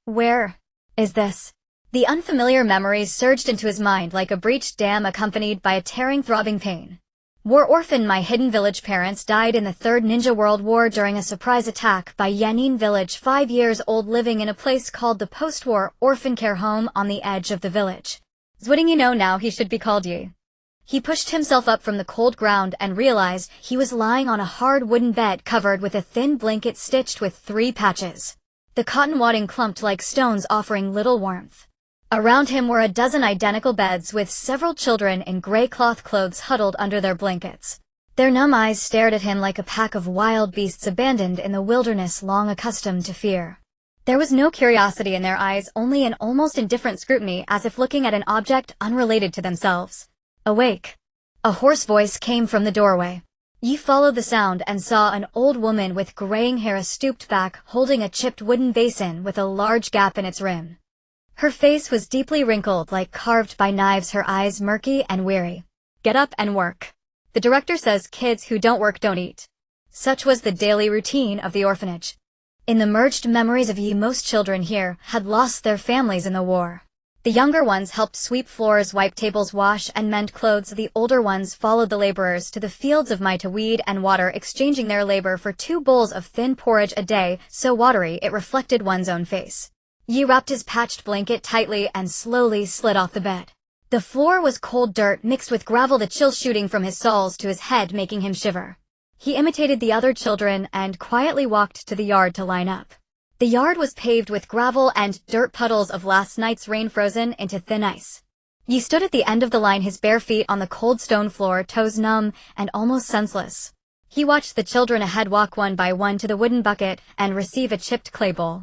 Where is this? The unfamiliar memories surged into his mind like a breached dam accompanied by a tearing, throbbing pain. War orphan. My hidden village parents died in the Third Ninja World War during a surprise attack by Yanin village, 5 years old, living in a place called the post-war orphan care home on the edge of the village. Wouldn't you know, now he should be called Yi. He pushed himself up from the cold ground and realized he was lying on a hard wooden bed covered with a thin blanket stitched with 3 patches. The cotton wadding clumped like stones, offering little warmth. Around him were a dozen identical beds with several children in gray cloth clothes huddled under their blankets. Their numb eyes stared at him like a pack of wild beasts abandoned in the wilderness, long accustomed to fear. There was no curiosity in their eyes, only an almost indifferent scrutiny, as if looking at an object unrelated to themselves. Awake! A hoarse voice came from the doorway. Yi followed the sound and saw an old woman with graying hair stooped back, holding a chipped wooden basin with a large gap in its rim. Her face was deeply wrinkled, like carved by knives, her eyes murky and weary. Get up and work. The director says kids who don't work don't eat. Such was the daily routine of the orphanage. In the merged memories of Yi, most children here had lost their families in the war. The younger ones helped sweep floors, wipe tables, wash and mend clothes. The older ones followed the laborers to the fields of Mai to weed and water, exchanging their labor for 2 bowls of thin porridge a day, so watery it reflected one's own face. Yi wrapped his patched blanket tightly and slowly slid off the bed. The floor was cold dirt mixed with gravel, the chill shooting from his soles to his head, making him shiver. He imitated the other children and quietly walked to the yard to line up. The yard was paved with gravel and dirt, puddles of last night's rain frozen into thin ice. Yi stood at the end of the line, his bare feet on the cold stone floor, toes numb and almost senseless. He watched the children ahead walk one by one to the wooden bucket and receive a chipped clay bowl.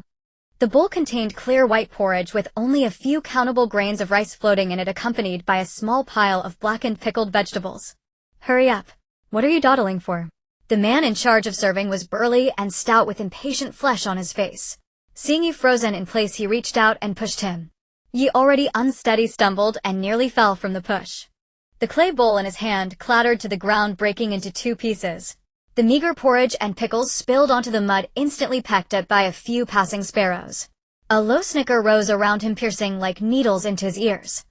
The bowl contained clear white porridge with only a few countable grains of rice floating in it, accompanied by a small pile of blackened pickled vegetables. Hurry up. What are you dawdling for? The man in charge of serving was burly and stout with impatient flesh on his face. Seeing Yi frozen in place, he reached out and pushed him. Yi, already unsteady, stumbled and nearly fell from the push. The clay bowl in his hand clattered to the ground, breaking into 2 pieces. The meager porridge and pickles spilled onto the mud, instantly pecked at by a few passing sparrows. A low snicker rose around him, piercing like needles into his ears.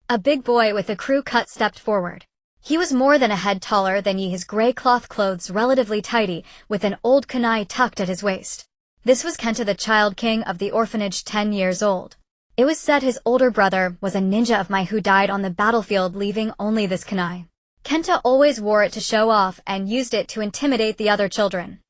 A big boy with a crew cut stepped forward. He was more than a head taller than Yi, his gray cloth clothes relatively tidy, with an old kunai tucked at his waist. This was Kenta, the child king of the orphanage, 10 years old. It was said his older brother was a ninja of Mai who died on the battlefield, leaving only this kunai. Kenta always wore it to show off and used it to intimidate the other children.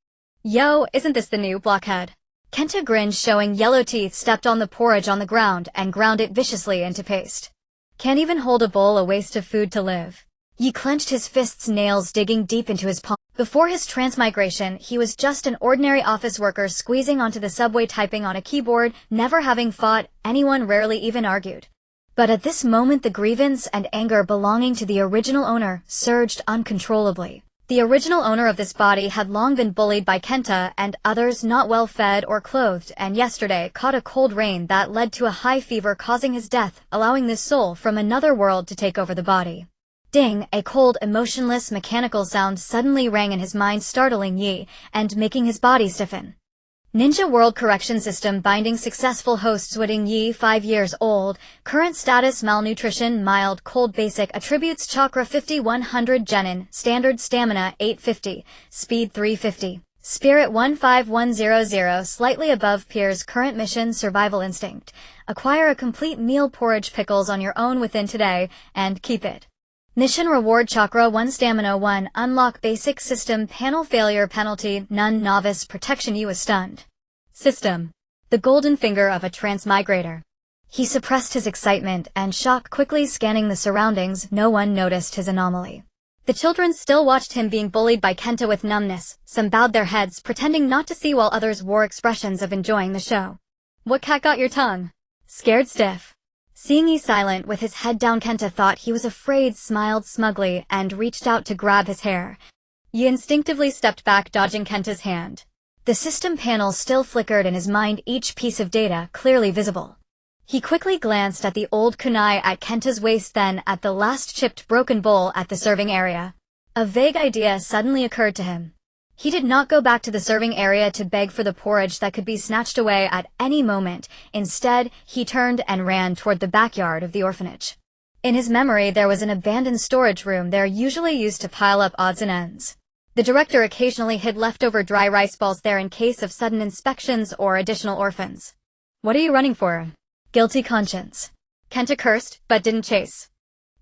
Yo, isn't this the new blockhead? Kenta grinned, showing yellow teeth, stepped on the porridge on the ground and ground it viciously into paste. Can't even hold a bowl, a waste of food to live. Yi clenched his fists, nails digging deep into his palm. Before his transmigration, he was just an ordinary office worker squeezing onto the subway, typing on a keyboard, never having fought anyone, rarely even argued. But at this moment, the grievance and anger belonging to the original owner surged uncontrollably. The original owner of this body had long been bullied by Kenta and others, not well fed or clothed, and yesterday caught a cold rain that led to a high fever, causing his death, allowing this soul from another world to take over the body. Ding! A cold, emotionless, mechanical sound suddenly rang in his mind, startling Yi and making his body stiffen. Ninja World Correction System binding successful. Hosts Wooding Yi, 5 years old. Current status: malnutrition, mild, cold, basic. Attributes: chakra 50-100, genin, standard stamina 850, speed 350. Spirit 15100, slightly above peers. Current mission: survival instinct. Acquire a complete meal, porridge, pickles on your own within today, and keep it. Mission reward: chakra 1, stamina 1, unlock basic system. Panel failure penalty: none, novice protection. You was stunned. System: the golden finger of a transmigrator. He suppressed his excitement and shock, quickly scanning the surroundings. No one noticed his anomaly. The children still watched him being bullied by Kenta with numbness. Some bowed their heads, pretending not to see, while others wore expressions of enjoying the show. What cat got your tongue? Scared stiff. Seeing Yi silent with his head down, Kenta thought he was afraid, smiled smugly, and reached out to grab his hair. Yi instinctively stepped back, dodging Kenta's hand. The system panel still flickered in his mind, each piece of data clearly visible. He quickly glanced at the old kunai at Kenta's waist, then at the last chipped broken bowl at the serving area. A vague idea suddenly occurred to him. He did not go back to the serving area to beg for the porridge that could be snatched away at any moment. Instead, he turned and ran toward the backyard of the orphanage. In his memory, there was an abandoned storage room there usually used to pile up odds and ends. The director occasionally hid leftover dry rice balls there in case of sudden inspections or additional orphans. "What are you running for?" Guilty conscience. Kenta cursed, but didn't chase.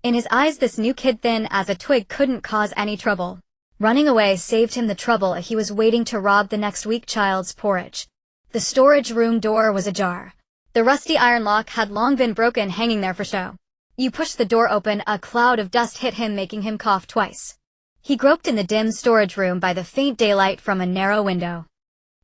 In his eyes, this new kid, thin as a twig, couldn't cause any trouble. Running away saved him the trouble. He was waiting to rob the next weak child's porridge. The storage room door was ajar. The rusty iron lock had long been broken, hanging there for show. You pushed the door open, a cloud of dust hit him, making him cough twice. He groped in the dim storage room by the faint daylight from a narrow window.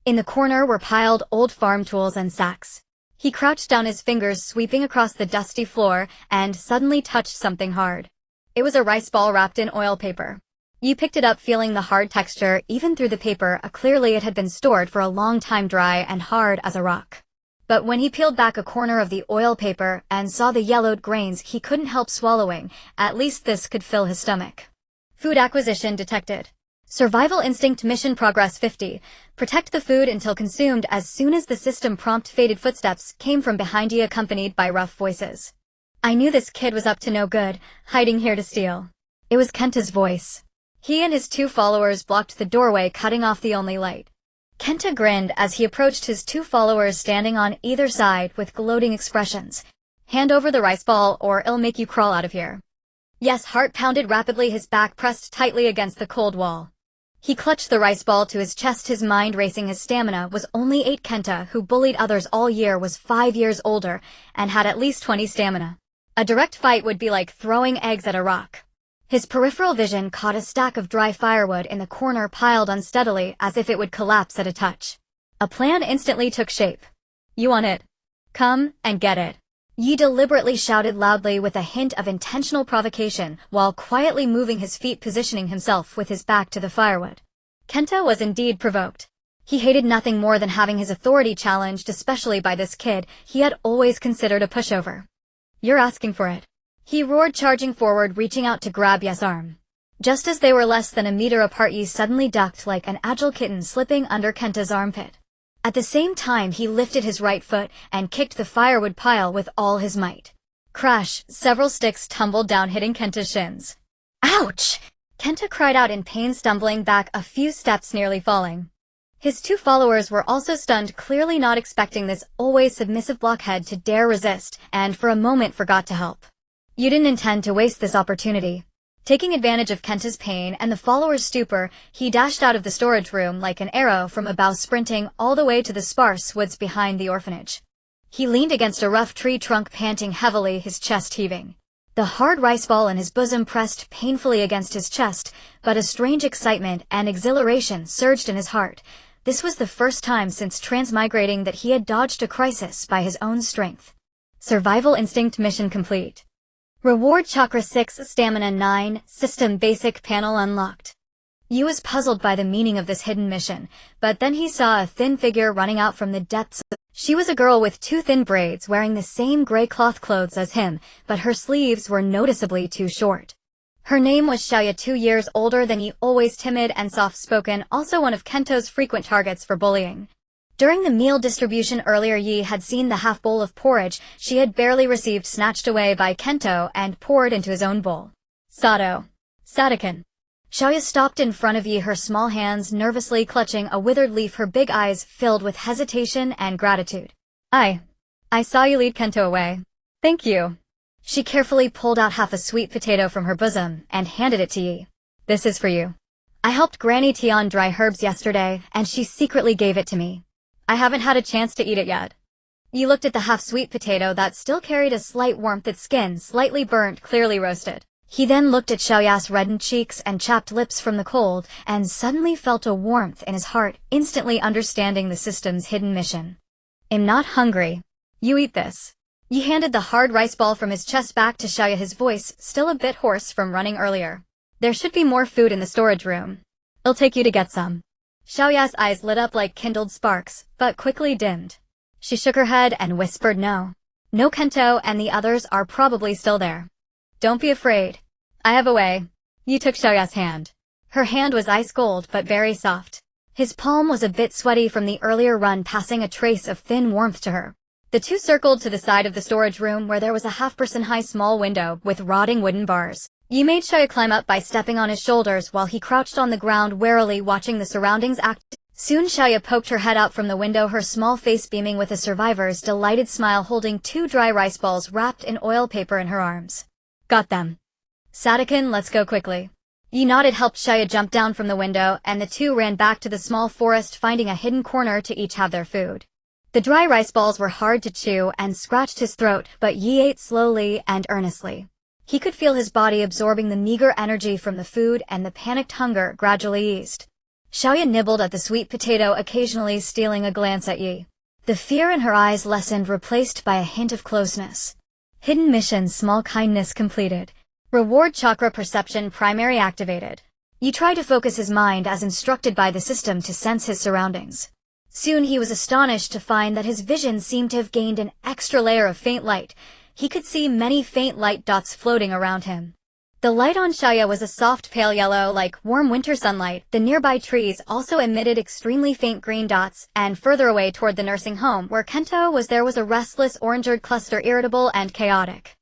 In the corner were piled old farm tools and sacks. He crouched down, his fingers sweeping across the dusty floor, and suddenly touched something hard. It was a rice ball wrapped in oil paper. You picked it up, feeling the hard texture even through the paper. Clearly it had been stored for a long time, dry and hard as a rock. But when he peeled back a corner of the oil paper and saw the yellowed grains, he couldn't help swallowing. At least this could fill his stomach. Food acquisition detected. Survival instinct mission progress 50. Protect the food until consumed. As soon as the system prompt faded, footsteps came from behind you, accompanied by rough voices. "I knew this kid was up to no good, hiding here to steal." It was Kenta's voice. He and his two followers blocked the doorway, cutting off the only light. Kenta grinned as he approached his two followers standing on either side with gloating expressions. "Hand over the rice ball or it'll make you crawl out of here." Yes, heart pounded rapidly, his back pressed tightly against the cold wall. He clutched the rice ball to his chest, his mind racing. His stamina was only 8. Kenta, who bullied others all year, was 5 years older and had at least 20 stamina. A direct fight would be like throwing eggs at a rock. His peripheral vision caught a stack of dry firewood in the corner, piled unsteadily as if it would collapse at a touch. A plan instantly took shape. "You want it? Come and get it." Yi deliberately shouted loudly with a hint of intentional provocation, while quietly moving his feet, positioning himself with his back to the firewood. Kenta was indeed provoked. He hated nothing more than having his authority challenged, especially by this kid he had always considered a pushover. "You're asking for it," he roared, charging forward, reaching out to grab Ye's arm. Just as they were less than a meter apart, Yi suddenly ducked like an agile kitten, slipping under Kenta's armpit. At the same time, he lifted his right foot and kicked the firewood pile with all his might. Crash! Several sticks tumbled down, hitting Kenta's shins. "Ouch!" Kenta cried out in pain, stumbling back a few steps, nearly falling. His two followers were also stunned, clearly not expecting this always submissive blockhead to dare resist, and for a moment forgot to help. You didn't intend to waste this opportunity. Taking advantage of Kenta's pain and the followers' stupor, he dashed out of the storage room like an arrow from a bow, sprinting all the way to the sparse woods behind the orphanage. He leaned against a rough tree trunk, panting heavily, his chest heaving. The hard rice ball in his bosom pressed painfully against his chest, but a strange excitement and exhilaration surged in his heart. This was the first time since transmigrating that he had dodged a crisis by his own strength. Survival instinct mission complete. Reward chakra 6, stamina 9, system basic panel unlocked. Yu was puzzled by the meaning of this hidden mission, but then he saw a thin figure running out from the depths. She was a girl with two thin braids, wearing the same gray cloth clothes as him, but her sleeves were noticeably too short. Her name was Xiaoya, 2 years older than Yi, always timid and soft-spoken, also one of Kento's frequent targets for bullying. During the meal distribution earlier, Yi had seen the half bowl of porridge she had barely received snatched away by Kento and poured into his own bowl. Satokan. Xiaoya stopped in front of Yi, her small hands nervously clutching a withered leaf, her big eyes filled with hesitation and gratitude. I saw you lead Kento away. Thank you." She carefully pulled out half a sweet potato from her bosom and handed it to Yi. "This is for you. I helped Granny Tian dry herbs yesterday, and she secretly gave it to me. I haven't had a chance to eat it yet." Yi looked at the half-sweet potato that still carried a slight warmth, its skin slightly burnt, clearly roasted. He then looked at Xiaoya's reddened cheeks and chapped lips from the cold, and suddenly felt a warmth in his heart, instantly understanding the system's hidden mission. "I'm not hungry. You eat this." Yi handed the hard rice ball from his chest back to Xiaoya, his voice still a bit hoarse from running earlier. "There should be more food in the storage room. It'll take you to get some." Xiaoya's eyes lit up like kindled sparks, but quickly dimmed. She shook her head and whispered no. "No, Kento and the others are probably still there. Don't be afraid. I have a way." Yi took Xiaoya's hand. Her hand was ice cold but very soft. His palm was a bit sweaty from the earlier run, passing a trace of thin warmth to her. The two circled to the side of the storage room where there was a half-person high small window with rotting wooden bars. Yi made Xiaoya climb up by stepping on his shoulders while he crouched on the ground warily watching the surroundings act. Soon Xiaoya poked her head out from the window, her small face beaming with a survivor's delighted smile, holding 2 dry rice balls wrapped in oil paper in her arms. Got them. Satokin, let's go quickly. Yi nodded, helped Xiaoya jump down from the window, and the two ran back to the small forest, finding a hidden corner to each have their food. The dry rice balls were hard to chew and scratched his throat, but Yi ate slowly and earnestly. He could feel his body absorbing the meager energy from the food, and the panicked hunger gradually eased. Xiaoya nibbled at the sweet potato, occasionally stealing a glance at Yi. The fear in her eyes lessened, replaced by a hint of closeness. Hidden mission, small kindness completed. Reward chakra perception primary activated. Yi tried to focus his mind as instructed by the system to sense his surroundings. Soon he was astonished to find that his vision seemed to have gained an extra layer of faint light. He could see many faint light dots floating around him. The light on Xiaoya was a soft pale yellow, like warm winter sunlight. The nearby trees also emitted extremely faint green dots, and further away toward the nursing home where Kento was, there was a restless orange-eyed cluster, irritable and chaotic.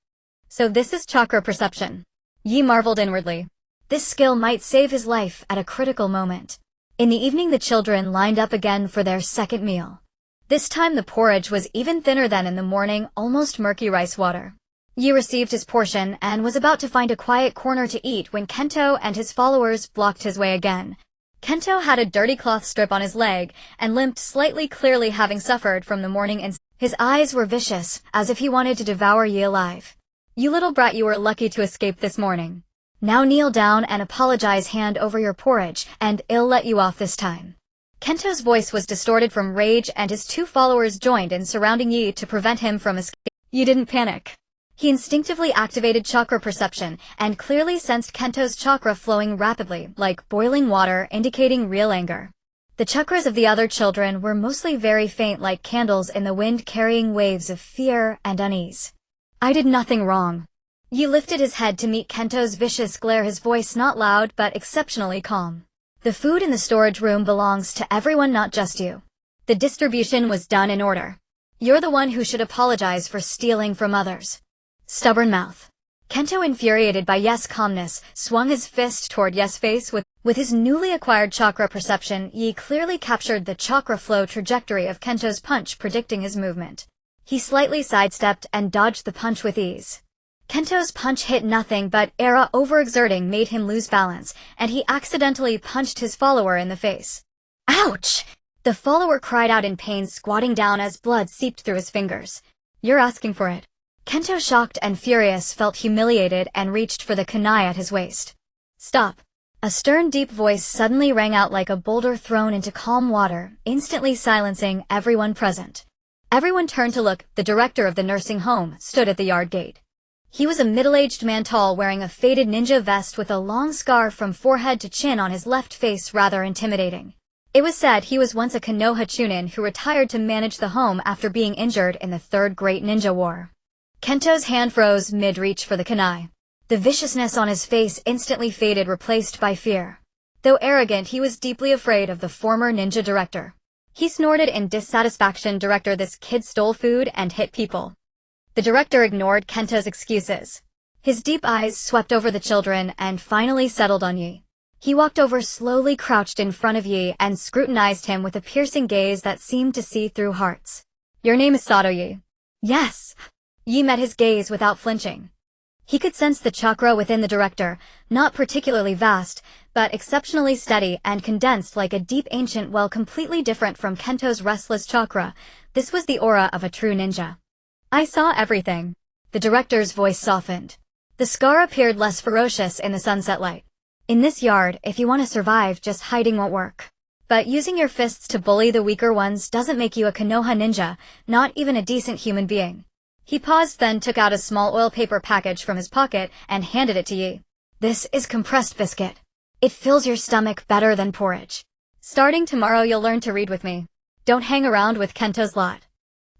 So this is chakra perception. Yi marveled inwardly. This skill might save his life at a critical moment. In the evening the children lined up again for their second meal. This time the porridge was even thinner than in the morning, almost murky rice water. Yi received his portion and was about to find a quiet corner to eat when Kento and his followers blocked his way again. Kento had a dirty cloth strip on his leg and limped slightly, clearly having suffered from the morning, and his eyes were vicious, as if he wanted to devour Yi alive. You little brat, you were lucky to escape this morning. Now kneel down and apologize, hand over your porridge, and I'll let you off this time. Kento's voice was distorted from rage, and his two followers joined in surrounding Yi to prevent him from escaping. Yi didn't panic. He instinctively activated chakra perception and clearly sensed Kento's chakra flowing rapidly, like boiling water, indicating real anger. The chakras of the other children were mostly very faint, like candles in the wind, carrying waves of fear and unease. I did nothing wrong. Yi lifted his head to meet Kento's vicious glare, his voice not loud but exceptionally calm. The food in the storage room belongs to everyone, not just you. The distribution was done in order. You're the one who should apologize for stealing from others. Stubborn mouth. Kento, infuriated by Yes' calmness, swung his fist toward Yes' face. With his newly acquired chakra perception, Yi clearly captured the chakra flow trajectory of Kento's punch, predicting his movement. He slightly sidestepped and dodged the punch with ease. Kento's punch hit nothing but air, overexerting made him lose balance, and he accidentally punched his follower in the face. Ouch! The follower cried out in pain, squatting down as blood seeped through his fingers. You're asking for it. Kento, shocked and furious, felt humiliated and reached for the kunai at his waist. Stop. A stern, deep voice suddenly rang out like a boulder thrown into calm water, instantly silencing everyone present. Everyone turned to look. The director of the nursing home stood at the yard gate. He was a middle-aged man, tall, wearing a faded ninja vest with a long scar from forehead to chin on his left face, rather intimidating. It was said he was once a Konoha chunin who retired to manage the home after being injured in the Third Great Ninja War. Kento's hand froze mid-reach for the kunai. The viciousness on his face instantly faded, replaced by fear. Though arrogant, he was deeply afraid of the former ninja director. He snorted in dissatisfaction. Director, this kid stole food and hit people. The director ignored Kento's excuses. His deep eyes swept over the children and finally settled on Yi. He walked over, slowly crouched in front of Yi, and scrutinized him with a piercing gaze that seemed to see through hearts. Your name is Sato Yi. Yes. Yi met his gaze without flinching. He could sense the chakra within the director, not particularly vast, but exceptionally steady and condensed like a deep ancient well, completely different from Kento's restless chakra. This was the aura of a true ninja. I saw everything. The director's voice softened. The scar appeared less ferocious in the sunset light. In this yard, if you want to survive, just hiding won't work. But using your fists to bully the weaker ones doesn't make you a Konoha ninja, not even a decent human being. He paused, then took out a small oil paper package from his pocket and handed it to Yi. This is compressed biscuit. It fills your stomach better than porridge. Starting tomorrow you'll learn to read with me. Don't hang around with Kento's lot.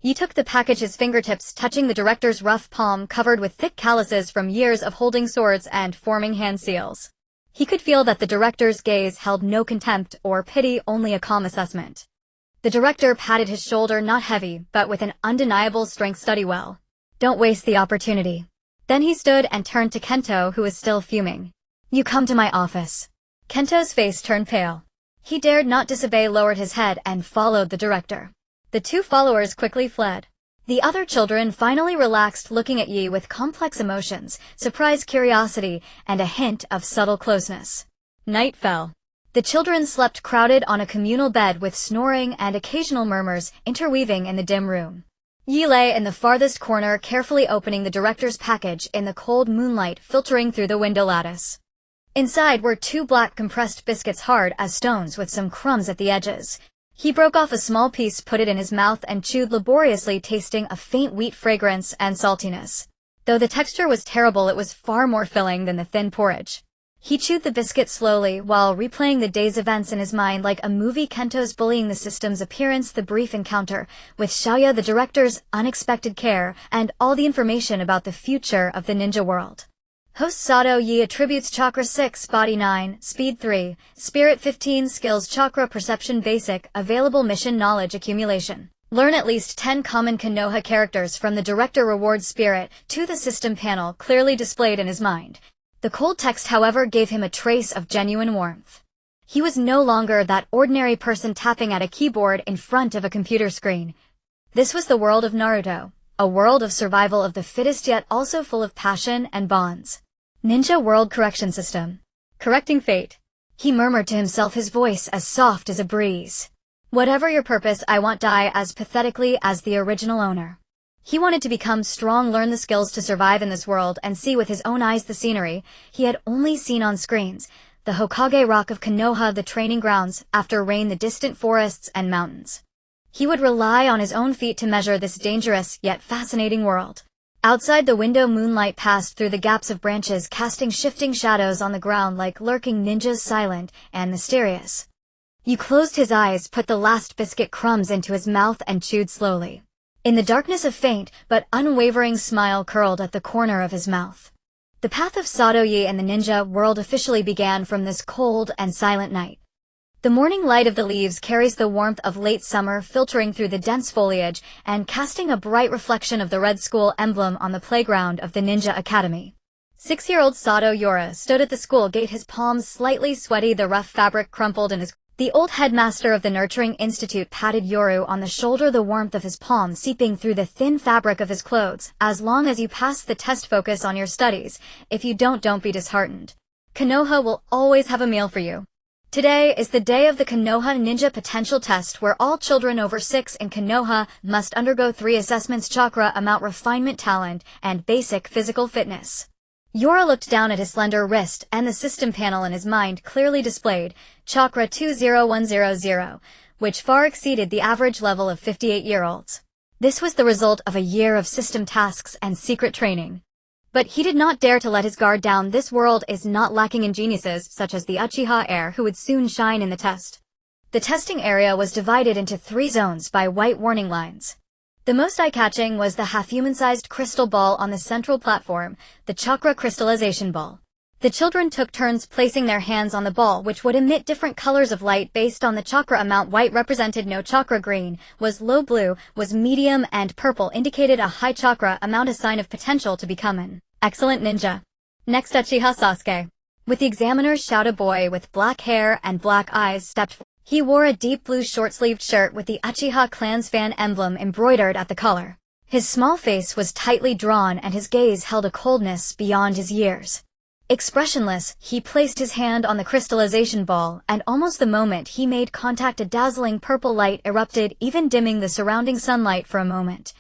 Yi took the package, his fingertips touching the director's rough palm covered with thick calluses from years of holding swords and forming hand seals. He could feel that the director's gaze held no contempt or pity, only a calm assessment. The director patted his shoulder, not heavy, but with an undeniable strength. Study well. Don't waste the opportunity. Then he stood and turned to Kento, who was still fuming. You come to my office. Kento's face turned pale. He dared not disobey, lowered his head, and followed the director. The two followers quickly fled. The other children finally relaxed, looking at Yi with complex emotions, surprise, curiosity, and a hint of subtle closeness. Night fell. The children slept crowded on a communal bed with snoring and occasional murmurs interweaving in the dim room. Yi lay in the farthest corner, carefully opening the director's package in the cold moonlight filtering through the window lattice. Inside were 2 black compressed biscuits, hard as stones with some crumbs at the edges. He broke off a small piece, put it in his mouth, and chewed laboriously, tasting a faint wheat fragrance and saltiness. Though the texture was terrible, it was far more filling than the thin porridge. He chewed the biscuit slowly while replaying the day's events in his mind like a movie. Kento's bullying, the system's appearance, the brief encounter with Xiaoya, the director's unexpected care, and all the information about the future of the ninja world. Host Sato Yi attributes chakra 6, body 9, speed 3, spirit 15, skills chakra perception basic, available mission knowledge accumulation. Learn at least 10 common Konoha characters from the director. Reward spirit to the system panel clearly displayed in his mind. The cold text, however, gave him a trace of genuine warmth. He was no longer that ordinary person tapping at a keyboard in front of a computer screen. This was the world of Naruto, a world of survival of the fittest, yet also full of passion and bonds. Ninja World Correction System. Correcting fate. He murmured to himself, his voice as soft as a breeze. Whatever your purpose, I won't die as pathetically as the original owner. He wanted to become strong, learn the skills to survive in this world, and see with his own eyes the scenery he had only seen on screens. The Hokage rock of Konoha, the training grounds, after rain, the distant forests and mountains. He would rely on his own feet to measure this dangerous yet fascinating world. Outside the window, moonlight passed through the gaps of branches, casting shifting shadows on the ground like lurking ninjas, silent and mysterious. Yi closed his eyes, put the last biscuit crumbs into his mouth, and chewed slowly. In the darkness, a faint but unwavering smile curled at the corner of his mouth. The path of Sato Yi and the ninja world officially began from this cold and silent night. The morning light of the leaves carries the warmth of late summer, filtering through the dense foliage and casting a bright reflection of the red school emblem on the playground of the Ninja Academy. 6-year-old Sato Yoru stood at the school gate, his palms slightly sweaty, the rough fabric crumpled in his... The old headmaster of the Nurturing Institute patted Yoru on the shoulder, the warmth of his palm seeping through the thin fabric of his clothes. As long as you pass the test, focus on your studies. If you don't be disheartened. Konoha will always have a meal for you. Today is the day of the Konoha Ninja Potential Test, where all children over 6 in Konoha must undergo 3 assessments: chakra, amount, refinement, talent, and basic physical fitness. Yoru looked down at his slender wrist, and the system panel in his mind clearly displayed chakra 20100, which far exceeded the average level of 58-year-olds. This was the result of a year of system tasks and secret training. But he did not dare to let his guard down. This world is not lacking in geniuses such as the Uchiha heir, who would soon shine in the test. The testing area was divided into 3 zones by white warning lines. The most eye-catching was the half-human-sized crystal ball on the central platform, the chakra crystallization ball. The children took turns placing their hands on the ball, which would emit different colors of light based on the chakra amount. White represented no chakra, green was low, blue was medium, and purple indicated a high chakra amount, a sign of potential to become an excellent ninja. Next, Uchiha Sasuke. With the examiner's shout, a boy with black hair and black eyes stepped forward. He wore a deep blue short-sleeved shirt with the Uchiha clan's fan emblem embroidered at the collar. His small face was tightly drawn and his gaze held a coldness beyond his years. Expressionless, he placed his hand on the crystallization ball, and almost the moment he made contact, a dazzling purple light erupted, even dimming the surrounding sunlight for a moment.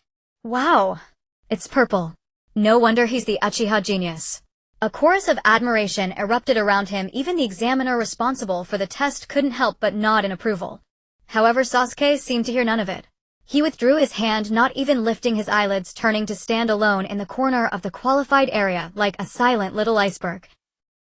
Wow! It's purple. No wonder he's the Uchiha genius. A chorus of admiration erupted around him. Even the examiner responsible for the test couldn't help but nod in approval. However, Sasuke seemed to hear none of it. He withdrew his hand, not even lifting his eyelids, turning to stand alone in the corner of the qualified area like a silent little iceberg.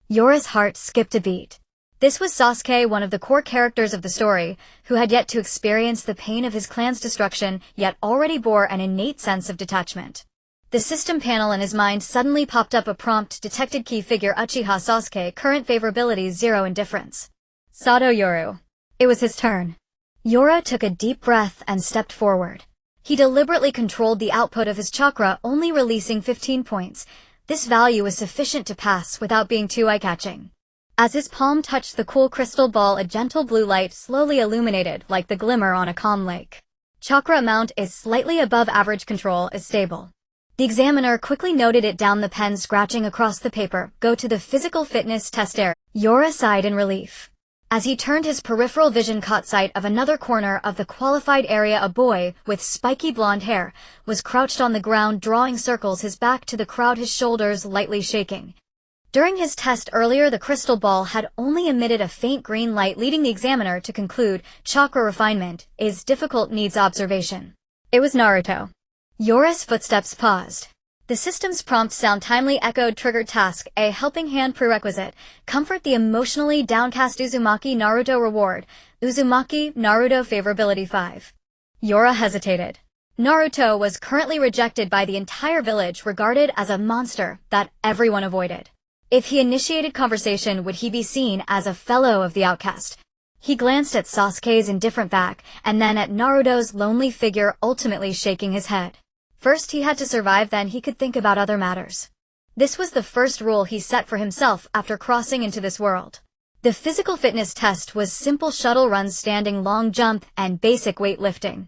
Yoru's heart skipped a beat. This was Sasuke, one of the core characters of the story, who had yet to experience the pain of his clan's destruction, yet already bore an innate sense of detachment. The system panel in his mind suddenly popped up a prompt: detected key figure Uchiha Sasuke, current favorability 0 indifference. Sato Yoru. It was his turn. Yora took a deep breath and stepped forward. He deliberately controlled the output of his chakra, only releasing 15 points. This value was sufficient to pass without being too eye-catching. As his palm touched the cool crystal ball, a gentle blue light slowly illuminated, like the glimmer on a calm lake. Chakra amount is slightly above average, control is stable. The examiner quickly noted it down, the pen scratching across the paper. Go to the physical fitness test area. Yora sighed in relief. As he turned, his peripheral vision caught sight of another corner of the qualified area. A boy, with spiky blonde hair, was crouched on the ground, drawing circles, his back to the crowd, his shoulders lightly shaking. During his test earlier, the crystal ball had only emitted a faint green light, leading the examiner to conclude chakra refinement is difficult, needs observation. It was Naruto. Yora's footsteps paused. The system's prompt sound timely echoed. Triggered task, a helping hand prerequisite. Comfort the emotionally downcast Uzumaki. Naruto reward. Uzumaki, Naruto favorability 5. Yora hesitated. Naruto was currently rejected by the entire village, regarded as a monster that everyone avoided. If he initiated conversation, would he be seen as a fellow of the outcast? He glanced at Sasuke's indifferent back, and then at Naruto's lonely figure, ultimately shaking his head. First he had to survive, then he could think about other matters. This was the first rule he set for himself after crossing into this world. The physical fitness test was simple shuttle runs, standing, long jump, and basic weightlifting.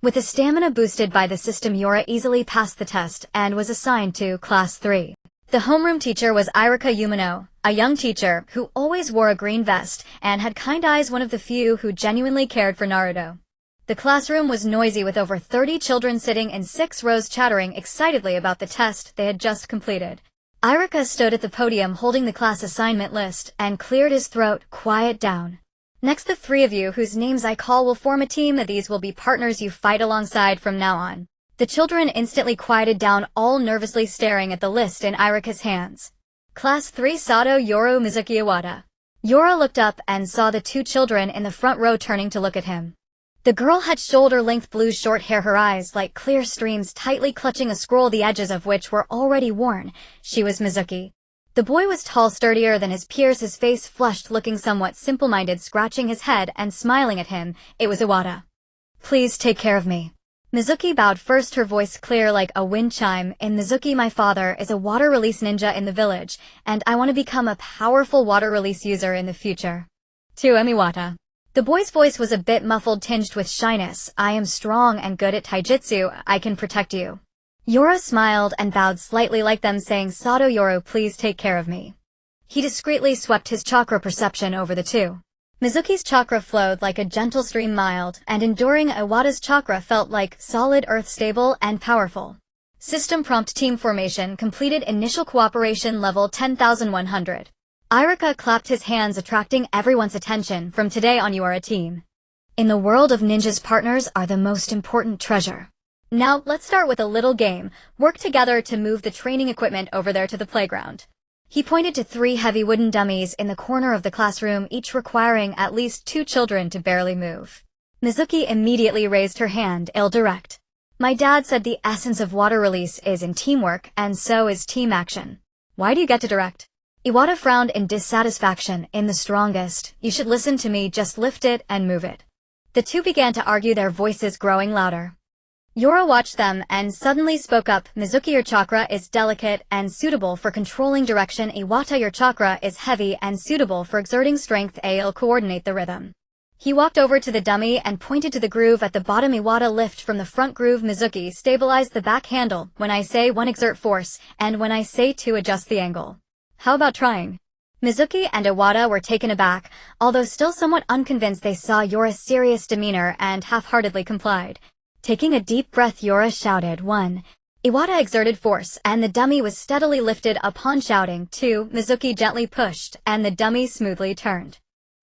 With a stamina boosted by the system, Yora easily passed the test and was assigned to Class 3. The homeroom teacher was Iruka Umino, a young teacher who always wore a green vest and had kind eyes, one of the few who genuinely cared for Naruto. The classroom was noisy, with over 30 children sitting in 6 rows chattering excitedly about the test they had just completed. Iruka stood at the podium holding the class assignment list and cleared his throat. Quiet down. Next, the 3 of you whose names I call will form a team. These will be partners you fight alongside from now on. The children instantly quieted down, all nervously staring at the list in Iruka's hands. Class 3, Sato Yoru, Mizuki Iwata. Yora looked up and saw the 2 children in the front row turning to look at him. The girl had shoulder-length blue short hair, her eyes like clear streams, tightly clutching a scroll, the edges of which were already worn. She was Mizuki. The boy was tall, sturdier than his peers, his face flushed, looking somewhat simple-minded, scratching his head and smiling at him. It was Iwata. Please take care of me. Mizuki bowed first, her voice clear like a wind chime. In Mizuki, my father is a water release ninja in the village, and I want to become a powerful water release user in the future. To Iwata. The boy's voice was a bit muffled, tinged with shyness. I am strong and good at taijutsu. I can protect you. Yora smiled and bowed slightly like them, saying, Sato Yoru, please take care of me. He discreetly swept his chakra perception over the 2. Mizuki's chakra flowed like a gentle stream, mild and enduring. Iwata's chakra felt like solid earth, stable and powerful. System prompt: team formation completed. Initial cooperation level 10,100. Iruka clapped his hands, attracting everyone's attention. From today on, you are a team. In the world of ninjas, partners are the most important treasure. Now, let's start with a little game. Work together to move the training equipment over there to the playground. He pointed to 3 heavy wooden dummies in the corner of the classroom, each requiring at least 2 children to barely move. Mizuki immediately raised her hand. I'll direct. My dad said the essence of water release is in teamwork, and so is team action. Why do you get to direct? Iwata frowned in dissatisfaction. In the strongest. You should listen to me, just lift it and move it. The 2 began to argue, their voices growing louder. Yora watched them and suddenly spoke up. Mizuki, your chakra is delicate and suitable for controlling direction. Iwata, your chakra is heavy and suitable for exerting strength. I'll coordinate the rhythm. He walked over to the dummy and pointed to the groove at the bottom. Iwata, lift from the front groove. Mizuki, stabilize the back handle. When I say 1, exert force, and when I say 2, adjust the angle. How about trying? Mizuki and Iwata were taken aback, although still somewhat unconvinced. They saw Yora's serious demeanor and half-heartedly complied. Taking a deep breath, Yora shouted 1. Iwata exerted force, and the dummy was steadily lifted. Upon shouting 2, Mizuki gently pushed, and the dummy smoothly turned.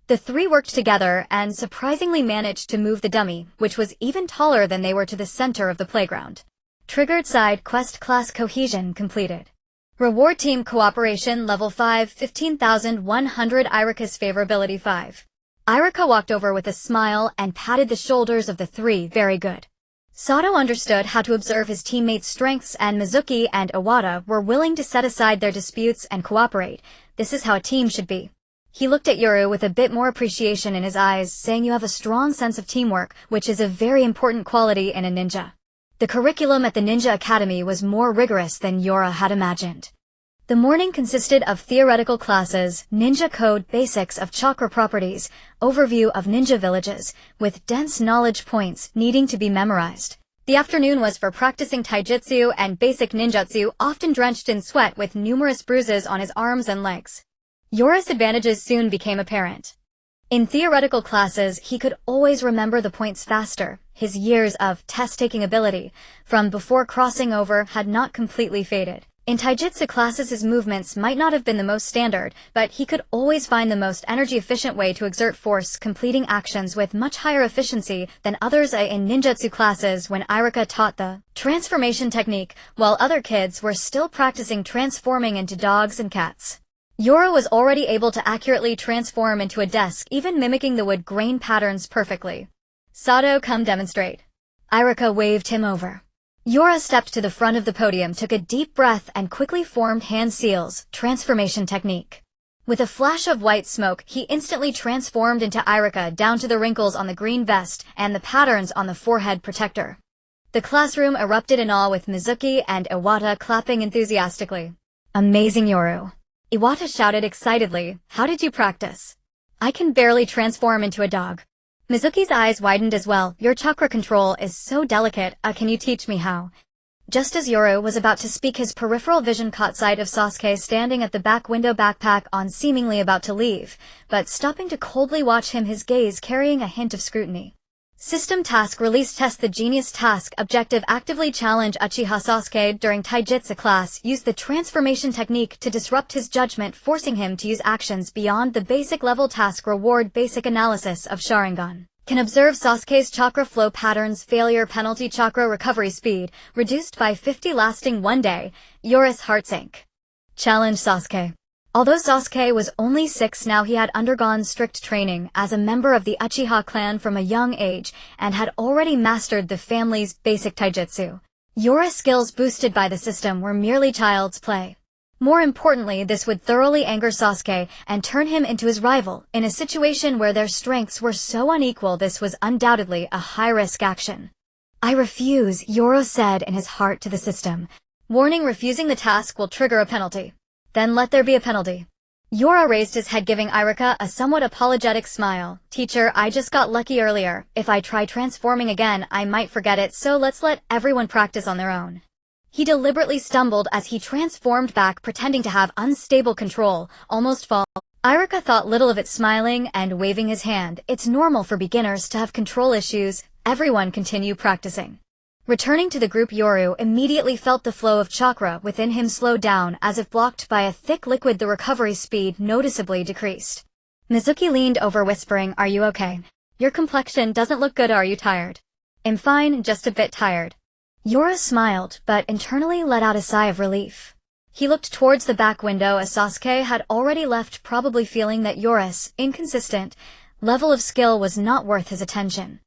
The 3 worked together and surprisingly managed to move the dummy, which was even taller than they were, to the center of the playground. Triggered side quest: class cohesion completed. Reward: team cooperation level 5, 15,100. Iruka's favorability 5. Iruka walked over with a smile and patted the shoulders of the 3. Very good. Sato understood how to observe his teammates' strengths, and Mizuki and Iwata were willing to set aside their disputes and cooperate. This is how a team should be. He looked at Yoru with a bit more appreciation in his eyes, saying you have a strong sense of teamwork, which is a very important quality in a ninja. The curriculum at the Ninja Academy was more rigorous than Yoru had imagined. The morning consisted of theoretical classes, ninja code, basics of chakra properties, overview of ninja villages, with dense knowledge points needing to be memorized. The afternoon was for practicing taijutsu and basic ninjutsu, often drenched in sweat with numerous bruises on his arms and legs. Yoru's advantages soon became apparent. In theoretical classes, he could always remember the points faster. His years of test-taking ability from before crossing over had not completely faded. In taijutsu classes, his movements might not have been the most standard, but he could always find the most energy-efficient way to exert force, completing actions with much higher efficiency than others in ninjutsu classes when Iruka taught the transformation technique, while other kids were still practicing transforming into dogs and cats. Yoru was already able to accurately transform into a desk, even mimicking the wood grain patterns perfectly. Sato, come demonstrate. Iruka waved him over. Yoru stepped to the front of the podium, took a deep breath, and quickly formed hand seals, transformation technique. With a flash of white smoke, he instantly transformed into Iruka, down to the wrinkles on the green vest and the patterns on the forehead protector. The classroom erupted in awe, with Mizuki and Iwata clapping enthusiastically. Amazing, Yoru. Iwata shouted excitedly, how did you practice? I can barely transform into a dog. Mizuki's eyes widened as well. Your chakra control is so delicate, can you teach me how? Just as Yoru was about to speak, his peripheral vision caught sight of Sasuke standing at the back window, backpack on, seemingly about to leave, but stopping to coldly watch him, his gaze carrying a hint of scrutiny. System task release test. The genius task objective: actively challenge Uchiha Sasuke during taijutsu class. Use the transformation technique to disrupt his judgment, forcing him to use actions beyond the basic level. Task reward: basic analysis of Sharingan. Can observe Sasuke's chakra flow patterns. Failure penalty: chakra recovery speed reduced by 50, lasting 1 day. Yoru's heart sank. Challenge Sasuke. Although Sasuke was only 6 now, he had undergone strict training as a member of the Uchiha clan from a young age and had already mastered the family's basic taijutsu. Yoru's skills, boosted by the system, were merely child's play. More importantly, this would thoroughly anger Sasuke and turn him into his rival. In a situation where their strengths were so unequal, this was undoubtedly a high-risk action. I refuse, Yoru said in his heart to the system. Warning: refusing the task will trigger a penalty. Then let there be a penalty. Yoru raised his head, giving Iruka a somewhat apologetic smile. Teacher, I just got lucky earlier. If I try transforming again, I might forget it, so let's let everyone practice on their own. He deliberately stumbled as he transformed back, pretending to have unstable control, almost fall. Iruka thought little of it, smiling and waving his hand. It's normal for beginners to have control issues. Everyone continue practicing. Returning to the group, Yoru immediately felt the flow of chakra within him slow down, as if blocked by a thick liquid. The recovery speed noticeably decreased. Mizuki leaned over, whispering, are you okay? Your complexion doesn't look good. Are you tired? I'm fine, just a bit tired. Yoru smiled, but internally let out a sigh of relief. He looked towards the back window as Sasuke had already left, probably feeling that Yoru's inconsistent level of skill was not worth his attention.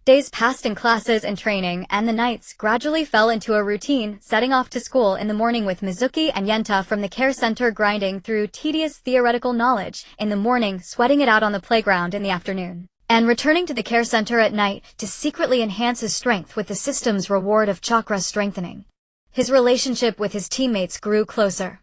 Days passed in classes and training, and the nights gradually fell into a routine, setting off to school in the morning with Mizuki and Yenta from the care center, grinding through tedious theoretical knowledge in the morning, sweating it out on the playground in the afternoon, and returning to the care center at night to secretly enhance his strength with the system's reward of chakra strengthening. His relationship with his teammates grew closer.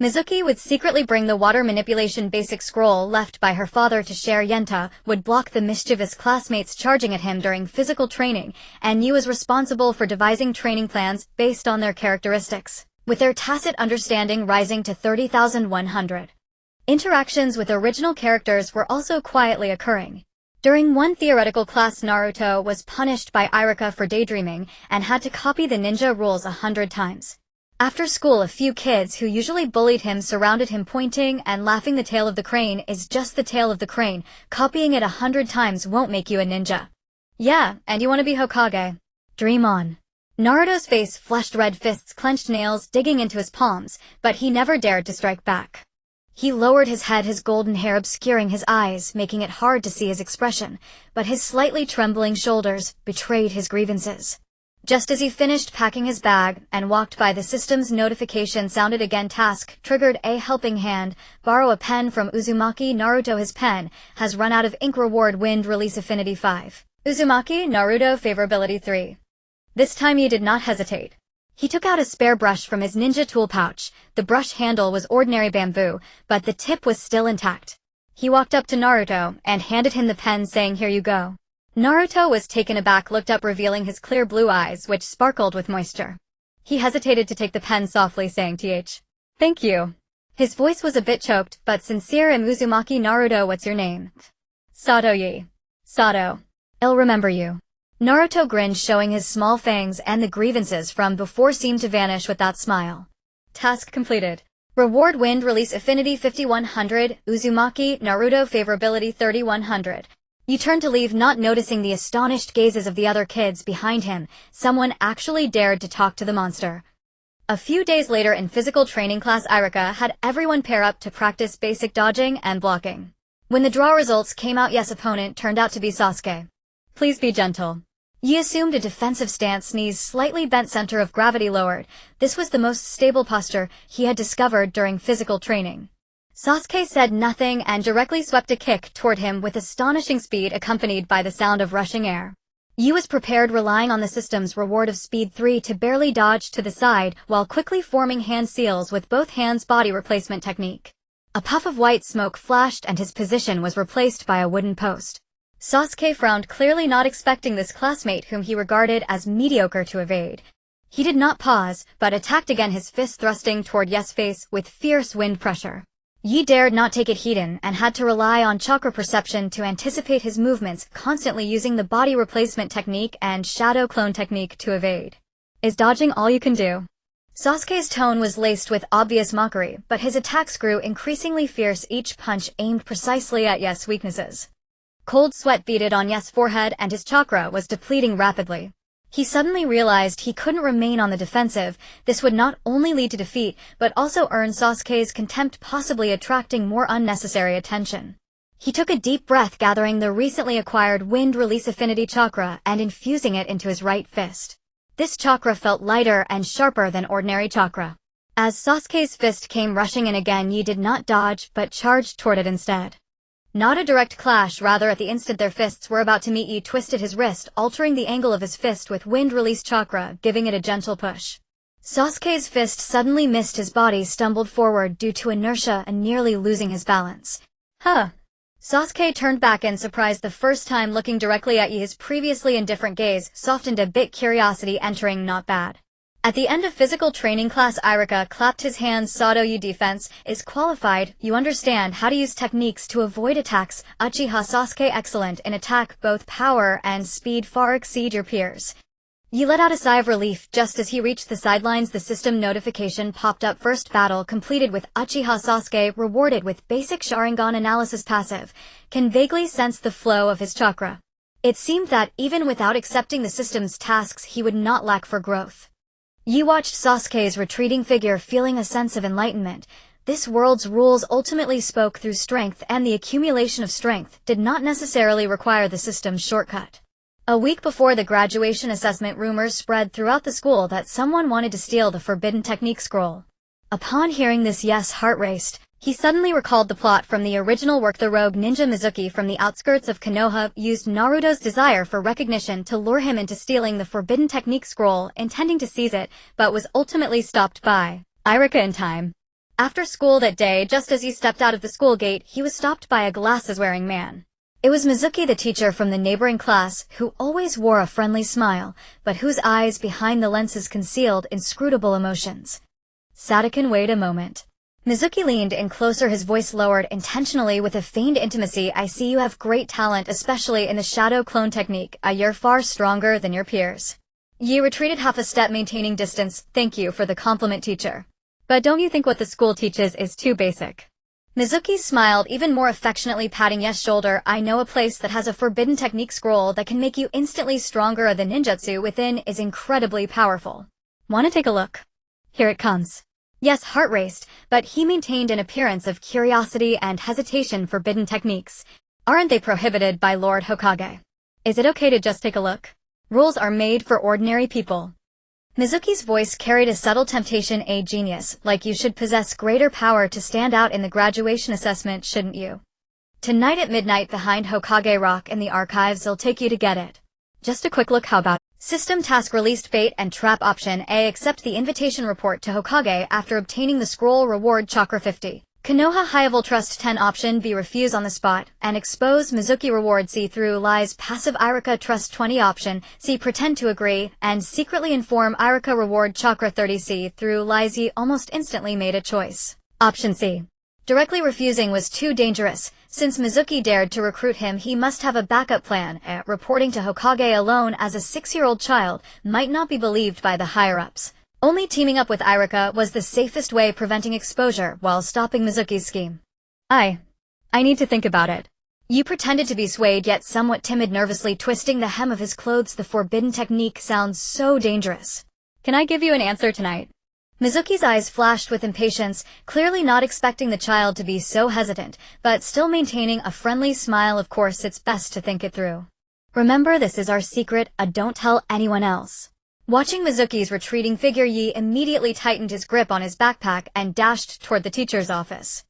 Mizuki would secretly bring the water manipulation basic scroll left by her father to share. Yenta would block the mischievous classmates charging at him during physical training, and Yu was responsible for devising training plans based on their characteristics, with their tacit understanding rising to 30,100. Interactions with original characters were also quietly occurring. During one theoretical class, Naruto was punished by Iruka for daydreaming and had to copy the ninja rules 100 times. After school, a few kids who usually bullied him surrounded him, pointing and laughing. The tail of the crane is just the tail of the crane. Copying it 100 times won't make you a ninja. Yeah, and you want to be Hokage. Dream on. Naruto's face flushed, red fists clenched, nails digging into his palms, but he never dared to strike back. He lowered his head, his golden hair obscuring his eyes, making it hard to see his expression, but his slightly trembling shoulders betrayed his grievances. Just as he finished packing his bag and walked by, the system's notification sounded again. Task triggered. A helping hand. Borrow a pen from Uzumaki Naruto. His pen has run out of ink. Reward wind release affinity 5. Uzumaki Naruto favorability 3. This time he did not hesitate. He took out a spare brush from his ninja tool pouch. The brush handle was ordinary bamboo, but the tip was still intact. He walked up to Naruto and handed him the pen, saying, "Here you go." Naruto was taken aback, looked up, revealing his clear blue eyes, which sparkled with moisture. He hesitated to take the pen, softly saying, "Thank you." His voice was a bit choked, but sincere. Uzumaki Naruto, what's your name? Sato. Sato. I'll remember you. Naruto grinned, showing his small fangs, and the grievances from before seemed to vanish with that smile. Task completed. Reward wind release affinity 5100, Uzumaki Naruto favorability 3100. You turned to leave, not noticing the astonished gazes of the other kids behind him. Someone actually dared to talk to the monster. A few days later in physical training class, Iruka had everyone pair up to practice basic dodging and blocking. When the draw results came out, Yes' opponent turned out to be Sasuke. Please be gentle. Yi assumed a defensive stance, knees slightly bent, center of gravity lowered. This was the most stable posture he had discovered during physical training. Sasuke said nothing and directly swept a kick toward him with astonishing speed, accompanied by the sound of rushing air. Yi was prepared, relying on the system's reward of speed 3 to barely dodge to the side while quickly forming hand seals with both hands. Body replacement technique. A puff of white smoke flashed and his position was replaced by a wooden post. Sasuke frowned, clearly not expecting this classmate whom he regarded as mediocre to evade. He did not pause, but attacked again, his fist thrusting toward Yes' face with fierce wind pressure. Yi dared not take it hidden and had to rely on chakra perception to anticipate his movements, constantly using the body replacement technique and shadow clone technique to evade. Is dodging all you can do? Sasuke's tone was laced with obvious mockery, but his attacks grew increasingly fierce, each punch aimed precisely at Yes' weaknesses. Cold sweat beaded on Yes' forehead and his chakra was depleting rapidly. He suddenly realized he couldn't remain on the defensive. This would not only lead to defeat, but also earn Sasuke's contempt, possibly attracting more unnecessary attention. He took a deep breath, gathering the recently acquired wind release affinity chakra and infusing it into his right fist. This chakra felt lighter and sharper than ordinary chakra. As Sasuke's fist came rushing in again, Yi did not dodge, but charged toward it instead. Not a direct clash, rather at the instant their fists were about to meet, Yi twisted his wrist, altering the angle of his fist with wind-release chakra, giving it a gentle push. Sasuke's fist suddenly missed his body, stumbled forward due to inertia and nearly losing his balance. Huh. Sasuke turned back in surprise the first time, looking directly at Yi. His previously indifferent gaze softened a bit, curiosity entering. Not bad. At the end of physical training class, Iruka clapped his hands. Sato, your defense is qualified. You understand how to use techniques to avoid attacks. Uchiha Sasuke, excellent in attack. Both power and speed far exceed your peers. Yi let out a sigh of relief. Just as he reached the sidelines, the system notification popped up. First battle completed with Uchiha Sasuke, rewarded with basic Sharingan analysis passive. Can vaguely sense the flow of his chakra. It seemed that even without accepting the system's tasks, he would not lack for growth. Yi watched Sasuke's retreating figure, feeling a sense of enlightenment. This world's rules ultimately spoke through strength, and the accumulation of strength did not necessarily require the system's shortcut. A week before the graduation assessment, rumors spread throughout the school that someone wanted to steal the Forbidden Technique scroll. Upon hearing this, Yes' heart raced. He suddenly recalled the plot from the original work. The rogue ninja Mizuki from the outskirts of Konoha used Naruto's desire for recognition to lure him into stealing the Forbidden Technique scroll, intending to seize it, but was ultimately stopped by Iruka in time. After school that day, just as he stepped out of the school gate, he was stopped by a glasses-wearing man. It was Mizuki, the teacher from the neighboring class, who always wore a friendly smile, but whose eyes behind the lenses concealed inscrutable emotions. Sato-kun, wait a moment. Mizuki leaned in closer, his voice lowered intentionally with a feigned intimacy. I see you have great talent, especially in the shadow clone technique. You're far stronger than your peers. Yi retreated half a step, maintaining distance. Thank you for the compliment, teacher. But don't you think what the school teaches is too basic? Mizuki smiled even more affectionately, patting Yes' shoulder. I know a place that has a Forbidden Technique scroll that can make you instantly stronger. The ninjutsu within is incredibly powerful. Want to take a look? Here it comes. Yes' heart raced, but he maintained an appearance of curiosity and hesitation. Forbidden techniques. Aren't they prohibited by Lord Hokage? Is it okay to just take a look? Rules are made for ordinary people. Mizuki's voice carried a subtle temptation. A genius, like you should possess greater power to stand out in the graduation assessment, shouldn't you? Tonight at midnight behind Hokage Rock in the archives, I'll take you to get it. Just a quick look, how about? System task released. Bait and trap. Option A, accept the invitation, report to Hokage after obtaining the scroll, reward chakra 50. Konoha high level trust 10. Option B, refuse on the spot and expose Mizuki, reward C, through lies passive Iruka trust 20. Option C, pretend to agree and secretly inform Iruka, reward chakra 30. C, through lies. He almost instantly made a choice. Option C. Directly refusing was too dangerous. Since Mizuki dared to recruit him, he must have a backup plan. Reporting to Hokage alone as a 6-year-old child might not be believed by the higher-ups. Only teaming up with Iruka was the safest way, preventing exposure while stopping Mizuki's scheme. I need to think about it. You pretended to be swayed yet somewhat timid, nervously twisting the hem of his clothes. The forbidden technique sounds so dangerous. Can I give you an answer tonight? Mizuki's eyes flashed with impatience, clearly not expecting the child to be so hesitant, but still maintaining a friendly smile. Of course, it's best to think it through. Remember, this is our secret, don't tell anyone else. Watching Mizuki's retreating figure, Yi immediately tightened his grip on his backpack and dashed toward the teacher's office.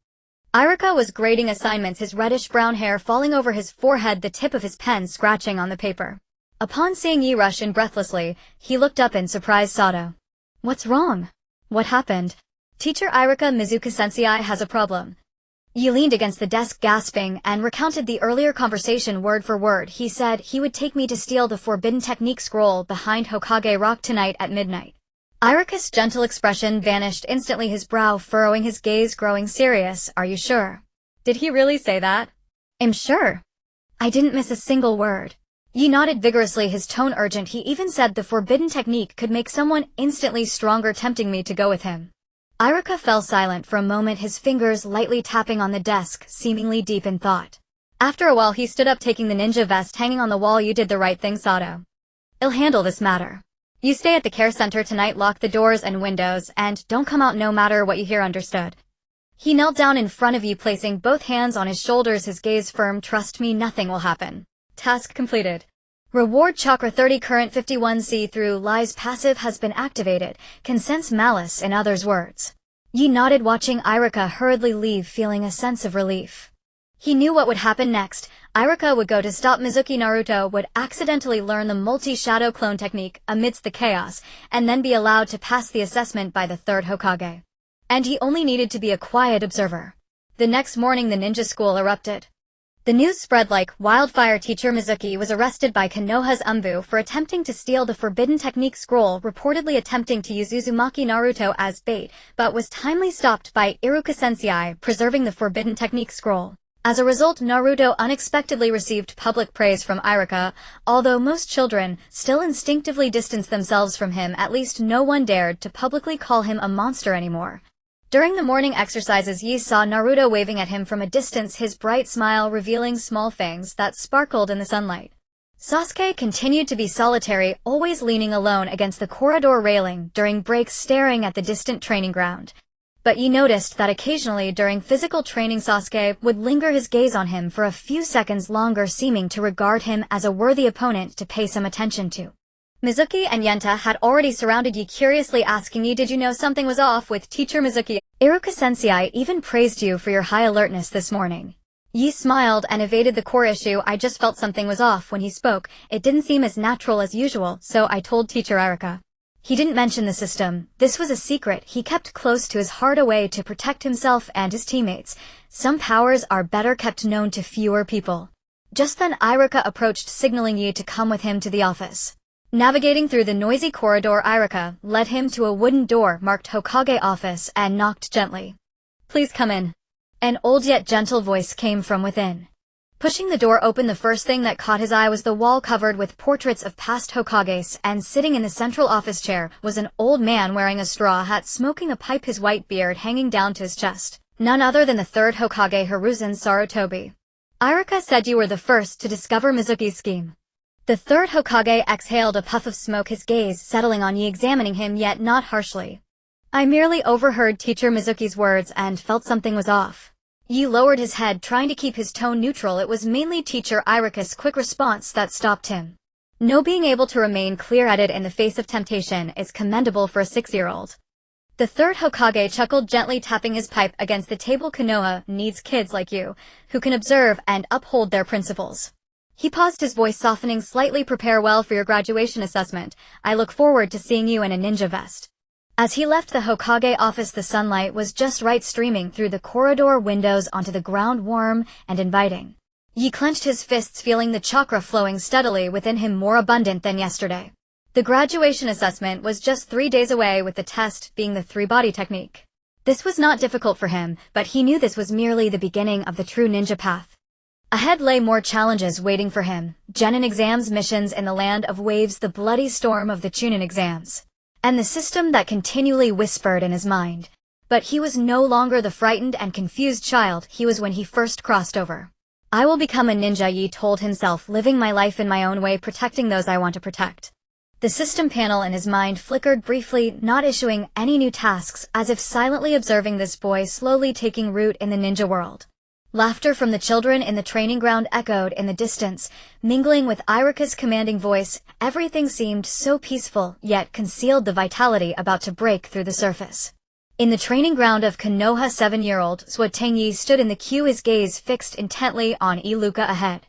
Iruka was grading assignments, his reddish-brown hair falling over his forehead, the tip of his pen scratching on the paper. Upon seeing Yi rush in breathlessly, he looked up in surprise. Sato. What's wrong? What happened? Teacher Iruka, Mizuki-sensei has a problem. Yi leaned against the desk gasping and recounted the earlier conversation word for word. He said he would take me to steal the forbidden technique scroll behind Hokage Rock tonight at midnight. Iruka's gentle expression vanished instantly, his brow furrowing, his gaze growing serious. Are you sure? Did he really say that? I'm sure. I didn't miss a single word. Yi nodded vigorously, his tone urgent. He even said the forbidden technique could make someone instantly stronger, tempting me to go with him. Iruka fell silent for a moment, his fingers lightly tapping on the desk, seemingly deep in thought. After a while he stood up, taking the ninja vest hanging on the wall. You did the right thing, Sato. I'll handle this matter. You stay at the care center tonight, lock the doors and windows, and don't come out no matter what you hear, understood? He knelt down in front of Yi, placing both hands on his shoulders, his gaze firm. Trust me, nothing will happen. Task completed. Reward chakra 30, current 51. See through lies passive has been activated. Can sense malice in others' words. Yi nodded, watching Iruka hurriedly leave, feeling a sense of relief. He knew what would happen next. Iruka would go to stop Mizuki. Naruto would accidentally learn the multi-shadow clone technique amidst the chaos, and then be allowed to pass the assessment by the third Hokage. And he only needed to be a quiet observer. The next morning the ninja school erupted. The news spread like wildfire. Teacher Mizuki was arrested by Konoha's ANBU for attempting to steal the forbidden technique scroll, reportedly attempting to use Uzumaki Naruto as bait, but was timely stopped by Iruka-sensei, preserving the forbidden technique scroll. As a result, Naruto unexpectedly received public praise from Iruka. Although most children still instinctively distanced themselves from him, at least no one dared to publicly call him a monster anymore. During the morning exercises, Yi saw Naruto waving at him from a distance, his bright smile revealing small fangs that sparkled in the sunlight. Sasuke continued to be solitary, always leaning alone against the corridor railing during breaks, staring at the distant training ground. But Yi noticed that occasionally during physical training Sasuke would linger his gaze on him for a few seconds longer, seeming to regard him as a worthy opponent to pay some attention to. Mizuki and Yenta had already surrounded Yi, curiously asking Yi, did you know something was off with Teacher Mizuki? Iruka-sensei even praised you for your high alertness this morning. Yi smiled and evaded the core issue. I just felt something was off when he spoke. It didn't seem as natural as usual, so I told Teacher Iruka. He didn't mention the system. This was a secret he kept close to his heart, a way to protect himself and his teammates. Some powers are better kept known to fewer people. Just then Iruka approached, signaling Yi to come with him to the office. Navigating through the noisy corridor, Iruka led him to a wooden door marked Hokage office and knocked gently. Please come in. An old yet gentle voice came from within. Pushing the door open, the first thing that caught his eye was the wall covered with portraits of past Hokages, and sitting in the central office chair was an old man wearing a straw hat, smoking a pipe, his white beard hanging down to his chest. None other than the third Hokage, Hiruzen Sarutobi. Iruka said you were the first to discover Mizuki's scheme. The third Hokage exhaled a puff of smoke, his gaze settling on Yi, examining him yet not harshly. I merely overheard Teacher Mizuki's words and felt something was off. Yi lowered his head, trying to keep his tone neutral. It was mainly Teacher Iruka's quick response that stopped him. Being able to remain clear-headed in the face of temptation is commendable for a 6-year-old. The third Hokage chuckled, gently tapping his pipe against the table. Konoha needs kids like you, who can observe and uphold their principles. He paused, his voice softening slightly. Prepare well for your graduation assessment. I look forward to seeing you in a ninja vest. As he left the Hokage office, the sunlight was just right, streaming through the corridor windows onto the ground, warm and inviting. He clenched his fists, feeling the chakra flowing steadily within him, more abundant than yesterday. The graduation assessment was just 3 days away, with the test being the 3-body technique. This was not difficult for him, but he knew this was merely the beginning of the true ninja path. Ahead lay more challenges waiting for him: genin exams, missions in the land of waves, the bloody storm of the Chunin exams, and the system that continually whispered in his mind. But he was no longer the frightened and confused child he was when he first crossed over. I will become a ninja, he told himself, living my life in my own way, protecting those I want to protect. The system panel in his mind flickered briefly, not issuing any new tasks, as if silently observing this boy slowly taking root in the ninja world. Laughter from the children in the training ground echoed in the distance, mingling with Iruka's commanding voice. Everything seemed so peaceful, yet concealed the vitality about to break through the surface. In the training ground of Konoha, 7-year-old Suotenyi stood in the queue, his gaze fixed intently on Iruka ahead.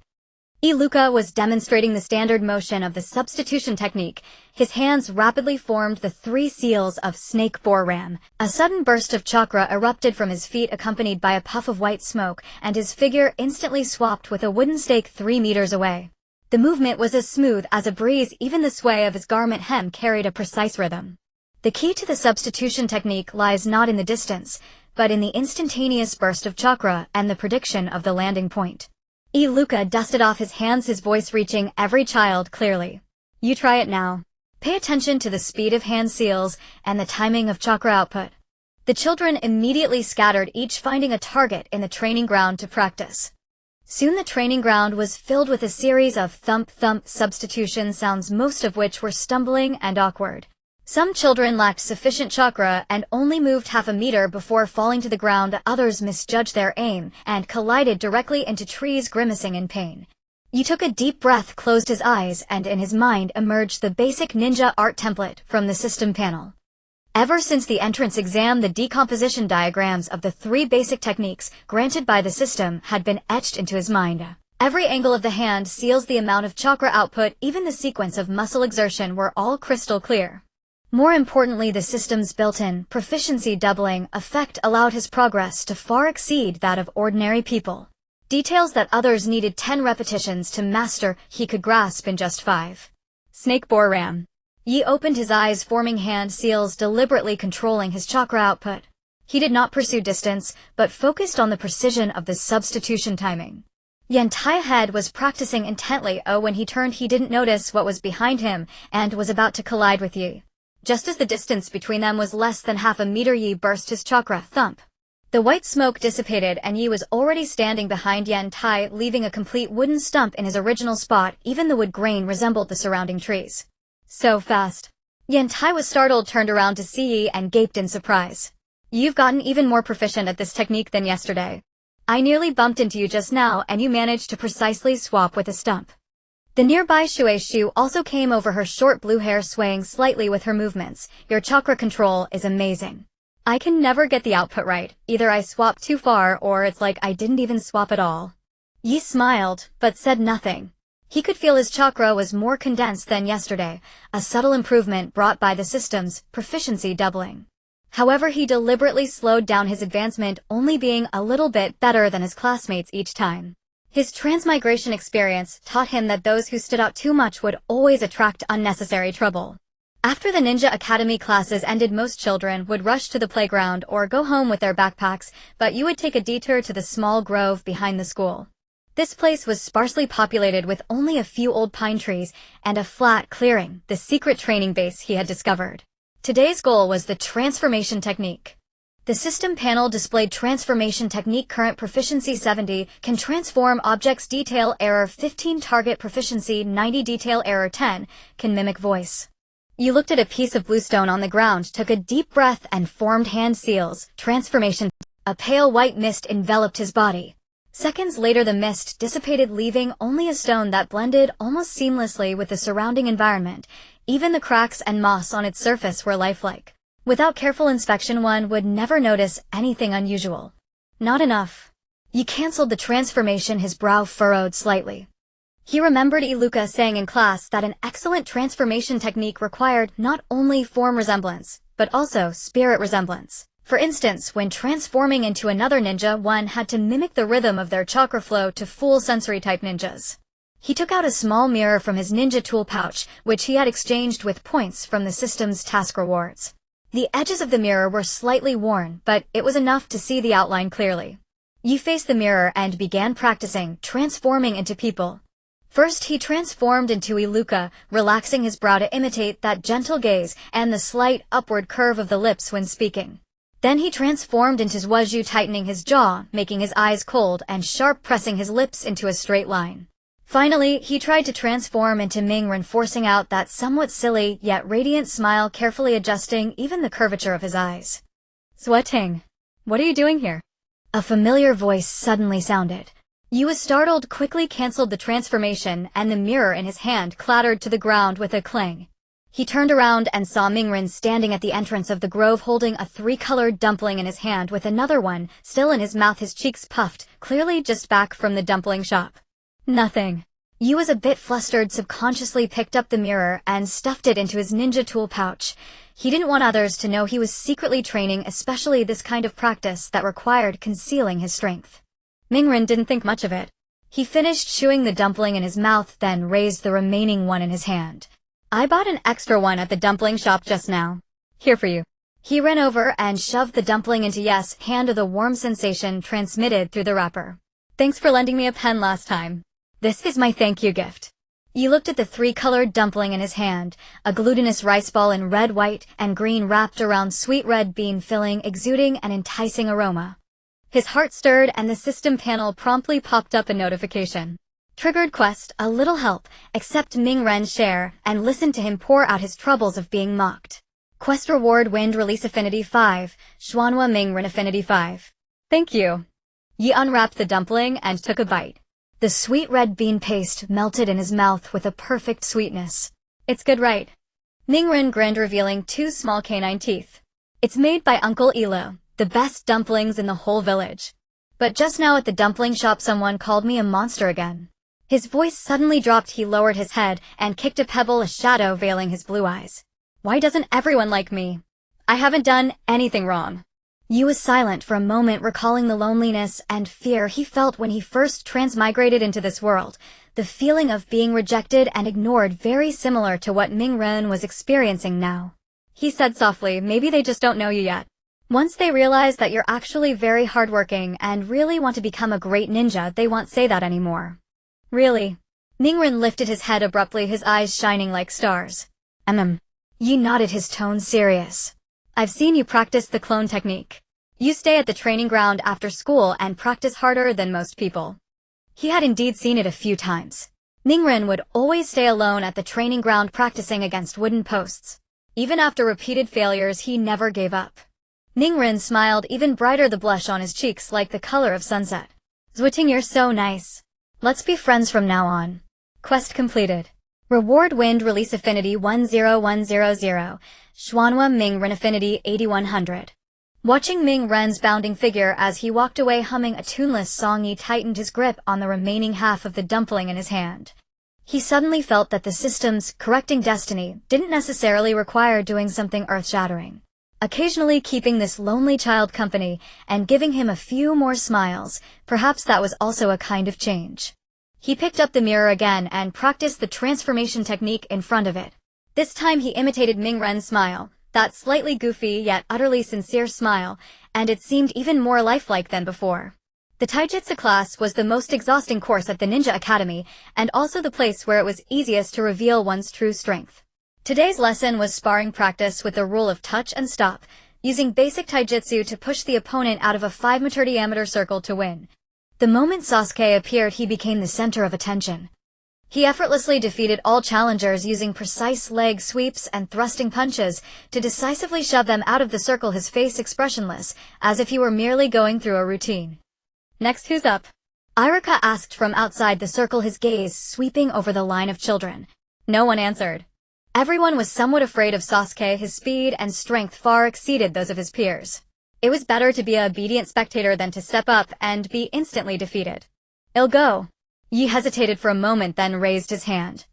Iruka was demonstrating the standard motion of the substitution technique. His hands rapidly formed the 3 seals of snake bore ram. A sudden burst of chakra erupted from his feet, accompanied by a puff of white smoke, and his figure instantly swapped with a wooden stake 3 meters away. The movement was as smooth as a breeze, even the sway of his garment hem carried a precise rhythm. The key to the substitution technique lies not in the distance, but in the instantaneous burst of chakra and the prediction of the landing point. Iruka dusted off his hands, his voice reaching every child clearly. You try it now. Pay attention to the speed of hand seals and the timing of chakra output. The children immediately scattered, each finding a target in the training ground to practice. Soon the training ground was filled with a series of thump-thump substitution sounds, most of which were stumbling and awkward. Some children lacked sufficient chakra and only moved half a meter before falling to the ground. Others misjudged their aim and collided directly into trees, grimacing in pain. He took a deep breath, closed his eyes, and in his mind emerged the basic ninja art template from the system panel. Ever since the entrance exam, the decomposition diagrams of the 3 basic techniques granted by the system had been etched into his mind. Every angle of the hand seals, the amount of chakra output, even the sequence of muscle exertion were all crystal clear. More importantly, the system's built-in proficiency doubling effect allowed his progress to far exceed that of ordinary people. Details that others needed 10 repetitions to master, he could grasp in just 5. Snake bore ram. Yi opened his eyes, forming hand seals, deliberately controlling his chakra output. He did not pursue distance, but focused on the precision of the substitution timing. Yentai's head was practicing intently. When he turned, he didn't notice what was behind him and was about to collide with Yi. Just as the distance between them was less than half a meter, Yi burst his chakra. Thump. The white smoke dissipated and Yi was already standing behind Yentai, leaving a complete wooden stump in his original spot. Even the wood grain resembled the surrounding trees. So fast. Yentai was startled, turned around to see Yi and gaped in surprise. You've gotten even more proficient at this technique than yesterday. I nearly bumped into you just now and you managed to precisely swap with a stump. The nearby Shueishu also came over, her short blue hair swaying slightly with her movements. Your chakra control is amazing. I can never get the output right. Either I swap too far or it's like I didn't even swap at all. Yi smiled, but said nothing. He could feel his chakra was more condensed than yesterday, a subtle improvement brought by the system's proficiency doubling. However, he deliberately slowed down his advancement, only being a little bit better than his classmates each time. His transmigration experience taught him that those who stood out too much would always attract unnecessary trouble. After the Ninja Academy classes ended, most children would rush to the playground or go home with their backpacks, but you would take a detour to the small grove behind the school. This place was sparsely populated with only a few old pine trees and a flat clearing, the secret training base he had discovered. Today's goal was the transformation technique. The system panel displayed transformation technique: current proficiency 70, can transform objects, detail error 15, target proficiency 90, detail error 10, can mimic voice. You looked at a piece of bluestone on the ground, took a deep breath and formed hand seals. Transformation. A pale white mist enveloped his body. Seconds later the mist dissipated, leaving only a stone that blended almost seamlessly with the surrounding environment. Even the cracks and moss on its surface were lifelike. Without careful inspection one would never notice anything unusual. Not enough. You canceled the transformation. His brow furrowed slightly. He remembered Iruka saying in class that an excellent transformation technique required not only form resemblance, but also spirit resemblance. For instance, when transforming into another ninja, one had to mimic the rhythm of their chakra flow to fool sensory-type ninjas. He took out a small mirror from his ninja tool pouch, which he had exchanged with points from the system's task rewards. The edges of the mirror were slightly worn, but it was enough to see the outline clearly. He faced the mirror and began practicing, transforming into people. First he transformed into Iruka, relaxing his brow to imitate that gentle gaze and the slight upward curve of the lips when speaking. Then he transformed into Zuoju, tightening his jaw, making his eyes cold and sharp, pressing his lips into a straight line. Finally, he tried to transform into Mingren, forcing out that somewhat silly yet radiant smile, carefully adjusting even the curvature of his eyes. "Sweating, what are you doing here?" A familiar voice suddenly sounded. Yu was startled, quickly canceled the transformation, and the mirror in his hand clattered to the ground with a clang. He turned around and saw Mingren standing at the entrance of the grove, holding a 3-colored dumpling in his hand with another one still in his mouth, his cheeks puffed, clearly just back from the dumpling shop. Nothing. Yu was a bit flustered, subconsciously picked up the mirror and stuffed it into his ninja tool pouch. He didn't want others to know he was secretly training, especially this kind of practice that required concealing his strength. Mingren didn't think much of it. He finished chewing the dumpling in his mouth, then raised the remaining one in his hand. "I bought an extra one at the dumpling shop just now. Here for you." He ran over and shoved the dumpling into Yes' hand with a warm sensation transmitted through the wrapper. "Thanks for lending me a pen last time. This is my thank you gift." He looked at the 3-colored dumpling in his hand, a glutinous rice ball in red, white, and green wrapped around sweet red bean filling, exuding an enticing aroma. His heart stirred and the system panel promptly popped up a notification. Triggered quest, a little help, accept Mingren's share, and listen to him pour out his troubles of being mocked. Quest reward, wind release affinity 5, Xuanhua Mingren affinity 5. Thank you. Yi unwrapped the dumpling and took a bite. The sweet red bean paste melted in his mouth with a perfect sweetness. "It's good, right?" Mingren grinned, revealing 2 small canine teeth. "It's made by Uncle Elo, the best dumplings in the whole village. But just now at the dumpling shop someone called me a monster again." His voice suddenly dropped. He lowered his head and kicked a pebble, a shadow veiling his blue eyes. "Why doesn't everyone like me? I haven't done anything wrong." Yu was silent for a moment, recalling the loneliness and fear he felt when he first transmigrated into this world. The feeling of being rejected and ignored, very similar to what Mingren was experiencing now. He said softly, "Maybe they just don't know you yet. Once they realize that you're actually very hardworking and really want to become a great ninja, they won't say that anymore." "Really?" Mingren lifted his head abruptly, his eyes shining like stars. Yi nodded, his tone serious. "I've seen you practice the clone technique. You stay at the training ground after school and practice harder than most people." He had indeed seen it a few times. Mingren would always stay alone at the training ground practicing against wooden posts. Even after repeated failures, he never gave up. Mingren smiled even brighter, the blush on his cheeks like the color of sunset. "Zwitting, you're so nice. Let's be friends from now on." Quest completed. Reward, wind release affinity 10100, Xuanhua Mingren affinity 8100. Watching Mingren's bounding figure as he walked away humming a tuneless song, he tightened his grip on the remaining half of the dumpling in his hand. He suddenly felt that the system's correcting destiny didn't necessarily require doing something earth-shattering. Occasionally keeping this lonely child company and giving him a few more smiles, perhaps that was also a kind of change. He picked up the mirror again and practiced the transformation technique in front of it. This time he imitated Mingren's smile, that slightly goofy yet utterly sincere smile, and it seemed even more lifelike than before. The Taijutsu class was the most exhausting course at the Ninja Academy, and also the place where it was easiest to reveal one's true strength. Today's lesson was sparring practice with the rule of touch and stop, using basic taijutsu to push the opponent out of a 5-meter diameter circle to win. The moment Sasuke appeared, he became the center of attention. He effortlessly defeated all challengers using precise leg sweeps and thrusting punches to decisively shove them out of the circle, his face expressionless, as if he were merely going through a routine. "Next, who's up?" Iruka asked from outside the circle, his gaze sweeping over the line of children. No one answered. Everyone was somewhat afraid of Sasuke. His speed and strength far exceeded those of his peers. It was better to be an obedient spectator than to step up and be instantly defeated. "I'll go." Yi hesitated for a moment, then raised his hand.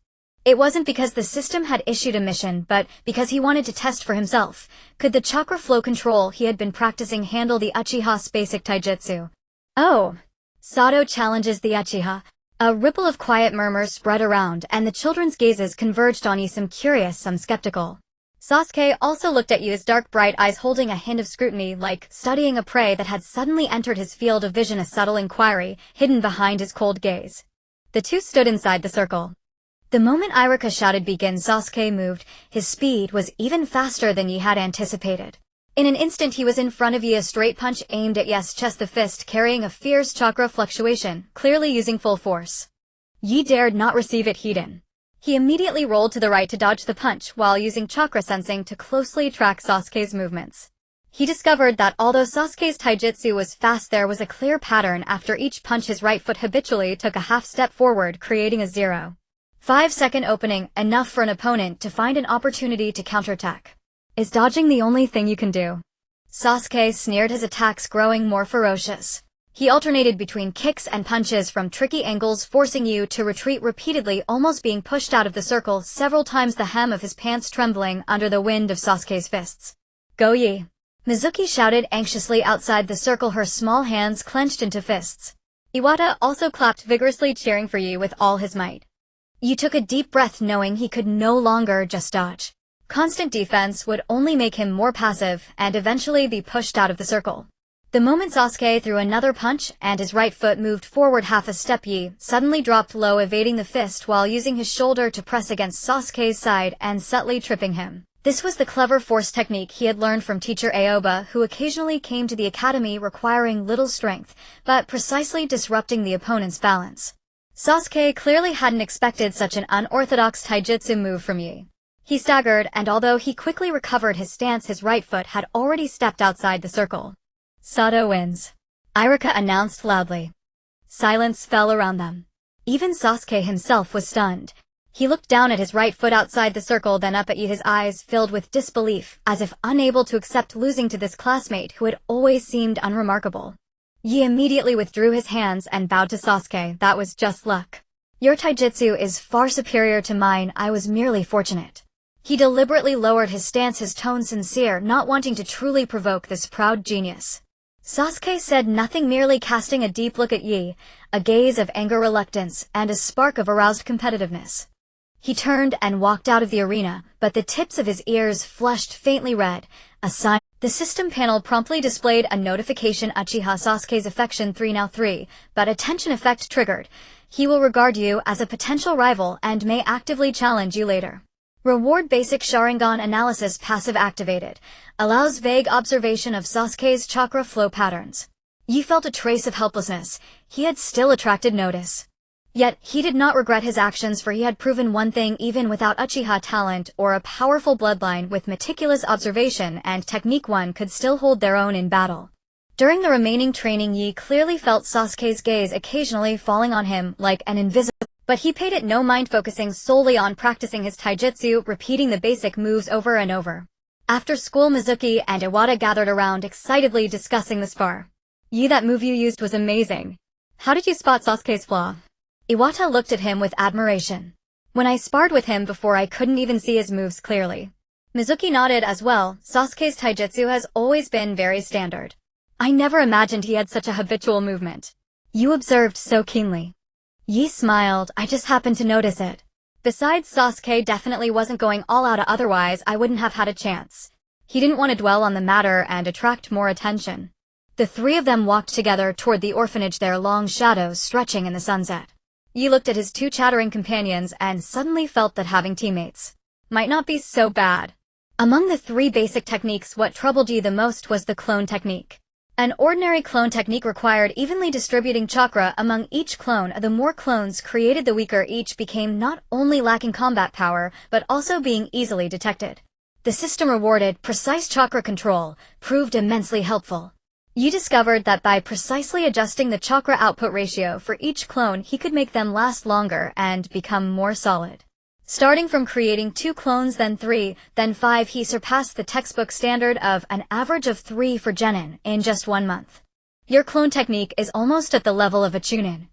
It wasn't because the system had issued a mission, but because he wanted to test for himself. Could the chakra flow control he had been practicing handle the Uchiha's basic taijutsu? "Oh." Sato challenges the Uchiha. A ripple of quiet murmurs spread around, and the children's gazes converged on Yi, some curious, some skeptical. Sasuke also looked at Yi, his dark bright eyes holding a hint of scrutiny, like studying a prey that had suddenly entered his field of vision, a subtle inquiry hidden behind his cold gaze. The two stood inside the circle. The moment Iruka shouted begin, Sasuke moved. His speed was even faster than Yi had anticipated. In an instant he was in front of Yi, a straight punch aimed at Yi's chest, the fist carrying a fierce chakra fluctuation, clearly using full force. Yi dared not receive it heed-in. He immediately rolled to the right to dodge the punch while using chakra sensing to closely track Sasuke's movements. He discovered that although Sasuke's taijutsu was fast, there was a clear pattern. After each punch, his right foot habitually took a half step forward, creating a 0.5-second opening, enough for an opponent to find an opportunity to counterattack. "Is dodging the only thing you can do?" Sasuke sneered, his attacks growing more ferocious. He alternated between kicks and punches from tricky angles, forcing you to retreat repeatedly, almost being pushed out of the circle several times, the hem of his pants trembling under the wind of Sasuke's fists. "Go Yi!" Mizuki shouted anxiously outside the circle, her small hands clenched into fists. Iwata also clapped vigorously, cheering for Yi with all his might. Yi took a deep breath, knowing he could no longer just dodge. Constant defense would only make him more passive and eventually be pushed out of the circle. The moment Sasuke threw another punch and his right foot moved forward half a step, Yi suddenly dropped low, evading the fist while using his shoulder to press against Sasuke's side and subtly tripping him. This was the clever force technique he had learned from teacher Aoba, who occasionally came to the academy requiring little strength, but precisely disrupting the opponent's balance. Sasuke clearly hadn't expected such an unorthodox taijutsu move from Yi. He staggered, and although he quickly recovered his stance, his right foot had already stepped outside the circle. "Sato wins," Iruka announced loudly. Silence fell around them. Even Sasuke himself was stunned. He looked down at his right foot outside the circle, then up at Yi, his eyes filled with disbelief, as if unable to accept losing to this classmate who had always seemed unremarkable. Yi immediately withdrew his hands and bowed to Sasuke. "That was just luck. Your taijutsu is far superior to mine. I was merely fortunate." He deliberately lowered his stance, his tone sincere, not wanting to truly provoke this proud genius. Sasuke said nothing, merely casting a deep look at Yi, a gaze of anger, reluctance, and a spark of aroused competitiveness. He turned and walked out of the arena, but the tips of his ears flushed faintly red, a sign. The system panel promptly displayed a notification: Uchiha Sasuke's affection 3 now 3, but attention effect triggered. He will regard you as a potential rival and may actively challenge you later. Reward: basic Sharingan analysis, passive activated. Allows vague observation of Sasuke's chakra flow patterns. Yi felt a trace of helplessness. He had still attracted notice. Yet, he did not regret his actions, for he had proven one thing: even without Uchiha talent or a powerful bloodline, with meticulous observation and technique, one could still hold their own in battle. During the remaining training, Yi clearly felt Sasuke's gaze occasionally falling on him like an invisible, but he paid it no mind, focusing solely on practicing his taijutsu, repeating the basic moves over and over. After school, Mizuki and Iwata gathered around, excitedly discussing the spar. "Yi, that move you used was amazing. How did you spot Sasuke's flaw?" Iwata looked at him with admiration. "When I sparred with him before, I couldn't even see his moves clearly." Mizuki nodded as well. Sasuke's taijutsu has always been very standard. "I never imagined he had such a habitual movement." "You observed so keenly." Yi smiled. "I just happened to notice it. Besides, Sasuke definitely wasn't going all out, otherwise I wouldn't have had a chance. He didn't want to dwell on the matter and attract more attention." The three of them walked together toward the orphanage, their long shadows stretching in the sunset. Yi looked at his two chattering companions and suddenly felt that having teammates might not be so bad. Among the three basic techniques, what troubled Yi the most was the clone technique. An ordinary clone technique required evenly distributing chakra among each clone. The more clones created, the weaker each became, not only lacking combat power, but also being easily detected. The system rewarded precise chakra control, proved immensely helpful. You discovered that by precisely adjusting the chakra output ratio for each clone, he could make them last longer and become more solid. Starting from creating 2 clones, then 3, then 5, he surpassed the textbook standard of an average of 3 for genin in just 1 month. Your clone technique is almost at the level of a chunin.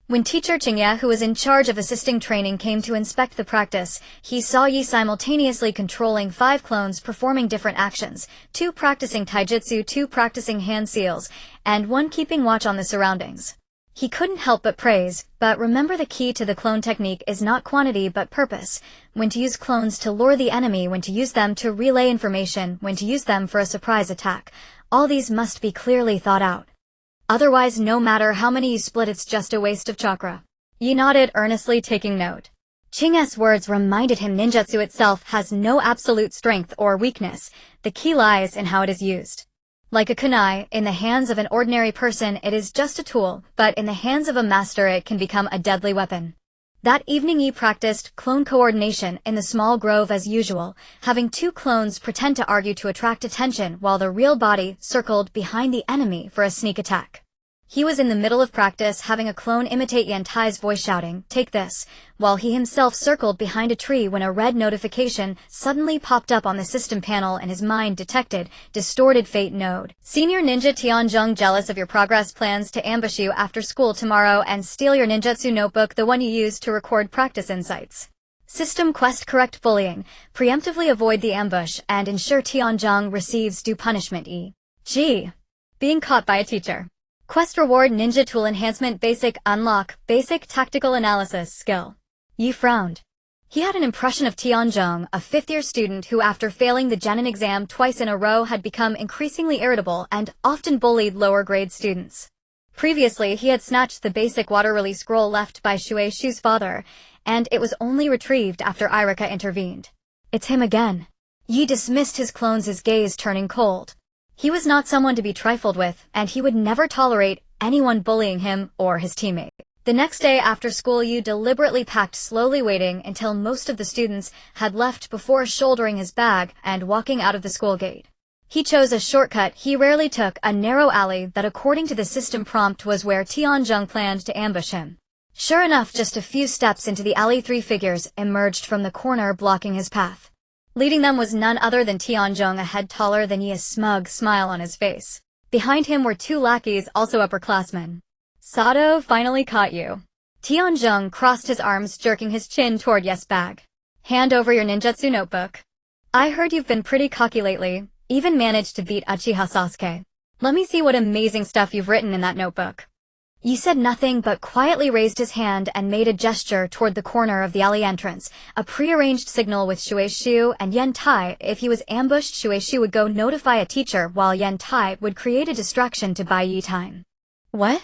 When teacher Chingya, who was in charge of assisting training, came to inspect the practice, he saw Yi simultaneously controlling 5 clones performing different actions, 2 practicing taijutsu, 2 practicing hand seals, and 1 keeping watch on the surroundings. He couldn't help but praise, but remember, the key to the clone technique is not quantity but purpose. When to use clones to lure the enemy, when to use them to relay information, when to use them for a surprise attack. All these must be clearly thought out. Otherwise, no matter how many you split, it's just a waste of chakra. Yi nodded earnestly, taking note. Chingya's words reminded him ninjutsu itself has no absolute strength or weakness. The key lies in how it is used. Like a kunai, in the hands of an ordinary person it is just a tool, but in the hands of a master it can become a deadly weapon. That evening Yi practiced clone coordination in the small grove as usual, having 2 clones pretend to argue to attract attention while the real body circled behind the enemy for a sneak attack. He was in the middle of practice, having a clone imitate Yantai's voice shouting, "Take this," while he himself circled behind a tree when a red notification suddenly popped up on the system panel and his mind detected distorted fate node. Senior Ninja Tianzhong, jealous of your progress, plans to ambush you after school tomorrow and steal your ninjutsu notebook, the one you used to record practice insights. System quest: correct bullying, preemptively avoid the ambush, and ensure Tianzhong receives due punishment. E.g. being caught by a teacher. Quest reward: ninja tool enhancement, basic unlock, basic tactical analysis skill. Yi frowned. He had an impression of Tianzhong, a 5th-year student who, after failing the genin exam twice in a row, had become increasingly irritable and often bullied lower-grade students. Previously, he had snatched the basic water release scroll left by Shueishu's father, and it was only retrieved after Iruka intervened. It's him again. Yi dismissed his clones' gaze turning cold. He was not someone to be trifled with, and he would never tolerate anyone bullying him or his teammate. The next day after school, Yu deliberately packed, slowly waiting until most of the students had left before shouldering his bag and walking out of the school gate. He chose a shortcut. He rarely took a narrow alley that, according to the system prompt, was where Tianzhong planned to ambush him. Sure enough, just a few steps into the alley, 3 figures emerged from the corner blocking his path. Leading them was none other than Tianzhong, a head taller than Yi, a smug smile on his face. Behind him were 2 lackeys, also upperclassmen. Sato, finally caught you. Tianzhong crossed his arms, jerking his chin toward Yi's bag. Hand over your ninjutsu notebook. I heard you've been pretty cocky lately, even managed to beat Uchiha Sasuke. Let me see what amazing stuff you've written in that notebook. Yi said nothing but quietly raised his hand and made a gesture toward the corner of the alley entrance, a prearranged signal with Shueishu and Yantai. If he was ambushed, Shueishu would go notify a teacher while Yantai would create a distraction to buy Yi time. What?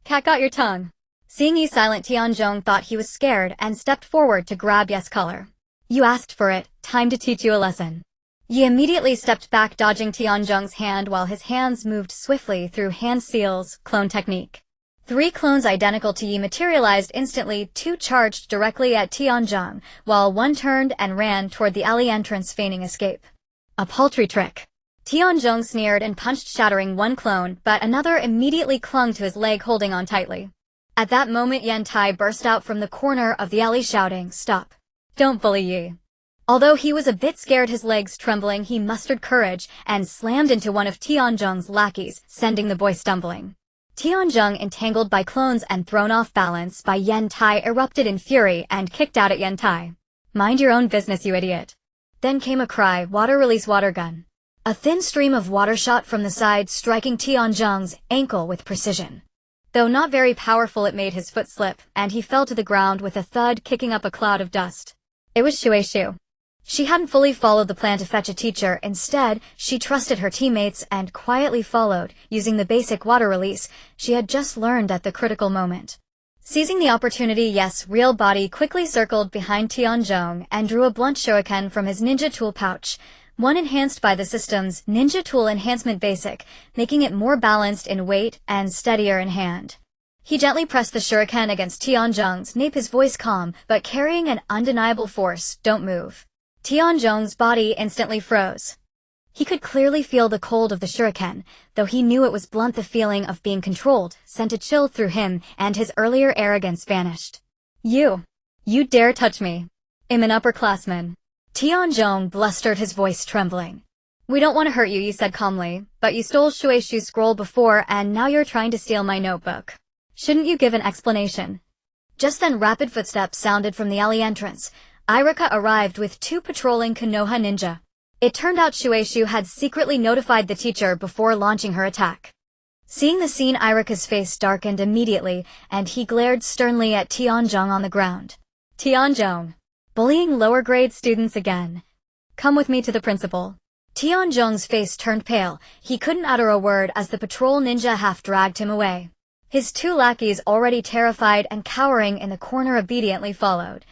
Cat got your tongue. Seeing Yi silent, Tianzhong thought he was scared and stepped forward to grab Yi's collar. You asked for it, time to teach you a lesson. Yi immediately stepped back, dodging Tianzhong's hand while his hands moved swiftly through hand seals, clone technique. 3 clones identical to Yi materialized instantly, 2 charged directly at Tianzhong, while 1 turned and ran toward the alley entrance, feigning escape. A paltry trick. Tianzhong sneered and punched, shattering 1 clone, but another immediately clung to his leg, holding on tightly. At that moment, Yantai burst out from the corner of the alley shouting, "Stop. Don't bully Yi." Although he was a bit scared, his legs trembling, he mustered courage and slammed into one of Tianzhong's lackeys, sending the boy stumbling. Tianzhong, entangled by clones and thrown off balance by Yantai, erupted in fury and kicked out at Yantai. Mind your own business, you idiot. Then came a cry, water release, water gun. A thin stream of water shot from the side, striking Tianzhong's ankle with precision. Though not very powerful, it made his foot slip, and he fell to the ground with a thud, kicking up a cloud of dust. It was Shueishu. She hadn't fully followed the plan to fetch a teacher. Instead, she trusted her teammates and quietly followed, using the basic water release she had just learned at the critical moment. Seizing the opportunity, Yi's real body quickly circled behind Tianzhong and drew a blunt shuriken from his ninja tool pouch, one enhanced by the system's ninja tool enhancement basic, making it more balanced in weight and steadier in hand. He gently pressed the shuriken against Tianzhong's nape, his voice calm but carrying an undeniable force. Don't move. Tianzhong's body instantly froze. He could clearly feel the cold of the shuriken, though he knew it was blunt. The feeling of being controlled sent a chill through him, and his earlier arrogance vanished. You dare touch me? I'm an upperclassman. Tianzhong blustered, his voice trembling. We don't want to hurt you, you said calmly, but you stole Shueishu's scroll before and now you're trying to steal my notebook. Shouldn't you give an explanation? Just then rapid footsteps sounded from the alley entrance. Iruka arrived with 2 patrolling Konoha ninja. It turned out Shueishu had secretly notified the teacher before launching her attack. Seeing the scene, Iruka's face darkened immediately, and he glared sternly at Tianzhong on the ground. Tianzhong, bullying lower grade students again. Come with me to the principal. Tianzhong's face turned pale. He couldn't utter a word as the patrol ninja half dragged him away. His 2 lackeys, already terrified and cowering in the corner, obediently followed.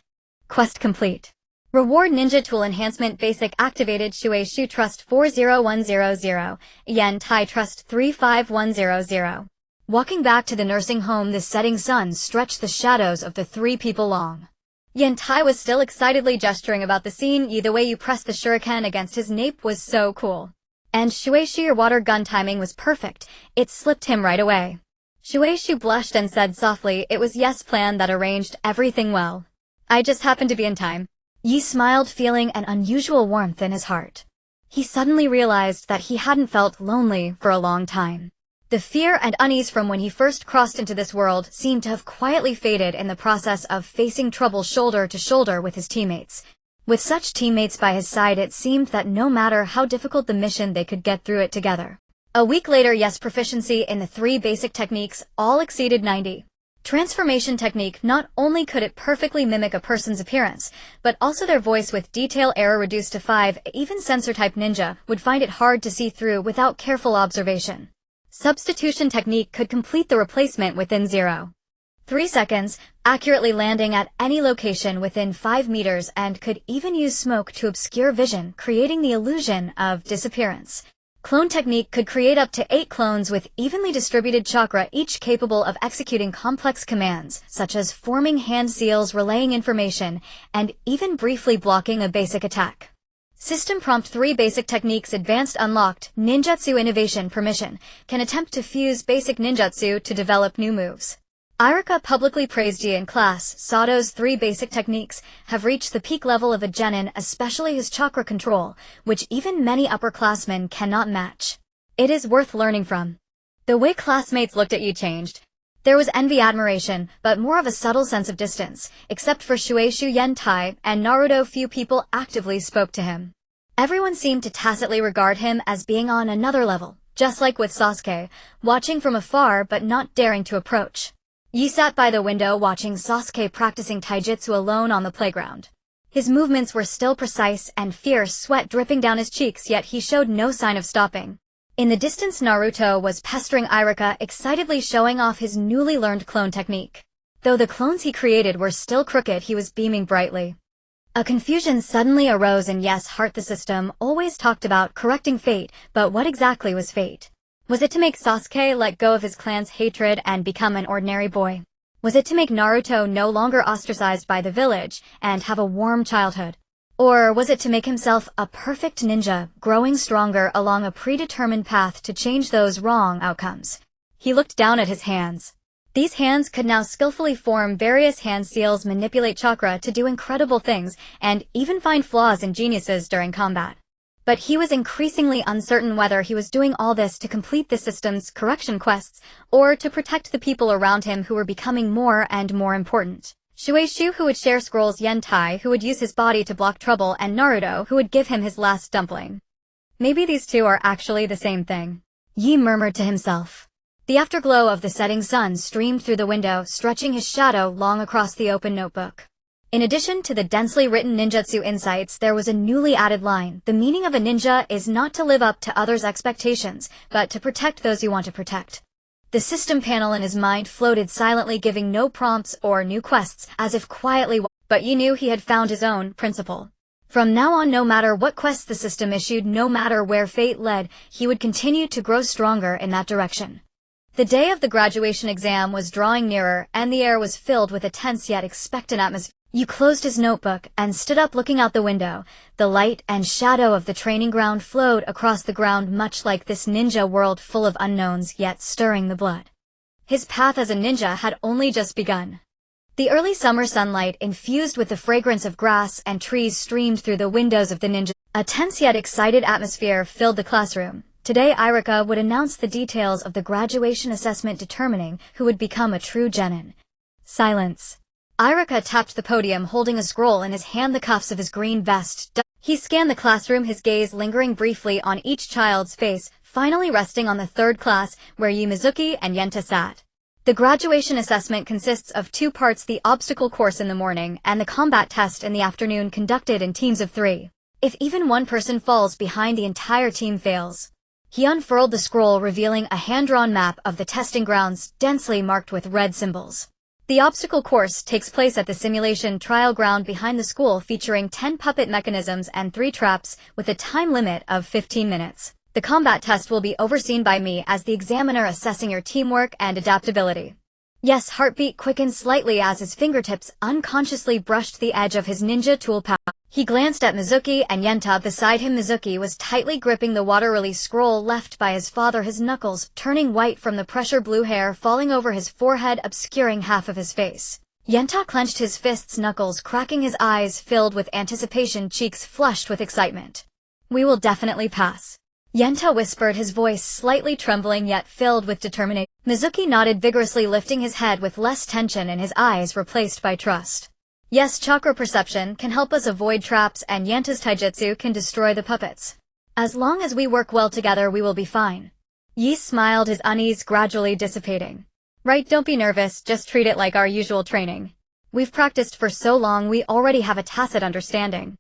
Quest complete. Reward Ninja Tool Enhancement Basic activated. Shueishu Trust 40100, Yen Tai Trust 35100. Walking back to the nursing home, the setting sun stretched the shadows of the 3 people long. Yen Tai was still excitedly gesturing about the scene. The way you pressed the shuriken against his nape was so cool. And Shueishu, your water gun timing was perfect. It slipped him right away. Shueishu blushed and said softly, it was Yes' plan that arranged everything well. I just happened to be in time. Yi smiled, feeling an unusual warmth in his heart. He suddenly realized that he hadn't felt lonely for a long time. The fear and unease from when he first crossed into this world seemed to have quietly faded in the process of facing trouble shoulder to shoulder with his teammates. With such teammates by his side, it seemed that no matter how difficult the mission, they could get through it together. A week later, Yes' proficiency in the 3 basic techniques all exceeded 90. Transformation technique, not only could it perfectly mimic a person's appearance, but also their voice with detail error reduced to 5. Even sensor-type ninja would find it hard to see through without careful observation. Substitution technique could complete the replacement within 0.3 seconds, accurately landing at any location within 5 meters, and could even use smoke to obscure vision, creating the illusion of disappearance. Clone technique could create up to 8 clones with evenly distributed chakra, each capable of executing complex commands, such as forming hand seals, relaying information, and even briefly blocking a basic attack. System prompt 3 basic techniques advanced unlocked. Ninjutsu innovation permission can attempt to fuse basic ninjutsu to develop new moves. Iruka publicly praised Yi in class. Sato's 3 basic techniques have reached the peak level of a genin, especially his chakra control, which even many upperclassmen cannot match. It is worth learning from. The way classmates looked at Yi changed. There was envy, admiration, but more of a subtle sense of distance. Except for Shueishu, Yen Tai, and Naruto, few people actively spoke to him. Everyone seemed to tacitly regard him as being on another level, just like with Sasuke, watching from afar but not daring to approach. Yi sat by the window watching Sasuke practicing taijutsu alone on the playground. His movements were still precise and fierce, sweat dripping down his cheeks, yet he showed no sign of stopping. In the distance, Naruto was pestering Iruka, excitedly showing off his newly learned clone technique. Though the clones he created were still crooked, he was beaming brightly. A confusion suddenly arose in Yes' heart. The system always talked about correcting fate, but what exactly was fate? Was it to make Sasuke let go of his clan's hatred and become an ordinary boy? Was it to make Naruto no longer ostracized by the village and have a warm childhood? Or was it to make himself a perfect ninja, growing stronger along a predetermined path to change those wrong outcomes? He looked down at his hands. These hands could now skillfully form various hand seals, manipulate chakra to do incredible things, and even find flaws in geniuses during combat. But he was increasingly uncertain whether he was doing all this to complete the system's correction quests, or to protect the people around him who were becoming more and more important. Shueishu, who would share scrolls, Yen Tai, who would use his body to block trouble, and Naruto, who would give him his last dumpling. Maybe these 2 are actually the same thing. Yi murmured to himself. The afterglow of the setting sun streamed through the window, stretching his shadow long across the open notebook. In addition to the densely written ninjutsu insights, there was a newly added line. The meaning of a ninja is not to live up to others' expectations, but to protect those you want to protect. The system panel in his mind floated silently, giving no prompts or new quests, as if quietly, but Yi knew he had found his own principle. From now on, no matter what quests the system issued, no matter where fate led, he would continue to grow stronger in that direction. The day of the graduation exam was drawing nearer, and the air was filled with a tense yet expectant atmosphere. Yu closed his notebook and stood up looking out the window. The light and shadow of the training ground flowed across the ground much like this ninja world full of unknowns yet stirring the blood. His path as a ninja had only just begun. The early summer sunlight infused with the fragrance of grass and trees streamed through the windows of the ninja. A tense yet excited atmosphere filled the classroom. Today Iruka would announce the details of the graduation assessment determining who would become a true genin. Silence. Iruka tapped the podium holding a scroll in his hand, the cuffs of his green vest. He scanned the classroom, his gaze lingering briefly on each child's face, finally resting on the third class where Mizuki and Yenta sat. The graduation assessment consists of 2 parts: the obstacle course in the morning and the combat test in the afternoon, conducted in teams of 3. If even one person falls behind, the entire team fails. He unfurled the scroll, revealing a hand-drawn map of the testing grounds, densely marked with red symbols. The obstacle course takes place at the simulation trial ground behind the school, featuring 10 puppet mechanisms and 3 traps, with a time limit of 15 minutes. The combat test will be overseen by me as the examiner, assessing your teamwork and adaptability. Yes, heartbeat quickened slightly as his fingertips unconsciously brushed the edge of his ninja toolpath. He glanced at Mizuki and Yenta beside him. Mizuki was tightly gripping the water release scroll left by his father, his knuckles turning white from the pressure, blue hair falling over his forehead obscuring half of his face. Yenta clenched his fists, knuckles cracking, his eyes filled with anticipation, cheeks flushed with excitement. "We will definitely pass," Yenta whispered, his voice slightly trembling yet filled with determination. Mizuki nodded vigorously, lifting his head with less tension and his eyes replaced by trust. "Yes, chakra perception can help us avoid traps, and Yanta's taijutsu can destroy the puppets. As long as we work well together, we will be fine." Yi smiled, his unease gradually dissipating. "Right, don't be nervous, just treat it like our usual training. We've practiced for so long, we already have a tacit understanding."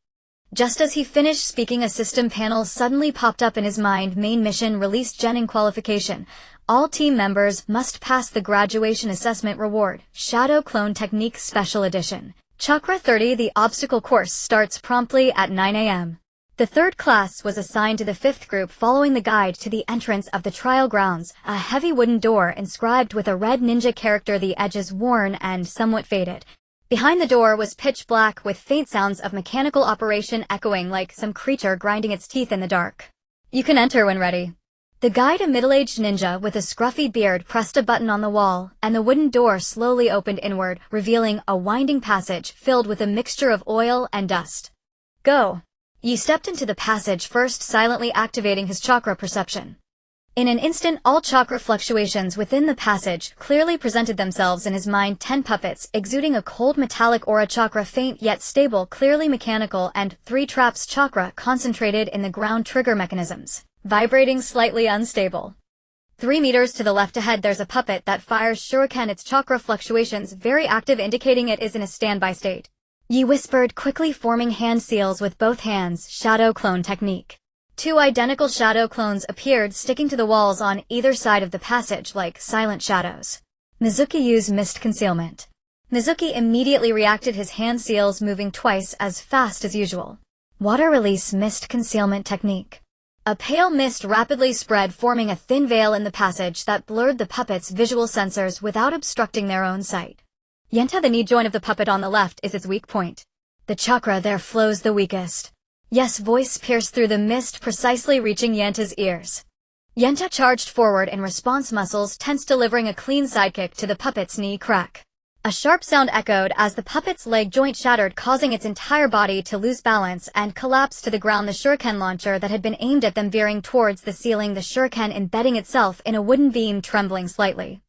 Just as he finished speaking, a system panel suddenly popped up in his mind. Main mission released: genin qualification. All team members must pass the graduation assessment. Reward: Shadow Clone Technique Special Edition. Chakra 30. The obstacle course starts promptly at 9 a.m. The 3rd class was assigned to the 5th group, following the guide to the entrance of the trial grounds, a heavy wooden door inscribed with a red ninja character, the edges worn and somewhat faded. Behind the door was pitch black, with faint sounds of mechanical operation echoing like some creature grinding its teeth in the dark. "You can enter when ready." The guide, a middle-aged ninja with a scruffy beard, pressed a button on the wall, and the wooden door slowly opened inward, revealing a winding passage filled with a mixture of oil and dust. "Go." Yi stepped into the passage first, silently activating his chakra perception. In an instant, all chakra fluctuations within the passage clearly presented themselves in his mind. 10 puppets, exuding a cold metallic aura, chakra faint yet stable, clearly mechanical, and 3 traps, chakra concentrated in the ground, trigger mechanisms, vibrating slightly unstable. 3 meters to the left ahead, there's a puppet that fires shuriken, its chakra fluctuations very active, indicating it is in a standby state. Yi whispered, quickly forming hand seals with both hands. Shadow clone technique. 2 identical shadow clones appeared, sticking to the walls on either side of the passage like silent shadows. Mizuki used mist concealment. Mizuki immediately reacted, his hand seals moving twice as fast as usual. Water release mist concealment technique. A pale mist rapidly spread, forming a thin veil in the passage that blurred the puppet's visual sensors without obstructing their own sight. Yenta, the knee joint of the puppet on the left, is its weak point. The chakra there flows the weakest. Yes, voice pierced through the mist, precisely reaching Yenta's ears. Yenta charged forward in response, muscles tense, delivering a clean sidekick to the puppet's knee crack. A sharp sound echoed as the puppet's leg joint shattered, causing its entire body to lose balance and collapse to the ground, the shuriken launcher that had been aimed at them veering towards the ceiling, the shuriken embedding itself in a wooden beam, trembling slightly.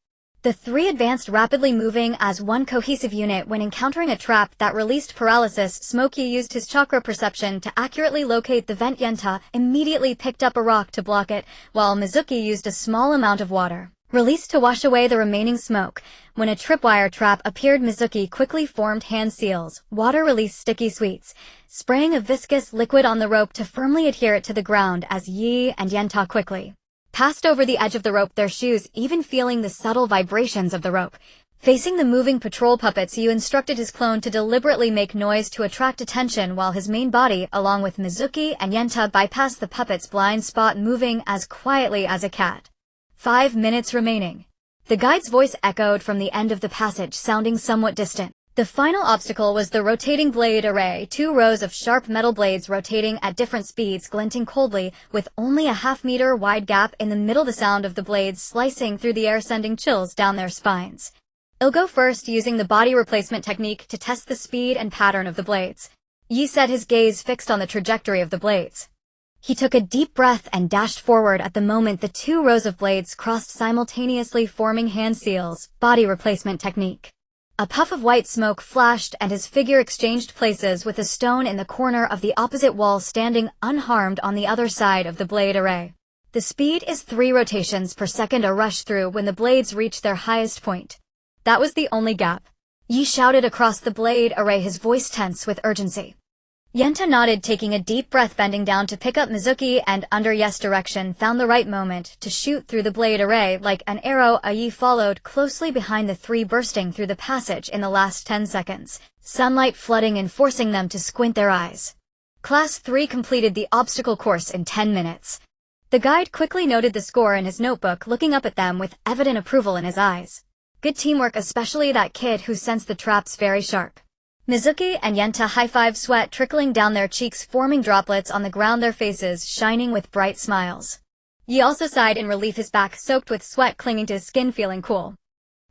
The 3 advanced, rapidly moving as one cohesive unit. When encountering a trap that released paralysis, Smokey used his chakra perception to accurately locate the vent. Yenta immediately picked up a rock to block it, while Mizuki used a small amount of water released to wash away the remaining smoke. When a tripwire trap appeared, Mizuki quickly formed hand seals, water release sticky sweets, spraying a viscous liquid on the rope to firmly adhere it to the ground as Yi and Yenta quickly passed over the edge of the rope, their shoes even feeling the subtle vibrations of the rope. Facing the moving patrol puppets, Yu instructed his clone to deliberately make noise to attract attention, while his main body, along with Mizuki and Yenta, bypassed the puppet's blind spot, moving as quietly as a cat. 5 minutes remaining. The guide's voice echoed from the end of the passage, sounding somewhat distant. The final obstacle was the rotating blade array, 2 rows of sharp metal blades rotating at different speeds, glinting coldly, with only a half-meter wide gap in the middle. The sound of the blades slicing through the air sending chills down their spines. "I'll go first," using the body replacement technique to test the speed and pattern of the blades. Yi said, his gaze fixed on the trajectory of the blades. He took a deep breath and dashed forward. At the moment, the 2 rows of blades crossed simultaneously, forming hand seals, body replacement technique. A puff of white smoke flashed and his figure exchanged places with a stone in the corner of the opposite wall, standing unharmed on the other side of the blade array. The speed is 3 rotations per second, a rush through when the blades reach their highest point. That was the only gap. Yi shouted across the blade array, his voice tense with urgency. Yenta nodded, taking a deep breath, bending down to pick up Mizuki, and under Yes' direction found the right moment to shoot through the blade array like an arrow. Yi followed closely behind the 3, bursting through the passage in the last 10 seconds, sunlight flooding and forcing them to squint their eyes. Class 3 completed the obstacle course in 10 minutes. The guide quickly noted the score in his notebook, looking up at them with evident approval in his eyes. Good teamwork, especially that kid who sensed the traps very sharp. Mizuki and Yenta high-fived, sweat trickling down their cheeks, forming droplets on the ground, their faces shining with bright smiles. Yi also sighed in relief, his back soaked with sweat clinging to his skin, feeling cool.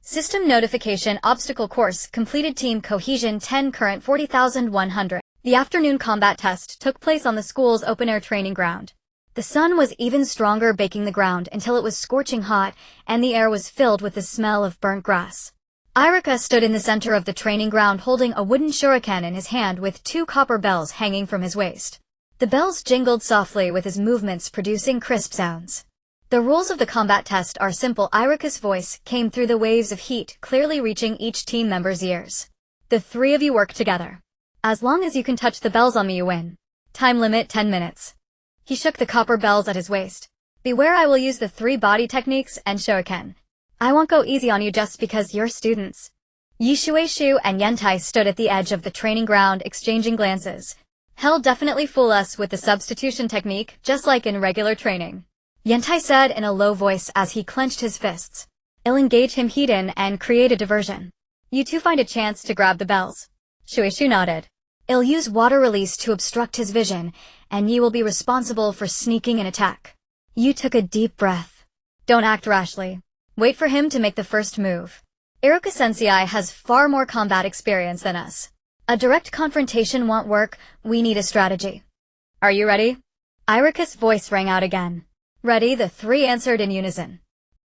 System notification: obstacle course completed. Team cohesion 10, current 40,100. The afternoon combat test took place on the school's open-air training ground. The sun was even stronger, baking the ground until it was scorching hot, and the air was filled with the smell of burnt grass. Iruka stood in the center of the training ground, holding a wooden shuriken in his hand with 2 copper bells hanging from his waist. The bells jingled softly with his movements, producing crisp sounds. The rules of the combat test are simple. Iruka's voice came through the waves of heat, clearly reaching each team member's ears. The 3 of you work together. As long as you can touch the bells on me, you win. Time limit 10 minutes. He shook the copper bells at his waist. Beware, I will use the 3 body techniques and shuriken. I won't go easy on you just because you're students. Yishueshu and Yentai stood at the edge of the training ground, exchanging glances. He'll definitely fool us with the substitution technique, just like in regular training. Yentai said in a low voice as he clenched his fists. I'll engage him hidden and create a diversion. You two find a chance to grab the bells. Shueshu nodded. I'll use water release to obstruct his vision, and Yi will be responsible for sneaking an attack. Yu took a deep breath. Don't act rashly. Wait for him to make the first move. Iruka Sensei has far more combat experience than us. A direct confrontation won't work, we need a strategy. Are you ready? Iruka's voice rang out again. Ready, the 3 answered in unison.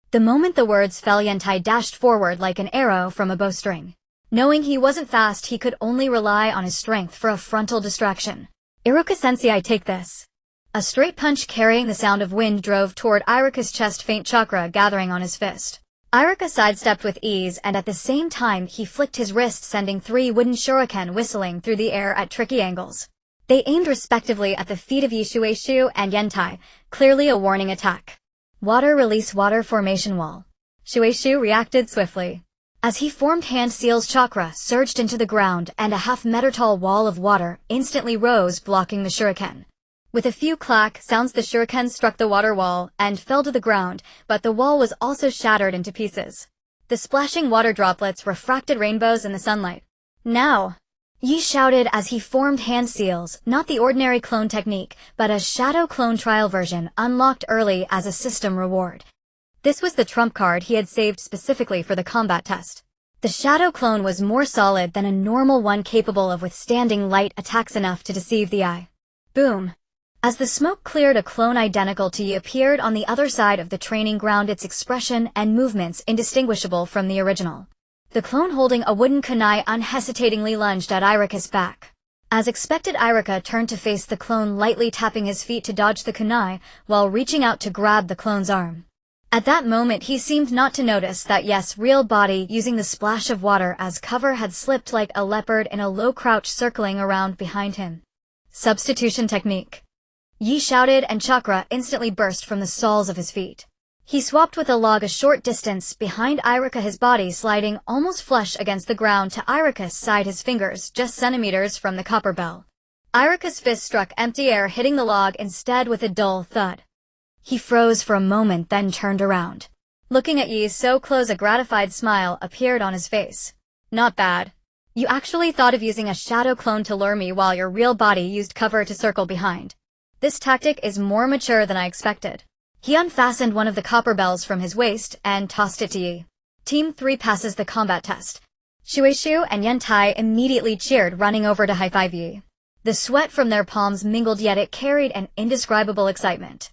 The moment the words fell, Yentai dashed forward like an arrow from a bowstring. Knowing he wasn't fast, he could only rely on his strength for a frontal distraction. Iruka Sensei, take this. A straight punch carrying the sound of wind drove toward Iruka's chest, faint chakra gathering on his fist. Iruka sidestepped with ease, and at the same time he flicked his wrist, sending 3 wooden shuriken whistling through the air at tricky angles. They aimed respectively at the feet of Yishueshu and Yentai, clearly a warning attack. Water release, water formation wall. Shueshu reacted swiftly. As he formed hand seals, chakra surged into the ground, and a half-meter-tall wall of water instantly rose, blocking the shuriken. With a few clack sounds, the shuriken struck the water wall and fell to the ground, but the wall was also shattered into pieces. The splashing water droplets refracted rainbows in the sunlight. Now! Yi shouted as he formed hand seals, not the ordinary clone technique, but a shadow clone trial version unlocked early as a system reward. This was the trump card he had saved specifically for the combat test. The shadow clone was more solid than a normal one, capable of withstanding light attacks enough to deceive the eye. Boom! As the smoke cleared, a clone identical to Yi appeared on the other side of the training ground, its expression and movements indistinguishable from the original. The clone, holding a wooden kunai, unhesitatingly lunged at Iruka's back. As expected, Iruka turned to face the clone, lightly tapping his feet to dodge the kunai, while reaching out to grab the clone's arm. At that moment he seemed not to notice that Yes' real body, using the splash of water as cover, had slipped like a leopard in a low crouch, circling around behind him. Substitution technique. Yi shouted, and chakra instantly burst from the soles of his feet. He swapped with a log a short distance behind Iruka, his body sliding almost flush against the ground to Iruka's side, his fingers just centimeters from the copper bell. Iruka's fist struck empty air, hitting the log instead with a dull thud. He froze for a moment, then turned around. Looking at Yi so close, a gratified smile appeared on his face. Not bad. You actually thought of using a shadow clone to lure me while your real body used cover to circle behind. This tactic is more mature than I expected. He unfastened one of the copper bells from his waist and tossed it to Yi. Team 3 passes the combat test. Shueishu and Yantai immediately cheered, running over to high-five Yi. The sweat from their palms mingled, yet it carried an indescribable excitement.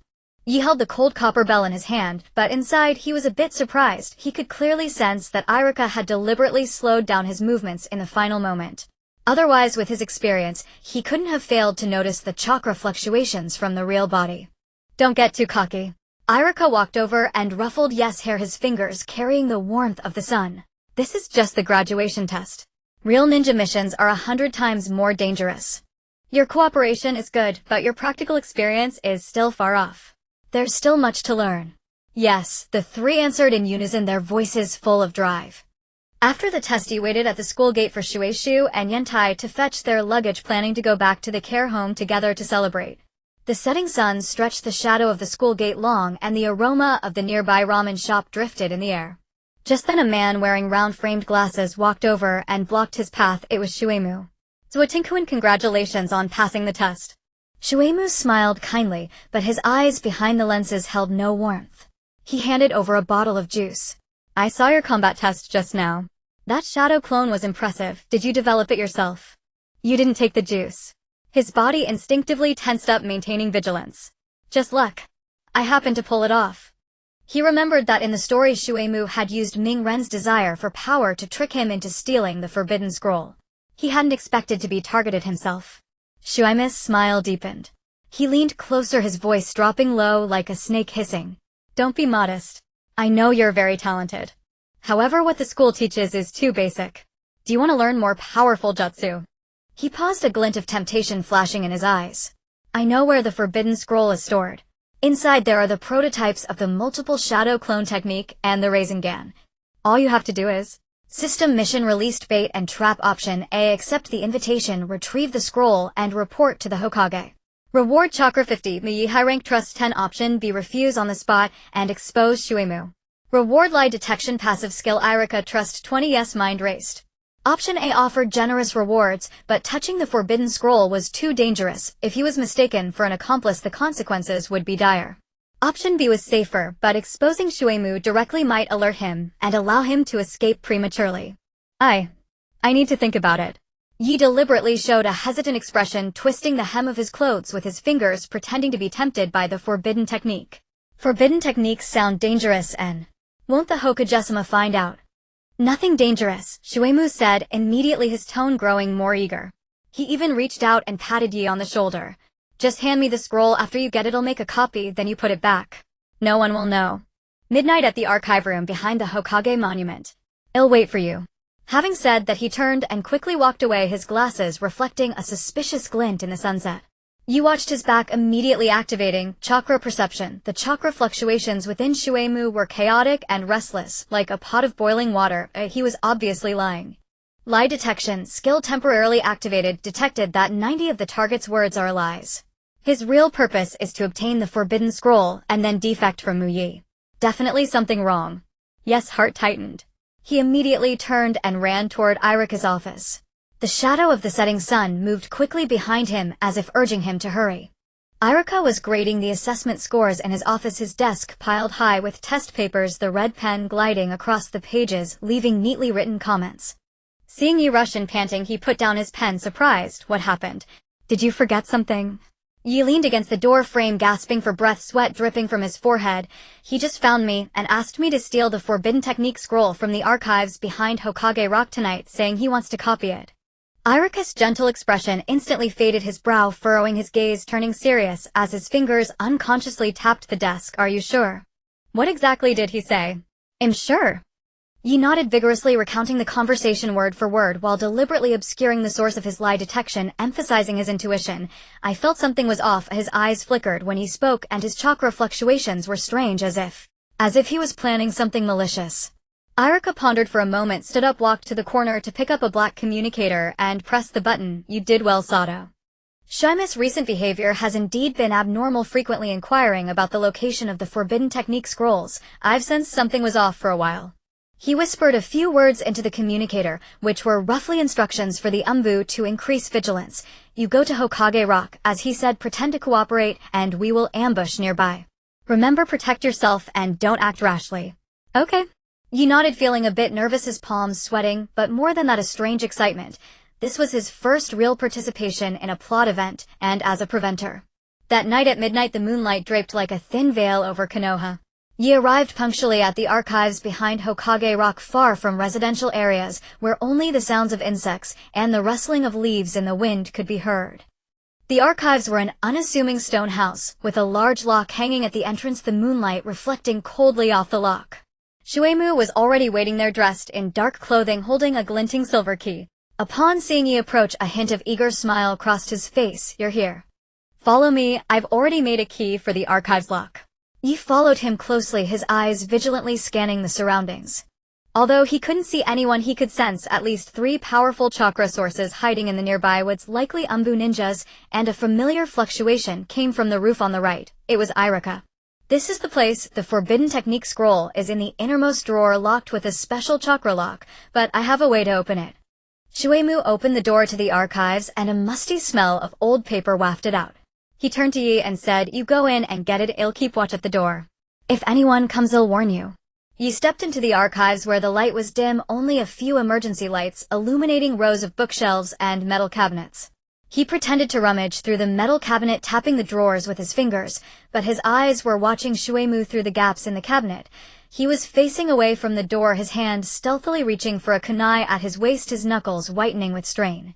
Yi held the cold copper bell in his hand, but inside he was a bit surprised. He could clearly sense that Iruka had deliberately slowed down his movements in the final moment. Otherwise, with his experience, he couldn't have failed to notice the chakra fluctuations from the real body. Don't get too cocky. Iruka walked over and ruffled Yes' hair, his fingers carrying the warmth of the sun. This is just the graduation test. Real ninja missions are 100 times more dangerous. Your cooperation is good, but your practical experience is still far off. There's still much to learn. Yes, the three answered in unison, their voices full of drive. After the test, he waited at the school gate for Shueishu and Yantai to fetch their luggage, planning to go back to the care home together to celebrate. The setting sun stretched the shadow of the school gate long, and the aroma of the nearby ramen shop drifted in the air. Just then a man wearing round-framed glasses walked over and blocked his path. It was Shueimu. Zuotinkuin, congratulations on passing the test. Shueimu smiled kindly, but his eyes behind the lenses held no warmth. He handed over a bottle of juice. I saw your combat test just now. That shadow clone was impressive. Did you develop it yourself? You didn't take the juice. His body instinctively tensed up, maintaining vigilance. Just luck. I happened to pull it off. He remembered that in the story Shueimu had used Ming Ren's desire for power to trick him into stealing the forbidden scroll. He hadn't expected to be targeted himself. Shueimu's smile deepened. He leaned closer, his voice dropping low like a snake hissing. Don't be modest. I know you're very talented. However, what the school teaches is too basic. Do you want to learn more powerful jutsu? He paused, a glint of temptation flashing in his eyes. I know where the forbidden scroll is stored. Inside there are the prototypes of the multiple shadow clone technique and the Rasengan. All you have to do is System mission released bait and trap. Option A, accept the invitation, retrieve the scroll, and report to the Hokage. Reward chakra 50, Miyi high rank trust 10. Option B, refuse on the spot and expose Shueimu. Reward lie detection passive skill Iruka trust 20. Yes, mind raced. Option A offered generous rewards, but touching the forbidden scroll was too dangerous. If he was mistaken for an accomplice, the consequences would be dire. Option B was safer, but exposing Shueimu directly might alert him and allow him to escape prematurely. I need to think about it. Yi deliberately showed a hesitant expression, twisting the hem of his clothes with his fingers, pretending to be tempted by the forbidden technique. Forbidden techniques sound dangerous, and won't the Hokage-sama find out? Nothing dangerous, Shueimu said, immediately his tone growing more eager. He even reached out and patted Yi on the shoulder. Just hand me the scroll. After you get it, I'll make a copy, then you put it back. No one will know. Midnight at the archive room behind the Hokage monument. I'll wait for you. Having said that, he turned and quickly walked away, his glasses reflecting a suspicious glint in the sunset. Yi watched his back, immediately activating chakra perception. The chakra fluctuations within Shueimu were chaotic and restless, like a pot of boiling water. He was obviously lying. Lie detection skill temporarily activated, detected that 90 of the target's words are lies. His real purpose is to obtain the forbidden scroll and then defect from Yi. Definitely something wrong. Yes, heart tightened. He immediately turned and ran toward Iruka's office. The shadow of the setting sun moved quickly behind him as if urging him to hurry. Iruka was grading the assessment scores in his office, his desk piled high with test papers, the red pen gliding across the pages, leaving neatly written comments. Seeing Yi rush and panting, he put down his pen, surprised. What happened? Did you forget something? Yi leaned against the door frame, gasping for breath, sweat dripping from his forehead. He just found me and asked me to steal the forbidden technique scroll from the archives behind Hokage Rock tonight, saying he wants to copy it. Iruka's gentle expression instantly faded, his brow furrowing, his gaze turning serious as his fingers unconsciously tapped the desk. Are you sure? What exactly did he say? I'm sure. Yi nodded vigorously, recounting the conversation word for word while deliberately obscuring the source of his lie detection, emphasizing his intuition. I felt something was off. His eyes flickered when he spoke, and his chakra fluctuations were strange, as if he was planning something malicious. Iruka pondered for a moment, stood up, walked to the corner to pick up a black communicator, and pressed the button. You did well, Sato. Shueimu's recent behavior has indeed been abnormal, frequently inquiring about the location of the forbidden technique scrolls. I've sensed something was off for a while. He whispered a few words into the communicator, which were roughly instructions for the ANBU to increase vigilance. You go to Hokage Rock, as he said, pretend to cooperate, and we will ambush nearby. Remember, protect yourself and don't act rashly. Okay. You nodded, feeling a bit nervous, his palms sweating, but more than that, a strange excitement. This was his first real participation in a plot event, and as a preventer. That night at midnight, the moonlight draped like a thin veil over Konoha. He arrived punctually at the archives behind Hokage Rock, far from residential areas, where only the sounds of insects and the rustling of leaves in the wind could be heard. The archives were an unassuming stone house, with a large lock hanging at the entrance, the moonlight reflecting coldly off the lock. Shuemu was already waiting there, dressed in dark clothing, holding a glinting silver key. Upon seeing Yi approach, a hint of eager smile crossed his face. You're here. Follow me, I've already made a key for the archives lock. Yi followed him closely, his eyes vigilantly scanning the surroundings. Although he couldn't see anyone, he could sense at least 3 powerful chakra sources hiding in the nearby woods, likely ANBU ninjas, and a familiar fluctuation came from the roof on the right. It was Iruka. This is the place. The forbidden technique scroll is in the innermost drawer, locked with a special chakra lock, but I have a way to open it. Shuemu opened the door to the archives, and a musty smell of old paper wafted out. He turned to Yi and said, you go in and get it, I'll keep watch at the door. If anyone comes, I'll warn you. Yi stepped into the archives, where the light was dim, only a few emergency lights illuminating rows of bookshelves and metal cabinets. He pretended to rummage through the metal cabinet, tapping the drawers with his fingers, but his eyes were watching Shuemu through the gaps in the cabinet. He was facing away from the door, his hand stealthily reaching for a kunai at his waist, his knuckles whitening with strain.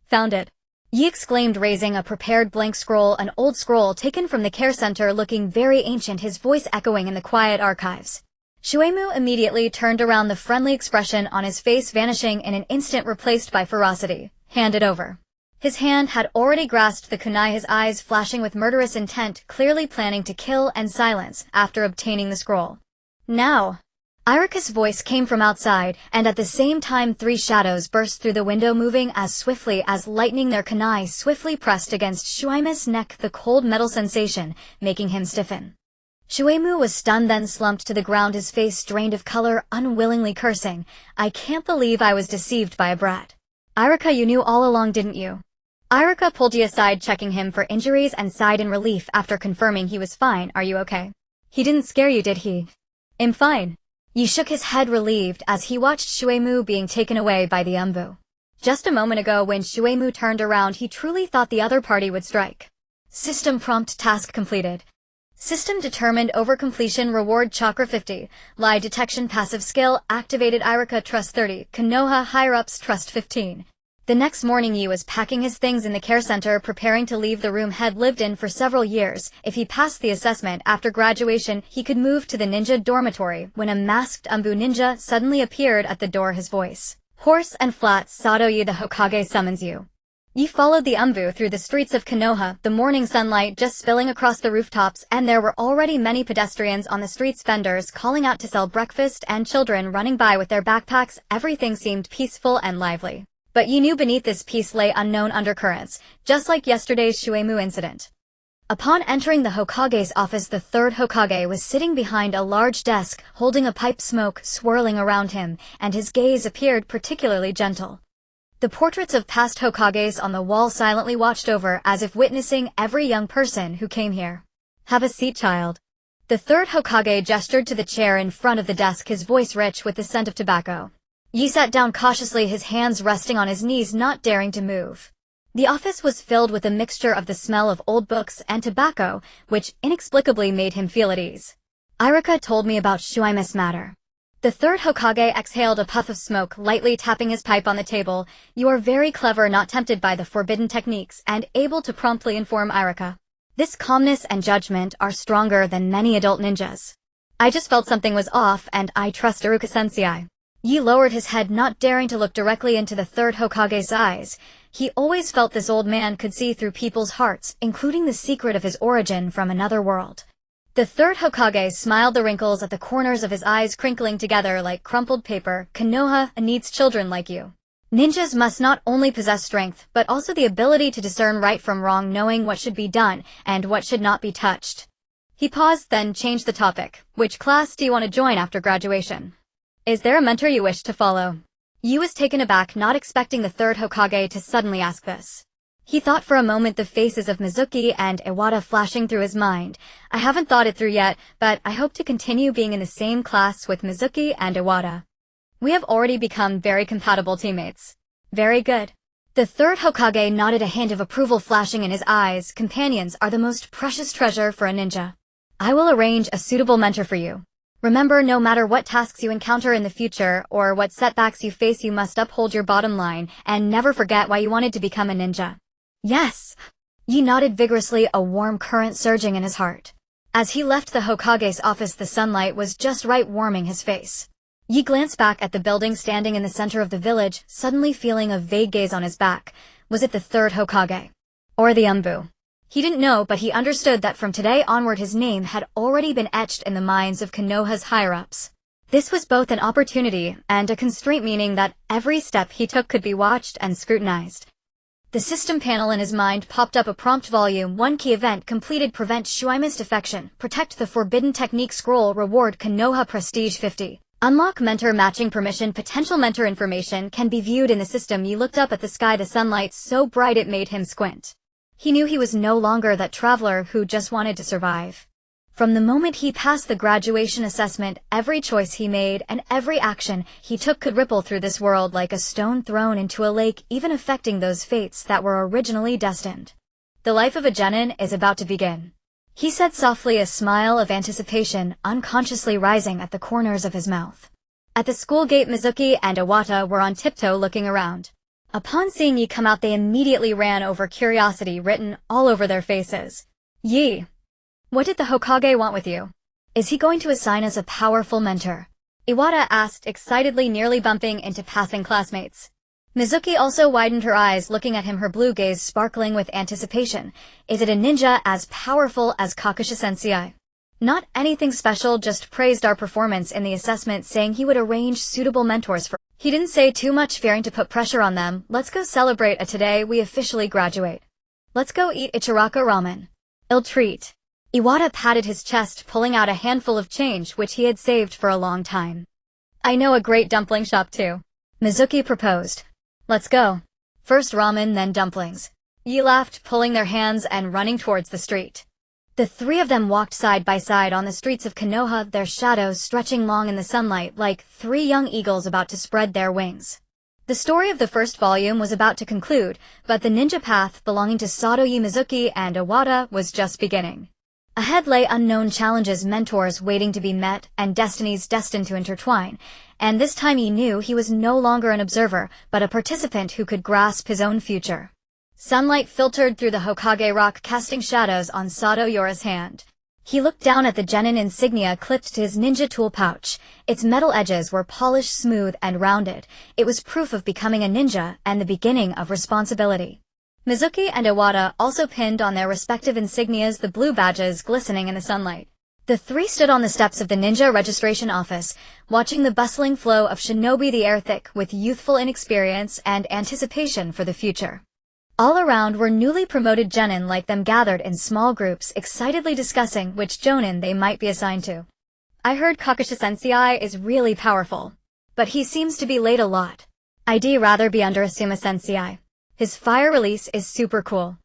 Found it. Yi exclaimed, raising a prepared blank scroll, an old scroll taken from the care center, looking very ancient, his voice echoing in the quiet archives. Shuemu immediately turned around, the friendly expression on his face vanishing in an instant, replaced by ferocity. Hand it over. His hand had already grasped the kunai, his eyes flashing with murderous intent, clearly planning to kill and silence after obtaining the scroll. Now! Iruka's voice came from outside, and at the same time 3 shadows burst through the window, moving as swiftly as lightning, their kunai swiftly pressed against Shuemu's neck, the cold metal sensation making him stiffen. Shuemu was stunned, then slumped to the ground, his face drained of color, unwillingly cursing. I can't believe I was deceived by a brat. Iruka, you knew all along, didn't you? Iruka pulled Yi aside, checking him for injuries, and sighed in relief after confirming he was fine. Are you okay? He didn't scare you, did he? I'm fine. Yi shook his head, relieved, as he watched Shuemu being taken away by the ANBU. Just a moment ago, when Shuemu turned around, he truly thought the other party would strike. System prompt, task completed. System determined, over completion, reward chakra 50, lie detection passive skill activated, Iruka trust 30, Konoha higher-ups trust 15. The next morning, Yi was packing his things in the care center, preparing to leave the room he'd lived in for several years. If he passed the assessment after graduation, he could move to the ninja dormitory, when a masked ANBU ninja suddenly appeared at the door, his voice hoarse and flat. Sato, Yi, the Hokage summons you. Yi followed the ANBU through the streets of Konoha, the morning sunlight just spilling across the rooftops, and there were already many pedestrians on the streets, vendors calling out to sell breakfast, and children running by with their backpacks. Everything seemed peaceful and lively. But Yi knew beneath this peace lay unknown undercurrents, just like yesterday's Shuemu incident. Upon entering the Hokage's office, the 3rd Hokage was sitting behind a large desk, holding a pipe, smoke swirling around him, and his gaze appeared particularly gentle. The portraits of past Hokages on the wall silently watched over, as if witnessing every young person who came here. Have a seat, child. The 3rd Hokage gestured to the chair in front of the desk, his voice rich with the scent of tobacco. Yi sat down cautiously, his hands resting on his knees, not daring to move. The office was filled with a mixture of the smell of old books and tobacco, which inexplicably made him feel at ease. Iruka told me about Shuemu's matter. The 3rd Hokage exhaled a puff of smoke, lightly tapping his pipe on the table. You are very clever, not tempted by the forbidden techniques, and able to promptly inform Iruka. This calmness and judgment are stronger than many adult ninjas. I just felt something was off, and I trust Iruka-sensei. Yi lowered his head, not daring to look directly into the 3rd Hokage's eyes. He always felt this old man could see through people's hearts, including the secret of his origin from another world. The 3rd Hokage smiled, the wrinkles at the corners of his eyes crinkling together like crumpled paper. Konoha needs children like you. Ninjas must not only possess strength, but also the ability to discern right from wrong, knowing what should be done and what should not be touched. He paused, then changed the topic. Which class do you want to join after graduation? Is there a mentor you wish to follow? Yu was taken aback, not expecting the third Hokage to suddenly ask this. He thought for a moment, the faces of Mizuki and Iwata flashing through his mind. I haven't thought it through yet, but I hope to continue being in the same class with Mizuki and Iwata. We have already become very compatible teammates. Very good. The third Hokage nodded, a hint of approval flashing in his eyes. Companions are the most precious treasure for a ninja. I will arrange a suitable mentor for you. Remember, no matter what tasks you encounter in the future or what setbacks you face, you must uphold your bottom line and never forget why you wanted to become a ninja. Yes. Yi nodded vigorously, a warm current surging in his heart. As he left the Hokage's office, the sunlight was just right, warming his face. Yi glanced back at the building standing in the center of the village, suddenly feeling a vague gaze on his back. Was it the third Hokage? Or the ANBU? He didn't know, but he understood that from today onward his name had already been etched in the minds of Konoha's higher-ups. This was both an opportunity and a constraint, meaning that every step he took could be watched and scrutinized. The system panel in his mind popped up, a prompt: Volume 1 key event completed, prevent Shuima's defection, protect the forbidden technique scroll, reward Konoha prestige 50. Unlock mentor matching permission. Potential mentor information can be viewed in the system. He looked up at the sky, the sunlight so bright it made him squint. He knew he was no longer that traveler who just wanted to survive. From the moment he passed the graduation assessment, every choice he made and every action he took could ripple through this world like a stone thrown into a lake, even affecting those fates that were originally destined. The life of a genin is about to begin. He said softly, a smile of anticipation unconsciously rising at the corners of his mouth. At the school gate, Mizuki and Iwata were on tiptoe looking around. Upon seeing Yi come out, they immediately ran over, curiosity written all over their faces. Yi, what did the Hokage want with you? Is he going to assign us a powerful mentor? Iwata asked excitedly, nearly bumping into passing classmates. Mizuki also widened her eyes, looking at him, her blue gaze sparkling with anticipation. Is it a ninja as powerful as Kakashi-sensei? Not anything special, just praised our performance in the assessment, saying he would arrange suitable mentors for. He didn't say too much, fearing to put pressure on them. Let's go celebrate today we officially graduate. Let's go eat Ichiraka ramen. Ill treat. Iwata patted his chest, pulling out a handful of change which he had saved for a long time. I know a great dumpling shop too. Mizuki proposed. Let's go. First ramen, then dumplings. Yi laughed, pulling their hands and running towards the street. The three of them walked side by side on the streets of Konoha, their shadows stretching long in the sunlight like three young eagles about to spread their wings. The story of the first volume was about to conclude, but the ninja path belonging to Sato, Mizuki, and Iwata was just beginning. Ahead lay unknown challenges, mentors waiting to be met, and destinies destined to intertwine. And this time he knew he was no longer an observer, but a participant who could grasp his own future. Sunlight filtered through the Hokage rock, casting shadows on Sato Yoru's hand. He looked down at the genin insignia clipped to his ninja tool pouch. Its metal edges were polished, smooth, and rounded. It was proof of becoming a ninja and the beginning of responsibility. Mizuki and Iwata also pinned on their respective insignias, the blue badges glistening in the sunlight. The three stood on the steps of the ninja registration office, watching the bustling flow of shinobi, the air thick with youthful inexperience and anticipation for the future. All around were newly promoted genin like them, gathered in small groups, excitedly discussing which jonin they might be assigned to. I heard Kakashi-sensei is really powerful, but he seems to be late a lot. I'd rather be under Asuma-sensei. His fire release is super cool.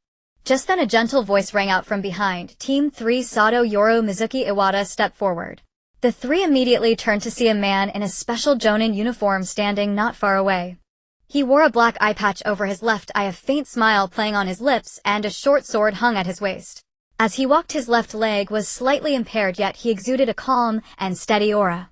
Just then a gentle voice rang out from behind. Team 3, Sato, Yoru, Mizuki, Iwata stepped forward. The three immediately turned to see a man in a special jonin uniform standing not far away. He wore a black eye patch over his left eye, a faint smile playing on his lips, and a short sword hung at his waist. As he walked, his left leg was slightly impaired, yet he exuded a calm and steady aura.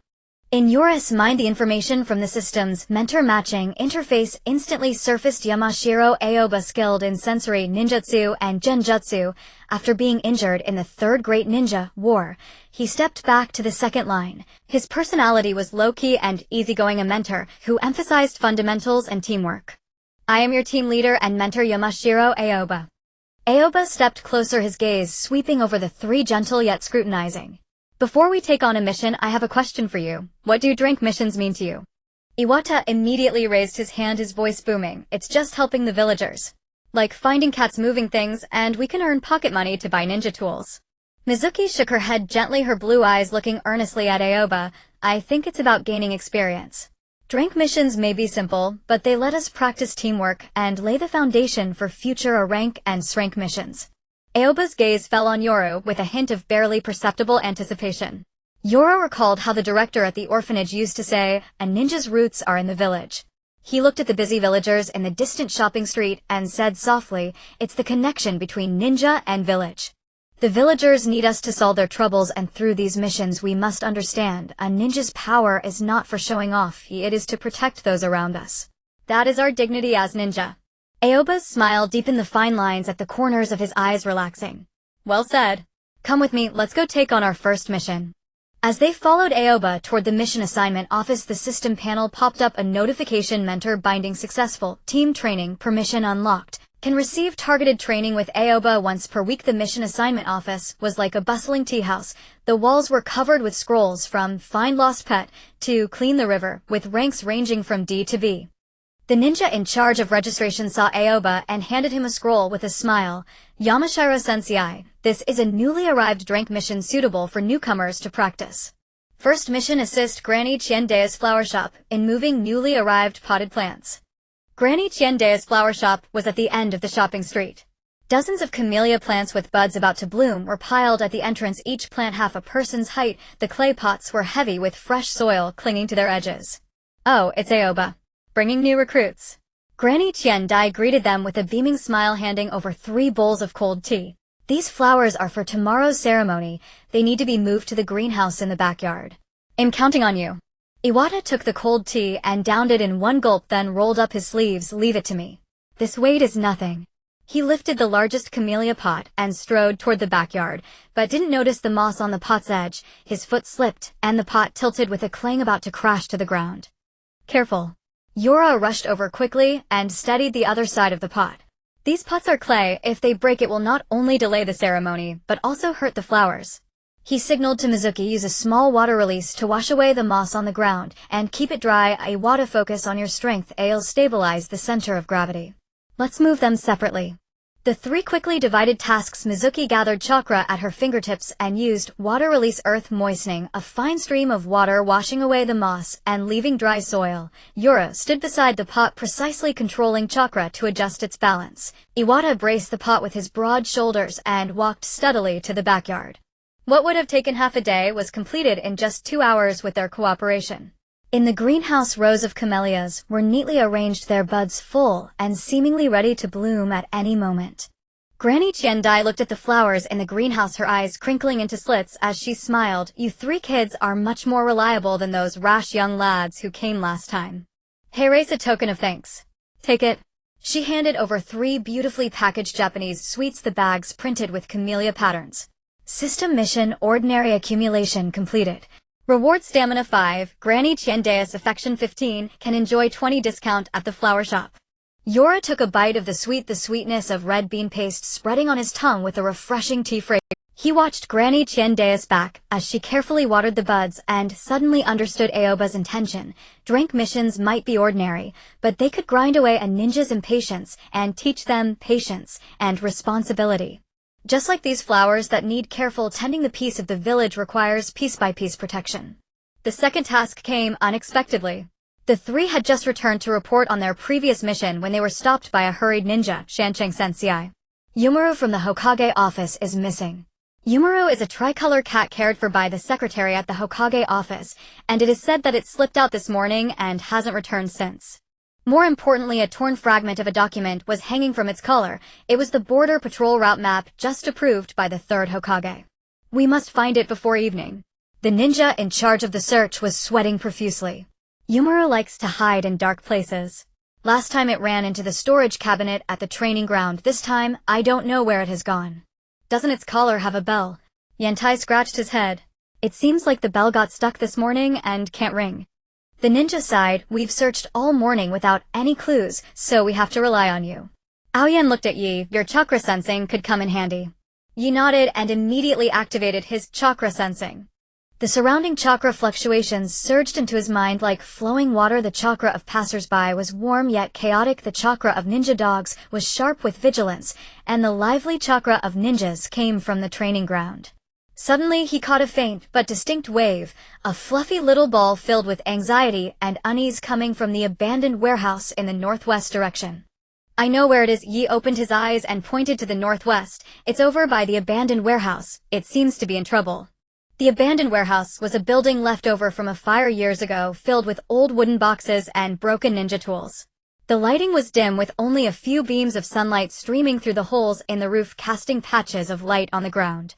In Yoru's mind, the information from the system's mentor matching interface instantly surfaced. Yamashiro Aoba, skilled in sensory ninjutsu and genjutsu. After being injured in the Third Great Ninja War, he stepped back to the second line. His personality was low-key and easygoing, a mentor who emphasized fundamentals and teamwork. I am your team leader and mentor, Yamashiro Aoba. Aoba stepped closer, his gaze sweeping over the three, gentle yet scrutinizing. Before we take on a mission, I have a question for you. What do drink missions mean to you? Iwata immediately raised his hand, his voice booming. It's just helping the villagers. Like finding cats, moving things, and we can earn pocket money to buy ninja tools. Mizuki shook her head gently, her blue eyes looking earnestly at Aoba. I think it's about gaining experience. Drink missions may be simple, but they let us practice teamwork and lay the foundation for future rank and rank missions. Aoba's gaze fell on Yoru with a hint of barely perceptible anticipation. Yoru recalled how the director at the orphanage used to say, a ninja's roots are in the village. He looked at the busy villagers in the distant shopping street and said softly, it's the connection between ninja and village. The villagers need us to solve their troubles, and through these missions we must understand, a ninja's power is not for showing off, it is to protect those around us. That is our dignity as ninja. Aoba's smile deepened, the fine lines at the corners of his eyes relaxing. Well said. Come with me, let's go take on our first mission. As they followed Aoba toward the mission assignment office, the system panel popped up a notification: mentor binding successful, team training, permission unlocked. Can receive targeted training with Aoba once per week. The mission assignment office was like a bustling tea house. The walls were covered with scrolls from find lost pet to clean the river, with ranks ranging from D to B. The ninja in charge of registration saw Aoba and handed him a scroll with a smile. Yamashiro Sensei, this is a newly arrived drink mission suitable for newcomers to practice. First mission: assist Granny Chiendea's flower shop in moving newly arrived potted plants. Granny Chiendea's flower shop was at the end of the shopping street. Dozens of camellia plants with buds about to bloom were piled at the entrance, each plant half a person's height. The clay pots were heavy with fresh soil clinging to their edges. Oh, it's Aoba. Bringing new recruits. Granny Chiendai greeted them with a beaming smile, handing over 3 bowls of cold tea. These flowers are for tomorrow's ceremony. They need to be moved to the greenhouse in the backyard. I'm counting on you. Iwata took the cold tea and downed it in one gulp, then rolled up his sleeves. Leave it to me. This weight is nothing. He lifted the largest camellia pot and strode toward the backyard, but didn't notice the moss on the pot's edge. His foot slipped, and the pot tilted with a clang, about to crash to the ground. Careful. Yura rushed over quickly and steadied the other side of the pot. These pots are clay. If they break, it will not only delay the ceremony, but also hurt the flowers. He signaled to Mizuki, use a small water release to wash away the moss on the ground, and keep it dry. Iwata, focus on your strength. I'll stabilize the center of gravity. Let's move them separately. The 3 quickly divided tasks. Mizuki gathered chakra at her fingertips and used water release, earth moistening, a fine stream of water washing away the moss and leaving dry soil. Yura stood beside the pot, precisely controlling chakra to adjust its balance. Iwata braced the pot with his broad shoulders and walked steadily to the backyard. What would have taken half a day was completed in just 2 hours with their cooperation. In the greenhouse, rows of camellias were neatly arranged, their buds full and seemingly ready to bloom at any moment. Granny Chiendai looked at the flowers in the greenhouse, her eyes crinkling into slits as she smiled. You 3 kids are much more reliable than those rash young lads who came last time. Here's a token of thanks. Take it. She handed over 3 beautifully packaged Japanese sweets, the bags printed with camellia patterns. System mission: ordinary accumulation completed. Reward: stamina 5, Granny Chiendea's affection 15, can enjoy 20 discount at the flower shop. Yura took a bite of the sweetness of red bean paste spreading on his tongue with a refreshing tea fragrance. He watched Granny Chiendea's back as she carefully watered the buds and suddenly understood Aoba's intention. Drink missions might be ordinary, but they could grind away a ninja's impatience and teach them patience and responsibility. Just like these flowers that need careful tending, the peace of the village requires piece-by-piece protection. The second task came unexpectedly. The 3 had just returned to report on their previous mission when they were stopped by a hurried ninja, Shancheng Sensei. Yumaru from the Hokage office is missing. Yumaru is a tricolor cat cared for by the secretary at the Hokage office, and it is said that it slipped out this morning and hasn't returned since. More importantly, a torn fragment of a document was hanging from its collar. It was the border patrol route map just approved by the 3rd Hokage. We must find it before evening. The ninja in charge of the search was sweating profusely. Yumaru likes to hide in dark places. Last time it ran into the storage cabinet at the training ground. This time, I don't know where it has gone. Doesn't its collar have a bell? Yantai scratched his head. It seems like the bell got stuck this morning and can't ring. The ninja sighed. We've searched all morning without any clues, so we have to rely on you. Aoyan looked at Yi. Your chakra sensing could come in handy. Yi nodded and immediately activated his chakra sensing. The surrounding chakra fluctuations surged into his mind like flowing water. The chakra of passersby was warm yet chaotic. The chakra of ninja dogs was sharp with vigilance, and the lively chakra of ninjas came from the training ground. Suddenly he caught a faint but distinct wave, a fluffy little ball filled with anxiety and unease coming from the abandoned warehouse in the northwest direction. I know where it is. Yi opened his eyes and pointed to the northwest. It's over by the abandoned warehouse. It seems to be in trouble. The abandoned warehouse was a building left over from a fire years ago, filled with old wooden boxes and broken ninja tools. The lighting was dim, with only a few beams of sunlight streaming through the holes in the roof, casting patches of light on the ground.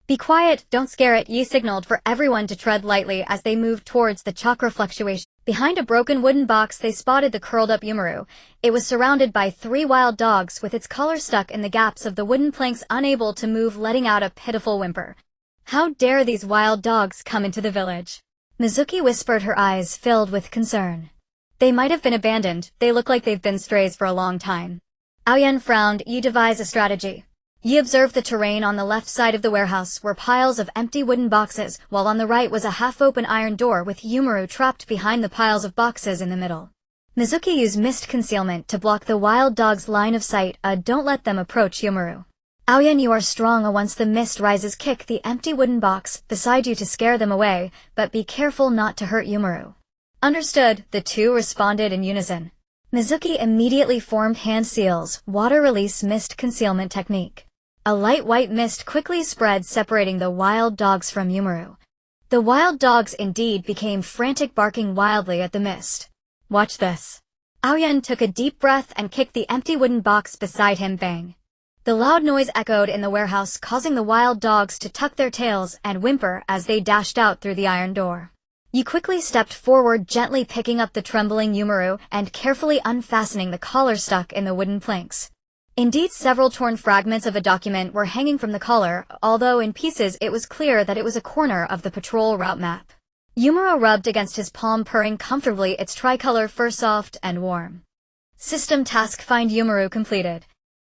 Be quiet, don't scare it, Yi signaled for everyone to tread lightly as they moved towards the chakra fluctuation. Behind a broken wooden box they spotted the curled-up Yumaru. It was surrounded by 3 wild dogs, with its collar stuck in the gaps of the wooden planks, unable to move, letting out a pitiful whimper. How dare these wild dogs come into the village? Mizuki whispered, her eyes filled with concern. They might have been abandoned. They look like they've been strays for a long time. Aoyan frowned. Yi devised a strategy. Yi observed the terrain. On the left side of the warehouse were piles of empty wooden boxes, while on the right was a half-open iron door with Yumaru trapped behind the piles of boxes in the middle. Mizuki used mist concealment to block the wild dog's line of sight. Don't let them approach Yumaru. Aoyan, you are strong. Once the mist rises, kick the empty wooden box beside you to scare them away, but be careful not to hurt Yumaru. Understood, the two responded in unison. Mizuki immediately formed hand seals, water release mist concealment technique. A light white mist quickly spread, separating the wild dogs from Yumaru. The wild dogs indeed became frantic, barking wildly at the mist. Watch this. Aoyan took a deep breath and kicked the empty wooden box beside him. Bang. The loud noise echoed in the warehouse, causing the wild dogs to tuck their tails and whimper as they dashed out through the iron door. Yi quickly stepped forward, gently picking up the trembling Yumaru and carefully unfastening the collar stuck in the wooden planks. Indeed, several torn fragments of a document were hanging from the collar, although in pieces it was clear that it was a corner of the patrol route map. Yumaru rubbed against his palm, purring comfortably, its tricolor fur soft and warm. System task: find Yumaru completed.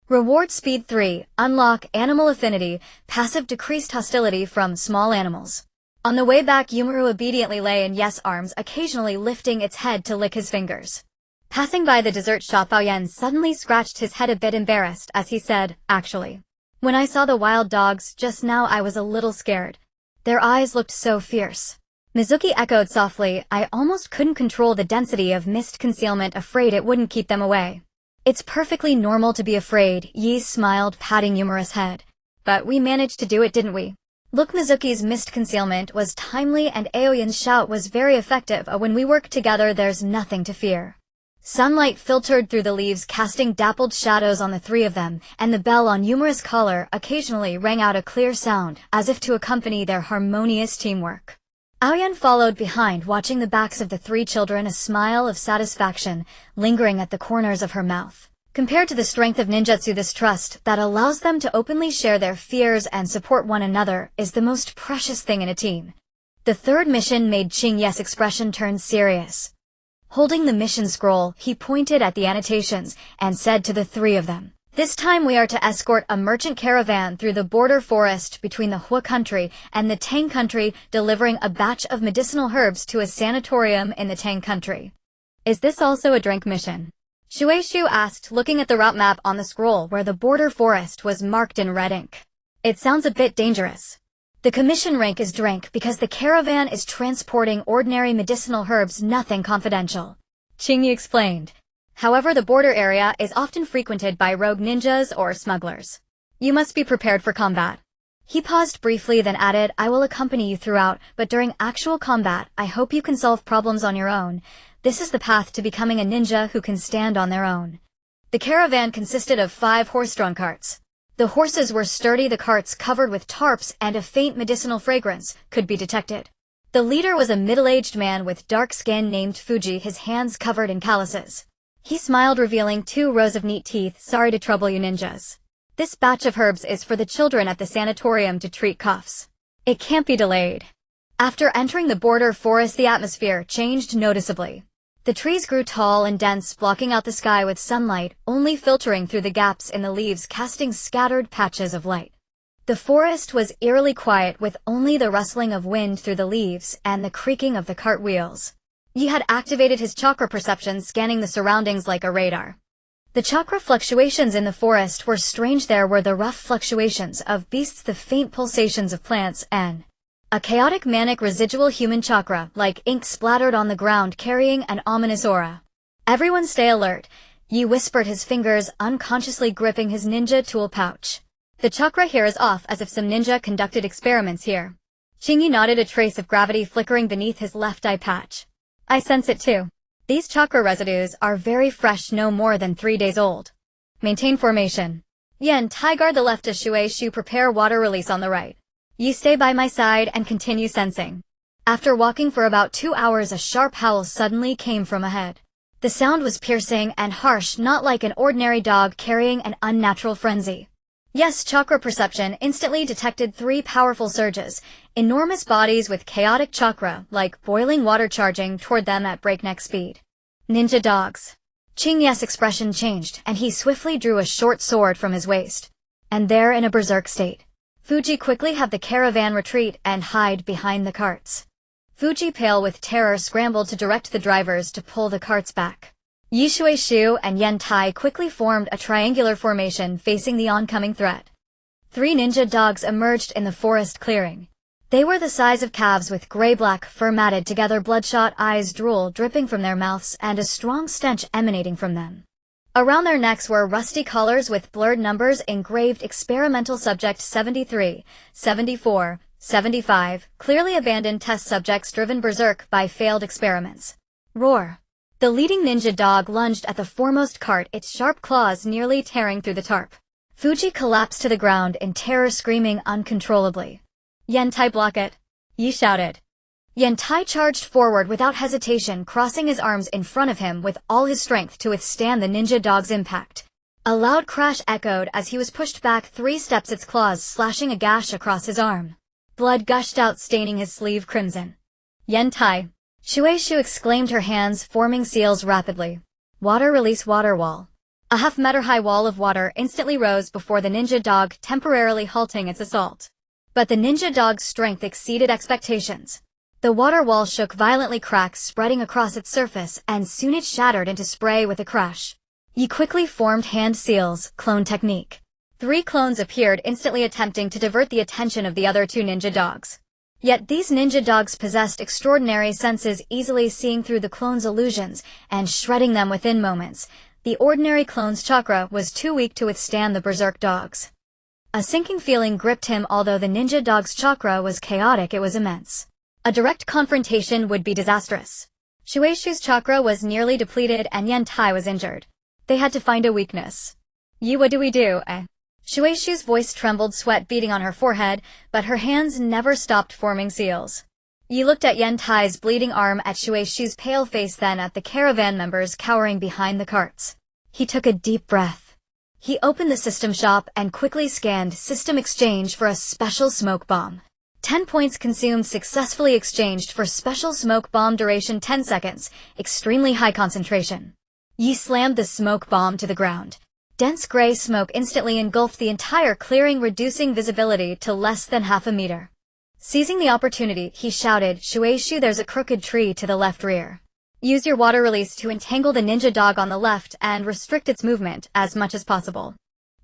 Reward: speed 3, unlock animal affinity, passive decreased hostility from small animals. On the way back, Yumaru obediently lay in Yes' arms, occasionally lifting its head to lick his fingers. Passing by the dessert shop, Aoyan suddenly scratched his head, a bit embarrassed, as he said, "Actually, when I saw the wild dogs just now, I was a little scared. Their eyes looked so fierce." Mizuki echoed softly, "I almost couldn't control the density of mist concealment, afraid it wouldn't keep them away." "It's perfectly normal to be afraid," Yi smiled, patting Yumaru's head. "But we managed to do it, didn't we?" Look, Mizuki's mist concealment was timely and Aoyan's shout was very effective. "When we work together, there's nothing to fear." Sunlight filtered through the leaves, casting dappled shadows on the 3 of them, and the bell on Yumaru's collar occasionally rang out a clear sound, as if to accompany their harmonious teamwork. Aoyan followed behind, watching the backs of the 3 children, a smile of satisfaction lingering at the corners of her mouth. Compared to the strength of ninjutsu, this trust that allows them to openly share their fears and support one another is the most precious thing in a team. The 3rd mission made Yes' expression turn serious. Holding the mission scroll, he pointed at the annotations and said to the 3 of them, "This time we are to escort a merchant caravan through the border forest between the Hua country and the Tang country, delivering a batch of medicinal herbs to a sanatorium in the Tang country." "Is this also a drink mission?" Shueishu asked, looking at the route map on the scroll where the border forest was marked in red ink. "It sounds a bit dangerous." "The commission rank is drink because the caravan is transporting ordinary medicinal herbs, nothing confidential," Qingyi explained. "However, the border area is often frequented by rogue ninjas or smugglers. You must be prepared for combat." He paused briefly, then added, "I will accompany you throughout, but during actual combat, I hope you can solve problems on your own. This is the path to becoming a ninja who can stand on their own." The caravan consisted of 5 horse-drawn carts. The horses were sturdy, the carts covered with tarps, and a faint medicinal fragrance could be detected. The leader was a middle-aged man with dark skin named Fuji, his hands covered in calluses. He smiled, revealing 2 rows of neat teeth. "Sorry to trouble you ninjas. This batch of herbs is for the children at the sanatorium to treat coughs. It can't be delayed." After entering the border forest, the atmosphere changed noticeably. The trees grew tall and dense, blocking out the sky with sunlight, only filtering through the gaps in the leaves, casting scattered patches of light. The forest was eerily quiet, with only the rustling of wind through the leaves and the creaking of the cart wheels. Yi had activated his chakra perception, scanning the surroundings like a radar. The chakra fluctuations in the forest were strange. There were the rough fluctuations of beasts, the faint pulsations of plants, and a chaotic manic residual human chakra, like ink splattered on the ground, carrying an ominous aura. Everyone stay alert, Yi whispered, his fingers unconsciously gripping his ninja tool pouch. The chakra here is off, as if some ninja conducted experiments here. Qingyi nodded, a trace of gravity flickering beneath his left eye patch. I sense it too. These chakra residues are very fresh, no more than 3 days old. Maintain formation. Yan Tai, guard the left as Shueishu, prepare water release on the right. You stay by my side and continue sensing. After walking for about 2 hours, a sharp howl suddenly came from ahead. The sound was piercing and harsh, not like an ordinary dog carrying an unnatural frenzy. Yes, chakra perception instantly detected 3 powerful surges, enormous bodies with chaotic chakra, like boiling water, charging toward them at breakneck speed. Ninja dogs. Qingyi's expression changed, and he swiftly drew a short sword from his waist. And there, in a berserk state, Fuji quickly had the caravan retreat and hide behind the carts. Fuji, pale with terror, scrambled to direct the drivers to pull the carts back. Yi Shueishu and Yan Tai quickly formed a triangular formation facing the oncoming threat. 3 ninja dogs emerged in the forest clearing. They were the size of calves, with gray-black fur matted together, bloodshot eyes, drool dripping from their mouths, and a strong stench emanating from them. Around their necks were rusty collars with blurred numbers engraved: experimental subject 73, 74, 75, clearly abandoned test subjects driven berserk by failed experiments. Roar. The leading ninja dog lunged at the foremost cart, its sharp claws nearly tearing through the tarp. Fuji collapsed to the ground in terror, screaming uncontrollably. Yan Tai, block it, Yi shouted. Yan Tai charged forward without hesitation, crossing his arms in front of him with all his strength to withstand the ninja dog's impact. A loud crash echoed as he was pushed back 3 steps, its claws slashing a gash across his arm. Blood gushed out, staining his sleeve crimson. Yan Tai. Shueishu exclaimed, her hands forming seals rapidly. Water release, water wall. A half-meter-high wall of water instantly rose before the ninja dog, temporarily halting its assault. But the ninja dog's strength exceeded expectations. The water wall shook violently, cracks spreading across its surface, and soon it shattered into spray with a crash. Yi quickly formed hand seals, clone technique. 3 clones appeared, instantly attempting to divert the attention of the other 2 ninja dogs. Yet these ninja dogs possessed extraordinary senses, easily seeing through the clones' illusions and shredding them within moments. The ordinary clone's chakra was too weak to withstand the berserk dogs. A sinking feeling gripped him. Although the ninja dog's chakra was chaotic, it was immense. A direct confrontation would be disastrous. Shueishu's chakra was nearly depleted and Yan Tai was injured. They had to find a weakness. Yi, what do we do, eh? Shueishu's voice trembled, sweat beading on her forehead, but her hands never stopped forming seals. Yi looked at Yan Tai's bleeding arm, at Shueishu's pale face, then at the caravan members cowering behind the carts. He took a deep breath. He opened the system shop and quickly scanned system exchange for a special smoke bomb. 10 points consumed, successfully exchanged for special smoke bomb, duration 10 seconds, extremely high concentration. Yi slammed the smoke bomb to the ground. Dense gray smoke instantly engulfed the entire clearing, reducing visibility to less than half a meter. Seizing the opportunity, he shouted, Shueishu, there's a crooked tree to the left rear. Use your water release to entangle the ninja dog on the left and restrict its movement as much as possible.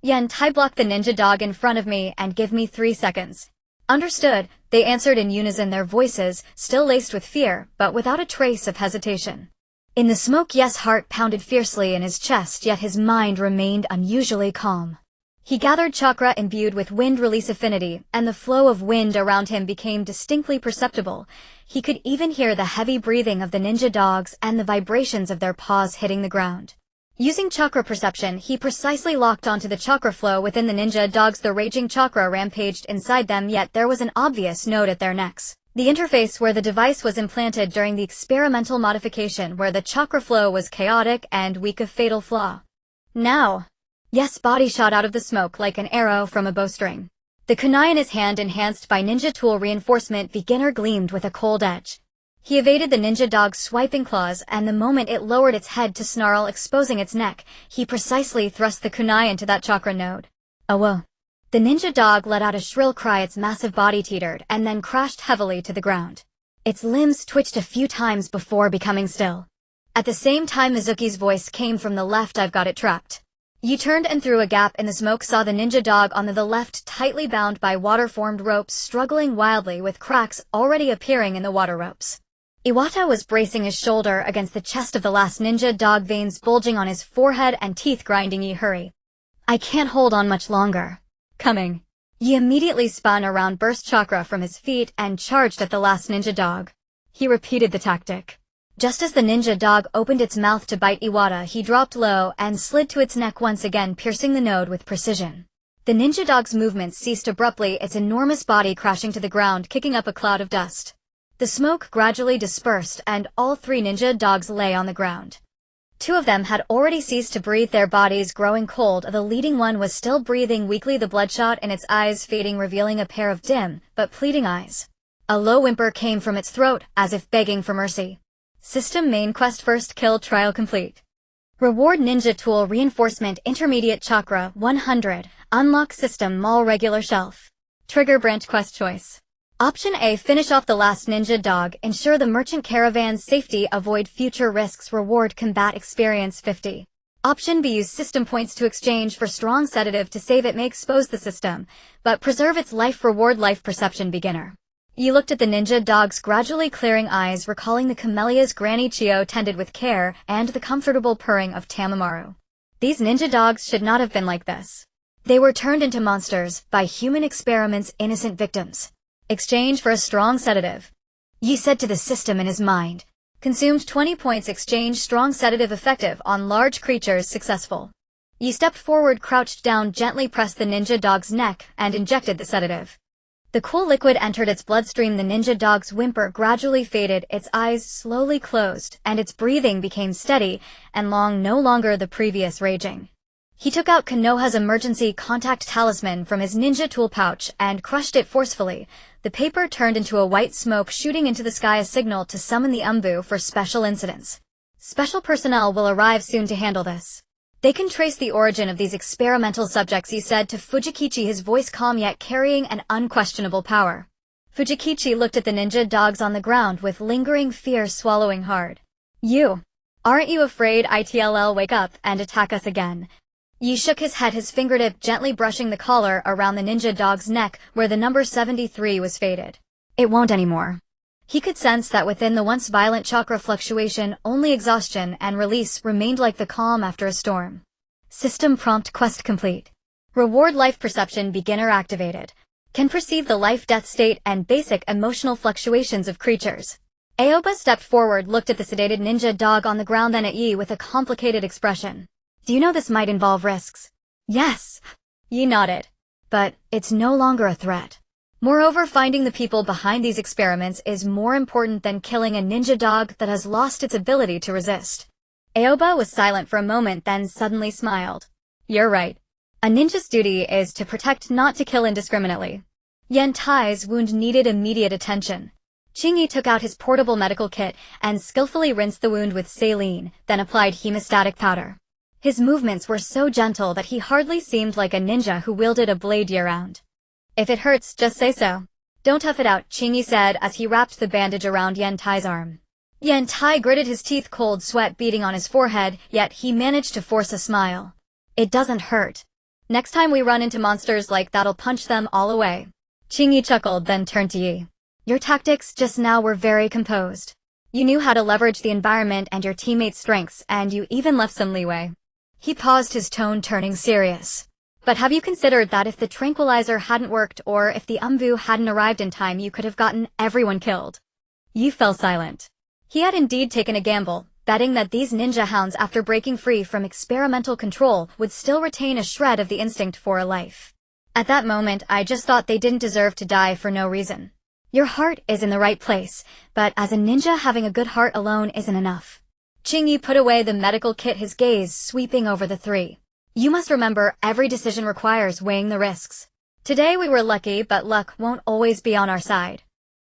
Yan Tai, block the ninja dog in front of me and give me 3 seconds. Understood, they answered in unison, their voices still laced with fear, but without a trace of hesitation. In the smoke, Yes' heart pounded fiercely in his chest, yet his mind remained unusually calm. He gathered chakra imbued with wind release affinity, and the flow of wind around him became distinctly perceptible. He could even hear the heavy breathing of the ninja dogs and the vibrations of their paws hitting the ground. Using chakra perception, he precisely locked onto the chakra flow within the ninja dogs. The raging chakra rampaged inside them, yet there was an obvious node at their necks. The interface where the device was implanted during the experimental modification, where the chakra flow was chaotic and weak, a fatal flaw. Now, Yes' body shot out of the smoke like an arrow from a bowstring. The kunai in his hand, enhanced by ninja tool reinforcement beginner, gleamed with a cold edge. He evaded the ninja dog's swiping claws, and the moment it lowered its head to snarl, exposing its neck, he precisely thrust the kunai into that chakra node. Oh whoa. The ninja dog let out a shrill cry, its massive body teetered, and then crashed heavily to the ground. Its limbs twitched a few times before becoming still. At the same time Mizuki's voice came from the left. I've got it trapped. You turned and through a gap in the smoke, saw the ninja dog on the left, tightly bound by water-formed ropes, struggling wildly with cracks already appearing in the water ropes. Iwata was bracing his shoulder against the chest of the last ninja dog, veins bulging on his forehead and teeth grinding. Yi, hurry. I can't hold on much longer. Coming. Yi immediately spun around, burst chakra from his feet, and charged at the last ninja dog. He repeated the tactic. Just as the ninja dog opened its mouth to bite Iwata, he dropped low and slid to its neck, once again piercing the node with precision. The ninja dog's movements ceased abruptly, its enormous body crashing to the ground, kicking up a cloud of dust. The smoke gradually dispersed, and all three ninja dogs lay on the ground. Two of them had already ceased to breathe, their bodies growing cold. The leading one was still breathing weakly, the bloodshot in its eyes fading, revealing a pair of dim but pleading eyes. A low whimper came from its throat, as if begging for mercy. System main quest, first kill trial complete. Reward ninja tool reinforcement, intermediate chakra 100. Unlock system mall regular shelf. Trigger branch quest choice. Option A, finish off the last ninja dog, ensure the merchant caravan's safety, avoid future risks, reward combat experience 50. Option B, use system points to exchange for strong sedative to save. It may expose the system, but preserve its life, reward life perception beginner. You looked at the ninja dog's gradually clearing eyes, recalling the camellias Granny Chio tended with care and the comfortable purring of Tamamaru. These ninja dogs should not have been like this. They were turned into monsters by human experiments, innocent victims. Exchange for a strong sedative. Yi said to the system in his mind. Consumed 20 points, exchange strong sedative effective on large creatures, successful. Yi stepped forward, crouched down, gently pressed the ninja dog's neck, and injected the sedative. The cool liquid entered its bloodstream. The ninja dog's whimper gradually faded, its eyes slowly closed, and its breathing became steady and long, no longer the previous raging. He took out Konoha's emergency contact talisman from his ninja tool pouch and crushed it forcefully. The paper turned into a white smoke shooting into the sky, a signal to summon the ANBU for special incidents. Special personnel will arrive soon to handle this. They can trace the origin of these experimental subjects, he said to Fujikichi, his voice calm yet carrying an unquestionable power. Fujikichi looked at the ninja dogs on the ground with lingering fear, swallowing hard. You. Aren't you afraid it'll wake up and attack us again? Yi shook his head, his fingertip gently brushing the collar around the ninja dog's neck where the number 73 was faded. It won't anymore. He could sense that within the once violent chakra fluctuation, only exhaustion and release remained, like the calm after a storm. System prompt quest complete. Reward life perception beginner activated. Can perceive the life-death state and basic emotional fluctuations of creatures. Aoba stepped forward, looked at the sedated ninja dog on the ground, then at Yi with a complicated expression. Do you know this might involve risks? Yes. Yi nodded. But it's no longer a threat. Moreover, finding the people behind these experiments is more important than killing a ninja dog that has lost its ability to resist. Aoba was silent for a moment, then suddenly smiled. You're right. A ninja's duty is to protect, not to kill indiscriminately. Yentai's wound needed immediate attention. Qingyi took out his portable medical kit and skillfully rinsed the wound with saline, then applied hemostatic powder. His movements were so gentle that he hardly seemed like a ninja who wielded a blade year-round. If it hurts, just say so. Don't tough it out, Qingyi said as he wrapped the bandage around Yentai's arm. Yentai gritted his teeth, cold sweat beading on his forehead, yet he managed to force a smile. It doesn't hurt. Next time we run into monsters like that'll punch them all away. Qingyi chuckled, then turned to Yi. Your tactics just now were very composed. You knew how to leverage the environment and your teammates' strengths, and you even left some leeway. He paused, his tone turning serious. But have you considered that if the tranquilizer hadn't worked or if the ANBU hadn't arrived in time, you could have gotten everyone killed? Yi fell silent. He had indeed taken a gamble, betting that these ninja hounds, after breaking free from experimental control, would still retain a shred of the instinct for a life. At that moment, I just thought they didn't deserve to die for no reason. Your heart is in the right place, but as a ninja, having a good heart alone isn't enough. Qingyi put away the medical kit, his gaze sweeping over the three. You must remember, every decision requires weighing the risks. Today we were lucky, but luck won't always be on our side.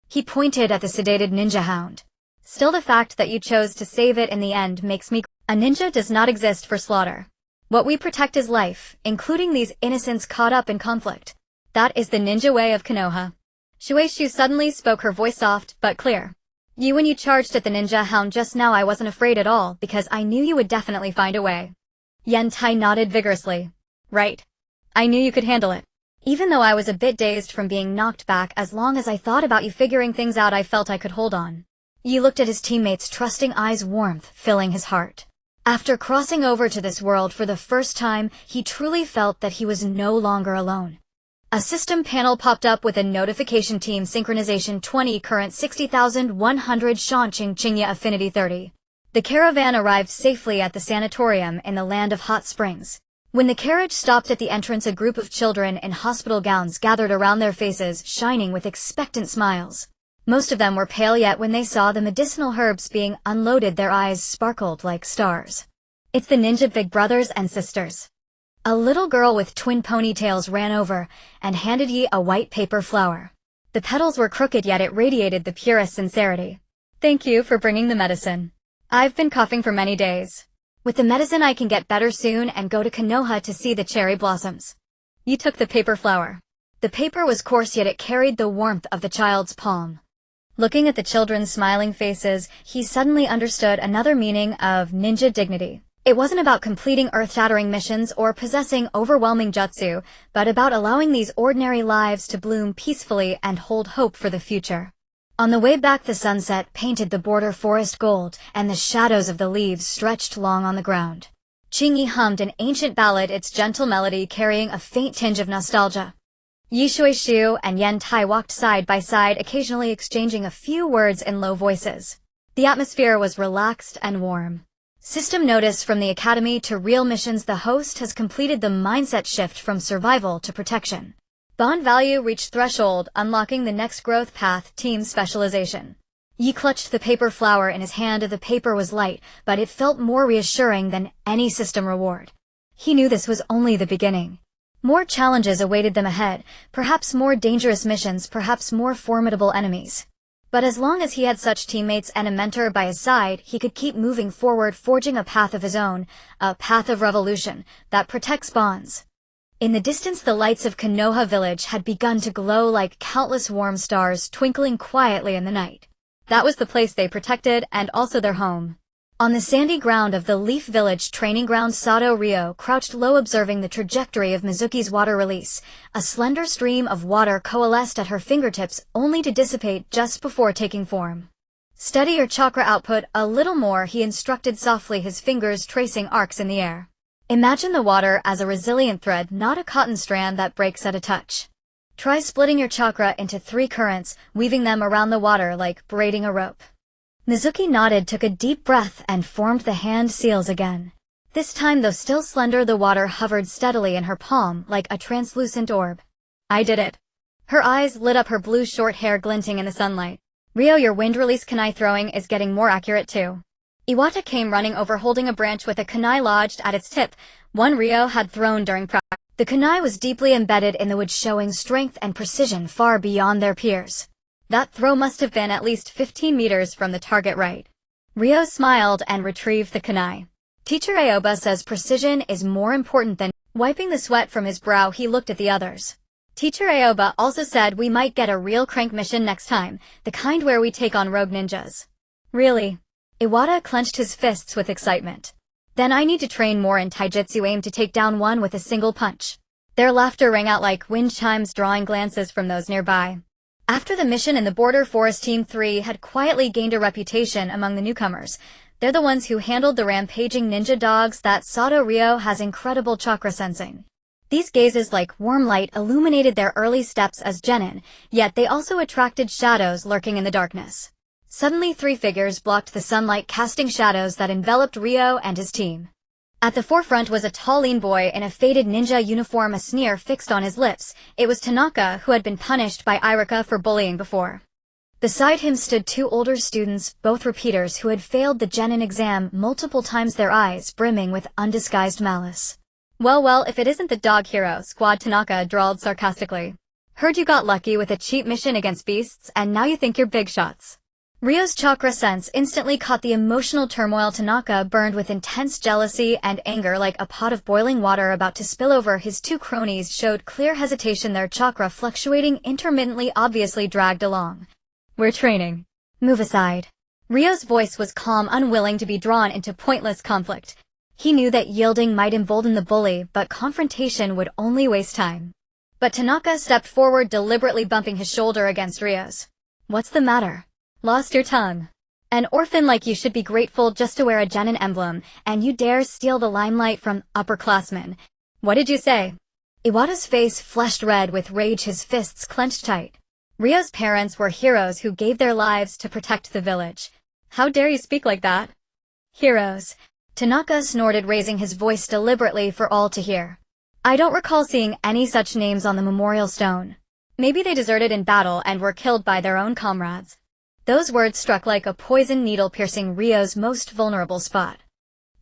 He pointed at the sedated ninja hound. Still, the fact that you chose to save it in the end makes me. A ninja does not exist for slaughter. What we protect is life, including these innocents caught up in conflict. That is the ninja way of Konoha. Shueishu suddenly spoke, her voice soft but clear. When you charged at the ninja hound just now, I wasn't afraid at all because I knew you would definitely find a way. Yantai nodded vigorously. Right. I knew you could handle it. Even though I was a bit dazed from being knocked back, as long as I thought about you figuring things out, I felt I could hold on. Yi looked at his teammates' trusting eyes, warmth filling his heart. After crossing over to this world for the first time, he truly felt that he was no longer alone. A system panel popped up with a notification: team synchronization 20, current 60,100, Shanqing Qingya affinity 30. The caravan arrived safely at the sanatorium in the land of hot springs. When the carriage stopped at the entrance, a group of children in hospital gowns gathered around, their faces shining with expectant smiles. Most of them were pale, yet when they saw the medicinal herbs being unloaded, their eyes sparkled like stars. It's the ninja big brothers and sisters. A little girl with twin ponytails ran over and handed Yi a white paper flower. The petals were crooked, yet it radiated the purest sincerity. Thank you for bringing the medicine. I've been coughing for many days. With the medicine I can get better soon and go to Konoha to see the cherry blossoms. Yi took the paper flower. The paper was coarse, yet it carried the warmth of the child's palm. Looking at the children's smiling faces, he suddenly understood another meaning of ninja dignity. It wasn't about completing earth-shattering missions or possessing overwhelming jutsu, but about allowing these ordinary lives to bloom peacefully and hold hope for the future. On the way back, the sunset painted the border forest gold, and the shadows of the leaves stretched long on the ground. Qingyi hummed an ancient ballad, its gentle melody carrying a faint tinge of nostalgia. Yi Shueishu and Yantai walked side by side, occasionally exchanging a few words in low voices. The atmosphere was relaxed and warm. System notice from the academy to real missions: the host has completed the mindset shift from survival to protection. Bond value reached threshold, unlocking the next growth path: team specialization. Yi clutched the paper flower in his hand. The paper was light, but it felt more reassuring than any system reward. He knew this was only the beginning. More challenges awaited them ahead, perhaps more dangerous missions, perhaps more formidable enemies. But as long as he had such teammates and a mentor by his side, he could keep moving forward, forging a path of his own, a path of revolution that protects bonds. In the distance, the lights of Konoha village had begun to glow like countless warm stars twinkling quietly in the night. That was the place they protected, and also their home. On the sandy ground of the Leaf Village training ground, Sato Ryo crouched low, observing the trajectory of Mizuki's water release. A slender stream of water coalesced at her fingertips, only to dissipate just before taking form. Steady your chakra output a little more, he instructed softly, his fingers tracing arcs in the air. Imagine the water as a resilient thread, not a cotton strand that breaks at a touch. Try splitting your chakra into 3 currents, weaving them around the water like braiding a rope. Mizuki nodded, took a deep breath, and formed the hand seals again. This time, though still slender, the water hovered steadily in her palm like a translucent orb. I did it. Her eyes lit up, her blue short hair glinting in the sunlight. Ryo, your wind release kunai throwing is getting more accurate too. Iwata came running over, holding a branch with a kunai lodged at its tip, one Ryo had thrown during practice. The kunai was deeply embedded in the wood, showing strength and precision far beyond their peers. That throw must have been at least 15 meters from the target, right? Ryo smiled and retrieved the kunai. Teacher Aoba says precision is more important than... Wiping the sweat from his brow, he looked at the others. Teacher Aoba also said we might get a real crank mission next time, the kind where we take on rogue ninjas. Really? Iwata clenched his fists with excitement. Then I need to train more in taijutsu, aim to take down one with a single punch. Their laughter rang out like wind chimes, drawing glances from those nearby. After the mission in the border forest, Team 3 had quietly gained a reputation among the newcomers. They're the ones who handled the rampaging ninja dogs. That Sato Ryo has incredible chakra sensing. These gazes like warm light illuminated their early steps as genin, yet they also attracted shadows lurking in the darkness. Suddenly 3 figures blocked the sunlight, casting shadows that enveloped Ryo and his team. At the forefront was a tall, lean boy in a faded ninja uniform, a sneer fixed on his lips. It was Tanaka, who had been punished by Iruka for bullying before. Beside him stood 2 older students, both repeaters who had failed the genin exam multiple times, their eyes brimming with undisguised malice. Well, if it isn't the dog hero squad, Tanaka drawled sarcastically. Heard you got lucky with a cheap mission against beasts, and now you think you're big shots. Ryo's chakra sense instantly caught the emotional turmoil. Tanaka burned with intense jealousy and anger like a pot of boiling water about to spill over. His 2 cronies showed clear hesitation, their chakra fluctuating intermittently, obviously dragged along. We're training. Move aside. Ryo's voice was calm, unwilling to be drawn into pointless conflict. He knew that yielding might embolden the bully, but confrontation would only waste time. But Tanaka stepped forward, deliberately bumping his shoulder against Ryo's. What's the matter? Lost your tongue? An orphan like you should be grateful just to wear a genin emblem, and you dare steal the limelight from upperclassmen. What did you say? Iwata's face flushed red with rage, his fists clenched tight. Ryo's parents were heroes who gave their lives to protect the village. How dare you speak like that? Heroes. Tanaka snorted, raising his voice deliberately for all to hear. I don't recall seeing any such names on the memorial stone. Maybe they deserted in battle and were killed by their own comrades. Those words struck like a poisoned needle, piercing Ryo's most vulnerable spot.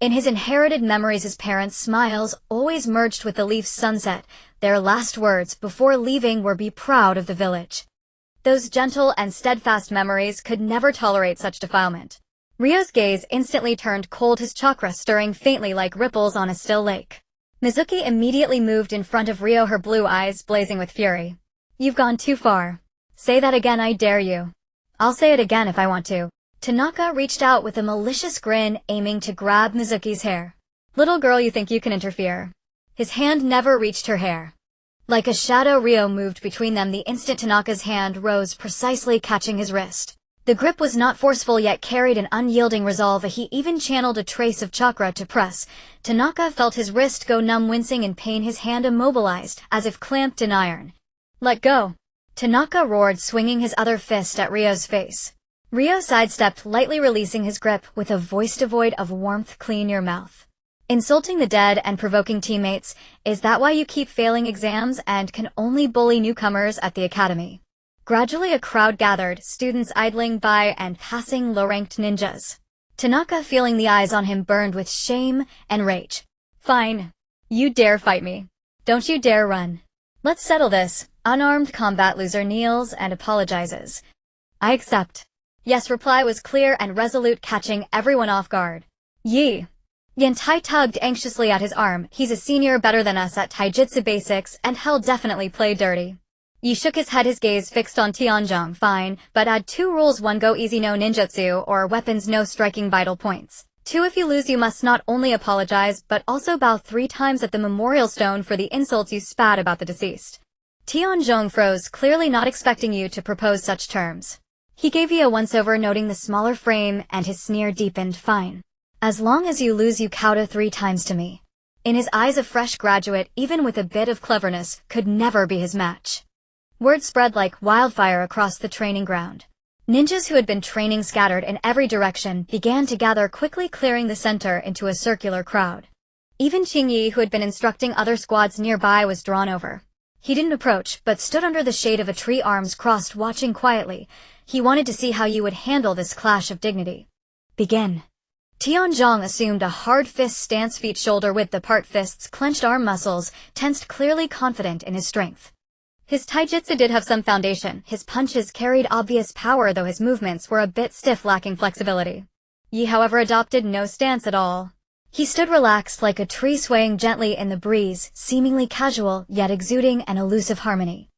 In his inherited memories, his parents' smiles always merged with the leaf's sunset. Their last words before leaving were, "Be proud of the village." Those gentle and steadfast memories could never tolerate such defilement. Ryo's gaze instantly turned cold, his chakra stirring faintly like ripples on a still lake. Mizuki immediately moved in front of Ryo, her blue eyes blazing with fury. You've gone too far. Say that again, I dare you. I'll say it again if I want to. Tanaka reached out with a malicious grin, aiming to grab Mizuki's hair. Little girl, you think you can interfere? His hand never reached her hair. Like a shadow, Ryo moved between them the instant Tanaka's hand rose, precisely catching his wrist. The grip was not forceful, yet carried an unyielding resolve. He even channeled a trace of chakra to press. Tanaka felt his wrist go numb, wincing in pain, his hand immobilized, as if clamped in iron. Let go. Tanaka roared, swinging his other fist at Ryo's face. Ryo sidestepped, lightly releasing his grip with a voice devoid of warmth. Clean your mouth. Insulting the dead and provoking teammates, is that why you keep failing exams and can only bully newcomers at the academy? Gradually a crowd gathered, students idling by and passing low-ranked ninjas. Tanaka, feeling the eyes on him, burned with shame and rage. Fine. You dare fight me. Don't you dare run. Let's settle this. Unarmed combat loser kneels and apologizes. I accept. Yes, reply was clear and resolute, catching everyone off guard. Yi. Yantai tugged anxiously at his arm. He's a senior, better than us at taijutsu basics, and he'll definitely play dirty. Yi shook his head, his gaze fixed on Tianzhong. Fine, but add 2 rules: 1, go easy, no ninjutsu or weapons, no striking vital points. 2, if you lose you must not only apologize, but also bow 3 times at the memorial stone for the insults you spat about the deceased. Tianzhong froze, clearly not expecting you to propose such terms. He gave you a once-over, noting the smaller frame, and his sneer deepened. Fine. As long as you lose you kowtow 3 times to me. In his eyes, a fresh graduate, even with a bit of cleverness, could never be his match. Word spread like wildfire across the training ground. Ninjas who had been training scattered in every direction began to gather, quickly clearing the center into a circular crowd. Even Qingyi, who had been instructing other squads nearby, was drawn over. He didn't approach, but stood under the shade of a tree, arms crossed, watching quietly. He wanted to see how you would handle this clash of dignity. Begin. Tianzhong assumed a hard fist stance, feet shoulder width apart, fists clenched, arm muscles tensed, clearly confident in his strength. His taijutsu did have some foundation. His punches carried obvious power, though his movements were a bit stiff, lacking flexibility. Yi, however, adopted no stance at all. He stood relaxed like a tree, swaying gently in the breeze, seemingly casual, yet exuding an elusive harmony.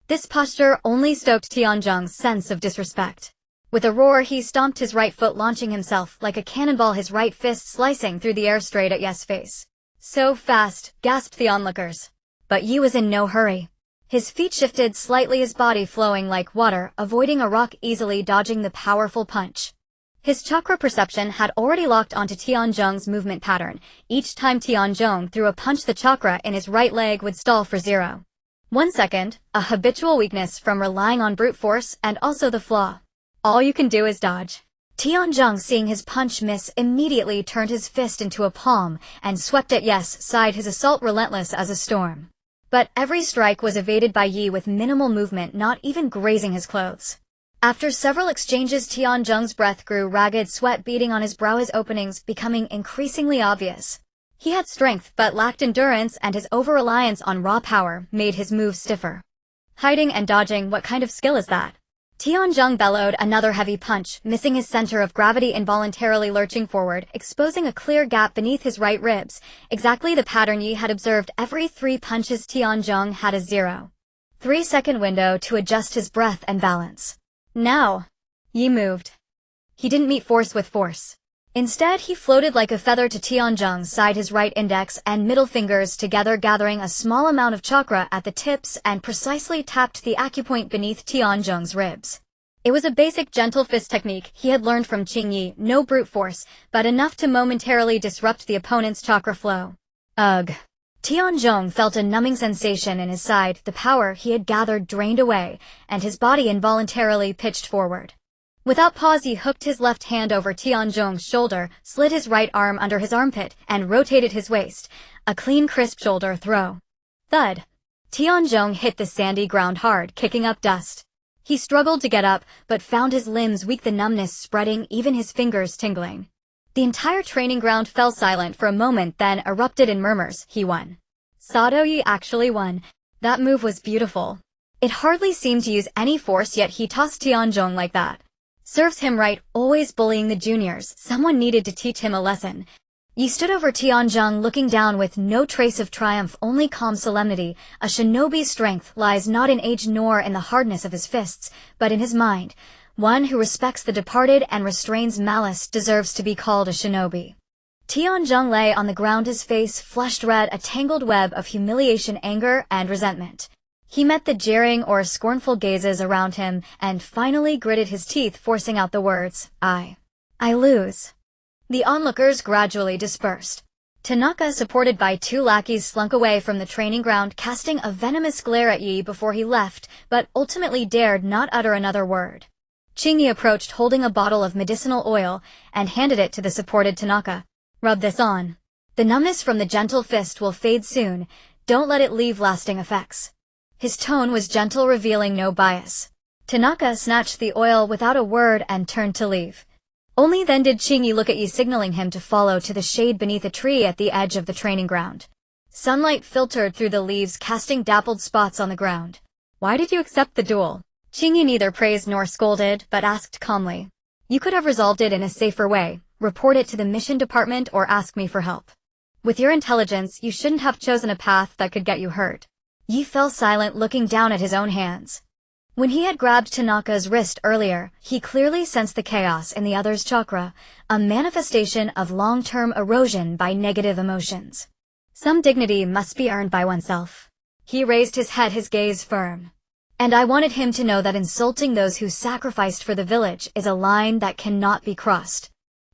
This posture only stoked Tianzhong's sense of disrespect. With a roar, he stomped his right foot, launching himself like a cannonball, his right fist slicing through the air straight at Yi's face. So fast, gasped the onlookers. But Yi was in no hurry. His feet shifted slightly, his body flowing like water, avoiding a rock, easily dodging the powerful punch. His chakra perception had already locked onto Tianzhong's movement pattern. Each time Tianzhong threw a punch, the chakra in his right leg would stall for 0. 1 second, a habitual weakness from relying on brute force, and also the flaw. All you can do is dodge. Tianzhong, seeing his punch miss, immediately turned his fist into a palm and swept at Yi's side, his assault relentless as a storm. But every strike was evaded by Yi with minimal movement, not even grazing his clothes. After several exchanges, Tianzhong's breath grew ragged, sweat beading on his brow, his openings becoming increasingly obvious. He had strength but lacked endurance, and his over-reliance on raw power made his moves stiffer. Hiding and dodging, what kind of skill is that? Tianzhong bellowed another heavy punch, missing his center of gravity, involuntarily lurching forward, exposing a clear gap beneath his right ribs, exactly the pattern Yi had observed. Every 3 punches Tianzhong had a 0.3 second window to adjust his breath and balance. Now! Yi moved. He didn't meet force with force. Instead, he floated like a feather to Tianzhong's side, his right index and middle fingers together, gathering a small amount of chakra at the tips and precisely tapped the acupoint beneath Tianzhong's ribs. It was a basic gentle fist technique he had learned from Qingyi, no brute force, but enough to momentarily disrupt the opponent's chakra flow. Ugh. Tianzhong felt a numbing sensation in his side, the power he had gathered drained away, and his body involuntarily pitched forward. Without pause, he hooked his left hand over Tianzhong's shoulder, slid his right arm under his armpit, and rotated his waist. A clean, crisp shoulder throw. Thud. Tianzhong hit the sandy ground hard, kicking up dust. He struggled to get up, but found his limbs weak, the numbness spreading, even his fingers tingling. The entire training ground fell silent for a moment, then erupted in murmurs. He won. Sato Yi actually won. That move was beautiful. It hardly seemed to use any force, yet he tossed Tianzhong like that. Serves him right, always bullying the juniors. Someone needed to teach him a lesson. Yi stood over Tianzhong, looking down with no trace of triumph, only calm solemnity. A shinobi's strength lies not in age nor in the hardness of his fists, but in his mind. One who respects the departed and restrains malice deserves to be called a shinobi. Tianzhong lay on the ground, his face flushed red, a tangled web of humiliation, anger, and resentment. He met the jeering or scornful gazes around him, and finally gritted his teeth, forcing out the words, I lose. The onlookers gradually dispersed. Tanaka, supported by two lackeys, slunk away from the training ground, casting a venomous glare at Yi before he left, but ultimately dared not utter another word. Qingyi approached, holding a bottle of medicinal oil, and handed it to the supported Tanaka. Rub this on. The numbness from the gentle fist will fade soon. Don't let it leave lasting effects. His tone was gentle, revealing no bias. Tanaka snatched the oil without a word and turned to leave. Only then did Qingyi look at Yi, signaling him to follow to the shade beneath a tree at the edge of the training ground. Sunlight filtered through the leaves, casting dappled spots on the ground. Why did you accept the duel? Qingyi neither praised nor scolded, but asked calmly. You could have resolved it in a safer way. Report it to the mission department or ask me for help. With your intelligence, you shouldn't have chosen a path that could get you hurt. Yi fell silent, looking down at his own hands. When he had grabbed Tanaka's wrist earlier, he clearly sensed the chaos in the other's chakra, a manifestation of long-term erosion by negative emotions. Some dignity must be earned by oneself. He raised his head, his gaze firm. And I wanted him to know that insulting those who sacrificed for the village is a line that cannot be crossed.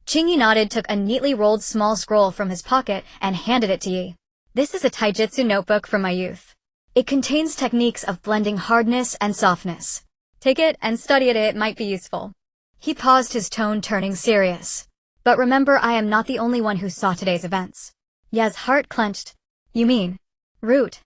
Qingyi nodded, took a neatly rolled small scroll from his pocket, and handed it to Yi. This is a taijutsu notebook from my youth. It contains techniques of blending hardness and softness. Take it and study it, it might be useful. He paused, his tone turning serious. But remember, I am not the only one who saw today's events. Ye's heart clenched. You mean? Root.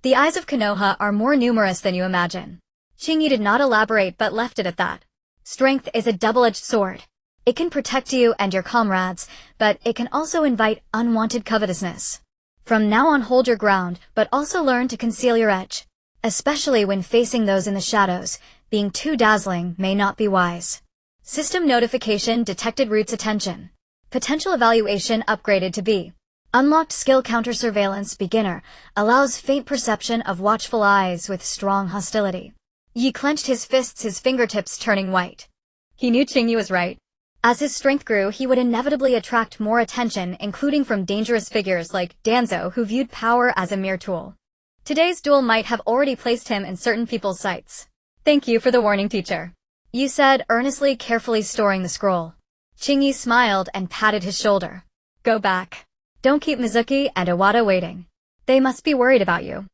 The eyes of Konoha are more numerous than you imagine. Qingyi did not elaborate but left it at that. Strength is a double-edged sword. It can protect you and your comrades, but it can also invite unwanted covetousness. From now on, hold your ground, but also learn to conceal your edge. Especially when facing those in the shadows, being too dazzling may not be wise. System notification detected Root's attention. Potential evaluation upgraded to B. Unlocked skill counter surveillance beginner, allows faint perception of watchful eyes with strong hostility. Yi clenched his fists, his fingertips turning white. He knew Qingyi was right. As his strength grew, he would inevitably attract more attention, including from dangerous figures like Danzo, who viewed power as a mere tool. Today's duel might have already placed him in certain people's sights. Thank you for the warning, teacher. Yu said, earnestly, carefully storing the scroll. Qingyi smiled and patted his shoulder. Go back. Don't keep Mizuki and Iwata waiting. They must be worried about you.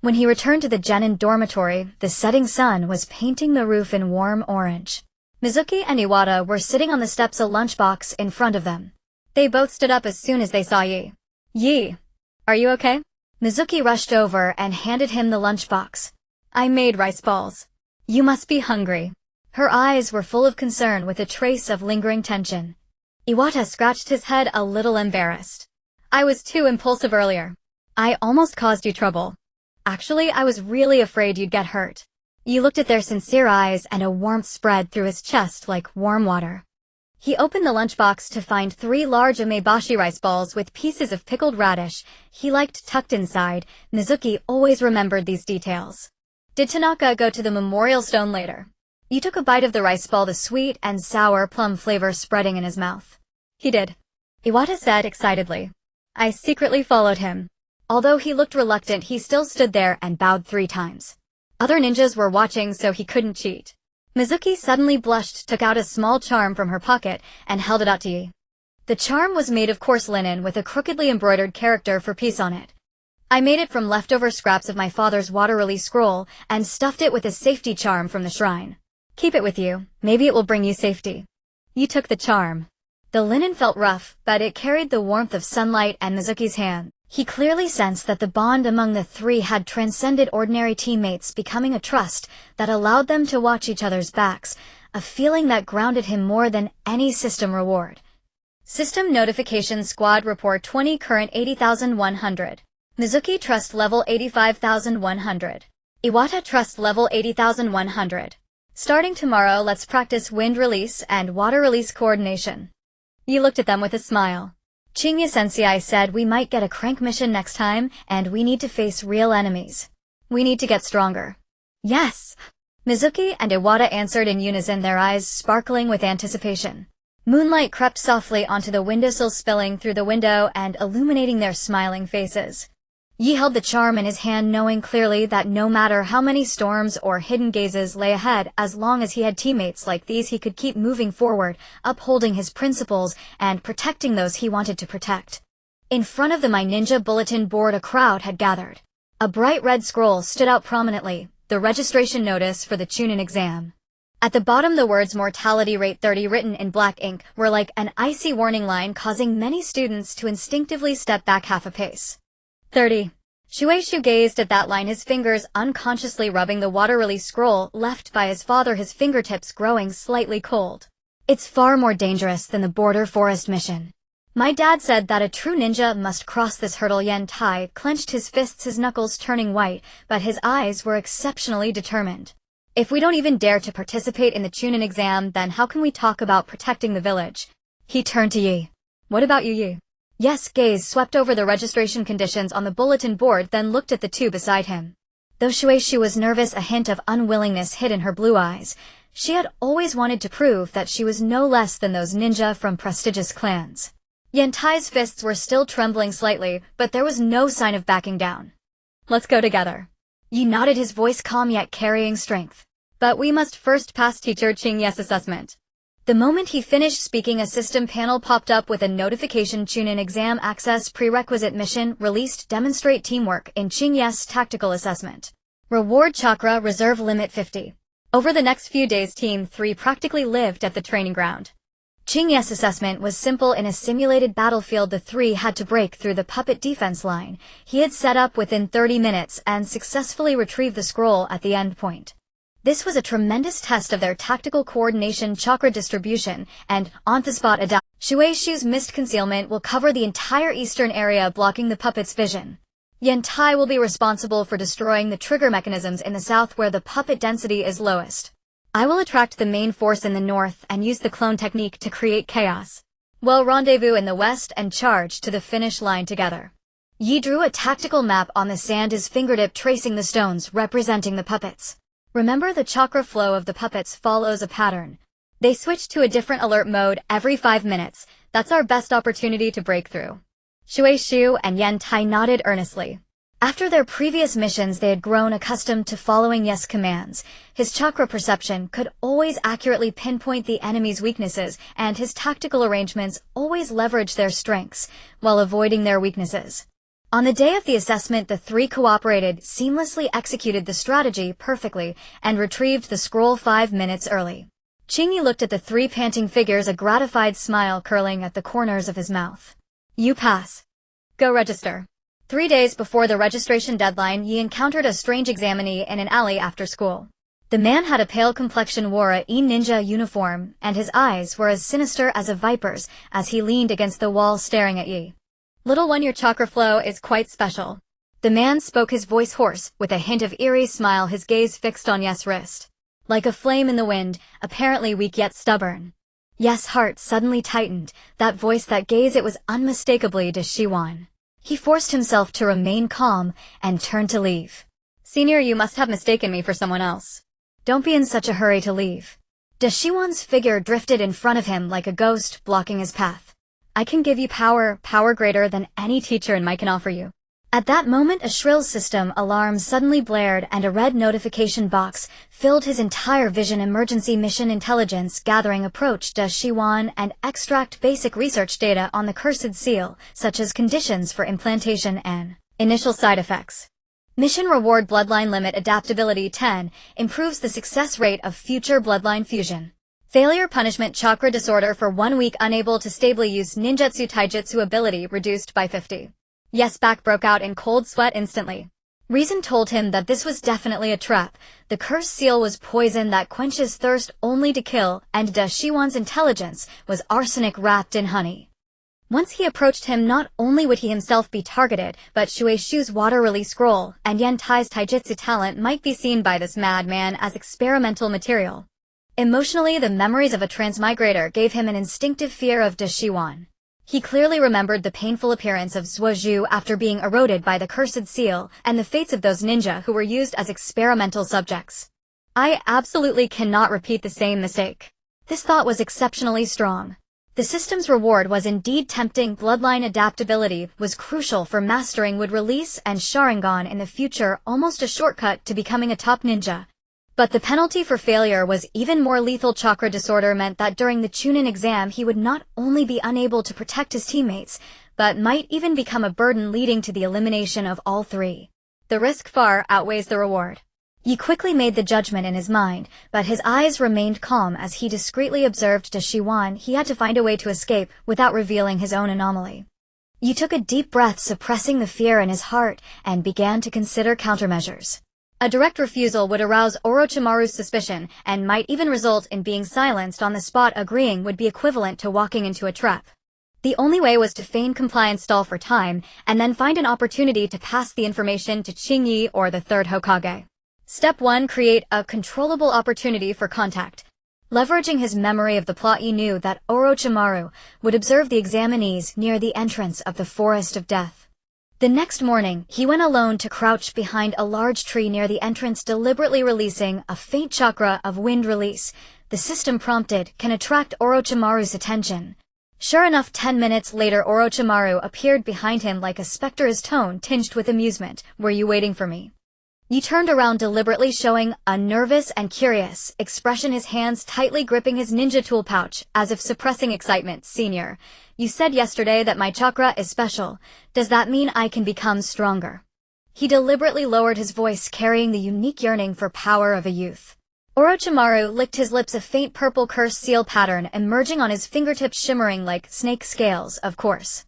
When he returned to the genin dormitory, the setting sun was painting the roof in warm orange. Mizuki and Iwata were sitting on the steps, a lunchbox in front of them. They both stood up as soon as they saw Yi. Yi, are you okay? Mizuki rushed over and handed him the lunchbox. I made rice balls. You must be hungry. Her eyes were full of concern with a trace of lingering tension. Iwata scratched his head, a little embarrassed. I was too impulsive earlier. I almost caused you trouble. Actually, I was really afraid you'd get hurt. You looked at their sincere eyes and a warmth spread through his chest like warm water. He opened the lunchbox to find 3 large umeboshi rice balls with pieces of pickled radish he liked tucked inside. Mizuki always remembered these details. Did Tanaka go to the memorial stone later? Yi took a bite of the rice ball, the sweet and sour plum flavor spreading in his mouth. He did. Iwata said excitedly. I secretly followed him. Although he looked reluctant, he still stood there and bowed 3 times. Other ninjas were watching, so he couldn't cheat. Mizuki suddenly blushed, took out a small charm from her pocket, and held it out to Yi. The charm was made of coarse linen with a crookedly embroidered character for peace on it. I made it from leftover scraps of my father's water release scroll and stuffed it with a safety charm from the shrine. Keep it with you, maybe it will bring you safety. Yi took the charm. The linen felt rough, but it carried the warmth of sunlight and Mizuki's hand. He clearly sensed that the bond among the 3 had transcended ordinary teammates, becoming a trust that allowed them to watch each other's backs, a feeling that grounded him more than any system reward. System Notification Squad Report 20 Current 80,100. Mizuki Trust Level 85,100. Iwata Trust Level 80,100. Starting tomorrow, let's practice wind release and water release coordination. Yi looked at them with a smile. Chingya Sensei said we might get a crank mission next time, and we need to face real enemies. We need to get stronger. Yes! Mizuki and Iwata answered in unison, their eyes sparkling with anticipation. Moonlight crept softly onto the windowsill, spilling through the window and illuminating their smiling faces. Yi held the charm in his hand, knowing clearly that no matter how many storms or hidden gazes lay ahead, as long as he had teammates like these, he could keep moving forward, upholding his principles and protecting those he wanted to protect. In front of the My Ninja bulletin board, a crowd had gathered. A bright red scroll stood out prominently, the registration notice for the Chunin exam. At the bottom, the words mortality rate 30 written in black ink were like an icy warning line, causing many students to instinctively step back half a pace. 30. Shueishu gazed at that line, his fingers unconsciously rubbing the water release scroll left by his father, his fingertips growing slightly cold. It's far more dangerous than the border forest mission. My dad said that a true ninja must cross this hurdle. Yantai clenched his fists, his knuckles turning white, but his eyes were exceptionally determined. If we don't even dare to participate in the Chunin exam, then how can we talk about protecting the village? He turned to Yi. What about you, Yi? Yes, gaze swept over the registration conditions on the bulletin board, then looked at the 2 beside him. Though Shueishu was nervous, a hint of unwillingness hid in her blue eyes. She had always wanted to prove that she was no less than those ninja from prestigious clans. Yantai's fists were still trembling slightly, but there was no sign of backing down. Let's go together. Yi nodded, his voice calm yet carrying strength. But we must first pass Teacher Chingya's assessment. The moment he finished speaking, a system panel popped up with a notification: Chunin exam access prerequisite mission released, demonstrate teamwork in Chingya's tactical assessment. Reward chakra reserve limit 50. Over the next few days, Team 3 practically lived at the training ground. Chingya's assessment was simple. In a simulated battlefield, the 3 had to break through the puppet defense line he had set up within 30 minutes and successfully retrieve the scroll at the end point. This was a tremendous test of their tactical coordination, chakra distribution, and on-the-spot adapt. Shueishu's mist concealment will cover the entire eastern area, blocking the puppet's vision. Yantai will be responsible for destroying the trigger mechanisms in the south, where the puppet density is lowest. I will attract the main force in the north and use the clone technique to create chaos. We'll rendezvous in the west and charge to the finish line together. Yi drew a tactical map on the sand, his fingertip tracing the stones representing the puppets. Remember, the chakra flow of the puppets follows a pattern. They switch to a different alert mode every 5 minutes. That's our best opportunity to break through. Shueishu and Yantai nodded earnestly. After their previous missions, they had grown accustomed to following Yes commands. His chakra perception could always accurately pinpoint the enemy's weaknesses, and his tactical arrangements always leveraged their strengths, while avoiding their weaknesses. On the day of the assessment, the 3 cooperated, seamlessly executed the strategy perfectly, and retrieved the scroll 5 minutes early. Chingy looked at the 3 panting figures, a gratified smile curling at the corners of his mouth. You pass. Go register. 3 days before the registration deadline, Yi encountered a strange examinee in an alley after school. The man had a pale complexion, wore a ninja uniform, and his eyes were as sinister as a viper's as he leaned against the wall staring at Yi. Little one, your chakra flow is quite special. The man spoke, his voice hoarse, with a hint of eerie smile, his gaze fixed on Yes' wrist. Like a flame in the wind, apparently weak yet stubborn. Yes' heart suddenly tightened, that voice, that gaze, it was unmistakably Deshiwan. He forced himself to remain calm and turned to leave. Senior, you must have mistaken me for someone else. Don't be in such a hurry to leave. Dashiwan's figure drifted in front of him like a ghost, blocking his path. I can give you power greater than any teacher in my can offer you. At that moment, a shrill system alarm suddenly blared and a red notification box filled his entire vision. Emergency mission intelligence gathering approach Dashiwan and extract basic research data on the cursed seal, such as conditions for implantation and initial side effects. Mission reward bloodline limit adaptability 10 improves the success rate of future bloodline fusion. Failure punishment chakra disorder for 1 week unable to stably use ninjutsu taijutsu ability reduced by 50. Yes, back broke out in cold sweat instantly. Reason told him that this was definitely a trap. The cursed seal was poison that quenches thirst only to kill, and Dashiwan's intelligence was arsenic wrapped in honey. Once he approached him, not only would he himself be targeted, but Shueishu's water release scroll and Yen Tai's taijutsu talent might be seen by this madman as experimental material. Emotionally, the memories of a transmigrator gave him an instinctive fear of Dashiwan. He clearly remembered the painful appearance of Zhuozhu after being eroded by the cursed seal and the fates of those ninja who were used as experimental subjects. I absolutely cannot repeat the same mistake. This thought was exceptionally strong. The system's reward was indeed tempting. Bloodline adaptability was crucial for mastering would release and Sharingan in the future, almost a shortcut to becoming a top ninja. But the penalty for failure was even more lethal. Chakra disorder meant that during the Chunin exam he would not only be unable to protect his teammates, but might even become a burden, leading to the elimination of all three. The risk far outweighs the reward. Yi quickly made the judgment in his mind, but his eyes remained calm as he discreetly observed Dashiwan. He had to find a way to escape without revealing his own anomaly. Yi took a deep breath, suppressing the fear in his heart, and began to consider countermeasures. A direct refusal would arouse Orochimaru's suspicion and might even result in being silenced on the spot. Agreeing would be equivalent to walking into a trap. The only way was to feign compliance, stall for time, and then find an opportunity to pass the information to Qingyi or the third Hokage. Step 1. Create a controllable opportunity for contact. Leveraging his memory of the plot, Yi knew that Orochimaru would observe the examinees near the entrance of the Forest of Death. The next morning, he went alone to crouch behind a large tree near the entrance, deliberately releasing a faint chakra of wind release. The system prompted can attract Orochimaru's attention. Sure enough, 10 minutes later Orochimaru appeared behind him like a specter, his tone tinged with amusement. Were you waiting for me? Yi turned around, deliberately showing a nervous and curious expression, his hands tightly gripping his ninja tool pouch, as if suppressing excitement. Senior, you said yesterday that my chakra is special. Does that mean I can become stronger? He deliberately lowered his voice, carrying the unique yearning for power of a youth. Orochimaru licked his lips, a faint purple cursed seal pattern emerging on his fingertips, shimmering like snake scales. Of course.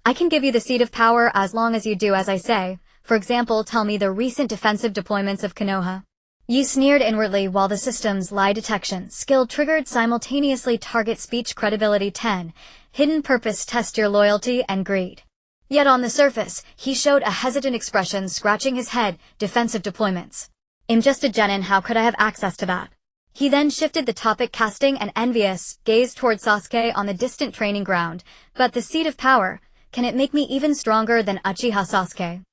I can give you the seed of power as long as you do as I say. For example, tell me the recent defensive deployments of Konoha. Yi sneered inwardly while the system's lie detection skill triggered simultaneously. Target speech credibility 10. Hidden purpose test your loyalty and greed. Yet on the surface, he showed a hesitant expression, scratching his head. Defensive deployments. I'm just a genin, how could I have access to that? He then shifted the topic, casting an envious gaze toward Sasuke on the distant training ground. But the seed of power, can it make me even stronger than Uchiha Sasuke?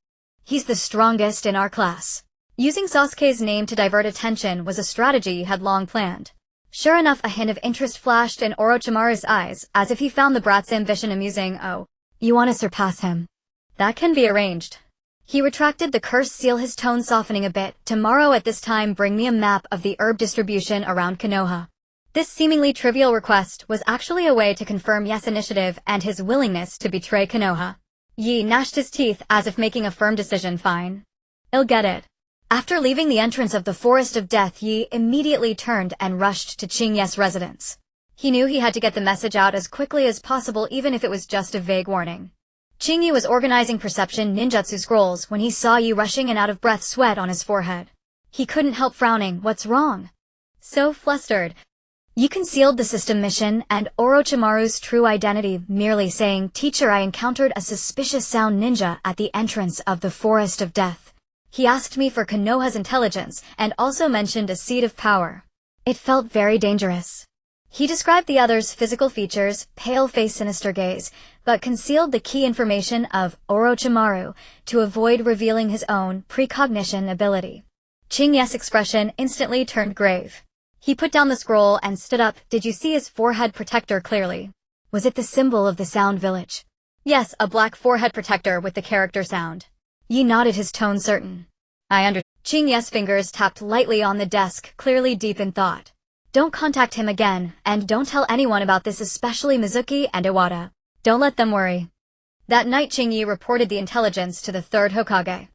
He's the strongest in our class. Using Sasuke's name to divert attention was a strategy he had long planned. Sure enough, a hint of interest flashed in Orochimaru's eyes, as if he found the brat's ambition amusing. Oh, you want to surpass him? That can be arranged. He retracted the cursed seal, his tone softening a bit. Tomorrow at this time bring me a map of the herb distribution around Konoha. This seemingly trivial request was actually a way to confirm Yes' initiative and his willingness to betray Konoha. Yi gnashed his teeth as if making a firm decision. Fine. I'll get it. After leaving the entrance of the Forest of Death, Yi immediately turned and rushed to Qingyi's residence. He knew he had to get the message out as quickly as possible, even if it was just a vague warning. Qingyi was organizing perception ninjutsu scrolls when he saw Yi rushing in, out of breath, sweat on his forehead. He couldn't help frowning. What's wrong? So flustered. Yi concealed the system mission and Orochimaru's true identity, merely saying, Teacher, I encountered a suspicious sound ninja at the entrance of the Forest of Death. He asked me for Konoha's intelligence and also mentioned a seed of power. It felt very dangerous. He described the other's physical features, pale face, sinister gaze, but concealed the key information of Orochimaru to avoid revealing his own precognition ability. Chingya's expression instantly turned grave. He put down the scroll and stood up. Did you see his forehead protector clearly? Was it the symbol of the Sound Village? Yes, a black forehead protector with the character sound. Yi nodded, his tone certain. I understand. Chingya's fingers tapped lightly on the desk, clearly deep in thought. Don't contact him again, and don't tell anyone about this, especially Mizuki and Iwata. Don't let them worry. That night Chingyi reported the intelligence to the third Hokage.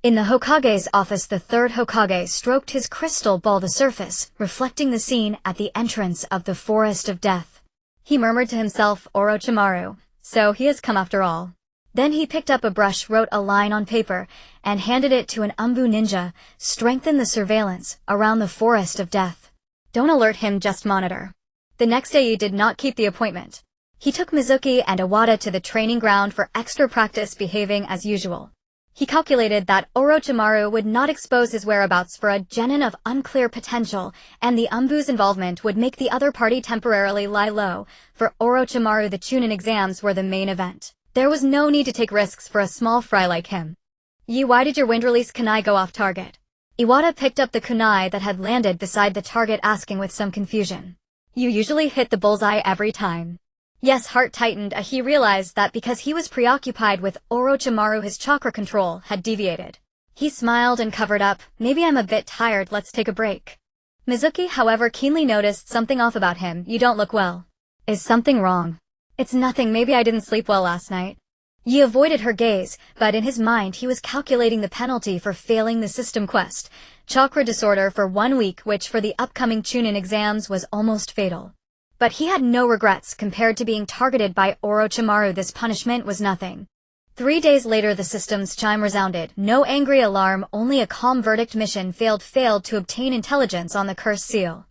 In the Hokage's office, the third Hokage stroked his crystal ball the surface, reflecting the scene at the entrance of the Forest of Death. He murmured to himself, Orochimaru, so he has come after all. Then he picked up a brush, wrote a line on paper, and handed it to an ANBU ninja. Strengthen the surveillance around the Forest of Death. Don't alert him, just monitor. The next day he did not keep the appointment. He took Mizuki and Iwata to the training ground for extra practice, behaving as usual. He calculated that Orochimaru would not expose his whereabouts for a genin of unclear potential, and the ANBU's involvement would make the other party temporarily lie low. For Orochimaru, the Chunin exams were the main event. There was no need to take risks for a small fry like him. Yi, why did your wind release kunai go off target? Iwata picked up the kunai that had landed beside the target, asking with some confusion. You usually hit the bullseye every time. Yes, heart tightened. He realized that because he was preoccupied with Orochimaru, his chakra control had deviated. He smiled and covered up. Maybe I'm a bit tired, let's take a break. Mizuki, however, keenly noticed something off about him. You don't look well. Is something wrong? It's nothing, maybe I didn't sleep well last night. Yi avoided her gaze, but in his mind he was calculating the penalty for failing the system quest. Chakra disorder for 1 week, which for the upcoming Chunin exams was almost fatal. But he had no regrets. Compared to being targeted by Orochimaru, this punishment was nothing. 3 days later the system's chime resounded. No angry alarm, only a calm verdict. Mission failed to obtain intelligence on the cursed seal.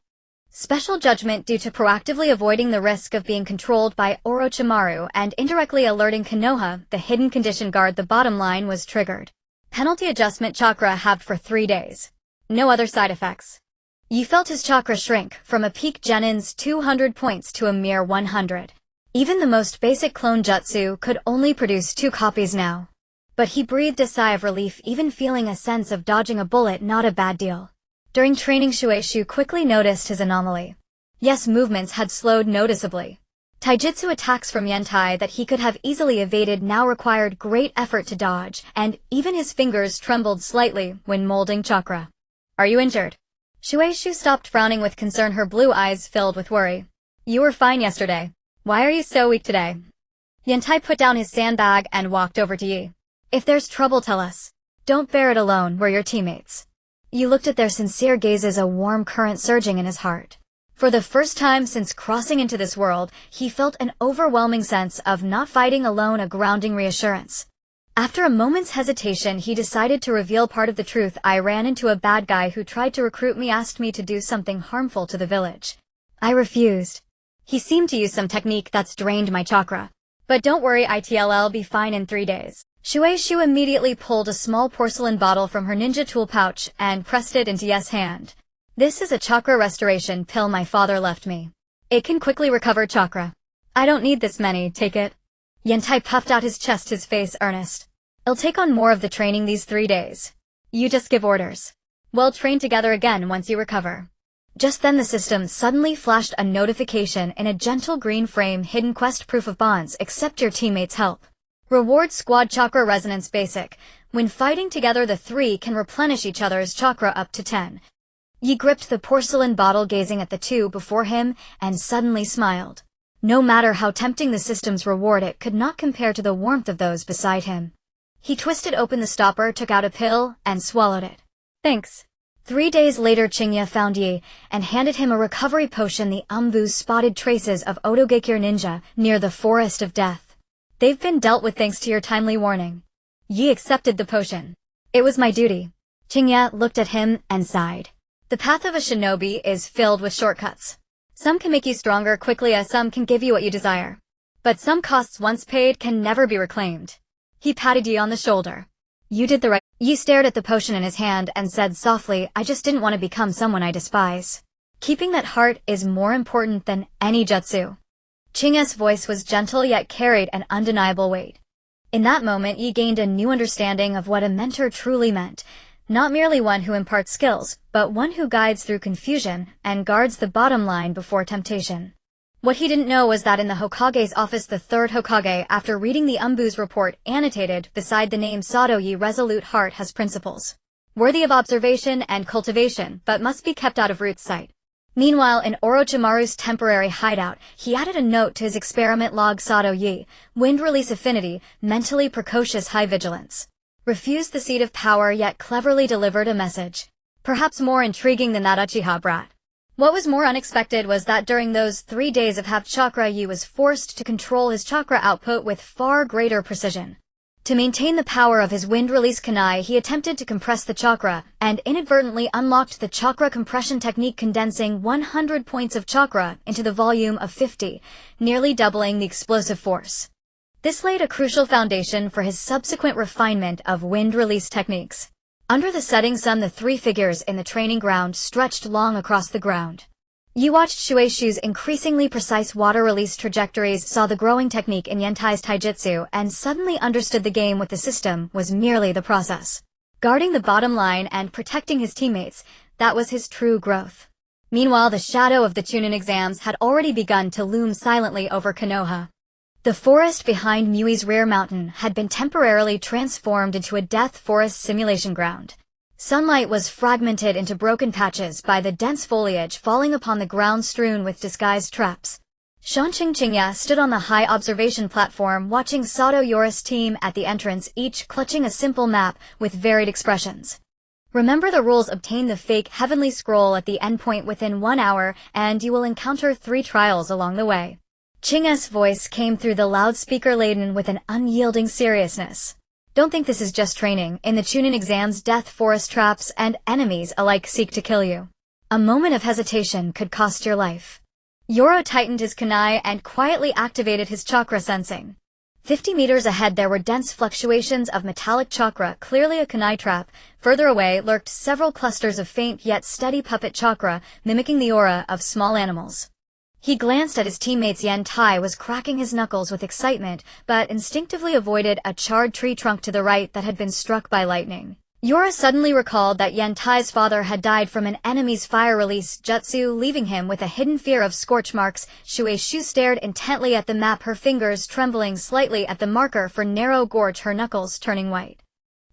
Special judgment due to proactively avoiding the risk of being controlled by Orochimaru and indirectly alerting Konoha, the hidden condition guard. The bottom line was triggered. Penalty adjustment, chakra halved for 3 days. No other side effects. Yi felt his chakra shrink from a peak genin's 200 points to a mere 100. Even the most basic clone jutsu could only produce 2 copies now. But he breathed a sigh of relief, even feeling a sense of dodging a bullet. Not a bad deal. During training, Shueishu quickly noticed his anomaly. Yes, movements had slowed noticeably. Taijutsu attacks from Yentai that he could have easily evaded now required great effort to dodge, and even his fingers trembled slightly when molding chakra. Are you injured? Shueishu stopped frowning with concern, her blue eyes filled with worry. You were fine yesterday. Why are you so weak today? Yentai put down his sandbag and walked over to Yi. If there's trouble, tell us. Don't bear it alone, we're your teammates. Yi looked at their sincere gazes, a warm current surging in his heart. For the first time since crossing into this world, he felt an overwhelming sense of not fighting alone, a grounding reassurance. After a moment's hesitation, he decided to reveal part of the truth. I ran into a bad guy who tried to recruit me, asked me to do something harmful to the village. I refused. He seemed to use some technique that's drained my chakra. But don't worry, I'll be fine in 3 days. Shueishu immediately pulled a small porcelain bottle from her ninja tool pouch and pressed it into Ye's hand. This is a chakra restoration pill my father left me. It can quickly recover chakra. I don't need this many, take it. Yentai puffed out his chest, his face earnest. I'll take on more of the training these 3 days. You just give orders. We'll train together again once you recover. Just then the system suddenly flashed a notification in a gentle green frame. Hidden quest, proof of bonds, accept your teammates' help. Reward squad chakra resonance basic. When fighting together the 3 can replenish each other's chakra up to 10. Yi gripped the porcelain bottle, gazing at the 2 before him, and suddenly smiled. No matter how tempting the system's reward, it could not compare to the warmth of those beside him. He twisted open the stopper, took out a pill, and swallowed it. Thanks. 3 days later Chingya found Yi, and handed him a recovery potion. The ANBU spotted traces of Otogekir ninja near the Forest of Death. They've been dealt with thanks to your timely warning. Yi accepted the potion. It was my duty. Chingya looked at him and sighed. The path of a shinobi is filled with shortcuts. Some can make you stronger quickly, as some can give you what you desire. But some costs once paid can never be reclaimed. He patted Yi on the shoulder. You did the right. Yi stared at the potion in his hand and said softly, I just didn't want to become someone I despise. Keeping that heart is more important than any jutsu. Chingya's voice was gentle yet carried an undeniable weight. In that moment Yi gained a new understanding of what a mentor truly meant. not merely one who imparts skills, but one who guides through confusion and guards the bottom line before temptation. What he didn't know was that in the Hokage's office, the third Hokage, after reading the ANBU's report, annotated beside the name Sato Yoru, resolute heart has principles, worthy of observation and cultivation, but must be kept out of Root's sight. Meanwhile, in Orochimaru's temporary hideout, he added a note to his experiment log: Sato Yoru, wind release affinity, mentally precocious, high vigilance. Refused the seat of power, yet cleverly delivered a message. Perhaps more intriguing than that Uchiha brat. What was more unexpected was that during those 3 days of half chakra, Yoru was forced to control his chakra output with far greater precision. To maintain the power of his wind-release kunai, he attempted to compress the chakra, and inadvertently unlocked the chakra compression technique, condensing 100 points of chakra into the volume of 50, nearly doubling the explosive force. This laid a crucial foundation for his subsequent refinement of wind-release techniques. Under the setting sun, the three figures in the training ground stretched long across the ground. You watched Shueishu's increasingly precise water release trajectories, saw the growing technique in Yentai's taijutsu, and suddenly understood the game with the system was merely the process. Guarding the bottom line and protecting his teammates, that was his true growth. Meanwhile, the shadow of the Chunin exams had already begun to loom silently over Konoha. The forest behind Mui's rear mountain had been temporarily transformed into a death forest simulation ground. Sunlight was fragmented into broken patches by the dense foliage falling upon the ground strewn with disguised traps. Shanqingqingya stood on the high observation platform watching Sato Yoru's team at the entrance, each clutching a simple map with varied expressions. Remember the rules: obtain the fake heavenly scroll at the endpoint within 1 hour, and you will encounter 3 trials along the way. Qingya's voice came through the loudspeaker laden with an unyielding seriousness. Don't think this is just training. In the Chunin exams, death forest traps and enemies alike seek to kill you. A moment of hesitation could cost your life. Yoru tightened his kunai and quietly activated his chakra sensing. 50 meters ahead there were dense fluctuations of metallic chakra, clearly a kunai trap. Further away lurked several clusters of faint yet steady puppet chakra, mimicking the aura of small animals. He glanced at his teammates. Yentai was cracking his knuckles with excitement, but instinctively avoided a charred tree trunk to the right that had been struck by lightning. Yoru suddenly recalled that Yentai's father had died from an enemy's fire release jutsu, leaving him with a hidden fear of scorch marks. Shueishu stared intently at the map, her fingers trembling slightly at the marker for narrow gorge, her knuckles turning white.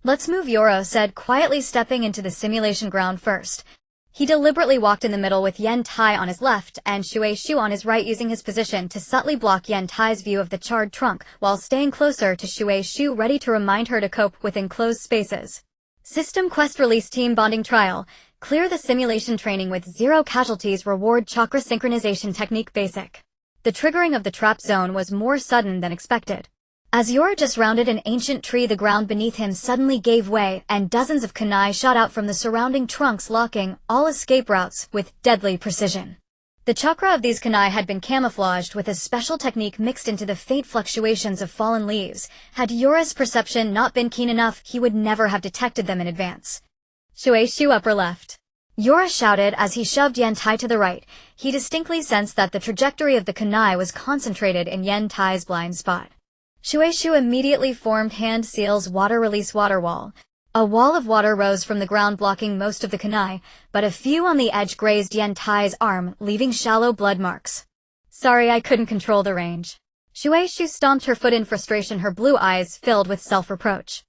Let's move, Yoru said, quietly stepping into the simulation ground first. He deliberately walked in the middle with Yentai on his left and Shueishu on his right, using his position to subtly block Yentai's view of the charred trunk while staying closer to Shueishu, ready to remind her to cope with enclosed spaces. System quest release team bonding trial. Clear the simulation training with 0 casualties. Reward chakra synchronization technique basic. The triggering of the trap zone was more sudden than expected. As Yoru just rounded an ancient tree, the ground beneath him suddenly gave way, and dozens of kunai shot out from the surrounding trunks, locking all escape routes with deadly precision. The chakra of these kunai had been camouflaged with a special technique mixed into the faint fluctuations of fallen leaves. Had Yoru's perception not been keen enough, he would never have detected them in advance. Shueishu, upper left. Yoru shouted as he shoved Yentai to the right. He distinctly sensed that the trajectory of the kunai was concentrated in Yentai's blind spot. Shueishu immediately formed Hand Seal's water release water wall. A wall of water rose from the ground, blocking most of the kunai, but a few on the edge grazed Yentai's arm, leaving shallow blood marks. Sorry, I couldn't control the range. Shueishu stomped her foot in frustration, her blue eyes filled with self-reproach.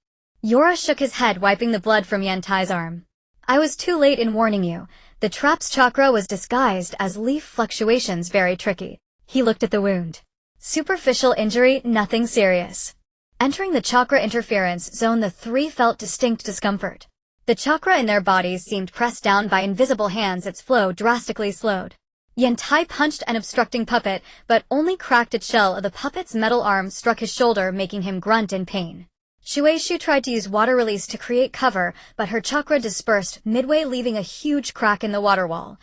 Yoru shook his head, wiping the blood from Yentai's arm. I was too late in warning you. The trap's chakra was disguised as leaf fluctuations, very tricky. He looked at the wound. Superficial injury, nothing serious. Entering the chakra interference zone, the three felt distinct discomfort. The chakra in their bodies seemed pressed down by invisible hands, its flow drastically slowed. Yentai punched an obstructing puppet, but only cracked its shell. The puppet's metal arm struck his shoulder, making him grunt in pain. Shueishu tried to use water release to create cover, but her chakra dispersed midway, leaving a huge crack in the water wall.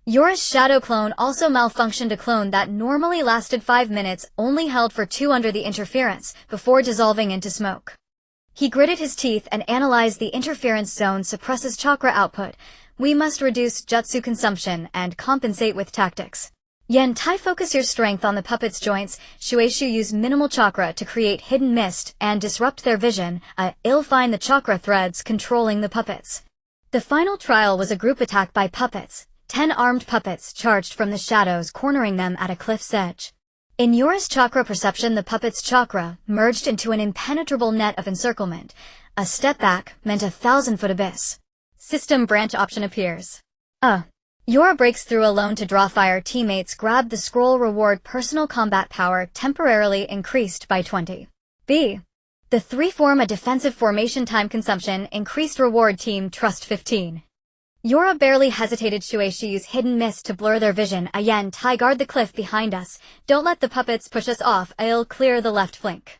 Yoru's shadow clone also malfunctioned. A clone that normally lasted 5 minutes only held for 2 under the interference, before dissolving into smoke. He gritted his teeth and analyzed the interference zone suppresses chakra output. We must reduce jutsu consumption and compensate with tactics. Yentai, focus your strength on the puppet's joints. Shueishu used minimal chakra to create hidden mist and disrupt their vision. Ill-find the chakra threads controlling the puppets. The final trial was a group attack by puppets. 10 armed puppets charged from the shadows, cornering them at a cliff's edge. In Yoru's chakra perception, the puppet's chakra merged into an impenetrable net of encirclement. A step back meant a 1,000-foot abyss. System branch option appears. Yoru breaks through alone to draw fire. Teammates grab the scroll. Reward personal combat power temporarily increased by 20. B. The 3 form a defensive formation. Time consumption increased. Reward team trust 15. Yoru barely hesitated. Shueishi's hidden mist to blur their vision. Ayen, Tai, guard the cliff behind us. Don't let the puppets push us off. I'll clear the left flank.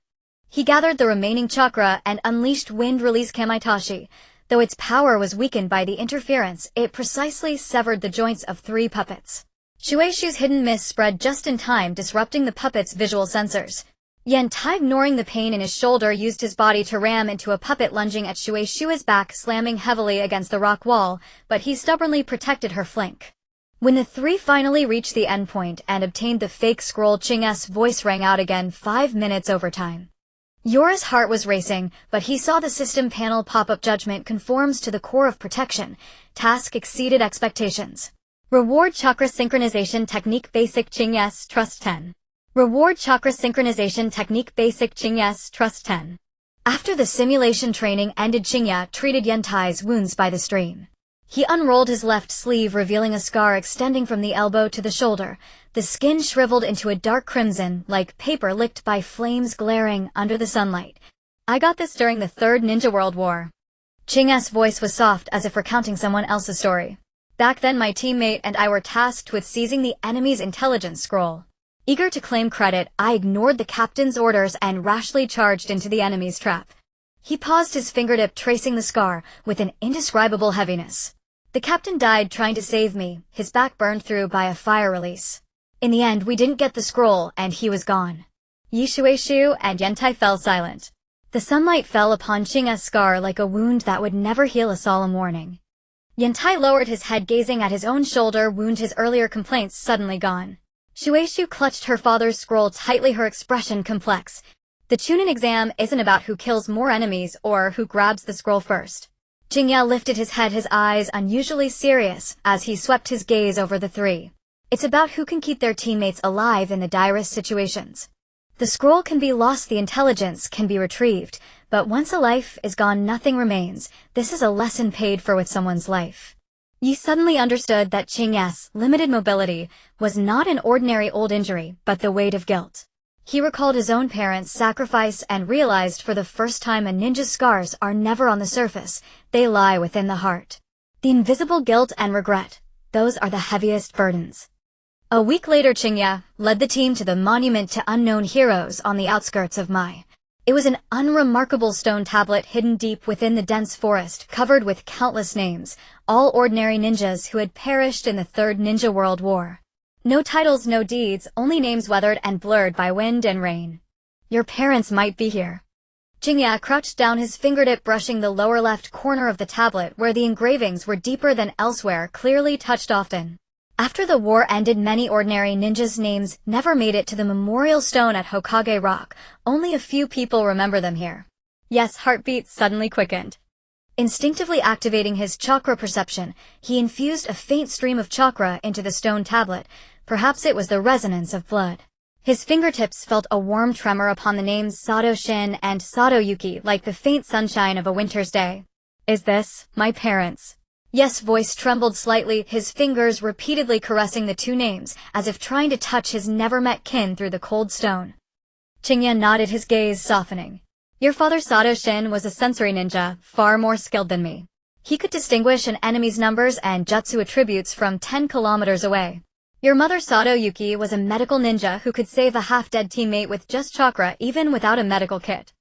He gathered the remaining chakra and unleashed wind release Kamaitachi. Though its power was weakened by the interference, it precisely severed the joints of 3 puppets. Shueishi's hidden mist spread just in time, disrupting the puppets' visual sensors. Yen Tai, ignoring the pain in his shoulder, used his body to ram into a puppet lunging at Shueishi's back, slamming heavily against the rock wall, but he stubbornly protected her flank. When the 3 finally reached the endpoint and obtained the fake scroll, Ching's voice rang out again. 5 minutes overtime. Yoru's heart was racing, but he saw the system panel pop up. Judgment conforms to the core of protection. Task exceeded expectations. Reward chakra synchronization technique basic. Ching's trust 10. Reward chakra synchronization technique basic. Ching's trust 10. After the simulation training ended, Chingya treated Yen Tai's wounds by the stream. He unrolled his left sleeve, revealing a scar extending from the elbow to the shoulder. The skin shriveled into a dark crimson, like paper licked by flames glaring under the sunlight. I got this during the Third Ninja World War. Ching's voice was soft, as if recounting someone else's story. Back then my teammate and I were tasked with seizing the enemy's intelligence scroll. Eager to claim credit, I ignored the captain's orders and rashly charged into the enemy's trap. He paused, his fingertip tracing the scar, with an indescribable heaviness. The captain died trying to save me, his back burned through by a fire release. In the end, we didn't get the scroll, and he was gone. Shueishu and Yen Tai fell silent. The sunlight fell upon Ching's scar like a wound that would never heal, a solemn warning. Yen Tai lowered his head, gazing at his own shoulder wound, his earlier complaints suddenly gone. Shueishu clutched her father's scroll tightly, her expression complex. The Chunin exam isn't about who kills more enemies or who grabs the scroll first. Chingya lifted his head, his eyes unusually serious, as he swept his gaze over the 3. It's about who can keep their teammates alive in the direst situations. The scroll can be lost, the intelligence can be retrieved, but once a life is gone, nothing remains. This is a lesson paid for with someone's life. Yi suddenly understood that Ching's limited mobility was not an ordinary old injury, but the weight of guilt. He recalled his own parents' sacrifice and realized for the first time a ninja's scars are never on the surface, they lie within the heart. The invisible guilt and regret, those are the heaviest burdens. A week later, Chingya led the team to the monument to unknown heroes on the outskirts of Mai. It was an unremarkable stone tablet hidden deep within the dense forest, covered with countless names, all ordinary ninjas who had perished in the Third Ninja World War. No titles, no deeds, only names weathered and blurred by wind and rain. Your parents might be here. Chingya crouched down, his fingertip brushing the lower left corner of the tablet where the engravings were deeper than elsewhere, clearly touched often. After the war ended, many ordinary ninjas' names never made it to the memorial stone at Hokage Rock. Only a few people remember them here. Yes, heartbeats suddenly quickened. Instinctively activating his chakra perception, he infused a faint stream of chakra into the stone tablet. Perhaps it was the resonance of blood. His fingertips felt a warm tremor upon the names Sato Shin and Sato Yuki, like the faint sunshine of a winter's day. Is this my parents? Yes, voice trembled slightly, his fingers repeatedly caressing the 2 names, as if trying to touch his never-met kin through the cold stone. Chingya nodded, his gaze softening. Your father Sato Shin was a sensory ninja, far more skilled than me. He could distinguish an enemy's numbers and jutsu attributes from 10 kilometers away. Your mother Sato Yuki was a medical ninja who could save a half-dead teammate with just chakra, even without a medical kit.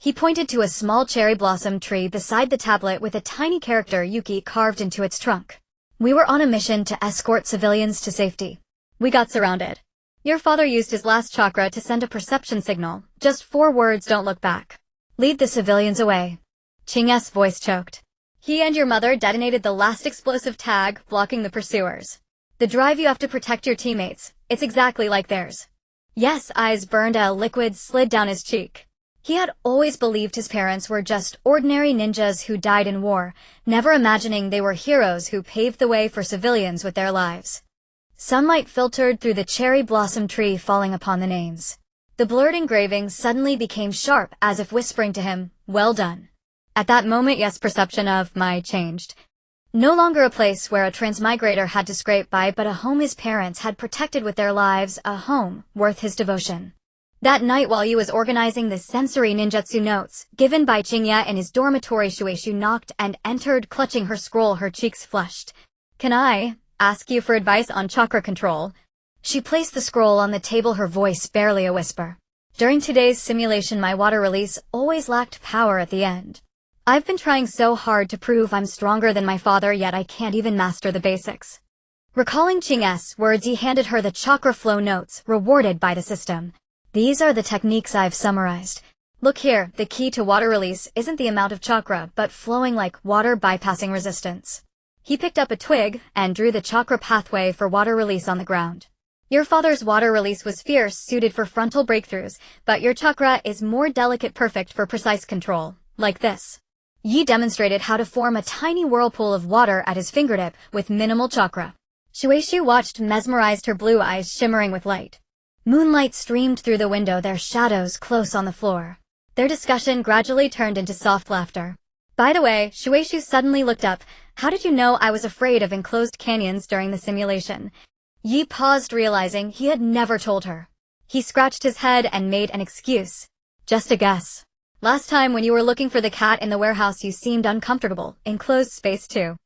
He pointed to a small cherry blossom tree beside the tablet with a tiny character Yuki carved into its trunk. We were on a mission to escort civilians to safety. We got surrounded. Your father used his last chakra to send a perception signal. Just 4 words, don't look back. Lead the civilians away. Ching's voice choked. He and your mother detonated the last explosive tag, blocking the pursuers. The drive you have to protect your teammates, it's exactly like theirs. Yes, eyes burned, a liquid slid down his cheek. He had always believed his parents were just ordinary ninjas who died in war, never imagining they were heroes who paved the way for civilians with their lives. Sunlight filtered through the cherry blossom tree, falling upon the names. The blurred engravings suddenly became sharp, as if whispering to him, "Well done." At that moment, Yes' perception of my changed. No longer a place where a transmigrator had to scrape by, but a home his parents had protected with their lives, a home worth his devotion. That night, while he was organizing the sensory ninjutsu notes given by Chingya in his dormitory, Shueishu knocked and entered, clutching her scroll, her cheeks flushed. "Can I ask you for advice on chakra control?" She placed the scroll on the table, her voice barely a whisper. "During today's simulation, my water release always lacked power at the end. I've been trying so hard to prove I'm stronger than my father, yet I can't even master the basics." Recalling Chingya's words, he handed her the chakra flow notes, rewarded by the system. "These are the techniques I've summarized. Look here, the key to water release isn't the amount of chakra, but flowing like water, bypassing resistance." He picked up a twig and drew the chakra pathway for water release on the ground. "Your father's water release was fierce, suited for frontal breakthroughs, but your chakra is more delicate, perfect for precise control, like this." Yi demonstrated how to form a tiny whirlpool of water at his fingertip with minimal chakra. Shueishu watched, mesmerized, her blue eyes shimmering with light. Moonlight streamed through the window, their shadows close on the floor. Their discussion gradually turned into soft laughter. "By the way," Shueishu suddenly looked up, "how did you know I was afraid of enclosed canyons during the simulation?" Yi paused, realizing he had never told her. He scratched his head and made an excuse. "Just a guess. Last time when you were looking for the cat in the warehouse, you seemed uncomfortable. Enclosed space too."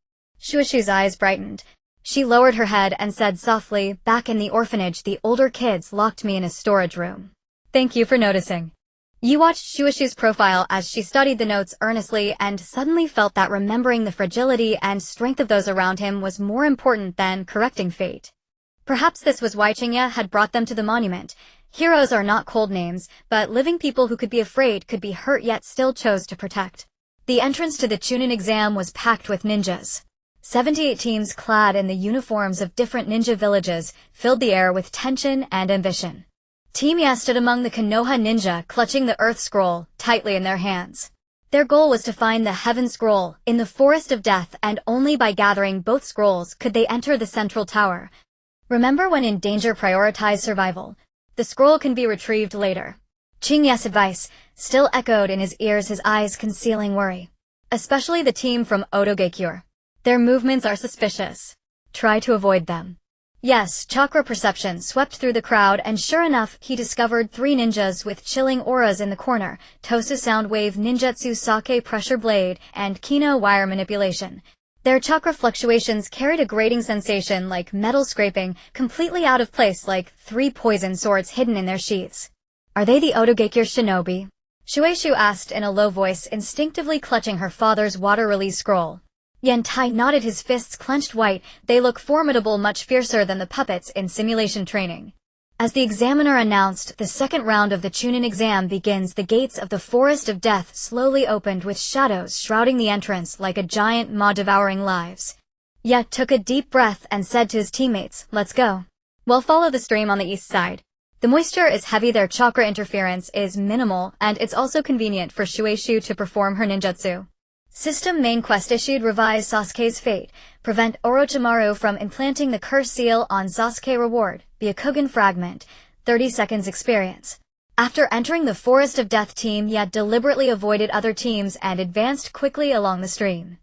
Shueishu's eyes brightened. She lowered her head and said softly, "Back in the orphanage, the older kids locked me in a storage room." "Thank you for noticing." Yi watched Shueishu's profile as she studied the notes earnestly and suddenly felt that remembering the fragility and strength of those around him was more important than correcting fate. Perhaps this was why Chingya had brought them to the monument. Heroes are not cold names, but living people who could be afraid, could be hurt, yet still chose to protect. The entrance to the Chunin exam was packed with ninjas. 78 teams clad in the uniforms of different ninja villages filled the air with tension and ambition. Team Ya stood among the Konoha ninja, clutching the Earth Scroll tightly in their hands. Their goal was to find the Heaven Scroll in the Forest of Death, and only by gathering both scrolls could they enter the central tower. "Remember, when in danger, prioritize survival. The scroll can be retrieved later." Chingya's advice still echoed in his ears, his eyes concealing worry. "Especially the team from Hokage. Their movements are suspicious. Try to avoid them." Yes, chakra perception swept through the crowd, and sure enough, he discovered 3 ninjas with chilling auras in the corner: Tosa sound wave ninjutsu, Sake pressure blade, and Kino wire manipulation. Their chakra fluctuations carried a grating sensation like metal scraping, completely out of place, like 3 poison swords hidden in their sheaths. "Are they the Hokage shinobi?" Shueishu asked in a low voice, instinctively clutching her father's water release scroll. Yantai nodded, his fists clenched white. "They look formidable, much fiercer than the puppets in simulation training." As the examiner announced, "The second round of the Chunin exam begins." The gates of the Forest of Death slowly opened, with shadows shrouding the entrance like a giant maw devouring lives. Yet took a deep breath and said to his teammates, "Let's go. We'll follow the stream on the east side. The moisture is heavy, their chakra interference is minimal, and it's also convenient for Shueishu to perform her ninjutsu." System main quest issued: revise Sasuke's fate, prevent Orochimaru from implanting the curse seal on Sasuke. Reward: Byakugan fragment, 30 seconds experience. After entering the Forest of Death, team yet deliberately avoided other teams and advanced quickly along the stream.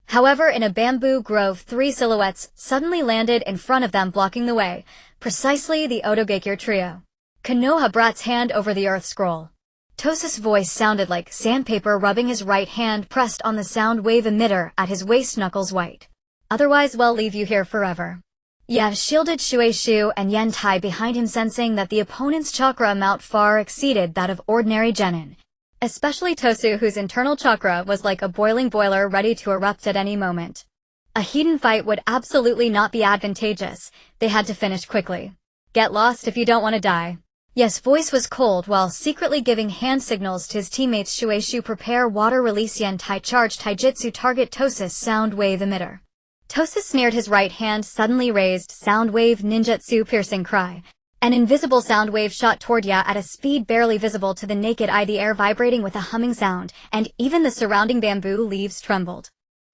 However, in a bamboo grove, 3 silhouettes suddenly landed in front of them, blocking the way. Precisely the Hokage trio. Konoha Brat's hand over the Earth Scroll. Tosa's voice sounded like sandpaper, rubbing his right hand pressed on the sound wave emitter at his waist, knuckles white. "Otherwise, we'll leave you here forever." Ya shielded Shueishu and Yantai behind him, sensing that the opponent's chakra amount far exceeded that of ordinary genin. Especially Tosu, whose internal chakra was like a boiling boiler ready to erupt at any moment. A heated fight would absolutely not be advantageous. They had to finish quickly. "Get lost if you don't want to die." Yes' voice was cold while secretly giving hand signals to his teammates. Shueishu, prepare water release. Yantai charge taijutsu, target Tosa's sound wave emitter. Tosa sneered, his right hand suddenly raised, sound wave ninjutsu, piercing cry. An invisible sound wave shot toward Ya at a speed barely visible to the naked eye, the air vibrating with a humming sound, and even the surrounding bamboo leaves trembled.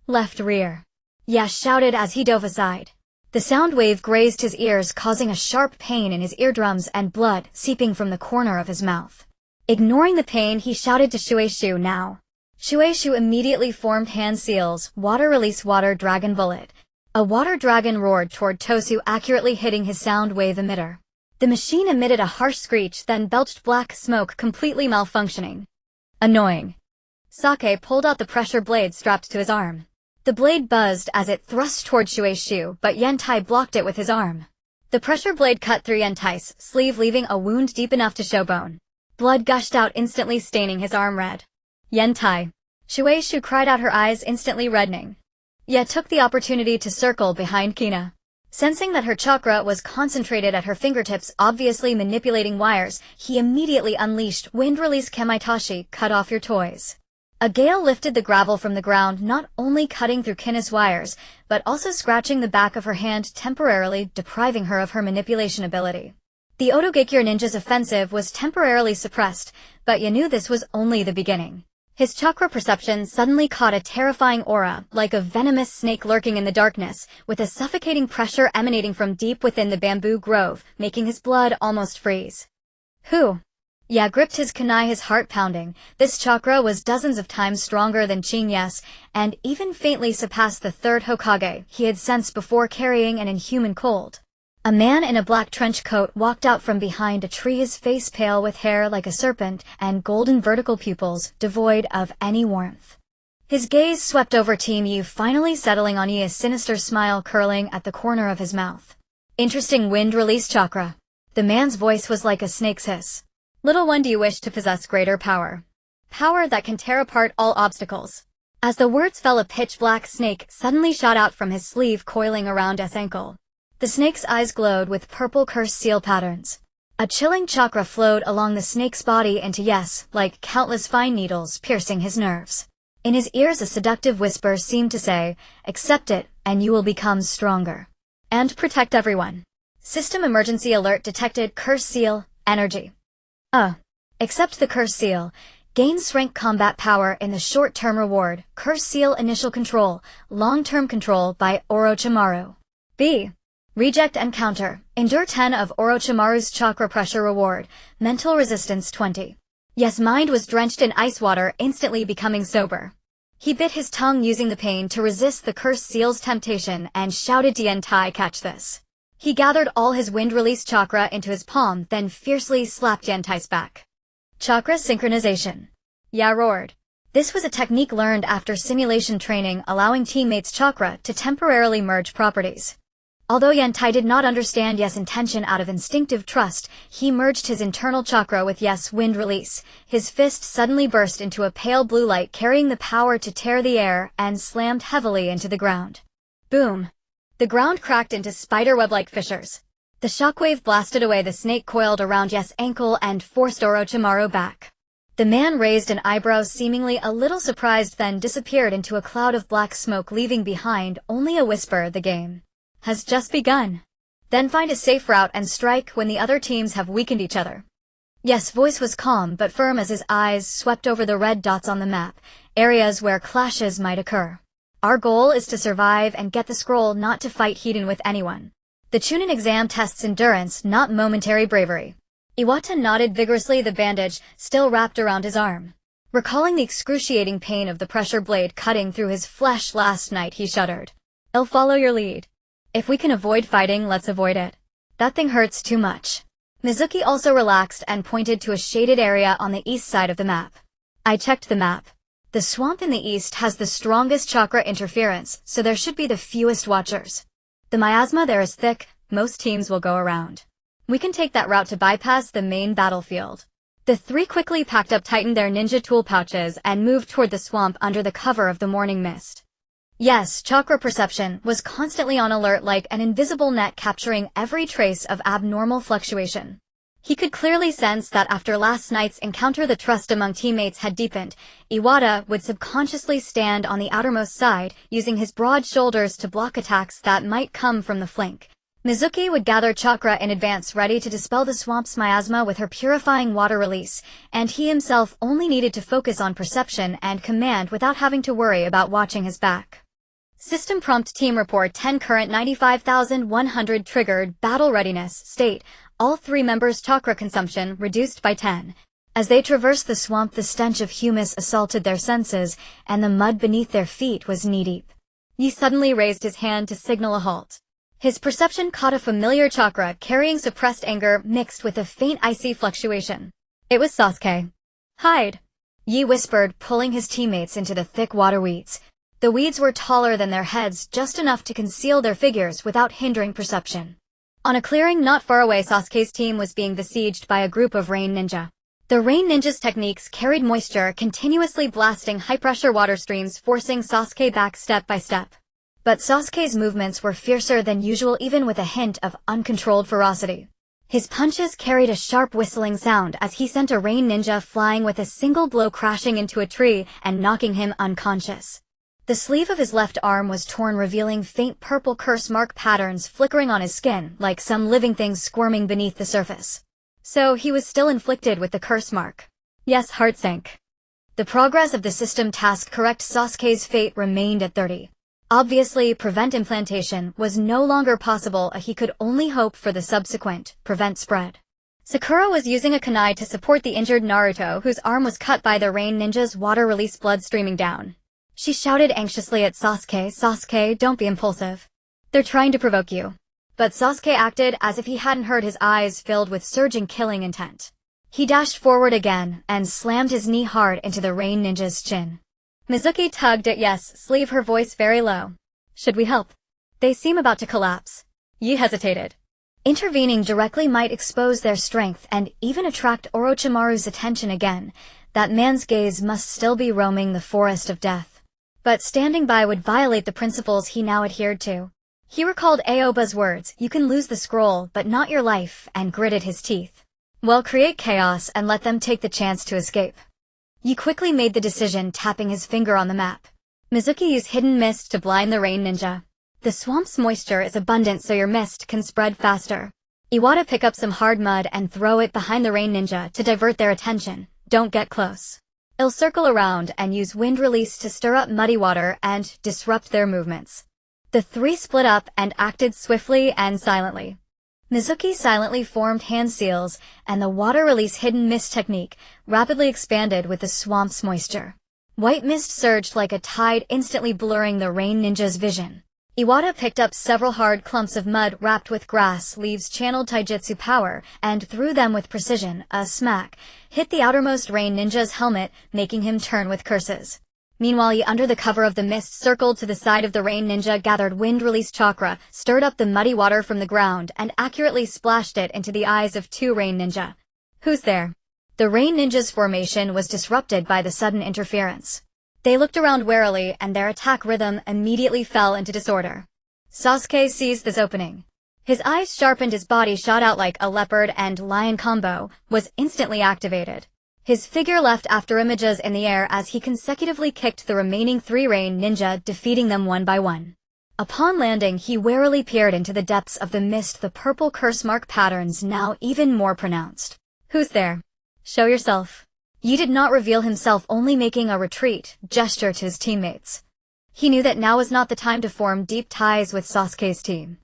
Left rear. Ya shouted as he dove aside. The sound wave grazed his ears, causing a sharp pain in his eardrums and blood seeping from the corner of his mouth. Ignoring the pain, he shouted to Shueishu now. Shueishu immediately formed hand seals, water release water dragon bullet. A water dragon roared toward Tosu, accurately hitting his sound wave emitter. The machine emitted a harsh screech, then belched black smoke, completely malfunctioning. Annoying. Sake pulled out the pressure blade strapped to his arm. The blade buzzed as it thrust toward Shueishu, but Yentai blocked it with his arm. The pressure blade cut through Yentai's sleeve, leaving a wound deep enough to show bone. Blood gushed out, instantly staining his arm red. Yentai. Shueishu cried out, her eyes instantly reddening. Ye took the opportunity to circle behind Kina. Sensing that her chakra was concentrated at her fingertips, obviously manipulating wires, he immediately unleashed Wind Release Kamaitashi, cut off your toys. A gale lifted the gravel from the ground, not only cutting through Kina's wires, but also scratching the back of her hand, temporarily depriving her of her manipulation ability. The Otogekure ninja's offensive was temporarily suppressed, but Ye knew this was only the beginning. His chakra perception suddenly caught a terrifying aura, like a venomous snake lurking in the darkness, with a suffocating pressure emanating from deep within the bamboo grove, making his blood almost freeze. Who? Ya gripped his kunai, his heart pounding. This chakra was dozens of times stronger than Chinye's, and even faintly surpassed the third Hokage he had sensed before, carrying an inhuman cold. A man in a black trench coat walked out from behind a tree, his face pale with hair like a serpent and golden vertical pupils devoid of any warmth. His gaze swept over Team Yu, finally settling on Yi, a sinister smile curling at the corner of his mouth. Interesting wind release chakra. The man's voice was like a snake's hiss. Little one, do you wish to possess greater power? Power that can tear apart all obstacles. As the words fell, a pitch-black snake suddenly shot out from his sleeve, coiling around his ankle. The snake's eyes glowed with purple curse seal patterns. A chilling chakra flowed along the snake's body into Yes, like countless fine needles piercing his nerves. In his ears a seductive whisper seemed to say, accept it, and you will become stronger. And protect everyone. System emergency alert detected, curse seal, energy. Accept the curse seal. Gain strength combat power in the short-term reward. Curse seal initial control, long-term control by Orochimaru. B. Reject and counter. Endure 10 of Orochimaru's chakra pressure reward. Mental resistance 20. Yes, mind was drenched in ice water, instantly becoming sober. He bit his tongue, using the pain to resist the cursed seal's temptation, and shouted to Yentai, catch this. He gathered all his wind release chakra into his palm, then fiercely slapped Yentai's back. Chakra synchronization. Ya roared. This was a technique learned after simulation training, allowing teammates' chakra to temporarily merge properties. Although Yentai did not understand Yes' intention, out of instinctive trust, he merged his internal chakra with Yes' wind release. His fist suddenly burst into a pale blue light, carrying the power to tear the air, and slammed heavily into the ground. Boom! The ground cracked into spiderweb-like fissures. The shockwave blasted away the snake coiled around Yes' ankle and forced Orochimaru back. The man raised an eyebrow, seemingly a little surprised, then disappeared into a cloud of black smoke, leaving behind only a whisper, the game has just begun. Then find a safe route and strike when the other teams have weakened each other. Yes' voice was calm but firm as his eyes swept over the red dots on the map, areas where clashes might occur. Our goal is to survive and get the scroll, not to fight heat-in with anyone. The Chunin exam tests endurance, not momentary bravery. Iwata nodded vigorously, the bandage still wrapped around his arm. Recalling the excruciating pain of the pressure blade cutting through his flesh last night, he shuddered. I'll follow your lead. If we can avoid fighting, let's avoid it. That thing hurts too much. Mizuki also relaxed and pointed to a shaded area on the east side of the map. I checked the map. The swamp in the east has the strongest chakra interference, so there should be the fewest watchers. The miasma there is thick, most teams will go around. We can take that route to bypass the main battlefield. The three quickly packed up, tightened their ninja tool pouches, and moved toward the swamp under the cover of the morning mist. Yes, chakra perception was constantly on alert, like an invisible net capturing every trace of abnormal fluctuation. He could clearly sense that after last night's encounter the trust among teammates had deepened. Iwata would subconsciously stand on the outermost side, using his broad shoulders to block attacks that might come from the flank. Mizuki would gather chakra in advance ready to dispel the swamp's miasma with her purifying water release, and he himself only needed to focus on perception and command without having to worry about watching his back. System prompt team report 10 current 95,100 triggered battle readiness state, all 3 members' chakra consumption reduced by 10. As they traversed the swamp, the stench of humus assaulted their senses, and the mud beneath their feet was knee-deep. Yi suddenly raised his hand to signal a halt. His perception caught a familiar chakra carrying suppressed anger mixed with a faint icy fluctuation. It was Sasuke. Hide! Yi whispered, pulling his teammates into the thick water weeds. The weeds were taller than their heads, just enough to conceal their figures without hindering perception. On a clearing not far away, Sasuke's team was being besieged by a group of rain ninja. The rain ninjas' techniques carried moisture, continuously blasting high-pressure water streams, forcing Sasuke back step by step. But Sasuke's movements were fiercer than usual, even with a hint of uncontrolled ferocity. His punches carried a sharp whistling sound as he sent a rain ninja flying with a single blow, crashing into a tree and knocking him unconscious. The sleeve of his left arm was torn, revealing faint purple curse mark patterns flickering on his skin, like some living things squirming beneath the surface. So he was still inflicted with the curse mark. Yes, heart sank. The progress of the system task correct Sasuke's fate remained at 30. Obviously, prevent implantation was no longer possible. He could only hope for the subsequent prevent spread. Sakura was using a kunai to support the injured Naruto, whose arm was cut by the rain ninja's water release, blood streaming down. She shouted anxiously at Sasuke, "Sasuke, don't be impulsive. They're trying to provoke you." But Sasuke acted as if he hadn't heard, his eyes filled with surging killing intent. He dashed forward again and slammed his knee hard into the rain ninja's chin. Mizuki tugged at Yes' sleeve, her voice very low. "Should we help? They seem about to collapse." Yi hesitated. Intervening directly might expose their strength and even attract Orochimaru's attention again. That man's gaze must still be roaming the forest of death. But standing by would violate the principles he now adhered to. He recalled Aoba's words, "You can lose the scroll, but not your life," and gritted his teeth. "Well, create chaos and let them take the chance to escape." Yi quickly made the decision, tapping his finger on the map. Mizuki used hidden mist to blind the rain ninja. The swamp's moisture is abundant, so your mist can spread faster. Iwata, pick up some hard mud and throw it behind the rain ninja to divert their attention. Don't get close. I'll circle around and use wind release to stir up muddy water and disrupt their movements. The 3 split up and acted swiftly and silently. Mizuki silently formed hand seals, and the water release hidden mist technique rapidly expanded with the swamp's moisture. White mist surged like a tide, instantly blurring the rain ninja's vision. Iwata picked up several hard clumps of mud wrapped with grass leaves, channeled taijutsu power, and threw them with precision. A smack hit the outermost rain ninja's helmet, making him turn with curses. Meanwhile, Yi, under the cover of the mist, circled to the side of the rain ninja, gathered wind-release chakra, stirred up the muddy water from the ground, and accurately splashed it into the eyes of 2 rain ninja. "Who's there?" The rain ninja's formation was disrupted by the sudden interference. They looked around warily, and their attack rhythm immediately fell into disorder. Sasuke seized this opening. His eyes sharpened, his body shot out like a leopard, and lion combo was instantly activated. His figure left after images in the air as he consecutively kicked the remaining 3 rain ninja, defeating them one by one. Upon landing, he warily peered into the depths of the mist, the purple curse mark patterns now even more pronounced. "Who's there? Show yourself." Yi did not reveal himself, only making a retreat gesture to his teammates. He knew that now was not the time to form deep ties with Sasuke's team.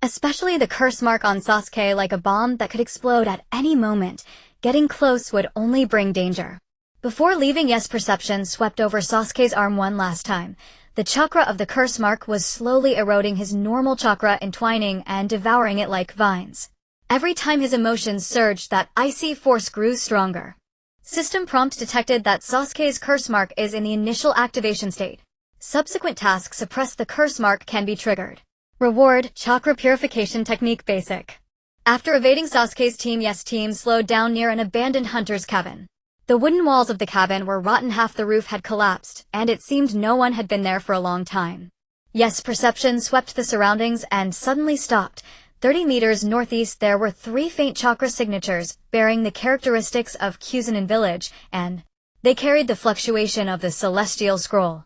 Especially the curse mark on Sasuke, like a bomb that could explode at any moment. Getting close would only bring danger. Before leaving, Yes' perception swept over Sasuke's arm one last time. The chakra of the curse mark was slowly eroding his normal chakra, entwining and devouring it like vines. Every time his emotions surged, that icy force grew stronger. System prompt detected that Sasuke's curse mark is in the initial activation state. Subsequent tasks suppress the curse mark can be triggered. Reward, chakra purification technique basic. After evading Sasuke's team, Yes' team slowed down near an abandoned hunter's cabin. The wooden walls of the cabin were rotten, half the roof had collapsed, and it seemed no one had been there for a long time. Yes' perception swept the surroundings and suddenly stopped. 30 meters northeast there were 3 faint chakra signatures, bearing the characteristics of Kuzunin village, and they carried the fluctuation of the celestial scroll.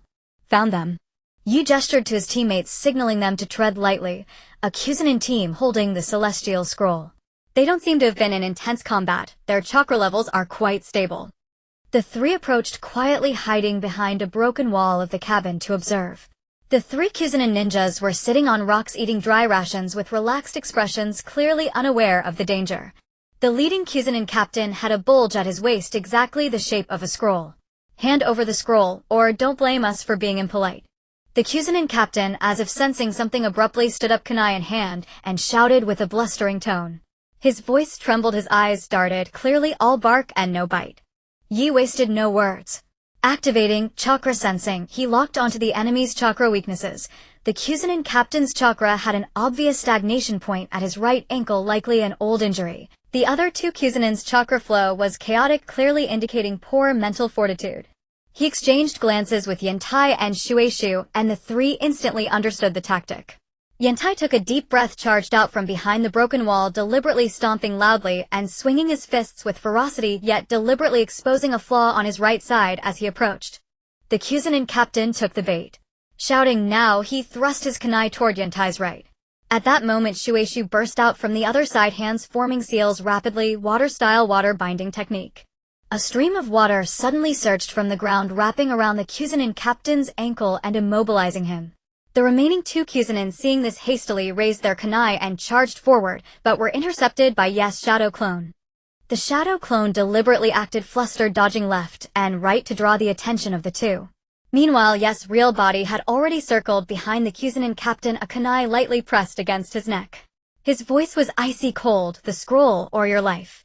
Found them. Yi gestured to his teammates, signaling them to tread lightly, a Kuzenin team holding the celestial scroll. They don't seem to have been in intense combat. Their chakra levels are quite stable. The three approached quietly, hiding behind a broken wall of the cabin to observe. The three Kuzenin ninjas were sitting on rocks eating dry rations with relaxed expressions, clearly unaware of the danger. The leading Kuzenin captain had a bulge at his waist, exactly the shape of a scroll. Hand over the scroll, or don't blame us for being impolite. The Kuzenin captain, as if sensing something, abruptly stood up, kunai in hand, and shouted with a blustering tone. His voice trembled, his eyes darted, clearly all bark and no bite. Yi wasted no words. Activating chakra sensing, he locked onto the enemy's chakra weaknesses. The Kuzenin captain's chakra had an obvious stagnation point at his right ankle, likely an old injury. The other two Kuzenin's chakra flow was chaotic, clearly indicating poor mental fortitude. He exchanged glances with Yantai and Shueishu, and the three instantly understood the tactic. Yantai took a deep breath, charged out from behind the broken wall, deliberately stomping loudly and swinging his fists with ferocity, yet deliberately exposing a flaw on his right side as he approached. The Kuzenin captain took the bait. Shouting now, he thrust his kunai toward Yantai's right. At that moment, Shueishu burst out from the other side, hands forming seals rapidly, water-style water binding technique. A stream of water suddenly surged from the ground, wrapping around the Kuzenin captain's ankle and immobilizing him. The remaining two Kuzenin, seeing this, hastily raised their kunai and charged forward, but were intercepted by Yes' shadow clone. The shadow clone deliberately acted flustered, dodging left and right to draw the attention of the two. Meanwhile, Yes' real body had already circled behind the Kuzenin captain, a kunai lightly pressed against his neck. His voice was icy cold, "The scroll, or your life."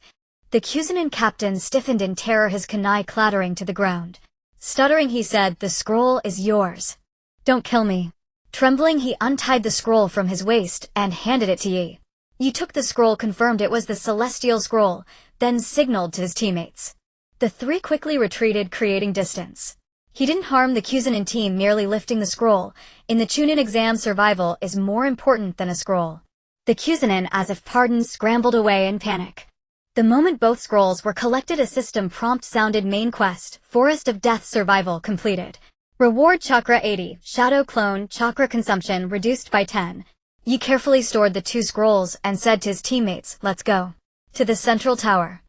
The Kuzenin captain stiffened in terror, his kunai clattering to the ground. Stuttering, he said, "The scroll is yours. Don't kill me." Trembling, he untied the scroll from his waist and handed it to Yi. Yi took the scroll, confirmed it was the celestial scroll, then signaled to his teammates. The three quickly retreated, creating distance. He didn't harm the Kuzenin team, merely lifting the scroll. In the Chunin exam, survival is more important than a scroll. The Kuzenin, as if pardoned, scrambled away in panic. The moment both scrolls were collected, a system prompt sounded. Main quest, Forest of Death survival completed. Reward chakra 80, shadow clone, chakra consumption reduced by 10. Yi carefully stored the two scrolls and said to his teammates, "Let's go." To the central tower.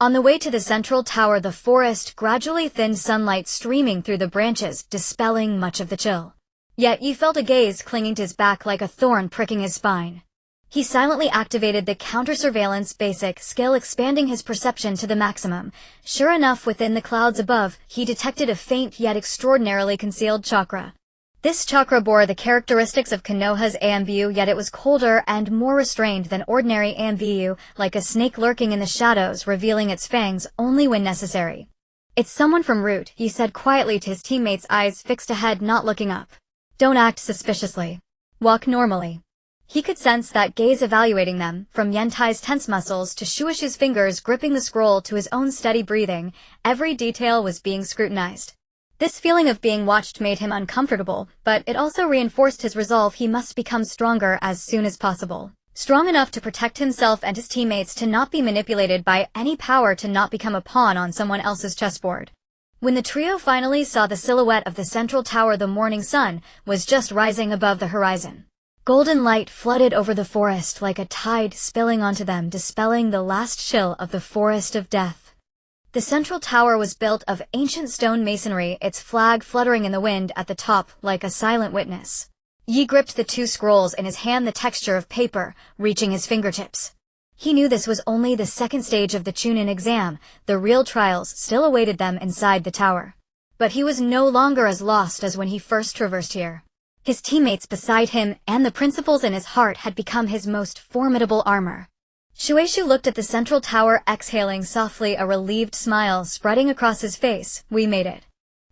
On the way to the central tower, the forest gradually thinned, sunlight streaming through the branches, dispelling much of the chill. Yet Yi felt a gaze clinging to his back like a thorn, pricking his spine. He silently activated the counter-surveillance basic skill, expanding his perception to the maximum. Sure enough, within the clouds above, he detected a faint yet extraordinarily concealed chakra. This chakra bore the characteristics of Konoha's ANBU, yet it was colder and more restrained than ordinary ANBU, like a snake lurking in the shadows, revealing its fangs only when necessary. "It's someone from Root," he said quietly to his teammates, eyes fixed ahead, not looking up. "Don't act suspiciously. Walk normally." He could sense that gaze evaluating them, from Yantai's tense muscles to Shueishu's fingers gripping the scroll to his own steady breathing. Every detail was being scrutinized. This feeling of being watched made him uncomfortable, but it also reinforced his resolve. He must become stronger as soon as possible. Strong enough to protect himself and his teammates, to not be manipulated by any power, to not become a pawn on someone else's chessboard. When the trio finally saw the silhouette of the central tower, the morning sun was just rising above the horizon. Golden light flooded over the forest like a tide, spilling onto them, dispelling the last chill of the Forest of Death. The central tower was built of ancient stone masonry, its flag fluttering in the wind at the top like a silent witness. Yi gripped the two scrolls in his hand, the texture of paper reaching his fingertips. He knew this was only the second stage of the Chunin exam. The real trials still awaited them inside the tower. But he was no longer as lost as when he first traversed here. His teammates beside him and the principles in his heart had become his most formidable armor. Shueishu looked at the central tower, exhaling softly, a relieved smile spreading across his face. "We made it."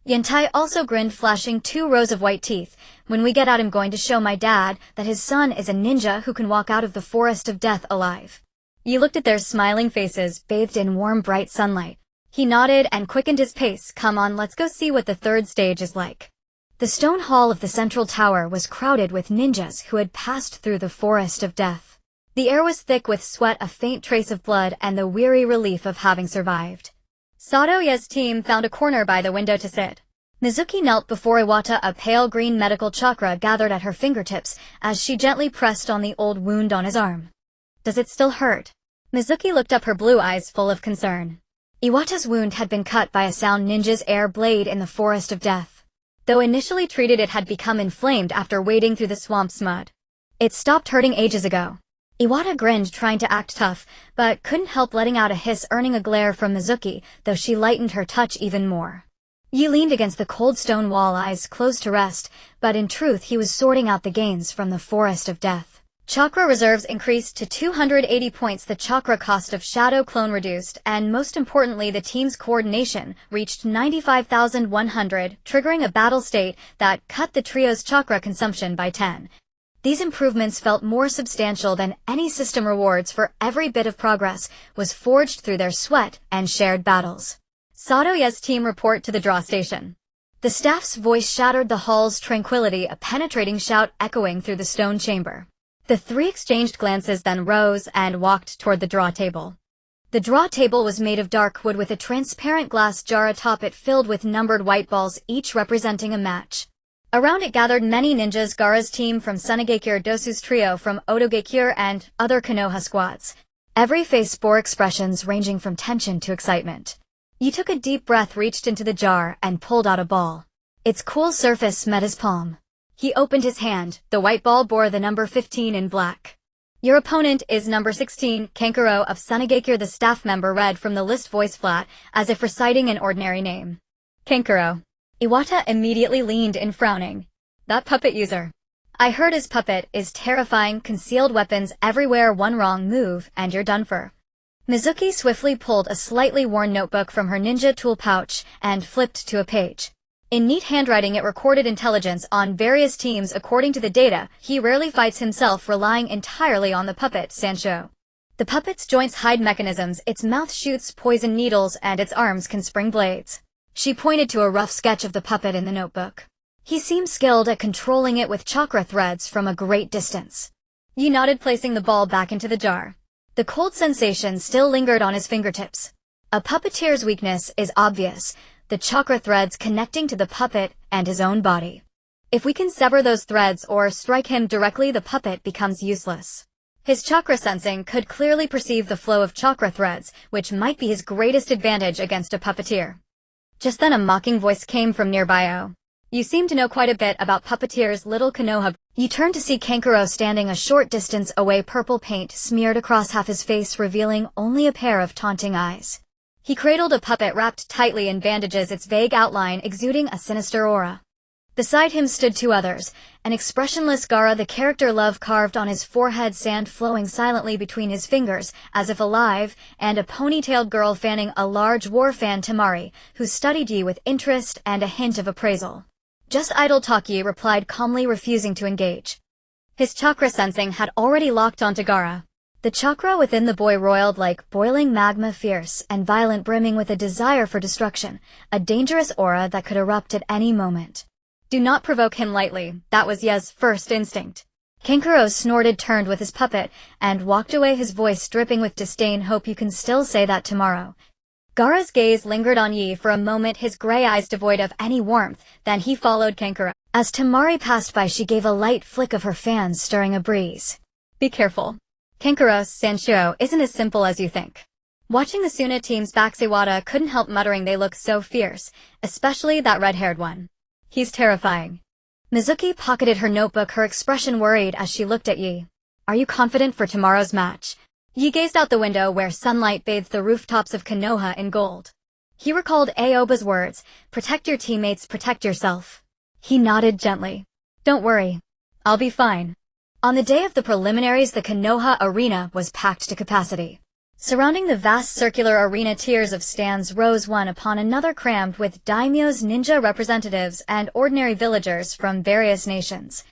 Yantai also grinned, flashing 2 rows of white teeth. "When we get out, I'm going to show my dad that his son is a ninja who can walk out of the Forest of Death alive." Yi looked at their smiling faces, bathed in warm, bright sunlight. He nodded and quickened his pace. "Come on, let's go see what the third stage is like." The stone hall of the central tower was crowded with ninjas who had passed through the Forest of Death. The air was thick with sweat, a faint trace of blood, and the weary relief of having survived. Sato Yoru's team found a corner by the window to sit. Mizuki knelt before Iwata, a pale green medical chakra gathered at her fingertips as she gently pressed on the old wound on his arm. Does it still hurt? Mizuki looked up, her blue eyes full of concern. Iwata's wound had been cut by a sound ninja's air blade in the forest of death. Though initially treated, it had become inflamed after wading through the swamp's mud. It stopped hurting ages ago. Iwata grinned, trying to act tough, but couldn't help letting out a hiss, earning a glare from Mizuki, though she lightened her touch even more. Yi leaned against the cold stone wall, eyes closed to rest, but in truth he was sorting out the gains from the forest of death. Chakra reserves increased to 280 points, the chakra cost of Shadow Clone reduced, and most importantly the team's coordination reached 95,100, triggering a battle state that cut the trio's chakra consumption by 10. These improvements felt more substantial than any system. Rewards for every bit of progress was forged through their sweat and shared battles. Sato Yoru's team report to the draw station. The staff's voice shattered the hall's tranquility, a penetrating shout echoing through the stone chamber. The three exchanged glances, then rose and walked toward the draw table. The draw table was made of dark wood with a transparent glass jar atop it filled with numbered white balls, each representing a match. Around it gathered many ninjas, Gaara's team from Sunigekure, Dosu's trio from Otogekure, and other Konoha squads. Every face bore expressions ranging from tension to excitement. Yi took a deep breath, reached into the jar, and pulled out a ball. Its cool surface met his palm. He opened his hand. The white ball bore the number 15 in black. Your opponent is number 16, Kankuro of Sunigekure, the staff member read from the list, voice flat, as if reciting an ordinary name. Kankuro. Iwata immediately leaned in, frowning. That puppet user. I heard his puppet is terrifying, concealed weapons everywhere, one wrong move, and you're done for. Mizuki swiftly pulled a slightly worn notebook from her ninja tool pouch and flipped to a page. In neat handwriting it recorded intelligence on various teams. According to the data, he rarely fights himself, relying entirely on the puppet, Sancho. The puppet's joints hide mechanisms, its mouth shoots poison needles, and its arms can spring blades. She pointed to a rough sketch of the puppet in the notebook. He seemed skilled at controlling it with chakra threads from a great distance. Yi nodded, placing the ball back into the jar. The cold sensation still lingered on his fingertips. A puppeteer's weakness is obvious, the chakra threads connecting to the puppet and his own body. If we can sever those threads or strike him directly, the puppet becomes useless. His chakra sensing could clearly perceive the flow of chakra threads, which might be his greatest advantage against a puppeteer. Just then a mocking voice came from nearby. Oh, you seem to know quite a bit about puppeteers, little Konoha. You turned to see Kankuro standing a short distance away, purple paint smeared across half his face, revealing only a pair of taunting eyes. He cradled a puppet wrapped tightly in bandages, its vague outline exuding a sinister aura. Beside him stood two others, an expressionless Gaara, the character love carved on his forehead, sand flowing silently between his fingers, as if alive, and a ponytailed girl fanning a large war fan, Tamari, who studied Yi with interest and a hint of appraisal. Just idle talk, Yi replied calmly, refusing to engage. His chakra sensing had already locked onto Gaara. The chakra within the boy roiled like boiling magma, fierce and violent, brimming with a desire for destruction, a dangerous aura that could erupt at any moment. Do not provoke him lightly, that was Ye's first instinct. Kankuro snorted, turned with his puppet, and walked away, his voice dripping with disdain. Hope you can still say that tomorrow. Gaara's gaze lingered on Yi for a moment, his gray eyes devoid of any warmth, then he followed Kankuro. As Tamari passed by, she gave a light flick of her fan, stirring a breeze. Be careful. Kankuro's Sanshiro isn't as simple as you think. Watching the Suna team's backs, Iwata couldn't help muttering, they look so fierce, especially that red-haired one. He's terrifying. Mizuki pocketed her notebook, her expression worried as she looked at Yi. Are you confident for tomorrow's match? Yi gazed out the window where sunlight bathed the rooftops of Konoha in gold. He recalled Aoba's words, protect your teammates, protect yourself. He nodded gently. Don't worry. I'll be fine. On the day of the preliminaries, the Konoha arena was packed to capacity. Surrounding the vast circular arena, tiers of stands rose one upon another, crammed with daimyos, ninja representatives, and ordinary villagers from various nations.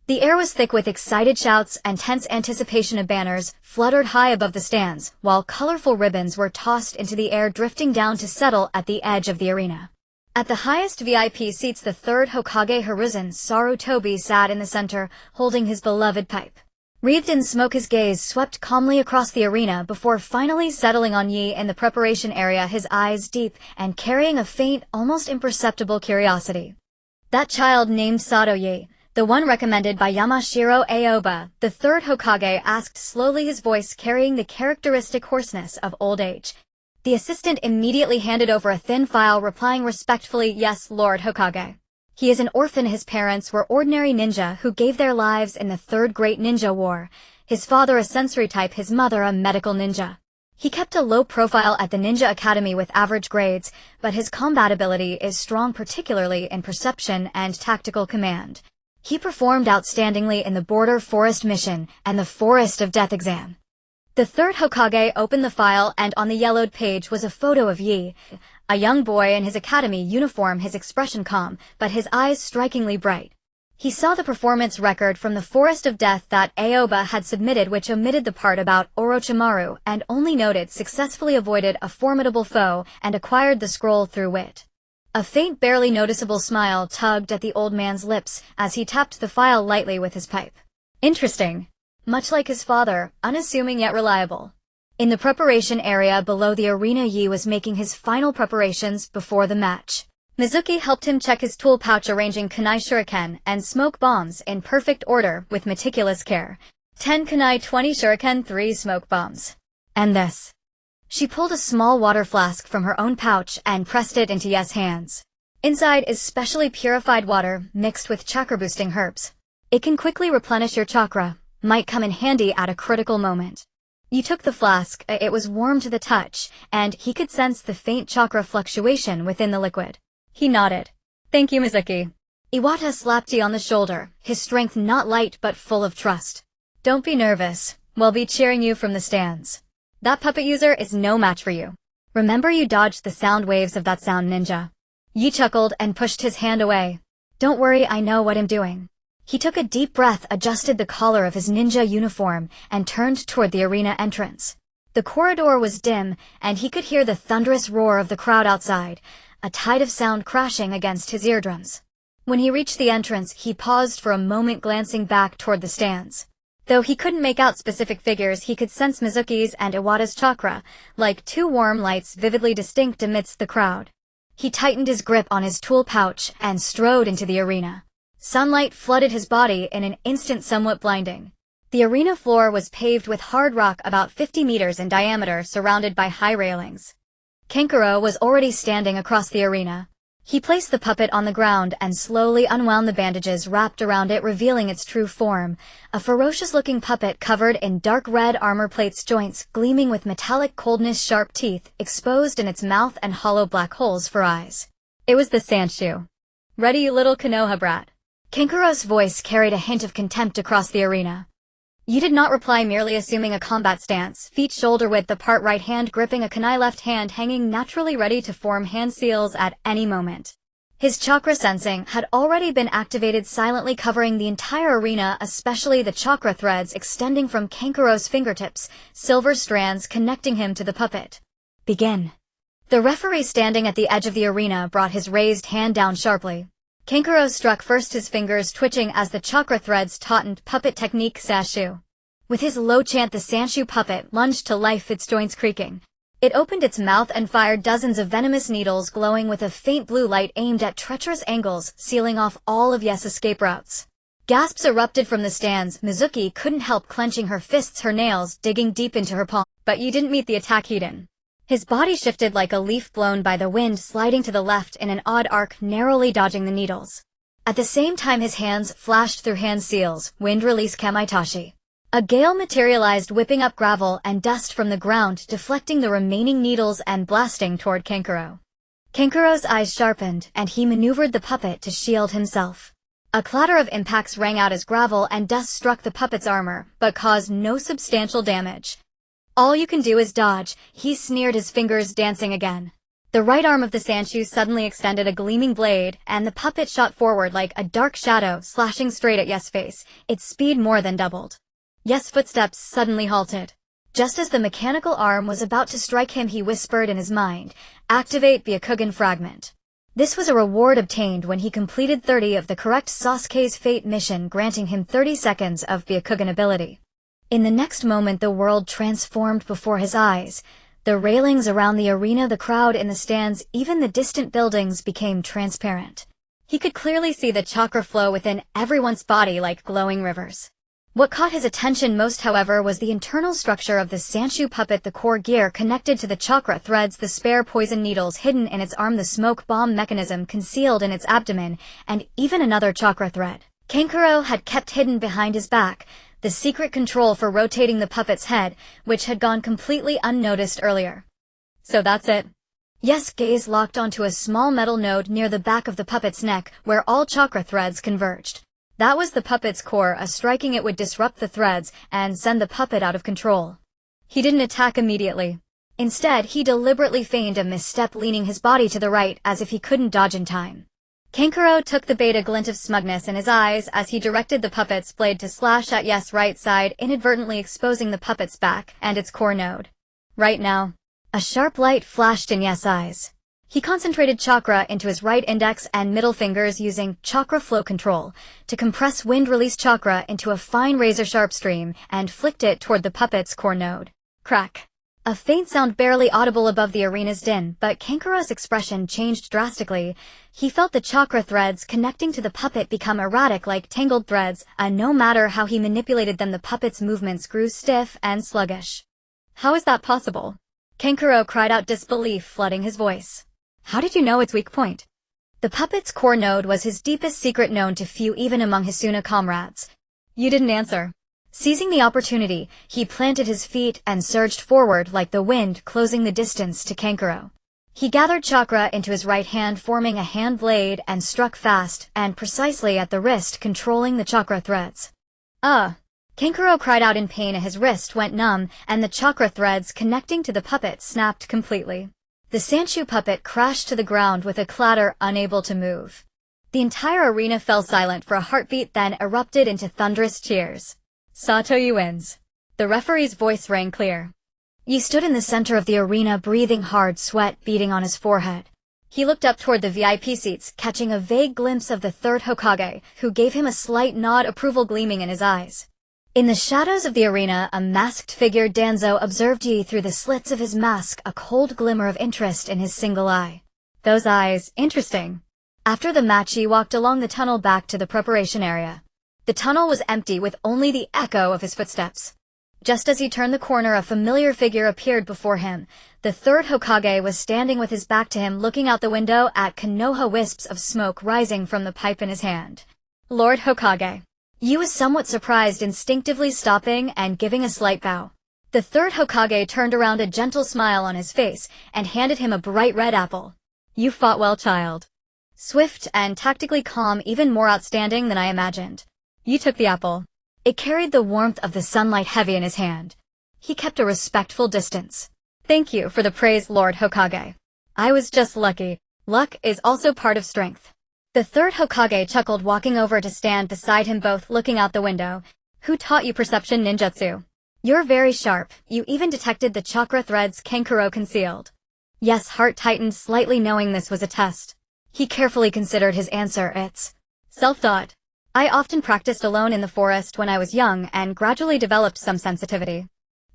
The air was thick with excited shouts and tense anticipation. Of banners fluttered high above the stands, while colorful ribbons were tossed into the air, drifting down to settle at the edge of the arena. At the highest VIP seats, the third Hokage Hiruzen, Sarutobi, sat in the center, holding his beloved pipe. Wreathed in smoke, his gaze swept calmly across the arena before finally settling on Yi in the preparation area, his eyes deep and carrying a faint, almost imperceptible curiosity. That child named Sato Yi, the one recommended by Yamashiro Aoba, the third Hokage, asked slowly, his voice carrying the characteristic hoarseness of old age. The assistant immediately handed over a thin file, replying respectfully, "Yes, Lord Hokage." He is an orphan. His parents were ordinary ninja who gave their lives in the Third Great Ninja War. His father a sensory type, his mother a medical ninja. He kept a low profile at the Ninja Academy with average grades, but his combat ability is strong, particularly in perception and tactical command. He performed outstandingly in the Border Forest Mission and the Forest of Death exam. The third Hokage opened the file, and on the yellowed page was a photo of Yi, a young boy in his academy uniform, his expression calm, but his eyes strikingly bright. He saw the performance record from the Forest of Death that Aoba had submitted, which omitted the part about Orochimaru and only noted successfully avoided a formidable foe and acquired the scroll through wit. A faint, barely noticeable smile tugged at the old man's lips as he tapped the file lightly with his pipe. Interesting. Much like his father, unassuming yet reliable. In the preparation area below the arena, Yi was making his final preparations before the match. Mizuki helped him check his tool pouch, arranging kunai shuriken and smoke bombs in perfect order with meticulous care. 10 kunai, 20 shuriken, 3 smoke bombs. And this. She pulled a small water flask from her own pouch and pressed it into Yi's hands. Inside is specially purified water mixed with chakra-boosting herbs. It can quickly replenish your chakra, might come in handy at a critical moment. Yi took the flask. It was warm to the touch, and he could sense the faint chakra fluctuation within the liquid. He nodded. "Thank you, Mizuki." Iwata slapped Yi on the shoulder, his strength not light but full of trust. "Don't be nervous. We'll be cheering you from the stands. That puppet user is no match for you. Remember, you dodged the sound waves of that sound ninja." Yi chuckled and pushed his hand away. "Don't worry, I know what I'm doing." He took a deep breath, adjusted the collar of his ninja uniform, and turned toward the arena entrance. The corridor was dim, and he could hear the thunderous roar of the crowd outside, a tide of sound crashing against his eardrums. When he reached the entrance, he paused for a moment, glancing back toward the stands. Though he couldn't make out specific figures, he could sense Mizuki's and Iwata's chakra, like two warm lights vividly distinct amidst the crowd. He tightened his grip on his tool pouch and strode into the arena. Sunlight flooded his body in an instant, somewhat blinding. The arena floor was paved with hard rock about 50 meters in diameter, surrounded by high railings. Kankuro was already standing across the arena. He placed the puppet on the ground and slowly unwound the bandages wrapped around it, revealing its true form, a ferocious-looking puppet covered in dark red armor plates, joints gleaming with metallic coldness, sharp teeth exposed in its mouth, and hollow black holes for eyes. It was the Sanshou. "Ready, you little Konoha brat." Kankuro's voice carried a hint of contempt across the arena. Yi did not reply, merely assuming a combat stance, feet shoulder-width apart, right hand gripping a kunai, left hand hanging naturally, ready to form hand seals at any moment. His chakra sensing had already been activated, silently covering the entire arena, especially the chakra threads extending from Kankuro's fingertips, silver strands connecting him to the puppet. "Begin." The referee standing at the edge of the arena brought his raised hand down sharply. Kankuro struck first, his fingers twitching as the chakra threads tautened puppet technique Sanshou. With his low chant, the Sanshou puppet lunged to life, its joints creaking. It opened its mouth and fired dozens of venomous needles glowing with a faint blue light aimed at treacherous angles, sealing off all of Yi's escape routes. Gasps erupted from the stands. Mizuki couldn't help clenching her fists, her nails digging deep into her palm. But Yi didn't meet the attack head-on. His body shifted like a leaf blown by the wind, sliding to the left in an odd arc, narrowly dodging the needles. At the same time, his hands flashed through hand seals, wind release kamaitachi. A gale materialized, whipping up gravel and dust from the ground, deflecting the remaining needles and blasting toward Kankuro. Kankuro's eyes sharpened, and he maneuvered the puppet to shield himself. A clatter of impacts rang out as gravel and dust struck the puppet's armor, but caused no substantial damage. "All you can do is dodge," he sneered, his fingers dancing again. The right arm of the Sanshou suddenly extended a gleaming blade, and the puppet shot forward like a dark shadow, slashing straight at Yi's face. Its speed more than doubled. Yi's footsteps suddenly halted. Just as the mechanical arm was about to strike him, he whispered in his mind, "Activate Byakugan fragment." This was a reward obtained when he completed 30 of the correct Sasuke's Fate mission, granting him 30 seconds of Byakugan ability. In the next moment the world transformed before his eyes. The railings around the arena, the crowd in the stands, even the distant buildings became transparent. He could clearly see the chakra flow within everyone's body like glowing rivers. What caught his attention most, however, was the internal structure of the Sanshu puppet, the core gear connected to the chakra threads, the spare poison needles hidden in its arm, the smoke bomb mechanism concealed in its abdomen, and even another chakra thread Kankuro had kept hidden behind his back, the secret control for rotating the puppet's head, which had gone completely unnoticed earlier. So that's it. Yes, gaze locked onto a small metal node near the back of the puppet's neck, where all chakra threads converged. That was the puppet's core, striking it would disrupt the threads and send the puppet out of control. He didn't attack immediately. Instead, he deliberately feigned a misstep, leaning his body to the right as if he couldn't dodge in time. Kankuro took the bait, a glint of smugness in his eyes as he directed the puppet's blade to slash at Yes' right side, inadvertently exposing the puppet's back and its core node. Right now, a sharp light flashed in Yes' eyes. He concentrated chakra into his right index and middle fingers using chakra flow control to compress wind-release chakra into a fine razor-sharp stream and flicked it toward the puppet's core node. Crack. A faint sound barely audible above the arena's din, but Kankuro's expression changed drastically. He felt the chakra threads connecting to the puppet become erratic like tangled threads, and no matter how he manipulated them, the puppet's movements grew stiff and sluggish. How is that possible? Kankuro cried out, disbelief flooding his voice. How did you know its weak point? The puppet's core node was his deepest secret, known to few even among his Suna comrades. You didn't answer. Seizing the opportunity, he planted his feet and surged forward like the wind, closing the distance to Kankuro. He gathered chakra into his right hand, forming a hand blade, and struck fast and precisely at the wrist, controlling the chakra threads. Kankuro cried out in pain. His wrist went numb, and the chakra threads connecting to the puppet snapped completely. The Sanshu puppet crashed to the ground with a clatter, unable to move. The entire arena fell silent for a heartbeat, then erupted into thunderous cheers. Sato, you wins. The referee's voice rang clear. Yi stood in the center of the arena, breathing hard, sweat beading on his forehead. He looked up toward the VIP seats, catching a vague glimpse of the third Hokage, who gave him a slight nod, approval gleaming in his eyes. In the shadows of the arena, a masked figure, Danzo, observed Yi through the slits of his mask, a cold glimmer of interest in his single eye. Those eyes, interesting. After the match, Yi walked along the tunnel back to the preparation area. The tunnel was empty, with only the echo of his footsteps. Just as he turned the corner, a familiar figure appeared before him. The third Hokage was standing with his back to him, looking out the window at Konoha, wisps of smoke rising from the pipe in his hand. Lord Hokage. Yi was somewhat surprised, instinctively stopping and giving a slight bow. The third Hokage turned around, a gentle smile on his face, and handed him a bright red apple. You fought well, child. Swift and tactically calm, even more outstanding than I imagined. Yi took the apple. It carried the warmth of the sunlight heavy in his hand. He kept a respectful distance. Thank you for the praise, Lord Hokage. I was just lucky. Luck is also part of strength. The third Hokage chuckled, walking over to stand beside him, both looking out the window. Who taught you perception ninjutsu? You're very sharp. You even detected the chakra threads Kankuro concealed. Yes, heart tightened slightly, knowing this was a test. He carefully considered his answer. It's self-taught. I often practiced alone in the forest when I was young and gradually developed some sensitivity.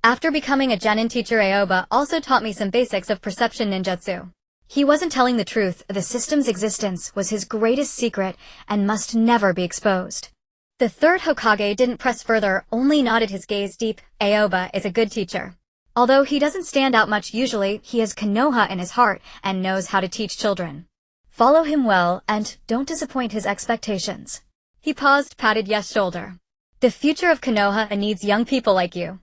After becoming a genin teacher, Aoba also taught me some basics of perception ninjutsu. He wasn't telling the truth. The system's existence was his greatest secret and must never be exposed. The third Hokage didn't press further, only nodded, his gaze deep. Aoba is a good teacher. Although he doesn't stand out much usually, he has Konoha in his heart and knows how to teach children. Follow him well and don't disappoint his expectations. He paused, patted Yes' shoulder. The future of Konoha needs young people like you.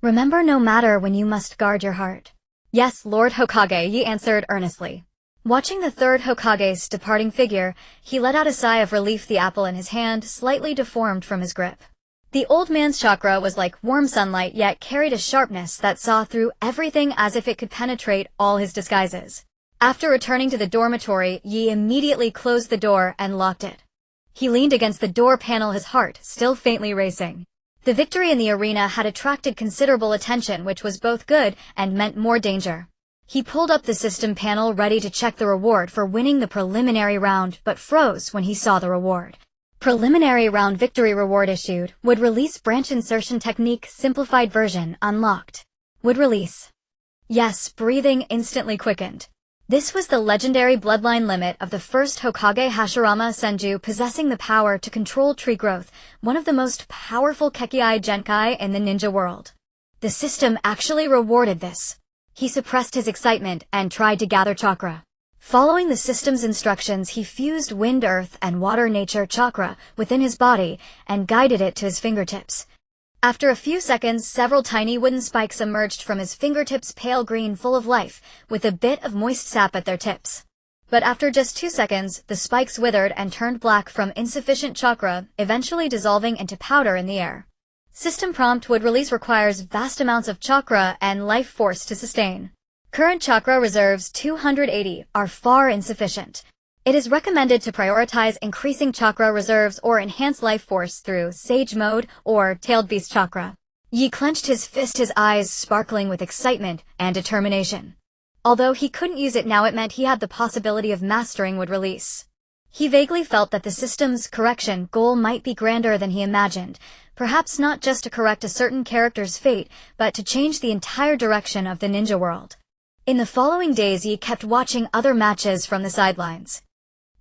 Remember, no matter when, you must guard your heart. Yes, Lord Hokage, Yi answered earnestly. Watching the third Hokage's departing figure, he let out a sigh of relief, the apple in his hand slightly deformed from his grip. The old man's chakra was like warm sunlight, yet carried a sharpness that saw through everything, as if it could penetrate all his disguises. After returning to the dormitory, Yi immediately closed the door and locked it. He leaned against the door panel, his heart still faintly racing. The victory in the arena had attracted considerable attention, which was both good and meant more danger. He pulled up the system panel, ready to check the reward for winning the preliminary round, but froze when he saw the reward. Preliminary round victory reward issued. Would release branch insertion technique simplified version unlocked. Would release. Yes, breathing instantly quickened. This was the legendary bloodline limit of the first Hokage Hashirama Senju, possessing the power to control tree growth, one of the most powerful Kekkei Genkai in the ninja world. The system actually rewarded this. He suppressed his excitement and tried to gather chakra. Following the system's instructions, he fused wind, earth, and water nature chakra within his body and guided it to his fingertips. After a few seconds, several tiny wooden spikes emerged from his fingertips, pale green, full of life, with a bit of moist sap at their tips. But after just 2 seconds, the spikes withered and turned black from insufficient chakra, eventually dissolving into powder in the air. System prompt: would release requires vast amounts of chakra and life force to sustain. Current chakra reserves 280 are far insufficient. It is recommended to prioritize increasing chakra reserves or enhance life force through Sage Mode or Tailed Beast Chakra. Yi clenched his fist, his eyes sparkling with excitement and determination. Although he couldn't use it now, it meant he had the possibility of mastering would release. He vaguely felt that the system's correction goal might be grander than he imagined, perhaps not just to correct a certain character's fate, but to change the entire direction of the ninja world. In the following days, he kept watching other matches from the sidelines.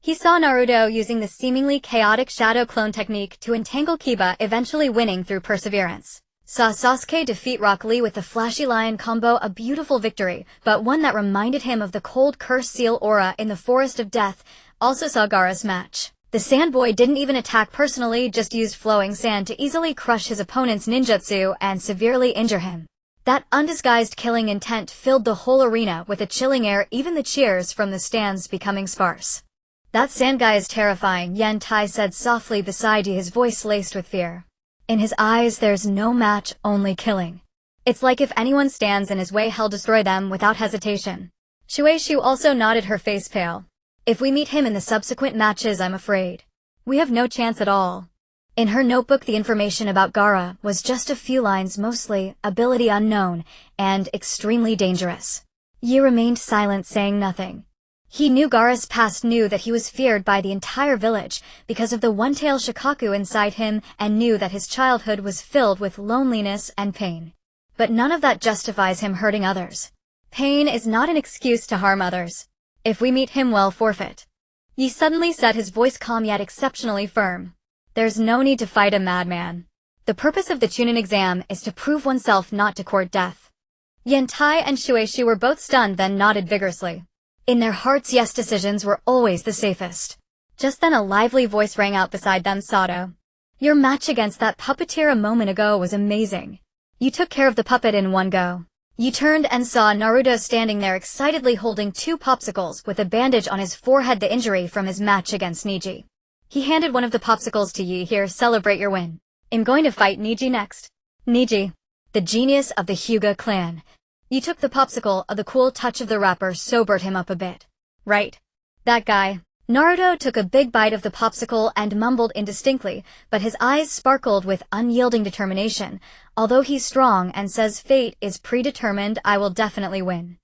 He saw Naruto using the seemingly chaotic shadow clone technique to entangle Kiba, eventually winning through perseverance. Saw Sasuke defeat Rock Lee with the flashy lion combo, a beautiful victory, but one that reminded him of the cold curse seal aura in the Forest of Death. Also saw Gaara's match. The sand boy didn't even attack personally, just used flowing sand to easily crush his opponent's ninjutsu and severely injure him. That undisguised killing intent filled the whole arena with a chilling air, even the cheers from the stands becoming sparse. That sand guy is terrifying, Yen Tai said softly beside Yi, his voice laced with fear. In his eyes there's no match, only killing. It's like if anyone stands in his way, he'll destroy them without hesitation. Shueishu also nodded, her face pale. If we meet him in the subsequent matches, I'm afraid we have no chance at all. In her notebook, the information about Gaara was just a few lines, mostly ability unknown and extremely dangerous. Yi remained silent, saying nothing. He knew Gaara's past, knew that he was feared by the entire village because of the one-tail Shikaku inside him, and knew that his childhood was filled with loneliness and pain. But none of that justifies him hurting others. Pain is not an excuse to harm others. If we meet him, we'll forfeit. Yi suddenly said, his voice calm yet exceptionally firm. There's no need to fight a madman. The purpose of the Chunin exam is to prove oneself, not to court death. Yen Tai and Shueishu were both stunned, then nodded vigorously. In their hearts, yes, decisions were always the safest. Just then a lively voice rang out beside them. Sato, your match against that puppeteer a moment ago was amazing. You took care of the puppet in one go. You turned and saw Naruto standing there excitedly holding 2 popsicles with a bandage on his forehead, the injury from his match against Niji. He handed one of the popsicles to Yi. Here, celebrate your win. I'm going to fight Niji next. Niji, the genius of the Hyuga clan. Yi took the popsicle. The cool touch of the wrapper sobered him up a bit. Right. That guy. Naruto took a big bite of the popsicle and mumbled indistinctly, but his eyes sparkled with unyielding determination. Although he's strong and says fate is predetermined, I will definitely win.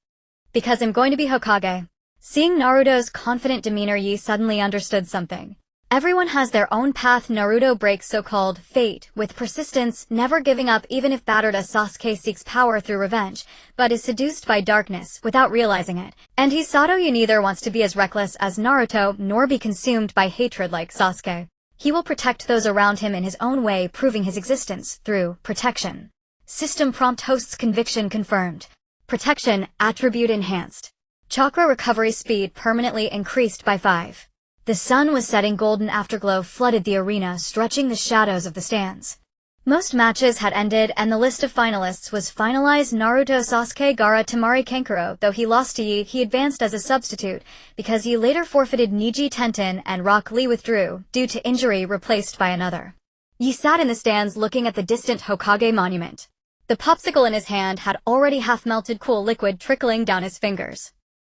Because I'm going to be Hokage. Seeing Naruto's confident demeanor, Yi suddenly understood something. Everyone has their own path. Naruto breaks so-called fate with persistence, never giving up even if battered as Sasuke seeks power through revenge, but is seduced by darkness without realizing it. And he's Sato. You neither wants to be as reckless as Naruto nor be consumed by hatred like Sasuke. He will protect those around him in his own way, proving his existence through protection. System prompt: hosts conviction confirmed. Protection attribute enhanced. Chakra recovery speed permanently increased by 5. The sun was setting. Golden afterglow flooded the arena, stretching the shadows of the stands. Most matches had ended, and the list of finalists was finalized. Naruto, Sasuke, Gaara, Temari, Kankuro. Though he lost to Yi, he advanced as a substitute, because he later forfeited Niji, Tenten, and Rock Lee withdrew, due to injury, replaced by another. Yi sat in the stands looking at the distant Hokage monument. The popsicle in his hand had already half-melted, cool liquid trickling down his fingers.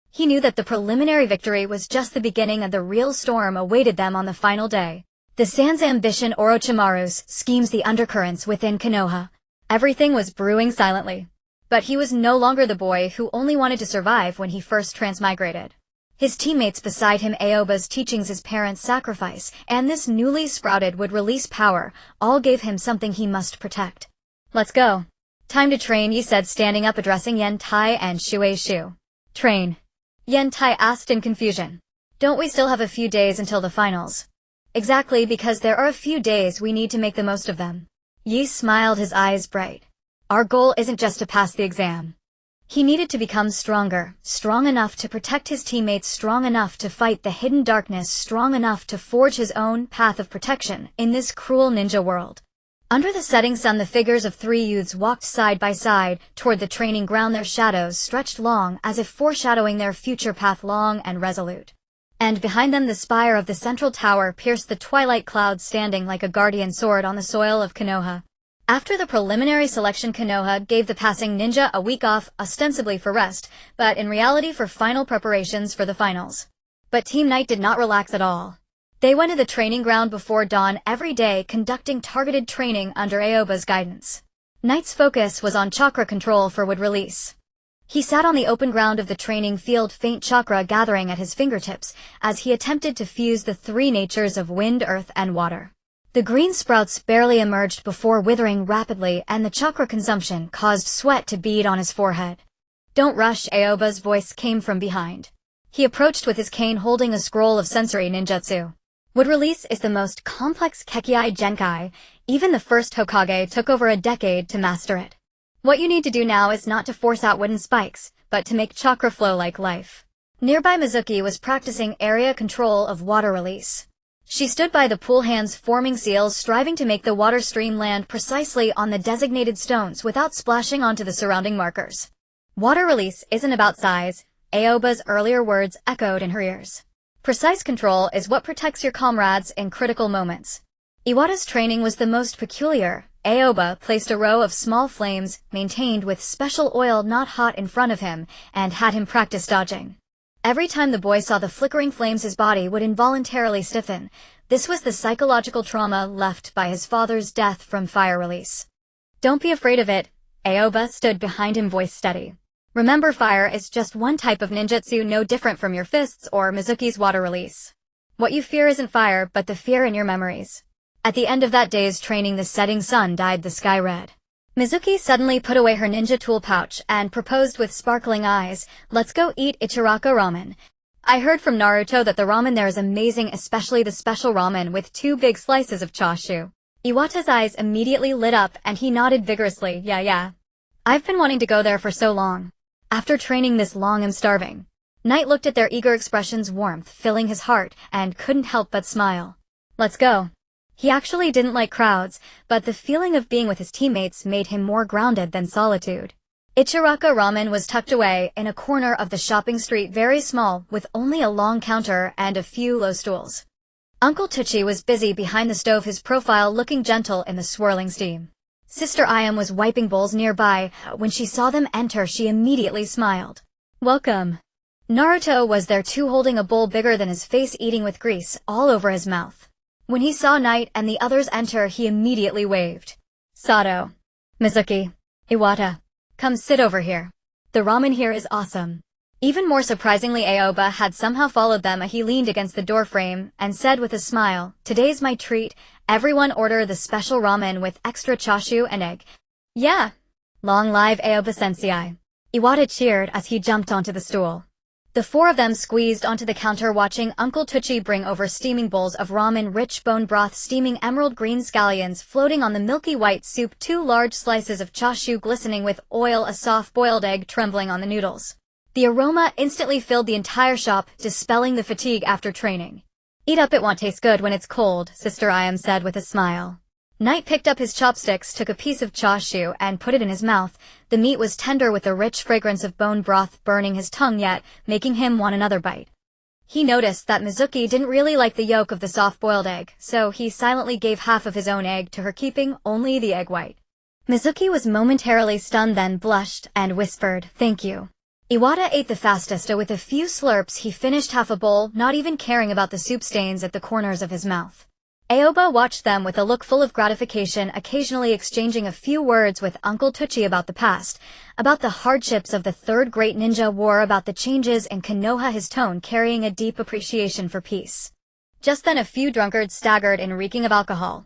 He knew that the preliminary victory was just the beginning, and the real storm awaited them on the final day. The Sans ambition, Orochimaru's schemes, the undercurrents within Konoha. Everything was brewing silently. But he was no longer the boy who only wanted to survive when he first transmigrated. His teammates beside him Aoba's teachings his parents' sacrifice, and this newly sprouted would release power, all gave him something he must protect. Let's go. Time to train, Yi said standing up addressing Yen Tai and Shui Shu. Train. Yen Tai asked in confusion. Don't we still have a few days until the finals? Exactly, because there are a few days we need to make the most of them. Yi smiled, his eyes bright. Our goal isn't just to pass the exam. He needed to become stronger, strong enough to protect his teammates, strong enough to fight the hidden darkness, strong enough to forge his own path of protection in this cruel ninja world. Under the setting sun, the figures of three youths walked side by side toward the training ground, their shadows stretched long as if foreshadowing their future path, long and resolute. And behind them the spire of the central tower pierced the twilight clouds, standing like a guardian sword on the soil of Konoha. After the preliminary selection, Konoha gave the passing ninja a week off, ostensibly for rest, but in reality for final preparations for the finals. But Team Knight did not relax at all. They went to the training ground before dawn every day, conducting targeted training under Aoba's guidance. Knight's focus was on chakra control for wood release. He sat on the open ground of the training field, faint chakra gathering at his fingertips, as he attempted to fuse the three natures of wind, earth, and water. The green sprouts barely emerged before withering rapidly, and the chakra consumption caused sweat to bead on his forehead. Don't rush, Aoba's voice came from behind. He approached with his cane holding a scroll of sensory ninjutsu. Wood release is the most complex Kekkei Genkai. Even the first Hokage took over a decade to master it. What you need to do now is not to force out wooden spikes, but to make chakra flow like life. Nearby Mizuki was practicing area control of water release. She stood by the pool, hands forming seals, striving to make the water stream land precisely on the designated stones without splashing onto the surrounding markers. Water release isn't about size, Aoba's earlier words echoed in her ears. Precise control is what protects your comrades in critical moments. Iwata's training was the most peculiar. Aoba placed a row of small flames, maintained with special oil not hot, in front of him, and had him practice dodging. Every time the boy saw the flickering flames, his body would involuntarily stiffen. This was the psychological trauma left by his father's death from fire release. Don't be afraid of it. Aoba stood behind him, voice steady. Remember, fire is just one type of ninjutsu, no different from your fists or Mizuki's water release. What you fear isn't fire, but the fear in your memories. At the end of that day's training, the setting sun dyed the sky red. Mizuki suddenly put away her ninja tool pouch and proposed with sparkling eyes, "Let's go eat Ichiraka ramen. I heard from Naruto that the ramen there is amazing, especially the special ramen with 2 big slices of chashu." Iwata's eyes immediately lit up and he nodded vigorously, yeah. I've been wanting to go there for so long. After training this long, I'm starving. Knight looked at their eager expressions, warmth filling his heart, and couldn't help but smile. Let's go. He actually didn't like crowds, but the feeling of being with his teammates made him more grounded than solitude. Ichiraka ramen was tucked away in a corner of the shopping street, very small, with only a long counter and a few low stools. Uncle Tucci was busy behind the stove, his profile looking gentle in the swirling steam. Sister Ayam was wiping bowls nearby. When she saw them enter, she immediately smiled. Welcome. Naruto was there too, holding a bowl bigger than his face, eating with grease all over his mouth. When he saw Knight and the others enter, he immediately waved. Sato. Mizuki. Iwata. Come sit over here. The ramen here is awesome. Even more surprisingly, Aoba had somehow followed them. He leaned against the doorframe and said with a smile, "Today's my treat. Everyone order the special ramen with extra chashu and egg." Yeah. Long live Aoba sensei. Iwata cheered as he jumped onto the stool. The 4 of them squeezed onto the counter, watching Uncle Tucci bring over steaming bowls of ramen, rich bone broth, steaming emerald green scallions floating on the milky white soup, 2 large slices of chashu glistening with oil, a soft boiled egg trembling on the noodles. The aroma instantly filled the entire shop, dispelling the fatigue after training. Eat up, it won't taste good when it's cold, Sister Ayam said with a smile. Knight picked up his chopsticks, took a piece of chashu, and put it in his mouth. The meat was tender with the rich fragrance of bone broth burning his tongue, yet making him want another bite. He noticed that Mizuki didn't really like the yolk of the soft-boiled egg, so he silently gave half of his own egg to her, keeping only the egg white. Mizuki was momentarily stunned, then blushed and whispered, "Thank you." Iwata ate the fastest. With a few slurps, he finished half a bowl, not even caring about the soup stains at the corners of his mouth. Aoba watched them with a look full of gratification, occasionally exchanging a few words with Uncle Tucci about the past, about the hardships of the Third Great Ninja War, about the changes in Konoha, his tone carrying a deep appreciation for peace. Just then a few drunkards staggered in, reeking of alcohol.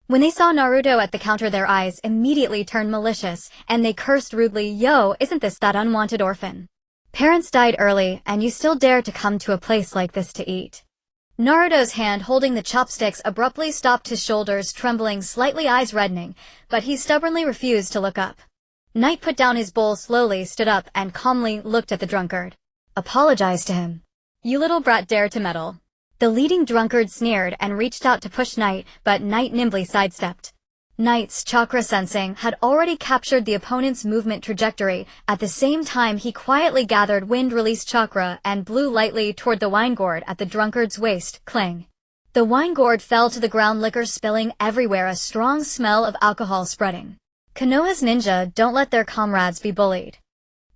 When they saw Naruto at the counter, their eyes immediately turned malicious, and they cursed rudely, "Yo, isn't this that unwanted orphan? Parents died early, and you still dare to come to a place like this to eat." Naruto's hand holding the chopsticks abruptly stopped, his shoulders trembling slightly, eyes reddening, but he stubbornly refused to look up. Knight put down his bowl slowly, stood up, and calmly looked at the drunkard. "Apologize to him. You little brat dare to meddle." The leading drunkard sneered and reached out to push Knight, but Knight nimbly sidestepped. Knight's chakra sensing had already captured the opponent's movement trajectory. At the same time, he quietly gathered wind-released chakra and blew lightly toward the wine gourd at the drunkard's waist. Clang. The wine gourd fell to the ground, liquor spilling everywhere, a strong smell of alcohol spreading. Konoha's ninja don't let their comrades be bullied.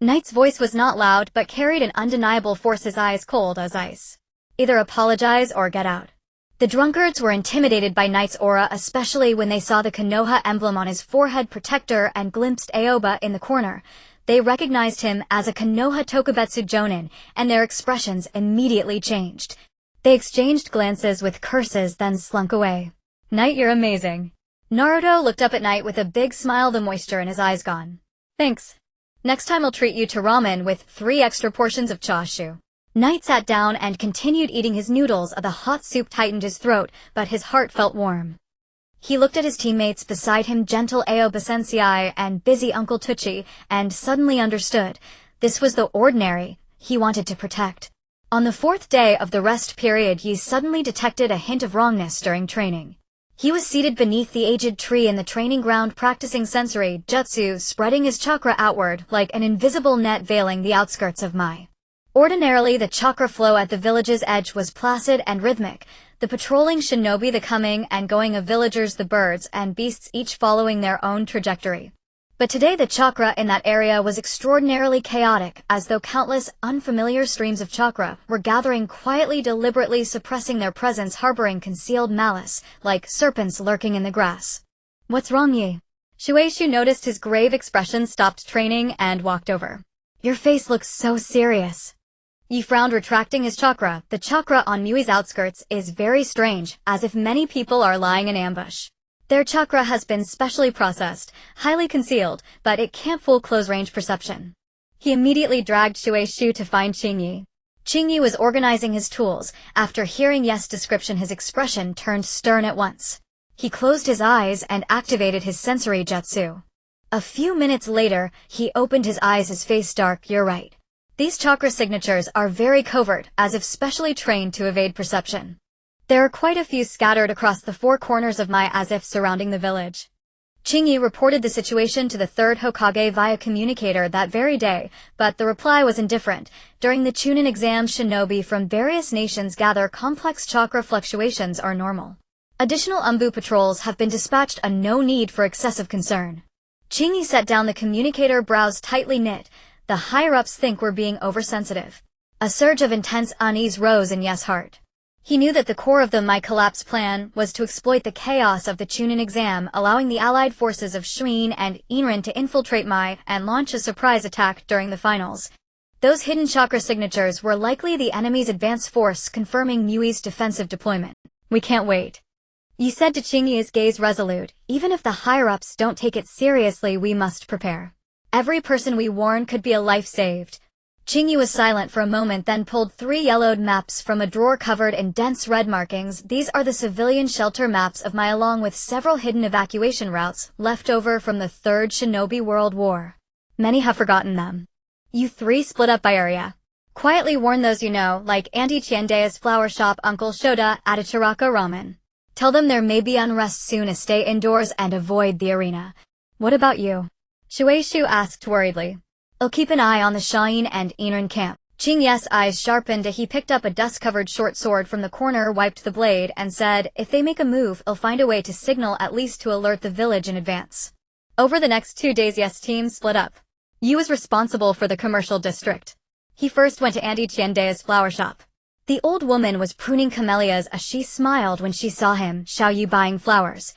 Knight's voice was not loud but carried an undeniable force, his eyes cold as ice. Either apologize or get out. The drunkards were intimidated by Knight's aura, especially when they saw the Konoha emblem on his forehead protector and glimpsed Aoba in the corner. They recognized him as a Konoha Tokubetsu Jonin, and their expressions immediately changed. They exchanged glances with curses, then slunk away. "Knight, you're amazing." Naruto looked up at Knight with a big smile, the moisture in his eyes gone. "Thanks. Next time I'll treat you to ramen with 3 extra portions of chashu." Knight sat down and continued eating his noodles. The hot soup tightened his throat, but his heart felt warm. He looked at his teammates beside him, gentle Aoba Sensei and busy Uncle Tucci, and suddenly understood. This was the ordinary he wanted to protect. On the 4th day of the rest period, he suddenly detected a hint of wrongness during training. He was seated beneath the aged tree in the training ground, practicing sensory jutsu, spreading his chakra outward like an invisible net veiling the outskirts of Mai. Ordinarily, the chakra flow at the village's edge was placid and rhythmic, the patrolling shinobi, the coming and going of villagers, the birds and beasts, each following their own trajectory. But today the chakra in that area was extraordinarily chaotic, as though countless unfamiliar streams of chakra were gathering quietly, deliberately suppressing their presence, harboring concealed malice, like serpents lurking in the grass. "What's wrong, Yi?" Shueishu noticed his grave expression, stopped training, and walked over. "Your face looks so serious." Yi frowned, retracting his chakra. "The chakra on Mui's outskirts is very strange, as if many people are lying in ambush. Their chakra has been specially processed, highly concealed, but it can't fool close-range perception." He immediately dragged Shueishu to find Qingyi. Qingyi was organizing his tools. After hearing Yes' description, his expression turned stern at once. He closed his eyes and activated his sensory jutsu. A few minutes later, he opened his eyes, his face dark. "You're right. These chakra signatures are very covert, as if specially trained to evade perception. There are quite a few scattered across the 4 corners of Mai, as if surrounding the village." Qingyi reported the situation to the 3rd Hokage via communicator that very day, but the reply was indifferent. During the Chunin exams, shinobi from various nations gather. Complex chakra fluctuations are normal. Additional ANBU patrols have been dispatched, no need for excessive concern. Qingyi set down the communicator, brows tightly knit. The higher-ups think we're being oversensitive. A surge of intense unease rose in Yes' heart. He knew that the core of the Mai collapse plan was to exploit the chaos of the Chunin exam, allowing the allied forces of Shuin and Inrin to infiltrate Mai and launch a surprise attack during the finals. Those hidden chakra signatures were likely the enemy's advance force, confirming Mui's defensive deployment. "We can't wait." Yi said to Qingyi, his gaze resolute. "Even if the higher-ups don't take it seriously, we must prepare. Every person we warn could be a life saved." Qingyi was silent for a moment, then pulled 3 yellowed maps from a drawer covered in dense red markings. "These are the civilian shelter maps of Mai, along with several hidden evacuation routes left over from the 3rd Shinobi World War. Many have forgotten them. You 3 split up by area. Quietly warn those you know, like Auntie Chiendea's flower shop, Uncle Shoda at Ichiraka Ramen. Tell them there may be unrest soon, stay indoors and avoid the arena." "What about you?" Shueishu asked worriedly. "I'll keep an eye on the Shuin and Inrin camp." Qingyi's eyes sharpened. He picked up a dust-covered short sword from the corner, wiped the blade, and said, "If they make a move, I'll find a way to signal, at least to alert the village in advance." Over the next 2 days, Yes' team split up. Yu was responsible for the commercial district. He first went to Auntie Chiendea's flower shop. The old woman was pruning camellias as she smiled when she saw him, Xiao Yu, buying flowers.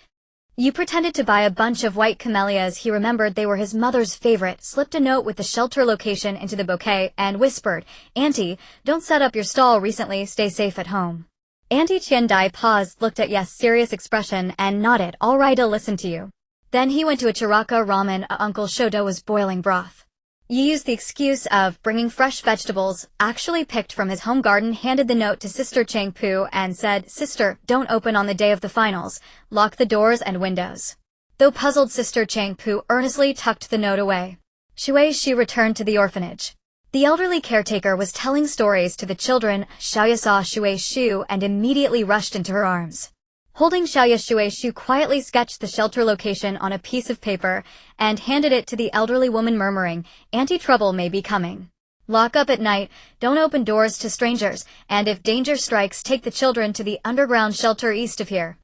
Yu pretended to buy a bunch of white camellias. He remembered they were his mother's favorite, slipped a note with the shelter location into the bouquet, and whispered, "Auntie, don't set up your stall recently, stay safe at home." Auntie Qiandai paused, looked at Yes' serious expression, and nodded, "All right, I'll listen to you." Then he went to a chakra ramen. Uncle Shodo was boiling broth. Yu used the excuse of bringing fresh vegetables, actually picked from his home garden, handed the note to Sister Changpu, and said, "Sister, don't open on the day of the finals. Lock the doors and windows." Though puzzled, Sister Changpu earnestly tucked the note away. Shueishu returned to the orphanage. The elderly caretaker was telling stories to the children. Xiaoya saw Shueishu and immediately rushed into her arms. Holding Xiaoya, Shueishu quietly sketched the shelter location on a piece of paper and handed it to the elderly woman, murmuring, "Anti-trouble may be coming. Lock up at night, don't open doors to strangers, and if danger strikes, take the children to the underground shelter east of here."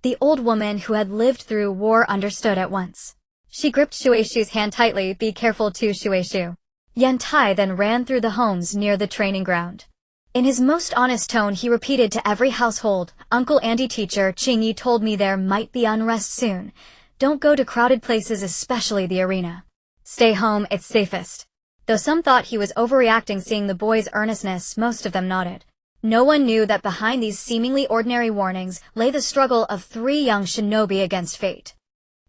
The old woman, who had lived through war, understood at once. She gripped Shueishu's hand tightly. "Be careful too, Shueishu." Yantai then ran through the homes near the training ground. In his most honest tone, he repeated to every household, "Uncle Andy, teacher Qingyi told me there might be unrest soon. Don't go to crowded places, especially the arena. Stay home, it's safest." Though some thought he was overreacting seeing the boys' earnestness, most of them nodded. No one knew that behind these seemingly ordinary warnings lay the struggle of 3 young shinobi against fate.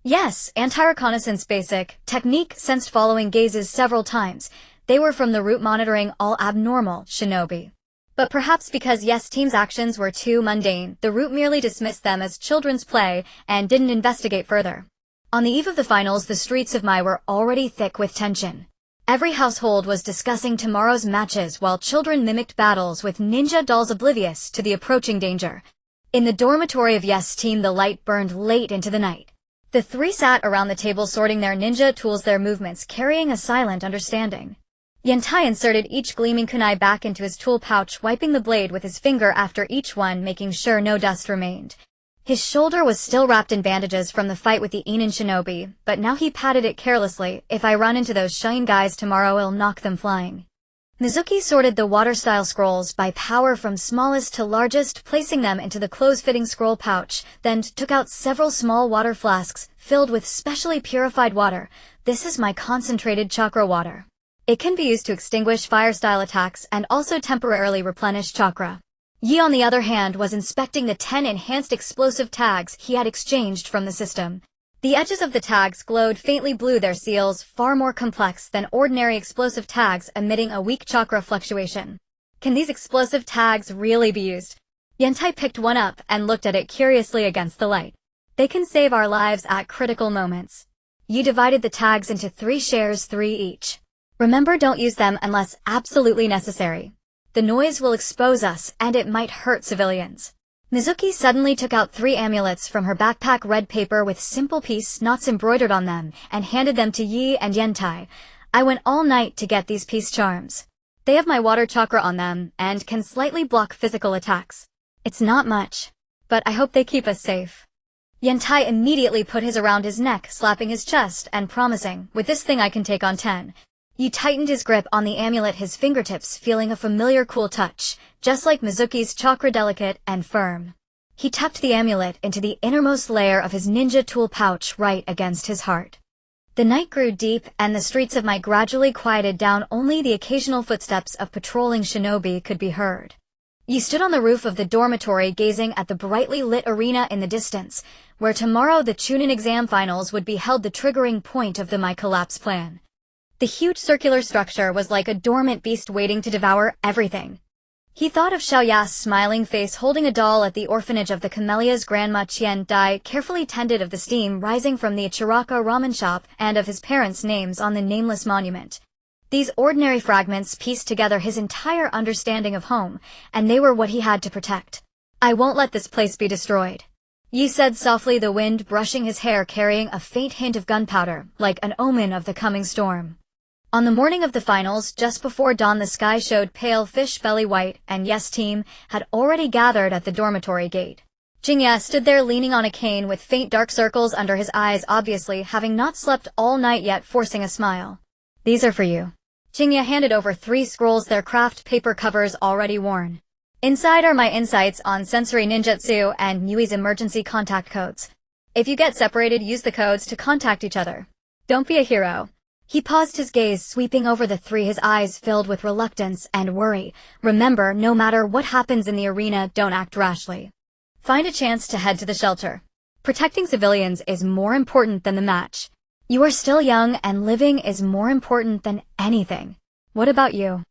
Yes, anti-reconnaissance basic technique sensed following gazes several times. They were from the route monitoring all abnormal shinobi. But perhaps because Yes Team's actions were too mundane, the route merely dismissed them as children's play and didn't investigate further. On the eve of the finals, the streets of Mai were already thick with tension. Every household was discussing tomorrow's matches while children mimicked battles with ninja dolls, oblivious to the approaching danger. In the dormitory of Yes Team, the light burned late into the night. The 3 sat around the table sorting their ninja tools, their movements carrying a silent understanding. Yantai inserted each gleaming kunai back into his tool pouch, wiping the blade with his finger after each one, making sure no dust remained. His shoulder was still wrapped in bandages from the fight with the Inin shinobi, but now he patted it carelessly. "If I run into those Shine guys tomorrow, I'll knock them flying." Mizuki sorted the water-style scrolls by power from smallest to largest, placing them into the close-fitting scroll pouch, then took out several small water flasks filled with specially purified water. "This is my concentrated chakra water. It can be used to extinguish fire-style attacks and also temporarily replenish chakra." Yi, on the other hand, was inspecting the 10 enhanced explosive tags he had exchanged from the system. The edges of the tags glowed faintly blue, their seals far more complex than ordinary explosive tags, emitting a weak chakra fluctuation. Can these explosive tags really be used? Yantai picked one up and looked at it curiously against the light. "They can save our lives at critical moments." Yi divided the tags into 3 shares, 3 each. "Remember, don't use them unless absolutely necessary. The noise will expose us, and it might hurt civilians." Mizuki suddenly took out 3 amulets from her backpack, red paper with simple peace knots embroidered on them, and handed them to Yi and Yantai. "I went all night to get these peace charms. They have my water chakra on them, and can slightly block physical attacks. It's not much, but I hope they keep us safe." Yantai immediately put his around his neck, slapping his chest and promising, "With this thing I can take on 10. He tightened his grip on the amulet, his fingertips feeling a familiar cool touch, just like Mizuki's chakra, delicate and firm. He tucked the amulet into the innermost layer of his ninja tool pouch right against his heart. The night grew deep and the streets of Mai gradually quieted down. Only the occasional footsteps of patrolling shinobi could be heard. He stood on the roof of the dormitory gazing at the brightly lit arena in the distance, where tomorrow the Chunin exam finals would be held, the triggering point of the Mai collapse plan. The huge circular structure was like a dormant beast waiting to devour everything. He thought of Xiaoya's smiling face holding a doll at the orphanage, of the camellia's grandma Qian Dai carefully tended, of the steam rising from the Ichiraka ramen shop, and of his parents' names on the nameless monument. These ordinary fragments pieced together his entire understanding of home, and they were what he had to protect. "I won't let this place be destroyed," Yi said softly, the wind brushing his hair, carrying a faint hint of gunpowder, like an omen of the coming storm. On the morning of the finals, just before dawn, the sky showed pale fish belly white, and Yes Team had already gathered at the dormitory gate. Jingya stood there leaning on a cane with faint dark circles under his eyes, obviously having not slept all night yet, forcing a smile. "These are for you." Jingya handed over 3 scrolls, their craft paper covers already worn. Inside are my insights on sensory ninjutsu and Nyui's emergency contact codes. If you get separated, use the codes to contact each other. Don't be a hero. He paused, his gaze sweeping over the three, his eyes filled with reluctance and worry. Remember, no matter what happens in the arena, don't act rashly. Find a chance to head to the shelter. Protecting civilians is more important than the match. You are still young, and living is more important than anything. What about you?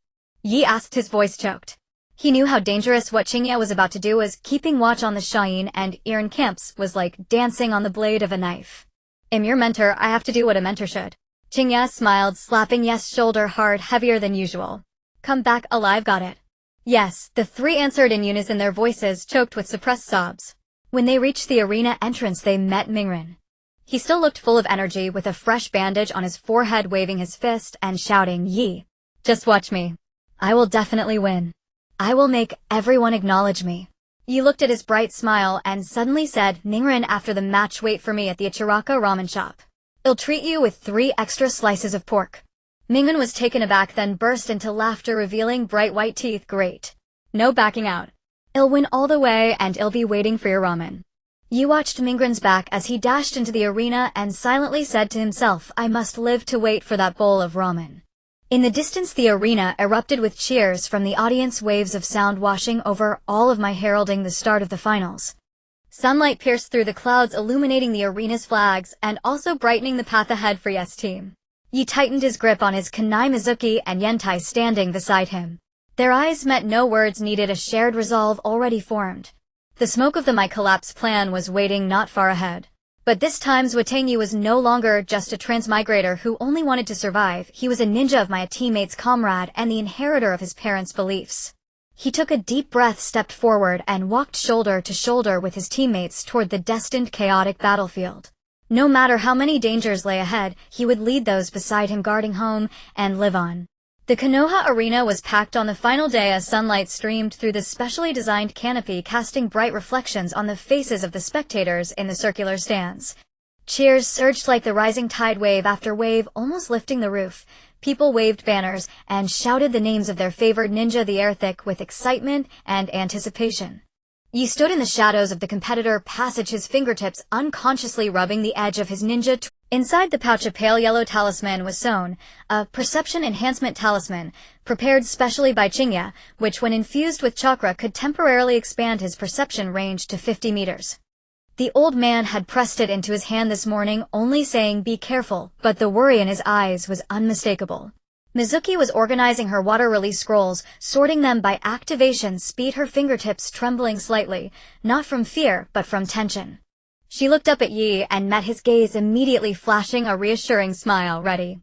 Yi asked, his voice choked. He knew how dangerous what Qingye was about to do was. Keeping watch on the Shayin and Iron camps was like dancing on the blade of a knife. I'm your mentor, I have to do what a mentor should. Qingye smiled, slapping Yes' shoulder hard, heavier than usual. Come back alive, got it? Yes, the three answered in unison, their voices choked with suppressed sobs. When they reached the arena entrance, they met Mingren. He still looked full of energy, with a fresh bandage on his forehead, waving his fist and shouting, Yi, just watch me. I will definitely win. I will make everyone acknowledge me. Yi looked at his bright smile and suddenly said, Mingren, after the match, wait for me at the Ichiraka ramen shop. I'll treat you with 3 extra slices of pork. Mingren was taken aback, then burst into laughter, revealing bright white teeth. Great. No backing out. I'll win all the way, and I'll be waiting for your ramen. Yi watched Mingren's back as he dashed into the arena and silently said to himself, I must live to wait for that bowl of ramen. In the distance, the arena erupted with cheers from the audience, waves of sound washing over all of my, heralding the start of the finals. Sunlight pierced through the clouds, illuminating the arena's flags and also brightening the path ahead for Yes' team. Yi tightened his grip on his kunai, Mizuki and Yentai standing beside him. Their eyes met, no words needed, a shared resolve already formed. The smoke of the My Collapse plan was waiting not far ahead. But this time Zhuotangi was no longer just a transmigrator who only wanted to survive. He was a ninja of my teammate's comrade and the inheritor of his parents' beliefs. He took a deep breath, stepped forward, and walked shoulder to shoulder with his teammates toward the destined chaotic battlefield. No matter how many dangers lay ahead, he would lead those beside him, guarding home and live on. The Konoha arena was packed on the final day as sunlight streamed through the specially designed canopy, casting bright reflections on the faces of the spectators in the circular stands. Cheers surged like the rising tide, wave after wave, almost lifting the roof. People waved banners and shouted the names of their favored ninja, the air thick with excitement and anticipation. Yi stood in the shadows of the competitor passage, his fingertips unconsciously rubbing the edge of his ninja. Inside the pouch, a pale yellow talisman was sewn, a perception enhancement talisman, prepared specially by Qingye, which when infused with chakra could temporarily expand his perception range to 50 meters. The old man had pressed it into his hand this morning, only saying be careful, but the worry in his eyes was unmistakable. Mizuki was organizing her water release scrolls, sorting them by activation speed, her fingertips trembling slightly, not from fear but from tension. She looked up at Yi and met his gaze, immediately flashing a reassuring smile. Ready?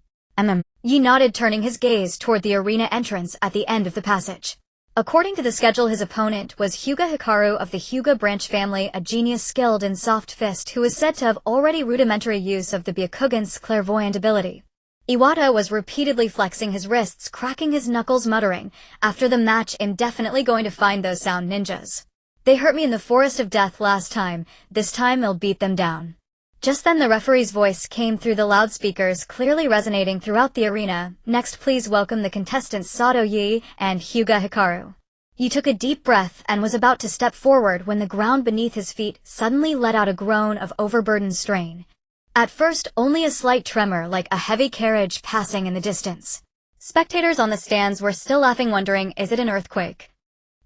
Yi nodded, turning his gaze toward the arena entrance at the end of the passage. According to the schedule, his opponent was Hyuga Hikaru of the Hyuga branch family, a genius skilled in soft fist who is said to have already rudimentary use of the Byakugan's clairvoyant ability. Iwata was repeatedly flexing his wrists, cracking his knuckles, muttering, after the match, I'm definitely going to find those sound ninjas. They hurt me in the forest of death last time, this time I'll beat them down. Just then the referee's voice came through the loudspeakers, clearly resonating throughout the arena. Next, please welcome the contestants Sato Yi and Hyuga Hikaru. Yi took a deep breath and was about to step forward when the ground beneath his feet suddenly let out a groan of overburdened strain. At first, only a slight tremor, like a heavy carriage passing in the distance. Spectators on the stands were still laughing, wondering, is it an earthquake?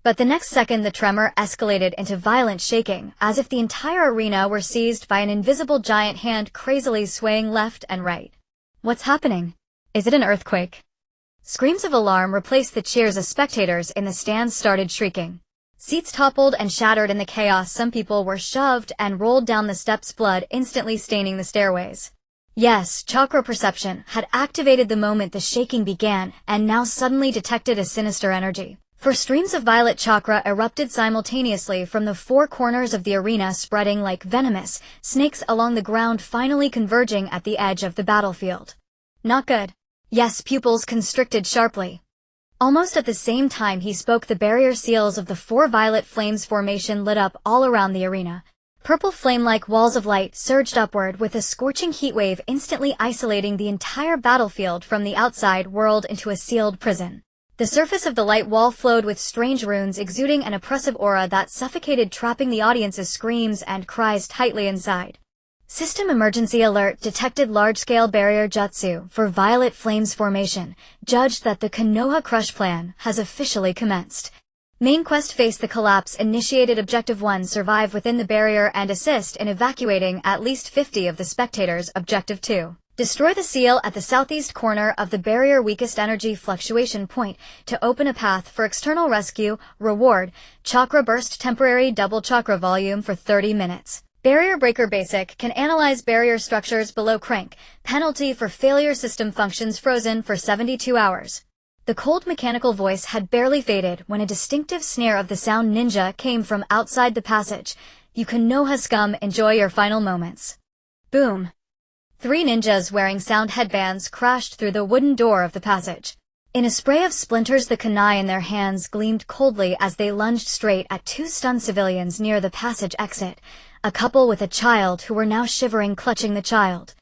But the next second the tremor escalated into violent shaking, as if the entire arena were seized by an invisible giant hand, crazily swaying left and right. What's happening? Is it an earthquake? Screams of alarm replaced the cheers as spectators in the stands started shrieking. Seats toppled and shattered in the chaos. Some people were shoved and rolled down the steps, blood instantly staining the stairways. Yes, chakra perception had activated the moment the shaking began, and now suddenly detected a sinister energy. For streams of violet chakra erupted simultaneously from the 4 corners of the arena, spreading like venomous snakes along the ground, finally converging at the edge of the battlefield. Not good. Yes, pupils constricted sharply. Almost at the same time he spoke, the barrier seals of the 4 violet flames formation lit up all around the arena. Purple flame-like walls of light surged upward with a scorching heat wave, instantly isolating the entire battlefield from the outside world into a sealed prison. The surface of the light wall flowed with strange runes exuding an oppressive aura that suffocated, trapping the audience's screams and cries tightly inside. System emergency alert detected large-scale barrier jutsu for violet flames formation, judged that the Konoha crush plan has officially commenced. Main quest face the collapse initiated Objective 1 survive within the barrier and assist in evacuating at least 50 of the spectators. Objective 2. Destroy the seal at the southeast corner of the barrier weakest energy fluctuation point to open a path for external rescue. Reward, chakra burst temporary double chakra volume for 30 minutes. Barrier breaker basic can analyze barrier structures below crank. Penalty for failure system functions frozen for 72 hours. The cold mechanical voice had barely faded when a distinctive snare of the sound ninja came from outside the passage. You Konoha scum, enjoy your final moments. Boom. 3 ninjas wearing sound headbands crashed through the wooden door of the passage. In a spray of splinters, the kunai in their hands gleamed coldly as they lunged straight at 2 stunned civilians near the passage exit, a couple with a child who were now shivering, clutching the child.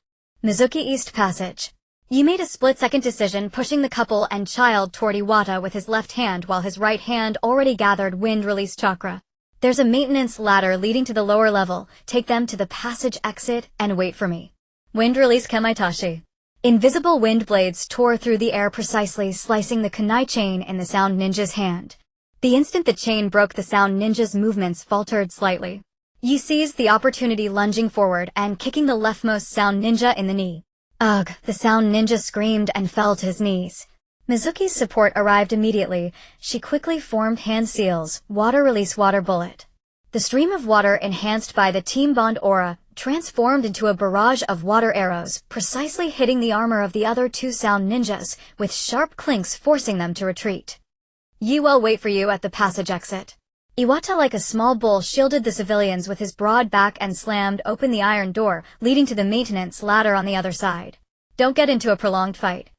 Mizuki East Passage. Yi made a split-second decision, pushing the couple and child toward Iwata with his left hand while his right hand already gathered wind-release chakra. There's a maintenance ladder leading to the lower level. Take them to the passage exit and wait for me. Wind-release Kemaitashi. Invisible wind blades tore through the air, precisely slicing the kunai chain in the sound ninja's hand. The instant the chain broke, the sound ninja's movements faltered slightly. Yi seized the opportunity, lunging forward and kicking the leftmost sound ninja in the knee. Ugh, the sound ninja screamed and fell to his knees. Mizuki's support arrived immediately. She quickly formed hand seals, water release water bullet. The stream of water, enhanced by the team bond aura, transformed into a barrage of water arrows, precisely hitting the armor of the other 2 sound ninjas, with sharp clinks forcing them to retreat. Yi will wait for you at the passage exit. Iwata, like a small bull, shielded the civilians with his broad back and slammed open the iron door, leading to the maintenance ladder on the other side. Don't get into a prolonged fight.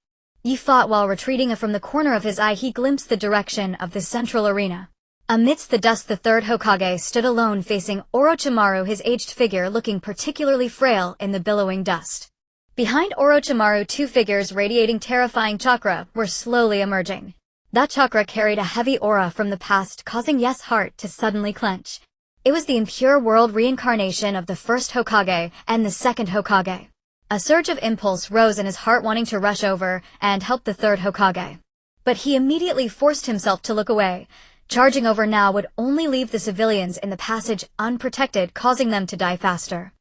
Yi fought while retreating. From the corner of his eye he glimpsed the direction of the central arena. Amidst the dust, the third Hokage stood alone, facing Orochimaru, his aged figure looking particularly frail in the billowing dust. Behind Orochimaru, 2 figures radiating terrifying chakra were slowly emerging. That chakra carried a heavy aura from the past, causing Yes' heart to suddenly clench. It was the impure world reincarnation of the first Hokage and the second Hokage. A surge of impulse rose in his heart, wanting to rush over and help the third Hokage. But he immediately forced himself to look away. Charging over now would only leave the civilians in the passage unprotected, causing them to die faster.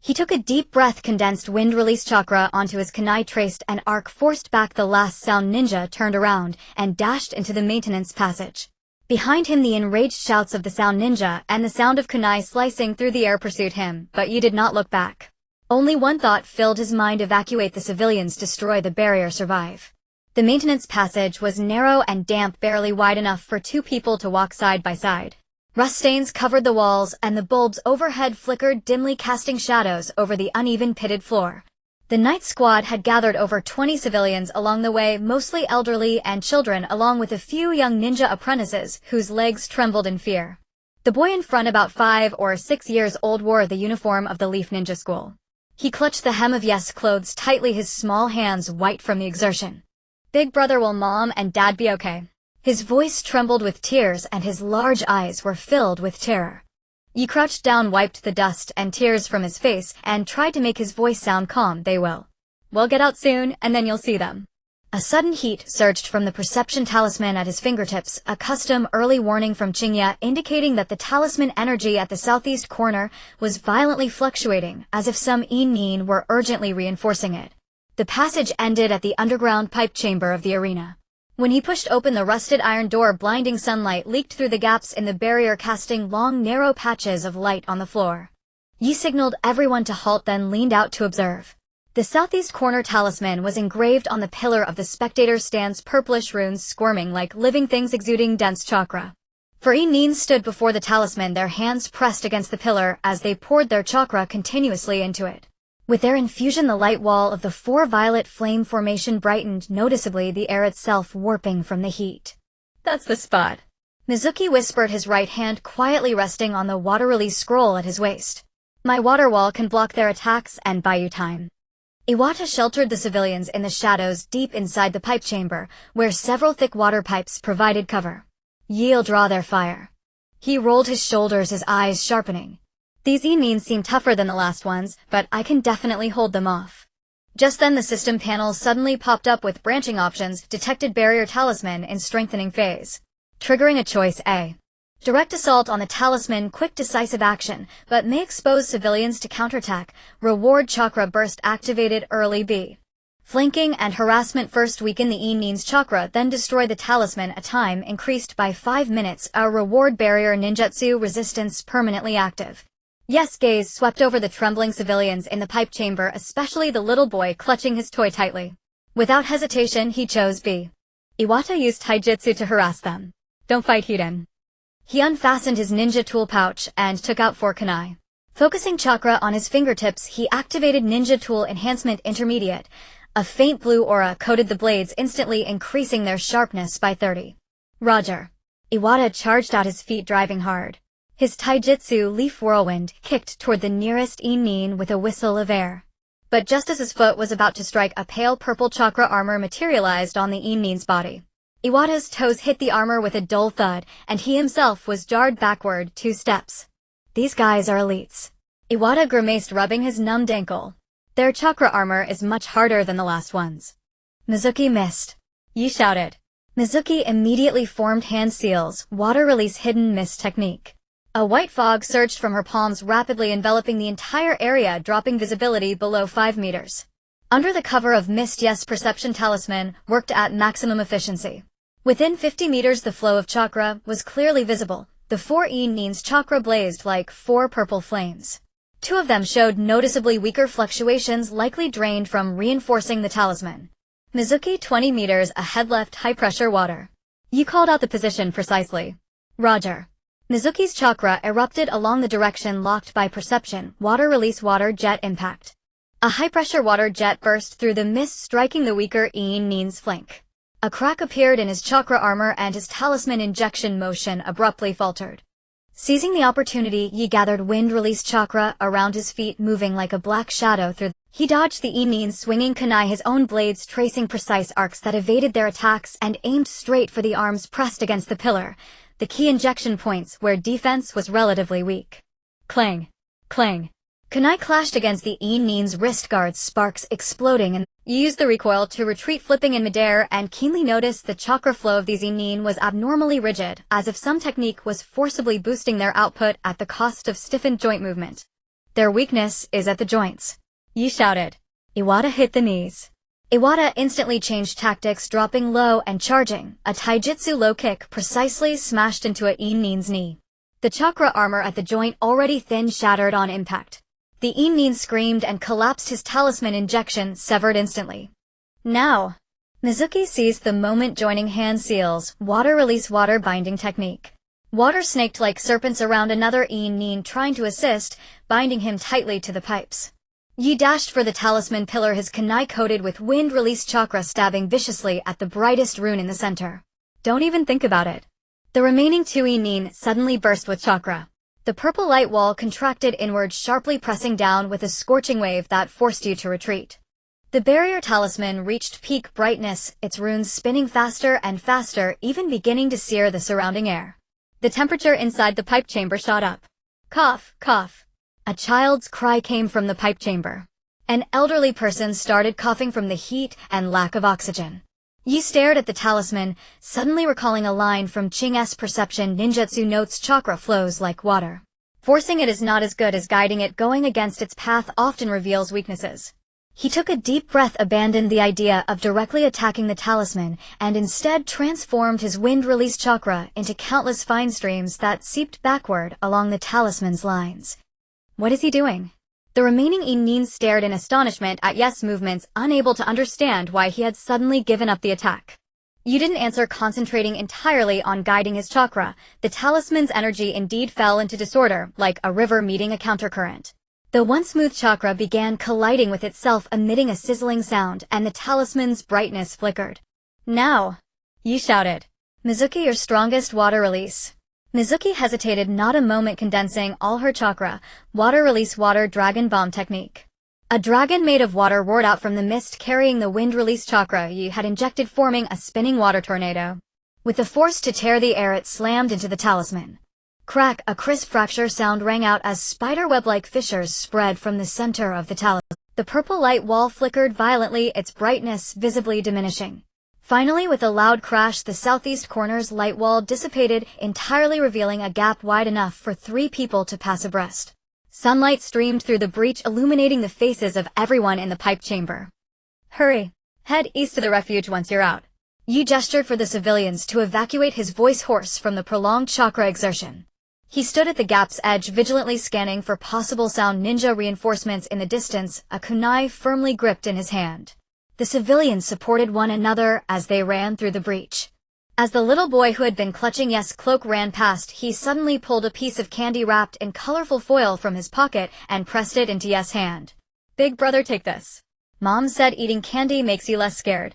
He took a deep breath, condensed wind-release chakra onto his kunai, traced an arc, forced back the last sound ninja, turned around, and dashed into the maintenance passage. Behind him, the enraged shouts of the sound ninja and the sound of kunai slicing through the air pursued him, but Yi did not look back. Only one thought filled his mind: evacuate the civilians, destroy the barrier, survive. The maintenance passage was narrow and damp, barely wide enough for 2 people to walk side by side. Rust stains covered the walls, and the bulbs overhead flickered dimly, casting shadows over the uneven pitted floor. The night squad had gathered over 20 civilians along the way, mostly elderly and children, along with a few young ninja apprentices whose legs trembled in fear. The boy in front, about 5 or 6 years old, wore the uniform of the Leaf Ninja School. He clutched the hem of Yes' clothes tightly, his small hands white from the exertion. Big brother, will Mom and Dad be okay? His voice trembled with tears and his large eyes were filled with terror. Yi crouched down, wiped the dust and tears from his face, and tried to make his voice sound calm. They will. We'll get out soon, and then you'll see them. A sudden heat surged from the perception talisman at his fingertips, a custom early warning from Chingya indicating that the talisman energy at the southeast corner was violently fluctuating, as if some yin were urgently reinforcing it. The passage ended at the underground pipe chamber of the arena. When he pushed open the rusted iron door, blinding sunlight leaked through the gaps in the barrier, casting long, narrow patches of light on the floor. Yi signaled everyone to halt, then leaned out to observe. The southeast corner talisman was engraved on the pillar of the spectator's stance, purplish runes squirming like living things exuding dense chakra. 3 Nins stood before the talisman, their hands pressed against the pillar as they poured their chakra continuously into it. With their infusion, the light wall of the 4 violet flame formation brightened noticeably, the air itself warping from the heat. That's the spot. Mizuki whispered, his right hand quietly resting on the water release scroll at his waist. My water wall can block their attacks and buy you time. Iwata sheltered the civilians in the shadows deep inside the pipe chamber, where several thick water pipes provided cover. "You'll draw their fire." He rolled his shoulders, his eyes sharpening. "These genins seem tougher than the last ones, but I can definitely hold them off." Just then the system panel suddenly popped up with branching options, detected barrier talisman in strengthening phase. Triggering a choice A. Direct assault on the talisman, quick decisive action, but may expose civilians to counterattack. Reward chakra burst activated early B. Flanking and harassment first weaken the genin's chakra, then destroy the talisman. A time increased by 5 minutes. A reward barrier ninjutsu resistance permanently active. Yes, gaze swept over the trembling civilians in the pipe chamber, especially the little boy clutching his toy tightly. Without hesitation, he chose B. Iwata used taijutsu to harass them. "Don't fight, Hiden." He unfastened his ninja tool pouch and took out 4 kunai. Focusing chakra on his fingertips, he activated ninja tool enhancement intermediate. A faint blue aura coated the blades, instantly increasing their sharpness by 30. Roger. Iwata charged out his feet, driving hard. His taijutsu leaf whirlwind kicked toward the nearest genin with a whistle of air. But just as his foot was about to strike, a pale purple chakra armor materialized on the genin's body. Iwata's toes hit the armor with a dull thud, and he himself was jarred backward 2 steps. "These guys are elites." Iwata grimaced, rubbing his numbed ankle. "Their chakra armor is much harder than the last one's." Mizuki missed. Yi shouted. Mizuki immediately formed hand seals, water release hidden mist technique. A white fog surged from her palms, rapidly enveloping the entire area, dropping visibility below 5 meters. Under the cover of mist, yes, perception talisman worked at maximum efficiency. Within 50 meters the flow of chakra was clearly visible. The 4 genin's chakra blazed like 4 purple flames. 2 of them showed noticeably weaker fluctuations, likely drained from reinforcing the talisman. Mizuki 20 meters ahead, left high-pressure water. You called out the position precisely. Roger. Mizuki's chakra erupted along the direction locked by perception. Water release, water jet impact. A high-pressure water jet burst through the mist, striking the weaker genin's flank. A crack appeared in his chakra armor and his talisman injection motion abruptly faltered. Seizing the opportunity, Yi gathered wind-released chakra around his feet, moving like a black shadow through. He dodged the genin's swinging kunai, his own blades tracing precise arcs that evaded their attacks, and aimed straight for the arms pressed against the pillar, the key injection points where defense was relatively weak. Clang! Clang! Kunai clashed against the genin's wrist guards, sparks exploding, and Yi used the recoil to retreat, flipping in midair, and keenly noticed the chakra flow of these genin was abnormally rigid, as if some technique was forcibly boosting their output at the cost of stiffened joint movement. "Their weakness is at the joints," Yi shouted. Iwata hit the knees. Iwata instantly changed tactics, dropping low and charging. A taijutsu low kick precisely smashed into a genin's knee. The chakra armor at the joint, already thin, shattered on impact. The genin screamed and collapsed, his talisman injection severed instantly. Now, Mizuki seized the moment, joining hand seals, water release, water binding technique. Water snaked like serpents around another genin, trying to assist, binding him tightly to the pipes. Yi dashed for the talisman pillar, his kunai coated with wind-released chakra, stabbing viciously at the brightest rune in the center. Don't even think about it. The remaining 2 genin suddenly burst with chakra. The purple light wall contracted inward, sharply pressing down with a scorching wave that forced you to retreat. The barrier talisman reached peak brightness, its runes spinning faster and faster, even beginning to sear the surrounding air. The temperature inside the pipe chamber shot up. Cough, cough. A child's cry came from the pipe chamber. An elderly person started coughing from the heat and lack of oxygen. Yi stared at the talisman, suddenly recalling a line from Ching's perception ninjutsu notes: chakra flows like water. Forcing it is not as good as guiding it. Going against its path often reveals weaknesses. He took a deep breath, abandoned the idea of directly attacking the talisman, and instead transformed his wind-released chakra into countless fine streams that seeped backward along the talisman's lines. What is he doing? The remaining genin stared in astonishment at Yes' movements, unable to understand why he had suddenly given up the attack. You didn't answer, concentrating entirely on guiding his chakra. The talisman's energy indeed fell into disorder, like a river meeting a countercurrent. The once smooth chakra began colliding with itself, emitting a sizzling sound, and the talisman's brightness flickered. Now! Yi shouted. Mizuki, your strongest water release. Mizuki hesitated not a moment, condensing all her chakra. Water release, water dragon bomb technique. A dragon made of water roared out from the mist, carrying the wind-release chakra Yi had injected, forming a spinning water tornado. With the force to tear the air, it slammed into the talisman. Crack! A crisp fracture sound rang out as spiderweb-like fissures spread from the center of the talisman. The purple light wall flickered violently, its brightness visibly diminishing. Finally, with a loud crash, the southeast corner's light wall dissipated, entirely revealing a gap wide enough for 3 people to pass abreast. Sunlight streamed through the breach, illuminating the faces of everyone in the pipe chamber. Hurry! Head east to the refuge once you're out. Yi gestured for the civilians to evacuate, his voice hoarse from the prolonged chakra exertion. He stood at the gap's edge, vigilantly scanning for possible sound ninja reinforcements in the distance, a kunai firmly gripped in his hand. The civilians supported one another as they ran through the breach. As the little boy who had been clutching Yes' cloak ran past, he suddenly pulled a piece of candy wrapped in colorful foil from his pocket and pressed it into Yes' hand. Big brother, take this. Mom said eating candy makes you less scared.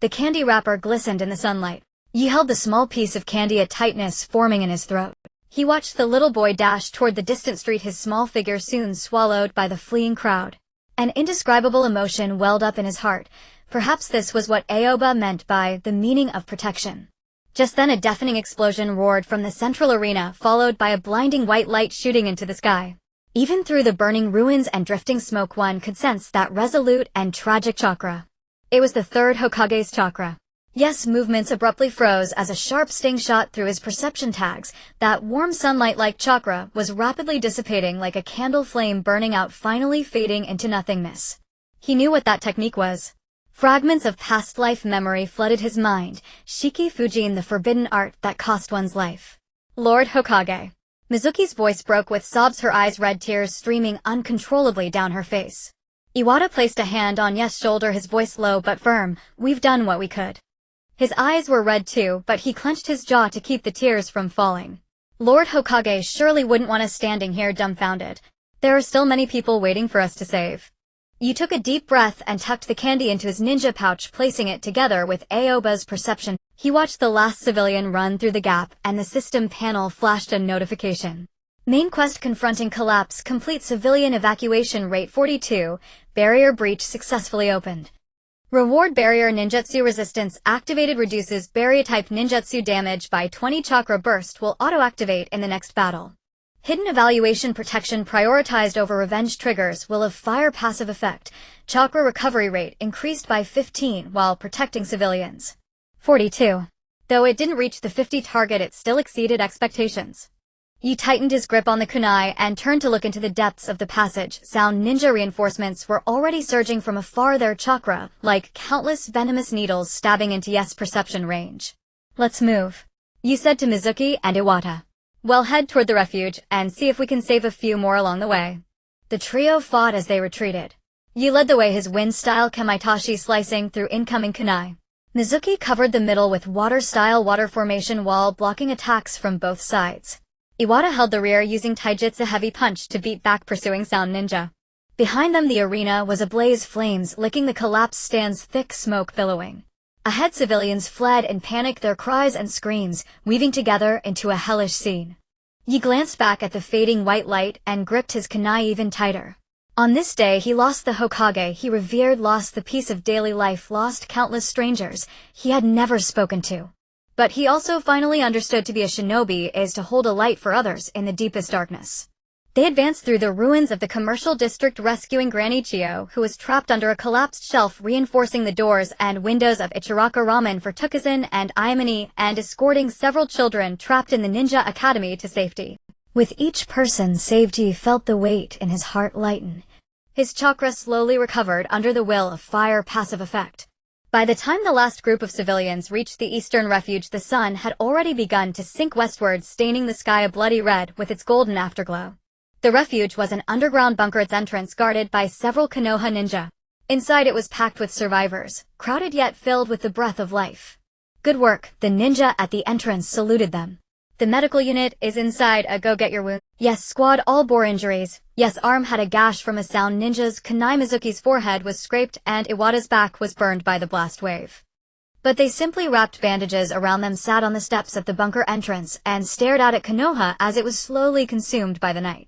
The candy wrapper glistened in the sunlight. Yi held the small piece of candy, a tightness forming in his throat. He watched the little boy dash toward the distant street, his small figure soon swallowed by the fleeing crowd. An indescribable emotion welled up in his heart. Perhaps this was what Aoba meant by the meaning of protection. Just then a deafening explosion roared from the central arena, followed by a blinding white light shooting into the sky. Even through the burning ruins and drifting smoke, one could sense that resolute and tragic chakra. It was the 3rd Hokage's chakra. Yes' movements abruptly froze as a sharp sting shot through his perception tags. That warm sunlight-like chakra was rapidly dissipating like a candle flame burning out, finally fading into nothingness. He knew what that technique was. Fragments of past life memory flooded his mind. Shiki Fujin, the forbidden art that cost one's life. Lord Hokage. Mizuki's voice broke with sobs, her eyes red, tears streaming uncontrollably down her face. Iwata placed a hand on Yes' shoulder, his voice low but firm. We've done what we could. His eyes were red too, but he clenched his jaw to keep the tears from falling. Lord Hokage surely wouldn't want us standing here dumbfounded. There are still many people waiting for us to save. Yi took a deep breath and tucked the candy into his ninja pouch, placing it together with Aoba's perception. He watched the last civilian run through the gap, and the system panel flashed a notification. Main quest confronting collapse complete, civilian evacuation rate 42, barrier breach successfully opened. Reward: barrier ninjutsu resistance activated, reduces barrier type ninjutsu damage by 20, chakra burst will auto-activate in the next battle. Hidden evaluation protection prioritized over revenge triggers will have fire passive effect. Chakra recovery rate increased by 15 while protecting civilians. 42. Though it didn't reach the 50 target, it still exceeded expectations. Yi tightened his grip on the kunai and turned to look into the depths of the passage. Sound ninja reinforcements were already surging from afar, their chakra like countless venomous needles stabbing into Yes' perception range. Let's move, Yi said to Mizuki and Iwata. We'll head toward the refuge and see if we can save a few more along the way. The trio fought as they retreated. Yi led the way, his wind-style kamaitachi slicing through incoming kunai. Mizuki covered the middle with water-style water formation wall, blocking attacks from both sides. Iwata held the rear, using taijutsu heavy punch to beat back pursuing sound ninja. Behind them the arena was ablaze, flames licking the collapsed stands, thick smoke billowing. Ahead civilians fled in panic, their cries and screams weaving together into a hellish scene. Yi glanced back at the fading white light and gripped his kunai even tighter. On this day he lost the Hokage he revered, lost the piece of daily life, lost countless strangers he had never spoken to. But he also finally understood to be a shinobi is to hold a light for others in the deepest darkness. They advanced through the ruins of the commercial district, rescuing Granny Chio, who was trapped under a collapsed shelf, reinforcing the doors and windows of Ichiraka Ramen for Tukazin and Ayamani, and escorting several children trapped in the ninja academy to safety. With each person saved, he felt the weight in his heart lighten. His chakra slowly recovered under the will of fire passive effect. By the time the last group of civilians reached the eastern refuge, the sun had already begun to sink westward, staining the sky a bloody red with its golden afterglow. The refuge was an underground bunker, its entrance guarded by several Konoha ninja. Inside it was packed with survivors, crowded yet filled with the breath of life. Good work, the ninja at the entrance saluted them. The medical unit is inside, go get your wound. Yes, squad all bore injuries. Yes, arm had a gash from a sound ninja's kunai. Mizuki's forehead was scraped and Iwata's back was burned by the blast wave. But they simply wrapped bandages around them, sat on the steps at the bunker entrance, and stared out at Konoha as it was slowly consumed by the night.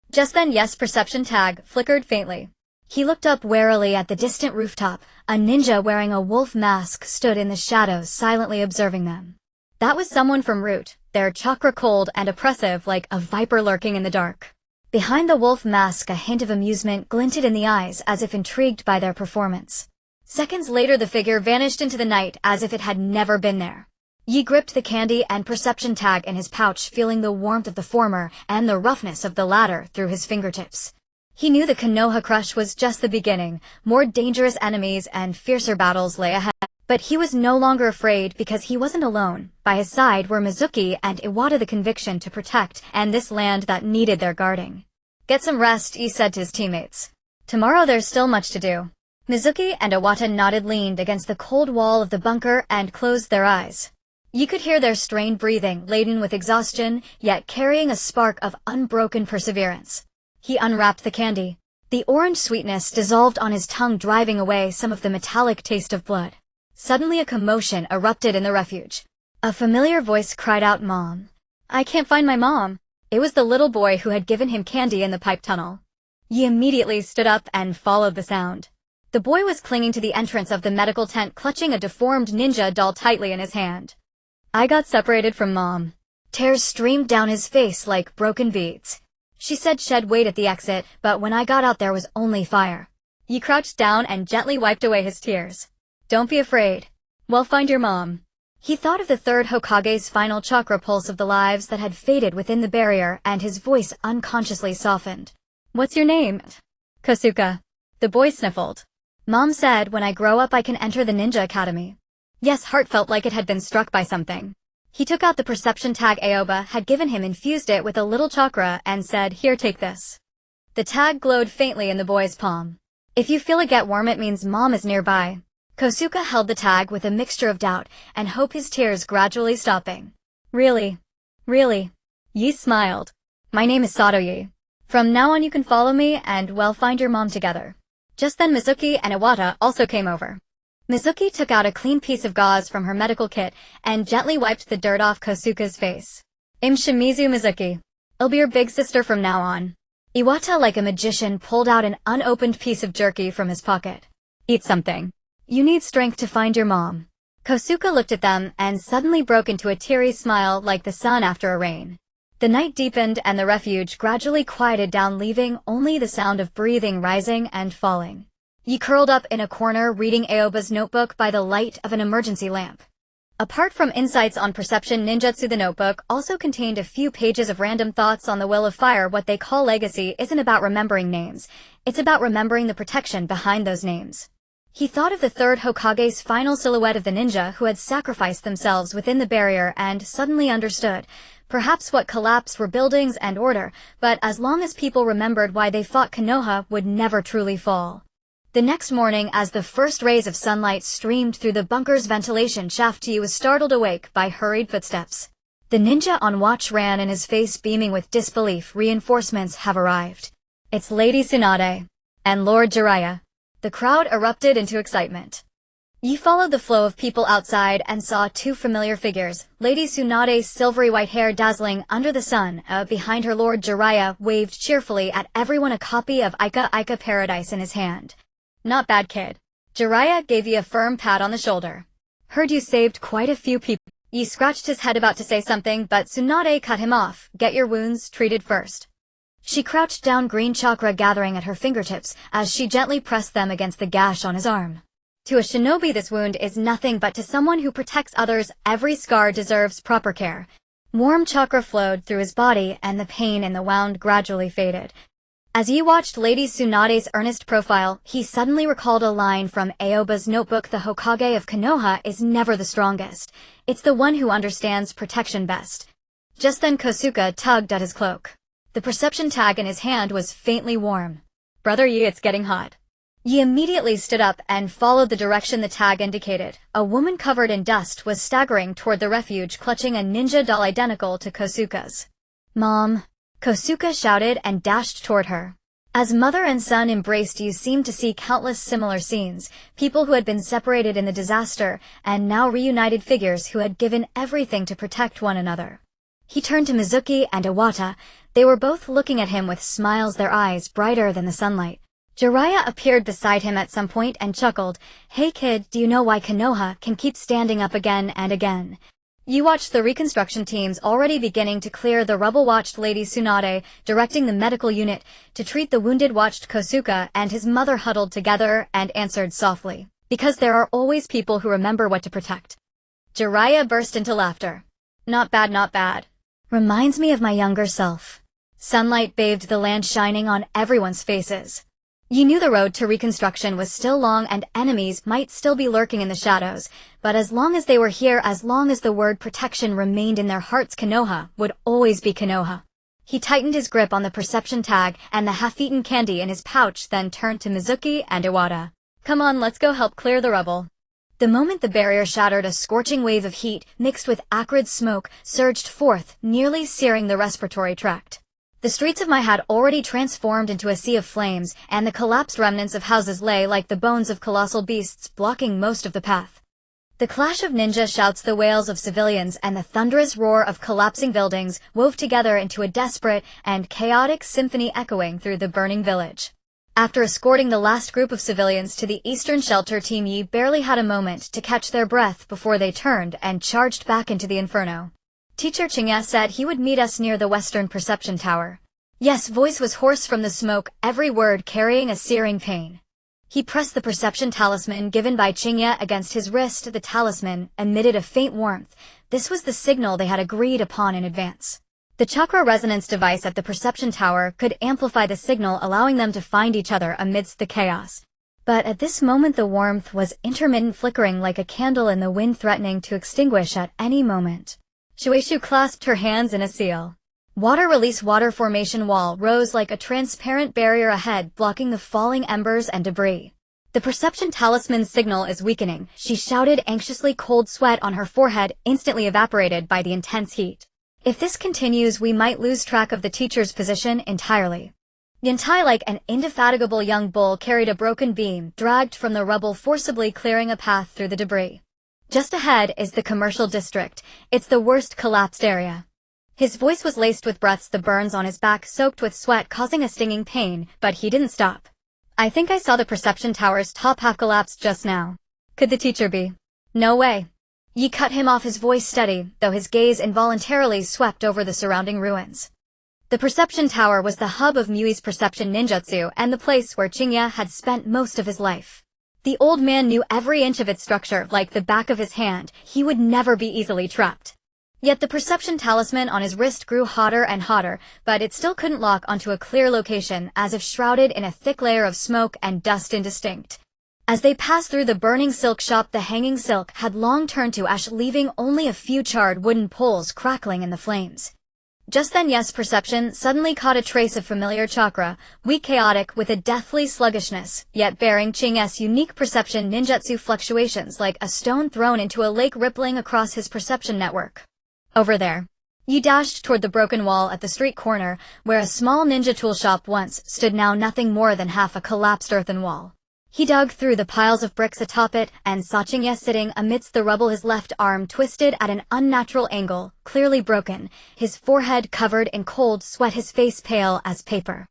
Just then Yes' perception tag flickered faintly. He looked up warily at the distant rooftop. A ninja wearing a wolf mask stood in the shadows, silently observing them. That was someone from Root, their chakra cold and oppressive like a viper lurking in the dark. Behind the wolf mask, a hint of amusement glinted in the eyes as if intrigued by their performance. Seconds later, the figure vanished into the night as if it had never been there. Yi gripped the candy and perception tag in his pouch, feeling the warmth of the former and the roughness of the latter through his fingertips. He knew the Konoha crush was just the beginning. More dangerous enemies and fiercer battles lay ahead. But he was no longer afraid because he wasn't alone. By his side were Mizuki and Iwata, the conviction to protect, and this land that needed their guarding. Get some rest, he said to his teammates. Tomorrow there's still much to do. Mizuki and Iwata nodded, leaned against the cold wall of the bunker, and closed their eyes. You could hear their strained breathing, laden with exhaustion, yet carrying a spark of unbroken perseverance. He unwrapped the candy. The orange sweetness dissolved on his tongue, driving away some of the metallic taste of blood. Suddenly a commotion erupted in the refuge. A familiar voice cried out, "Mom! I can't find my mom!" It was the little boy who had given him candy in the pipe tunnel. He immediately stood up and followed the sound. The boy was clinging to the entrance of the medical tent, clutching a deformed ninja doll tightly in his hand. I got separated from Mom. Tears streamed down his face like broken beads. She said shed weight at the exit, but when I got out there was only fire. He crouched down and gently wiped away his tears. Don't be afraid. We'll find your mom. He thought of the third Hokage's final chakra pulse of the lives that had faded within the barrier, and his voice unconsciously softened. What's your name? Kosuka. The boy sniffled. Mom said when I grow up I can enter the ninja academy. Yes, heart felt like it had been struck by something. He took out the perception tag Aoba had given him, infused it with a little chakra, and said, "Here, take this." The tag glowed faintly in the boy's palm. If you feel it get warm, it means Mom is nearby. Kosuka held the tag with a mixture of doubt and hope, his tears gradually stopping. Really? Really? Yi smiled. My name is Sato Yoru. From now on you can follow me and we'll find your mom together. Just then Mizuki and Iwata also came over. Mizuki took out a clean piece of gauze from her medical kit and gently wiped the dirt off Kosuka's face. I'm Shimizu Mizuki. I'll be your big sister from now on. Iwata, like a magician, pulled out an unopened piece of jerky from his pocket. Eat something. You need strength to find your mom. Kosuka looked at them and suddenly broke into a teary smile like the sun after a rain. The night deepened and the refuge gradually quieted down, leaving only the sound of breathing rising and falling. He curled up in a corner, reading Aoba's notebook by the light of an emergency lamp. Apart from insights on perception ninjutsu, the notebook also contained a few pages of random thoughts on the will of fire. What they call legacy isn't about remembering names. It's about remembering the protection behind those names. He thought of the third Hokage's final silhouette of the ninja who had sacrificed themselves within the barrier and suddenly understood. Perhaps what collapsed were buildings and order, but as long as people remembered why they fought, Konoha would never truly fall. The next morning, as the first rays of sunlight streamed through the bunker's ventilation shaft, he was startled awake by hurried footsteps. The ninja on watch ran in, his face beaming with disbelief. Reinforcements have arrived. It's Lady Tsunade and Lord Jiraiya. The crowd erupted into excitement. Yi followed the flow of people outside and saw two familiar figures. Lady Tsunade's silvery white hair dazzling under the sun. Behind her, Lord Jiraiya waved cheerfully at everyone, a copy of Iruka Paradise in his hand. Not bad, kid. Jiraiya gave Yi a firm pat on the shoulder. Heard you saved quite a few people. Yi scratched his head, about to say something, but Tsunade cut him off. Get your wounds treated first. She crouched down, green chakra gathering at her fingertips as she gently pressed them against the gash on his arm. To a shinobi, this wound is nothing, but to someone who protects others, every scar deserves proper care. Warm chakra flowed through his body and the pain in the wound gradually faded. As he watched Lady Tsunade's earnest profile, he suddenly recalled a line from Aoba's notebook. The Hokage of Konoha is never the strongest. It's the one who understands protection best. Just then Kosuka tugged at his cloak. The perception tag in his hand was faintly warm. Brother Yi, it's getting hot. Yi immediately stood up and followed the direction the tag indicated. A woman covered in dust was staggering toward the refuge, clutching a ninja doll identical to Kosuka's. Mom! Kosuka shouted and dashed toward her. As mother and son embraced, you seemed to see countless similar scenes, people who had been separated in the disaster, and now reunited figures who had given everything to protect one another. He turned to Mizuki and Iwata. They were both looking at him with smiles, their eyes brighter than the sunlight. Jiraiya appeared beside him at some point and chuckled. Hey kid, do you know why Konoha can keep standing up again and again? You watched the reconstruction teams already beginning to clear the rubble, watched Lady Tsunade directing the medical unit to treat the wounded, watched Kosuke and his mother huddled together and answered softly. Because there are always people who remember what to protect. Jiraiya burst into laughter. Not bad, not bad. Reminds me of my younger self. Sunlight bathed the land, shining on everyone's faces. You knew the road to reconstruction was still long and enemies might still be lurking in the shadows, but as long as they were here, as long as the word protection remained in their hearts, Konoha would always be Konoha. He tightened his grip on the perception tag and the half-eaten candy in his pouch, then turned to Mizuki and Iwata. Come on, let's go help clear the rubble. The moment the barrier shattered, a scorching wave of heat, mixed with acrid smoke, surged forth, nearly searing the respiratory tract. The streets of Mai had already transformed into a sea of flames, and the collapsed remnants of houses lay like the bones of colossal beasts, blocking most of the path. The clash of ninja shouts, the wails of civilians, and the thunderous roar of collapsing buildings wove together into a desperate and chaotic symphony echoing through the burning village. After escorting the last group of civilians to the eastern shelter, Team Yi barely had a moment to catch their breath before they turned and charged back into the inferno. Teacher Chingya said he would meet us near the western perception tower. Yes, voice was hoarse from the smoke, every word carrying a searing pain. He pressed the perception talisman given by Chingya against his wrist. The talisman emitted a faint warmth. This was the signal they had agreed upon in advance. The chakra resonance device at the perception tower could amplify the signal, allowing them to find each other amidst the chaos. But at this moment the warmth was intermittent, flickering like a candle in the wind, threatening to extinguish at any moment. Shueishu clasped her hands in a seal. Water release. Water formation wall rose like a transparent barrier ahead, blocking the falling embers and debris. The perception talisman's signal is weakening, she shouted anxiously, cold sweat on her forehead instantly evaporated by the intense heat. If this continues, we might lose track of the teacher's position entirely. Yantai, like an indefatigable young bull, carried a broken beam, dragged from the rubble, forcibly clearing a path through the debris. Just ahead is the commercial district. It's the worst collapsed area. His voice was laced with breaths, the burns on his back soaked with sweat, causing a stinging pain, but he didn't stop. I think I saw the perception tower's top half collapse just now. Could the teacher be? No way. Yi cut him off, his voice steady, though his gaze involuntarily swept over the surrounding ruins. The perception tower was the hub of Mui's perception ninjutsu and the place where Chingya had spent most of his life. The old man knew every inch of its structure like the back of his hand. He would never be easily trapped. Yet the perception talisman on his wrist grew hotter and hotter, but it still couldn't lock onto a clear location, as if shrouded in a thick layer of smoke and dust, indistinct. As they passed through the burning silk shop, the hanging silk had long turned to ash, leaving only a few charred wooden poles crackling in the flames. Just then, yes, perception suddenly caught a trace of familiar chakra, weak, chaotic, with a deathly sluggishness, yet bearing Chingya's unique perception ninjutsu fluctuations like a stone thrown into a lake rippling across his perception network. Over there. Yi dashed toward the broken wall at the street corner, where a small ninja tool shop once stood, now nothing more than half a collapsed earthen wall. He dug through the piles of bricks atop it and saw Chingya sitting amidst the rubble, his left arm twisted at an unnatural angle, clearly broken, his forehead covered in cold sweat, his face pale as paper.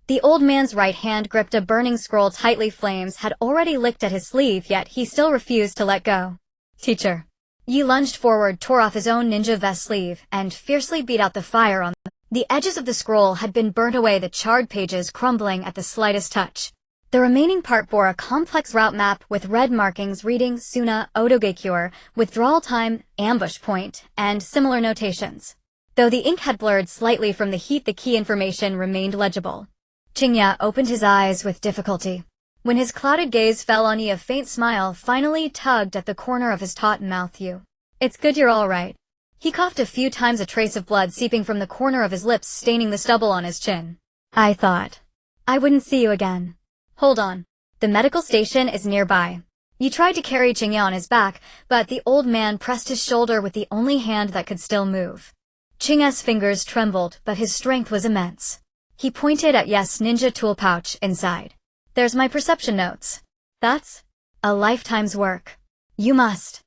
The old man's right hand gripped a burning scroll tightly. Flames had already licked at his sleeve, yet he still refused to let go. Teacher. Yi lunged forward, tore off his own ninja vest sleeve, and fiercely beat out the fire on them. The edges of the scroll had been burnt away, the charred pages crumbling at the slightest touch. The remaining part bore a complex route map with red markings reading Suna, Odogekure, withdrawal time, ambush point, and similar notations. Though the ink had blurred slightly from the heat, the key information remained legible. Chingya opened his eyes with difficulty. When his clouded gaze fell on Yi, a faint smile finally tugged at the corner of his taut mouth. You. It's good you're all right. He coughed a few times, a trace of blood seeping from the corner of his lips, staining the stubble on his chin. I thought I wouldn't see you again. Hold on. The medical station is nearby. Yi tried to carry Chingya on his back, but the old man pressed his shoulder with the only hand that could still move. Chingya's fingers trembled, but his strength was immense. He pointed at Yes' ninja tool pouch inside. There's my perception notes. That's a lifetime's work. You must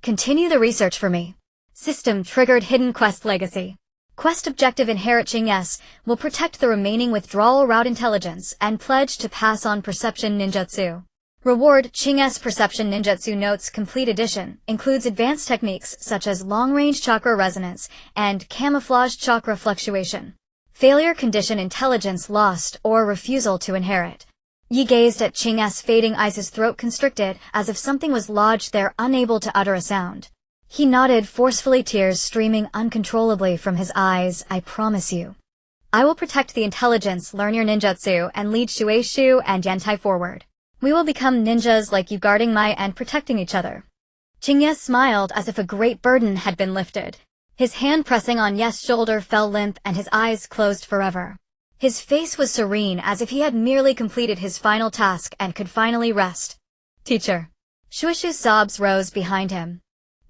continue the research for me. System triggered, hidden quest legacy. Quest objective inherit Ching-S, will protect the remaining withdrawal route intelligence and pledge to pass on perception ninjutsu. Reward Ching-S Perception Ninjutsu Notes Complete Edition includes advanced techniques such as long-range chakra resonance and camouflage chakra fluctuation. Failure condition intelligence lost or refusal to inherit. Yi gazed at Ching-S fading eyes, his throat constricted as if something was lodged there, unable to utter a sound. He nodded forcefully, tears streaming uncontrollably from his eyes. I promise you. I will protect the intelligence, learn your ninjutsu, and lead Shueishu and Yantai forward. We will become ninjas like you, guarding my and protecting each other. Ching-Ye smiled as if a great burden had been lifted. His hand pressing on Ye's shoulder fell limp and his eyes closed forever. His face was serene as if he had merely completed his final task and could finally rest. Teacher. Shueishu's sobs rose behind him.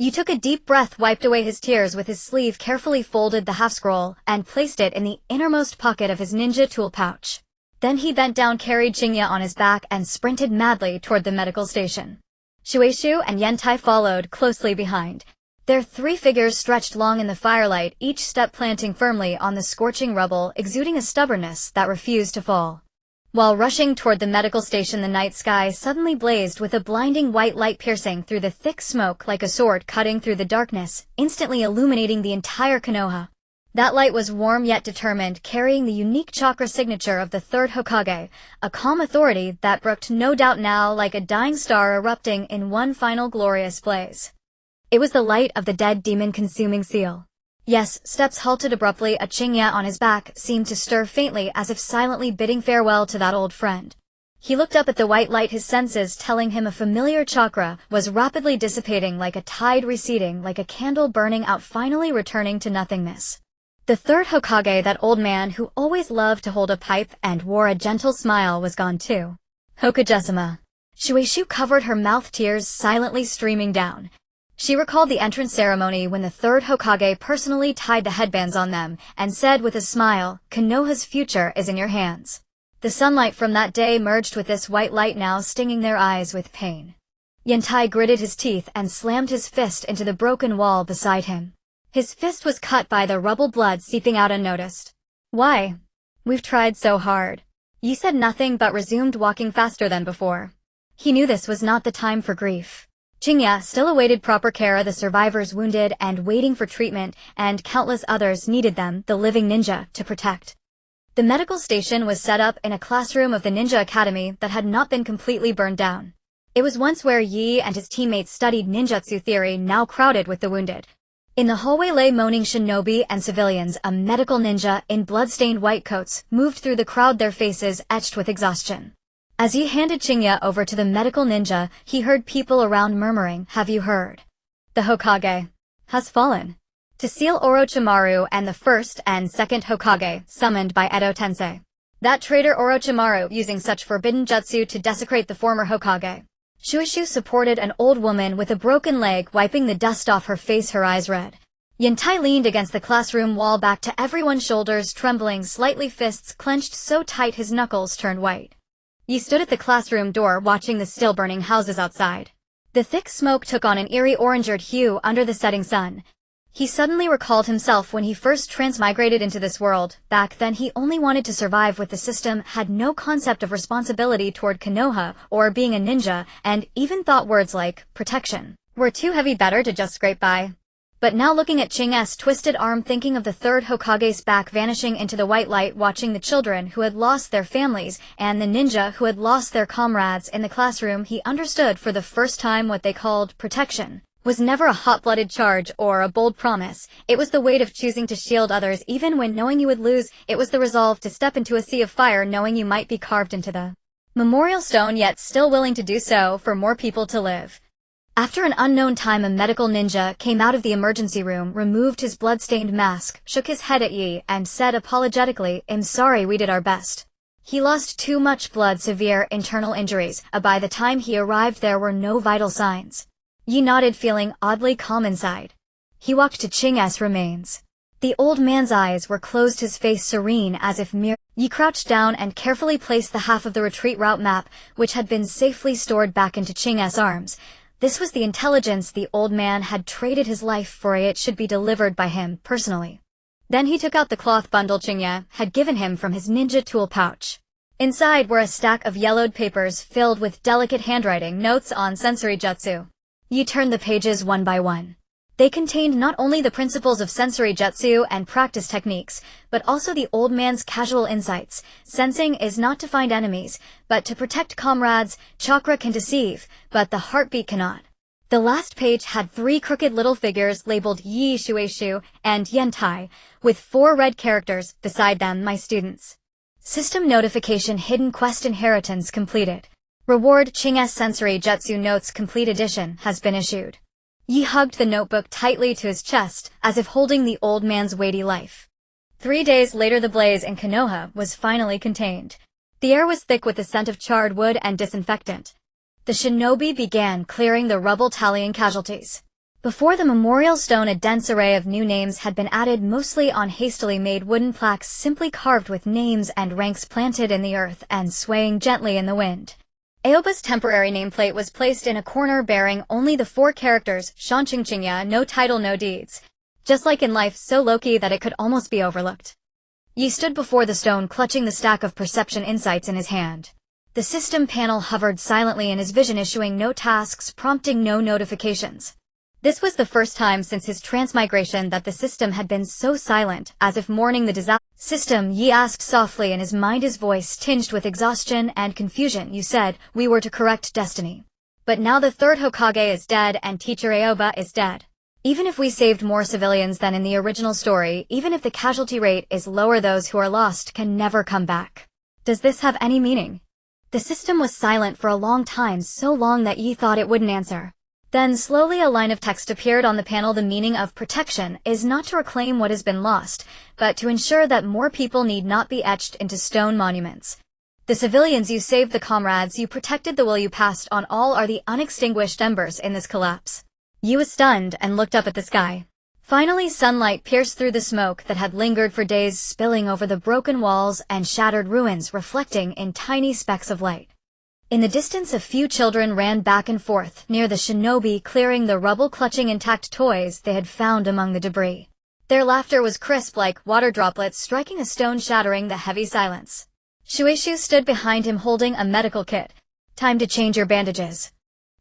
Yu took a deep breath, wiped away his tears with his sleeve, carefully folded the half-scroll, and placed it in the innermost pocket of his ninja tool pouch. Then he bent down, carried Ching-Ye on his back, and sprinted madly toward the medical station. Shueishu and Yantai followed closely behind. Their three figures stretched long in the firelight, each step planting firmly on the scorching rubble, exuding a stubbornness that refused to fall. While rushing toward the medical station, the night sky suddenly blazed with a blinding white light piercing through the thick smoke like a sword cutting through the darkness, instantly illuminating the entire Konoha. That light was warm yet determined, carrying the unique chakra signature of the third Hokage, a calm authority that brooked no doubt, now like a dying star erupting in one final glorious blaze. It was the light of the dead demon-consuming seal. Yes, steps halted abruptly. A Ching-Ye on his back seemed to stir faintly, as if silently bidding farewell to that old friend. He looked up at the white light, his senses telling him a familiar chakra was rapidly dissipating, like a tide receding, like a candle burning out, finally returning to nothingness. The third Hokage, that old man who always loved to hold a pipe and wore a gentle smile, was gone too. Hokage-sama. Shueishu covered her mouth, tears silently streaming down. She recalled the entrance ceremony when the third Hokage personally tied the headbands on them and said with a smile, "Konoha's future is in your hands." The sunlight from that day merged with this white light, now stinging their eyes with pain. Yantai gritted his teeth and slammed his fist into the broken wall beside him. His fist was cut by the rubble, blood seeping out unnoticed. Why? We've tried so hard. Yi said nothing but resumed walking faster than before. He knew this was not the time for grief. Ching-Ye still awaited proper care, the survivors wounded and waiting for treatment, and countless others needed them, the living ninja, to protect. The medical station was set up in a classroom of the Ninja Academy that had not been completely burned down. It was once where Yi and his teammates studied ninjutsu theory, now crowded with the wounded. In the hallway lay moaning shinobi and civilians. A medical ninja in blood-stained white coats moved through the crowd, their faces etched with exhaustion. As he handed Ching-Ye over to the medical ninja, he heard people around murmuring, "Have you heard? The Hokage has fallen." To seal Orochimaru and the first and second Hokage, summoned by Edo Tensei. That traitor Orochimaru using such forbidden jutsu to desecrate the former Hokage. Shueishu supported an old woman with a broken leg, wiping the dust off her face, her eyes red. Yantai leaned against the classroom wall, back to everyone's shoulders, trembling slightly, fists clenched so tight his knuckles turned white. Yi stood at the classroom door, watching the still burning houses outside. The thick smoke took on an eerie orange-red hue under the setting sun. He suddenly recalled himself when he first transmigrated into this world. Back then he only wanted to survive with the system, had no concept of responsibility toward Konoha or being a ninja, and even thought words like protection were too heavy, better to just scrape by. But now, looking at Ching-Ye's twisted arm, thinking of the third Hokage's back vanishing into the white light, watching the children who had lost their families and the ninja who had lost their comrades in the classroom, he understood for the first time what they called protection was never a hot-blooded charge or a bold promise. It was the weight of choosing to shield others even when knowing you would lose. It was the resolve to step into a sea of fire knowing you might be carved into the memorial stone, yet still willing to do so for more people to live. After an unknown time, a medical ninja came out of the emergency room, removed his blood-stained mask, shook his head at Yi, and said apologetically, "I'm sorry, we did our best." He lost too much blood, severe internal injuries. By the time he arrived, there were no vital signs. Yi nodded, feeling oddly calm inside. He walked to Ching-Ye's remains. The old man's eyes were closed, his face serene as if mere. Yi crouched down and carefully placed the half of the retreat route map, which had been safely stored, back into Ching-Ye's arms. This was the intelligence the old man had traded his life for. It should be delivered by him personally. Then he took out the cloth bundle Chingya had given him from his ninja tool pouch. Inside were a stack of yellowed papers filled with delicate handwriting notes on sensory jutsu. Yi turned the pages one by one. They contained not only the principles of sensory jutsu and practice techniques, but also the old man's casual insights. Sensing is not to find enemies, but to protect comrades. Chakra can deceive, but the heartbeat cannot. The last page had 3 crooked little figures labeled Yi Shueishu and Yentai, with 4 red characters beside them, my students. System notification hidden quest inheritance completed. Reward Ching's sensory jutsu notes complete edition has been issued. Yi hugged the notebook tightly to his chest, as if holding the old man's weighty life. 3 days later the blaze in Konoha was finally contained. The air was thick with the scent of charred wood and disinfectant. The shinobi began clearing the rubble tallying casualties. Before the memorial stone a dense array of new names had been added, mostly on hastily made wooden plaques simply carved with names and ranks planted in the earth and swaying gently in the wind. Aoba's temporary nameplate was placed in a corner bearing only the 4 characters, Shanqingqingya, no title, no deeds. Just like in life, so low-key that it could almost be overlooked. Yi stood before the stone clutching the stack of perception insights in his hand. The system panel hovered silently in his vision, issuing no tasks, prompting no notifications. This was the first time since his transmigration that the system had been so silent, as if mourning the disaster. System, Yi asked softly in his mind, his voice tinged with exhaustion and confusion. You said we were to correct destiny. But now the 3rd Hokage is dead and Teacher Aoba is dead. Even if we saved more civilians than in the original story, even if the casualty rate is lower, those who are lost can never come back. Does this have any meaning? The system was silent for a long time, so long that Yi thought it wouldn't answer. Then slowly a line of text appeared on the panel. The meaning of protection is not to reclaim what has been lost, but to ensure that more people need not be etched into stone monuments. The civilians you saved, the comrades you protected, the will you passed on, all are the unextinguished embers in this collapse. Yi was stunned and looked up at the sky. Finally sunlight pierced through the smoke that had lingered for days, spilling over the broken walls and shattered ruins, reflecting in tiny specks of light. In the distance a few children ran back and forth near the shinobi, clearing the rubble, clutching intact toys they had found among the debris. Their laughter was crisp like water droplets striking a stone, shattering the heavy silence. Shueishu stood behind him holding a medical kit. Time to change your bandages.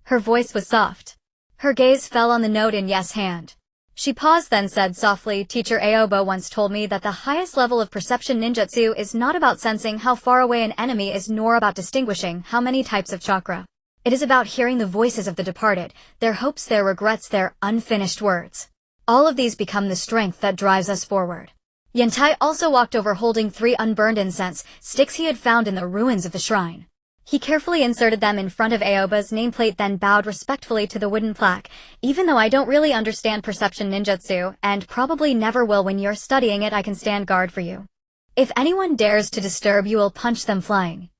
Her voice was soft. Her gaze fell on the note in Yes' hand. She paused, then said softly, Teacher Aoba once told me that the highest level of perception ninjutsu is not about sensing how far away an enemy is, nor about distinguishing how many types of chakra. It is about hearing the voices of the departed, their hopes, their regrets, their unfinished words. All of these become the strength that drives us forward. Yentai also walked over holding 3 unburned incense sticks he had found in the ruins of the shrine. He carefully inserted them in front of Aoba's nameplate, then bowed respectfully to the wooden plaque. Even though I don't really understand perception ninjutsu, and probably never will when you're studying it, I can stand guard for you. If anyone dares to disturb, you will punch them flying.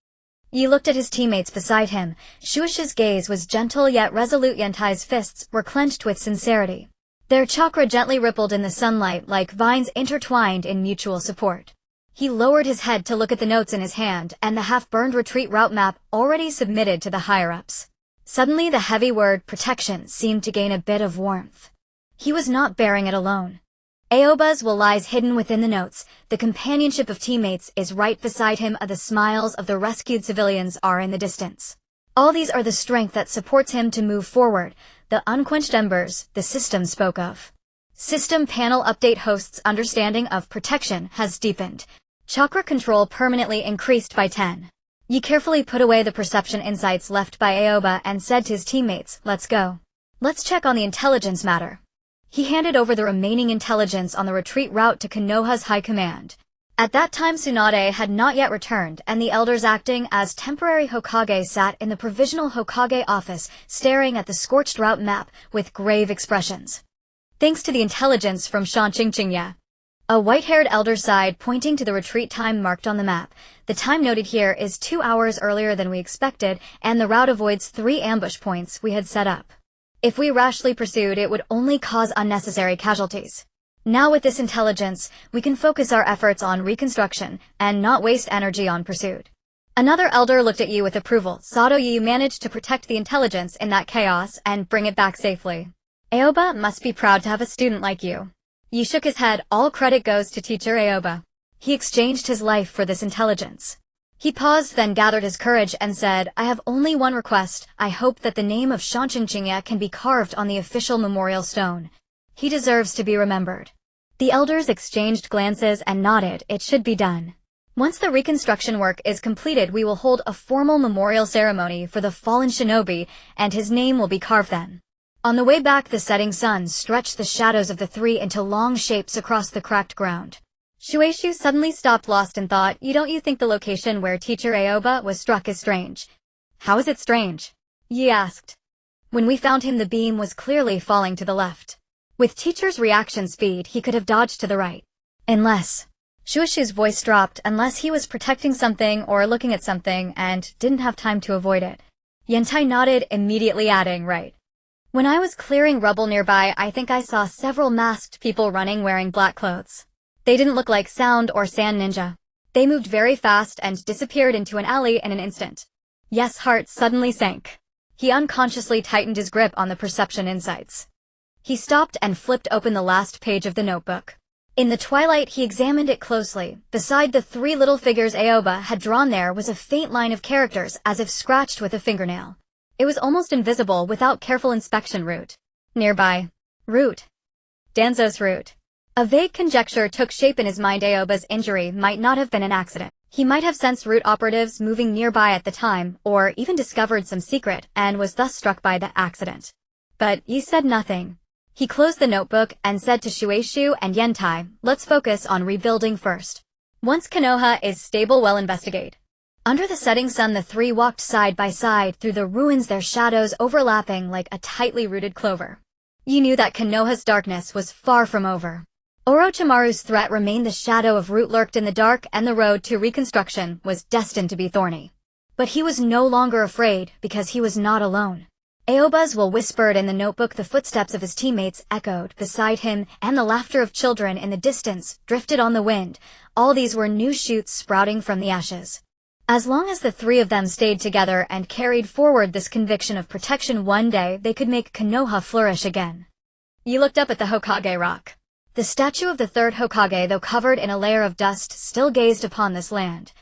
Yi looked at his teammates beside him. Shueishu's gaze was gentle yet resolute. Yentai's fists were clenched with sincerity. Their chakra gently rippled in the sunlight like vines intertwined in mutual support. He lowered his head to look at the notes in his hand and the half-burned retreat route map already submitted to the higher-ups. Suddenly the heavy word protection seemed to gain a bit of warmth. He was not bearing it alone. Aoba's will lies hidden within the notes. The companionship of teammates is right beside him. The smiles of the rescued civilians are in the distance. All these are the strength that supports him to move forward, the unquenched embers the system spoke of. System panel update: Host's understanding of protection has deepened. Chakra control permanently increased by 10. Yi carefully put away the perception insights left by Aoba and said to his teammates, let's go. Let's check on the intelligence matter. He handed over the remaining intelligence on the retreat route to Konoha's high command. At that time Tsunade had not yet returned, and the elders acting as temporary Hokage sat in the provisional Hokage office, staring at the scorched route map with grave expressions. Thanks to the intelligence from Shanqingqingya. A white-haired elder sighed, pointing to the retreat time marked on the map. The time noted here is 2 hours earlier than we expected, and the route avoids 3 ambush points we had set up. If we rashly pursued, it would only cause unnecessary casualties. Now with this intelligence, we can focus our efforts on reconstruction and not waste energy on pursuit. Another elder looked at you with approval. Sato, you managed to protect the intelligence in that chaos and bring it back safely. Aoba must be proud to have a student like you. Yi shook his head. All credit goes to teacher Aoba. He exchanged his life for this intelligence. He paused, then gathered his courage and said, I have only one request. I hope that the name of Shanqingqingya can be carved on the official memorial stone. He deserves to be remembered. The elders exchanged glances and nodded. It should be done. Once the reconstruction work is completed, we will hold a formal memorial ceremony for the fallen shinobi, and his name will be carved then. On the way back, the setting sun stretched the shadows of the three into long shapes across the cracked ground. Shueishu suddenly stopped, lost in thought. Don't you think the location where teacher Aoba was struck is strange? How is it strange? Yi asked. When we found him, the beam was clearly falling to the left. With teacher's reaction speed, he could have dodged to the right. Unless... Shueishu's voice dropped. Unless he was protecting something or looking at something and didn't have time to avoid it. Yantai nodded, immediately adding, right. When I was clearing rubble nearby, I think I saw several masked people running wearing black clothes. They didn't look like sound or sand ninja. They moved very fast and disappeared into an alley in an instant. Yes' heart suddenly sank. He unconsciously tightened his grip on the perception insights. He stopped and flipped open the last page of the notebook. In the twilight, he examined it closely. Beside the three little figures Aoba had drawn there was a faint line of characters, as if scratched with a fingernail. It was almost invisible without careful inspection. Root. Nearby. Root. Danzo's root. A vague conjecture took shape in his mind. Aoba's injury might not have been an accident. He might have sensed root operatives moving nearby at the time, or even discovered some secret, and was thus struck by the accident. But Yi said nothing. He closed the notebook and said to Shueishu and Yantai, let's focus on rebuilding first. Once Konoha is stable, we'll investigate. Under the setting sun, the three walked side by side through the ruins, their shadows overlapping like a tightly rooted clover. Yi knew that Konoha's darkness was far from over. Orochimaru's threat remained. The shadow of root lurked in the dark, and the road to reconstruction was destined to be thorny. But he was no longer afraid, because he was not alone. Aoba's will whispered in the notebook. The footsteps of his teammates echoed beside him, and the laughter of children in the distance drifted on the wind. All these were new shoots sprouting from the ashes. As long as the three of them stayed together and carried forward this conviction of protection, one day they could make Konoha flourish again. He looked up at the Hokage rock. The statue of the third Hokage, though covered in a layer of dust, still gazed upon this land.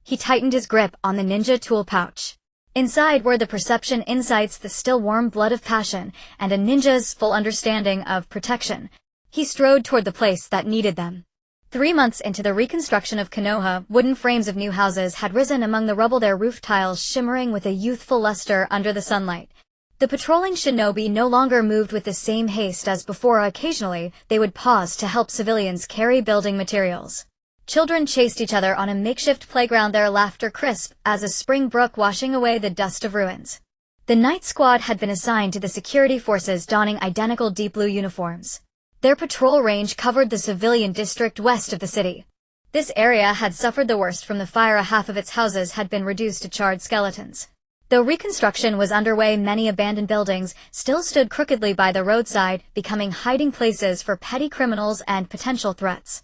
He tightened his grip on the ninja tool pouch. Inside were the perception insights, the still warm blood of passion, and a ninja's full understanding of protection. He strode toward the place that needed them. 3 months into the reconstruction of Konoha, wooden frames of new houses had risen among the rubble, their roof tiles shimmering with a youthful luster under the sunlight. The patrolling shinobi no longer moved with the same haste as before. Occasionally, they would pause to help civilians carry building materials. Children chased each other on a makeshift playground, their laughter crisp as a spring brook washing away the dust of ruins. The night squad had been assigned to the security forces, donning identical deep blue uniforms. Their patrol range covered the civilian district west of the city. This area had suffered the worst from the fire. Half of its houses had been reduced to charred skeletons. Though reconstruction was underway, many abandoned buildings still stood crookedly by the roadside, becoming hiding places for petty criminals and potential threats.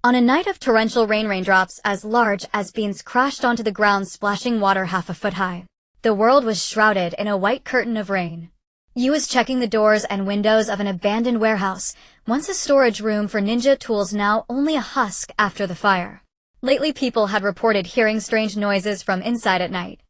On a night of torrential rain, raindrops as large as beans crashed onto the ground, splashing water half a foot high. The world was shrouded in a white curtain of rain. Yi was checking the doors and windows of an abandoned warehouse, once a storage room for ninja tools, now only a husk after the fire. Lately, people had reported hearing strange noises from inside at night.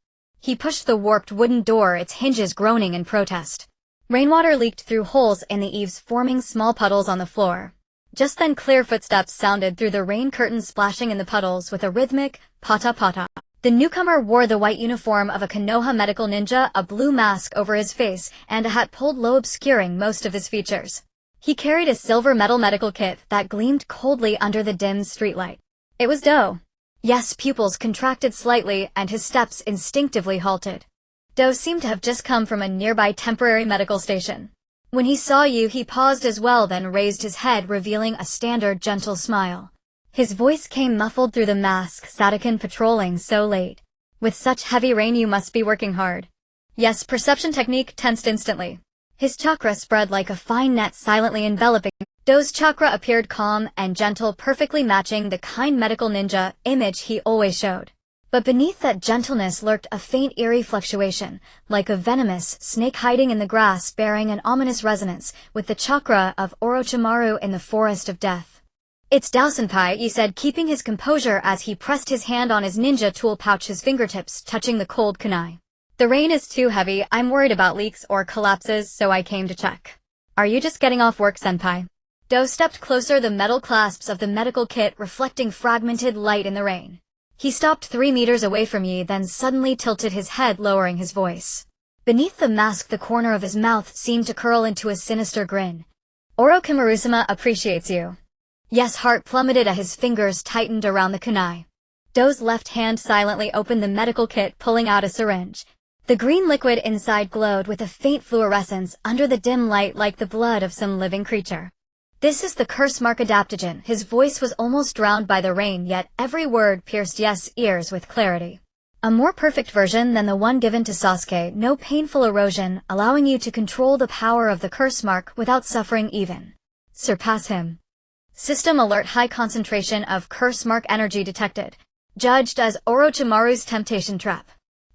He pushed the warped wooden door, its hinges groaning in protest. Rainwater leaked through holes in the eaves, forming small puddles on the floor. Just then, clear footsteps sounded through the rain curtain, splashing in the puddles with a rhythmic pata-pata. The newcomer wore the white uniform of a Konoha medical ninja, a blue mask over his face, and a hat pulled low, obscuring most of his features. He carried a silver metal medical kit that gleamed coldly under the dim streetlight. It was Do. Yes, pupils contracted slightly, and his steps instinctively halted. Do seemed to have just come from a nearby temporary medical station. When he saw you, he paused as well, then raised his head, revealing a standard gentle smile. His voice came muffled through the mask. Satoken patrolling so late. With such heavy rain, you must be working hard. Yes, perception technique tensed instantly. His chakra spread like a fine net, silently enveloping. Do's chakra appeared calm and gentle, perfectly matching the kind medical ninja image he always showed. But beneath that gentleness lurked a faint eerie fluctuation, like a venomous snake hiding in the grass bearing an ominous resonance with the chakra of Orochimaru in the forest of death. "It's Dao-senpai," he said, keeping his composure as he pressed his hand on his ninja tool pouch, his fingertips touching the cold kunai. "The rain is too heavy. I'm worried about leaks or collapses, so I came to check." "Are you just getting off work, senpai?" Do stepped closer, the metal clasps of the medical kit reflecting fragmented light in the rain. He stopped 3 meters away from Yi, then suddenly tilted his head, lowering his voice. Beneath the mask, the corner of his mouth seemed to curl into a sinister grin. "Orochimaru-sama appreciates you." Yes, heart plummeted as his fingers tightened around the kunai. Do's left hand silently opened the medical kit, pulling out a syringe. The green liquid inside glowed with a faint fluorescence under the dim light, like the blood of some living creature. "This is the curse mark adaptogen." His voice was almost drowned by the rain, yet every word pierced Yes' ears with clarity. "A more perfect version than the one given to Sasuke, no painful erosion, allowing you to control the power of the curse mark without suffering even. Surpass him. System alert, high concentration of curse mark energy detected. Judged as Orochimaru's temptation trap.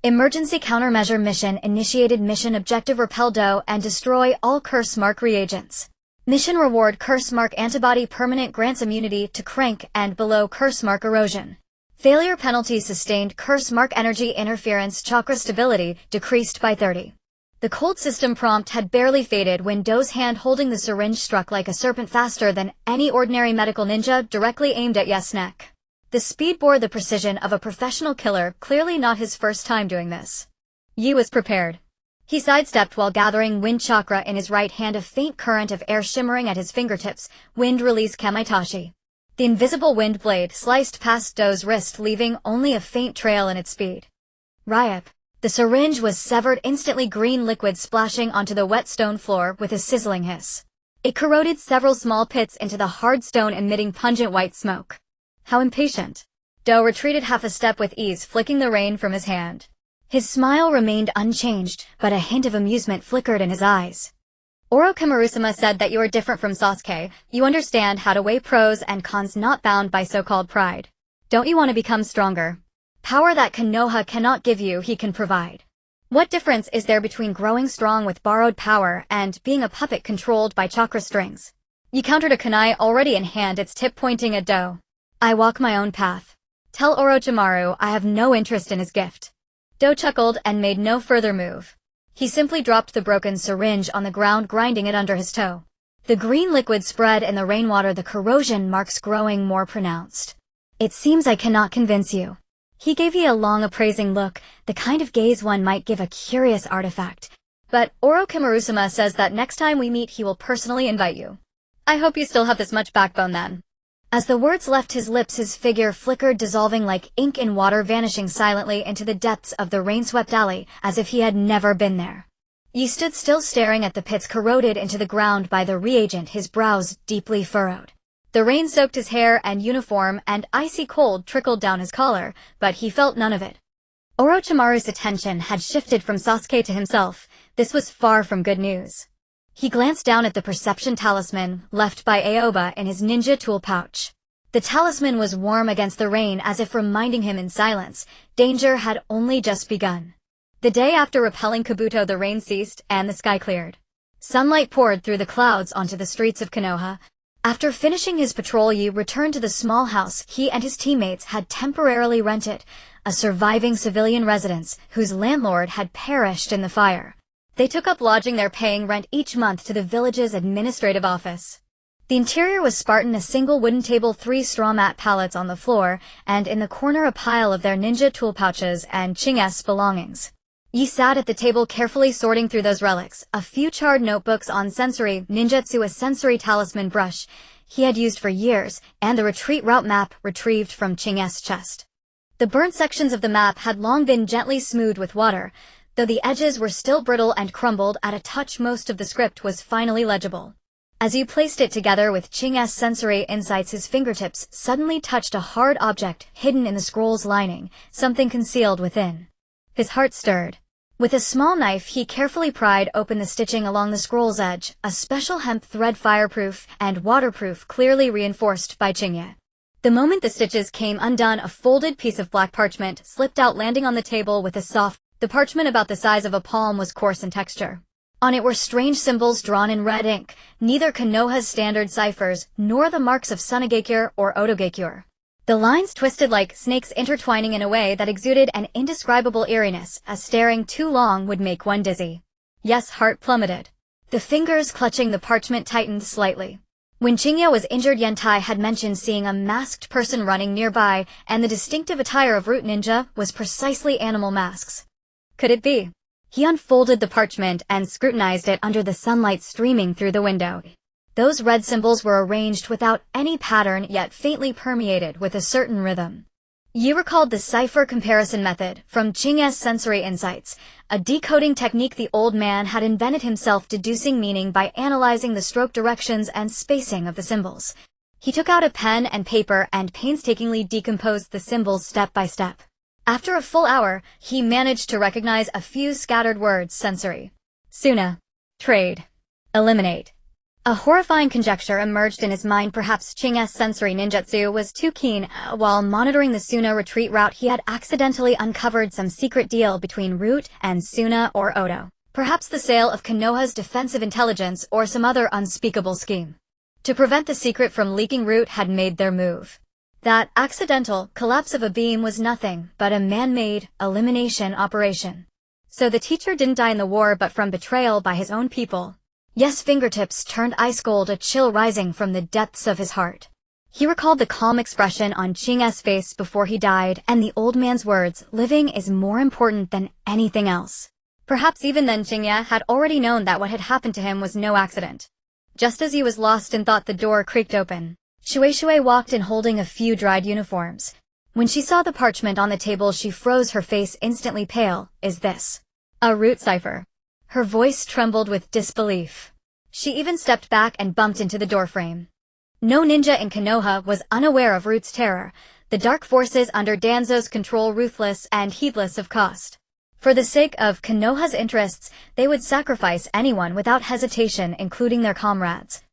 Emergency countermeasure mission initiated. Mission objective: repel Do and destroy all curse mark reagents. Mission reward: curse mark antibody permanent, grants immunity to crank and below curse mark erosion. Failure penalty: sustained curse mark energy interference, chakra stability decreased by 30. The cold system prompt had barely faded when Do's hand holding the syringe struck like a serpent, faster than any ordinary medical ninja, directly aimed at Yes' neck. The speed bore the precision of a professional killer, clearly not his first time doing this. Yi was prepared. He sidestepped while gathering wind chakra in his right hand, a faint current of air shimmering at his fingertips. Wind release Kamaitachi. The invisible wind blade sliced past Do's wrist, leaving only a faint trail in its speed. Ryup. The syringe was severed instantly, green liquid splashing onto the wet stone floor with a sizzling hiss. It corroded several small pits into the hard stone, emitting pungent white smoke. How impatient. Do retreated half a step with ease, flicking the rain from his hand. His smile remained unchanged, but a hint of amusement flickered in his eyes. "Orochimaru-sama said that you are different from Sasuke. You understand how to weigh pros and cons, not bound by so-called pride. Don't you want to become stronger? Power that Konoha cannot give you, he can provide. What difference is there between growing strong with borrowed power and being a puppet controlled by chakra strings?" You countered, a kunai already in hand, its tip pointing at Do. "I walk my own path. Tell Orochimaru I have no interest in his gift." Do chuckled and made no further move. He simply dropped the broken syringe on the ground, grinding it under his toe. The green liquid spread in the rainwater, the corrosion marks growing more pronounced. "It seems I cannot convince you." He gave you a long appraising look, the kind of gaze one might give a curious artifact. "But Orochimaru-sama says that next time we meet he will personally invite you. I hope you still have this much backbone then." As the words left his lips, his figure flickered, dissolving like ink in water, vanishing silently into the depths of the rain-swept alley, as if he had never been there. Yi stood still, staring at the pits corroded into the ground by the reagent, his brows deeply furrowed. The rain soaked his hair and uniform, and icy cold trickled down his collar, but he felt none of it. Orochimaru's attention had shifted from Sasuke to himself. This was far from good news. He glanced down at the perception talisman left by Aoba in his ninja tool pouch. The talisman was warm against the rain, as if reminding him in silence, danger had only just begun. The day after repelling Kabuto, the rain ceased and the sky cleared. Sunlight poured through the clouds onto the streets of Konoha. After finishing his patrol, Yi returned to the small house he and his teammates had temporarily rented, a surviving civilian residence whose landlord had perished in the fire. They took up lodging there, paying rent each month to the village's administrative office. The interior was Spartan, a single wooden table, 3 straw mat pallets on the floor, and in the corner a pile of their ninja tool pouches and Ching's belongings. Yi sat at the table, carefully sorting through those relics, a few charred notebooks on sensory ninjutsu, a sensory talisman brush he had used for years, and the retreat route map retrieved from Ching's chest. The burnt sections of the map had long been gently smoothed with water, though the edges were still brittle and crumbled. At a touch, most of the script was finally legible. As Yi placed it together with Ching's sensory insights, his fingertips suddenly touched a hard object hidden in the scroll's lining, something concealed within. His heart stirred. With a small knife, he carefully pried open the stitching along the scroll's edge, a special hemp thread, fireproof and waterproof, clearly reinforced by Chingye. The moment the stitches came undone, a folded piece of black parchment slipped out, landing on the table with a soft. The parchment, about the size of a palm, was coarse in texture. On it were strange symbols drawn in red ink, neither Konoha's standard ciphers nor the marks of Sunagekure or Otogekure. The lines twisted like snakes, intertwining in a way that exuded an indescribable eeriness, as staring too long would make one dizzy. Yes, heart plummeted. The fingers clutching the parchment tightened slightly. When Chingya was injured, Yantai had mentioned seeing a masked person running nearby, and the distinctive attire of root ninja was precisely animal masks. Could it be? He unfolded the parchment and scrutinized it under the sunlight streaming through the window. Those red symbols were arranged without any pattern, yet faintly permeated with a certain rhythm. Yi recalled the cipher comparison method from Chingya's sensory insights, a decoding technique the old man had invented himself, deducing meaning by analyzing the stroke directions and spacing of the symbols. He took out a pen and paper and painstakingly decomposed the symbols step by step. After a full hour, he managed to recognize a few scattered words: sensory, Suna, trade, eliminate. A horrifying conjecture emerged in his mind. Perhaps Chingya's sensory ninjutsu was too keen. While monitoring the Suna retreat route, he had accidentally uncovered some secret deal between Root and Suna or Odo. Perhaps the sale of Konoha's defensive intelligence or some other unspeakable scheme. To prevent the secret from leaking, Root had made their move. That accidental collapse of a beam was nothing but a man-made elimination operation. So the teacher didn't die in the war, but from betrayal by his own people. Yes, fingertips turned ice cold, a chill rising from the depths of his heart. He recalled the calm expression on Chingya's face before he died, and the old man's words, living is more important than anything else. Perhaps even then Chingya had already known that what had happened to him was no accident. Just as he was lost in thought, the door creaked open. Shuei walked in, holding a few dried uniforms. When she saw the parchment on the table, she froze, her face instantly pale. Is this a root cipher? Her voice trembled with disbelief. She even stepped back and bumped into the doorframe. No ninja in Konoha was unaware of Root's terror, the dark forces under Danzo's control, ruthless and heedless of cost. For the sake of Konoha's interests, they would sacrifice anyone without hesitation, including their comrades.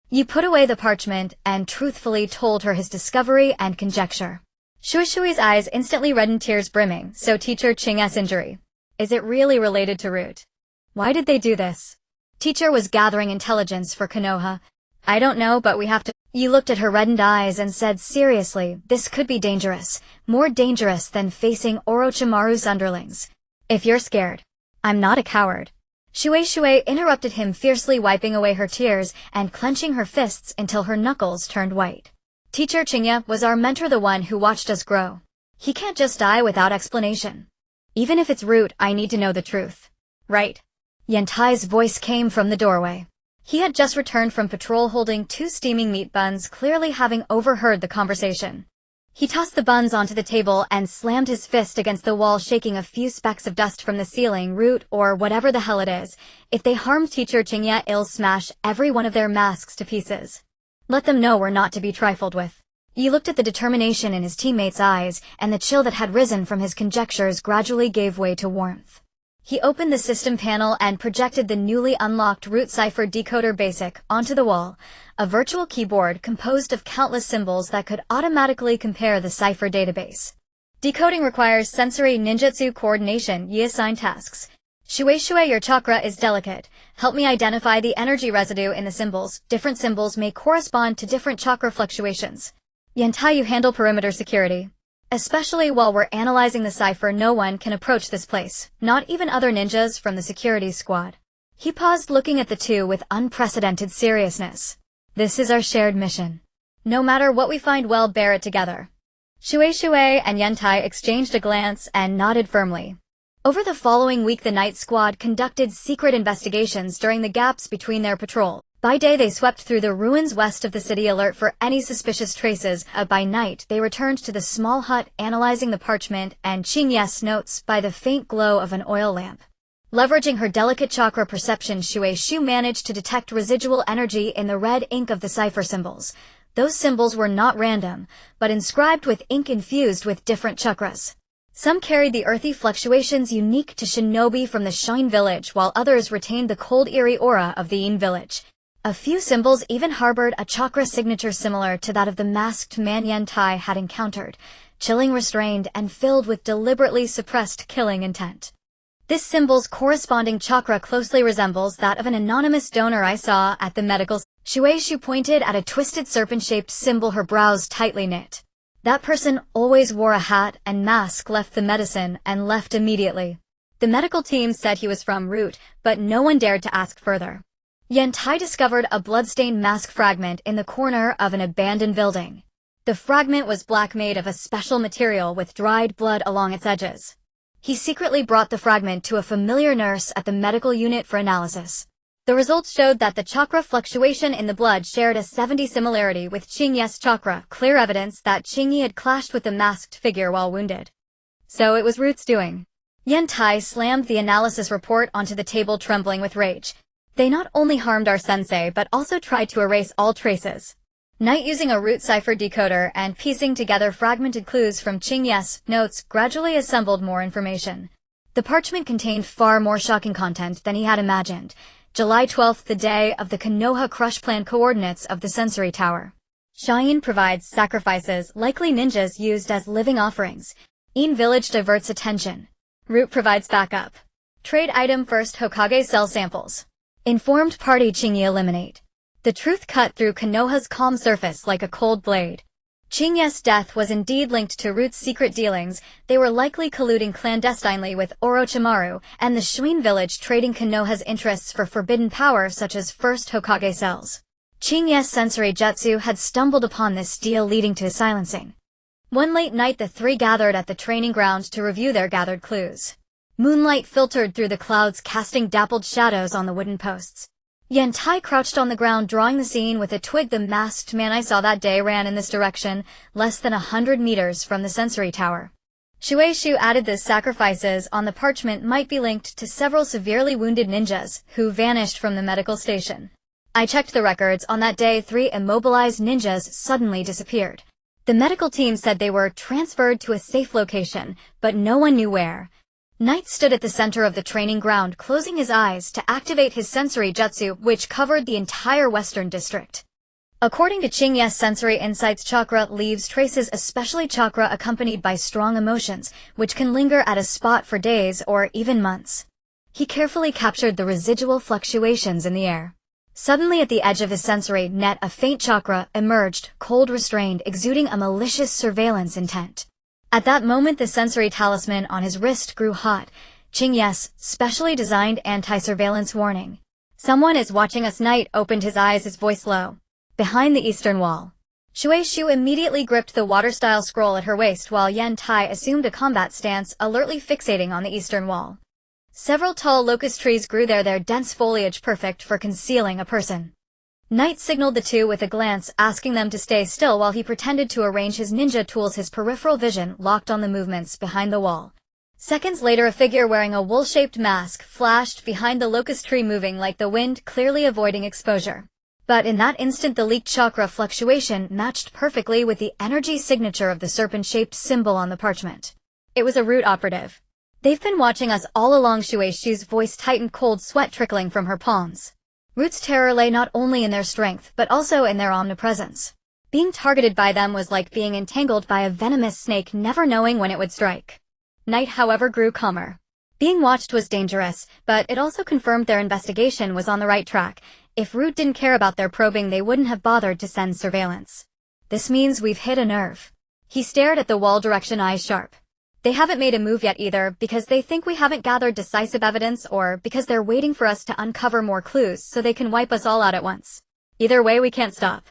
Yi put away the parchment and truthfully told her his discovery and conjecture. Shui's eyes instantly reddened, tears brimming. So teacher, Chingya's injury. Is it really related to Root? Why did they do this? Teacher was gathering intelligence for Konoha. I don't know, but we have to. Yi looked at her reddened eyes and said seriously, this could be dangerous, more dangerous than facing Orochimaru's underlings. If you're scared, I'm not a coward. Shuei interrupted him fiercely, wiping away her tears and clenching her fists until her knuckles turned white. Teacher Chingya was our mentor, the one who watched us grow. He can't just die without explanation. Even if it's Root, I need to know the truth. Right? Yantai's voice came from the doorway. He had just returned from patrol holding 2 steaming meat buns, clearly having overheard the conversation. He tossed the buns onto the table and slammed his fist against the wall, shaking a few specks of dust from the ceiling. Root, or whatever the hell it is, if they harmed teacher Chingya, I'll smash every one of their masks to pieces. Let them know we're not to be trifled with. Yi looked at the determination in his teammates' eyes, and the chill that had risen from his conjectures gradually gave way to warmth. He opened the system panel and projected the newly unlocked Root Cipher Decoder Basic onto the wall, a virtual keyboard composed of countless symbols that could automatically compare the cipher database. Decoding requires sensory ninjutsu coordination. Yi assigned tasks. Shuei, your chakra is delicate. Help me identify the energy residue in the symbols. Different symbols may correspond to different chakra fluctuations. Yantai, you handle perimeter security. Especially while we're analyzing the cipher, no one can approach this place, not even other ninjas from the security squad. He paused, looking at the two with unprecedented seriousness. This is our shared mission. No matter what we find, we'll bear it together. Shuei and Yantai exchanged a glance and nodded firmly. Over the following week, the night squad conducted secret investigations during the gaps between their patrol. By day, they swept through the ruins west of the city, alert for any suspicious traces. By night, they returned to the small hut, analyzing the parchment and Chingya's notes by the faint glow of an oil lamp. Leveraging her delicate chakra perception, Shuei managed to detect residual energy in the red ink of the cipher symbols. Those symbols were not random, but inscribed with ink infused with different chakras. Some carried the earthy fluctuations unique to shinobi from the Shine village, while others retained the cold, eerie aura of the Yin village. A few symbols even harbored a chakra signature similar to that of the masked man Yantai had encountered, chilling, restrained, and filled with deliberately suppressed killing intent. This symbol's corresponding chakra closely resembles that of an anonymous donor I saw at the medical. Shueishu pointed at a twisted serpent-shaped symbol, her brows tightly knit. That person always wore a hat and mask, left the medicine, and left immediately. The medical team said he was from Root, but no one dared to ask further. Yantai discovered a bloodstained mask fragment in the corner of an abandoned building. The fragment was black, made of a special material with dried blood along its edges. He secretly brought the fragment to a familiar nurse at the medical unit for analysis. The results showed that the chakra fluctuation in the blood shared a 70 similarity with Qingye's chakra, clear evidence that Qingye had clashed with the masked figure while wounded. So it was Root's doing. Yantai slammed the analysis report onto the table, trembling with rage. They not only harmed our sensei but also tried to erase all traces. Knight, using a root cipher decoder and piecing together fragmented clues from Qingye's notes, gradually assembled more information. The parchment contained far more shocking content than he had imagined. July 12th, the day of the Konoha crush plan, coordinates of the sensory tower. Shine provides sacrifices, likely ninjas used as living offerings. Een village diverts attention. Root provides backup. Trade item: first Hokage cell samples. Informed party: Qingye eliminate. The truth cut through Konoha's calm surface like a cold blade. Qingye's death was indeed linked to Root's secret dealings. They were likely colluding clandestinely with Orochimaru and the Shuin village, trading Konoha's interests for forbidden power such as first Hokage cells. Qingye's sensory jutsu had stumbled upon this deal, leading to his silencing. One late night, the three gathered at the training ground to review their gathered clues. Moonlight filtered through the clouds, casting dappled shadows on the wooden posts. Yantai crouched on the ground, drawing the scene with a twig. The masked man I saw that day ran in this direction, less than 100 meters from the sensory tower. Shueishu added the sacrifices on the parchment might be linked to several severely wounded ninjas who vanished from the medical station. I checked the records. On that day, 3 immobilized ninjas suddenly disappeared. The medical team said they were transferred to a safe location, but no one knew where. Knight stood at the center of the training ground, closing his eyes to activate his sensory jutsu, which covered the entire western district. According to Qingye's sensory insights, chakra leaves traces, especially chakra accompanied by strong emotions, which can linger at a spot for days or even months. He carefully captured the residual fluctuations in the air. Suddenly, at the edge of his sensory net, a faint chakra emerged, cold, restrained, exuding a malicious surveillance intent. At that moment, the sensory talisman on his wrist grew hot. Qingye's specially designed anti-surveillance warning. Someone is watching us. Knight opened his eyes, his voice low. Behind the eastern wall. Shueishu immediately gripped the water-style scroll at her waist while Yantai assumed a combat stance, alertly fixating on the eastern wall. Several tall locust trees grew there, their dense foliage perfect for concealing a person. Knight signaled the two with a glance, asking them to stay still while he pretended to arrange his ninja tools, his peripheral vision locked on the movements behind the wall. Seconds later, a figure wearing a wool-shaped mask flashed behind the locust tree, moving like the wind, clearly avoiding exposure. But in that instant, the leaked chakra fluctuation matched perfectly with the energy signature of the serpent-shaped symbol on the parchment. It was a Root operative. They've been watching us all along. Shueishu's voice tightened, cold sweat trickling from her palms. Root's terror lay not only in their strength, but also in their omnipresence. Being targeted by them was like being entangled by a venomous snake, never knowing when it would strike. Knight, however, grew calmer. Being watched was dangerous, but it also confirmed their investigation was on the right track. If Root didn't care about their probing, they wouldn't have bothered to send surveillance. This means we've hit a nerve. He stared at the wall direction, eyes sharp. They haven't made a move yet, either because they think we haven't gathered decisive evidence or because they're waiting for us to uncover more clues so they can wipe us all out at once. Either way, we can't stop.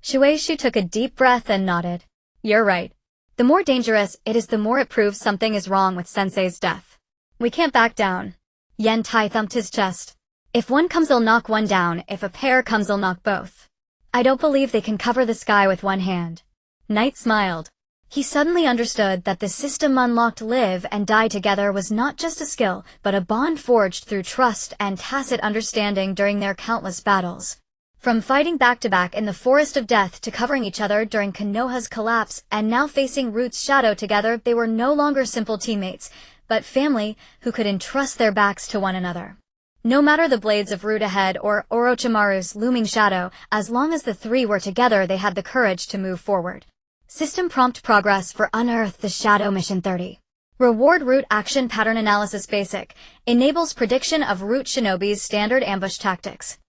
Shueishu took a deep breath and nodded. You're right. The more dangerous it is, the more it proves something is wrong with Sensei's death. We can't back down. Yantai thumped his chest. If one comes, they'll knock one down. If a pair comes, they'll knock both. I don't believe they can cover the sky with one hand. Knight smiled. He suddenly understood that the system unlocked live and die together was not just a skill, but a bond forged through trust and tacit understanding during their countless battles. From fighting back-to-back in the forest of death to covering each other during Konoha's collapse and now facing Root's shadow together, they were no longer simple teammates, but family who could entrust their backs to one another. No matter the blades of root ahead or Orochimaru's looming shadow, as long as the three were together they had the courage to move forward. System prompt progress for Unearth the Shadow Mission 30. Reward Root Action Pattern Analysis Basic. Enables prediction of Root Shinobi's standard ambush tactics.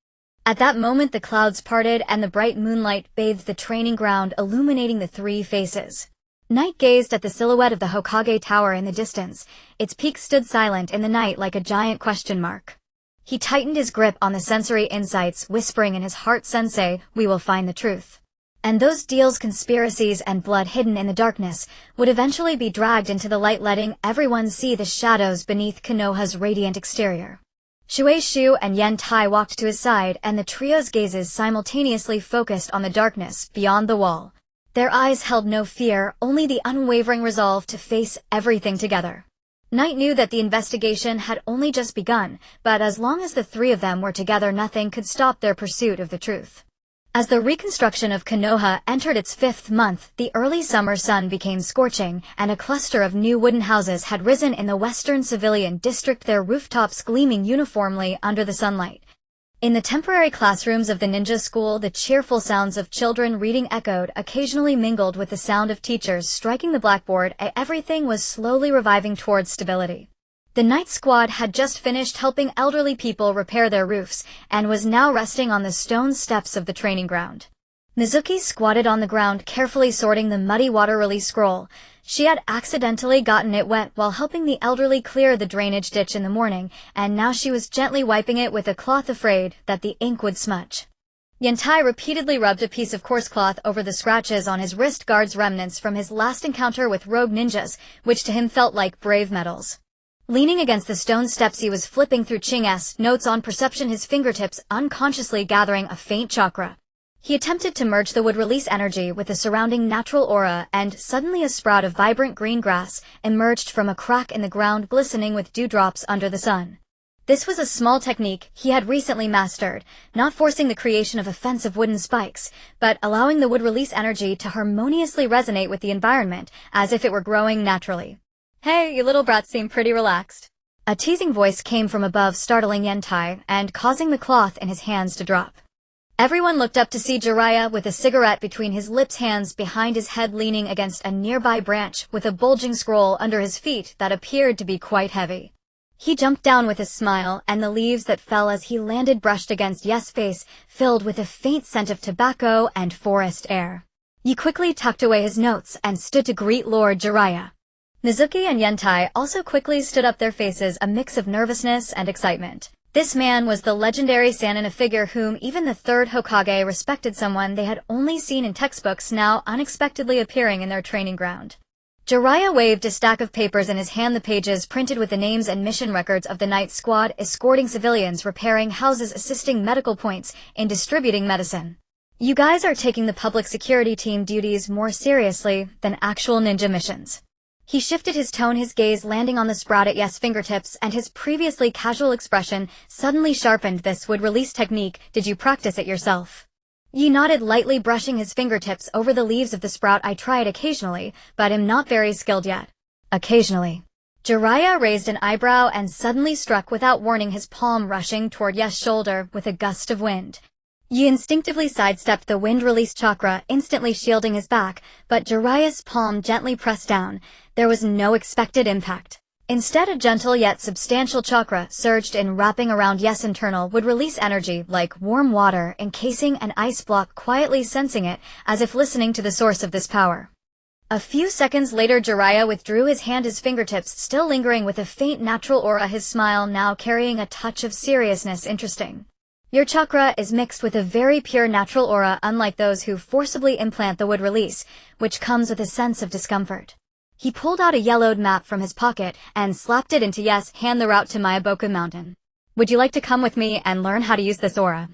At that moment the clouds parted and the bright moonlight bathed the training ground, illuminating the three faces. Knight gazed at the silhouette of the Hokage tower in the distance. Its peak stood silent in the night like a giant question mark. He tightened his grip on the sensory insights, whispering in his heart, "Sensei, we will find the truth." And those deals, conspiracies, and blood hidden in the darkness would eventually be dragged into the light, letting everyone see the shadows beneath Konoha's radiant exterior. Shueishu and Yantai walked to his side, and the trio's gazes simultaneously focused on the darkness beyond the wall. Their eyes held no fear, only the unwavering resolve to face everything together. Knight knew that the investigation had only just begun, but as long as the three of them were together nothing could stop their pursuit of the truth. As the reconstruction of Konoha entered its 5th month, the early summer sun became scorching, and a cluster of new wooden houses had risen in the western civilian district, their rooftops gleaming uniformly under the sunlight. In the temporary classrooms of the ninja school, the cheerful sounds of children reading echoed, occasionally mingled with the sound of teachers striking the blackboard. Everything was slowly reviving towards stability. The night squad had just finished helping elderly people repair their roofs, and was now resting on the stone steps of the training ground. Mizuki squatted on the ground, carefully sorting the muddy water release scroll. She had accidentally gotten it wet while helping the elderly clear the drainage ditch in the morning, and now she was gently wiping it with a cloth, afraid that the ink would smudge. Yantai repeatedly rubbed a piece of coarse cloth over the scratches on his wrist guards, remnants from his last encounter with rogue ninjas, which to him felt like brave medals. Leaning against the stone steps, he was flipping through Ching's notes on perception, his fingertips unconsciously gathering a faint chakra. He attempted to merge the wood release energy with the surrounding natural aura, and suddenly a sprout of vibrant green grass emerged from a crack in the ground, glistening with dewdrops under the sun. This was a small technique he had recently mastered, not forcing the creation of offensive wooden spikes, but allowing the wood release energy to harmoniously resonate with the environment, as if it were growing naturally. "Hey, you little brats seem pretty relaxed." A teasing voice came from above, startling Yantai, and causing the cloth in his hands to drop. Everyone looked up to see Jiraiya with a cigarette between his lips, hands behind his head, leaning against a nearby branch with a bulging scroll under his feet that appeared to be quite heavy. He jumped down with a smile, and the leaves that fell as he landed brushed against Yes' face, filled with a faint scent of tobacco and forest air. He quickly tucked away his notes and stood to greet Lord Jiraiya. Mizuki and Yantai also quickly stood up, their faces a mix of nervousness and excitement. This man was the legendary Sannin, a figure whom even the 3rd Hokage respected, someone they had only seen in textbooks, now unexpectedly appearing in their training ground. Jiraiya waved a stack of papers in his hand, the pages printed with the names and mission records of the night squad, escorting civilians, repairing houses, assisting medical points, and distributing medicine. "You guys are taking the public security team duties more seriously than actual ninja missions." He shifted his tone, his gaze landing on the sprout at Yes' fingertips, and his previously casual expression suddenly sharpened. "This wood release technique, did you practice it yourself?" Yi nodded, lightly brushing his fingertips over the leaves of the sprout. "I try it occasionally, but am not very skilled yet." "Occasionally." Jiraiya raised an eyebrow and suddenly struck without warning, his palm rushing toward Yes' shoulder with a gust of wind. Yi instinctively sidestepped the wind-released chakra, instantly shielding his back, but Jiraiya's palm gently pressed down. There was no expected impact. Instead, a gentle yet substantial chakra surged in, wrapping around Yes' internal would-release energy like warm water encasing an ice block, quietly sensing it, as if listening to the source of this power. A few seconds later, Jiraiya withdrew his hand, his fingertips still lingering with a faint natural aura, his smile now carrying a touch of seriousness. "Interesting. Your chakra is mixed with a very pure natural aura, unlike those who forcibly implant the wood release, which comes with a sense of discomfort." He pulled out a yellowed map from his pocket and slapped it into Yes' hand. "The route to Miyaboku Mountain. Would you like to come with me and learn how to use this aura?"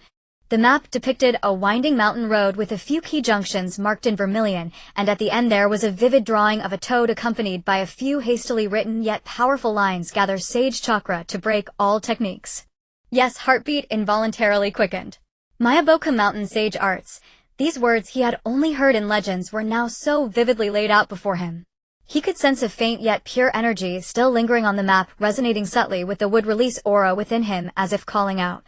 The map depicted a winding mountain road with a few key junctions marked in vermilion, and at the end there was a vivid drawing of a toad accompanied by a few hastily written yet powerful lines: "Gather sage chakra to break all techniques." Yes' heartbeat involuntarily quickened. Miyaboku Mountain Sage Arts. These words he had only heard in legends were now so vividly laid out before him. He could sense a faint yet pure energy still lingering on the map, resonating subtly with the would-release aura within him as if calling out.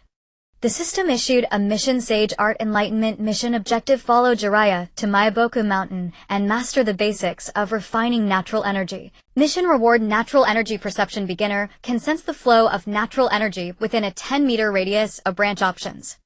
The system issued a mission: Sage Art Enlightenment Mission Objective: Follow Jiraiya to Miyaboku Mountain and master the basics of refining natural energy. Mission reward: Natural Energy Perception. Beginner can sense the flow of natural energy within a 10-meter radius of branch options.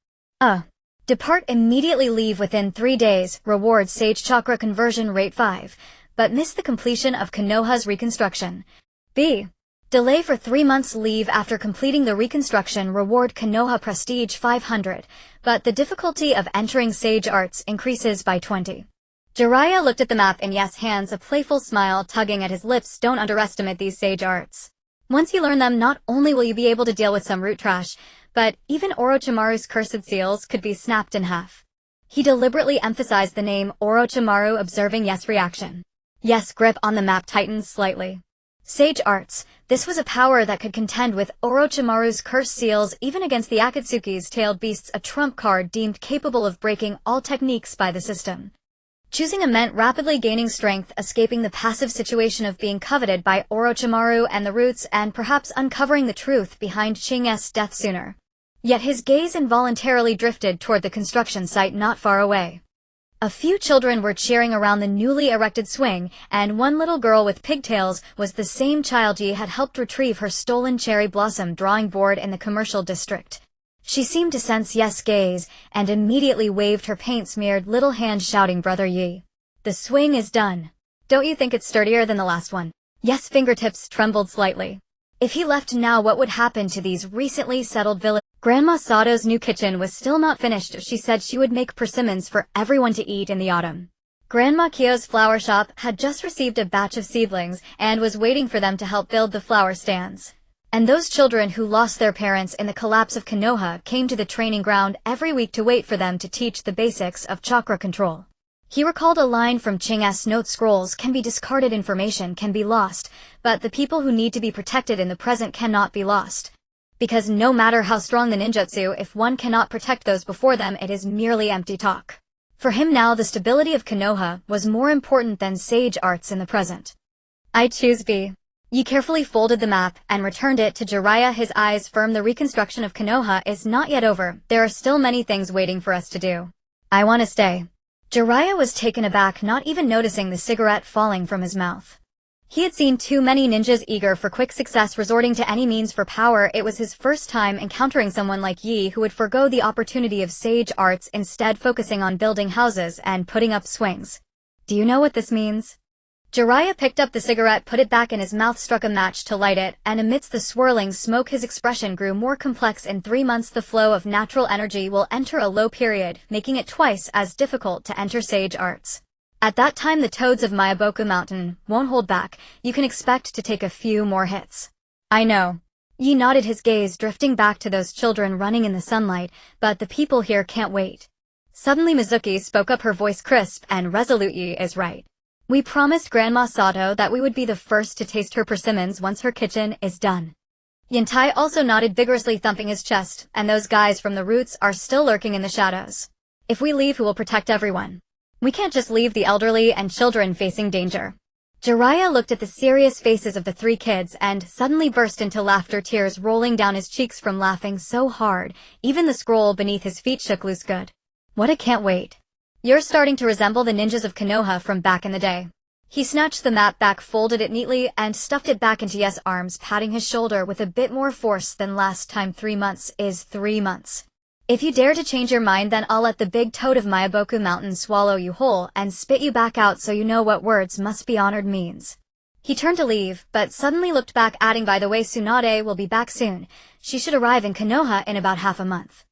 Depart immediately. Leave within 3 days. Reward: Sage Chakra Conversion Rate 5, but miss the completion of Konoha's reconstruction. B. Delay for 3 months. Leave after completing the reconstruction. Reward: Konoha Prestige 500, but the difficulty of entering Sage Arts increases by 20. Jiraiya looked at the map in Yes' hands, a playful smile tugging at his lips. Don't underestimate these Sage Arts. Once you learn them, not only will you be able to deal with some root trash, but even Orochimaru's cursed seals could be snapped in half. He deliberately emphasized the name Orochimaru, observing Yes' reaction. Yes' grip on the map tightens slightly. Sage Arts. This was a power that could contend with Orochimaru's cursed seals, even against the Akatsuki's tailed beasts, a trump card deemed capable of breaking all techniques by the system. Choosing it meant rapidly gaining strength, escaping the passive situation of being coveted by Orochimaru and the roots, and perhaps uncovering the truth behind Ching's death sooner. Yet his gaze involuntarily drifted toward the construction site not far away. A few children were cheering around the newly erected swing, and one little girl with pigtails was the same child Yi had helped retrieve her stolen cherry blossom drawing board in the commercial district. She seemed to sense Yes' gaze, and immediately waved her paint-smeared little hand, shouting, "Brother Yi, the swing is done. Don't you think it's sturdier than the last one?" Yes' fingertips trembled slightly. If he left now, what would happen to these recently settled villagers? Grandma Sato's new kitchen was still not finished. She said she would make persimmons for everyone to eat in the autumn. Grandma Kyo's flower shop had just received a batch of seedlings and was waiting for them to help build the flower stands. And those children who lost their parents in the collapse of Konoha came to the training ground every week to wait for them to teach the basics of chakra control. He recalled a line from Ching's note: scrolls can be discarded, information can be lost, but the people who need to be protected in the present cannot be lost. Because no matter how strong the ninjutsu, if one cannot protect those before them, it is merely empty talk. For him now, the stability of Konoha was more important than Sage Arts in the present. I choose B. Yi carefully folded the map and returned it to Jiraiya, his eyes firm. The reconstruction of Konoha is not yet over. There are still many things waiting for us to do. I want to stay. Jiraiya was taken aback, not even noticing the cigarette falling from his mouth. He had seen too many ninjas eager for quick success resorting to any means for power. It was his first time encountering someone like Yi who would forgo the opportunity of Sage Arts, instead focusing on building houses and putting up swings. Do you know what this means? Jiraiya picked up the cigarette, put it back in his mouth, struck a match to light it, and amidst the swirling smoke his expression grew more complex. In 3 months the flow of natural energy will enter a low period, making it twice as difficult to enter Sage Arts. At that time the toads of Miyaboku Mountain won't hold back. You can expect to take a few more hits. I know. Yi nodded, his gaze drifting back to those children running in the sunlight, but the people here can't wait. Suddenly Mizuki spoke up, her voice crisp and resolute. Yi is right. We promised Grandma Sato that we would be the first to taste her persimmons once her kitchen is done. Yantai also nodded vigorously, thumping his chest, and those guys from the roots are still lurking in the shadows. If we leave, who will protect everyone? We can't just leave the elderly and children facing danger. Jiraiya looked at the serious faces of the 3 kids and suddenly burst into laughter, tears rolling down his cheeks from laughing so hard, even the scroll beneath his feet shook loose. Good. What a can't wait. You're starting to resemble the ninjas of Konoha from back in the day. He snatched the map back, folded it neatly, and stuffed it back into Yes' arms, patting his shoulder with a bit more force than last time. 3 months is 3 months. If you dare to change your mind, then I'll let the big toad of Miyaboku Mountain swallow you whole and spit you back out, so you know what words must be honored means. He turned to leave, but suddenly looked back, adding, by the way, Tsunade will be back soon. She should arrive in Konoha in about half a month.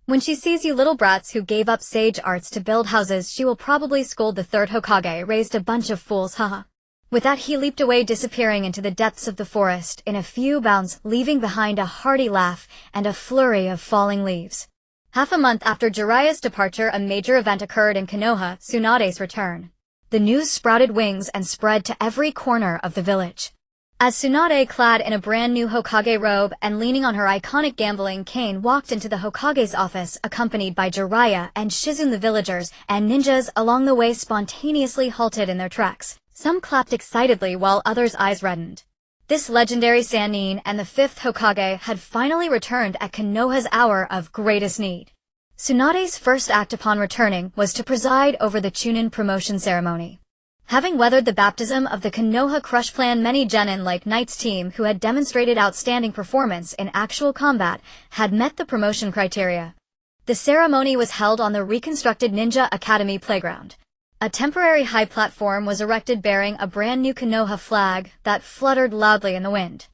When she sees you little brats who gave up Sage Arts to build houses, she will probably scold the 3rd Hokage raised a bunch of fools, haha. With that he leaped away, disappearing into the depths of the forest in a few bounds, leaving behind a hearty laugh and a flurry of falling leaves. Half a month after Jiraiya's departure, a major event occurred in Konoha: Tsunade's return. The news sprouted wings and spread to every corner of the village. As Tsunade, clad in a brand new Hokage robe and leaning on her iconic gambling cane, walked into the Hokage's office, accompanied by Jiraiya and Shizune, the villagers and ninjas along the way spontaneously halted in their tracks. Some clapped excitedly while others' eyes reddened. This legendary Sannin and the 5th Hokage had finally returned at Konoha's hour of greatest need. Tsunade's first act upon returning was to preside over the Chunin promotion ceremony. Having weathered the baptism of the Konoha Crush Plan, many genin like Knight's team who had demonstrated outstanding performance in actual combat had met the promotion criteria. The ceremony was held on the reconstructed Ninja Academy playground. A temporary high platform was erected bearing a brand new Konoha flag that fluttered loudly in the wind.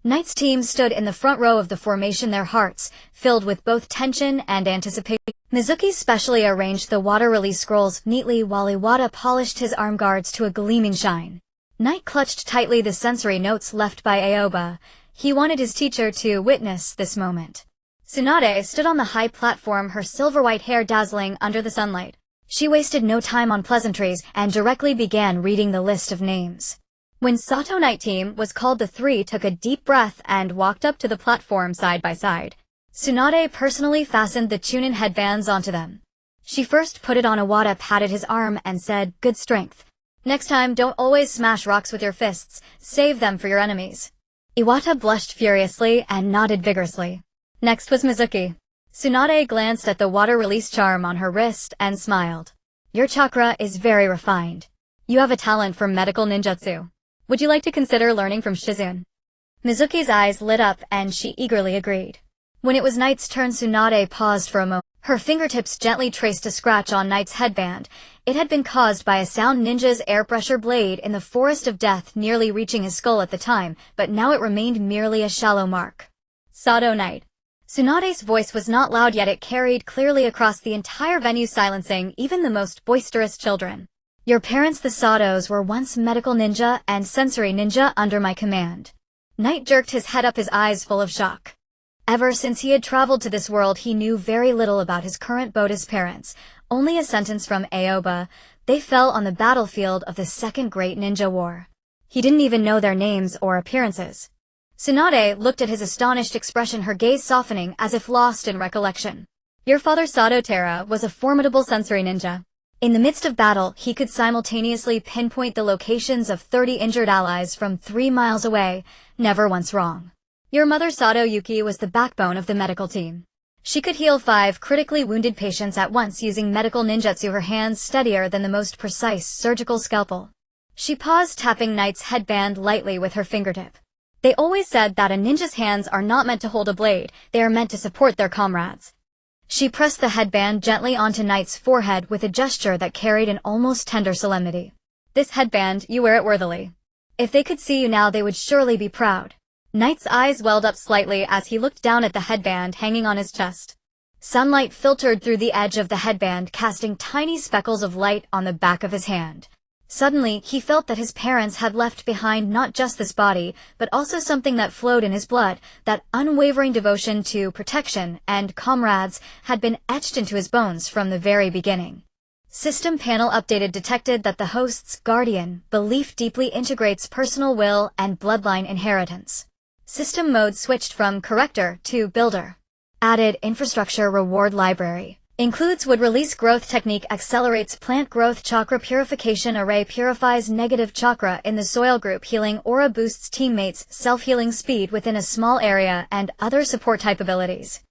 Knight's team stood in the front row of the formation, their hearts filled with both tension and anticipation. Mizuki specially arranged the water release scrolls neatly while Iwata polished his arm guards to a gleaming shine. Knight clutched tightly the sensory notes left by Aoba. He wanted his teacher to witness this moment. Tsunade stood on the high platform, her silver-white hair dazzling under the sunlight. She wasted no time on pleasantries and directly began reading the list of names. When Sato Knight team was called, the three took a deep breath and walked up to the platform side by side. Tsunade personally fastened the Chunin headbands onto them. She first put it on. Iwata patted his arm and said, "Good strength. Next time, don't always smash rocks with your fists. Save them for your enemies." Iwata blushed furiously and nodded vigorously. Next was Mizuki. Tsunade glanced at the water release charm on her wrist and smiled. "Your chakra is very refined. You have a talent for medical ninjutsu. Would you like to consider learning from Shizune?" Mizuki's eyes lit up and she eagerly agreed. When it was Knight's turn, Tsunade paused for a moment. Her fingertips gently traced a scratch on Knight's headband. It had been caused by a sound ninja's air pressure blade in the Forest of Death, nearly reaching his skull at the time, but now it remained merely a shallow mark. Sato Knight. Tsunade's voice was not loud, yet it carried clearly across the entire venue, silencing even the most boisterous children. "Your parents, the Satos, were once medical ninja and sensory ninja under my command." Knight jerked his head up, his eyes full of shock. Ever since he had traveled to this world, he knew very little about his current Boda's parents. Only a sentence from Aoba: "They fell on the battlefield of the Second Great Ninja War." He didn't even know their names or appearances. Tsunade looked at his astonished expression, her gaze softening as if lost in recollection. "Your father Sato Terra was a formidable sensory ninja. In the midst of battle, he could simultaneously pinpoint the locations of 30 injured allies from 3 miles away, never once wrong. Your mother Sato Yuki was the backbone of the medical team. She could heal 5 critically wounded patients at once using medical ninjutsu, her hands steadier than the most precise surgical scalpel." She paused, tapping Knight's headband lightly with her fingertip. "They always said that a ninja's hands are not meant to hold a blade, they are meant to support their comrades." She pressed the headband gently onto Knight's forehead with a gesture that carried an almost tender solemnity. "This headband, you wear it worthily. If they could see you now, they would surely be proud." Knight's eyes welled up slightly as he looked down at the headband hanging on his chest. Sunlight filtered through the edge of the headband, casting tiny speckles of light on the back of his hand. Suddenly, he felt that his parents had left behind not just this body, but also something that flowed in his blood. That unwavering devotion to protection and comrades had been etched into his bones from the very beginning. System panel updated, detected that the host's guardian belief deeply integrates personal will and bloodline inheritance. System mode switched from corrector to builder. Added infrastructure reward library. Includes would release growth technique, accelerates plant growth, chakra purification array, purifies negative chakra in the soil group, healing aura boosts teammates' self-healing speed within a small area, and other support type abilities.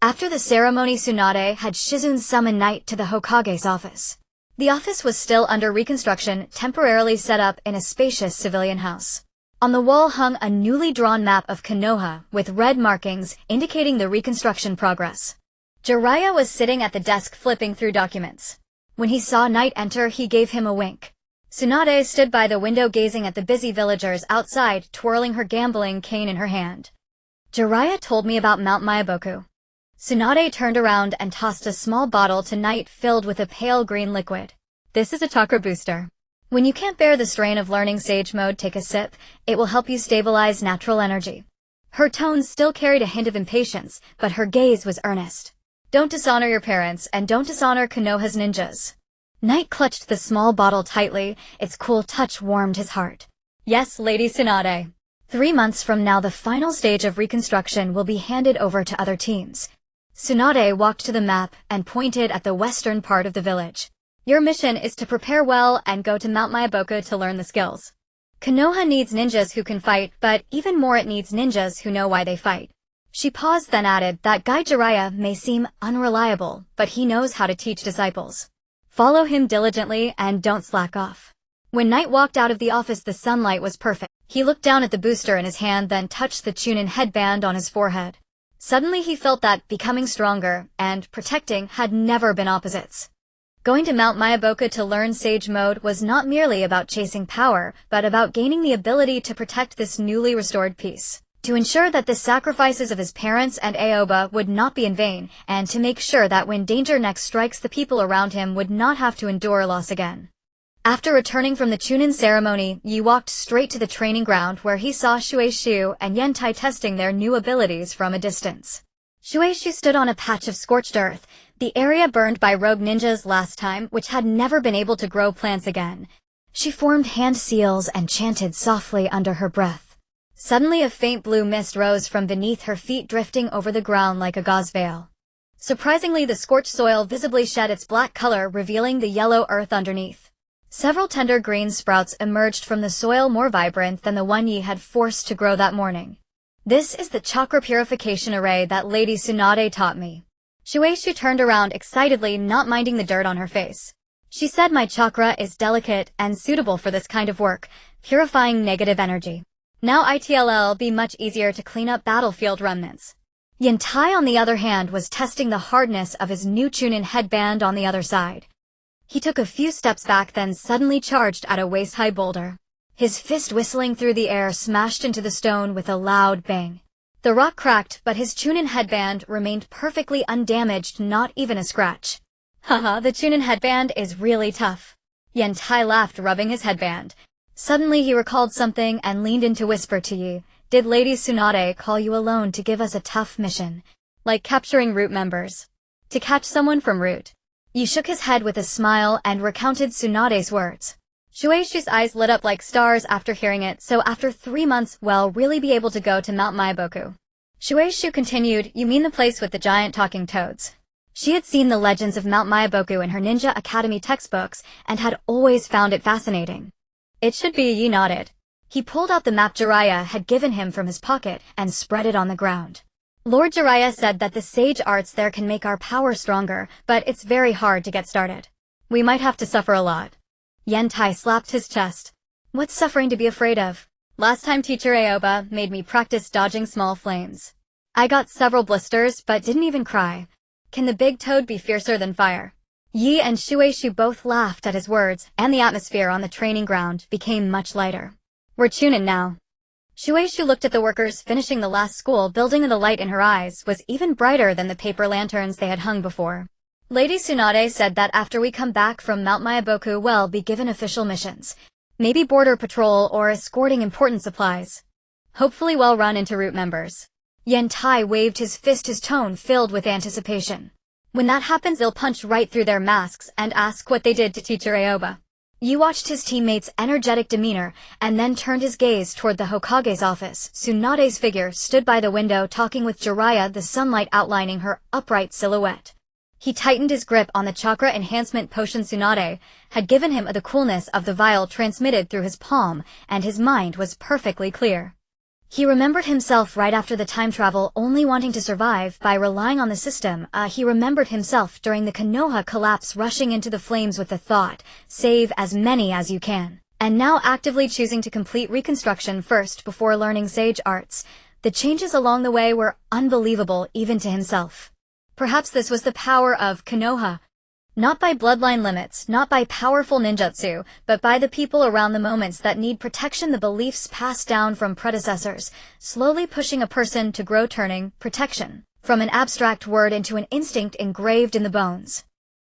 After the ceremony, Tsunade had Shizune summon Knight to the Hokage's office. The office was still under reconstruction, temporarily set up in a spacious civilian house. On the wall hung a newly drawn map of Konoha with red markings indicating the reconstruction progress. Jiraiya was sitting at the desk flipping through documents. When he saw Knight enter, he gave him a wink. Tsunade stood by the window gazing at the busy villagers outside, twirling her gambling cane in her hand. "Jiraiya told me about Mount Mayaboku." Tsunade turned around and tossed a small bottle to Knight filled with a pale green liquid. "This is a chakra booster. When you can't bear the strain of learning sage mode, take a sip. It will help you stabilize natural energy." Her tone still carried a hint of impatience, but her gaze was earnest. "Don't dishonor your parents, and don't dishonor Konoha's ninjas." Knight clutched the small bottle tightly. Its cool touch warmed his heart. "Yes, Lady Tsunade. 3 months from now, the final stage of reconstruction will be handed over to other teams." Tsunade walked to the map and pointed at the western part of the village. Your mission is to prepare well and go to Mount Myaboku to learn the skills. Konoha needs ninjas who can fight, but even more it needs ninjas who know why they fight. She paused, then added that Guide Jiraiya may seem unreliable, but he knows how to teach disciples. Follow him diligently and don't slack off. When Knight walked out of the office, the sunlight was perfect. He looked down at the booster in his hand, then touched the Chunin headband on his forehead. Suddenly he felt that becoming stronger and protecting had never been opposites. Going to Mount Myaboku to learn Sage Mode was not merely about chasing power, but about gaining the ability to protect this newly restored peace. To ensure that the sacrifices of his parents and Aoba would not be in vain, and to make sure that when danger next strikes, the people around him would not have to endure loss again. After returning from the Chunin ceremony, Yi walked straight to the training ground where he saw Shueishu and Yantai testing their new abilities from a distance. Shueishu stood on a patch of scorched earth, the area burned by rogue ninjas last time, which had never been able to grow plants again. She formed hand seals and chanted softly under her breath. Suddenly a faint blue mist rose from beneath her feet, drifting over the ground like a gauze veil. Surprisingly, the scorched soil visibly shed its black color, revealing the yellow earth underneath. Several tender green sprouts emerged from the soil, more vibrant than the one Yi had forced to grow that morning. This is the chakra purification array that Lady Tsunade taught me. Shueishu turned around excitedly, not minding the dirt on her face. She said, my chakra is delicate and suitable for this kind of work, purifying negative energy. Now it'll be much easier to clean up battlefield remnants. Yantai, on the other hand, was testing the hardness of his new Chunin headband on the other side. He took a few steps back, then suddenly charged at a waist-high boulder. His fist, whistling through the air, smashed into the stone with a loud bang. The rock cracked, but his Chunin headband remained perfectly undamaged, not even a scratch. Haha, the Chunin headband is really tough. Yantai laughed, rubbing his headband. Suddenly he recalled something and leaned in to whisper to Yi, did Lady Tsunade call you alone to give us a tough mission? Like capturing Root members. To catch someone from Root. Yi shook his head with a smile and recounted Tsunade's words. Shueishu's eyes lit up like stars after hearing it. So after 3 months, we'll really be able to go to Mount Myaboku. Shueishu continued, you mean the place with the giant talking toads? She had seen the legends of Mount Myaboku in her Ninja Academy textbooks and had always found it fascinating. It should be. Yi nodded. He pulled out the map Jiraiya had given him from his pocket and spread it on the ground. Lord Jiraiya said that the sage arts there can make our power stronger, but it's very hard to get started. We might have to suffer a lot. Yantai slapped his chest. What's suffering to be afraid of? Last time Teacher Aoba made me practice dodging small flames. I got several blisters but didn't even cry. Can the big toad be fiercer than fire? Yi and Shueishu both laughed at his words, and the atmosphere on the training ground became much lighter. We're Chunin now. Shueishu looked at the workers finishing the last school building, and the light in her eyes was even brighter than the paper lanterns they had hung before. Lady Tsunade said that after we come back from Mount Myaboku, we'll be given official missions. Maybe border patrol or escorting important supplies. Hopefully we'll run into Root members. Yantai waved his fist, his tone filled with anticipation. When that happens, they'll punch right through their masks and ask what they did to Teacher Aoba. Yi watched his teammate's energetic demeanor and then turned his gaze toward the Hokage's office. Tsunade's figure stood by the window talking with Jiraiya, the sunlight outlining her upright silhouette. He tightened his grip on the chakra enhancement potion Tsunade had given him. The coolness of the vial transmitted through his palm, and his mind was perfectly clear. He remembered himself right after the time travel, only wanting to survive by relying on the system. He remembered himself during the Konoha collapse, rushing into the flames with the thought, save as many as you can. And now actively choosing to complete reconstruction first before learning sage arts. The changes along the way were unbelievable even to himself. Perhaps this was the power of Konoha. Not by bloodline limits, not by powerful ninjutsu, but by the people around the moments that need protection, the beliefs passed down from predecessors, slowly pushing a person to grow, turning protection from an abstract word into an instinct engraved in the bones.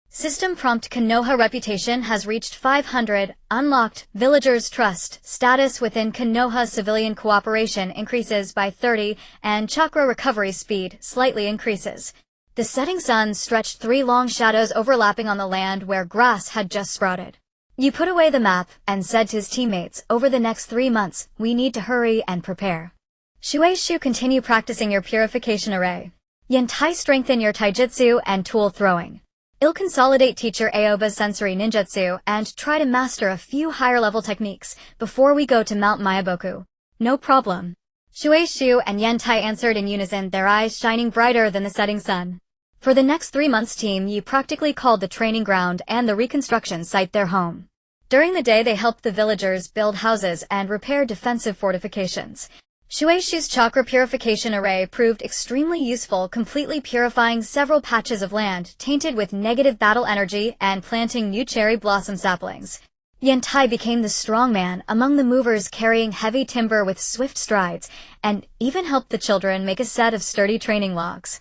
System prompt: Konoha reputation has reached 500, unlocked. Villagers trust status within Konoha. Civilian cooperation increases by 30, and chakra recovery speed slightly increases. The setting sun stretched 3 long shadows overlapping on the land where grass had just sprouted. Yi put away the map and said to his teammates, over the next 3 months, we need to hurry and prepare. Shueishu, continue practicing your purification array. Yantai, strengthen your taijutsu and tool throwing. I'll consolidate teacher Aoba's sensory ninjutsu and try to master a few higher-level techniques before we go to Mount Mayaboku. No problem. Shueishu and Yentai answered in unison, their eyes shining brighter than the setting sun. For the next 3 months, Team Yi practically called the training ground and the reconstruction site their home. During the day, they helped the villagers build houses and repair defensive fortifications. Shueishu's chakra purification array proved extremely useful, completely purifying several patches of land tainted with negative battle energy and planting new cherry blossom saplings. Yentai became the strong man among the movers, carrying heavy timber with swift strides, and even helped the children make a set of sturdy training logs.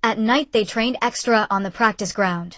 At night, they trained extra on the practice ground.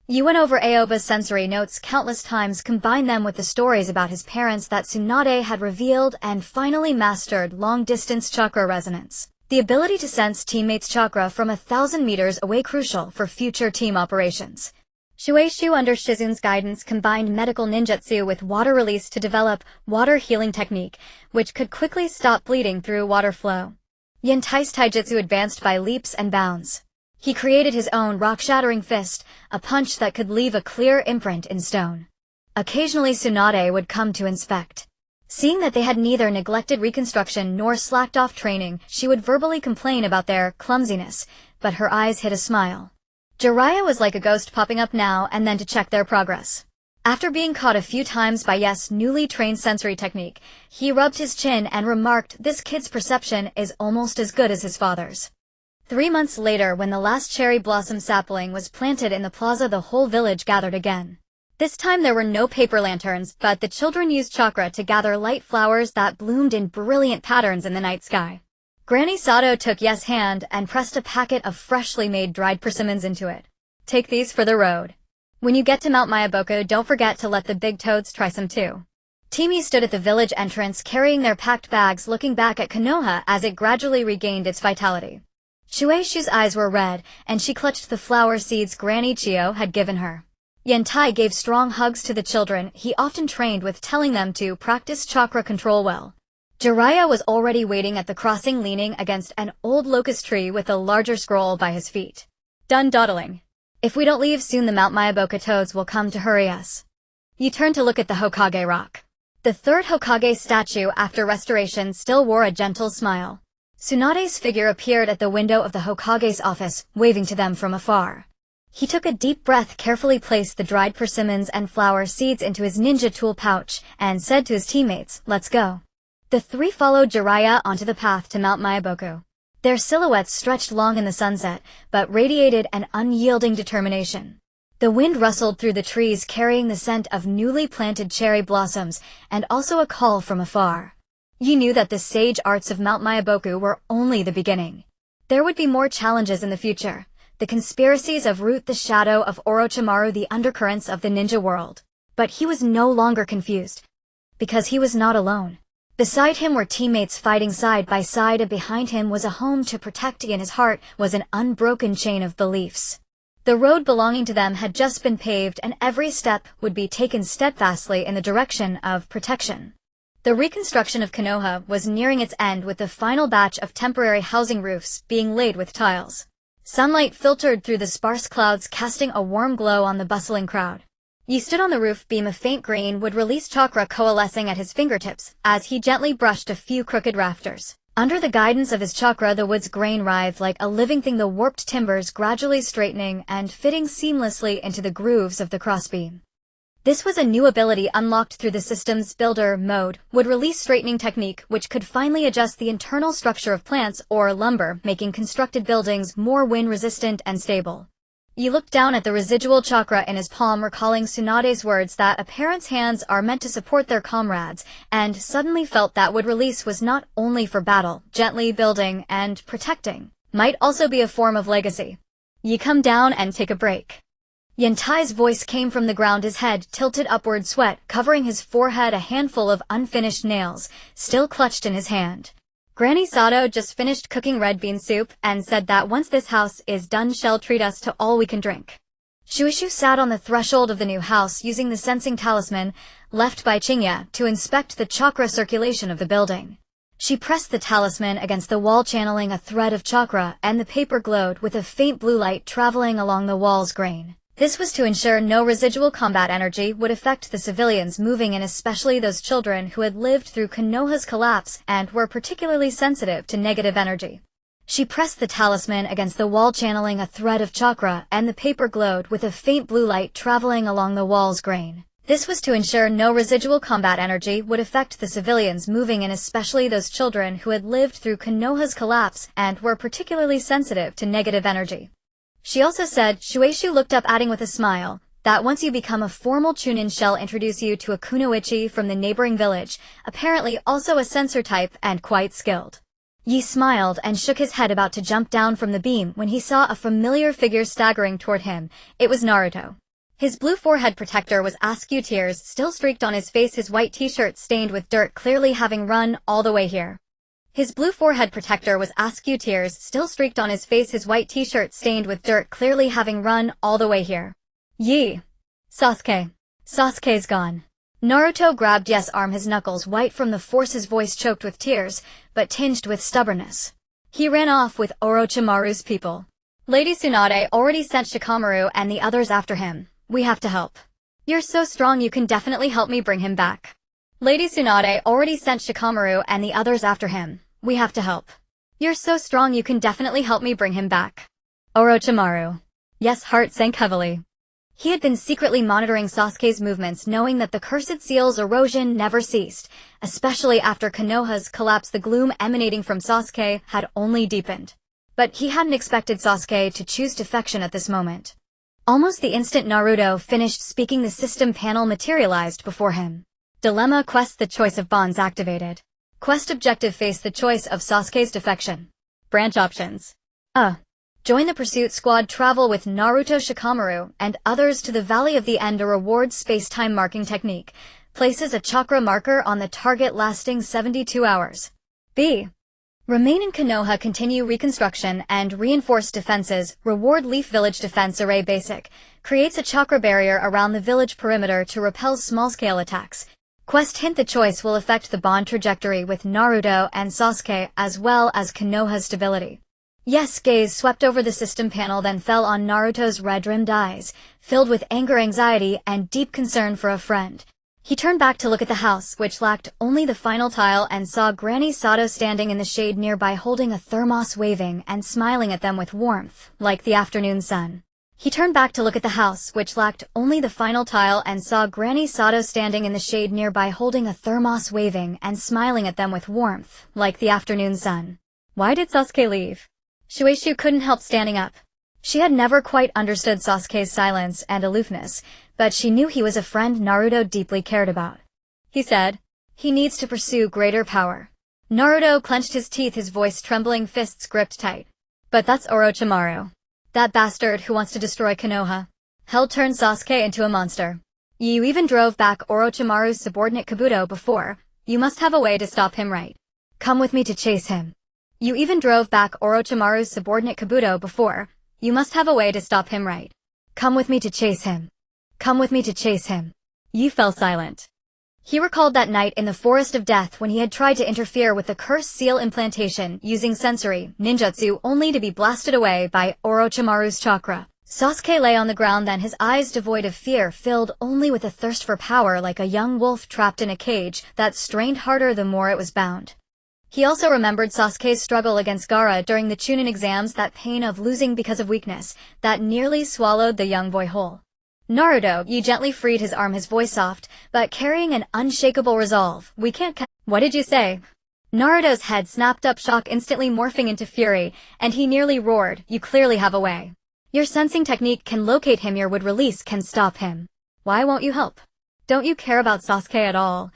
You went over Aoba's sensory notes countless times, combined them with the stories about his parents that Tsunade had revealed, and finally mastered long-distance chakra resonance. The ability to sense teammates' chakra from 1,000 meters away, crucial for future team operations. Shueishu, under Shizun's guidance, combined medical ninjutsu with water release to develop water healing technique, which could quickly stop bleeding through water flow. Yentai's taijutsu advanced by leaps and bounds. He created his own rock-shattering fist, a punch that could leave a clear imprint in stone. Occasionally Tsunade would come to inspect. Seeing that they had neither neglected reconstruction nor slacked off training, she would verbally complain about their clumsiness, but her eyes hid a smile. Jiraiya was like a ghost, popping up now and then to check their progress. After being caught a few times by Yes' newly trained sensory technique, he rubbed his chin and remarked, "This kid's perception is almost as good as his father's." 3 months later, when the last cherry blossom sapling was planted in the plaza, the whole village gathered again. This time there were no paper lanterns, but the children used chakra to gather light flowers that bloomed in brilliant patterns in the night sky. Granny Sato took Yes' hand and pressed a packet of freshly made dried persimmons into it. "Take these for the road. When you get to Mount Mayaboku, don't forget to let the big toads try some too." Teamy stood at the village entrance carrying their packed bags, looking back at Konoha as it gradually regained its vitality. Shueishu's eyes were red, and she clutched the flower seeds Granny Chio had given her. Yentai gave strong hugs to the children he often trained with, telling them to practice chakra control well. Jiraiya was already waiting at the crossing, leaning against an old locust tree with a larger scroll by his feet. "Done dawdling. If we don't leave soon, the Mount Mayaboku toads will come to hurry us." You turned to look at the Hokage rock. The third Hokage statue after restoration still wore a gentle smile. Tsunade's figure appeared at the window of the Hokage's office, waving to them from afar. He took a deep breath, carefully placed the dried persimmons and flower seeds into his ninja tool pouch, and said to his teammates, "Let's go." The three followed Jiraiya onto the path to Mount Mayaboku. Their silhouettes stretched long in the sunset, but radiated an unyielding determination. The wind rustled through the trees, carrying the scent of newly planted cherry blossoms, and also a call from afar. You knew that the sage arts of Mount Mayaboku were only the beginning. There would be more challenges in the future. The conspiracies of Root, the shadow of Orochimaru, the undercurrents of the ninja world. But he was no longer confused. Because he was not alone. Beside him were teammates fighting side by side, and behind him was a home to protect. In his heart was an unbroken chain of beliefs. The road belonging to them had just been paved, and every step would be taken steadfastly in the direction of protection. The reconstruction of Konoha was nearing its end, with the final batch of temporary housing roofs being laid with tiles. Sunlight filtered through the sparse clouds, casting a warm glow on the bustling crowd. He stood on the roof beam. A faint green would release chakra coalescing at his fingertips as he gently brushed a few crooked rafters. Under the guidance of his chakra, the wood's grain writhed like a living thing, the warped timbers gradually straightening and fitting seamlessly into the grooves of the crossbeam. This was a new ability unlocked through the system's builder mode, would release straightening technique, which could finally adjust the internal structure of plants or lumber, making constructed buildings more wind-resistant and stable. You looked down at the residual chakra in his palm, recalling Tsunade's words that a parent's hands are meant to support their comrades, and suddenly felt that wood release was not only for battle. Gently building and protecting might also be a form of legacy. "You come down and take a break." Yentai's voice came from the ground, his head tilted upward, sweat covering his forehead, a handful of unfinished nails still clutched in his hand. Granny Sato just finished cooking red bean soup and said that once this house is done, she'll treat us to all we can drink. Shueishu sat on the threshold of the new house, using the sensing talisman left by Chingya to inspect the chakra circulation of the building. She pressed the talisman against the wall, channeling a thread of chakra, and the paper glowed with a faint blue light traveling along the wall's grain. This was to ensure no residual combat energy would affect the civilians moving in, especially those children who had lived through Konoha's collapse and were particularly sensitive to negative energy. She pressed the talisman against the wall, channeling a thread of chakra, and the paper glowed with a faint blue light traveling along the wall's grain. This was to ensure no residual combat energy would affect the civilians moving in, especially those children who had lived through Konoha's collapse and were particularly sensitive to negative energy. She also said, Shueishu looked up, adding with a smile, that once you become a formal Chunin, she'll introduce you to a kunoichi from the neighboring village, apparently also a sensor type and quite skilled. Yi smiled and shook his head, about to jump down from the beam when he saw a familiar figure staggering toward him. It was Naruto. His blue forehead protector was askew, tears still streaked on his face, his white t-shirt stained with dirt, clearly having run all the way here. His blue forehead protector was askew, tears still streaked on his face, his white t-shirt stained with dirt, clearly having run all the way here. Yi. Sasuke. Sasuke's gone. Naruto grabbed Yes' arm, his knuckles white from the force, his voice choked with tears, but tinged with stubbornness. He ran off with Orochimaru's people. Lady Tsunade already sent Shikamaru and the others after him. We have to help. You're so strong, you can definitely help me bring him back. Lady Tsunade already sent Shikamaru and the others after him. We have to help. You're so strong, you can definitely help me bring him back. Orochimaru. Yes' heart sank heavily. He had been secretly monitoring Sasuke's movements, knowing that the cursed seal's erosion never ceased, especially after Konoha's collapse. The gloom emanating from Sasuke had only deepened. But he hadn't expected Sasuke to choose defection at this moment. Almost the instant Naruto finished speaking, the system panel materialized before him. Dilemma quest: the choice of bonds activated. Quest objective: face the choice of Sasuke's defection. Branch options. Join the pursuit squad, travel with Naruto, Shikamaru, and others to the Valley of the End. A reward space-time marking technique. Places a chakra marker on the target lasting 72 hours. B. Remain in Konoha, continue reconstruction and reinforce defenses. Reward Leaf Village Defense Array Basic. Creates a chakra barrier around the village perimeter to repel small-scale attacks. Quest hint: the choice will affect the bond trajectory with Naruto and Sasuke as well as Konoha's stability. Yes' gaze swept over the system panel, then fell on Naruto's red-rimmed eyes, filled with anger, anxiety, and deep concern for a friend. He turned back to look at the house, which lacked only the final tile, and saw Granny Sato standing in the shade nearby, holding a thermos, waving and smiling at them with warmth, like the afternoon sun. He turned back to look at the house, which lacked only the final tile, and saw Granny Sato standing in the shade nearby, holding a thermos, waving and smiling at them with warmth, like the afternoon sun. Why did Sasuke leave? Shueishu couldn't help standing up. She had never quite understood Sasuke's silence and aloofness, but she knew he was a friend Naruto deeply cared about. He said, he needs to pursue greater power. Naruto clenched his teeth, his voice trembling, fists gripped tight. But that's Orochimaru. That bastard who wants to destroy Konoha. Hell turned Sasuke into a monster. You even drove back Orochimaru's subordinate Kabuto before. You must have a way to stop him, right? Come with me to chase him. You even drove back Orochimaru's subordinate Kabuto before. You must have a way to stop him, right? Come with me to chase him. Come with me to chase him. Yi fell silent. He recalled that night in the Forest of Death when he had tried to interfere with the cursed seal implantation using sensory ninjutsu, only to be blasted away by Orochimaru's chakra. Sasuke lay on the ground then, his eyes devoid of fear, filled only with a thirst for power, like a young wolf trapped in a cage that strained harder the more it was bound. He also remembered Sasuke's struggle against Gaara during the Chunin exams, that pain of losing because of weakness, that nearly swallowed the young boy whole. Naruto, Yi gently freed his arm, his voice soft, but carrying an unshakable resolve. We can't What did you say? Naruto's head snapped up, shock instantly morphing into fury, and he nearly roared, you clearly have a way. Your sensing technique can locate him, your would release can stop him. Why won't you help? Don't you care about Sasuke at all?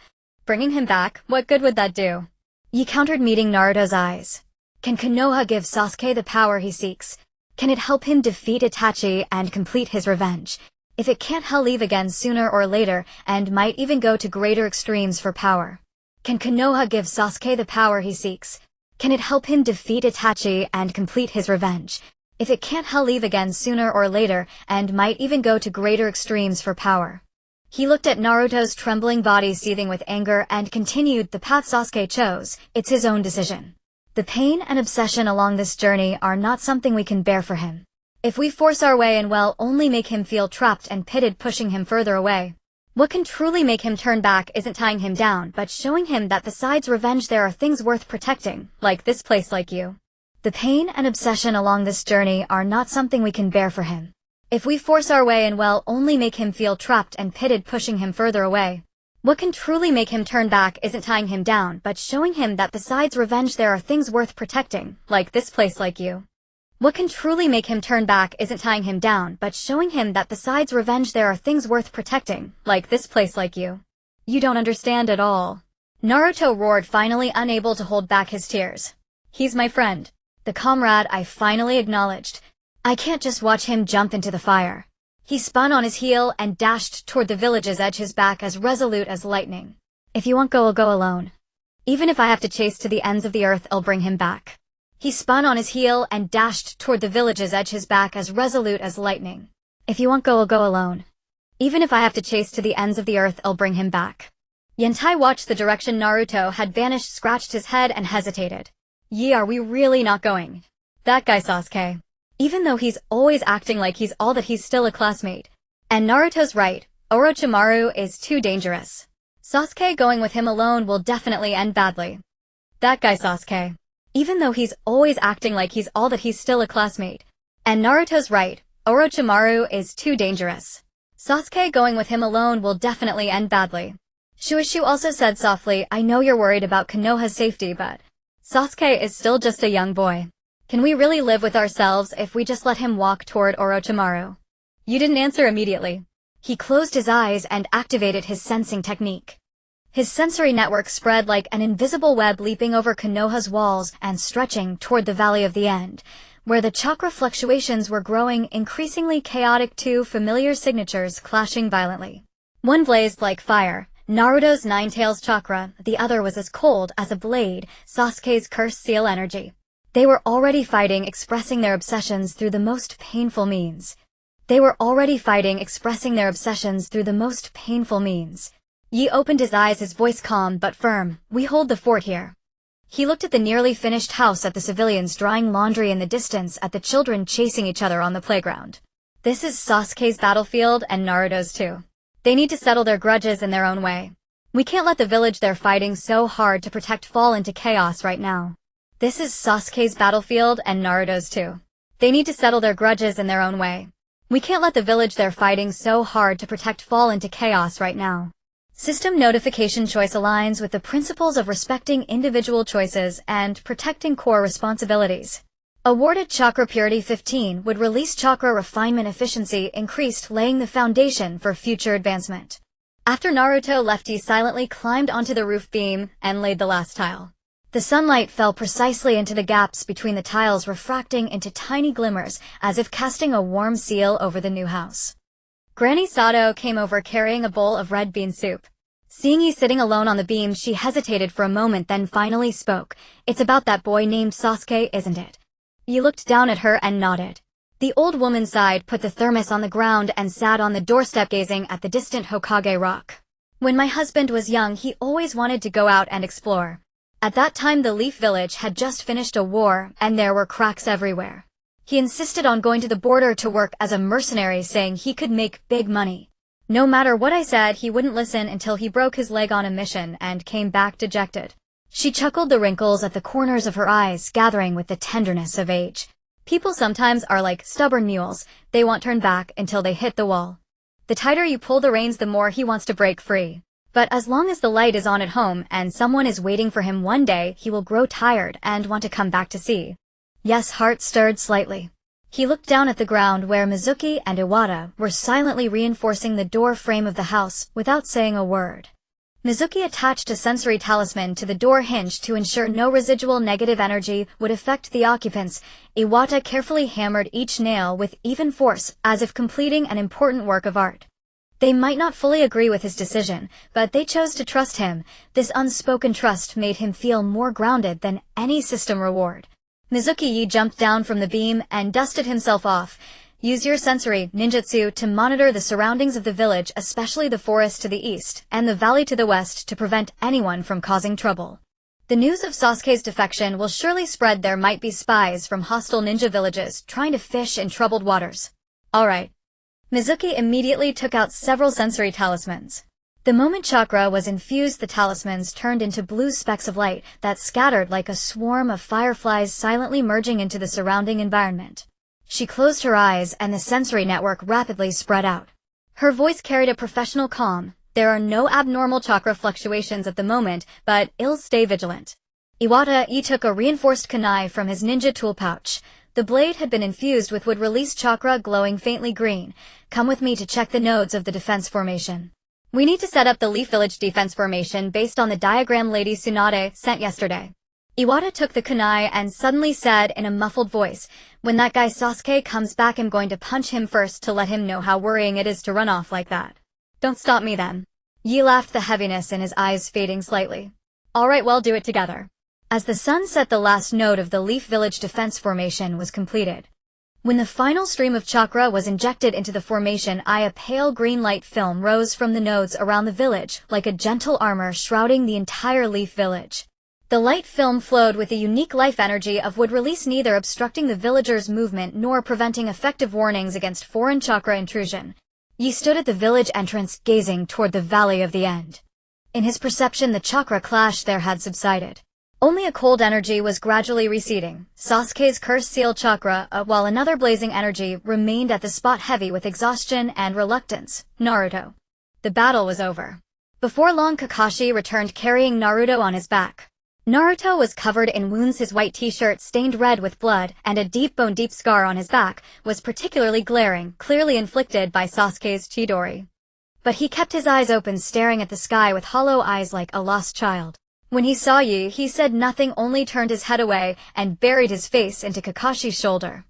Bringing him back, what good would that do? Yi countered, meeting Naruto's eyes. Can Konoha give Sasuke the power he seeks? Can it help him defeat Itachi and complete his revenge? If it can't, he'll leave again sooner or later, and might even go to greater extremes for power. Can Konoha give Sasuke the power he seeks? Can it help him defeat Itachi and complete his revenge? If it can't, he'll leave again sooner or later, and might even go to greater extremes for power. He looked at Naruto's trembling body seething with anger and continued, the path Sasuke chose, it's his own decision. The pain and obsession along this journey are not something we can bear for him. If we force our way in, we'll only make him feel trapped and pitted, pushing him further away. What can truly make him turn back isn't tying him down, but showing him that besides revenge there are things worth protecting, like this place, like you. The pain and obsession along this journey are not something we can bear for him. If we force our way in, we'll only make him feel trapped and pitted, pushing him further away. What can truly make him turn back isn't tying him down, but showing him that besides revenge there are things worth protecting, like this place, like you. What can truly make him turn back isn't tying him down, but showing him that besides revenge there are things worth protecting, like this place, like you. You don't understand at all. Naruto roared, finally unable to hold back his tears. He's my friend. The comrade I finally acknowledged. I can't just watch him jump into the fire. He spun on his heel and dashed toward the village's edge, his back as resolute as lightning. If you won't go, I'll go alone. Even if I have to chase to the ends of the earth, I'll bring him back. He spun on his heel and dashed toward the village's edge, his back as resolute as lightning. If you won't go, I'll go alone. Even if I have to chase to the ends of the earth, I'll bring him back. Yantai watched the direction Naruto had vanished, scratched his head and hesitated. Are we really not going? That guy Sasuke. Even though he's always acting like he's all that, he's still a classmate. And Naruto's right, Orochimaru is too dangerous. Sasuke going with him alone will definitely end badly. That guy Sasuke. Even though he's always acting like he's all that, he's still a classmate. And Naruto's right, Orochimaru is too dangerous. Sasuke going with him alone will definitely end badly. Shueishu also said softly, I know you're worried about Konoha's safety, but Sasuke is still just a young boy. Can we really live with ourselves if we just let him walk toward Orochimaru? You didn't answer immediately. He closed his eyes and activated his sensing technique. His sensory network spread like an invisible web, leaping over Konoha's walls and stretching toward the Valley of the End, where the chakra fluctuations were growing increasingly chaotic, two familiar signatures clashing violently. One blazed like fire, Naruto's Nine Tails chakra, the other was as cold as a blade, Sasuke's curse seal energy. They were already fighting, expressing their obsessions through the most painful means. Yi opened his eyes, his voice calm but firm. We hold the fort here. He looked at the nearly finished house, at the civilians drying laundry in the distance, at the children chasing each other on the playground. This is Sasuke's battlefield and Naruto's too. They need to settle their grudges in their own way. We can't let the village they're fighting so hard to protect fall into chaos right now. This is Sasuke's battlefield and Naruto's too. They need to settle their grudges in their own way. We can't let the village they're fighting so hard to protect fall into chaos right now. System notification choice aligns with the principles of respecting individual choices and protecting core responsibilities. Awarded Chakra Purity 15 would release Chakra Refinement Efficiency increased, laying the foundation for future advancement. After Naruto left, he silently climbed onto the roof beam and laid the last tile. The sunlight fell precisely into the gaps between the tiles, refracting into tiny glimmers as if casting a warm seal over the new house. Granny Sato came over carrying a bowl of red bean soup. Seeing Yi sitting alone on the beam, she hesitated for a moment, then finally spoke. It's about that boy named Sasuke, isn't it? Yi looked down at her and nodded. The old woman sighed, put the thermos on the ground, and sat on the doorstep gazing at the distant Hokage rock. When my husband was young, he always wanted to go out and explore. At that time, the Leaf Village had just finished a war, and there were cracks everywhere. He insisted on going to the border to work as a mercenary, saying he could make big money. No matter what I said, he wouldn't listen until he broke his leg on a mission and came back dejected. She chuckled, the wrinkles at the corners of her eyes gathering with the tenderness of age. People sometimes are like stubborn mules. They won't turn back until they hit the wall. The tighter you pull the reins, the more he wants to break free. But as long as the light is on at home and someone is waiting for him, one day he will grow tired and want to come back to see. Yes, heart stirred slightly. He looked down at the ground where Mizuki and Iwata were silently reinforcing the door frame of the house without saying a word. Mizuki attached a sensory talisman to the door hinge to ensure no residual negative energy would affect the occupants. Iwata carefully hammered each nail with even force, as if completing an important work of art. They might not fully agree with his decision, but they chose to trust him. This unspoken trust made him feel more grounded than any system reward. Mizuki jumped down from the beam and dusted himself off. Use your sensory ninjutsu to monitor the surroundings of the village, especially the forest to the east and the valley to the west, to prevent anyone from causing trouble. The news of Sasuke's defection will surely spread. There might be spies from hostile ninja villages trying to fish in troubled waters. Alright. Mizuki immediately took out several sensory talismans. The moment chakra was infused, the talismans turned into blue specks of light that scattered like a swarm of fireflies, silently merging into the surrounding environment. She closed her eyes and the sensory network rapidly spread out. Her voice carried a professional calm. There are no abnormal chakra fluctuations at the moment, but I'll stay vigilant. Iwata took a reinforced kunai from his ninja tool pouch. The blade had been infused with would release chakra glowing faintly green. Come with me to check the nodes of the defense formation. We need to set up the Leaf Village defense formation based on the diagram Lady Tsunade sent yesterday. Iwata took the kunai and suddenly said in a muffled voice, "When that guy Sasuke comes back, I'm going to punch him first to let him know how worrying it is to run off like that." "Don't stop me then." Yi laughed, the heaviness in his eyes fading slightly. "Alright, well, do it together." As the sun set, the last node of the Leaf Village defense formation was completed. When the final stream of chakra was injected into the formation, a pale green light film rose from the nodes around the village, like a gentle armor shrouding the entire Leaf Village. The light film flowed with a unique life energy of would release, neither obstructing the villagers' movement nor preventing effective warnings against foreign chakra intrusion. Yi stood at the village entrance, gazing toward the Valley of the End. In his perception, the chakra clash there had subsided. Only a cold energy was gradually receding, Sasuke's curse-sealed chakra, while another blazing energy remained at the spot, heavy with exhaustion and reluctance. Naruto. The battle was over. Before long, Kakashi returned carrying Naruto on his back. Naruto was covered in wounds. His white t-shirt, stained red with blood, and a deep bone-deep scar on his back, was particularly glaring, clearly inflicted by Sasuke's Chidori. But he kept his eyes open, staring at the sky with hollow eyes like a lost child. When he saw Yi, he said nothing, only turned his head away and buried his face into Kakashi's shoulder.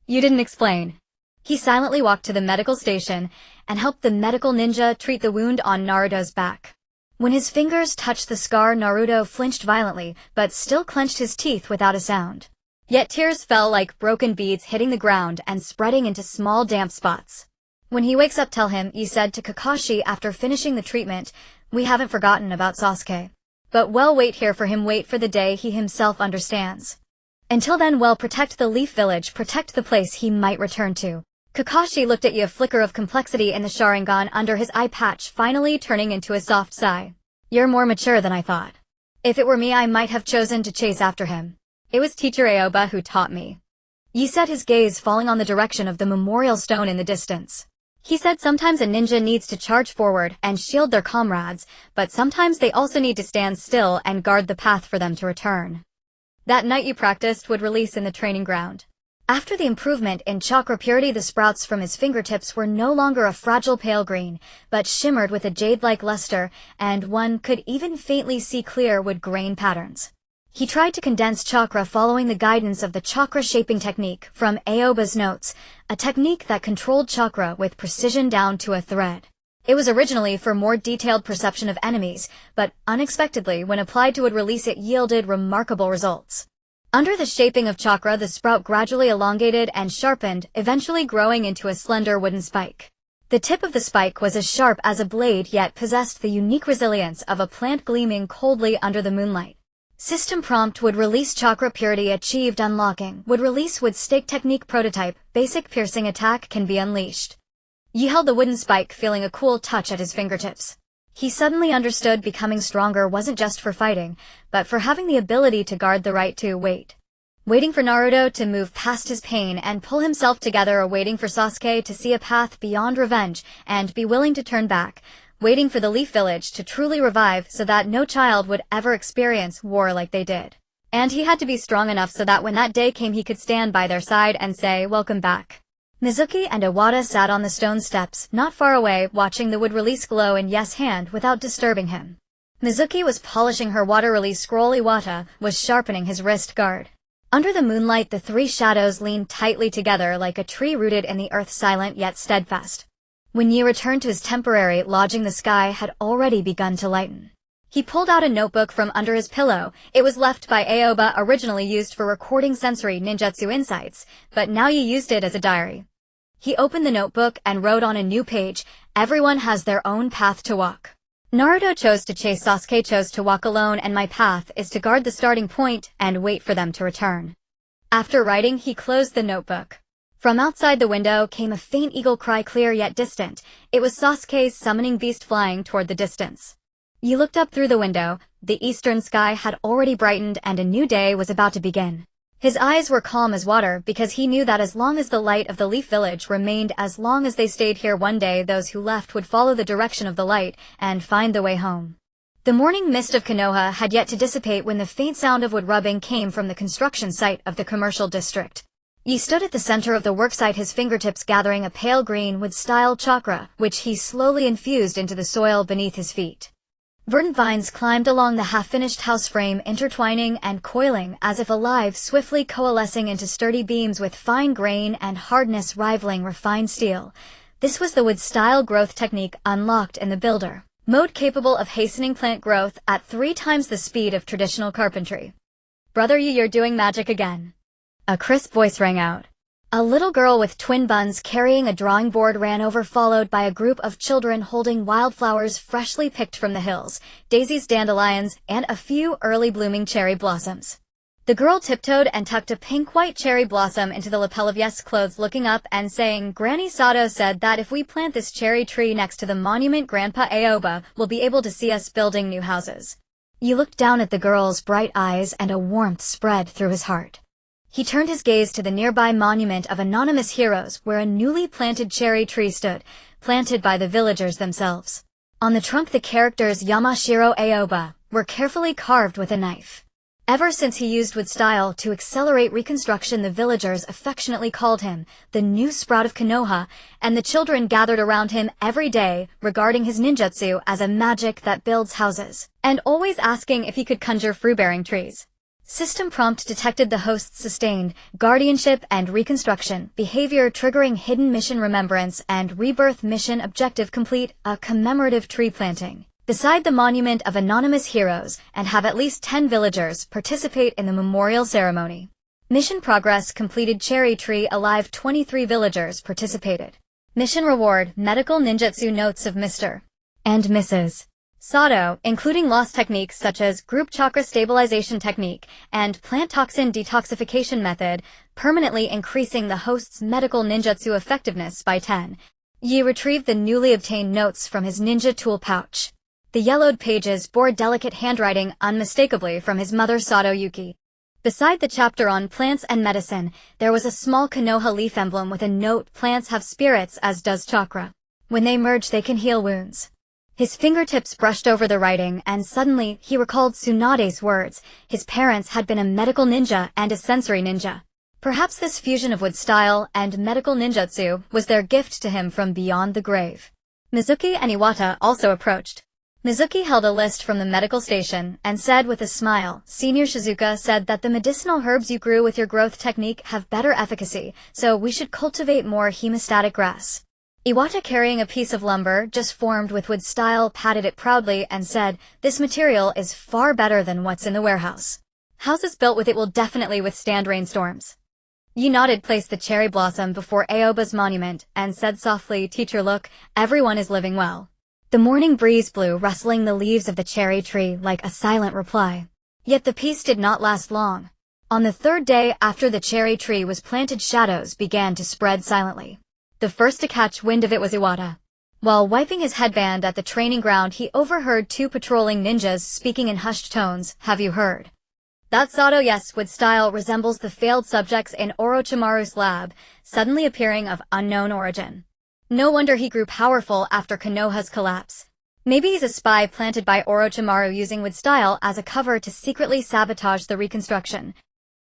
"You didn't explain." He silently walked to the medical station and helped the medical ninja treat the wound on Naruto's back. When his fingers touched the scar, Naruto flinched violently, but still clenched his teeth without a sound. Yet tears fell like broken beads, hitting the ground and spreading into small damp spots. "When he wakes up, tell him," he said to Kakashi after finishing the treatment, "we haven't forgotten about Sasuke. But well, wait here for him, wait for the day he himself understands. Until then, well, protect the Leaf Village, protect the place he might return to." Kakashi looked at Yi, a flicker of complexity in the Sharingan under his eye patch finally turning into a soft sigh. "You're more mature than I thought. If it were me, I might have chosen to chase after him. It was teacher Aoba who taught me." Yi said, his gaze falling on the direction of the memorial stone in the distance. He said sometimes a ninja needs to charge forward and shield their comrades, but sometimes they also need to stand still and guard the path for them to return. That night you practiced would release in the training ground. After the improvement in chakra purity, the sprouts from his fingertips were no longer a fragile pale green, but shimmered with a jade-like luster, and one could even faintly see clear wood grain patterns. He tried to condense chakra following the guidance of the chakra shaping technique from Aoba's notes, a technique that controlled chakra with precision down to a thread. It was originally for more detailed perception of enemies, but unexpectedly, when applied to would release, it yielded remarkable results. Under the shaping of chakra, the sprout gradually elongated and sharpened, eventually growing into a slender wooden spike. The tip of the spike was as sharp as a blade, yet possessed the unique resilience of a plant gleaming coldly under the moonlight. System prompt would release chakra purity achieved, unlocking would release would stake technique prototype, basic piercing attack can be unleashed. Yi held the wooden spike, feeling a cool touch at his fingertips. He suddenly understood becoming stronger wasn't just for fighting, but for having the ability to guard the right to wait. Waiting for Naruto to move past his pain and pull himself together, or waiting for Sasuke to see a path beyond revenge and be willing to turn back. Waiting for the Leaf Village to truly revive so that no child would ever experience war like they did. And he had to be strong enough so that when that day came, he could stand by their side and say, "Welcome back." Mizuki and Iwata sat on the stone steps, not far away, watching the wood release glow in Yes' hand without disturbing him. Mizuki was polishing her water release scroll. Iwata was sharpening his wrist guard. Under the moonlight, the three shadows leaned tightly together like a tree rooted in the earth, silent yet steadfast. When Yi returned to his temporary lodging, the sky had already begun to lighten. He pulled out a notebook from under his pillow. It was left by Aoba, originally used for recording sensory ninjutsu insights, but now Yi used it as a diary. He opened the notebook and wrote on a new page, "Everyone has their own path to walk. Naruto chose to chase, Sasuke chose to walk alone, and my path is to guard the starting point and wait for them to return. After writing, he closed the notebook. From outside the window came a faint eagle cry, clear yet distant. It was Sasuke's summoning beast flying toward the distance. You looked up through the window. The eastern sky had already brightened and a new day was about to begin. His eyes were calm as water because he knew that as long as the light of the Leaf Village remained, as long as they stayed here, one day those who left would follow the direction of the light and find the way home. The morning mist of Konoha had yet to dissipate when the faint sound of wood rubbing came from the construction site of the commercial district. He stood at the center of the worksite, his fingertips gathering a pale green wood-style chakra, which he slowly infused into the soil beneath his feet. Verdant vines climbed along the half-finished house frame, intertwining and coiling as if alive, swiftly coalescing into sturdy beams with fine grain and hardness rivaling refined steel. This was the wood-style growth technique unlocked in the builder mode, capable of hastening plant growth at 3 times the speed of traditional carpentry. "Brother, you're doing magic again." A crisp voice rang out. A little girl with twin buns carrying a drawing board ran over, followed by a group of children holding wildflowers freshly picked from the hills, daisies, dandelions, and a few early blooming cherry blossoms. The girl tiptoed and tucked a pink-white cherry blossom into the lapel of Yes' clothes, looking up and saying, "Granny Sato said that if we plant this cherry tree next to the monument, Grandpa Aoba will be able to see us building new houses." You looked down at the girl's bright eyes and a warmth spread through his heart. He turned his gaze to the nearby monument of anonymous heroes, where a newly planted cherry tree stood, planted by the villagers themselves. On the trunk, the characters Yamashiro Aoba were carefully carved with a knife. Ever since he used wood style to accelerate reconstruction, the villagers affectionately called him the new sprout of Konoha, and the children gathered around him every day, regarding his ninjutsu as a magic that builds houses, and always asking if he could conjure fruit-bearing trees. System prompt detected the host's sustained guardianship and reconstruction behavior, triggering hidden mission remembrance and rebirth. Mission objective complete: a commemorative tree planting beside the monument of anonymous heroes, and have at least 10 villagers participate in the memorial ceremony. Mission progress completed: cherry tree alive, 23 villagers participated. Mission reward: medical ninjutsu notes of Mr. and Mrs. Sato, including lost techniques such as group chakra stabilization technique and plant toxin detoxification method, permanently increasing the host's medical ninjutsu effectiveness by 10. Yi retrieved the newly obtained notes from his ninja tool pouch. The yellowed pages bore delicate handwriting unmistakably from his mother Sato Yuki. Beside the chapter on plants and medicine, there was a small Konoha leaf emblem with a note: plants have spirits as does chakra. When they merge, they can heal wounds. His fingertips brushed over the writing, and suddenly he recalled Tsunade's words. His parents had been a medical ninja and a sensory ninja. Perhaps this fusion of wood style and medical ninjutsu was their gift to him from beyond the grave. Mizuki and Iwata also approached. Mizuki held a list from the medical station and said with a smile, "Senior Shizuka said that the medicinal herbs you grew with your growth technique have better efficacy, so we should cultivate more hemostatic grass." Iwata, carrying a piece of lumber just formed with wood style, patted it proudly and said, "This material is far better than what's in the warehouse. Houses built with it will definitely withstand rainstorms." Yi nodded, placed the cherry blossom before Aoba's monument, and said softly, "Teacher, look, everyone is living well." The morning breeze blew, rustling the leaves of the cherry tree like a silent reply. Yet the peace did not last long. On the 3rd day after the cherry tree was planted, shadows began to spread silently. The first to catch wind of it was Iwata. While wiping his headband at the training ground, he overheard 2 patrolling ninjas speaking in hushed tones. "Have you heard? That Sato, yes, wood style resembles the failed subjects in Orochimaru's lab, suddenly appearing of unknown origin. No wonder he grew powerful after Konoha's collapse. Maybe he's a spy planted by Orochimaru, using wood style as a cover to secretly sabotage the reconstruction."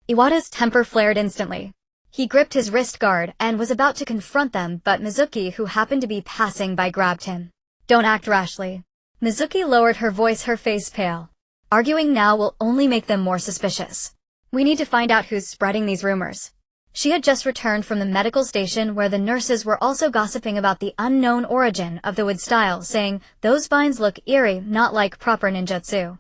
Iwata's temper flared instantly. He gripped his wrist guard and was about to confront them, but Mizuki, who happened to be passing by, grabbed him. "Don't act rashly." Mizuki lowered her voice, her face pale. "Arguing now will only make them more suspicious. We need to find out who's spreading these rumors." She had just returned from the medical station, where the nurses were also gossiping about the unknown origin of the wood style, saying, "Those vines look eerie, not like proper ninjutsu."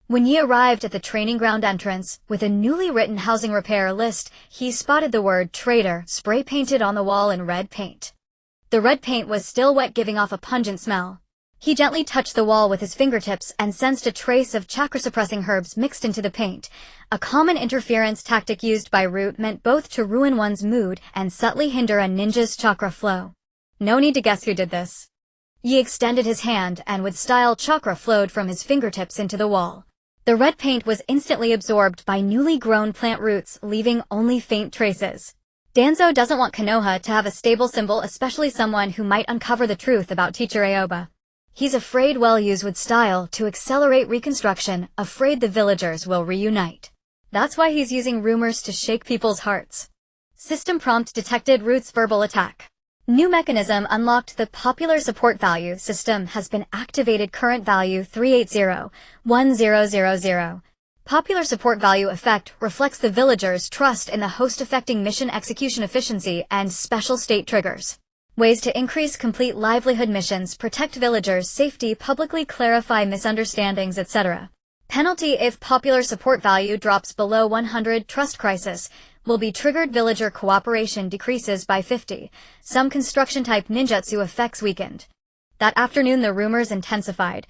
When Yi arrived at the training ground entrance with a newly written housing repair list, he spotted the word "traitor" spray painted on the wall in red paint. The red paint was still wet, giving off a pungent smell. He gently touched the wall with his fingertips and sensed a trace of chakra-suppressing herbs mixed into the paint. A common interference tactic used by Root meant both to ruin one's mood and subtly hinder a ninja's chakra flow. No need to guess who did this. Yi extended his hand, and with style chakra flowed from his fingertips into the wall. The red paint was instantly absorbed by newly grown plant roots, leaving only faint traces. Danzo doesn't want Konoha to have a stable symbol, especially someone who might uncover the truth about teacher Aoba. He's afraid well used with style to accelerate reconstruction, afraid the villagers will reunite. That's why he's using rumors to shake people's hearts. System prompt detected Root's verbal attack. New mechanism unlocked. The popular support value system has been activated. Current value 380-1000. Popular support value effect reflects the villagers' trust in the host, affecting mission execution efficiency and special state triggers. Ways to increase complete livelihood missions, protect villagers' safety, publicly clarify misunderstandings, etc. Penalty: if popular support value drops below 100, trust crisis will be triggered. Villager cooperation decreases by 50. Some construction-type ninjutsu effects weakened. That afternoon the rumors intensified.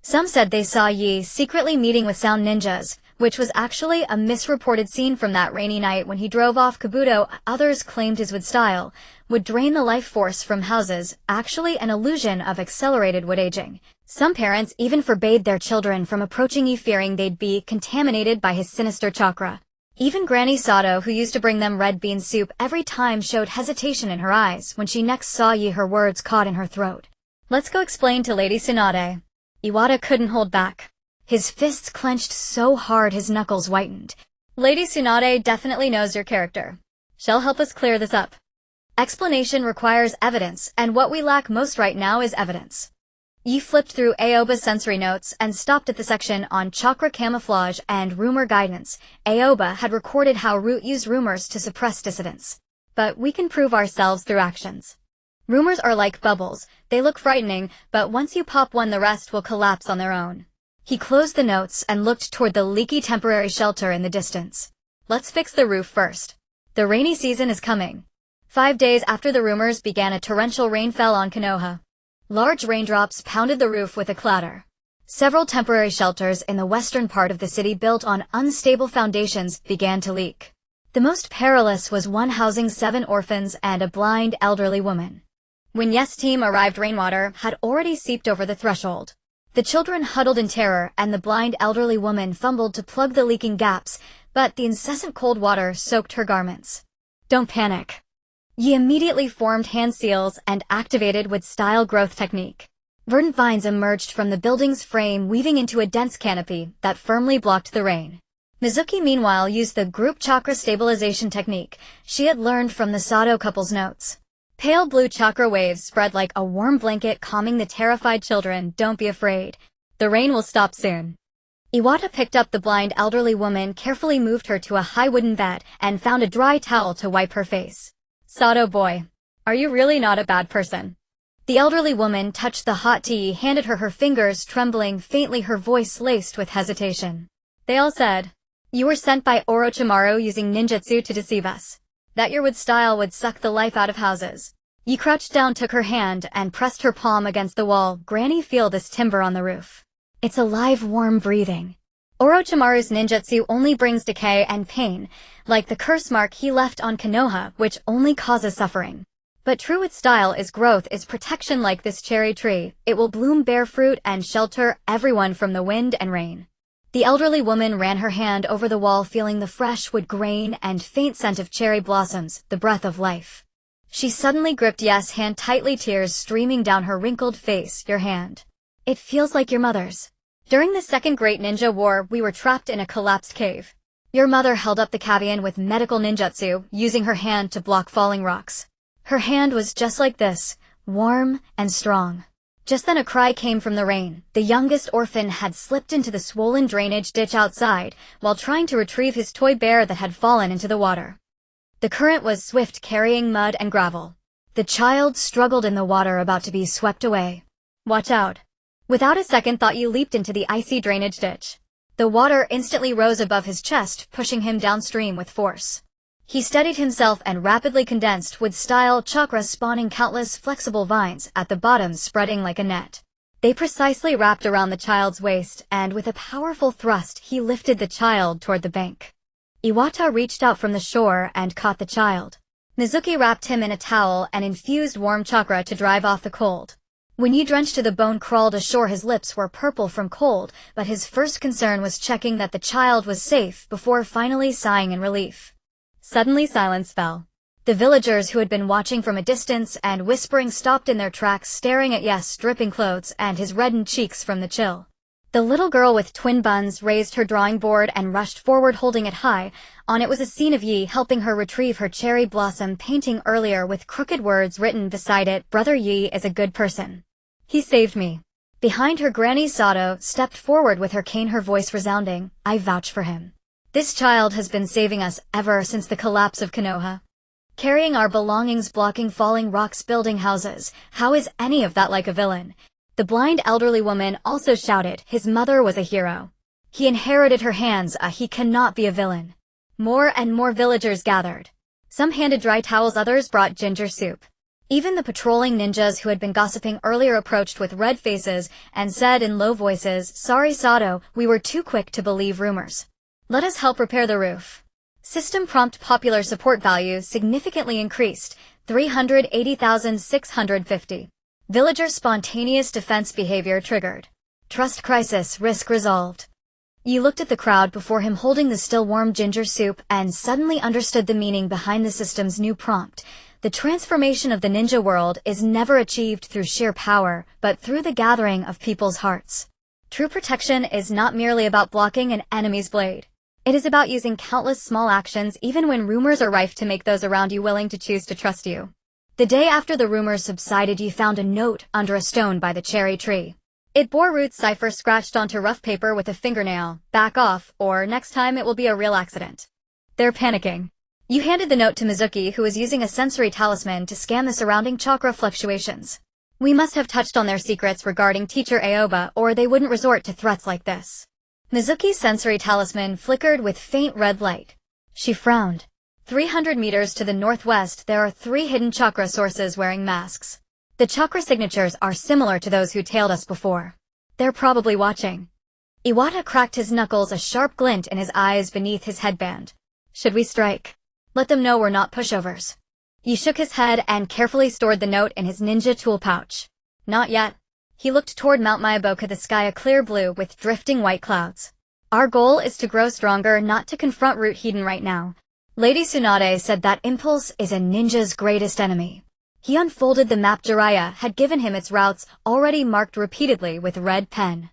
Some said they saw Yi secretly meeting with sound ninjas, which was actually a misreported scene from that rainy night when he drove off Kabuto. Others claimed his wood style would drain the life force from houses, actually an illusion of accelerated wood aging. Some parents even forbade their children from approaching Yi, fearing they'd be contaminated by his sinister chakra. Even Granny Sato, who used to bring them red bean soup every time, showed hesitation in her eyes when she next saw Yi, her words caught in her throat. Let's go explain to Lady Tsunade. Iwata couldn't hold back. His fists clenched so hard his knuckles whitened. Lady Tsunade definitely knows your character. She'll help us clear this up. Explanation requires evidence, and what we lack most right now is evidence. Yi flipped through Aoba's sensory notes and stopped at the section on chakra camouflage and rumor guidance. Aoba had recorded how Root used rumors to suppress dissidents. But we can prove ourselves through actions. Rumors are like bubbles. They look frightening, but once you pop one, the rest will collapse on their own. He closed the notes and looked toward the leaky temporary shelter in the distance. Let's fix the roof first. The rainy season is coming. 5 days after the rumors began, a torrential rain fell on Konoha. Large raindrops pounded the roof with a clatter. Several temporary shelters in the western part of the city, built on unstable foundations, began to leak. The most perilous was one housing 7 orphans and a blind elderly woman. When Yes team arrived, rainwater had already seeped over the threshold. The children huddled in terror, and the blind elderly woman fumbled to plug the leaking gaps, but the incessant cold water soaked her garments. Don't panic. Yi immediately formed hand seals and activated with style growth technique. Verdant vines emerged from the building's frame, weaving into a dense canopy that firmly blocked the rain. Mizuki meanwhile used the group chakra stabilization technique she had learned from the Sato couple's notes. Pale blue chakra waves spread like a warm blanket, calming the terrified children. Don't be afraid. The rain will stop soon. Iwata picked up the blind elderly woman, carefully moved her to a high wooden bed, and found a dry towel to wipe her face. Sato boy, are you really not a bad person? The elderly woman touched the hot tea, handed her her fingers, trembling faintly, her voice laced with hesitation. They all said, you were sent by Orochimaru using ninjutsu to deceive us. That your wood style would suck the life out of houses. Yi crouched down, took her hand, and pressed her palm against the wall. Granny, feel this timber on the roof. It's alive, warm, breathing. Orochimaru's ninjutsu only brings decay and pain, like the curse mark he left on Konoha, which only causes suffering. But true wood style is growth, is protection, like this cherry tree. It will bloom, bear fruit, and shelter everyone from the wind and rain. The elderly woman ran her hand over the wall, feeling the fresh wood grain and faint scent of cherry blossoms, the breath of life. She suddenly gripped Yes' hand tightly, tears streaming down her wrinkled face. Your hand. It feels like your mother's. During the Second Great Ninja War, we were trapped in a collapsed cave. Your mother held up the cavean with medical ninjutsu, using her hand to block falling rocks. Her hand was just like this, warm and strong. Just then a cry came from the rain. The youngest orphan had slipped into the swollen drainage ditch outside while trying to retrieve his toy bear that had fallen into the water. The current was swift, carrying mud and gravel. The child struggled in the water, about to be swept away. Watch out. Without a second thought, you leaped into the icy drainage ditch. The water instantly rose above his chest, pushing him downstream with force. He steadied himself and rapidly condensed wood style chakra, spawning countless flexible vines at the bottom, spreading like a net. They precisely wrapped around the child's waist, and with a powerful thrust he lifted the child toward the bank. Iwata reached out from the shore and caught the child. Mizuki wrapped him in a towel and infused warm chakra to drive off the cold. When he drenched to the bone crawled ashore, his lips were purple from cold, but his first concern was checking that the child was safe before finally sighing in relief. Suddenly silence fell. The villagers who had been watching from a distance and whispering stopped in their tracks, staring at Yes' dripping clothes and his reddened cheeks from the chill. The little girl with twin buns raised her drawing board and rushed forward holding it high. On it was a scene of Yi helping her retrieve her cherry blossom painting earlier with crooked words written beside it, "Brother Yi is a good person. He saved me." Behind her, Granny Sato stepped forward with her cane, her voice resounding, "I vouch for him. This child has been saving us ever since the collapse of Konoha. Carrying our belongings, blocking falling rocks, building houses. How is any of that like a villain?" The blind elderly woman also shouted, "His mother was a hero. He inherited her hands, he cannot be a villain." More and more villagers gathered. Some handed dry towels, others brought ginger soup. Even the patrolling ninjas who had been gossiping earlier approached with red faces and said in low voices, "Sorry Sato, we were too quick to believe rumors. Let us help repair the roof." System prompt popular support value significantly increased, 380,650. Villager spontaneous defense behavior triggered. Trust crisis, risk resolved. Yi looked at the crowd before him holding the still warm ginger soup and suddenly understood the meaning behind the system's new prompt. The transformation of the ninja world is never achieved through sheer power, but through the gathering of people's hearts. True protection is not merely about blocking an enemy's blade. It is about using countless small actions even when rumors are rife to make those around you willing to choose to trust you. The day after the rumors subsided, you found a note under a stone by the cherry tree. It bore Ruth's cipher scratched onto rough paper with a fingernail. "Back off, or next time it will be a real accident." They're panicking. You handed the note to Mizuki, who was using a sensory talisman to scan the surrounding chakra fluctuations. "We must have touched on their secrets regarding teacher Aoba, or they wouldn't resort to threats like this." Mizuki's sensory talisman flickered with faint red light. She frowned. 300 meters to the northwest, there are 3 hidden chakra sources wearing masks. The chakra signatures are similar to those who tailed us before. They're probably watching. Iwata cracked his knuckles, a sharp glint in his eyes beneath his headband. "Should we strike? Let them know we're not pushovers." He shook his head and carefully stored the note in his ninja tool pouch. "Not yet." He looked toward Mount Myaboka, the sky a clear blue with drifting white clouds. "Our goal is to grow stronger, not to confront Root Hiden right now. Lady Tsunade said that impulse is a ninja's greatest enemy." He unfolded the map Jiraiya had given him, its routes already marked repeatedly with red pen.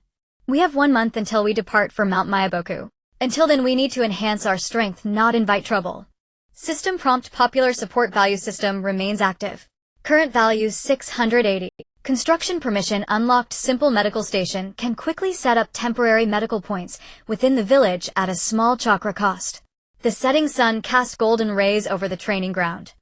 "We have 1 month until we depart for Mount Myaboku. Until then we need to enhance our strength, not invite trouble." System prompt popular support value system remains active. Current value 680. Construction permission unlocked. Simple medical station can quickly set up temporary medical points within the village at a small chakra cost. The setting sun cast golden rays over the training ground.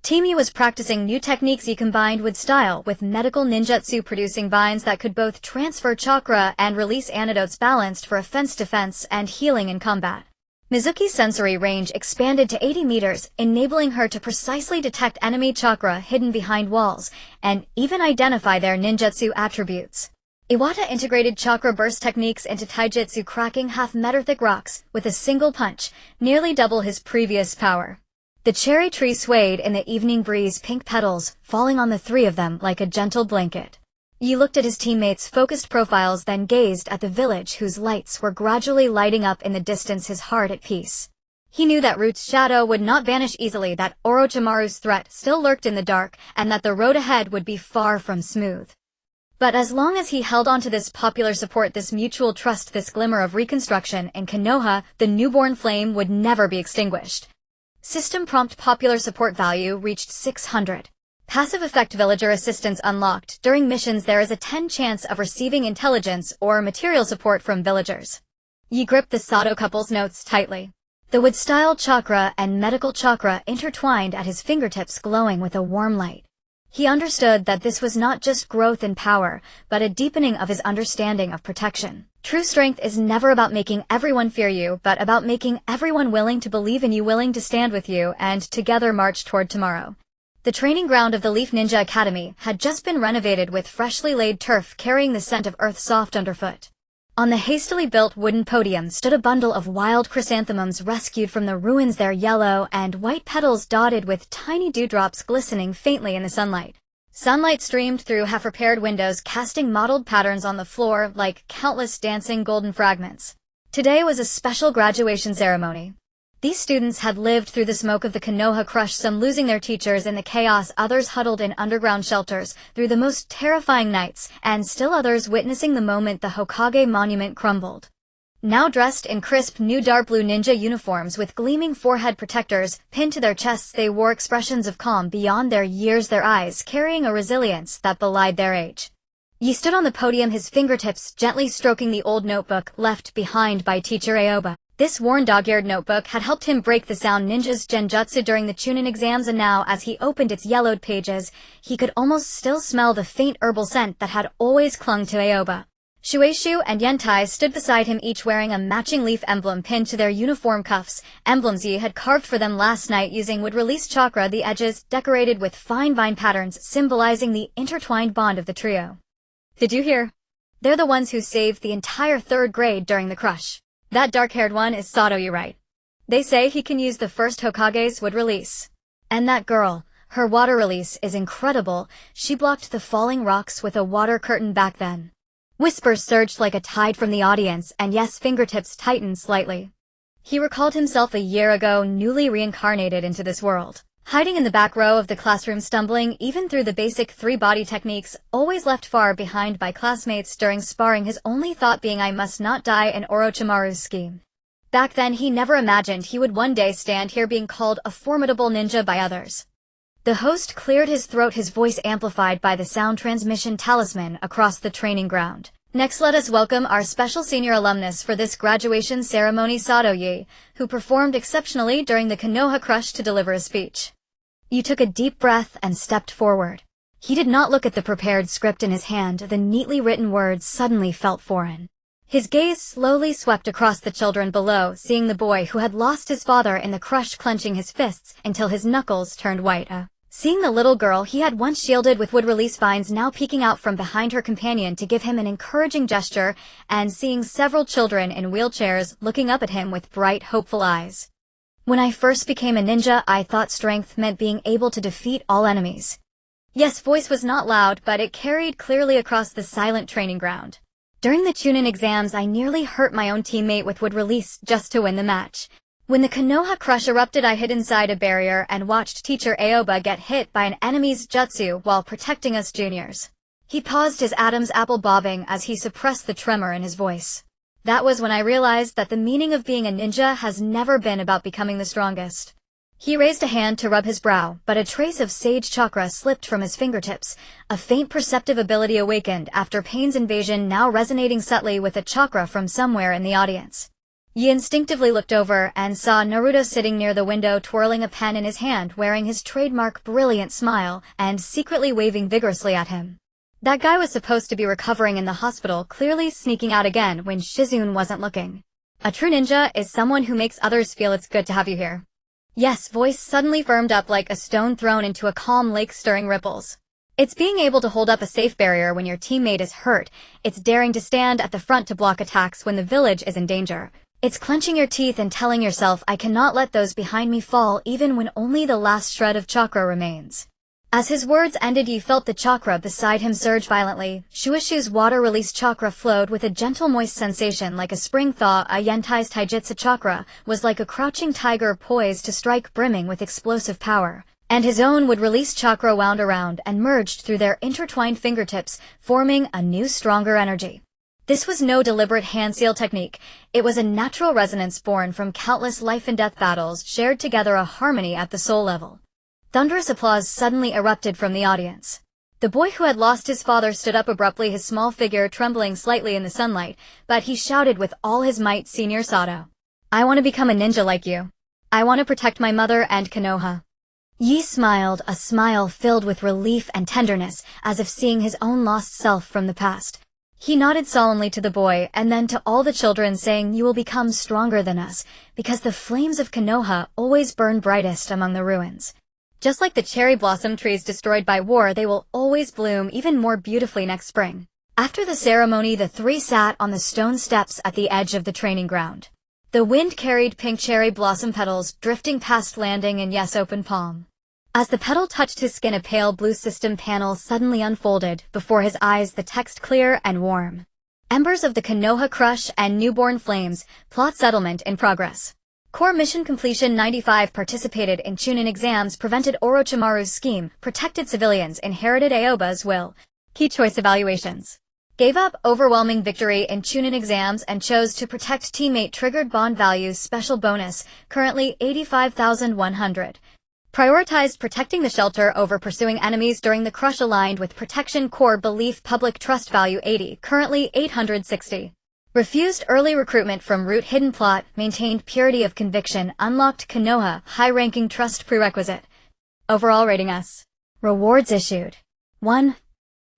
Team Yi was practicing new techniques he combined with style, with medical ninjutsu producing vines that could both transfer chakra and release antidotes balanced for offense, defense, and healing in combat. Mizuki's sensory range expanded to 80 meters, enabling her to precisely detect enemy chakra hidden behind walls, and even identify their ninjutsu attributes. Iwata integrated chakra burst techniques into taijutsu, cracking half-meter-thick rocks with a single punch, nearly double his previous power. The cherry tree swayed in the evening breeze, pink petals falling on the 3 of them like a gentle blanket. Yi looked at his teammates' focused profiles, then gazed at the village whose lights were gradually lighting up in the distance, his heart at peace. He knew that Root's shadow would not vanish easily, that Orochimaru's threat still lurked in the dark, and that the road ahead would be far from smooth. But as long as he held on to this popular support, this mutual trust, this glimmer of reconstruction in Konoha, the newborn flame would never be extinguished. System prompt popular support value reached 600. Passive effect villager assistance unlocked. During missions there is a 10 chance of receiving intelligence or material support from villagers. Yi gripped the Sato couple's notes tightly. The wood-style chakra and medical chakra intertwined at his fingertips, glowing with a warm light. He understood that this was not just growth in power, but a deepening of his understanding of protection. True strength is never about making everyone fear you, but about making everyone willing to believe in you, willing to stand with you, and together march toward tomorrow. The training ground of the Leaf Ninja Academy had just been renovated with freshly laid turf carrying the scent of earth soft underfoot. On the hastily built wooden podium stood a bundle of wild chrysanthemums rescued from the ruins, their yellow and white petals dotted with tiny dewdrops glistening faintly in the sunlight. Sunlight streamed through half-repaired windows, casting mottled patterns on the floor like countless dancing golden fragments. Today was a special graduation ceremony. These students had lived through the smoke of the Konoha crush, some losing their teachers in the chaos, others huddled in underground shelters through the most terrifying nights, and still others witnessing the moment the Hokage monument crumbled. Now dressed in crisp new dark blue ninja uniforms with gleaming forehead protectors pinned to their chests, they wore expressions of calm beyond their years, their eyes carrying a resilience that belied their age. Yi stood on the podium, his fingertips gently stroking the old notebook left behind by teacher Aoba. This worn dog-eared notebook had helped him break the sound ninja's genjutsu during the Chunin exams, and now, as he opened its yellowed pages, he could almost still smell the faint herbal scent that had always clung to Aoba. Shueishu and Yentai stood beside him, each wearing a matching leaf emblem pinned to their uniform cuffs, emblems Yi had carved for them last night using wood-release chakra, the edges decorated with fine vine patterns symbolizing the intertwined bond of the trio. Did you hear? They're the ones who saved the entire 3rd grade during the crush. That dark-haired one is Sato Yoru, right? They say he can use the first Hokage's wood release. And that girl, her water release is incredible. She blocked the falling rocks with a water curtain back then. Whispers surged like a tide from the audience, and yes, fingertips tightened slightly. He recalled himself a year ago, newly reincarnated into this world. Hiding in the back row of the classroom, stumbling even through the basic 3 body techniques, always left far behind by classmates during sparring, his only thought being, I must not die in Orochimaru's scheme. Back then he never imagined he would one day stand here being called a formidable ninja by others. The host cleared his throat, his voice amplified by the sound transmission talisman across the training ground. Next, let us welcome our special senior alumnus for this graduation ceremony, Sato Yi, who performed exceptionally during the Konoha crush, to deliver a speech. Yi took a deep breath and stepped forward. He did not look at the prepared script in his hand. The neatly written words suddenly felt foreign. His gaze slowly swept across the children below, seeing the boy who had lost his father in the crush clenching his fists until his knuckles turned white. Seeing the little girl he had once shielded with wood release vines now peeking out from behind her companion to give him an encouraging gesture, and seeing several children in wheelchairs looking up at him with bright, hopeful eyes. When I first became a ninja, I thought strength meant being able to defeat all enemies. Yes, voice was not loud, but it carried clearly across the silent training ground. During the Chunin exams, I nearly hurt my own teammate with wood release just to win the match. When the Konoha crush erupted, I hid inside a barrier and watched teacher Aoba get hit by an enemy's jutsu while protecting us juniors. He paused, his Adam's apple bobbing as he suppressed the tremor in his voice. That was when I realized that the meaning of being a ninja has never been about becoming the strongest. He raised a hand to rub his brow, but a trace of sage chakra slipped from his fingertips. A faint perceptive ability awakened after Pain's invasion, now resonating subtly with a chakra from somewhere in the audience. Yi instinctively looked over and saw Naruto sitting near the window, twirling a pen in his hand, wearing his trademark brilliant smile, and secretly waving vigorously at him. That guy was supposed to be recovering in the hospital, clearly sneaking out again when Shizune wasn't looking. A true ninja is someone who makes others feel it's good to have you here. Yes, voice suddenly firmed up like a stone thrown into a calm lake stirring ripples. It's being able to hold up a safe barrier when your teammate is hurt. It's daring to stand at the front to block attacks when the village is in danger. It's clenching your teeth and telling yourself, I cannot let those behind me fall, even when only the last shred of chakra remains. As his words ended, you felt the chakra beside him surge violently. Shueishu's water release chakra flowed with a gentle moist sensation like a spring thaw. A Yentai's taijutsu chakra was like a crouching tiger poised to strike, brimming with explosive power. And his own would release chakra wound around and merged through their intertwined fingertips, forming a new, stronger energy. This was no deliberate hand-seal technique. It was a natural resonance born from countless life-and-death battles shared together, a harmony at the soul level. Thunderous applause suddenly erupted from the audience. The boy who had lost his father stood up abruptly, his small figure trembling slightly in the sunlight, but he shouted with all his might, Senior Sato. I want to become a ninja like you. I want to protect my mother and Konoha. Yi smiled, a smile filled with relief and tenderness, as if seeing his own lost self from the past. He nodded solemnly to the boy and then to all the children, saying, You will become stronger than us, because the flames of Konoha always burn brightest among the ruins. Just like the cherry blossom trees destroyed by war, they will always bloom even more beautifully next spring. After the ceremony, the three sat on the stone steps at the edge of the training ground. The wind carried pink cherry blossom petals drifting past landing in Yes open palm. As the petal touched his skin, a pale blue system panel suddenly unfolded. Before his eyes, the text clear and warm. Embers of the Konoha crush and newborn flames, plot settlement in progress. Core mission completion. 95 participated in Chunin exams, prevented Orochimaru's scheme, protected civilians, inherited Aoba's will. Key choice evaluations. Gave up overwhelming victory in Chunin exams and chose to protect teammate. Triggered bond values. Special bonus, currently 85,100. Prioritized protecting the shelter over pursuing enemies during the crush. Aligned with protection. Core belief. Public trust value 80, currently 860. Refused early recruitment from root. Hidden plot, maintained purity of conviction. Unlocked Konoha, high-ranking trust prerequisite. Overall rating S. Rewards issued. 1.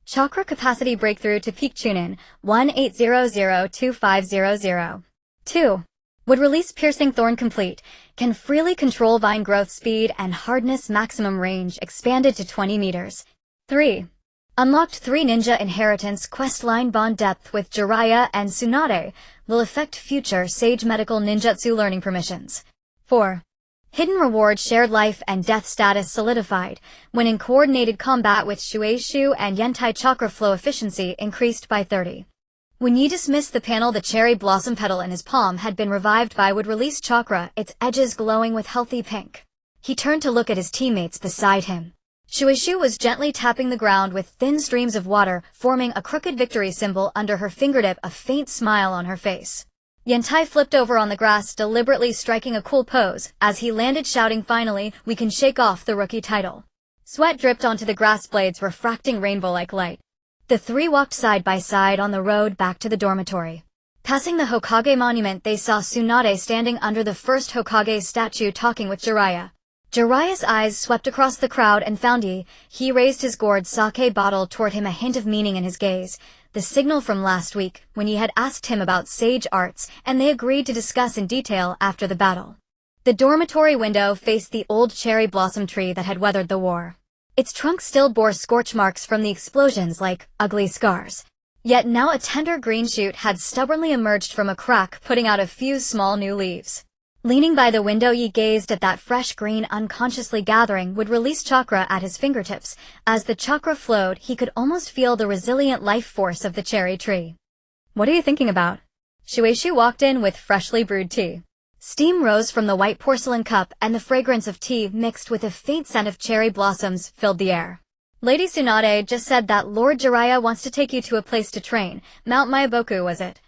Chakra capacity breakthrough to peak Chunin, 18002500. 2. Would release piercing thorn complete, can freely control vine growth speed and hardness. Maximum range expanded to 20 meters. 3. Unlocked 3 ninja inheritance quest line. Bond depth with Jiraiya and Tsunade will affect future sage medical ninjutsu learning permissions. 4. Hidden reward. Shared life and death status solidified when in coordinated combat with Shueishu and Yentai. Chakra flow efficiency increased by 30. When Yi dismissed the panel, the cherry blossom petal in his palm had been revived by would release chakra, its edges glowing with healthy pink. He turned to look at his teammates beside him. Shueishu was gently tapping the ground with thin streams of water, forming a crooked victory symbol under her fingertip, a faint smile on her face. Yentai flipped over on the grass, deliberately striking a cool pose, as he landed shouting, "Finally, we can shake off the rookie title." Sweat dripped onto the grass blades, refracting rainbow-like light. The three walked side by side on the road back to the dormitory. Passing the Hokage monument, they saw Tsunade standing under the first Hokage statue talking with Jiraiya. Jiraiya's eyes swept across the crowd and found Yi. He raised his gourd sake bottle toward him, a hint of meaning in his gaze. The signal from last week, when Yi had asked him about sage arts, and they agreed to discuss in detail after the battle. The dormitory window faced the old cherry blossom tree that had weathered the war. Its trunk still bore scorch marks from the explosions like ugly scars. Yet now a tender green shoot had stubbornly emerged from a crack, putting out a few small new leaves. Leaning by the window, Yi gazed at that fresh green, unconsciously gathering would release chakra at his fingertips. As the chakra flowed, he could almost feel the resilient life force of the cherry tree. "What are you thinking about?" Shueishu walked in with freshly brewed tea. Steam rose from the white porcelain cup, and the fragrance of tea mixed with a faint scent of cherry blossoms filled the air. "Lady Tsunade just said that Lord Jiraiya wants to take you to a place to train. Mount Myaboku, was it?"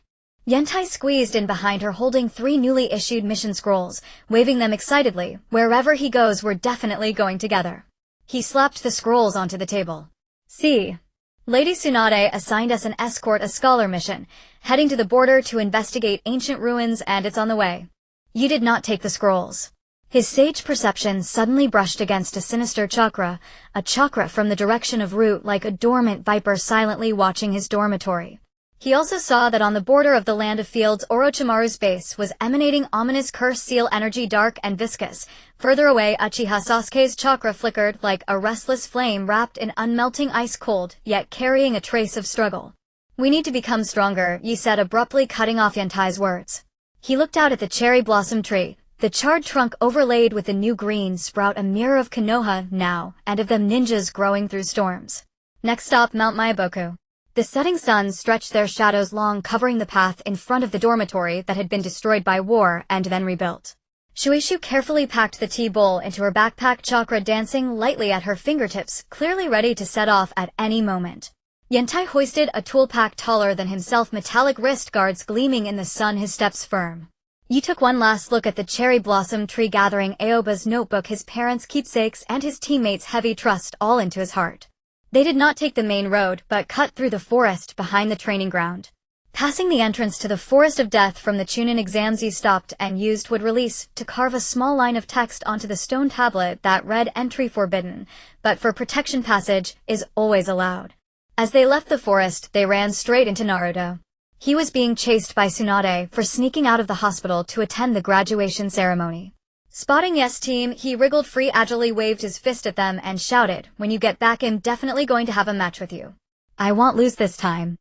Yentai squeezed in behind her, holding 3 newly issued mission scrolls, waving them excitedly. "Wherever he goes, we're definitely going together." He slapped the scrolls onto the table. "See. Lady Tsunade assigned us an escort, a scholar mission, heading to the border to investigate ancient ruins, and it's on the way." Yi did not take the scrolls. His sage perception suddenly brushed against a sinister chakra, a chakra from the direction of root, like a dormant viper silently watching his dormitory. He also saw that on the border of the land of fields, Orochimaru's base was emanating ominous curse seal energy, dark and viscous. Further away, Uchiha Sasuke's chakra flickered like a restless flame wrapped in unmelting ice, cold, yet carrying a trace of struggle. "We need to become stronger," Yi said, abruptly cutting off Yentai's words. He looked out at the cherry blossom tree, the charred trunk overlaid with the new green sprout, a mirror of Konoha now, and of them ninjas growing through storms. Next stop, Mount Myaboku. The setting suns stretched their shadows long, covering the path in front of the dormitory that had been destroyed by war and then rebuilt. Shueishu carefully packed the tea bowl into her backpack, chakra dancing lightly at her fingertips, clearly ready to set off at any moment. Yentai hoisted a tool pack taller than himself, metallic wrist guards gleaming in the sun, his steps firm. Yi took one last look at the cherry blossom tree, gathering Aoba's notebook, his parents' keepsakes, and his teammates' heavy trust all into his heart. They did not take the main road, but cut through the forest behind the training ground. Passing the entrance to the Forest of Death from the Chunin exams, Yi stopped and used would release to carve a small line of text onto the stone tablet that read, "Entry forbidden, but for protection passage is always allowed." As they left the forest, they ran straight into Naruto. He was being chased by Tsunade for sneaking out of the hospital to attend the graduation ceremony. Spotting Yes Team, he wriggled free, agilely waved his fist at them and shouted, "When you get back, I'm definitely going to have a match with you. I won't lose this time."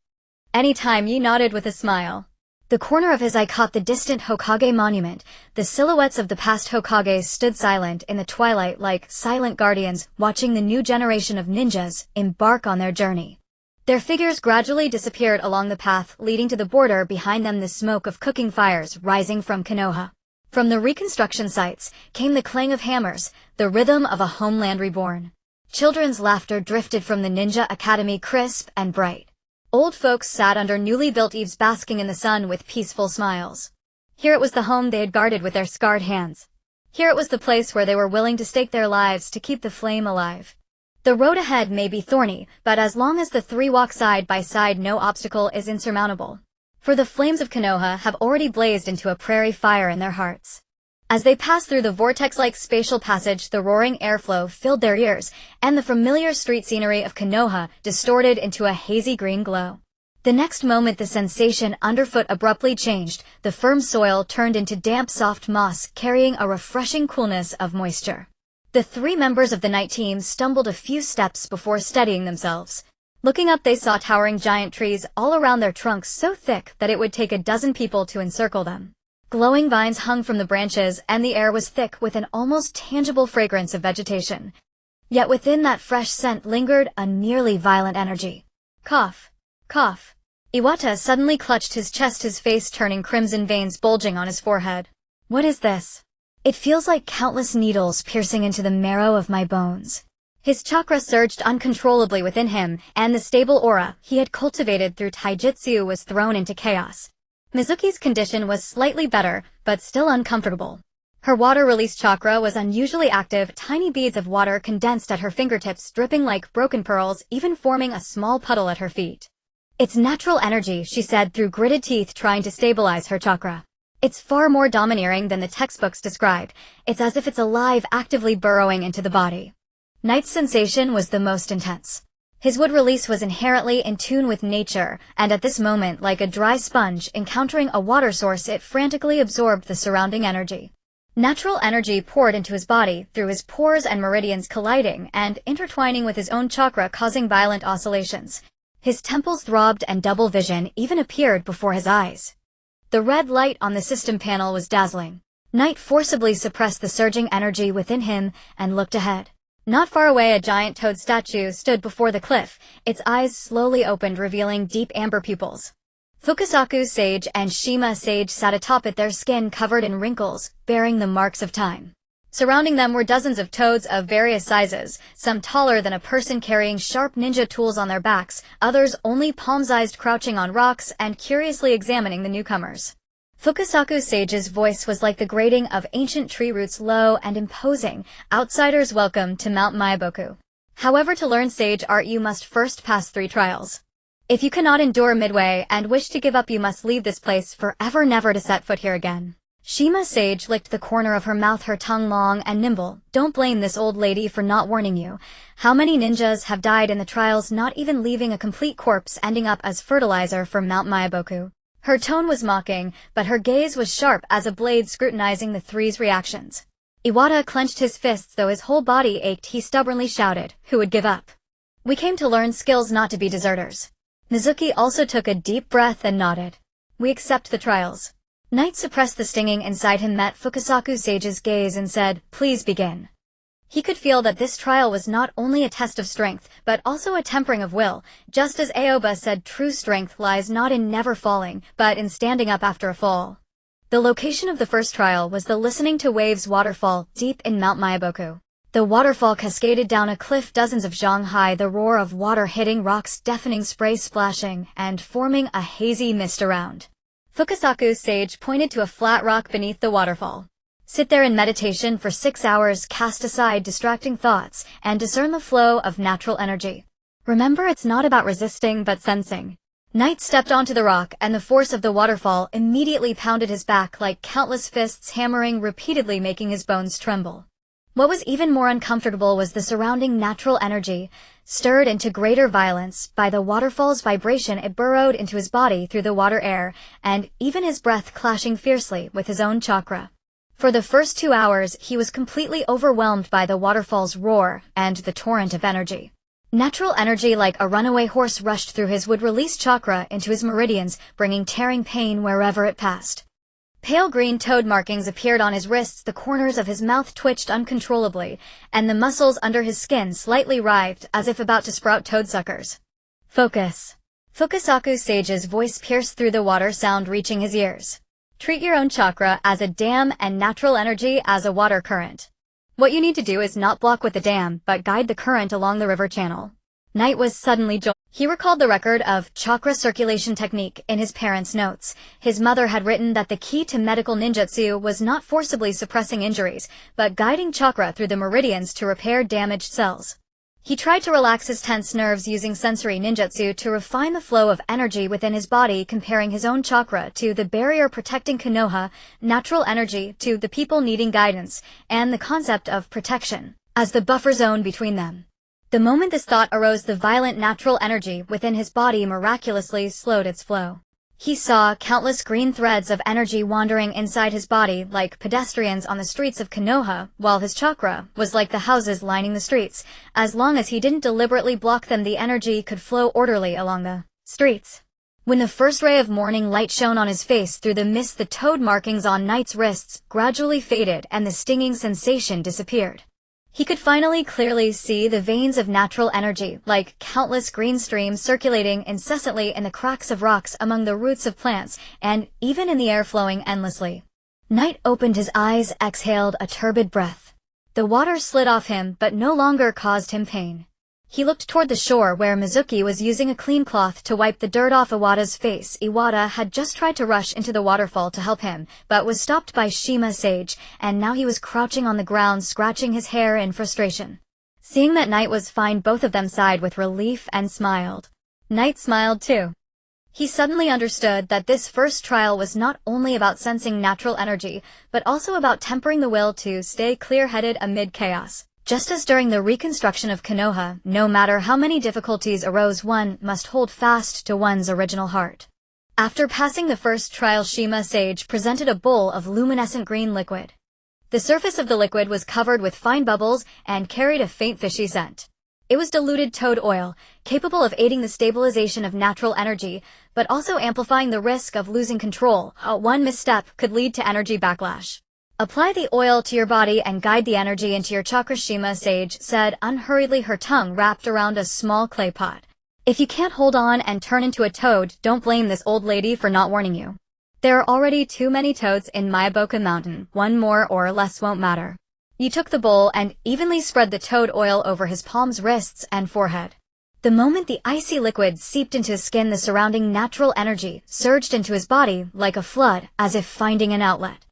"Any time," Yi nodded with a smile. The corner of his eye caught the distant Hokage monument. The silhouettes of the past Hokages stood silent in the twilight like silent guardians watching the new generation of ninjas embark on their journey. Their figures gradually disappeared along the path leading to the border, behind them the smoke of cooking fires rising from Konoha. From the reconstruction sites came the clang of hammers, the rhythm of a homeland reborn. Children's laughter drifted from the Ninja Academy, crisp and bright. Old folks sat under newly built eaves basking in the sun with peaceful smiles. Here it was the home they had guarded with their scarred hands. Here it was the place where they were willing to stake their lives to keep the flame alive. The road ahead may be thorny, but as long as the three walk side by side, no obstacle is insurmountable. For the flames of Konoha have already blazed into a prairie fire in their hearts. As they passed through the vortex-like spatial passage, the roaring airflow filled their ears, and the familiar street scenery of Konoha distorted into a hazy green glow. The next moment the sensation underfoot abruptly changed. The firm soil turned into damp, soft moss, carrying a refreshing coolness of moisture. The three members of the night team stumbled a few steps before steadying themselves. Looking up, they saw towering giant trees all around their trunks, so thick that it would take a dozen people to encircle them. Glowing vines hung from the branches, and the air was thick with an almost tangible fragrance of vegetation. Yet within that fresh scent lingered a nearly violent energy. Cough. Cough. Iwata suddenly clutched his chest, his face turning crimson, veins bulging on his forehead. "What is this? It feels like countless needles piercing into the marrow of my bones." His chakra surged uncontrollably within him, and the stable aura he had cultivated through taijutsu was thrown into chaos. Mizuki's condition was slightly better, but still uncomfortable. Her water-release chakra was unusually active, tiny beads of water condensed at her fingertips, dripping like broken pearls, even forming a small puddle at her feet. "It's natural energy," she said through gritted teeth, trying to stabilize her chakra. "It's far more domineering than the textbooks describe. It's as if it's alive, actively burrowing into the body." Knight's sensation was the most intense. His wood release was inherently in tune with nature, and at this moment, like a dry sponge encountering a water source, it frantically absorbed the surrounding energy. Natural energy poured into his body, through his pores and meridians colliding and intertwining with his own chakra, causing violent oscillations. His temples throbbed and double vision even appeared before his eyes. The red light on the system panel was dazzling. Knight forcibly suppressed the surging energy within him and looked ahead. Not far away, a giant toad statue stood before the cliff. Its eyes slowly opened, revealing deep amber pupils. Fukasaku Sage and Shima Sage sat atop it, their skin covered in wrinkles, bearing the marks of time. Surrounding them were dozens of toads of various sizes, some taller than a person carrying sharp ninja tools on their backs, others only palm-sized, crouching on rocks and curiously examining the newcomers. Fukasaku Sage's voice was like the grating of ancient tree roots, low and imposing. "Outsiders welcome to Mount Maiboku. However, to learn sage art you must first pass 3 trials. If you cannot endure midway and wish to give up, you must leave this place forever, never to set foot here again." Shima Sage licked the corner of her mouth, her tongue long and nimble. "Don't blame this old lady for not warning you. How many ninjas have died in the trials, not even leaving a complete corpse, ending up as fertilizer for Mount Maiboku." Her tone was mocking, but her gaze was sharp as a blade, scrutinizing the three's reactions. Iwata clenched his fists, though his whole body ached. He stubbornly shouted, "Who would give up? We came to learn skills, not to be deserters." Mizuki also took a deep breath and nodded. "We accept the trials." Knight suppressed the stinging inside him, met Fukasaku Sage's gaze and said, "Please begin." He could feel that this trial was not only a test of strength, but also a tempering of will. Just as Aoba said, true strength lies not in never falling, but in standing up after a fall. The location of the first trial was the Listening to Waves waterfall, deep in Mount Maiboku. The waterfall cascaded down a cliff dozens of zhang high, the roar of water hitting rocks, deafening spray splashing, and forming a hazy mist around. Fukasaku Sage pointed to a flat rock beneath the waterfall. "Sit there in meditation for 6 hours, cast aside distracting thoughts, and discern the flow of natural energy. Remember, it's not about resisting, but sensing." Knight stepped onto the rock, and the force of the waterfall immediately pounded his back like countless fists hammering repeatedly, making his bones tremble. What was even more uncomfortable was the surrounding natural energy. Stirred into greater violence by the waterfall's vibration, it burrowed into his body through the water air, and even his breath clashing fiercely with his own chakra. For the first 2 hours, he was completely overwhelmed by the waterfall's roar and the torrent of energy. Natural energy like a runaway horse rushed through his would release chakra into his meridians, bringing tearing pain wherever it passed. Pale green toad markings appeared on his wrists, the corners of his mouth twitched uncontrollably, and the muscles under his skin slightly writhed as if about to sprout toadsuckers. Focus. Fukusaku Sage's voice pierced through the water sound reaching his ears. Treat your own chakra as a dam and natural energy as a water current. What you need to do is not block with the dam, but guide the current along the river channel. Knight was suddenly joyful. He recalled the record of chakra circulation technique in his parents' notes. His mother had written that the key to medical ninjutsu was not forcibly suppressing injuries, but guiding chakra through the meridians to repair damaged cells. He tried to relax his tense nerves using sensory ninjutsu to refine the flow of energy within his body, comparing his own chakra to the barrier protecting Konoha, natural energy to the people needing guidance, and the concept of protection as the buffer zone between them. The moment this thought arose, the violent natural energy within his body miraculously slowed its flow. He saw countless green threads of energy wandering inside his body like pedestrians on the streets of Konoha, while his chakra was like the houses lining the streets. As long as he didn't deliberately block them, the energy could flow orderly along the streets. When the first ray of morning light shone on his face through the mist, the toad markings on Knight's wrists gradually faded and the stinging sensation disappeared. He could finally clearly see the veins of natural energy, like countless green streams circulating incessantly in the cracks of rocks, among the roots of plants, and even in the air flowing endlessly. Knight opened his eyes, exhaled a turbid breath. The water slid off him, but no longer caused him pain. He looked toward the shore where Mizuki was using a clean cloth to wipe the dirt off Iwata's face. Iwata had just tried to rush into the waterfall to help him, but was stopped by Shima Sage, and now he was crouching on the ground scratching his hair in frustration. Seeing that Knight was fine, both of them sighed with relief and smiled. Knight smiled too. He suddenly understood that this first trial was not only about sensing natural energy, but also about tempering the will to stay clear-headed amid chaos. Just as during the reconstruction of Konoha, no matter how many difficulties arose, one must hold fast to one's original heart. After passing the first trial, Shima Sage presented a bowl of luminescent green liquid. The surface of the liquid was covered with fine bubbles and carried a faint fishy scent. It was diluted toad oil, capable of aiding the stabilization of natural energy, but also amplifying the risk of losing control. One misstep could lead to energy backlash. Apply the oil to your body and guide the energy into your chakra, Shima Sage said unhurriedly, her tongue wrapped around a small clay pot. If you can't hold on and turn into a toad, don't blame this old lady for not warning you. There are already too many toads in Miyaboka Mountain. One more or less won't matter. You took the bowl and evenly spread the toad oil over his palms, wrists, and forehead. The moment the icy liquid seeped into his skin, the surrounding natural energy surged into his body like a flood, as if finding an outlet.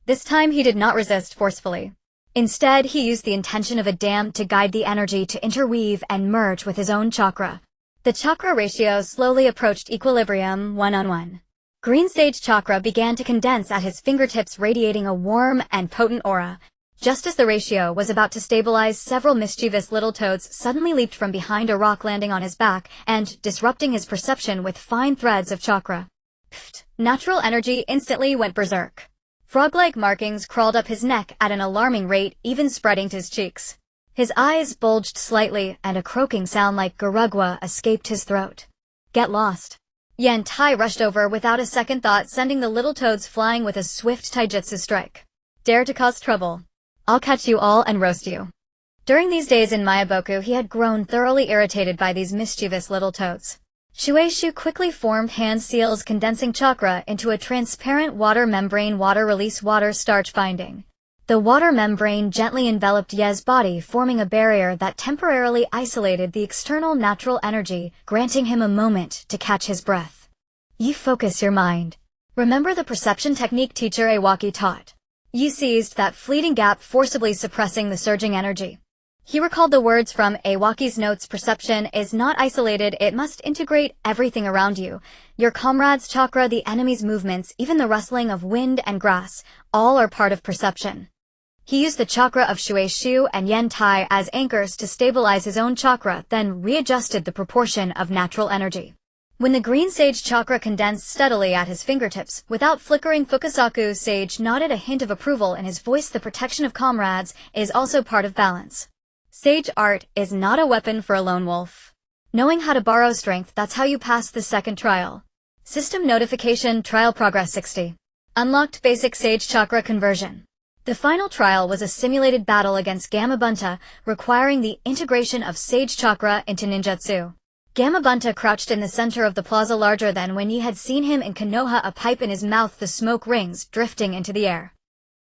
This time he did not resist forcefully. Instead, he used the intention of a dam to guide the energy to interweave and merge with his own chakra. The chakra ratio slowly approached equilibrium, 1:1. Green sage chakra began to condense at his fingertips, radiating a warm and potent aura. Just as the ratio was about to stabilize, several mischievous little toads suddenly leaped from behind a rock, landing on his back and disrupting his perception with fine threads of chakra. Pfft! Natural energy instantly went berserk. Frog-like markings crawled up his neck at an alarming rate, even spreading to his cheeks. His eyes bulged slightly, and a croaking sound like garugwa escaped his throat. Get lost. Yen Tai rushed over without a second thought, sending the little toads flying with a swift taijutsu strike. Dare to cause trouble? I'll catch you all and roast you. During these days in Miyaboku, he had grown thoroughly irritated by these mischievous little toads. Shueishu quickly formed hand seals, condensing chakra into a transparent water membrane. Water release, water starch binding. The water membrane gently enveloped Ye's body, forming a barrier that temporarily isolated the external natural energy, granting him a moment to catch his breath. You focus your mind. Remember the perception technique teacher Iwaki taught. You seized that fleeting gap, forcibly suppressing the surging energy. He recalled the words from Iwaki's notes. Perception is not isolated, it must integrate everything around you. Your comrade's chakra, the enemy's movements, even the rustling of wind and grass, all are part of perception. He used the chakra of Shueishu and Yen Tai as anchors to stabilize his own chakra, then readjusted the proportion of natural energy. When the green sage chakra condensed steadily at his fingertips, without flickering, Fukasaku's sage nodded a hint of approval in his voice. The protection of comrades is also part of balance. Sage art is not a weapon for a lone wolf. Knowing how to borrow strength, that's how you pass the second trial. System notification, trial progress 60. Unlocked basic sage chakra conversion. The final trial was a simulated battle against Gamabunta, requiring the integration of sage chakra into ninjutsu. Gamabunta crouched in the center of the plaza, larger than when ye had seen him in Konoha, a pipe in his mouth, the smoke rings drifting into the air.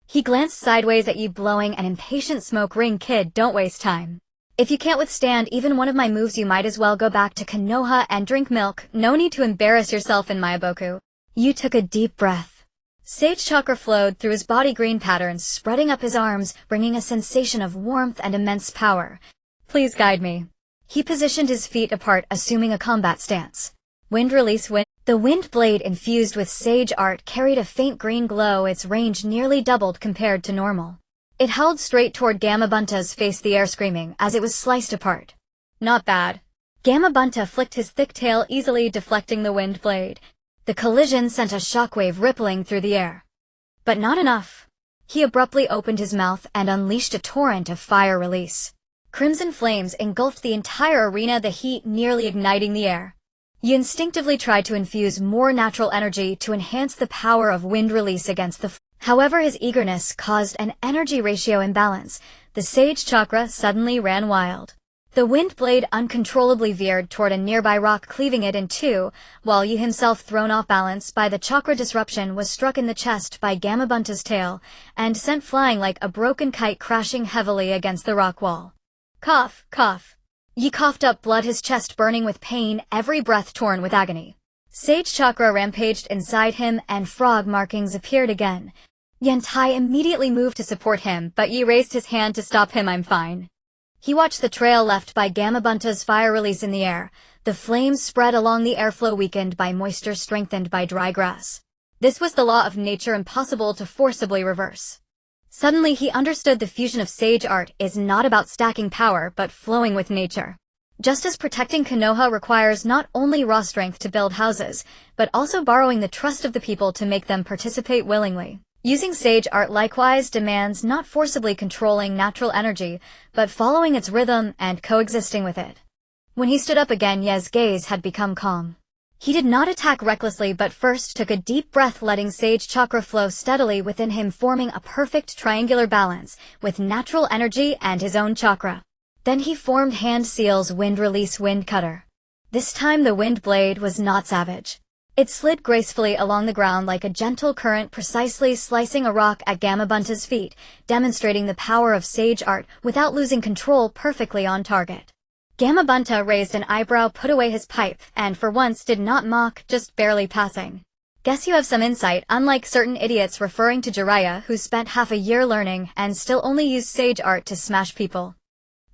He glanced sideways at ye, blowing an impatient smoke ring. Kid, don't waste time. If you can't withstand even one of my moves, you might as well go back to Konoha and drink milk. No need to embarrass yourself in Miyaboku. You took a deep breath. Sage chakra flowed through his body, green patterns spreading up his arms, bringing a sensation of warmth and immense power. Please guide me. He positioned his feet apart, assuming a combat stance. Wind release. The wind blade infused with sage art carried a faint green glow. Its range nearly doubled compared to normal. It held straight toward Gamabunta's face, the air screaming as it was sliced apart. Not bad. Gamabunta flicked his thick tail, easily deflecting the wind blade. The collision sent a shockwave rippling through the air. But not enough. He abruptly opened his mouth and unleashed a torrent of fire release. Crimson flames engulfed the entire arena, the heat nearly igniting the air. He instinctively tried to infuse more natural energy to enhance the power of wind release against the However, his eagerness caused an energy ratio imbalance. The sage chakra suddenly ran wild. The wind blade uncontrollably veered toward a nearby rock, cleaving it in two, while Yi himself, thrown off balance by the chakra disruption, was struck in the chest by Gamabunta's tail and sent flying like a broken kite, crashing heavily against the rock wall. Cough, cough. Yi coughed up blood, his chest burning with pain, every breath torn with agony. Sage chakra rampaged inside him, and frog markings appeared again. Yantai immediately moved to support him, but Yi raised his hand to stop him. I'm fine. He watched the trail left by Gamabunta's fire release in the air. The flames spread along the airflow, weakened by moisture, strengthened by dry grass. This was the law of nature, impossible to forcibly reverse. Suddenly he understood the fusion of sage art is not about stacking power, but flowing with nature. Just as protecting Konoha requires not only raw strength to build houses, but also borrowing the trust of the people to make them participate willingly. Using sage art likewise demands not forcibly controlling natural energy, but following its rhythm and coexisting with it. When he stood up again, Ye's gaze had become calm. He did not attack recklessly, but first took a deep breath, letting sage chakra flow steadily within him, forming a perfect triangular balance with natural energy and his own chakra. Then he formed hand seals, wind release, wind cutter. This time the wind blade was not savage. It slid gracefully along the ground like a gentle current, precisely slicing a rock at Gamabunta's feet, demonstrating the power of sage art without losing control, perfectly on target. Gamabunta raised an eyebrow, put away his pipe, and for once did not mock, just barely passing. Guess you have some insight, unlike certain idiots, referring to Jiraiya, who spent half a year learning and still only used sage art to smash people.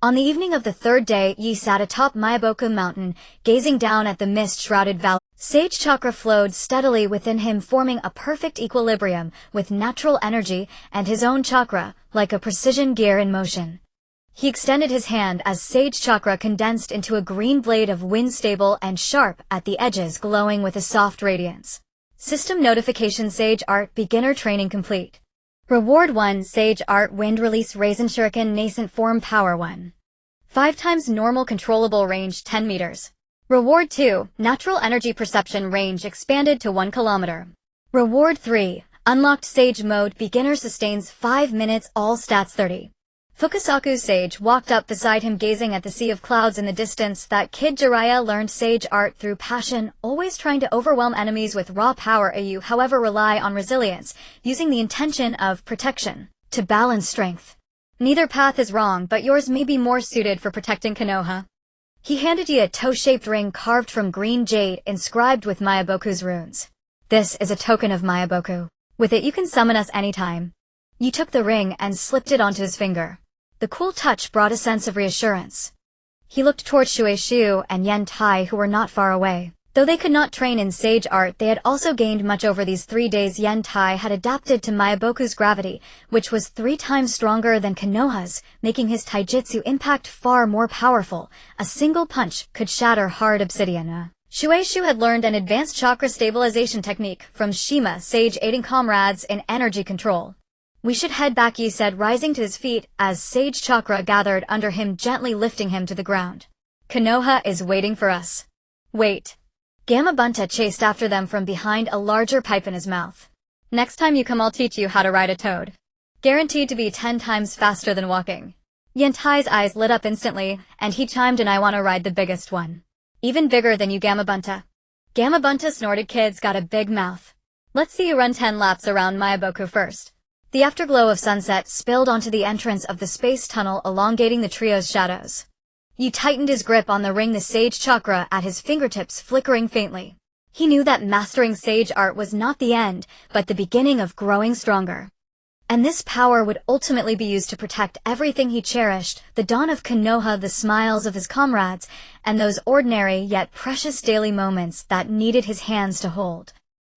On the evening of the third day, Yi sat atop Miyaboku Mountain, gazing down at the mist-shrouded valley. Sage chakra flowed steadily within him, forming a perfect equilibrium with natural energy and his own chakra, like a precision gear in motion. He extended his hand as sage chakra condensed into a green blade of wind, stable and sharp at the edges, glowing with a soft radiance. System notification: Sage Art Beginner Training complete. Reward 1, Sage Art Wind Release Raisin Shuriken Nascent Form Power 1. 5 times normal controllable range 10 meters. Reward 2, Natural Energy Perception Range expanded to 1 kilometer. Reward 3, Unlocked Sage Mode Beginner sustains 5 minutes, all stats 30. Fukasaku's sage walked up beside him, gazing at the sea of clouds in the distance. That kid Jiraiya learned sage art through passion, always trying to overwhelm enemies with raw power. You, however, rely on resilience, using the intention of protection to balance strength. Neither path is wrong, but yours may be more suited for protecting Konoha. He handed you a toe-shaped ring carved from green jade, inscribed with Miyaboku's runes. This is a token of Miyaboku. With it you can summon us anytime. You took the ring and slipped it onto his finger. The cool touch brought a sense of reassurance. He looked toward Shueishu and Yantai, who were not far away. Though they could not train in sage art, they had also gained much over these 3 days. Yantai had adapted to Miyaboku's gravity, which was 3 times stronger than Konoha's, making his taijutsu impact far more powerful. A single punch could shatter hard obsidian. Shueishu had learned an advanced chakra stabilization technique from Shima, sage aiding comrades in energy control. "We should head back," he said, rising to his feet as sage chakra gathered under him, gently lifting him to the ground. "Konoha is waiting for us." "Wait." Gamabunta chased after them from behind, a larger pipe in his mouth. "Next time you come, I'll teach you how to ride a toad. Guaranteed to be 10 times faster than walking." Yentai's eyes lit up instantly, and he chimed in, "I want to ride the biggest one. Even bigger than you, Gamabunta." Gamabunta snorted. "Kid's got a big mouth. Let's see you run 10 laps around Miyaboku first." The afterglow of sunset spilled onto the entrance of the space tunnel, elongating the trio's shadows. Yu tightened his grip on the ring, the sage chakra at his fingertips flickering faintly. He knew that mastering sage art was not the end, but the beginning of growing stronger. And this power would ultimately be used to protect everything he cherished, the dawn of Konoha, the smiles of his comrades, and those ordinary yet precious daily moments that needed his hands to hold.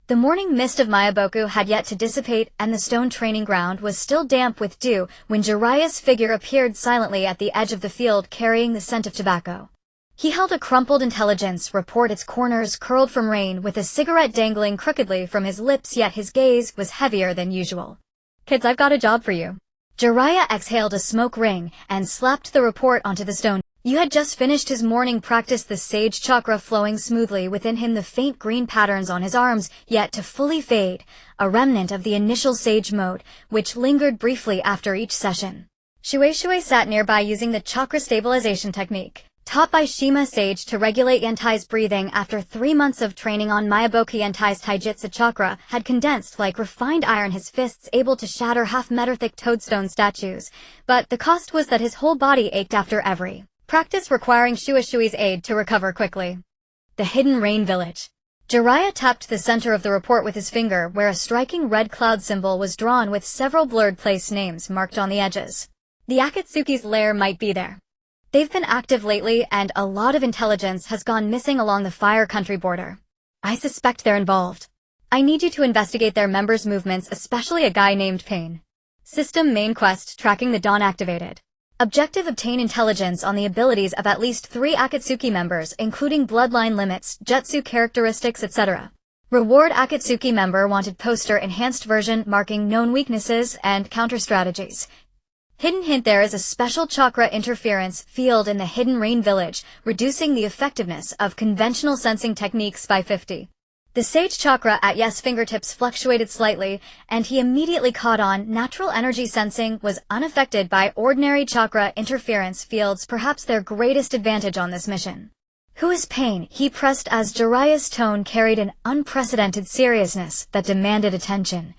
The morning mist of Miyaboku had yet to dissipate, and the stone training ground was still damp with dew when Jiraiya's figure appeared silently at the edge of the field, carrying the scent of tobacco. He held a crumpled intelligence report, its corners curled from rain, with a cigarette dangling crookedly from his lips, yet his gaze was heavier than usual. "Kids, I've got a job for you." Jiraiya exhaled a smoke ring and slapped the report onto the stone. "You had just finished his morning practice," the sage chakra flowing smoothly within him, the faint green patterns on his arms yet to fully fade, a remnant of the initial sage mode, which lingered briefly after each session. Shueishu sat nearby, using the chakra stabilization technique, taught by Shima Sage to regulate Yentai's breathing. After 3 months of training on Miyaboku, Yentai's taijutsu chakra had condensed like refined iron, his fists able to shatter half-meter-thick toadstone statues, but the cost was that his whole body ached after every practice, requiring Shueishu's aid to recover quickly. The Hidden Rain Village. Jiraiya tapped the center of the report with his finger, where a striking red cloud symbol was drawn with several blurred place names marked on the edges. The Akatsuki's lair might be there. They've been active lately, and a lot of intelligence has gone missing along the Fire Country border. I suspect they're involved. I need you to investigate their members' movements, especially a guy named Pain. System main quest, tracking the dawn activated. Objective: obtain intelligence on the abilities of at least 3 Akatsuki members, including bloodline limits, jutsu characteristics, etc. Reward: Akatsuki member wanted poster, enhanced version marking known weaknesses and counter strategies. Hidden hint: there is a special chakra interference field in the Hidden Rain Village, reducing the effectiveness of conventional sensing techniques by 50. The sage chakra at Yes' fingertips fluctuated slightly, and he immediately caught on. Natural energy sensing was unaffected by ordinary chakra interference fields, perhaps their greatest advantage on this mission. "Who is Pain?" he pressed as Jiraiya's tone carried an unprecedented seriousness that demanded attention.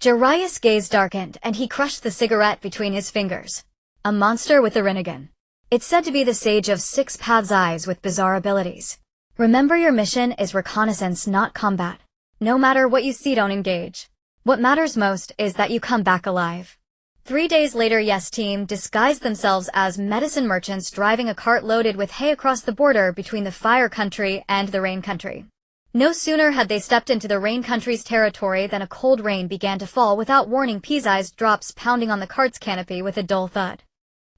Jiraiya's gaze darkened, and he crushed the cigarette between his fingers. "A monster with a Rinnegan. It's said to be the Sage of Six Paths' eyes with bizarre abilities. Remember, your mission is reconnaissance, not combat. No matter what you see, don't engage. What matters most is that you come back alive." 3 days later, Yes team disguised themselves as medicine merchants driving a cart loaded with hay across the border between the Fire Country and the Rain Country. No sooner had they stepped into the Rain Country's territory than a cold rain began to fall without warning, pea-sized drops pounding on the cart's canopy with a dull thud.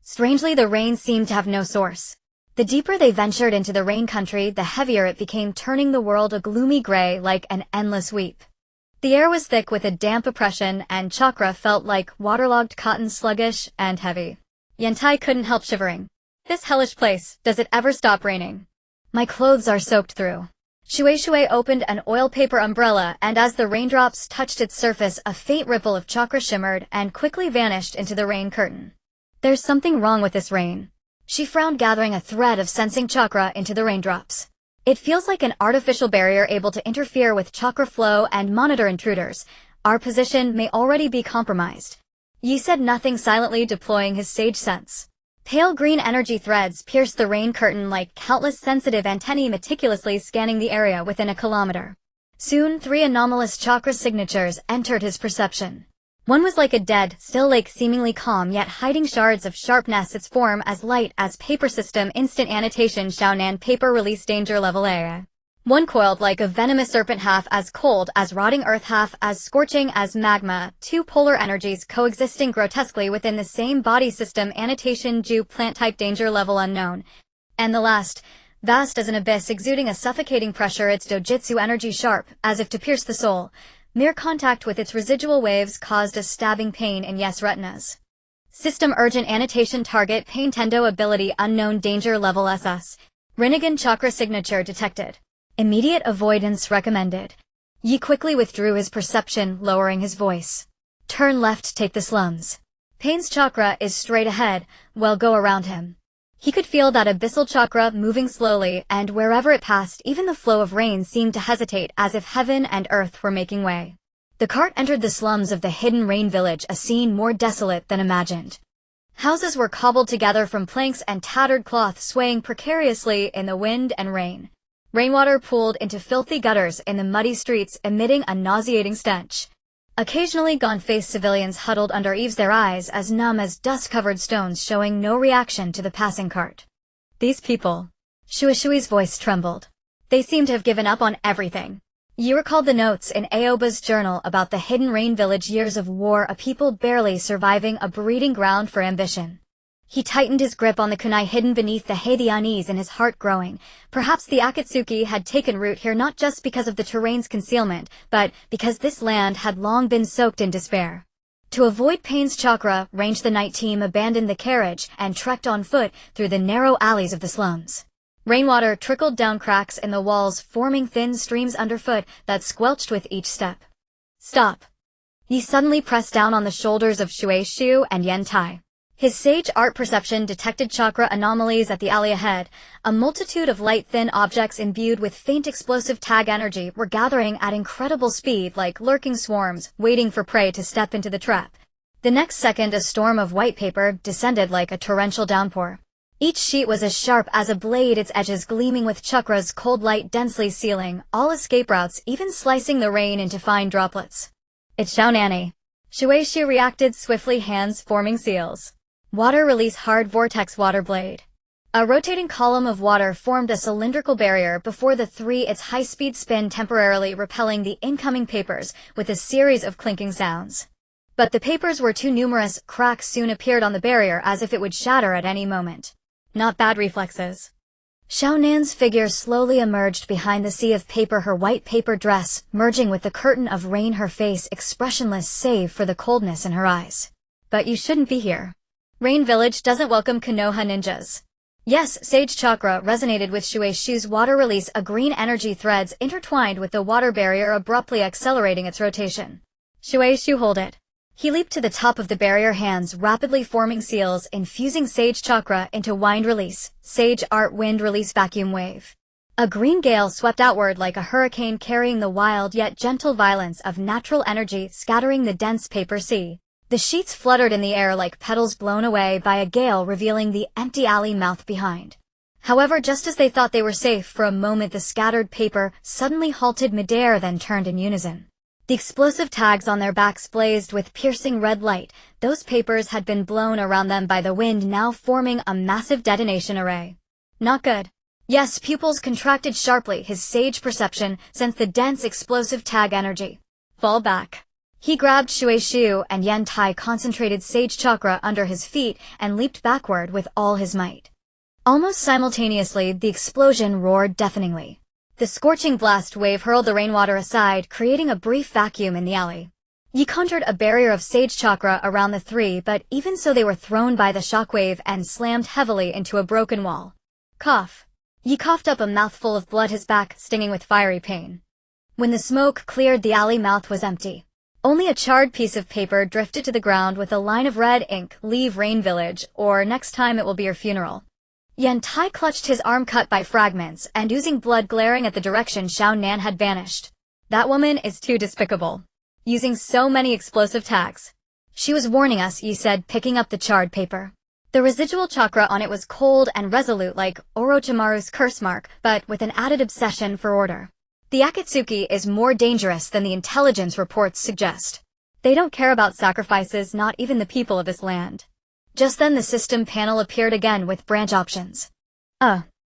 Strangely, the rain seemed to have no source. The deeper they ventured into the Rain Country, the heavier it became, turning the world a gloomy gray like an endless weep. The air was thick with a damp oppression, and chakra felt like waterlogged cotton, sluggish and heavy. Yentai couldn't help shivering. "This hellish place, does it ever stop raining? My clothes are soaked through." Shueishu opened an oil paper umbrella, and as the raindrops touched its surface, a faint ripple of chakra shimmered and quickly vanished into the rain curtain. "There's something wrong with this rain." She frowned, gathering a thread of sensing chakra into the raindrops. "It feels like an artificial barrier able to interfere with chakra flow and monitor intruders. Our position may already be compromised." Yi said nothing, silently deploying his sage sense. Pale green energy threads pierced the rain curtain like countless sensitive antennae, meticulously scanning the area within a kilometer. Soon, 3 anomalous chakra signatures entered his perception. One was like a dead, still lake, seemingly calm yet hiding shards of sharpness, its form as light as paper. System instant annotation: Xiaonan paper release danger level A. One coiled like a venomous serpent, half as cold as rotting earth, half as scorching as magma, 2 polar energies coexisting grotesquely within the same body. System annotation: Ju plant type danger level unknown. And the last, Vast as an abyss exuding a suffocating pressure, its dojutsu energy sharp, as if to pierce the soul. Mere contact with its residual waves caused a stabbing pain in Yes retinas. System urgent annotation target pain tendo ability unknown danger level SS. Rinnegan chakra signature detected. Immediate avoidance recommended. Yi quickly withdrew his perception, lowering his voice. Turn left, take the slums. Pain's chakra is straight ahead, well go around him. He could feel that abyssal chakra moving slowly, and wherever it passed, even the flow of rain seemed to hesitate as if heaven and earth were making way. The cart entered the slums of the hidden rain village, a scene more desolate than imagined. Houses were cobbled together from planks and tattered cloth swaying precariously in the wind and rain. Rainwater pooled into filthy gutters in the muddy streets, emitting a nauseating stench. Occasionally gaunt-faced civilians huddled under eaves, their eyes as numb as dust-covered stones, showing no reaction to the passing cart. These people. Shuishui's voice trembled. They seemed to have given up on everything. You recalled the notes in Aoba's journal about the hidden rain village, years of war, a people barely surviving, a breeding ground for ambition. He tightened his grip on the kunai hidden beneath the hay, the unease in his heart growing. Perhaps the Akatsuki had taken root here not just because of the terrain's concealment, but because this land had long been soaked in despair. To avoid Pain's chakra, Range the Night team abandoned the carriage and trekked on foot through the narrow alleys of the slums. Rainwater trickled down cracks in the walls, forming thin streams underfoot that squelched with each step. Stop. He suddenly pressed down on the shoulders of Shueishu and Yentai. His sage art perception detected chakra anomalies at the alley ahead. A multitude of light, thin objects imbued with faint explosive tag energy were gathering at incredible speed, like lurking swarms, waiting for prey to step into the trap. The next second, a storm of white paper descended like a torrential downpour. Each sheet was as sharp as a blade, its edges gleaming with chakra's cold light densely sealing all escape routes, even slicing the rain into fine droplets. It's Xiaonani. Shueishu reacted swiftly, hands forming seals. Water release, hard vortex water blade. A rotating column of water formed a cylindrical barrier before the three, its high-speed spin temporarily repelling the incoming papers with a series of clinking sounds. But the papers were too numerous. Cracks soon appeared on the barrier as if it would shatter at any moment. Not bad reflexes. Xiaonan's figure slowly emerged behind the sea of paper, her white paper dress merging with the curtain of rain, her face expressionless save for the coldness in her eyes. But you shouldn't be here. Rain Village doesn't welcome Konoha ninjas. Yes, Sage Chakra resonated with Shueishu's water release, a green energy threads intertwined with the water barrier abruptly accelerating its rotation. Shueishu, hold it. He leaped to the top of the barrier, hands rapidly forming seals, infusing Sage Chakra into wind release, Sage Art wind release vacuum wave. A green gale swept outward like a hurricane, carrying the wild yet gentle violence of natural energy, scattering the dense paper sea. The sheets fluttered in the air like petals blown away by a gale, revealing the empty alley mouth behind. However, just as they thought they were safe for a moment, the scattered paper suddenly halted midair, then turned in unison. The explosive tags on their backs blazed with piercing red light. Those papers had been blown around them by the wind, now forming a massive detonation array. Not good. Yes, pupils contracted sharply, his sage perception sensed the dense explosive tag energy. Fall back. He grabbed Shueishu and Yentai, concentrated Sage Chakra under his feet, and leaped backward with all his might. Almost simultaneously, the explosion roared deafeningly. The scorching blast wave hurled the rainwater aside, creating a brief vacuum in the alley. Yi conjured a barrier of Sage Chakra around the three, but even so they were thrown by the shockwave and slammed heavily into a broken wall. Cough. Yi coughed up a mouthful of blood, his back stinging with fiery pain. When the smoke cleared, the alley mouth was empty. Only a charred piece of paper drifted to the ground with a line of red ink, "Leave Rain Village, or next time it will be your funeral." Yentai clutched his arm, cut by fragments, and oozing blood, glaring at the direction Xiaonan had vanished. That woman is too despicable. Using so many explosive tags. She was warning us, Yi said, picking up the charred paper. The residual chakra on it was cold and resolute like Orochimaru's curse mark, but with an added obsession for order. The Akatsuki is more dangerous than the intelligence reports suggest. They don't care about sacrifices, not even the people of this land. Just then the system panel appeared again with branch options.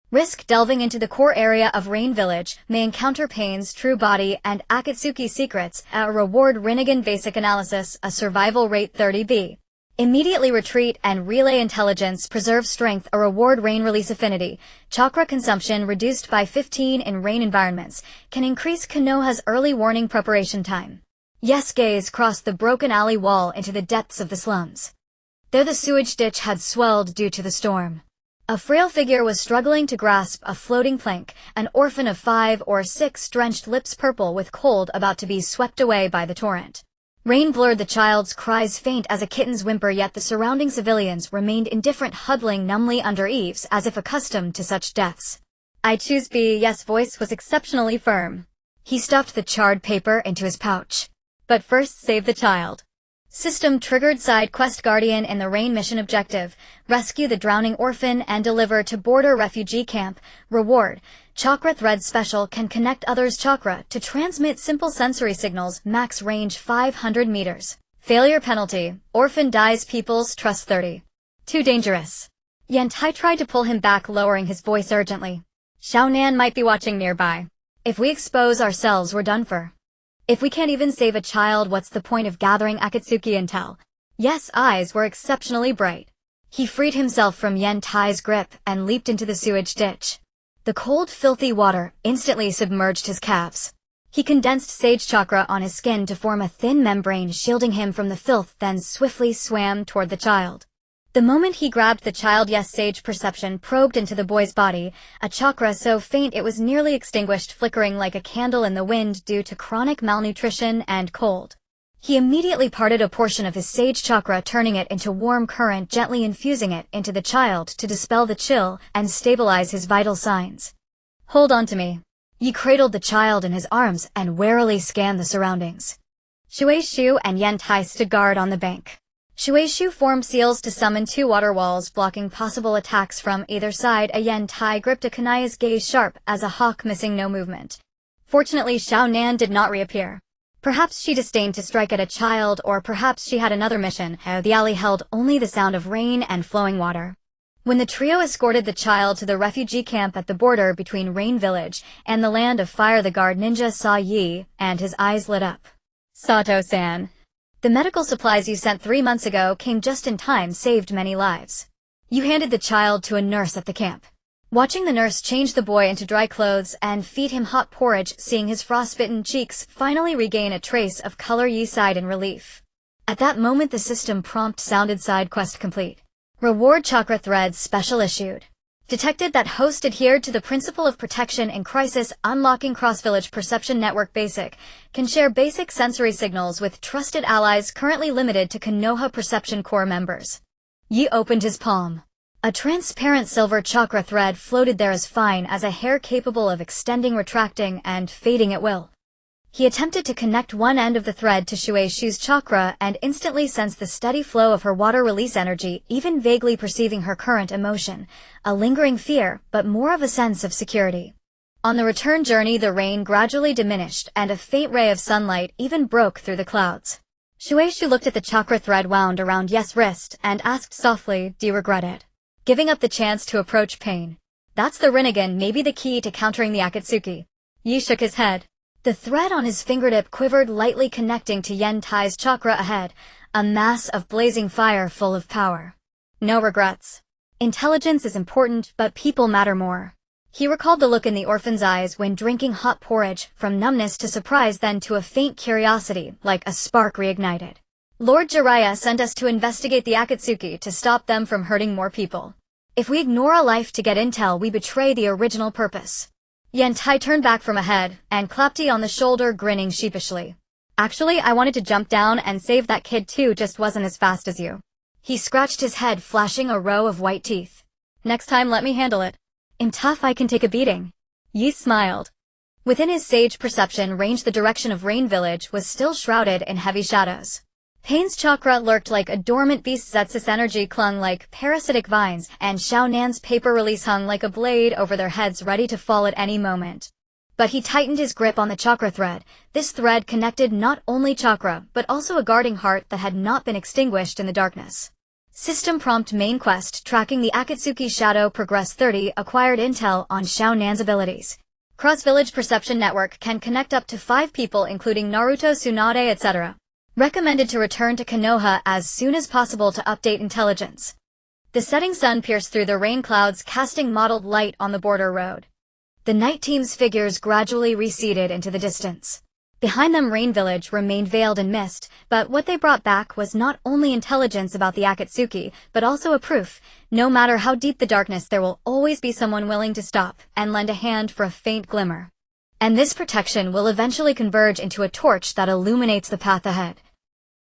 Risk delving into the core area of Rain Village, may encounter Pain's true body and Akatsuki secrets, a reward Rinnegan basic analysis, a survival rate 30B. Immediately retreat and relay intelligence, preserve strength, a reward rain release affinity. Chakra consumption reduced by 15 in rain environments can increase Konoha's early warning preparation time. Yes, gaze crossed the broken alley wall into the depths of the slums. There the sewage ditch had swelled due to the storm. A frail figure was struggling to grasp a floating plank, an orphan of 5 or 6, drenched, lips purple with cold, about to be swept away by the torrent. Rain blurred the child's cries, faint as a kitten's whimper, yet the surrounding civilians remained indifferent, huddling numbly under eaves as if accustomed to such deaths. I choose B. Yes' voice was exceptionally firm. He stuffed the charred paper into his pouch. But first, save the child. System triggered. Side quest: Guardian in the Rain mission objective: rescue the drowning orphan and deliver to border refugee camp. Reward: chakra thread special, can connect others' chakra to transmit simple sensory signals, max range 500 meters. Failure penalty: orphan dies, people's trust 30. Too dangerous. Yantai tried to pull him back, lowering his voice urgently. Xiaonan might be watching nearby. If we expose ourselves, we're done for. If we can't even save a child, what's the point of gathering Akatsuki intel? Yes' eyes were exceptionally bright. He freed himself from Yantai's grip and leaped into the sewage ditch. The cold, filthy water instantly submerged his calves. He condensed sage chakra on his skin to form a thin membrane shielding him from the filth, then swiftly swam toward the child. The moment he grabbed the child, yes, sage perception probed into the boy's body, a chakra so faint it was nearly extinguished, flickering like a candle in the wind due to chronic malnutrition and cold. He immediately parted a portion of his sage chakra, turning it into warm current, gently infusing it into the child to dispel the chill and stabilize his vital signs. Hold on to me. Yi cradled the child in his arms and warily scanned the surroundings. Shueishu and Yantai stood guard on the bank. Shueishu formed seals to summon 2 water walls, blocking possible attacks from either side. A Yantai gripped a Kanaya's gaze, sharp as a hawk, missing no movement. Fortunately, Xiaonan did not reappear. Perhaps she disdained to strike at a child, or perhaps she had another mission. The alley held only the sound of rain and flowing water. When the trio escorted the child to the refugee camp at the border between Rain Village and the Land of Fire, the guard ninja saw Yi, and his eyes lit up. Sato-san. The medical supplies you sent 3 months ago came just in time, saved many lives. You handed the child to a nurse at the camp. Watching the nurse change the boy into dry clothes and feed him hot porridge, seeing his frostbitten cheeks finally regain a trace of color, Yi sighed in relief. At that moment the system prompt sounded: side quest complete. Reward: chakra threads special issued. Detected that host adhered to the principle of protection in crisis, unlocking cross-village perception network. Basic can share basic sensory signals with trusted allies, currently limited to Konoha Perception Corps members. Yi opened his palm. A transparent silver chakra thread floated there, as fine as a hair, capable of extending, retracting, and fading at will. He attempted to connect one end of the thread to Shueishu's chakra and instantly sensed the steady flow of her water release energy, even vaguely perceiving her current emotion, a lingering fear, but more of a sense of security. On the return journey, the rain gradually diminished and a faint ray of sunlight even broke through the clouds. Shueishu looked at the chakra thread wound around Yes' wrist and asked softly, "Do you regret it? Giving up the chance to approach pain? That's the Rinnegan, maybe the key to countering the Akatsuki." Yi shook his head. The thread on his fingertip quivered lightly, connecting to Yantai's chakra ahead, a mass of blazing fire full of power. No regrets. Intelligence is important, but people matter more. He recalled the look in the orphan's eyes when drinking hot porridge, from numbness to surprise, then to a faint curiosity, like a spark reignited. Lord Jiraiya sent us to investigate the Akatsuki to stop them from hurting more people. If we ignore a life to get intel, we betray the original purpose. Yantai turned back from ahead and clapped Yi on the shoulder, grinning sheepishly. Actually, I wanted to jump down and save that kid too, just wasn't as fast as you. He scratched his head, flashing a row of white teeth. Next time let me handle it. I'm tough, I can take a beating. Yi smiled. Within his sage perception range, the direction of Rain Village was still shrouded in heavy shadows. Pain's chakra lurked like a dormant beast, Zetsus energy clung like parasitic vines, and Xiaonan's paper release hung like a blade over their heads, ready to fall at any moment. But he tightened his grip on the chakra thread. This thread connected not only chakra, but also a guarding heart that had not been extinguished in the darkness. System prompt: main quest, tracking the Akatsuki shadow, progress 30, acquired intel on Xiaonan's abilities. Cross-village perception network can connect up to 5 people including Naruto, Tsunade, etc. Recommended to return to Konoha as soon as possible to update intelligence. The setting sun pierced through the rain clouds, casting mottled light on the border road. The night team's figures gradually receded into the distance. Behind them, Rain Village remained veiled in mist, but what they brought back was not only intelligence about the Akatsuki, but also a proof. No matter how deep the darkness, there will always be someone willing to stop and lend a hand for a faint glimmer. And this protection will eventually converge into a torch that illuminates the path ahead.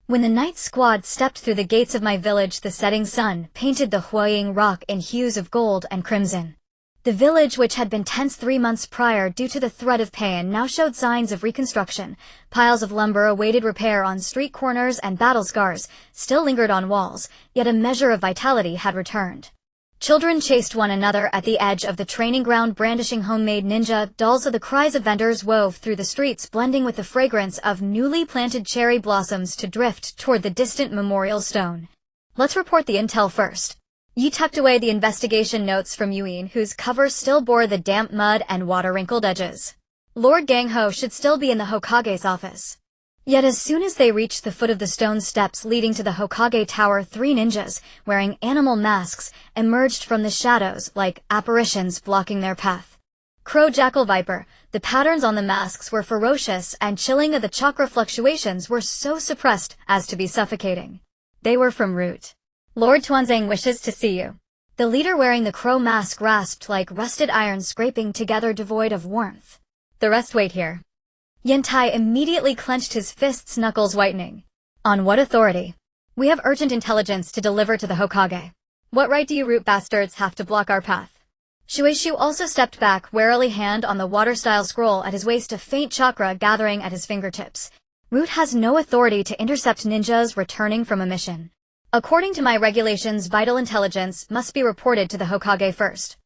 When the night squad stepped through the gates of my village, the setting sun painted the Huaying rock in hues of gold and crimson. The village, which had been tense 3 months prior due to the threat of pain, now showed signs of reconstruction. Piles of lumber awaited repair on street corners, and battle scars still lingered on walls, yet a measure of vitality had returned. Children chased one another at the edge of the training ground, brandishing homemade ninja dolls. The cries of vendors wove through the streets, blending with the fragrance of newly planted cherry blossoms to drift toward the distant memorial stone. Let's report the intel first. Yi tucked away the investigation notes from Yuin, whose cover still bore the damp mud and water-wrinkled edges. Lord Gangho should still be in the Hokage's office. Yet as soon as they reached the foot of the stone steps leading to the Hokage Tower, 3 ninjas, wearing animal masks, emerged from the shadows like apparitions blocking their path. Crow, Jackal, Viper. The patterns on the masks were ferocious and chilling. The chakra fluctuations were so suppressed as to be suffocating. They were from Root. Lord Tuanzang wishes to see you. The leader wearing the crow mask rasped like rusted iron scraping together, devoid of warmth. The rest wait here. Yentai immediately clenched his fists, knuckles whitening. On what authority? We have urgent intelligence to deliver to the Hokage. What right do you Root bastards have to block our path? Shueishu also stepped back, warily, hand on the water-style scroll at his waist, a faint chakra gathering at his fingertips. Root has no authority to intercept ninjas returning from a mission. According to my regulations, vital intelligence must be reported to the Hokage first.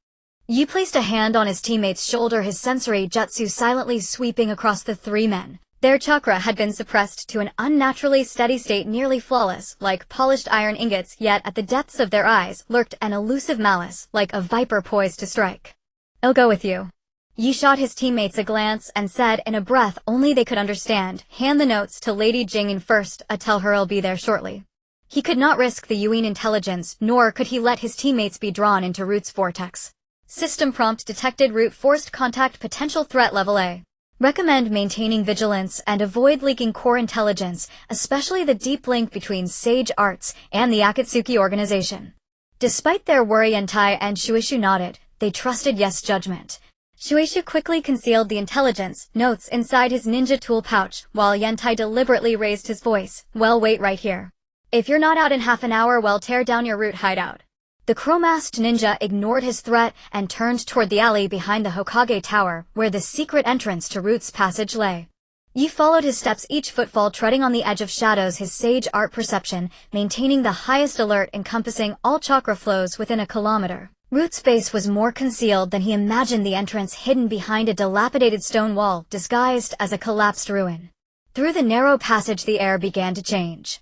Yi placed a hand on his teammate's shoulder, his sensory jutsu silently sweeping across the 3 men. Their chakra had been suppressed to an unnaturally steady state, nearly flawless, like polished iron ingots, yet at the depths of their eyes lurked an elusive malice, like a viper poised to strike. I'll go with you. Yi shot his teammates a glance and said in a breath only they could understand, hand the notes to Lady Jingin first, tell her I'll be there shortly. He could not risk the Yuin intelligence, nor could he let his teammates be drawn into Root's vortex. System prompt detected. Root forced contact, potential threat level A. Recommend maintaining vigilance and avoid leaking core intelligence, especially the deep link between Sage Arts and the Akatsuki organization. Despite their worry, Yentai and Shueishu nodded. They trusted Yes' judgment. Shueishu quickly concealed the intelligence notes inside his ninja tool pouch, while Yentai deliberately raised his voice. Well, wait right here. If you're not out in half an hour, we'll tear down your Root hideout. The crow-masked ninja ignored his threat and turned toward the alley behind the Hokage Tower, where the secret entrance to Root's passage lay. Yi followed his steps, each footfall treading on the edge of shadows, his sage art perception maintaining the highest alert, encompassing all chakra flows within a kilometer. Root's base was more concealed than he imagined, the entrance hidden behind a dilapidated stone wall, disguised as a collapsed ruin. Through the narrow passage the air began to change.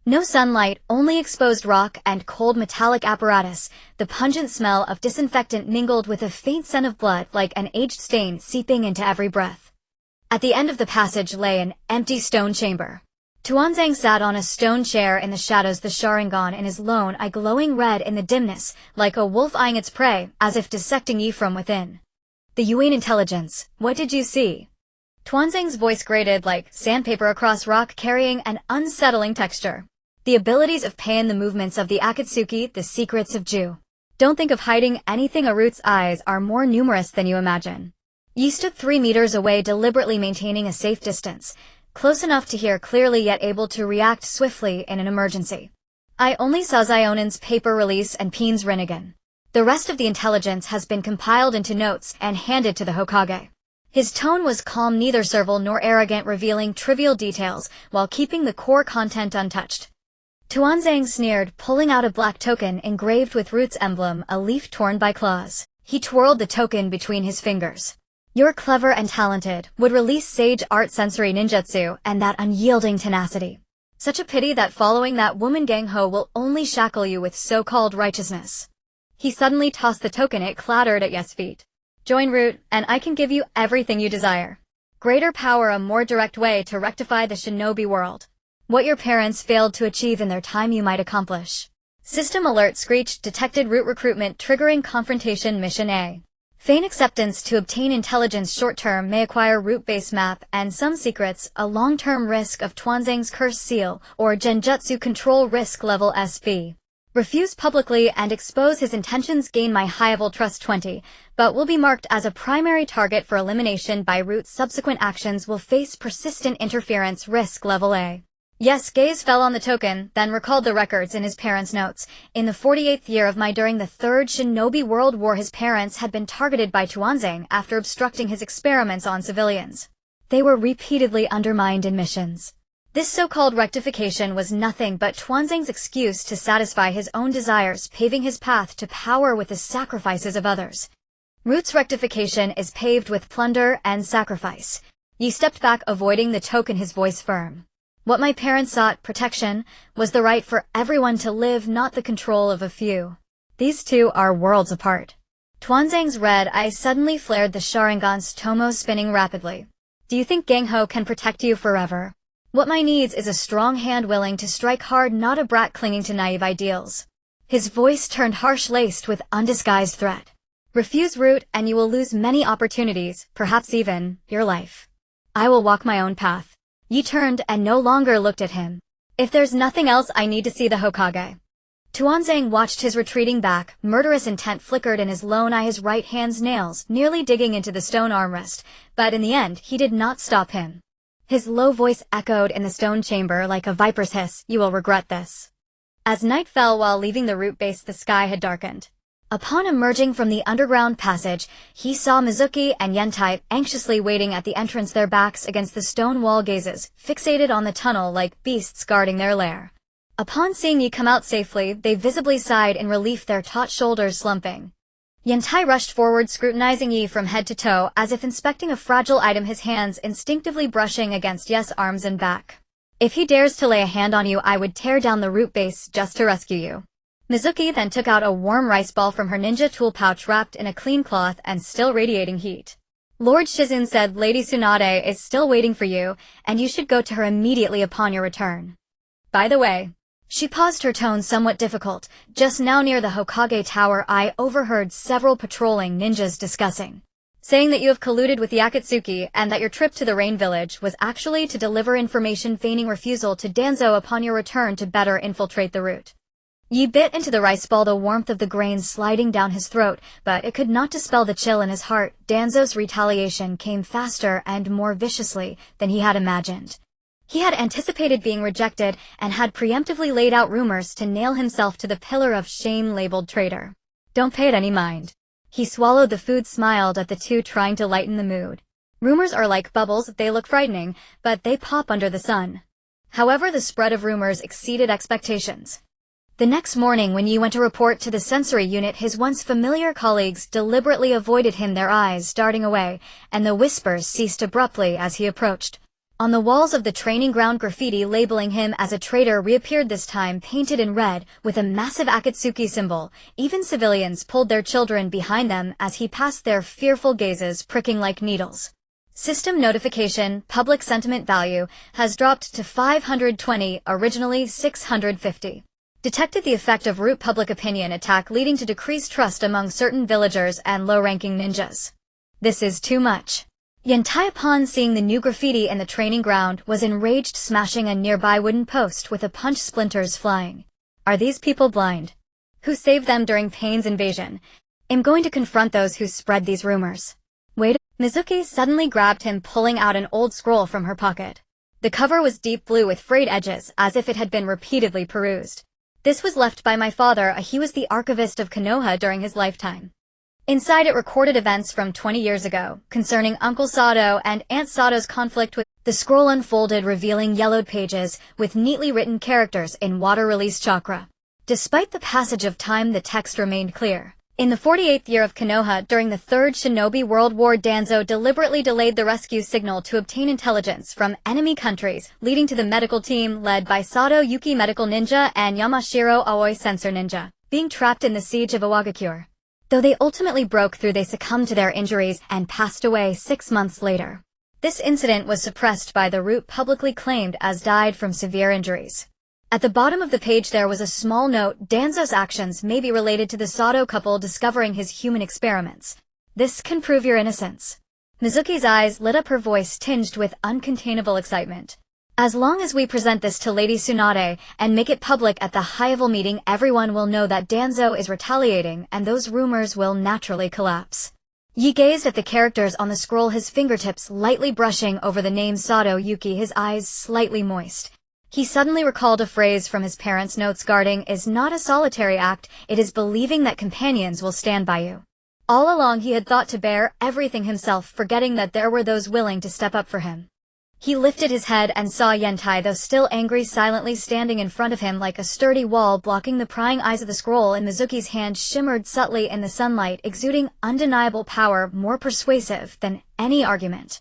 No sunlight, only exposed rock and cold metallic apparatus. The pungent smell of disinfectant mingled with a faint scent of blood, like an aged stain seeping into every breath. At the end of the passage lay an empty stone chamber. Tuanzang sat on a stone chair in the shadows, the Sharingan in his lone eye glowing red in the dimness, like a wolf eyeing its prey, as if dissecting Yi from within. The Yuin intelligence, what did you see? Tuanzang's voice grated like sandpaper across rock, carrying an unsettling texture. The abilities of pain, the movements of the Akatsuki, the secrets of Ju. Don't think of hiding anything. A Root's eyes are more numerous than you imagine. Yi stood 3 meters away, deliberately maintaining a safe distance, close enough to hear clearly yet able to react swiftly in an emergency. I only saw Zionan's paper release and Peen's Rinnegan. The rest of the intelligence has been compiled into notes and handed to the Hokage. His tone was calm, neither servile nor arrogant, revealing trivial details while keeping the core content untouched. Tuanzang sneered, pulling out a black token engraved with Root's emblem, a leaf torn by claws. He twirled the token between his fingers. You're clever and talented, would release sage art sensory ninjutsu, and that unyielding tenacity. Such a pity that following that woman Gangho will only shackle you with so-called righteousness. He suddenly tossed the token, it clattered at Yes' feet. Join Root, and I can give you everything you desire. Greater power, a more direct way to rectify the shinobi world. What your parents failed to achieve in their time you might accomplish. System alert screeched detected root recruitment triggering confrontation mission A. Feign acceptance to obtain intelligence short-term may acquire root base map and some secrets, a long-term risk of Tuanzang's curse seal, or genjutsu control risk level SV. Refuse publicly and expose his intentions gain my high-level trust 20, but will be marked as a primary target for elimination by root's subsequent actions will face persistent interference risk level A. Yes, gaze fell on the token, then recalled the records in his parents' notes. In the 48th year of my during the Third Shinobi World War his parents had been targeted by Tuanzang after obstructing his experiments on civilians. They were repeatedly undermined in missions. This so-called rectification was nothing but Tuanzang's excuse to satisfy his own desires, paving his path to power with the sacrifices of others. Root's rectification is paved with plunder and sacrifice. Ye stepped back, avoiding the token, his voice firm. What my parents sought, protection, was the right for everyone to live, not the control of a few. These two are worlds apart. Tuanzang's red eyes suddenly flared, the Sharingan's tomo spinning rapidly. Do you think Gangho can protect you forever? What my needs is a strong hand willing to strike hard, not a brat clinging to naive ideals. His voice turned harsh, laced with undisguised threat. Refuse root and you will lose many opportunities, perhaps even your life. I will walk my own path. Yi turned and no longer looked at him. If there's nothing else, I need to see the Hokage. Tuanzang watched his retreating back, murderous intent flickered in his lone eye, his right hand's nails nearly digging into the stone armrest, but in the end he did not stop him. His low voice echoed in the stone chamber like a viper's hiss, you will regret this. As night fell while leaving the root base, the sky had darkened. Upon emerging from the underground passage, he saw Mizuki and Yentai anxiously waiting at the entrance, their backs against the stone wall, gazes fixated on the tunnel like beasts guarding their lair. Upon seeing Yi come out safely, they visibly sighed in relief, their taut shoulders slumping. Yentai rushed forward, scrutinizing Yi from head to toe as if inspecting a fragile item, his hands instinctively brushing against Yes' arms and back. If he dares to lay a hand on you, I would tear down the root base just to rescue you. Mizuki then took out a warm rice ball from her ninja tool pouch wrapped in a clean cloth and still radiating heat. Lord Shizun said Lady Tsunade is still waiting for you, and you should go to her immediately upon your return. By the way, she paused, her tone somewhat difficult. Just now near the Hokage Tower I overheard several patrolling ninjas discussing, saying that you have colluded with the Akatsuki and that your trip to the Rain Village was actually to deliver information, feigning refusal to Danzo upon your return to better infiltrate the route. Yi bit into the rice ball, the warmth of the grains sliding down his throat, but it could not dispel the chill in his heart. Danzo's retaliation came faster and more viciously than he had imagined. He had anticipated being rejected and had preemptively laid out rumors to nail himself to the pillar of shame, labeled traitor. Don't pay it any mind. He swallowed the food, smiled at the two, trying to lighten the mood. Rumors are like bubbles, they look frightening, but they pop under the sun. However, the spread of rumors exceeded expectations. The next morning when Yi went to report to the sensory unit, his once familiar colleagues deliberately avoided him, their eyes darting away, and the whispers ceased abruptly as he approached. On the walls of the training ground, graffiti labeling him as a traitor reappeared, this time painted in red with a massive Akatsuki symbol. Even civilians pulled their children behind them as he passed, their fearful gazes pricking like needles. System notification, public sentiment value has dropped to 520, originally 650. Detected the effect of root public opinion attack leading to decreased trust among certain villagers and low-ranking ninjas. This is too much. Yentai, upon seeing the new graffiti in the training ground, was enraged, smashing a nearby wooden post with a punch, splinters flying. Are these people blind? Who saved them during Pain's invasion? I'm going to confront those who spread these rumors. Wait. Mizuki suddenly grabbed him, pulling out an old scroll from her pocket. The cover was deep blue with frayed edges, as if it had been repeatedly perused. This was left by my father. He was the archivist of Konoha during his lifetime. Inside it recorded events from 20 years ago, concerning Uncle Sato and Aunt Sato's conflict with. The scroll unfolded, revealing yellowed pages with neatly written characters in water-release chakra. Despite the passage of time, the text remained clear. In the 48th year of Konoha, during the Third Shinobi World War, Danzo deliberately delayed the rescue signal to obtain intelligence from enemy countries, leading to the medical team led by Sato Yuki, medical ninja, and Yamashiro Aoi, sensor ninja, being trapped in the siege of Iwagakure. Though they ultimately broke through, they succumbed to their injuries and passed away 6 months later. This incident was suppressed by the root publicly claimed as died from severe injuries. At the bottom of the page there was a small note: Danzo's actions may be related to the Sato couple discovering his human experiments. This can prove your innocence. Mizuki's eyes lit up, her voice tinged with uncontainable excitement. As long as we present this to Lady Tsunade and make it public at the high-level meeting, everyone will know that Danzo is retaliating, and those rumors will naturally collapse. Yi gazed at the characters on the scroll, his fingertips lightly brushing over the name Sato Yuki, his eyes slightly moist. He suddenly recalled a phrase from his parents' notes: guarding is not a solitary act, it is believing that companions will stand by you. All along he had thought to bear everything himself, forgetting that there were those willing to step up for him. He lifted his head and saw Yentai, though still angry, silently standing in front of him like a sturdy wall, blocking the prying eyes of the scroll, and Mizuki's hand shimmered subtly in the sunlight, exuding undeniable power, more persuasive than any argument.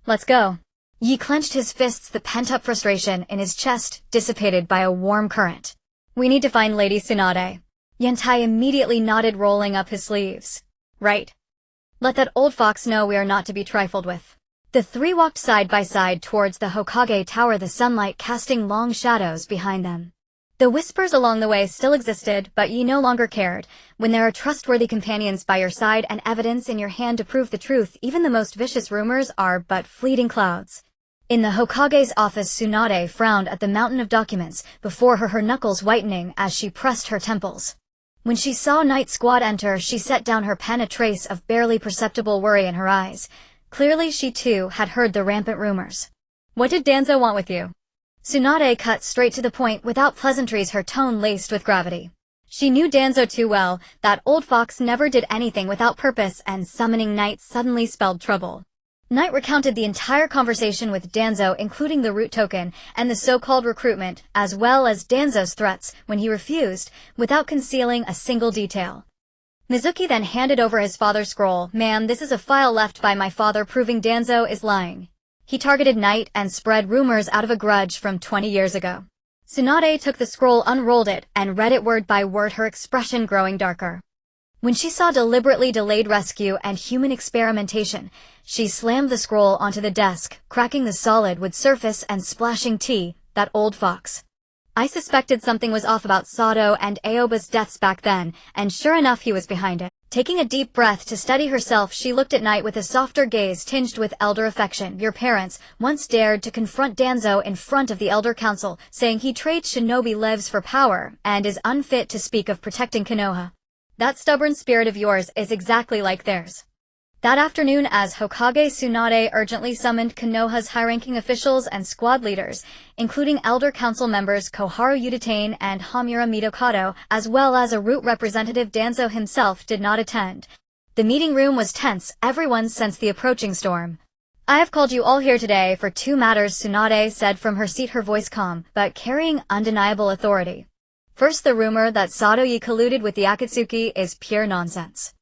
Let's go. Yi clenched his fists, the pent-up frustration in his chest dissipated by a warm current. We need to find Lady Tsunade. Yentai immediately nodded, rolling up his sleeves. Right. Let that old fox know we are not to be trifled with. The three walked side by side towards the Hokage Tower, the sunlight casting long shadows behind them. The whispers along the way still existed, but Yi no longer cared. When there are trustworthy companions by your side and evidence in your hand to prove the truth, even the most vicious rumors are but fleeting clouds. In the Hokage's office, Tsunade frowned at the mountain of documents before her, her knuckles whitening as she pressed her temples. When she saw Night Squad enter, she set down her pen, a trace of barely perceptible worry in her eyes. Clearly she too had heard the rampant rumors. What did Danzo want with you? Tsunade cut straight to the point, without pleasantries, her tone laced with gravity. She knew Danzo too well. That old fox never did anything without purpose, and summoning Night suddenly spelled trouble. Night recounted the entire conversation with Danzo, including the root token and the so-called recruitment, as well as Danzo's threats when he refused, without concealing a single detail. Mizuki then handed over his father's scroll. Ma'am, this is a file left by my father proving Danzo is lying. He targeted Night and spread rumors out of a grudge from 20 years ago. Tsunade took the scroll, unrolled it, and read it word by word, her expression growing darker. When she saw deliberately delayed rescue and human experimentation, she slammed the scroll onto the desk, cracking the solid wood surface and splashing tea. That old fox. I suspected something was off about Sato and Aoba's deaths back then, and sure enough he was behind it. Taking a deep breath to steady herself, she looked at Night with a softer gaze tinged with elder affection. Your parents once dared to confront Danzo in front of the Elder Council, saying he trades shinobi lives for power and is unfit to speak of protecting Konoha. That stubborn spirit of yours is exactly like theirs. That afternoon, as Hokage Tsunade urgently summoned Konoha's high-ranking officials and squad leaders, including Elder Council members Koharu Yuditane and Hamura Midokado, as well as a root representative, Danzo himself did not attend. The meeting room was tense, everyone sensed the approaching storm. I have called you all here today for two matters, Tsunade said from her seat, her voice calm, but carrying undeniable authority. First, the rumor that Sato Yi colluded with the Akatsuki is pure nonsense.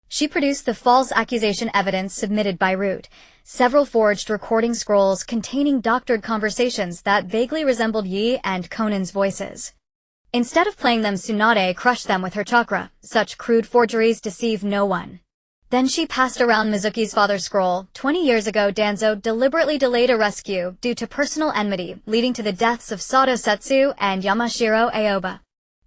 She produced the false accusation evidence submitted by Root, several forged recording scrolls containing doctored conversations that vaguely resembled Yi and Conan's voices. Instead of playing them, Tsunade crushed them with her chakra. Such crude forgeries deceive no one. Then she passed around Mizuki's father's scroll. 20 years ago, Danzo deliberately delayed a rescue due to personal enmity, leading to the deaths of Sato Setsu and Yamashiro Aoba.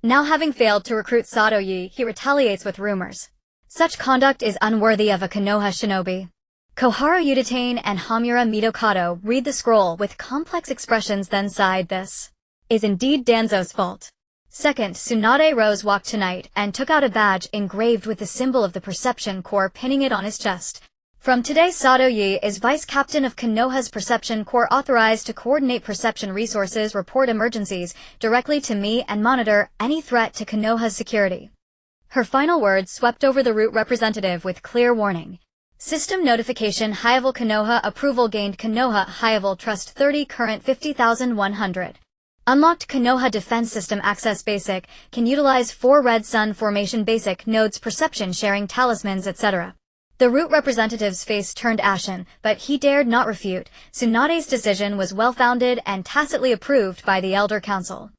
Now, having failed to recruit Sato Yi, he retaliates with rumors. Such conduct is unworthy of a Konoha shinobi. Koharu Yuditane and Hamura Midokado read the scroll with complex expressions, then sighed. This is indeed Danzo's fault. Second, Tsunade Rose walked tonight and took out a badge engraved with the symbol of the Perception Corps, pinning it on his chest. From today, Sato Yi is Vice Captain of Konoha's Perception Corps, authorized to coordinate perception resources, report emergencies directly to me, and monitor any threat to Konoha's security. Her final words swept over the root representative with clear warning. System notification: high-level Konoha approval gained. Konoha high-level trust 30, current 50,100. Unlocked Konoha Defense System Access Basic, can utilize 4 Red Sun Formation Basic nodes, perception sharing, talismans, etc. The root representative's face turned ashen, but he dared not refute. Tsunade's decision was well-founded and tacitly approved by the Elder Council.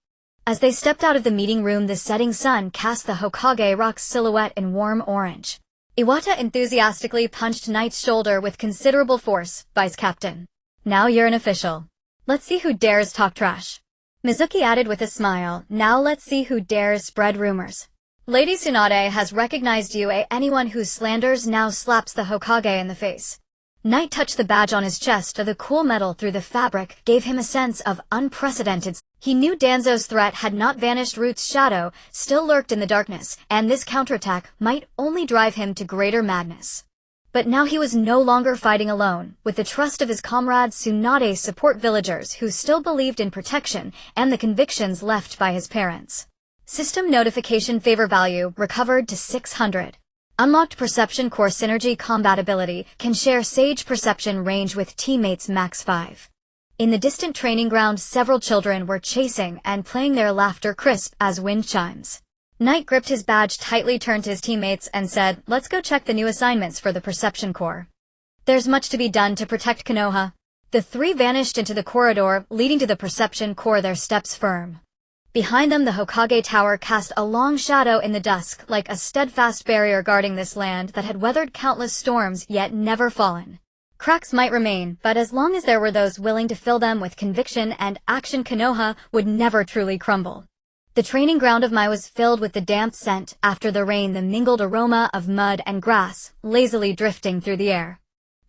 As they stepped out of the meeting room, the setting sun cast the Hokage rock's silhouette in warm orange. Iwata enthusiastically punched Knight's shoulder with considerable force, Vice Captain. Now you're an official. Let's see who dares talk trash. Mizuki added with a smile, now let's see who dares spread rumors. Lady Tsunade has recognized you. Anyone who slanders now slaps the Hokage in the face. Knight touched the badge on his chest. The cool metal through the fabric gave him a sense of unprecedented. He knew Danzo's threat had not vanished. Root's shadow still lurked in the darkness, and this counterattack might only drive him to greater madness. But now he was no longer fighting alone. With the trust of his comrades, Tsunade support villagers who still believed in protection and the convictions left by his parents. System notification favor value recovered to 600. Unlocked Perception Core Synergy Compatibility can share Sage Perception range with teammates max 5. In the distant training ground, several children were chasing and playing, their laughter crisp as wind chimes. Knight gripped his badge tightly, turned to his teammates and said, let's go check the new assignments for the Perception Core. There's much to be done to protect Konoha. The three vanished into the corridor leading to the Perception Core, their steps firm. Behind them, the Hokage Tower cast a long shadow in the dusk, like a steadfast barrier guarding this land that had weathered countless storms yet never fallen. Cracks might remain, but as long as there were those willing to fill them with conviction and action, Konoha would never truly crumble. The training ground of Mai was filled with the damp scent after the rain, the mingled aroma of mud and grass, lazily drifting through the air.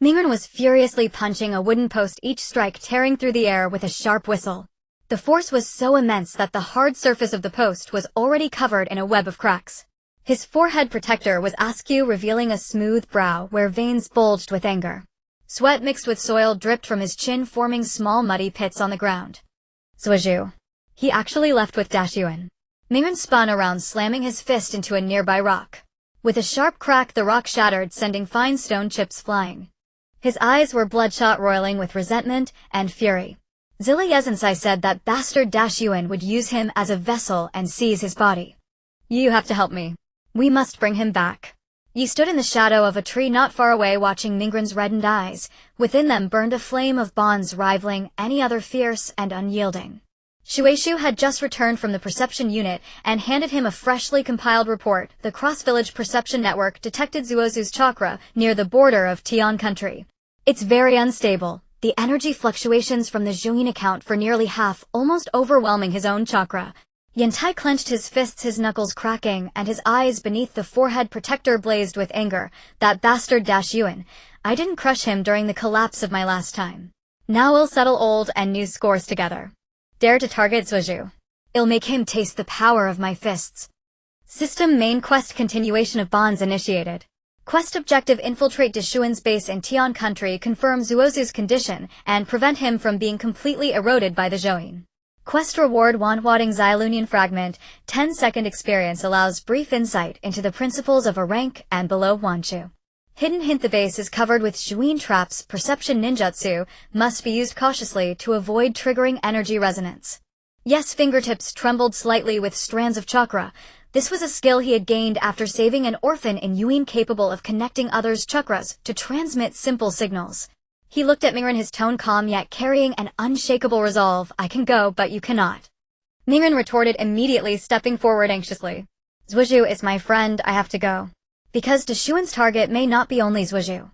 Mingren was furiously punching a wooden post, each strike tearing through the air with a sharp whistle. The force was so immense that the hard surface of the post was already covered in a web of cracks. His forehead protector was askew, revealing a smooth brow where veins bulged with anger. Sweat mixed with soil dripped from his chin, forming small muddy pits on the ground. Zuozhu. He actually left with Dashyuan. Mingren spun around, slamming his fist into a nearby rock. With a sharp crack, the rock shattered, sending fine stone chips flying. His eyes were bloodshot, roiling with resentment and fury. Zilla Yezensai said that bastard Dashyuan would use him as a vessel and seize his body. You have to help me. We must bring him back. Yi stood in the shadow of a tree not far away, watching Mingren's reddened eyes. Within them burned a flame of bonds rivaling any other, fierce and unyielding. Shueishu had just returned from the perception unit and handed him a freshly compiled report. The cross-village perception network detected Zuozu's chakra near the border of Tian country. It's very unstable. The energy fluctuations from the Zhuyin account for nearly half, almost overwhelming his own chakra. Yantai clenched his fists, his knuckles cracking, and his eyes beneath the forehead protector blazed with anger. That bastard Dashyuan. I didn't crush him during the collapse of my last time. Now we'll settle old and new scores together. Dare to target Zuozhu. It'll make him taste the power of my fists. System main quest continuation of bonds initiated. Quest objective: infiltrate Dashuan's base in Tian country, confirm Zuozu's condition, and prevent him from being completely eroded by the Zhuyin. Quest reward: Wanhuading Xyalunian fragment. 10-second experience allows brief insight into the principles of a rank and below Wanchu. Hidden hint: the base is covered with Zhuyin traps. Perception ninjutsu must be used cautiously to avoid triggering energy resonance. Yes, fingertips trembled slightly with strands of chakra. This was a skill he had gained after saving an orphan in Yuin, capable of connecting others' chakras to transmit simple signals. He looked at Mingren, his tone calm yet carrying an unshakable resolve. I can go, but you cannot. Mingren retorted immediately, stepping forward anxiously. Zuozhu is my friend, I have to go. Because Dashuan's target may not be only Zuozhu.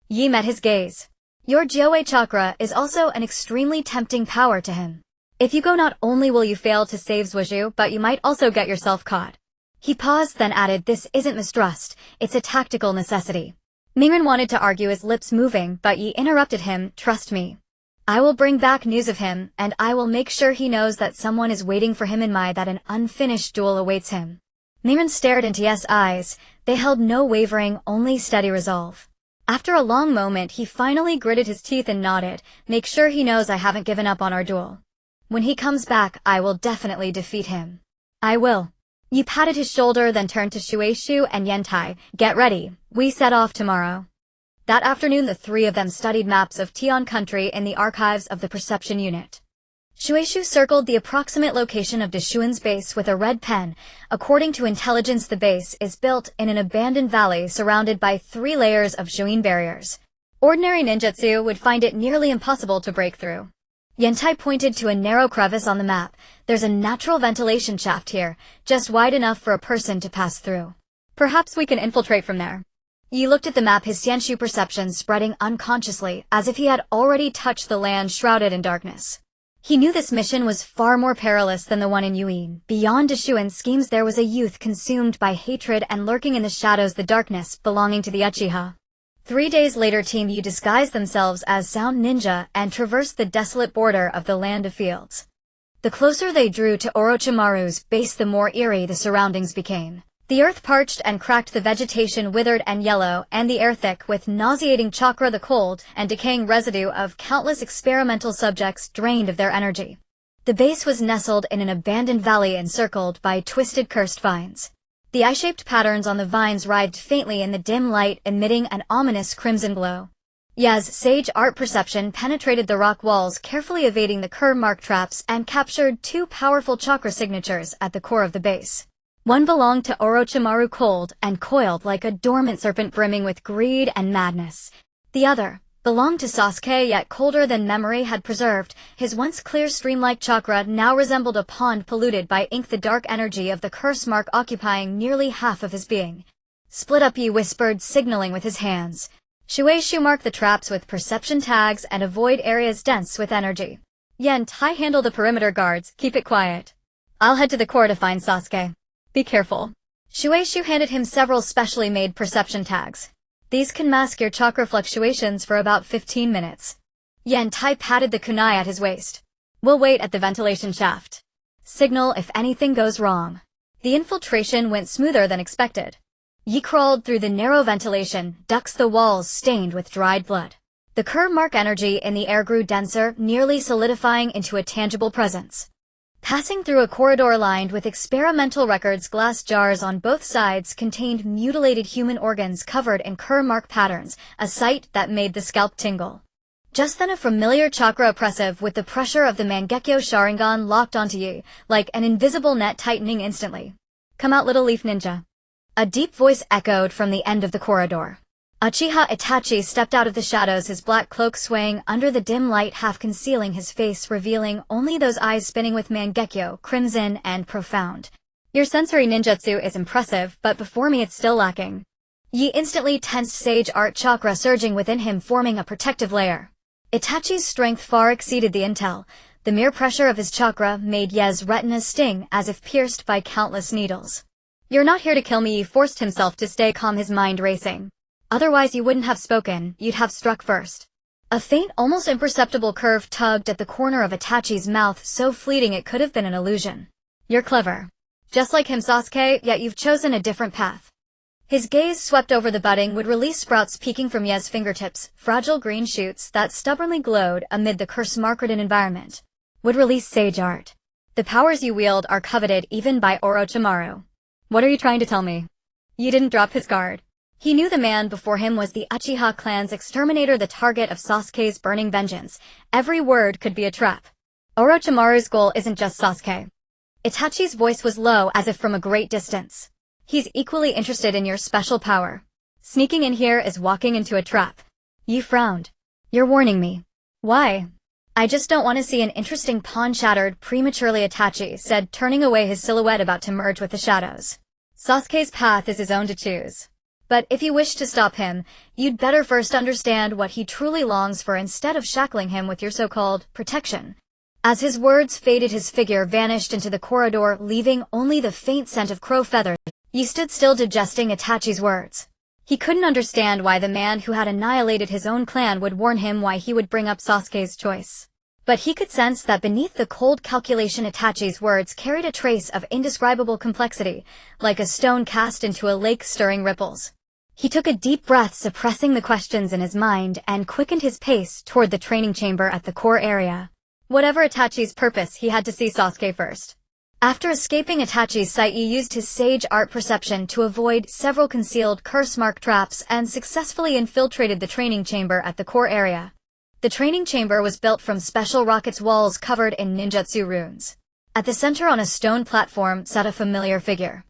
Yi met his gaze. Your Jiawei chakra is also an extremely tempting power to him. If you go, not only will you fail to save Zuozhu, but you might also get yourself caught. He paused, then added, this isn't mistrust, it's a tactical necessity. Mingren wanted to argue, his lips moving, but Yi interrupted him. Trust me. I will bring back news of him, and I will make sure he knows that someone is waiting for him in Mai, that an unfinished duel awaits him. Mingren stared into Yi's eyes. They held no wavering, only steady resolve. After a long moment, he finally gritted his teeth and nodded. Make sure he knows I haven't given up on our duel. When he comes back, I will definitely defeat him. I will. Yi patted his shoulder, then turned to Shueishu and Yantai. Get ready. We set off tomorrow. That afternoon, the three of them studied maps of Tian country in the archives of the perception unit. Shueishu circled the approximate location of Dashuan's base with a red pen. According to intelligence, the base is built in an abandoned valley surrounded by 3 layers of Zhuyin barriers. Ordinary ninjutsu would find it nearly impossible to break through. Yantai pointed to a narrow crevice on the map. There's a natural ventilation shaft here, just wide enough for a person to pass through. Perhaps we can infiltrate from there. Yi looked at the map, his Xianshu perception spreading unconsciously, as if he had already touched the land shrouded in darkness. He knew this mission was far more perilous than the one in Yuin. Beyond Deshuin's schemes there was a youth consumed by hatred and lurking in the shadows, the darkness belonging to the Uchiha. 3 days later, Team Yu disguised themselves as sound ninja and traversed the desolate border of the Land of Fields. The closer they drew to Orochimaru's base, the more eerie the surroundings became. The earth parched and cracked, the vegetation withered and yellow, and the air thick with nauseating chakra. The cold and decaying residue of countless experimental subjects drained of their energy. The base was nestled in an abandoned valley encircled by twisted cursed vines. The eye-shaped patterns on the vines writhed faintly in the dim light, emitting an ominous crimson glow. Ye's sage art perception penetrated the rock walls, carefully evading the curve mark traps, and captured 2 powerful chakra signatures at the core of the base. One belonged to Orochimaru, cold and coiled like a dormant serpent brimming with greed and madness. The other belonged to Sasuke, yet colder than memory had preserved. His once clear stream-like chakra now resembled a pond polluted by ink, the dark energy of the curse mark occupying nearly half of his being. Split up, Yi whispered, signaling with his hands. Shueishu, mark the traps with perception tags and avoid areas dense with energy. Yen, Tai, handle the perimeter guards, keep it quiet. I'll head to the core to find Sasuke. Be careful. Shueishu handed him several specially made perception tags. These can mask your chakra fluctuations for about 15 minutes. Yen Tai patted the kunai at his waist. We'll wait at the ventilation shaft. Signal if anything goes wrong. The infiltration went smoother than expected. Yi crawled through the narrow ventilation, ducks the walls stained with dried blood. The curve mark energy in the air grew denser, nearly solidifying into a tangible presence. Passing through a corridor lined with experimental records, glass jars on both sides contained mutilated human organs covered in curve mark patterns, a sight that made the scalp tingle. Just then a familiar chakra, oppressive with the pressure of the Mangekyo Sharingan, locked onto Yi, like an invisible net tightening instantly. Come out, little leaf ninja. A deep voice echoed from the end of the corridor. Uchiha Itachi stepped out of the shadows, his black cloak swaying under the dim light, half concealing his face, revealing only those eyes spinning with Mangekyo, crimson and profound. Your sensory ninjutsu is impressive, but before me it's still lacking. Yi instantly tensed, sage art chakra surging within him, forming a protective layer. Itachi's strength far exceeded the intel. The mere pressure of his chakra made Ye's retinas sting as if pierced by countless needles. You're not here to kill me. He forced himself to stay calm, his mind racing. Otherwise you wouldn't have spoken, you'd have struck first. A faint, almost imperceptible curve tugged at the corner of Itachi's mouth, so fleeting it could have been an illusion. You're clever. Just like him, Sasuke, yet you've chosen a different path. His gaze swept over the budding wood-release sprouts peeking from Ye's fingertips, fragile green shoots that stubbornly glowed amid the curse-marked environment. Wood-release sage art. The powers you wield are coveted even by Orochimaru. What are you trying to tell me? Yi didn't drop his guard. He knew the man before him was the Uchiha clan's exterminator, the target of Sasuke's burning vengeance. Every word could be a trap. Orochimaru's goal isn't just Sasuke. Itachi's voice was low, as if from a great distance. He's equally interested in your special power. Sneaking in here is walking into a trap. Yi frowned. You're warning me. Why? I just don't want to see an interesting pawn shattered prematurely, Itachi said, turning away, his silhouette about to merge with the shadows. Sasuke's path is his own to choose. But if you wish to stop him, you'd better first understand what he truly longs for instead of shackling him with your so-called protection. As his words faded, his figure vanished into the corridor, leaving only the faint scent of crow feathers. He stood still, digesting Itachi's words. He couldn't understand why the man who had annihilated his own clan would warn him, why he would bring up Sasuke's choice. But he could sense that beneath the cold calculation, Itachi's words carried a trace of indescribable complexity, like a stone cast into a lake stirring ripples. He took a deep breath, suppressing the questions in his mind, and quickened his pace toward the training chamber at the core area. Whatever Itachi's purpose, he had to see Sasuke first. After escaping Itachi's sight, he used his sage art perception to avoid several concealed curse mark traps and successfully infiltrated the training chamber at the core area. The training chamber was built from special rock, its walls covered in ninjutsu runes. At the center, on a stone platform, sat a familiar figure.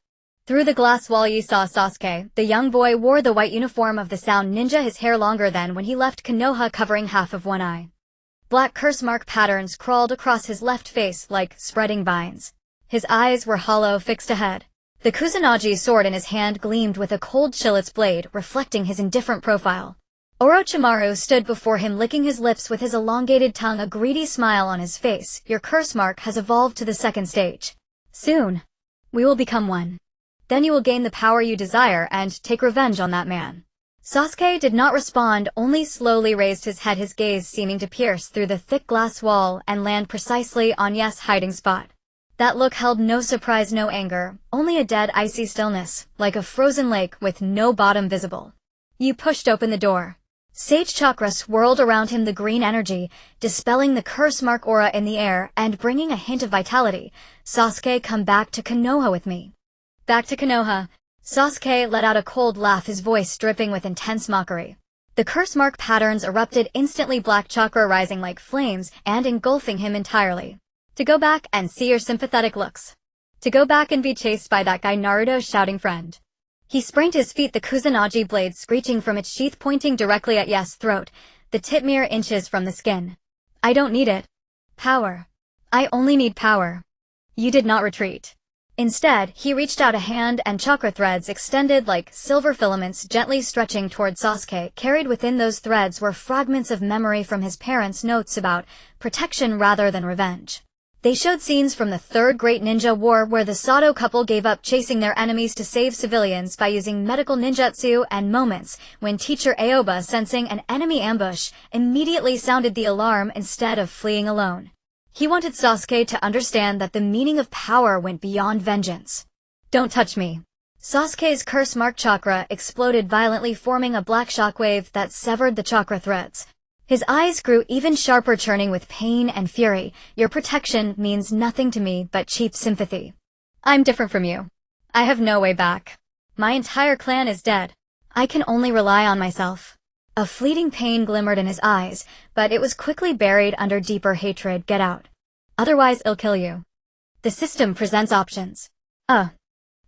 Through the glass wall, Yi saw Sasuke. The young boy wore the white uniform of the sound ninja, his hair longer than when he left Konoha, covering half of one eye. Black curse mark patterns crawled across his left face like spreading vines. His eyes were hollow, fixed ahead. The Kusanagi sword in his hand gleamed with a cold chill its blade, reflecting his indifferent profile. Orochimaru stood before him licking his lips with his elongated tongue, a greedy smile on his face. Your curse mark has evolved to the second stage. Soon, we will become one. Then you will gain the power you desire and take revenge on that man. Sasuke did not respond, only slowly raised his head, his gaze seeming to pierce through the thick glass wall and land precisely on Yes' hiding spot. That look held no surprise, no anger, only a dead icy stillness, like a frozen lake with no bottom visible. You pushed open the door. Sage chakra swirled around him, the green energy, dispelling the curse mark aura in the air and bringing a hint of vitality. Sasuke, come back to Konoha with me. Back to Konoha. Sasuke let out a cold laugh, his voice dripping with intense mockery. The curse mark patterns erupted instantly, black chakra rising like flames and engulfing him entirely. To go back and see your sympathetic looks. To go back and be chased by that guy Naruto shouting friend. He sprang to his feet, the Kusanagi blade screeching from its sheath, pointing directly at Yes' throat, the tip mere inches from the skin. I don't need it. Power. I only need power. You did not retreat. Instead, he reached out a hand, and chakra threads extended like silver filaments, gently stretching toward Sasuke. Carried within those threads were fragments of memory from his parents' notes about protection rather than revenge. They showed scenes from the Third Great Ninja War where the Sato couple gave up chasing their enemies to save civilians by using medical ninjutsu, and moments when teacher Aoba, sensing an enemy ambush, immediately sounded the alarm instead of fleeing alone. He wanted Sasuke to understand that the meaning of power went beyond vengeance. Don't touch me. Sasuke's curse-marked chakra exploded violently, forming a black shockwave that severed the chakra threads. His eyes grew even sharper, churning with pain and fury. Your protection means nothing to me but cheap sympathy. I'm different from you. I have no way back. My entire clan is dead. I can only rely on myself. A fleeting pain glimmered in his eyes, but it was quickly buried under deeper hatred. Get out. Otherwise I'll kill you. The system presents options.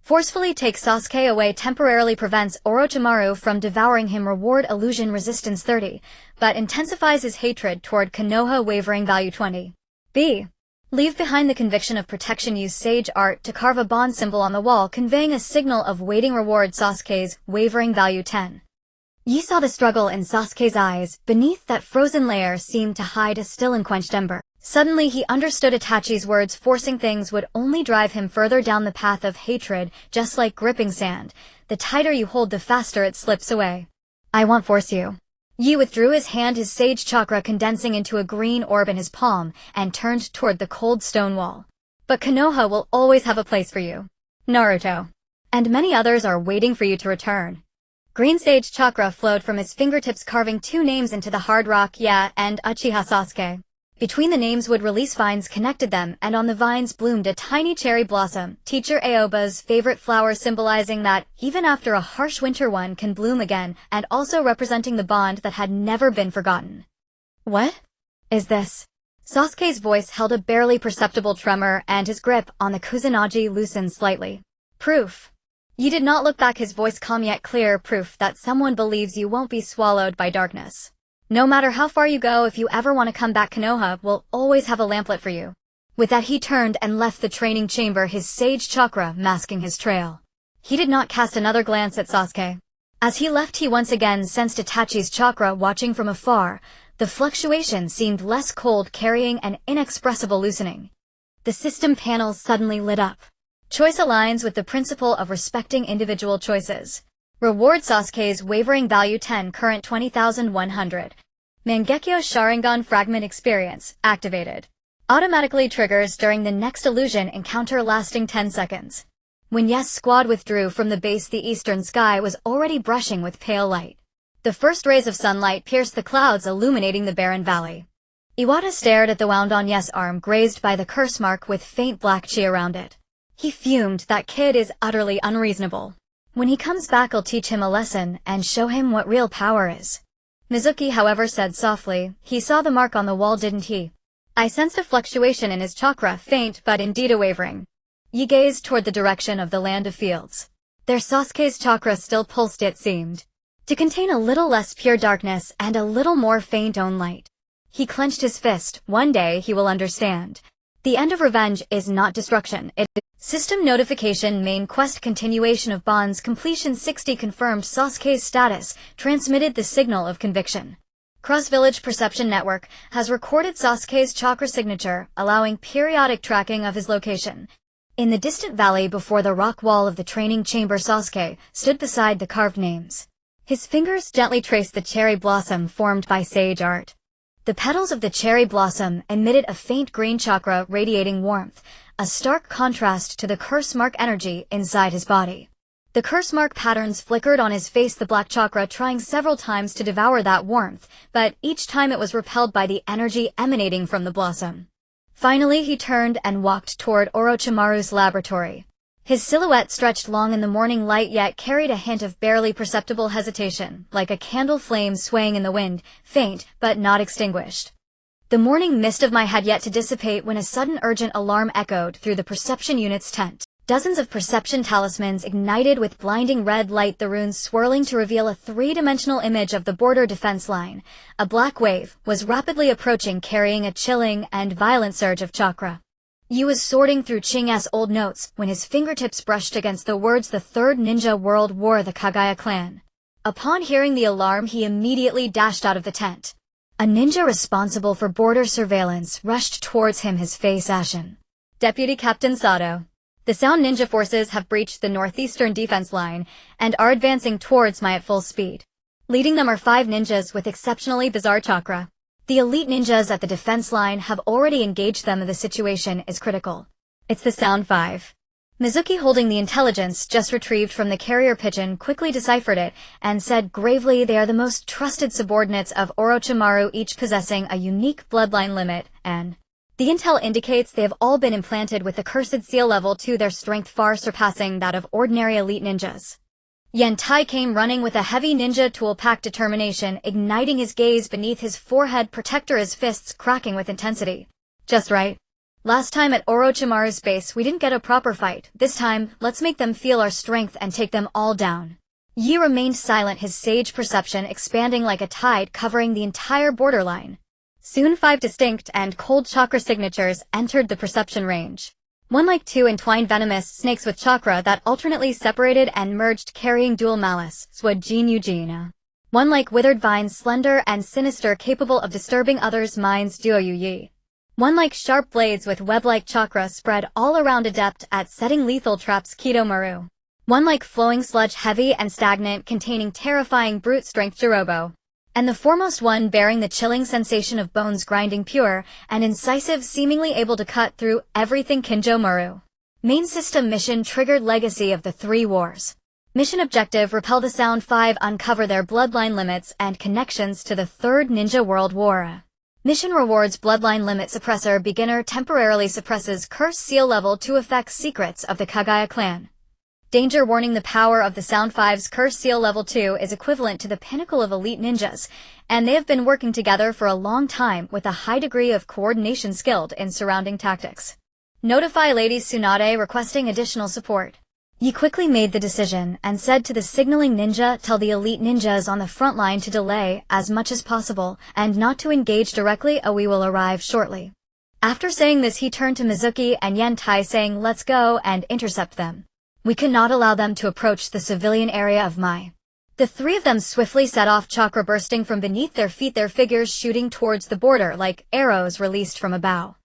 Forcefully take Sasuke away temporarily prevents Orochimaru from devouring him. Reward illusion resistance 30, but intensifies his hatred toward Konoha. Wavering value 20. B. Leave behind the conviction of protection. Use sage art to carve a bond symbol on the wall, conveying a signal of waiting. Reward Sasuke's wavering value 10. Ye saw the struggle in Sasuke's eyes. Beneath that frozen layer seemed to hide a still unquenched ember. Suddenly he understood Itachi's words. Forcing things would only drive him further down the path of hatred, just like gripping sand. The tighter you hold, the faster it slips away. I won't force you. Yi withdrew his hand, his sage chakra condensing into a green orb in his palm, and turned toward the cold stone wall. But Konoha will always have a place for you. Naruto. And many others are waiting for you to return. Green sage chakra flowed from his fingertips, carving two names into the hard rock, Ya and Uchiha Sasuke. Between the names wood release vines connected them, and on the vines bloomed a tiny cherry blossom, teacher Aoba's favorite flower, symbolizing that even after a harsh winter one can bloom again, and also representing the bond that had never been forgotten. What is this? Sasuke's voice held a barely perceptible tremor, and his grip on the Kusanagi loosened slightly. Proof. You did not look back, his voice calm yet clear. Proof that someone believes you won't be swallowed by darkness. No matter how far you go, if you ever want to come back, Konoha will always have a lamplet for you. With that he turned and left the training chamber, his sage chakra masking his trail. He did not cast another glance at Sasuke. As he left he once again sensed Itachi's chakra watching from afar. The fluctuation seemed less cold, carrying an inexpressible loosening. The system panel suddenly lit up. Choice aligns with the principle of respecting individual choices. Reward Sasuke's wavering value 10, current 20,100. Mangekyo Sharingan fragment experience activated. Automatically triggers during the next illusion encounter lasting 10 seconds. When Yes' squad withdrew from the base, the eastern sky was already brushing with pale light. The first rays of sunlight pierced the clouds, illuminating the barren valley. Iwata stared at the wound on Yes' arm, grazed by the curse mark with faint black chi around it. He fumed. That kid is utterly unreasonable. When he comes back I'll teach him a lesson and show him what real power is. Mizuki, however, said softly, he saw the mark on the wall, didn't he? I sensed a fluctuation in his chakra, faint but indeed a wavering. Yi gazed toward the direction of the land of fields. There Sasuke's chakra still pulsed, it seemed, to contain a little less pure darkness and a little more faint own light. He clenched his fist. One day he will understand. The end of revenge is not destruction. System notification main quest continuation of bonds completion 60 confirmed Sasuke's status, transmitted the signal of conviction. Cross-Village Perception Network has recorded Sasuke's chakra signature, allowing periodic tracking of his location. In the distant valley before the rock wall of the training chamber, Sasuke stood beside the carved names. His fingers gently traced the cherry blossom formed by sage art. The petals of the cherry blossom emitted a faint green chakra radiating warmth, a stark contrast to the curse mark energy inside his body. The curse mark patterns flickered on his face, the black chakra trying several times to devour that warmth, but each time it was repelled by the energy emanating from the blossom. Finally he turned and walked toward Orochimaru's laboratory. His silhouette stretched long in the morning light yet carried a hint of barely perceptible hesitation, like a candle flame swaying in the wind, faint but not extinguished. The morning mist of my had yet to dissipate when a sudden urgent alarm echoed through the perception unit's tent. Dozens of perception talismans ignited with blinding red light, the runes swirling to reveal a three-dimensional image of the border defense line. A black wave was rapidly approaching, carrying a chilling and violent surge of chakra. Yu was sorting through Ching's old notes when his fingertips brushed against the words "The Third Ninja World War, the Kagaya clan." Upon hearing the alarm, he immediately dashed out of the tent. A ninja responsible for border surveillance rushed towards him, his face ashen. Deputy Captain Sato. The Sound Ninja forces have breached the northeastern defense line and are advancing towards my at full speed. Leading them are 5 ninjas with exceptionally bizarre chakra. The elite ninjas at the defense line have already engaged them, and the situation is critical. It's the Sound 5. Mizuki, holding the intelligence just retrieved from the carrier pigeon, quickly deciphered it and said gravely, "They are the most trusted subordinates of Orochimaru, each possessing a unique bloodline limit, and the intel indicates they have all been implanted with the cursed seal level 2, their strength far surpassing that of ordinary elite ninjas." Yantai came running with a heavy ninja tool pack, determination igniting his gaze beneath his forehead protector, his fists cracking with intensity. "Just right. Last time at Orochimaru's base we didn't get a proper fight. This time, let's make them feel our strength and take them all down." Yi remained silent, his sage perception expanding like a tide covering the entire borderline. Soon 5 distinct and cold chakra signatures entered the perception range. One like 2 entwined venomous snakes with chakra that alternately separated and merged, carrying dual malice, Swajin Eugenia. One like withered vines, slender and sinister, capable of disturbing others' minds, Duo Yi. One like sharp blades with web-like chakra spread all around, adept at setting lethal traps, Kido Maru. One like flowing sludge, heavy and stagnant, containing terrifying brute strength, Jirobo. And the foremost one bearing the chilling sensation of bones grinding, pure and incisive, seemingly able to cut through everything, Kinjo Maru. Main system mission triggered, legacy of the 3 wars. Mission objective: repel the Sound 5, uncover their bloodline limits and connections to the Third Ninja World War. Mission rewards: bloodline limit suppressor, beginner temporarily suppresses curse seal level 2, affects secrets of the Kagaya clan. Danger warning: the power of the Sound 5's curse seal level 2 is equivalent to the pinnacle of elite ninjas, and they have been working together for a long time with a high degree of coordination, skilled in surrounding tactics. Notify Lady Tsunade requesting additional support. Yi quickly made the decision and said to the signaling ninja, "Tell the elite ninjas on the front line to delay as much as possible and not to engage directly, we will arrive shortly." After saying this, he turned to Mizuki and Yantai, saying, "Let's go and intercept them. We cannot allow them to approach the civilian area of Mai." The 3 of them swiftly set off, chakra bursting from beneath their feet, their figures shooting towards the border like arrows released from a bow.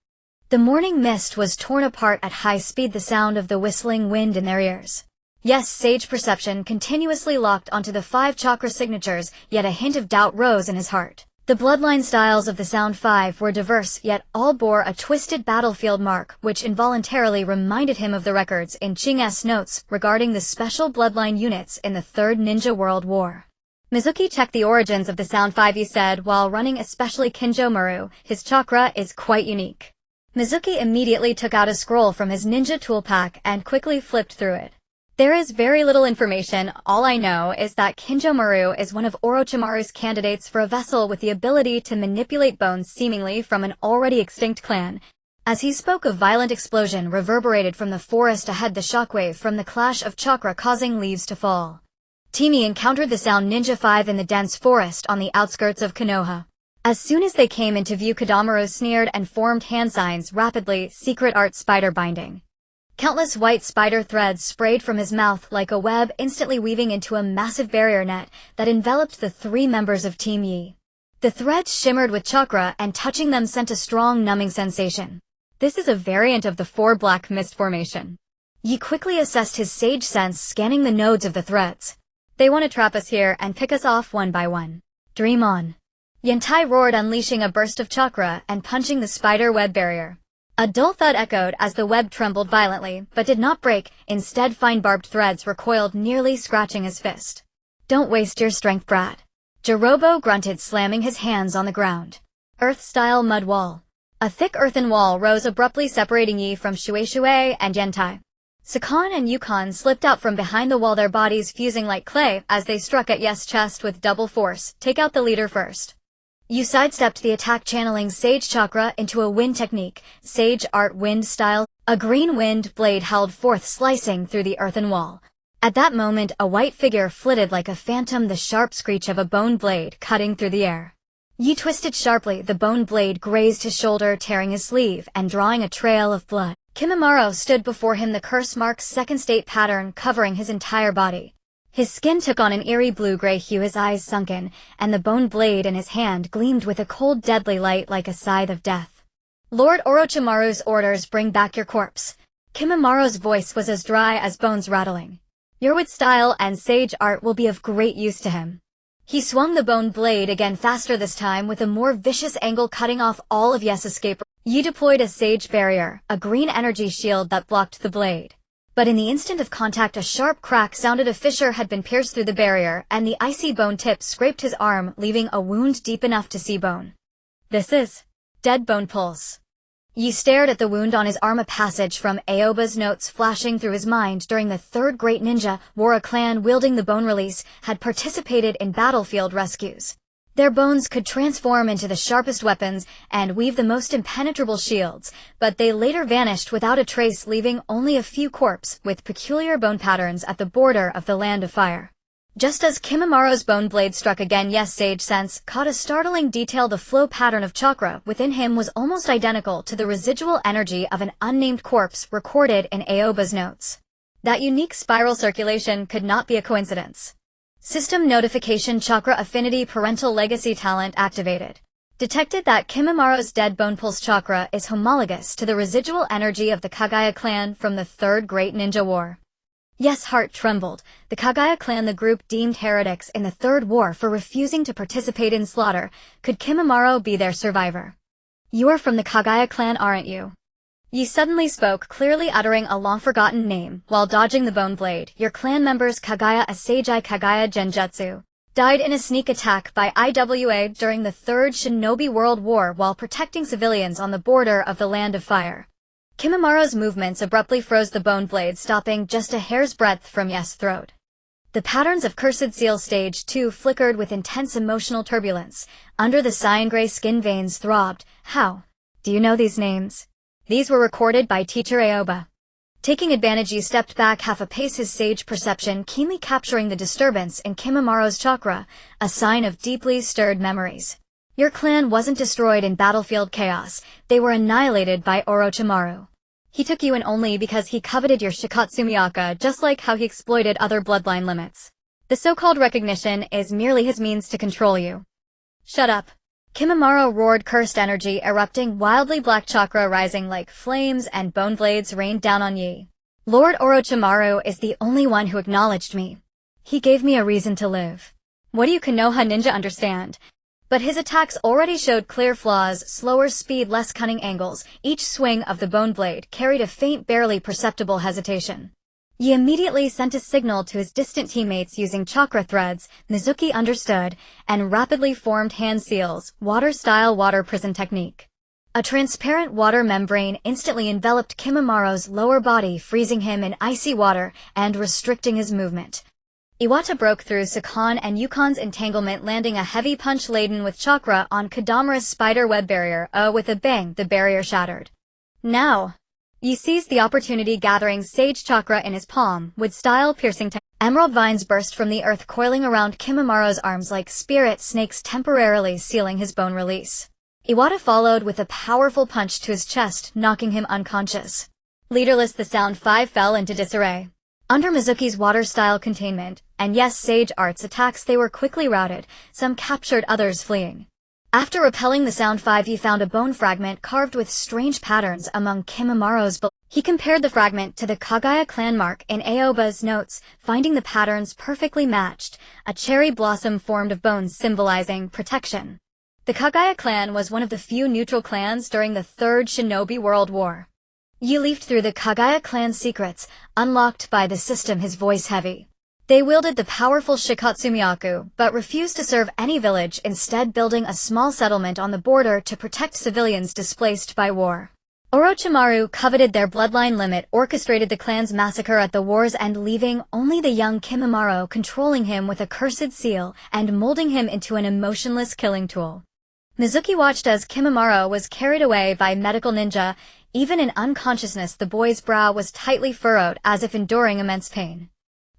The morning mist was torn apart at high speed, the sound of the whistling wind in their ears. Yes, sage perception continuously locked onto the 5 chakra signatures, yet a hint of doubt rose in his heart. The bloodline styles of the Sound 5 were diverse, yet all bore a twisted battlefield mark, which involuntarily reminded him of the records in Ching's notes regarding the special bloodline units in the Third Ninja World War. Mizuki checked the origins of the Sound 5, he said, while running especially Kinjo Maru. His chakra is quite unique. Mizuki immediately took out a scroll from his ninja tool pack and quickly flipped through it. There is very little information. All I know is that Kinjo Maru is one of Orochimaru's candidates for a vessel with the ability to manipulate bones, seemingly from an already extinct clan. As he spoke, a violent explosion reverberated from the forest ahead, the shockwave from the clash of chakra causing leaves to fall. Timi encountered the Sound Ninja 5 in the dense forest on the outskirts of Konoha. As soon as they came into view, Kodomaru sneered and formed hand signs rapidly, secret art spider binding. Countless white spider threads sprayed from his mouth like a web, instantly weaving into a massive barrier net that enveloped the 3 members of Team Yi. The threads shimmered with chakra, and touching them sent a strong numbing sensation. This is a variant of the 4 black mist formation. Yi quickly assessed his sage sense, scanning the nodes of the threads. They want to trap us here and pick us off one by one. Dream on. Yantai roared, unleashing a burst of chakra and punching the spider web barrier. A dull thud echoed as the web trembled violently, but did not break. Instead, fine barbed threads recoiled, nearly scratching his fist. Don't waste your strength, brat. Jirobo grunted, slamming his hands on the ground. Earth-style mud wall. A thick earthen wall rose abruptly, separating Yi from Shui and Yantai. Sakan and Yukon slipped out from behind the wall, their bodies fusing like clay as they struck at Yi's chest with double force. Take out the leader first. Yi sidestepped the attack, channeling Sage Chakra into a wind technique, Sage Art Wind style. A green wind blade howled forth, slicing through the earthen wall. At that moment, a white figure flitted like a phantom, the sharp screech of a bone blade cutting through the air. Yi twisted sharply, the bone blade grazed his shoulder, tearing his sleeve and drawing a trail of blood. Kimimaro stood before him, the curse mark's second state pattern covering his entire body. His skin took on an eerie blue-gray hue, his eyes sunken, and the bone blade in his hand gleamed with a cold, deadly light like a scythe of death. Lord Orochimaru's orders: bring back your corpse. Kimimaro's voice was as dry as bones rattling. Your wood style and sage art will be of great use to him. He swung the bone blade again, faster this time, with a more vicious angle, cutting off all of Yi's escape. Yi deployed a sage barrier, a green energy shield that blocked the blade. But in the instant of contact, a sharp crack sounded. A fissure had been pierced through the barrier, and the icy bone tip scraped his arm, leaving a wound deep enough to see bone. This is dead bone pulse. Yi stared at the wound on his arm, a passage from Aoba's notes flashing through his mind. During the Third Great Ninja War, a clan wielding the bone release had participated in battlefield rescues. Their bones could transform into the sharpest weapons and weave the most impenetrable shields, but they later vanished without a trace, leaving only a few corpses with peculiar bone patterns at the border of the Land of Fire. Just as Kimimaro's bone blade struck again, Yi's sage sense caught a startling detail. The flow pattern of chakra within him was almost identical to the residual energy of an unnamed corpse recorded in Aoba's notes. That unique spiral circulation could not be a coincidence. System notification: chakra affinity parental legacy talent activated. Detected that Kimimaro's dead bone pulse chakra is homologous to the residual energy of the Kagaya clan from the Third Great Ninja War. Yi's heart trembled. The Kagaya clan, the group deemed heretics in the Third War for refusing to participate in slaughter. Could Kimimaro be their survivor? You are from the Kagaya clan, aren't you? Yi suddenly spoke, clearly uttering a long-forgotten name, while dodging the bone blade. Your clan members, Kagaya Asagi Kagaya Genjutsu, died in a sneak attack by IWA during the Third Shinobi World War while protecting civilians on the border of the Land of Fire. Kimimaro's movements abruptly froze, the bone blade stopping just a hair's breadth from Yi's throat. The patterns of Cursed Seal Stage 2 flickered with intense emotional turbulence. Under the cyan-gray skin, veins throbbed. How do you know these names? These were recorded by teacher Aoba. Taking advantage, Yi stepped back half a pace, his sage perception keenly capturing the disturbance in Kimimaro's chakra, a sign of deeply stirred memories. Your clan wasn't destroyed in battlefield chaos. They were annihilated by Orochimaru. He took you in only because he coveted your Shikatsumiaka, just like how he exploited other bloodline limits. The so-called recognition is merely his means to control you. Shut up. Kimimaro roared, cursed energy erupting, wildly black chakra rising like flames, and bone blades rained down on Yi. Lord Orochimaru is the only one who acknowledged me. He gave me a reason to live. What do you Konoha ninja understand? But his attacks already showed clear flaws: slower speed, less cunning angles. Each swing of the bone blade carried a faint, barely perceptible hesitation. Yi immediately sent a signal to his distant teammates using chakra threads. Mizuki understood and rapidly formed hand seals, water-style water prison technique. A transparent water membrane instantly enveloped Kimimaro's lower body, freezing him in icy water and restricting his movement. Iwata broke through Sakan and Yukon's entanglement, landing a heavy punch laden with chakra on Kodomaru's spider web barrier. With a bang, the barrier shattered. Now, Yi seized the opportunity, gathering sage chakra in his palm, with style piercing Emerald vines burst from the earth, coiling around Kimamaro's arms like spirit snakes, temporarily sealing his bone release. Iwata followed with a powerful punch to his chest, knocking him unconscious. Leaderless, the Sound 5 fell into disarray. Under Mizuki's water-style containment, and yes, Sage Arts attacks, they were quickly routed, some captured, others fleeing. After repelling the Sound 5, he found a bone fragment carved with strange patterns among Kimamaro's bones. He compared the fragment to the Kagaya clan mark in Aoba's notes, finding the patterns perfectly matched, a cherry blossom formed of bones symbolizing protection. The Kagaya clan was one of the few neutral clans during the Third Shinobi World War. You leafed through the Kagaya clan's secrets, unlocked by the system, his voice heavy. They wielded the powerful Shikatsumiyaku, but refused to serve any village, instead building a small settlement on the border to protect civilians displaced by war. Orochimaru coveted their bloodline limit, orchestrated the clan's massacre at the war's end, leaving only the young Kimamaro, controlling him with a cursed seal and molding him into an emotionless killing tool. Mizuki watched as Kimamaro was carried away by medical ninja. Even in unconsciousness, the boy's brow was tightly furrowed, as if enduring immense pain.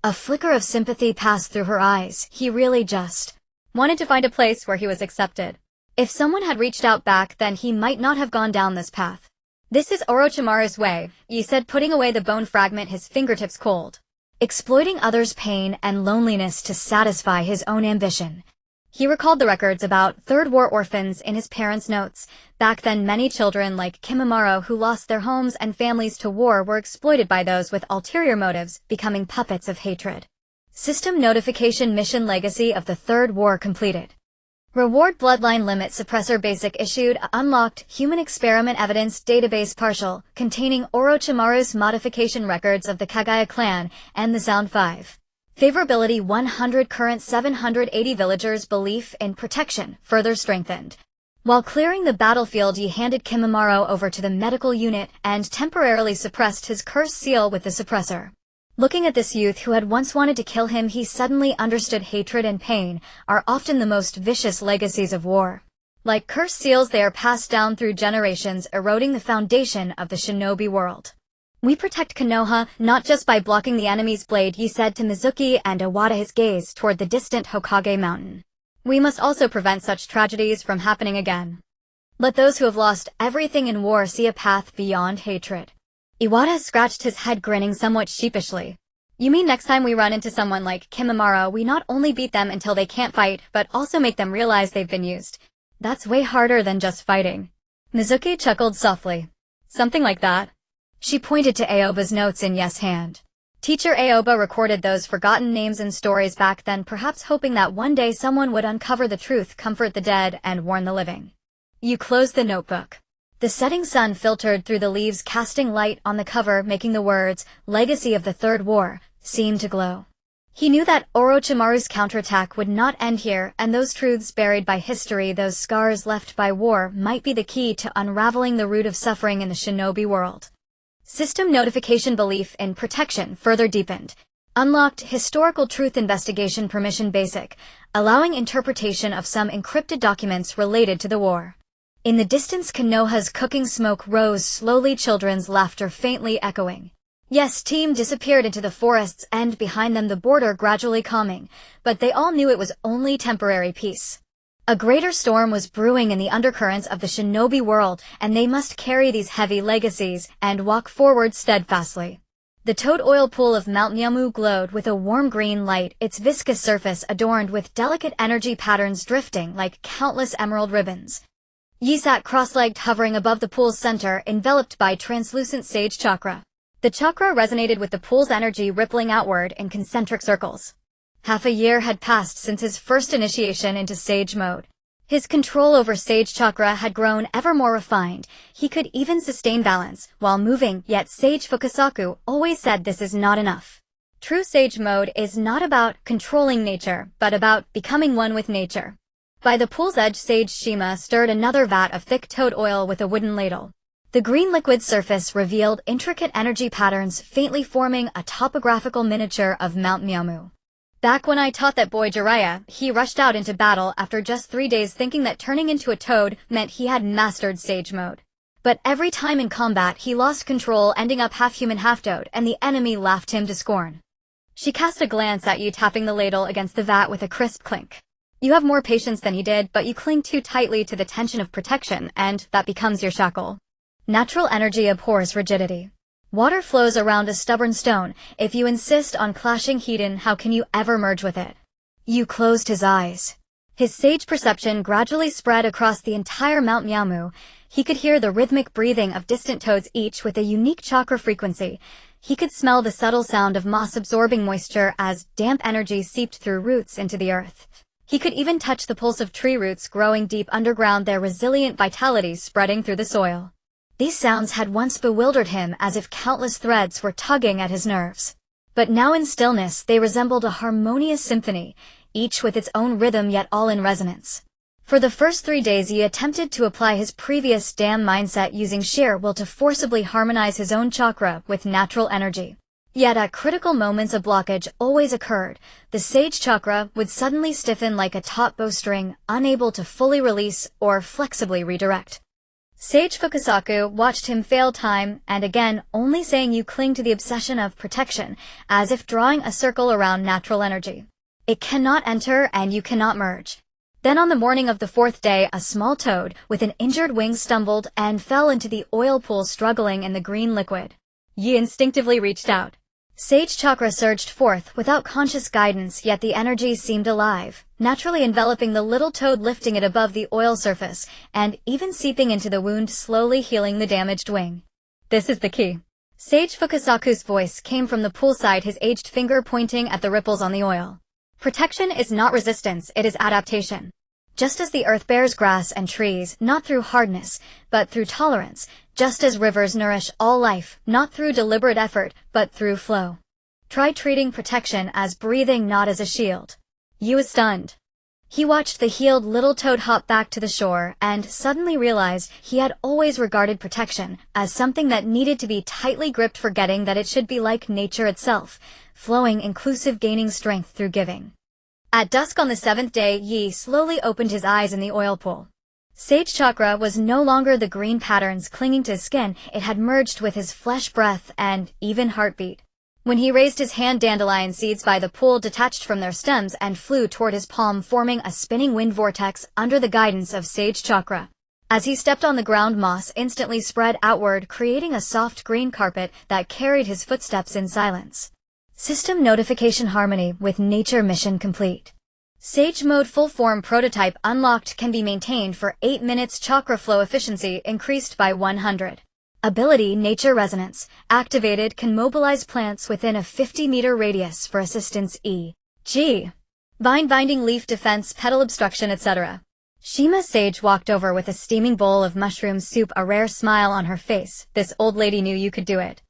A flicker of sympathy passed through her eyes. He really just wanted to find a place where he was accepted. If someone had reached out back then, he might not have gone down this path. This is Orochimaru's way, he said, putting away the bone fragment, his fingertips cold. Exploiting others' pain and loneliness to satisfy his own ambition. He recalled the records about Third War orphans in his parents' notes. Back then, many children like Kimamaro who lost their homes and families to war were exploited by those with ulterior motives, becoming puppets of hatred. System notification: mission legacy of the Third War completed. Reward: bloodline limit suppressor basic issued, unlocked human experiment evidence database partial, containing Orochimaru's modification records of the Kagaya clan and the Sound 5. Favorability 100, current 780 villagers' belief in protection further strengthened. While clearing the battlefield, he handed Kimamaro over to the medical unit and temporarily suppressed his curse seal with the suppressor. Looking at this youth who had once wanted to kill him, he suddenly understood hatred and pain are often the most vicious legacies of war. Like cursed seals, they are passed down through generations, eroding the foundation of the shinobi world. We protect Konoha not just by blocking the enemy's blade, he said to Mizuki and Iwata, his gaze toward the distant Hokage mountain. We must also prevent such tragedies from happening again. Let those who have lost everything in war see a path beyond hatred. Iwata scratched his head, grinning somewhat sheepishly. You mean next time we run into someone like Kimamaro, we not only beat them until they can't fight, but also make them realize they've been used? That's way harder than just fighting. Mizuki chuckled softly. Something like that. She pointed to Aoba's notes in Yes' hand. Teacher Aoba recorded those forgotten names and stories back then, perhaps hoping that one day someone would uncover the truth, comfort the dead, and warn the living. You closed the notebook. The setting sun filtered through the leaves, casting light on the cover, making the words, Legacy of the Third War, seem to glow. He knew that Orochimaru's counterattack would not end here, and those truths buried by history, those scars left by war, might be the key to unraveling the root of suffering in the shinobi world. System notification: belief in protection further deepened. Unlocked historical truth investigation permission basic, allowing interpretation of some encrypted documents related to the war. In the distance, Konoha's cooking smoke rose slowly, children's laughter faintly echoing. Yes, team disappeared into the forest's end behind them, the border gradually calming, but they all knew it was only temporary peace. A greater storm was brewing in the undercurrents of the shinobi world, and they must carry these heavy legacies and walk forward steadfastly. The toad oil pool of Mount Nyamu glowed with a warm green light, its viscous surface adorned with delicate energy patterns drifting like countless emerald ribbons. Yi sat cross-legged, hovering above the pool's center, enveloped by translucent sage chakra. The chakra resonated with the pool's energy, rippling outward in concentric circles. Half a year had passed since his first initiation into sage mode. His control over sage chakra had grown ever more refined. He could even sustain balance while moving, yet Sage Fukasaku always said this is not enough. True sage mode is not about controlling nature, but about becoming one with nature. By the pool's edge, Sage Shima stirred another vat of thick toad oil with a wooden ladle. The green liquid surface revealed intricate energy patterns, faintly forming a topographical miniature of Mount Nyamu. Back when I taught that boy Jiraiya, he rushed out into battle after just 3 days, thinking that turning into a toad meant he had mastered sage mode. But every time in combat he lost control, ending up half human half toad, and the enemy laughed him to scorn. She cast a glance at you, tapping the ladle against the vat with a crisp clink. You have more patience than he did, but you cling too tightly to the tension of protection, and that becomes your shackle. Natural energy abhors rigidity. Water flows around a stubborn stone. If you insist on clashing heat, how can you ever merge with it? You closed his eyes. His sage perception gradually spread across the entire Mount Miamu. He could hear the rhythmic breathing of distant toads, each with a unique chakra frequency. He could smell the subtle sound of moss absorbing moisture as damp energy seeped through roots into the earth. He could even touch the pulse of tree roots growing deep underground, their resilient vitality spreading through the soil. These sounds had once bewildered him, as if countless threads were tugging at his nerves. But now in stillness they resembled a harmonious symphony, each with its own rhythm yet all in resonance. For the first 3 days he attempted to apply his previous damn mindset, using sheer will to forcibly harmonize his own chakra with natural energy. Yet at critical moments a blockage always occurred. The sage chakra would suddenly stiffen like a taut bowstring, unable to fully release or flexibly redirect. Sage Fukasaku watched him fail time and again, only saying you cling to the obsession of protection, as if drawing a circle around natural energy. It cannot enter and you cannot merge. Then on the morning of the 4th day, a small toad with an injured wing stumbled and fell into the oil pool, struggling in the green liquid. Yi instinctively reached out. Sage chakra surged forth without conscious guidance, yet the energy seemed alive, naturally enveloping the little toad, lifting it above the oil surface, and even seeping into the wound, slowly healing the damaged wing. This is the key. Sage Fukasaku's voice came from the poolside, his aged finger pointing at the ripples on the oil. Protection is not resistance, it is adaptation. Just as the earth bears grass and trees, not through hardness, but through tolerance, just as rivers nourish all life, not through deliberate effort, but through flow. Try treating protection as breathing, not as a shield. You was stunned. He watched the healed little toad hop back to the shore and suddenly realized he had always regarded protection as something that needed to be tightly gripped, forgetting that it should be like nature itself, flowing, inclusive, gaining strength through giving. At dusk on the 7th day, Yi slowly opened his eyes in the oil pool. Sage chakra was no longer the green patterns clinging to his skin, it had merged with his flesh, breath, and even heartbeat. When he raised his hand, dandelion seeds by the pool detached from their stems and flew toward his palm, forming a spinning wind vortex under the guidance of sage chakra. As he stepped on the ground, moss instantly spread outward, creating a soft green carpet that carried his footsteps in silence. System notification: harmony with nature mission complete. Sage mode full form prototype unlocked, can be maintained for 8 minutes. Chakra flow efficiency increased by 100. Ability nature resonance activated, can mobilize plants within a 50-meter radius for assistance, e.g. vine binding, leaf defense, petal obstruction, etc. Shima Sage walked over with a steaming bowl of mushroom soup, a rare smile on her face. This old lady knew you could do it.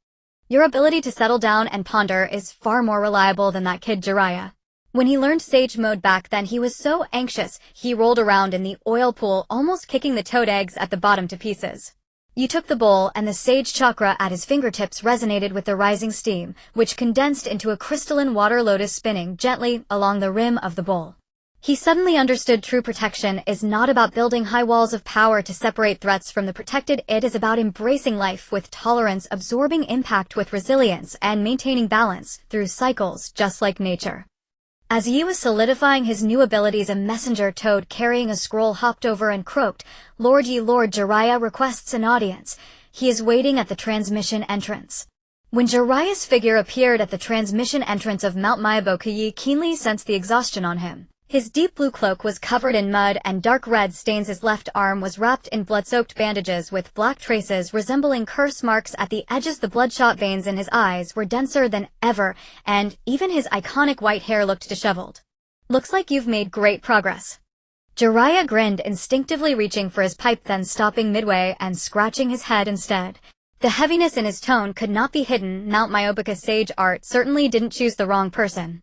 Your ability to settle down and ponder is far more reliable than that kid Jiraiya. When he learned sage mode back then, he was so anxious, he rolled around in the oil pool, almost kicking the toad eggs at the bottom to pieces. You took the bowl, and the sage chakra at his fingertips resonated with the rising steam, which condensed into a crystalline water lotus, spinning gently along the rim of the bowl. He suddenly understood true protection is not about building high walls of power to separate threats from the protected. It is about embracing life with tolerance, absorbing impact with resilience, and maintaining balance through cycles, just like nature. As Yi was solidifying his new abilities, a messenger toad carrying a scroll hopped over and croaked, "Lord Yi, Lord Jiraiya requests an audience. He is waiting at the transmission entrance." When Jiraiya's figure appeared at the transmission entrance of Mount Miyaboku, Yi keenly sensed the exhaustion on him. His deep blue cloak was covered in mud and dark red stains. His left arm was wrapped in blood-soaked bandages with black traces resembling curse marks at the edges. The bloodshot veins in his eyes were denser than ever, and even his iconic white hair looked disheveled. "Looks like you've made great progress." Jiraiya grinned, instinctively reaching for his pipe, then stopping midway and scratching his head instead. The heaviness in his tone could not be hidden. Mount Miyaboku sage art certainly didn't choose the wrong person.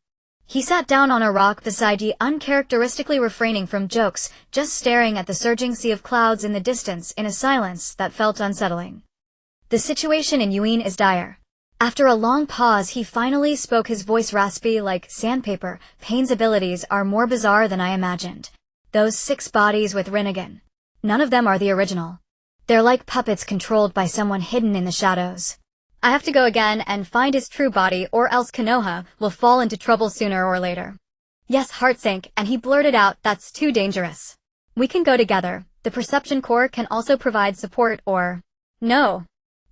He sat down on a rock beside Yi, uncharacteristically refraining from jokes, just staring at the surging sea of clouds in the distance in a silence that felt unsettling. "The situation in Yuin is dire." After a long pause, he finally spoke, his voice raspy like sandpaper. "Pain's abilities are more bizarre than I imagined. Those 6 bodies with Rinnegan. None of them are the original. They're like puppets controlled by someone hidden in the shadows. I have to go again and find his true body or else Konoha will fall into trouble sooner or later. Yes, heart sank, and he blurted out, that's too dangerous. We can go together. The perception core can also provide support or... No.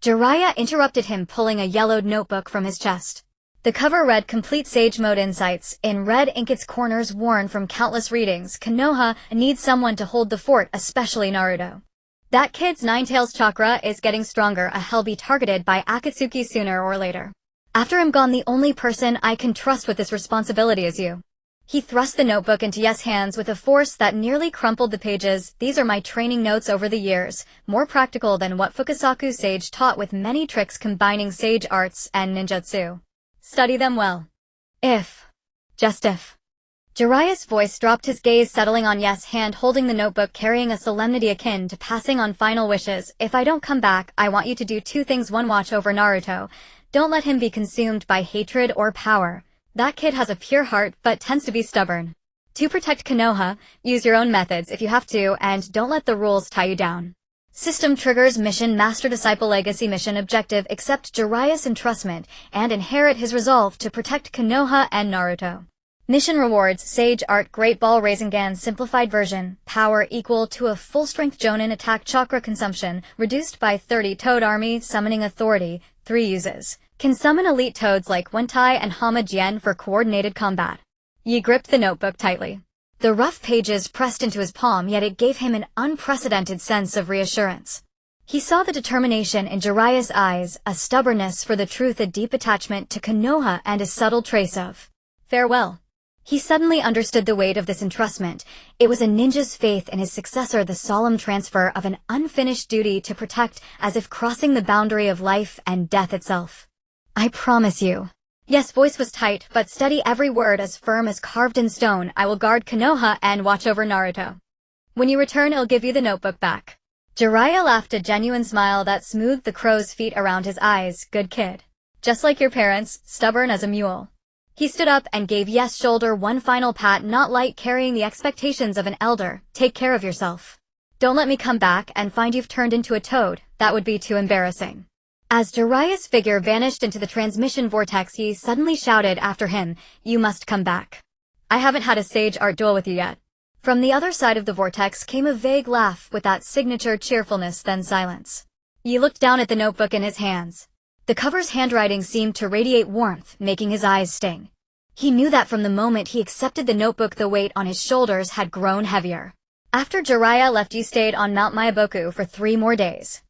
Jiraiya interrupted him, pulling a yellowed notebook from his chest. The cover read Complete Sage Mode Insights, in red ink, its corners worn from countless readings. Konoha needs someone to hold the fort, especially Naruto. That kid's Nine-Tails chakra is getting stronger. He'll be targeted by Akatsuki sooner or later. After I'm gone, the only person I can trust with this responsibility is you. He thrust the notebook into Yes' hands with a force that nearly crumpled the pages. These are my training notes over the years, more practical than what Fukasaku Sage taught, with many tricks combining sage arts and ninjutsu. Study them well. Just if. Jiraiya's voice dropped, his gaze settling on Yes' hand holding the notebook, carrying a solemnity akin to passing on final wishes. If I don't come back, I want you to do two things. One, watch over Naruto. Don't let him be consumed by hatred or power. That kid has a pure heart but tends to be stubborn. To protect Konoha, use your own methods if you have to, and don't let the rules tie you down. System triggers mission Master Disciple Legacy mission objective: accept Jiraiya's entrustment and inherit his resolve to protect Konoha and Naruto. Mission rewards: Sage Art Great Ball Rasengan Simplified Version, power equal to a full-strength Jonin attack, chakra consumption reduced by 30, Toad Army Summoning Authority, 3 uses. Can summon elite toads like Wentai and Hama Jien for coordinated combat. Yi gripped the notebook tightly. The rough pages pressed into his palm, yet it gave him an unprecedented sense of reassurance. He saw the determination in Jiraiya's eyes, a stubbornness for the truth, a deep attachment to Konoha, and a subtle trace of farewell. He suddenly understood the weight of this entrustment. It was a ninja's faith in his successor, the solemn transfer of an unfinished duty to protect, as if crossing the boundary of life and death itself. I promise you. Yes' voice was tight, but steady, every word as firm as carved in stone. I will guard Konoha and watch over Naruto. When you return, I'll give you the notebook back. Jiraiya laughed, a genuine smile that smoothed the crow's feet around his eyes. Good kid. Just like your parents, stubborn as a mule. He stood up and gave Yes' shoulder one final pat, not light, carrying the expectations of an elder. Take care of yourself. Don't let me come back and find you've turned into a toad. That would be too embarrassing. As Jiraiya's figure vanished into the transmission vortex, he suddenly shouted after him, you must come back. I haven't had a sage art duel with you yet. From the other side of the vortex came a vague laugh with that signature cheerfulness, then silence. Yi looked down at the notebook in his hands. The cover's handwriting seemed to radiate warmth, making his eyes sting. He knew that from the moment he accepted the notebook, the weight on his shoulders had grown heavier. After Jiraiya left, Yi stayed on Mount Myaboku for 3 more days.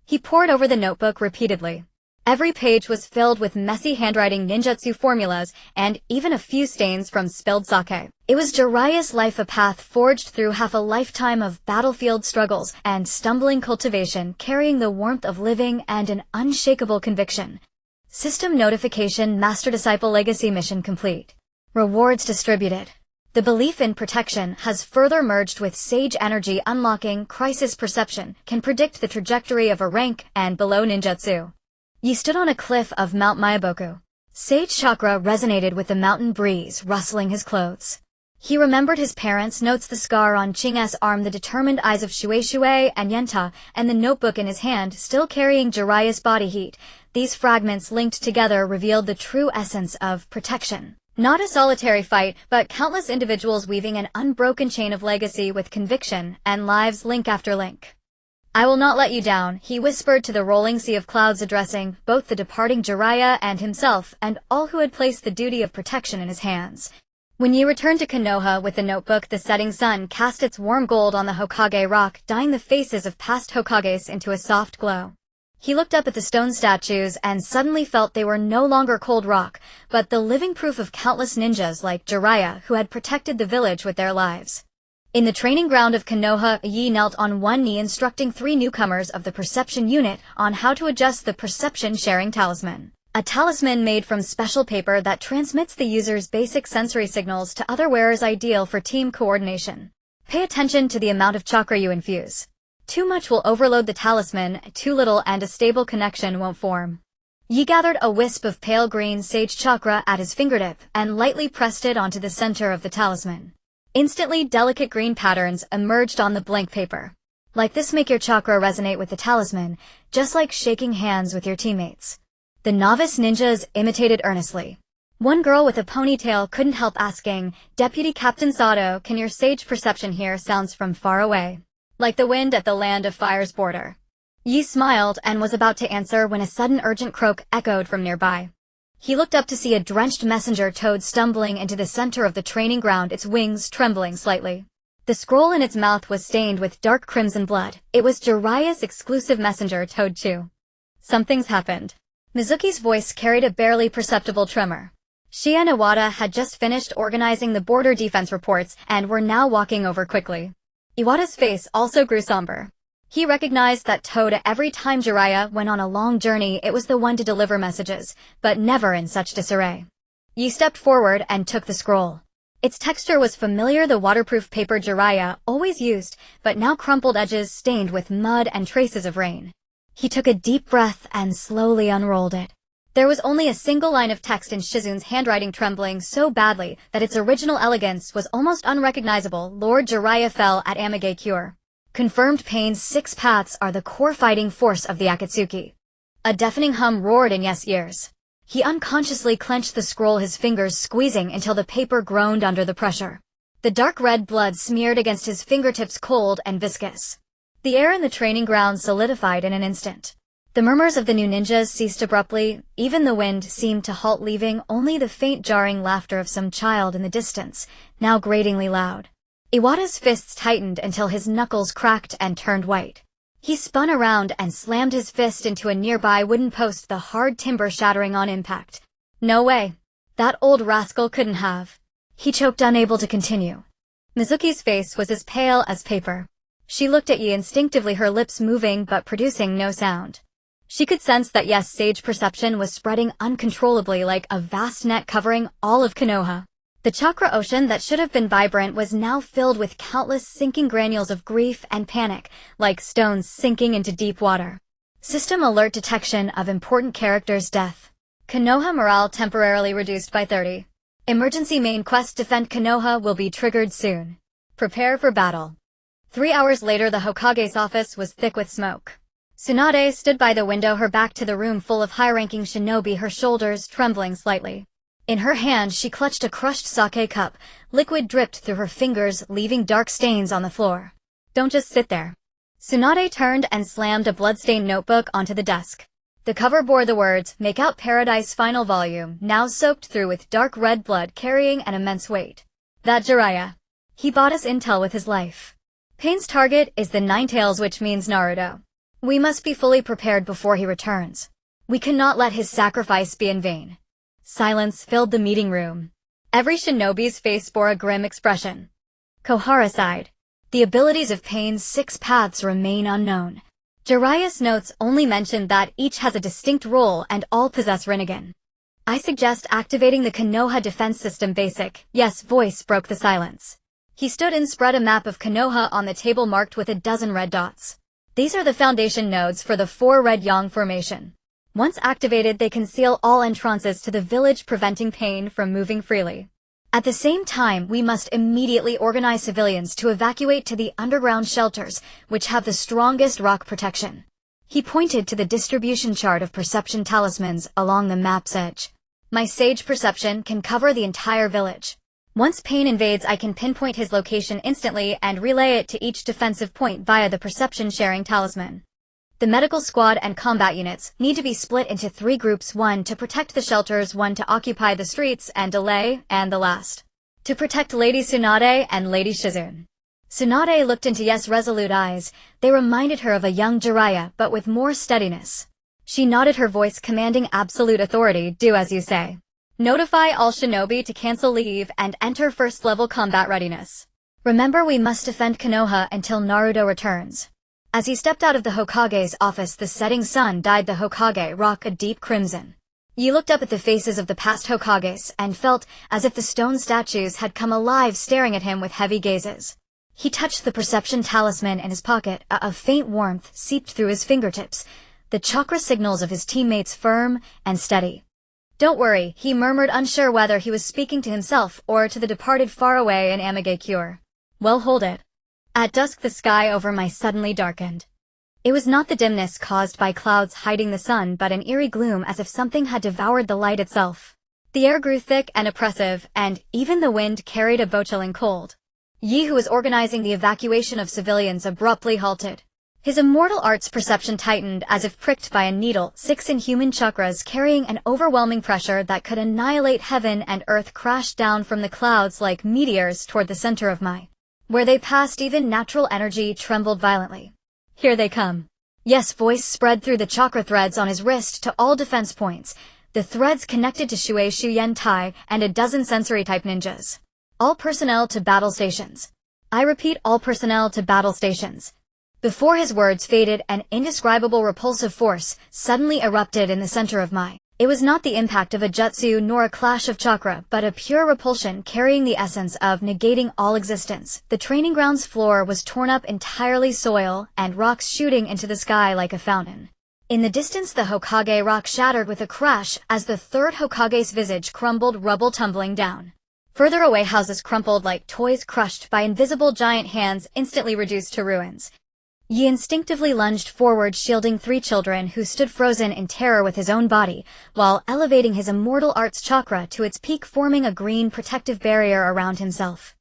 He pored over the notebook repeatedly. Every page was filled with messy handwriting, ninjutsu formulas, and even a few stains from spilled sake. It was Jiraiya's life, a path forged through half a lifetime of battlefield struggles and stumbling cultivation, carrying the warmth of living and an unshakable conviction. System notification: Master Disciple Legacy mission complete. Rewards distributed. The belief in protection has further merged with sage energy, unlocking crisis perception, can predict the trajectory of a rank and below ninjutsu. Yi stood on a cliff of Mount Myaboku. Sage chakra resonated with the mountain breeze, rustling his clothes. He remembered his parents' notes, the scar on Ching's arm, the determined eyes of Shui and Yenta, and the notebook in his hand, still carrying Jiraiya's body heat. These fragments linked together revealed the true essence of protection. Not a solitary fight, but countless individuals weaving an unbroken chain of legacy with conviction, and lives link after link. I will not let you down, he whispered to the rolling sea of clouds, addressing both the departing Jiraiya and himself, and all who had placed the duty of protection in his hands. When Yi returned to Konoha with the notebook, the setting sun cast its warm gold on the Hokage rock, dyeing the faces of past Hokages into a soft glow. He looked up at the stone statues and suddenly felt they were no longer cold rock, but the living proof of countless ninjas like Jiraiya who had protected the village with their lives. In the training ground of Konoha, Yi knelt on one knee, instructing 3 newcomers of the perception unit on how to adjust the perception sharing talisman. A talisman made from special paper that transmits the user's basic sensory signals to other wearers, ideal for team coordination. Pay attention to the amount of chakra you infuse. Too much will overload the talisman, too little and a stable connection won't form. Yi gathered a wisp of pale green sage chakra at his fingertip and lightly pressed it onto the center of the talisman. Instantly, delicate green patterns emerged on the blank paper. Like this, make your chakra resonate with the talisman, just like shaking hands with your teammates. The novice ninjas imitated earnestly. One girl with a ponytail couldn't help asking, "Deputy Captain Sato, can your sage perception here sounds from far away, like the wind at the land of fire's border?" Yi smiled and was about to answer when a sudden urgent croak echoed from nearby. He looked up to see a drenched messenger toad stumbling into the center of the training ground, its wings trembling slightly. The scroll in its mouth was stained with dark crimson blood. It was Jiraiya's exclusive messenger toad too. Something's happened. Mizuki's voice carried a barely perceptible tremor. She and Iwata had just finished organizing the border defense reports and were now walking over quickly. Iwata's face also grew somber. He recognized that toad every time Jiraiya went on a long journey. It was the one to deliver messages, but never in such disarray. Yi stepped forward and took the scroll. Its texture was familiar, the waterproof paper Jiraiya always used, but now crumpled edges stained with mud and traces of rain. He took a deep breath and slowly unrolled it. There was only a single line of text in Shizun's handwriting, trembling so badly that its original elegance was almost unrecognizable. Lord Jiraiya fell at ANBU. Confirmed Pain's 6 paths are the core fighting force of the Akatsuki. A deafening hum roared in Yes' ears. He unconsciously clenched the scroll, his fingers squeezing until the paper groaned under the pressure. The dark red blood smeared against his fingertips, cold and viscous. The air in the training ground solidified in an instant. The murmurs of the new ninjas ceased abruptly. Even the wind seemed to halt, leaving only the faint jarring laughter of some child in the distance, now gratingly loud. Iwata's fists tightened until his knuckles cracked and turned white. He spun around and slammed his fist into a nearby wooden post, the hard timber shattering on impact. No way. That old rascal couldn't have. He choked, unable to continue. Mizuki's face was as pale as paper. She looked at Yi instinctively, her lips moving but producing no sound. She could sense that Yes' sage perception was spreading uncontrollably like a vast net covering all of Konoha. The chakra ocean that should have been vibrant was now filled with countless sinking granules of grief and panic, like stones sinking into deep water. System alert: detection of important character's death. Konoha morale temporarily reduced by 30. Emergency main quest: defend Konoha will be triggered soon. Prepare for battle. 3 hours later, the Hokage's office was thick with smoke. Tsunade stood by the window, her back to the room full of high-ranking shinobi, her shoulders trembling slightly. In her hand, she clutched a crushed sake cup. Liquid dripped through her fingers, leaving dark stains on the floor. Don't just sit there. Tsunade turned and slammed a blood-stained notebook onto the desk. The cover bore the words, "Make Out Paradise Final Volume," now soaked through with dark red blood, carrying an immense weight. That Jiraiya. He bought us intel with his life. Pain's target is the Ninetales, which means Naruto. We must be fully prepared before he returns. We cannot let his sacrifice be in vain. Silence filled the meeting room. Every shinobi's face bore a grim expression. Kohara sighed. The abilities of Pain's 6 paths remain unknown. Jiraiya's notes only mentioned that each has a distinct role and all possess Rinnegan. I suggest activating the Konoha defense system basic. Yes' voice broke the silence. He stood and spread a map of Konoha on the table marked with a dozen red dots. These are the foundation nodes for the 4 red yang formation. Once activated, they conceal all entrances to the village, preventing Pain from moving freely. At the same time, we must immediately organize civilians to evacuate to the underground shelters, which have the strongest rock protection. He pointed to the distribution chart of perception talismans along the map's edge. My sage perception can cover the entire village. Once Pain invades, I can pinpoint his location instantly and relay it to each defensive point via the perception-sharing talisman. The medical squad and combat units need to be split into 3 groups, 1 to protect the shelters, 1 to occupy the streets and delay, and the last to protect Lady Tsunade and Lady Shizun. Tsunade looked into Yes' resolute eyes. They reminded her of a young Jiraiya, but with more steadiness. She nodded, her voice commanding absolute authority. Do as you say. Notify all shinobi to cancel leave and enter first-level combat readiness. Remember, we must defend Konoha until Naruto returns. As he stepped out of the Hokage's office, the setting sun dyed the Hokage rock a deep crimson. Yi looked up at the faces of the past Hokages and felt as if the stone statues had come alive, staring at him with heavy gazes. He touched the perception talisman in his pocket. A faint warmth seeped through his fingertips, the chakra signals of his teammates firm and steady. Don't worry, he murmured, unsure whether he was speaking to himself or to the departed far away in ANBU. Well, hold it. At dusk, the sky over my suddenly darkened. It was not the dimness caused by clouds hiding the sun but an eerie gloom as if something had devoured the light itself. The air grew thick and oppressive, and even the wind carried a bone-chilling cold. Yi, who was organizing the evacuation of civilians, abruptly halted. His immortal art's perception tightened as if pricked by a needle, 6 inhuman chakras carrying an overwhelming pressure that could annihilate heaven and earth crashed down from the clouds like meteors toward the center of my. Where they passed, even natural energy trembled violently. Here they come. Yes, voice spread through the chakra threads on his wrist to all defense points. The threads connected to Shueishu Yantai and a dozen sensory-type ninjas. All personnel to battle stations. I repeat, all personnel to battle stations. Before his words faded, an indescribable repulsive force suddenly erupted in the center of my. It was not the impact of a jutsu nor a clash of chakra, but a pure repulsion carrying the essence of negating all existence. The training ground's floor was torn up entirely, soil and rocks shooting into the sky like a fountain. In the distance, the Hokage rock shattered with a crash as the third Hokage's visage crumbled, rubble tumbling down. Further away, houses crumpled like toys crushed by invisible giant hands, instantly reduced to ruins. Yi instinctively lunged forward, shielding 3 children who stood frozen in terror with his own body, while elevating his immortal art's chakra to its peak, forming a green protective barrier around himself.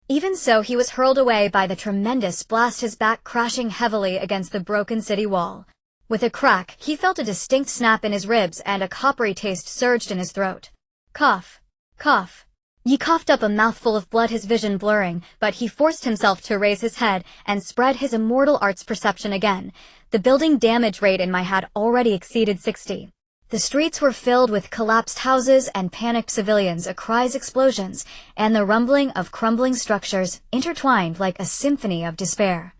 Even so, he was hurled away by the tremendous blast, his back crashing heavily against the broken city wall. With a crack, he felt a distinct snap in his ribs and a coppery taste surged in his throat. Cough. Cough. Yi coughed up a mouthful of blood, his vision blurring, but he forced himself to raise his head and spread his immortal art's perception again. The building damage rate in my had already exceeded 60. The streets were filled with collapsed houses and panicked civilians, cries, explosions, and the rumbling of crumbling structures intertwined like a symphony of despair.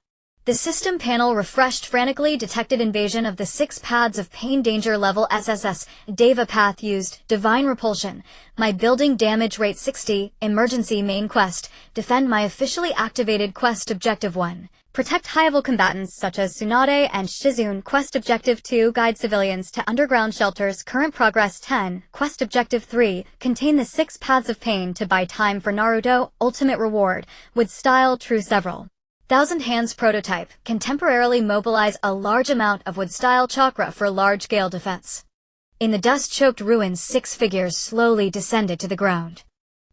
The system panel refreshed frantically, detected invasion of the 6 paths of pain, danger level SSS, Deva path used, divine repulsion, my building damage rate 60, emergency main quest, defend my officially activated quest objective 1, protect high-level combatants such as Tsunade and Shizune, quest objective 2, guide civilians to underground shelters, current progress 10, quest objective 3, contain the 6 paths of pain to buy time for Naruto, ultimate reward, with style true several. 1,000 hands prototype can temporarily mobilize a large amount of wood-style chakra for large-scale defense. In the dust-choked ruins, 6 figures slowly descended to the ground.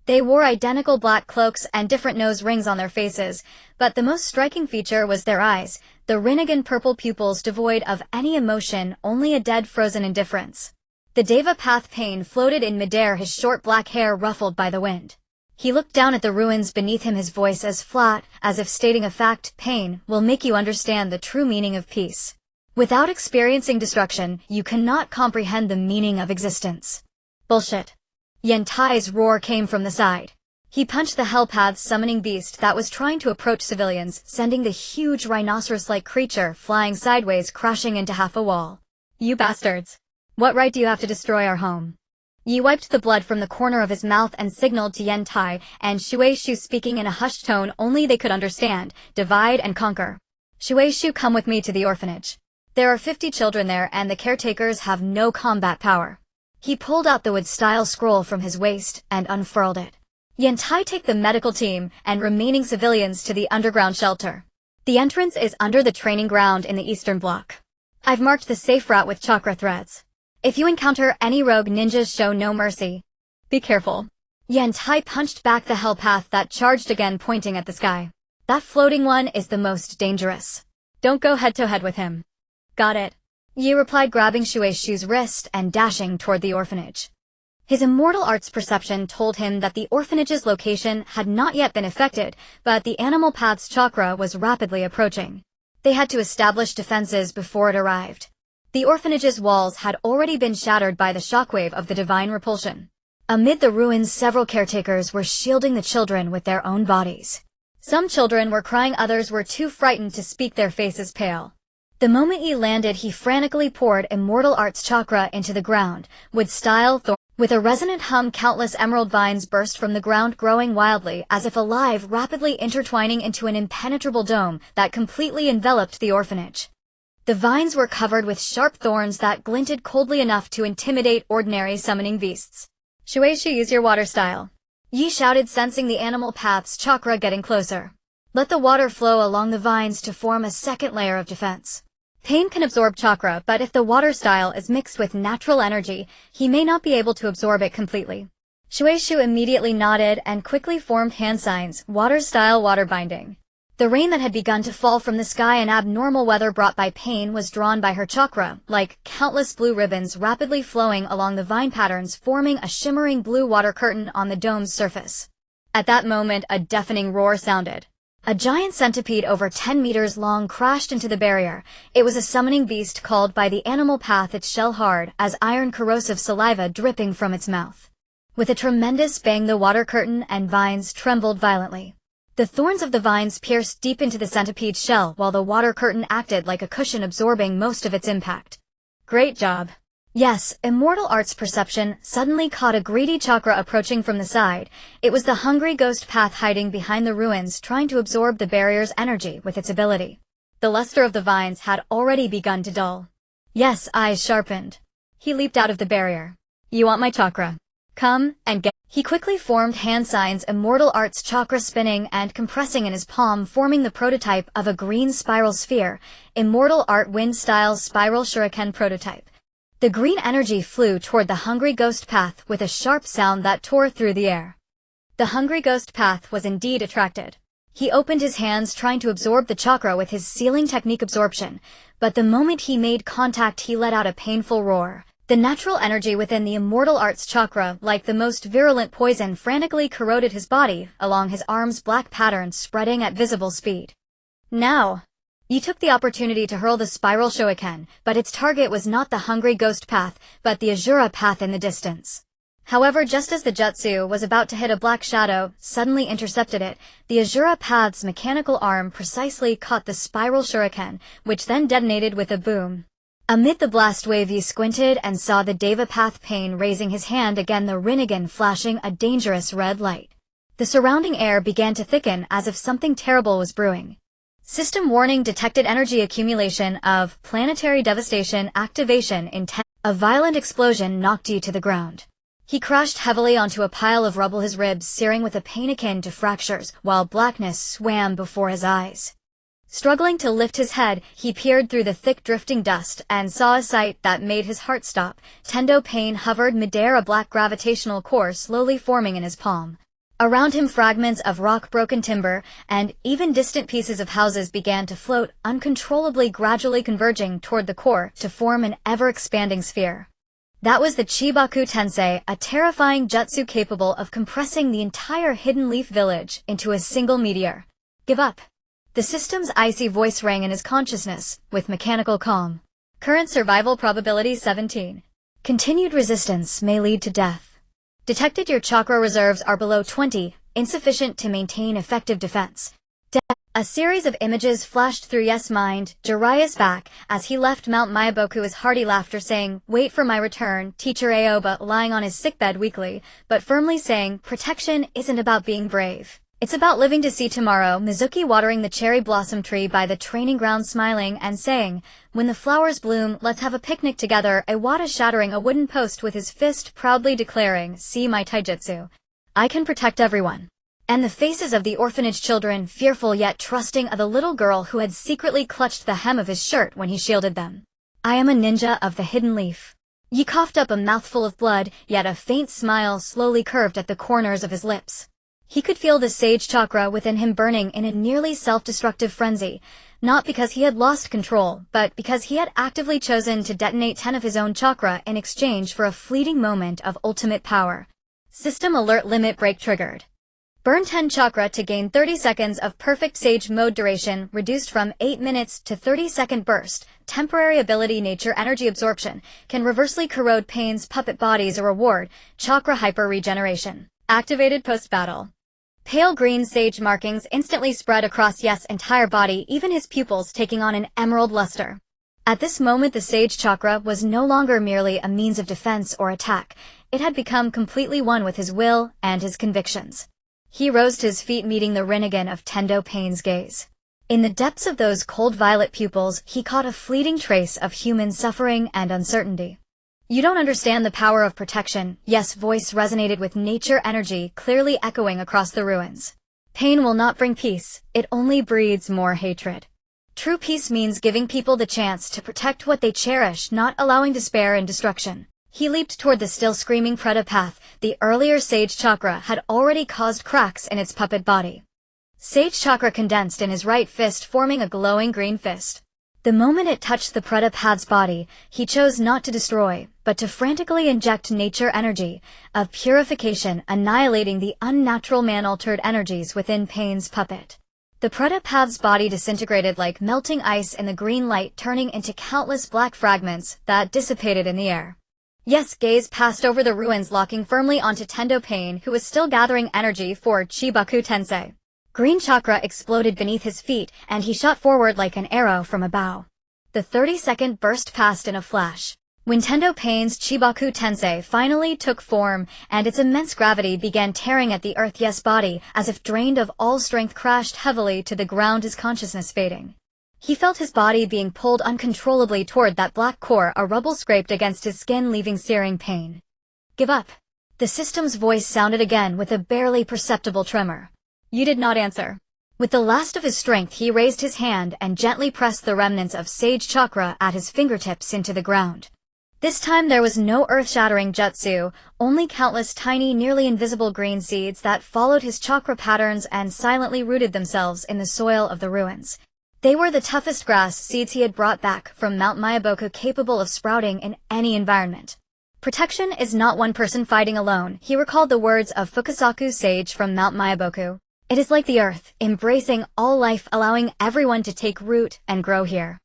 They wore identical black cloaks and different nose rings on their faces, but the most striking feature was their eyes, the Rinnegan purple pupils devoid of any emotion, only a dead frozen indifference. The Deva Path Pain floated in midair, his short black hair ruffled by the wind. He looked down at the ruins beneath him, his voice as flat as if stating a fact. Pain will make you understand the true meaning of peace. Without experiencing destruction, you cannot comprehend the meaning of existence. Bullshit. Yentai's roar came from the side. He punched the Hellpath's summoning beast that was trying to approach civilians, sending the huge rhinoceros-like creature flying sideways, crashing into half a wall. You bastards. What right do you have to destroy our home? Yi wiped the blood from the corner of his mouth and signaled to Yantai and Shueishu, speaking in a hushed tone only they could understand, divide and conquer. Shueishu, come with me to the orphanage. There are 50 children there and the caretakers have no combat power. He pulled out the wood-style scroll from his waist and unfurled it. Yantai, take the medical team and remaining civilians to the underground shelter. The entrance is under the training ground in the eastern block. I've marked the safe route with chakra threads. If you encounter any rogue ninjas, show no mercy. Be careful. Yantai punched back the hell path that charged again, pointing at the sky. That floating one is the most dangerous. Don't go head-to-head with him. Got it. Yi replied, grabbing Shueishu's wrist and dashing toward the orphanage. His immortal art's perception told him that the orphanage's location had not yet been affected, but the animal path's chakra was rapidly approaching. They had to establish defenses before it arrived. The orphanage's walls had already been shattered by the shockwave of the divine repulsion. Amid the ruins, several caretakers were shielding the children with their own bodies. Some children were crying, others were too frightened to speak, their faces pale. The moment he landed, he frantically poured immortal art's chakra into the ground, with a resonant hum. Countless emerald vines burst from the ground, growing wildly, as if alive, rapidly intertwining into an impenetrable dome that completely enveloped the orphanage. The vines were covered with sharp thorns that glinted coldly enough to intimidate ordinary summoning beasts. Shueishu, use your water style. Yi shouted, sensing the animal path's chakra getting closer. Let the water flow along the vines to form a second layer of defense. Pain can absorb chakra, but if the water style is mixed with natural energy, he may not be able to absorb it completely. Shueishu immediately nodded and quickly formed hand signs, water-style water binding. The rain that had begun to fall from the sky and abnormal weather brought by pain was drawn by her chakra, like countless blue ribbons rapidly flowing along the vine patterns, forming a shimmering blue water curtain on the dome's surface. At that moment, a deafening roar sounded. A giant centipede over 10 meters long crashed into the barrier. It was a summoning beast called by the animal path, its shell hard as iron, corrosive saliva dripping from its mouth. With a tremendous bang, the water curtain and vines trembled violently. The thorns of the vines pierced deep into the centipede's shell, while the water curtain acted like a cushion, absorbing most of its impact. Great job. Yes, Immortal Art's perception suddenly caught a greedy chakra approaching from the side. It was the hungry ghost path hiding behind the ruins, trying to absorb the barrier's energy with its ability. The luster of the vines had already begun to dull. Yes, eyes sharpened. He leaped out of the barrier. You want my chakra? Come and get. He quickly formed hand signs, Immortal Art's chakra spinning and compressing in his palm, forming the prototype of a green spiral sphere, Immortal Art Wind-style Spiral Shuriken prototype. The green energy flew toward the hungry ghost path with a sharp sound that tore through the air. The hungry ghost path was indeed attracted. He opened his hands, trying to absorb the chakra with his sealing technique absorption, but the moment he made contact, he let out a painful roar. The natural energy within the Immortal Art's chakra, like the most virulent poison, frantically corroded his body, along his arms, black patterns spreading at visible speed. Now, you took the opportunity to hurl the spiral shuriken, but its target was not the hungry ghost path, but the Azura path in the distance. However, just as the jutsu was about to hit, a black shadow suddenly intercepted it. The Azura path's mechanical arm precisely caught the spiral shuriken, which then detonated with a boom. Amid the blast wave, you squinted and saw the Deva Path Pain raising his hand again, the Rinnegan flashing a dangerous red light. The surrounding air began to thicken as if something terrible was brewing. System warning detected, energy accumulation of planetary devastation activation intent. A violent explosion knocked you to the ground. He crashed heavily onto a pile of rubble, his ribs searing with a pain akin to fractures, while blackness swam before his eyes. Struggling to lift his head, he peered through the thick drifting dust and saw a sight that made his heart stop. Tendo Pain hovered midair, a black gravitational core slowly forming in his palm. Around him, fragments of rock, broken timber, and even distant pieces of houses began to float uncontrollably, gradually converging toward the core to form an ever-expanding sphere. That was the Chibaku Tensei, a terrifying jutsu capable of compressing the entire Hidden Leaf village into a single meteor. Give up. The system's icy voice rang in his consciousness, with mechanical calm. Current survival probability 17. Continued resistance may lead to death. Detected, your chakra reserves are below 20, insufficient to maintain effective defense. A series of images flashed through Yes' mind, Jiraiya's back, as he left Mount Myaboku, his hearty laughter saying, "Wait for my return," teacher Aoba lying on his sickbed weakly, but firmly saying, "Protection isn't about being brave. It's about living to see tomorrow." Mizuki watering the cherry blossom tree by the training ground, smiling and saying, "When the flowers bloom, let's have a picnic together." Iwata shattering a wooden post with his fist, proudly declaring, "See my taijutsu. I can protect everyone." And the faces of the orphanage children, fearful yet trusting of the little girl who had secretly clutched the hem of his shirt when he shielded them. "I am a ninja of the Hidden Leaf." He coughed up a mouthful of blood, yet a faint smile slowly curved at the corners of his lips. He could feel the sage chakra within him burning in a nearly self-destructive frenzy, not because he had lost control, but because he had actively chosen to detonate 10 of his own chakra in exchange for a fleeting moment of ultimate power. System alert limit break triggered. Burn 10 chakra to gain 30 seconds of perfect sage mode, duration reduced from 8 minutes to 30-second burst. Temporary ability, nature energy absorption, can reversely corrode Pain's puppet bodies. A reward, chakra hyper regeneration. Activated post-battle. Pale green sage markings instantly spread across Yes' entire body, even his pupils taking on an emerald luster. At this moment, the sage chakra was no longer merely a means of defense or attack. It had become completely one with his will and his convictions. He rose to his feet, meeting the Rinnegan of Tendo Pain's gaze. In the depths of those cold violet pupils, he caught a fleeting trace of human suffering and uncertainty. "You don't understand the power of protection." Yes' voice resonated with nature energy, clearly echoing across the ruins. "Pain will not bring peace, it only breeds more hatred." True peace means giving people the chance to protect what they cherish, not allowing despair and destruction. He leaped toward the still screaming Preta path. The earlier Sage Chakra had already caused cracks in its puppet body. Sage Chakra condensed in his right fist, forming a glowing green fist. The moment it touched the Preta path's body, he chose not to destroy, but to frantically inject nature energy of purification, annihilating the unnatural man-altered energies within Pain's puppet. The Preta path's body disintegrated like melting ice in the green light, turning into countless black fragments that dissipated in the air. Yes, gaze passed over the ruins, locking firmly onto Tendo Pain, who was still gathering energy for Chibaku Tensei. Green chakra exploded beneath his feet, and he shot forward like an arrow from a bow. The 30-second burst passed in a flash. When Tendo Pain's Chibaku Tensei finally took form, and its immense gravity began tearing at the Earth's body, as if drained of all strength, crashed heavily to the ground, his consciousness fading. He felt his body being pulled uncontrollably toward that black core, a rubble scraped against his skin, leaving searing pain. Give up. The system's voice sounded again with a barely perceptible tremor. You did not answer. With the last of his strength, he raised his hand and gently pressed the remnants of Sage Chakra at his fingertips into the ground. This time there was no earth-shattering jutsu, only countless tiny, nearly invisible green seeds that followed his chakra patterns and silently rooted themselves in the soil of the ruins. They were the toughest grass seeds he had brought back from Mount Myaboku, capable of sprouting in any environment. Protection is not one person fighting alone. He recalled the words of Fukasaku sage from Mount Myaboku. It is like the earth, embracing all life, allowing everyone to take root and grow here.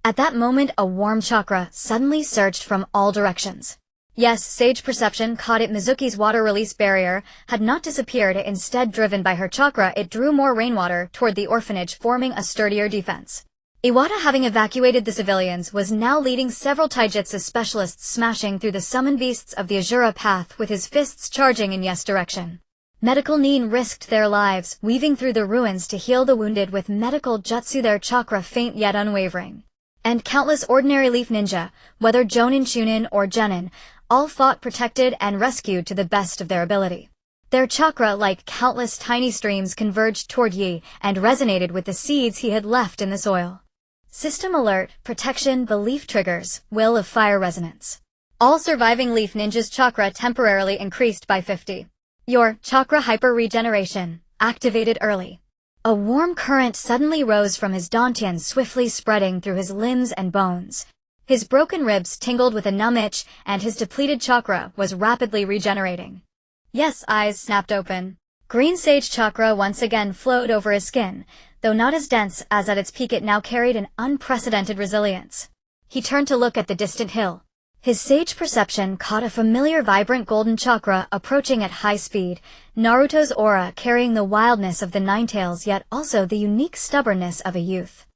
At that moment, a warm chakra suddenly surged from all directions. Yes, sage perception caught it. Mizuki's water release barrier had not disappeared. Instead, driven by her chakra, it drew more rainwater toward the orphanage, forming a sturdier defense. Iwata, having evacuated the civilians, was now leading several taijutsu specialists, smashing through the summoned beasts of the Azura path with his fists charging in yes direction. Medical nin risked their lives, weaving through the ruins to heal the wounded with medical jutsu, their chakra faint yet unwavering. And countless ordinary leaf ninja, whether jonin, chunin, or genin, all fought, protected, and rescued to the best of their ability. Their chakra, like countless tiny streams, converged toward Yi and resonated with the seeds he had left in the soil. System alert, protection, belief triggers, will of fire resonance. All surviving leaf ninjas' chakra temporarily increased by 50. Your chakra hyper-regeneration, activated early. A warm current suddenly rose from his dantian, swiftly spreading through his limbs and bones. His broken ribs tingled with a numb itch, and his depleted chakra was rapidly regenerating. Yes, eyes snapped open. Green sage chakra once again flowed over his skin, though not as dense as at its peak. It now carried an unprecedented resilience. He turned to look at the distant hill. His sage perception caught a familiar vibrant golden chakra approaching at high speed, Naruto's aura carrying the wildness of the Ninetales yet also the unique stubbornness of a youth.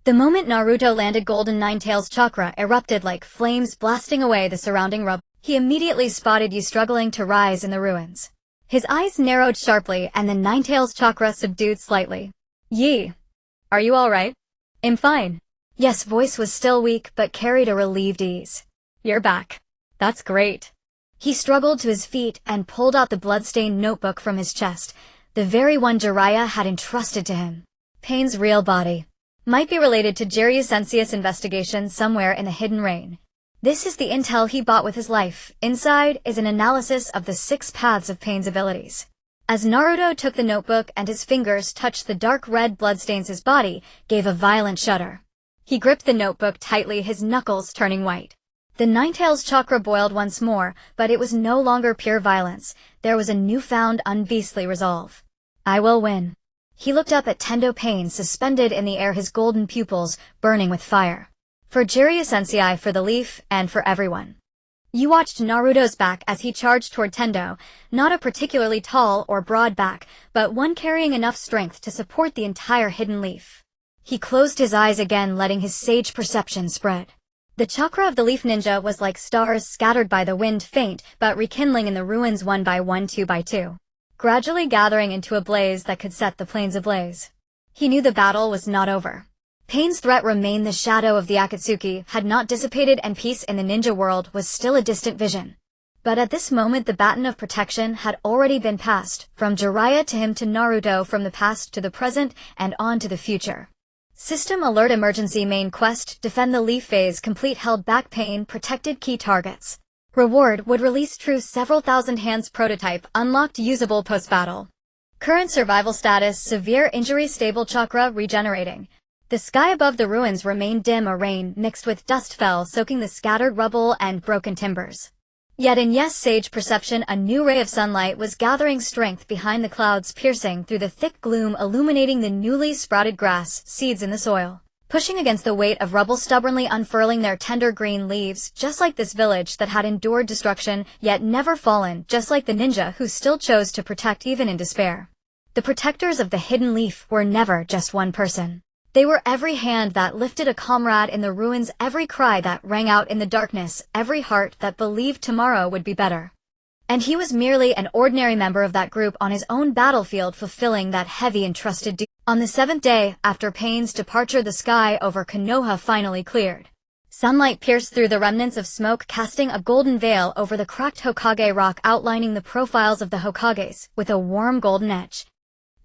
The moment Naruto landed, golden Ninetales chakra erupted like flames, blasting away the surrounding rubble. He immediately spotted Yi struggling to rise in the ruins. His eyes narrowed sharply and the Ninetales chakra subdued slightly. Yi, are you alright? I'm fine. Yes, voice was still weak but carried a relieved ease. You're back. That's great. He struggled to his feet and pulled out the blood-stained notebook from his chest, the very one Jiraiya had entrusted to him. Pain's real body. Might be related to Jiraiya Sensei's investigation somewhere in the Hidden Rain. This is the intel he bought with his life. Inside is an analysis of the 6 paths of Pain's abilities. As Naruto took the notebook and his fingers touched the dark red bloodstains, his body gave a violent shudder. He gripped the notebook tightly, his knuckles turning white. The Ninetales chakra boiled once more, but it was no longer pure violence. There was a newfound unbeastly resolve. I will win. He looked up at Tendo Pain, suspended in the air, his golden pupils burning with fire. For Jiraiya Sensei, for the leaf, and for everyone. You watched Naruto's back as he charged toward Tendo, not a particularly tall or broad back, but one carrying enough strength to support the entire hidden leaf. He closed his eyes again, letting his sage perception spread. The chakra of the leaf ninja was like stars scattered by the wind, faint but rekindling in the ruins, one by one, two by two, gradually gathering into a blaze that could set the plains ablaze. He knew the battle was not over. Pain's threat remained. The shadow of the Akatsuki had not dissipated and peace in the ninja world was still a distant vision. But at this moment the baton of protection had already been passed, from Jiraiya to him to Naruto, from the past to the present and on to the future. System alert emergency main quest, defend the leaf phase, complete held back pain, protected key targets. Reward would release true several thousand hands prototype, unlocked usable post-battle. Current survival status, severe injury, stable chakra, regenerating. The sky above the ruins remained dim, a rain mixed with dust fell, soaking the scattered rubble and broken timbers. Yet in sage perception, a new ray of sunlight was gathering strength behind the clouds, piercing through the thick gloom, illuminating the newly sprouted grass, seeds in the soil. Pushing against the weight of rubble, stubbornly unfurling their tender green leaves, just like this village that had endured destruction, yet never fallen, just like the ninja who still chose to protect even in despair. The protectors of the hidden leaf were never just one person. They were every hand that lifted a comrade in the ruins, every cry that rang out in the darkness, every heart that believed tomorrow would be better. And he was merely an ordinary member of that group on his own battlefield, fulfilling that heavy and trusted duty. On the 7th day, after Pain's departure, the sky over Konoha finally cleared. Sunlight pierced through the remnants of smoke, casting a golden veil over the cracked Hokage rock, outlining the profiles of the Hokages with a warm golden edge.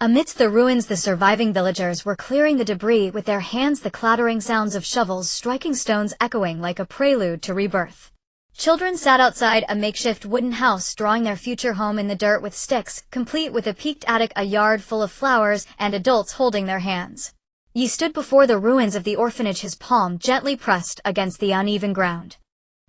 Amidst the ruins, the surviving villagers were clearing the debris with their hands, the clattering sounds of shovels striking stones echoing like a prelude to rebirth. Children sat outside a makeshift wooden house, drawing their future home in the dirt with sticks, complete with a peaked attic, a yard full of flowers, and adults holding their hands. He stood before the ruins of the orphanage, his palm gently pressed against the uneven ground.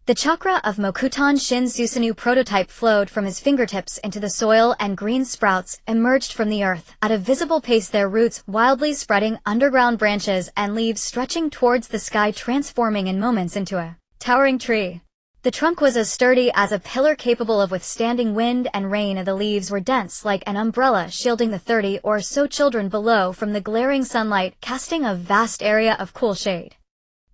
The chakra of Mokutan Shin Susanoo prototype flowed from his fingertips into the soil, and green sprouts emerged from the earth at a visible pace, their roots wildly spreading, underground branches and leaves stretching towards the sky, transforming in moments into a towering tree. The trunk was as sturdy as a pillar, capable of withstanding wind and rain, and the leaves were dense like an umbrella, shielding the 30 or so children below from the glaring sunlight, casting a vast area of cool shade.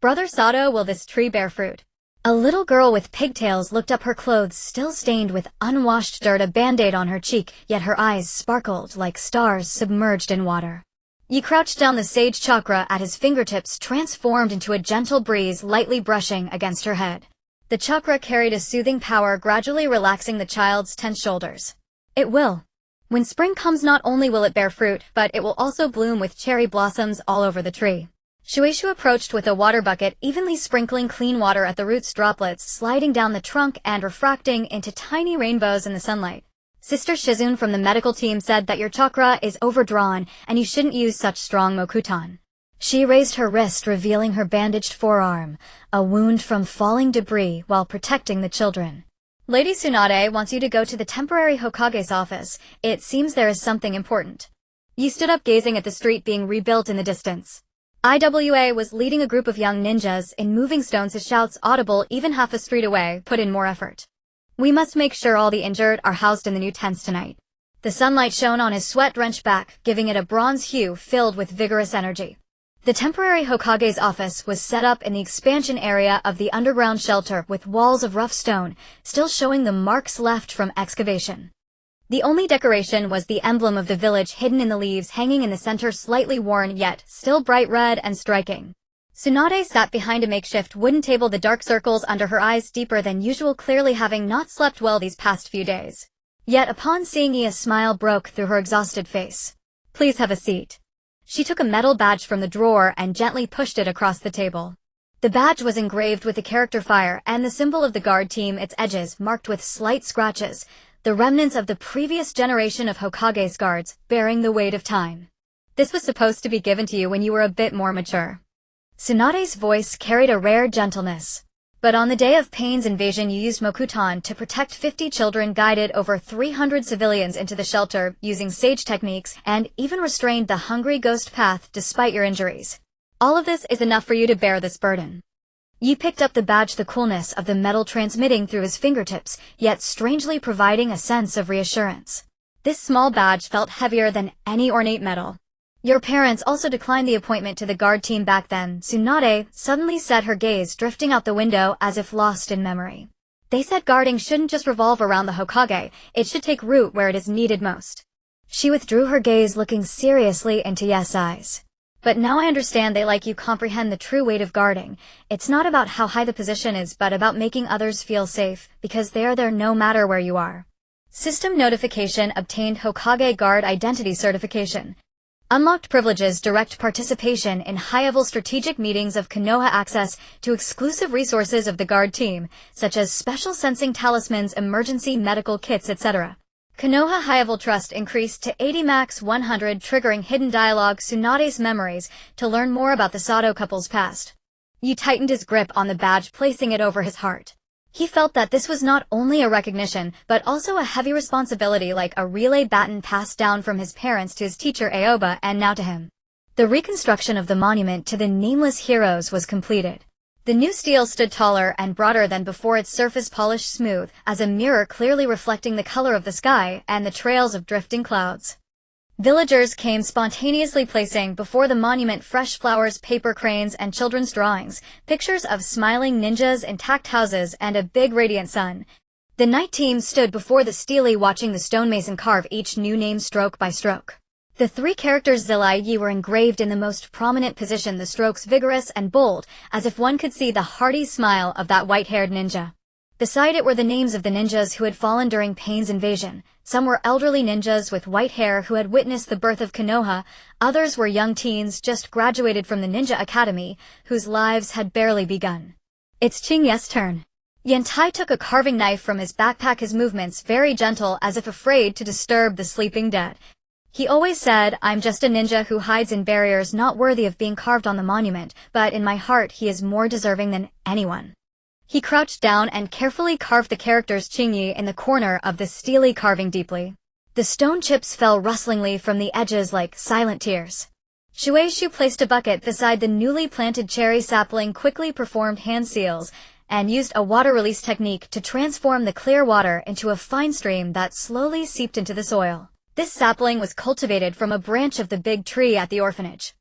Brother Sato, will this tree bear fruit? A little girl with pigtails looked up, her clothes still stained with unwashed dirt, a band-aid on her cheek, yet her eyes sparkled like stars submerged in water. He crouched down, the sage chakra at his fingertips transformed into a gentle breeze, lightly brushing against her head. The chakra carried a soothing power, gradually relaxing the child's tense shoulders. It will. When spring comes, not only will it bear fruit, but it will also bloom with cherry blossoms all over the tree. Shueishu approached with a water bucket, evenly sprinkling clean water at the roots, droplets sliding down the trunk and refracting into tiny rainbows in the sunlight. Sister Shizune from the medical team said that your chakra is overdrawn and you shouldn't use such strong mokutan. She raised her wrist, revealing her bandaged forearm, a wound from falling debris, while protecting the children. Lady Tsunade wants you to go to the temporary Hokage's office. It seems there is something important. You stood up, gazing at the street being rebuilt in the distance. IWA was leading a group of young ninjas in moving stones, his shouts audible even half a street away. Put in more effort. We must make sure all the injured are housed in the new tents tonight. The sunlight shone on his sweat-drenched back, giving it a bronze hue filled with vigorous energy. The temporary Hokage's office was set up in the expansion area of the underground shelter, with walls of rough stone, still showing the marks left from excavation. The only decoration was the emblem of the village, hidden in the leaves, hanging in the center, slightly worn yet still bright red and striking. Tsunade sat behind a makeshift wooden table, the dark circles under her eyes deeper than usual, clearly having not slept well these past few days. Yet upon seeing he, a smile broke through her exhausted face. Please have a seat. She took a metal badge from the drawer and gently pushed it across the table. The badge was engraved with the character fire and the symbol of the guard team, its edges marked with slight scratches, the remnants of the previous generation of Hokage's guards, bearing the weight of time. This was supposed to be given to you when you were a bit more mature. Tsunade's voice carried a rare gentleness. But on the day of Pain's invasion, you used Mokutan to protect 50 children, guided over 300 civilians into the shelter using sage techniques, and even restrained the hungry ghost path despite your injuries. All of this is enough for you to bear this burden. Yi picked up the badge, the coolness of the metal transmitting through his fingertips, yet strangely providing a sense of reassurance. This small badge felt heavier than any ornate metal. Your parents also declined the appointment to the guard team back then. Tsunade suddenly set her gaze, drifting out the window as if lost in memory. They said guarding shouldn't just revolve around the Hokage, it should take root where it is needed most. She withdrew her gaze, looking seriously into Yes' eyes. But now I understand they like you comprehend the true weight of guarding. It's not about how high the position is, but about making others feel safe, because they are there no matter where you are. System notification obtained: Hokage Guard Identity Certification. Unlocked privileges, direct participation in high-level strategic meetings of Konoha, access to exclusive resources of the guard team, such as special sensing talismans, emergency medical kits, etc. Konoha high-level trust increased to 80 max 100, triggering hidden dialogue Tsunade's memories to learn more about the Sato couple's past. Yu tightened his grip on the badge, placing it over his heart. He felt that this was not only a recognition, but also a heavy responsibility, like a relay baton passed down from his parents to his teacher Aoba and now to him. The reconstruction of the monument to the nameless heroes was completed. The new stele stood taller and broader than before, its surface polished smooth as a mirror, clearly reflecting the color of the sky and the trails of drifting clouds. Villagers came spontaneously, placing before the monument fresh flowers, paper cranes, and children's drawings, pictures of smiling ninjas, intact houses, and a big radiant sun. The night team stood before the stele, watching the stonemason carve each new name stroke by stroke. The three characters Zilai were engraved in the most prominent position, the strokes vigorous and bold, as if one could see the hearty smile of that white-haired ninja. Beside it were the names of the ninjas who had fallen during Pain's invasion. Some were elderly ninjas with white hair who had witnessed the birth of Konoha, others were young teens just graduated from the Ninja Academy, whose lives had barely begun. It's Chingye's turn. Yantai took a carving knife from his backpack, his movements very gentle, as if afraid to disturb the sleeping dead. He always said, "I'm just a ninja who hides in barriers, not worthy of being carved on the monument, but in my heart he is more deserving than anyone." He crouched down and carefully carved the characters Qingyi in the corner of the stele, carving deeply. The stone chips fell rustlingly from the edges like silent tears. Shueishu placed a bucket beside the newly planted cherry sapling, quickly performed hand seals, and used a water release technique to transform the clear water into a fine stream that slowly seeped into the soil. This sapling was cultivated from a branch of the big tree at the orphanage.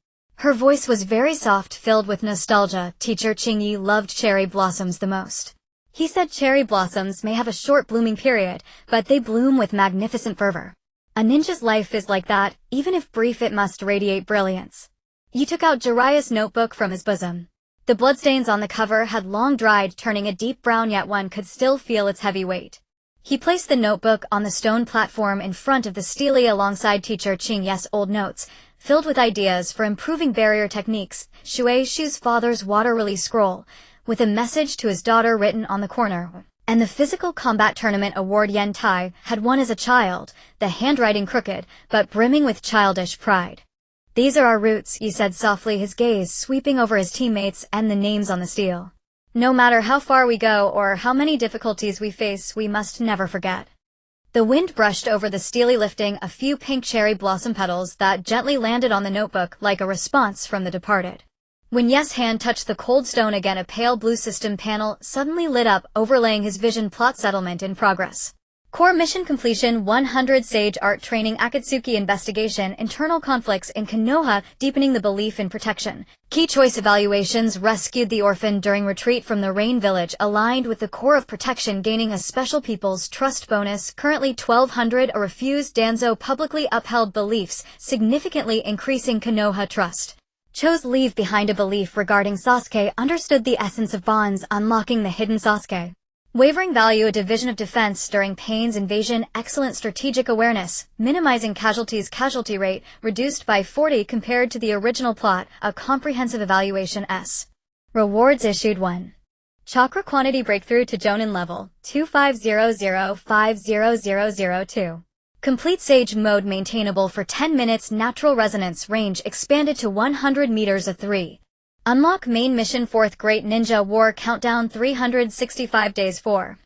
Her voice was very soft, filled with nostalgia. Teacher Qingyi loved cherry blossoms the most. He said cherry blossoms may have a short blooming period, but they bloom with magnificent fervor. A ninja's life is like that, even if brief it must radiate brilliance. He took out Jiraiya's notebook from his bosom. The bloodstains on the cover had long dried, turning a deep brown, yet one could still feel its heavy weight. He placed the notebook on the stone platform in front of the stele alongside teacher Qingye's old notes, filled with ideas for improving barrier techniques, Shueishu's father's water release scroll, with a message to his daughter written on the corner, and the physical combat tournament award Yen Tai had won as a child, the handwriting crooked, but brimming with childish pride. "These are our roots," he said softly, his gaze sweeping over his teammates and the names on the stele. "No matter how far we go or how many difficulties we face, we must never forget." The wind brushed over the stele, lifting a few pink cherry blossom petals that gently landed on the notebook like a response from the departed. When Yes' hand touched the cold stone again, a pale blue system panel suddenly lit up, overlaying his vision. Plot settlement in progress. Core mission completion 100. Sage art training Akatsuki investigation internal conflicts in Konoha, deepening the belief in protection. Key choice evaluations rescued the orphan during retreat from the Rain Village, aligned with the core of protection, gaining a special people's trust bonus, currently 1200. A refused Danzo publicly upheld beliefs, significantly increasing Konoha trust. Chose leave behind a belief regarding Sasuke, understood the essence of bonds, unlocking the hidden Sasuke. Wavering value, a division of defense during Pain's invasion, excellent strategic awareness, minimizing casualties, casualty rate reduced by 40 compared to the original plot, a comprehensive evaluation S. Rewards issued 1. Chakra quantity breakthrough to Jonin level 2500500002. Complete Sage mode maintainable for 10 minutes, natural resonance range expanded to 100 meters of 3. Unlock main mission 4th Great Ninja War countdown 365 days 4.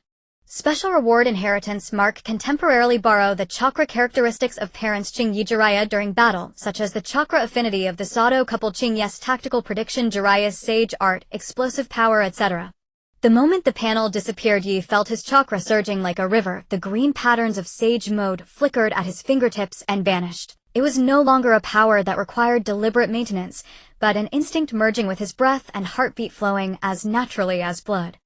Special reward inheritance mark can temporarily borrow the chakra characteristics of parents Qingyi Jiraiya during battle, such as the chakra affinity of the Sato couple, Qingye's tactical prediction, Jiraiya's sage art, explosive power, etc. The moment the panel disappeared, Yi felt his chakra surging like a river. The green patterns of sage mode flickered at his fingertips and vanished. It was no longer a power that required deliberate maintenance, but an instinct merging with his breath and heartbeat flowing as naturally as blood.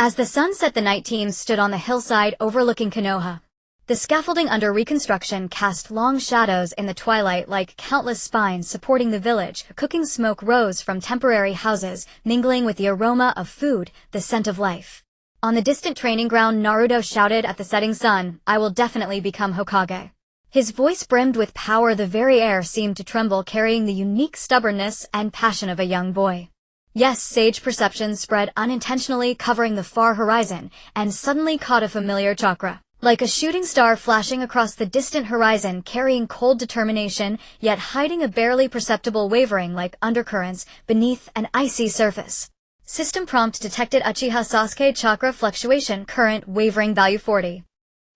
As the sun set, the night team stood on the hillside overlooking Konoha. The scaffolding under reconstruction cast long shadows in the twilight like countless spines supporting the village. Cooking smoke rose from temporary houses, mingling with the aroma of food, the scent of life. On the distant training ground, Naruto shouted at the setting sun, "I will definitely become Hokage." His voice brimmed with power, the very air seemed to tremble, carrying the unique stubbornness and passion of a young boy. Yes, sage perception spread unintentionally, covering the far horizon, and suddenly caught a familiar chakra. Like a shooting star flashing across the distant horizon, carrying cold determination, yet hiding a barely perceptible wavering like undercurrents beneath an icy surface. System prompt detected: Uchiha Sasuke chakra fluctuation, current wavering value 40.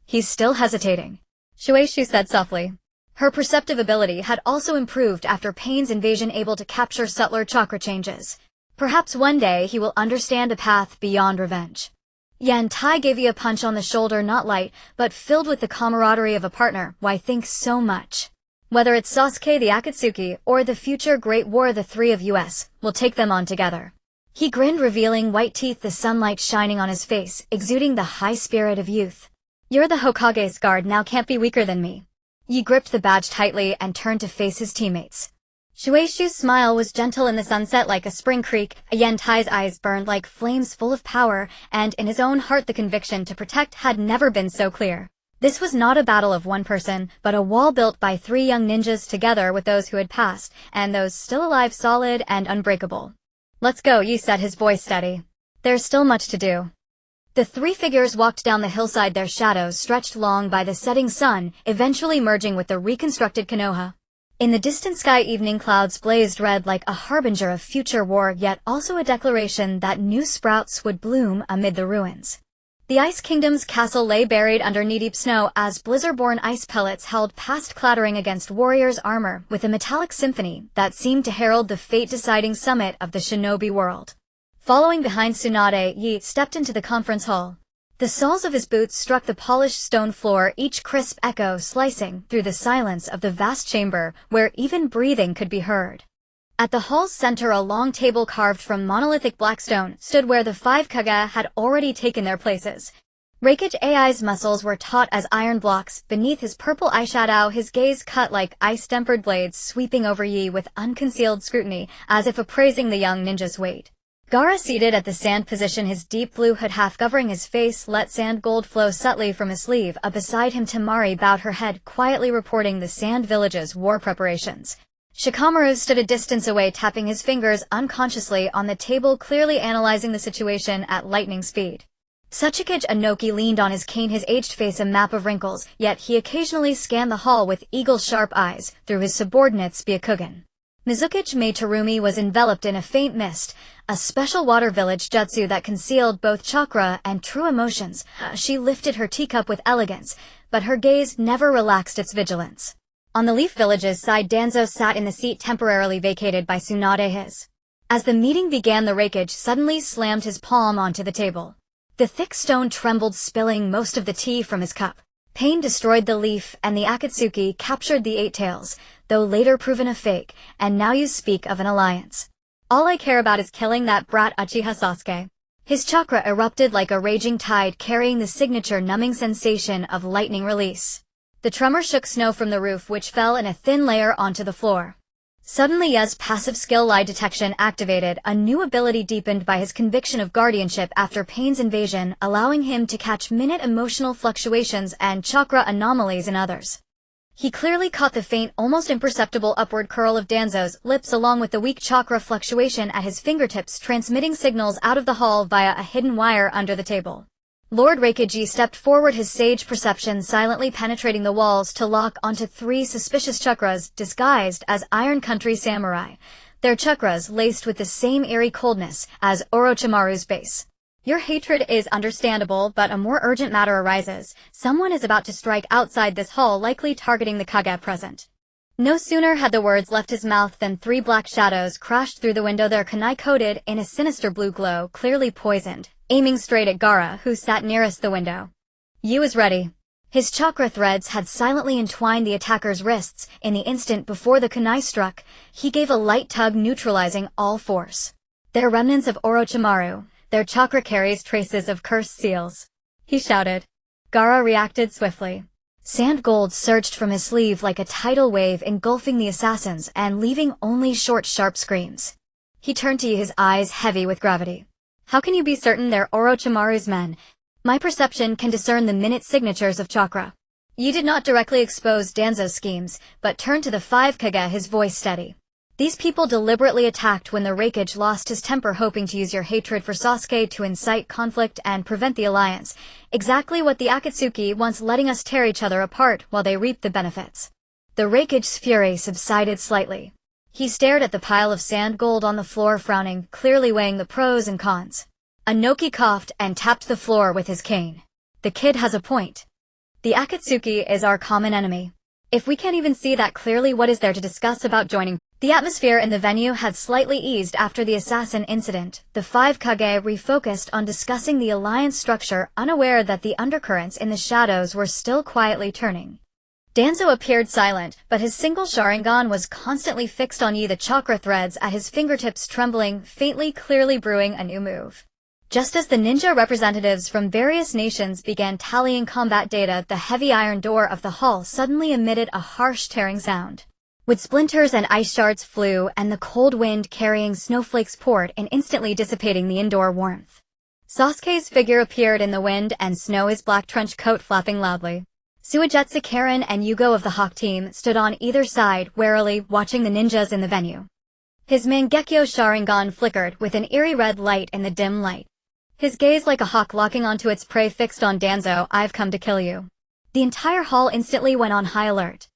He's still hesitating, Shueisha said softly. Her perceptive ability had also improved after Pain's invasion, able to capture subtler chakra changes. Perhaps one day he will understand a path beyond revenge. Yan Tai gave you a punch on the shoulder, not light, but filled with the camaraderie of a partner. Why think so much? Whether it's Sasuke the Akatsuki or the future Great War, the three of us will take them on together. He grinned, revealing white teeth, the sunlight shining on his face, exuding the high spirit of youth. You're the Hokage's guard now, can't be weaker than me. Yi gripped the badge tightly and turned to face his teammates. Shueisha's smile was gentle in the sunset like a spring creek. Yan Tai's eyes burned like flames full of power, and in his own heart the conviction to protect had never been so clear. This was not a battle of one person, but a wall built by three young ninjas together with those who had passed, and those still alive, solid and unbreakable. Let's go, Yi said, his voice steady. There's still much to do. The three figures walked down the hillside, their shadows stretched long by the setting sun, eventually merging with the reconstructed Konoha. In the distant sky, evening clouds blazed red like a harbinger of future war, yet also a declaration that new sprouts would bloom amid the ruins. The Ice Kingdom's castle lay buried under knee-deep snow as blizzard-born ice pellets held past, clattering against warriors' armor with a metallic symphony that seemed to herald the fate-deciding summit of the shinobi world. Following behind Tsunade, Yi stepped into the conference hall. The soles of his boots struck the polished stone floor, each crisp echo slicing through the silence of the vast chamber where even breathing could be heard. At the hall's center, a long table carved from monolithic black stone stood where the five Kage had already taken their places. Reikage AI's muscles were taut as iron blocks beneath his purple eyeshadow, his gaze cut like ice-tempered blades, sweeping over Yi with unconcealed scrutiny as if appraising the young ninja's weight. Gaara, seated at the sand position, his deep blue hood half covering his face, let sand gold flow subtly from his sleeve. Beside him, Temari bowed her head, quietly reporting the Sand Village's war preparations. Shikamaru stood a distance away, tapping his fingers unconsciously on the table, clearly analyzing the situation at lightning speed. Tsuchikage Inoki leaned on his cane, his aged face a map of wrinkles, yet he occasionally scanned the hall with eagle-sharp eyes through his subordinate's Byakugan. Mizuki Terumi was enveloped in a faint mist, a special water village jutsu that concealed both chakra and true emotions. She lifted her teacup with elegance, but her gaze never relaxed its vigilance. On the Leaf Village's side, Danzo sat in the seat temporarily vacated by Tsunade. As the meeting began, the Reikage suddenly slammed his palm onto the table. The thick stone trembled, spilling most of the tea from his cup. Pain destroyed the leaf, and the Akatsuki captured the Eight Tails, though later proven a fake, and now you speak of an alliance. All I care about is killing that brat Uchiha Sasuke. His chakra erupted like a raging tide, carrying the signature numbing sensation of lightning release. The tremor shook snow from the roof, which fell in a thin layer onto the floor. Suddenly, Ye's passive skill, lie detection, activated, a new ability deepened by his conviction of guardianship after Pain's invasion, allowing him to catch minute emotional fluctuations and chakra anomalies in others. He clearly caught the faint, almost imperceptible upward curl of Danzo's lips, along with the weak chakra fluctuation at his fingertips, transmitting signals out of the hall via a hidden wire under the table. Lord Reikage stepped forward, his sage perception silently penetrating the walls to lock onto three suspicious chakras disguised as Iron Country samurai, their chakras laced with the same eerie coldness as Orochimaru's base. Your hatred is understandable, but a more urgent matter arises. Someone is about to strike outside this hall, likely targeting the Kage present. No sooner had the words left his mouth than three black shadows crashed through the window, their kunai coated in a sinister blue glow, clearly poisoned, aiming straight at Gaara, who sat nearest the window. Yi was ready. His chakra threads had silently entwined the attacker's wrists. In the instant before the kunai struck, he gave a light tug, neutralizing all force. They're remnants of Orochimaru. Their chakra carries traces of cursed seals, he shouted. Gaara reacted swiftly. Sand gold surged from his sleeve like a tidal wave, engulfing the assassins and leaving only short, sharp screams. He turned to Yi, his eyes heavy with gravity. How can you be certain they're Orochimaru's men? My perception can discern the minute signatures of chakra. You did not directly expose Danzo's schemes, but turned to the five Kage, his voice steady. These people deliberately attacked when the Raikage lost his temper, hoping to use your hatred for Sasuke to incite conflict and prevent the alliance, exactly what the Akatsuki wants, letting us tear each other apart while they reap the benefits. The Raikage's fury subsided slightly. He stared at the pile of sand gold on the floor, frowning, clearly weighing the pros and cons. Inoki coughed and tapped the floor with his cane. The kid has a point. The Akatsuki is our common enemy. If we can't even see that clearly, what is there to discuss about joining? The atmosphere in the venue had slightly eased after the assassin incident. The five Kage refocused on discussing the alliance structure, unaware that the undercurrents in the shadows were still quietly turning. Danzo appeared silent, but his single Sharingan was constantly fixed on Yi, the chakra threads at his fingertips trembling, faintly, clearly brewing a new move. Just as the ninja representatives from various nations began tallying combat data, the heavy iron door of the hall suddenly emitted a harsh tearing sound. With splinters and ice shards flew, and the cold wind carrying snowflakes poured in, instantly dissipating the indoor warmth. Sasuke's figure appeared in the wind, and snow, his black trench coat flapping loudly. Suigetsu, Karen, and Yugo of the Hawk team stood on either side, warily watching the ninjas in the venue. His Mangekyo Sharingan flickered with an eerie red light in the dim light. His gaze like a hawk locking onto its prey, fixed on Danzo. "I've come to kill you." The entire hall instantly went on high alert.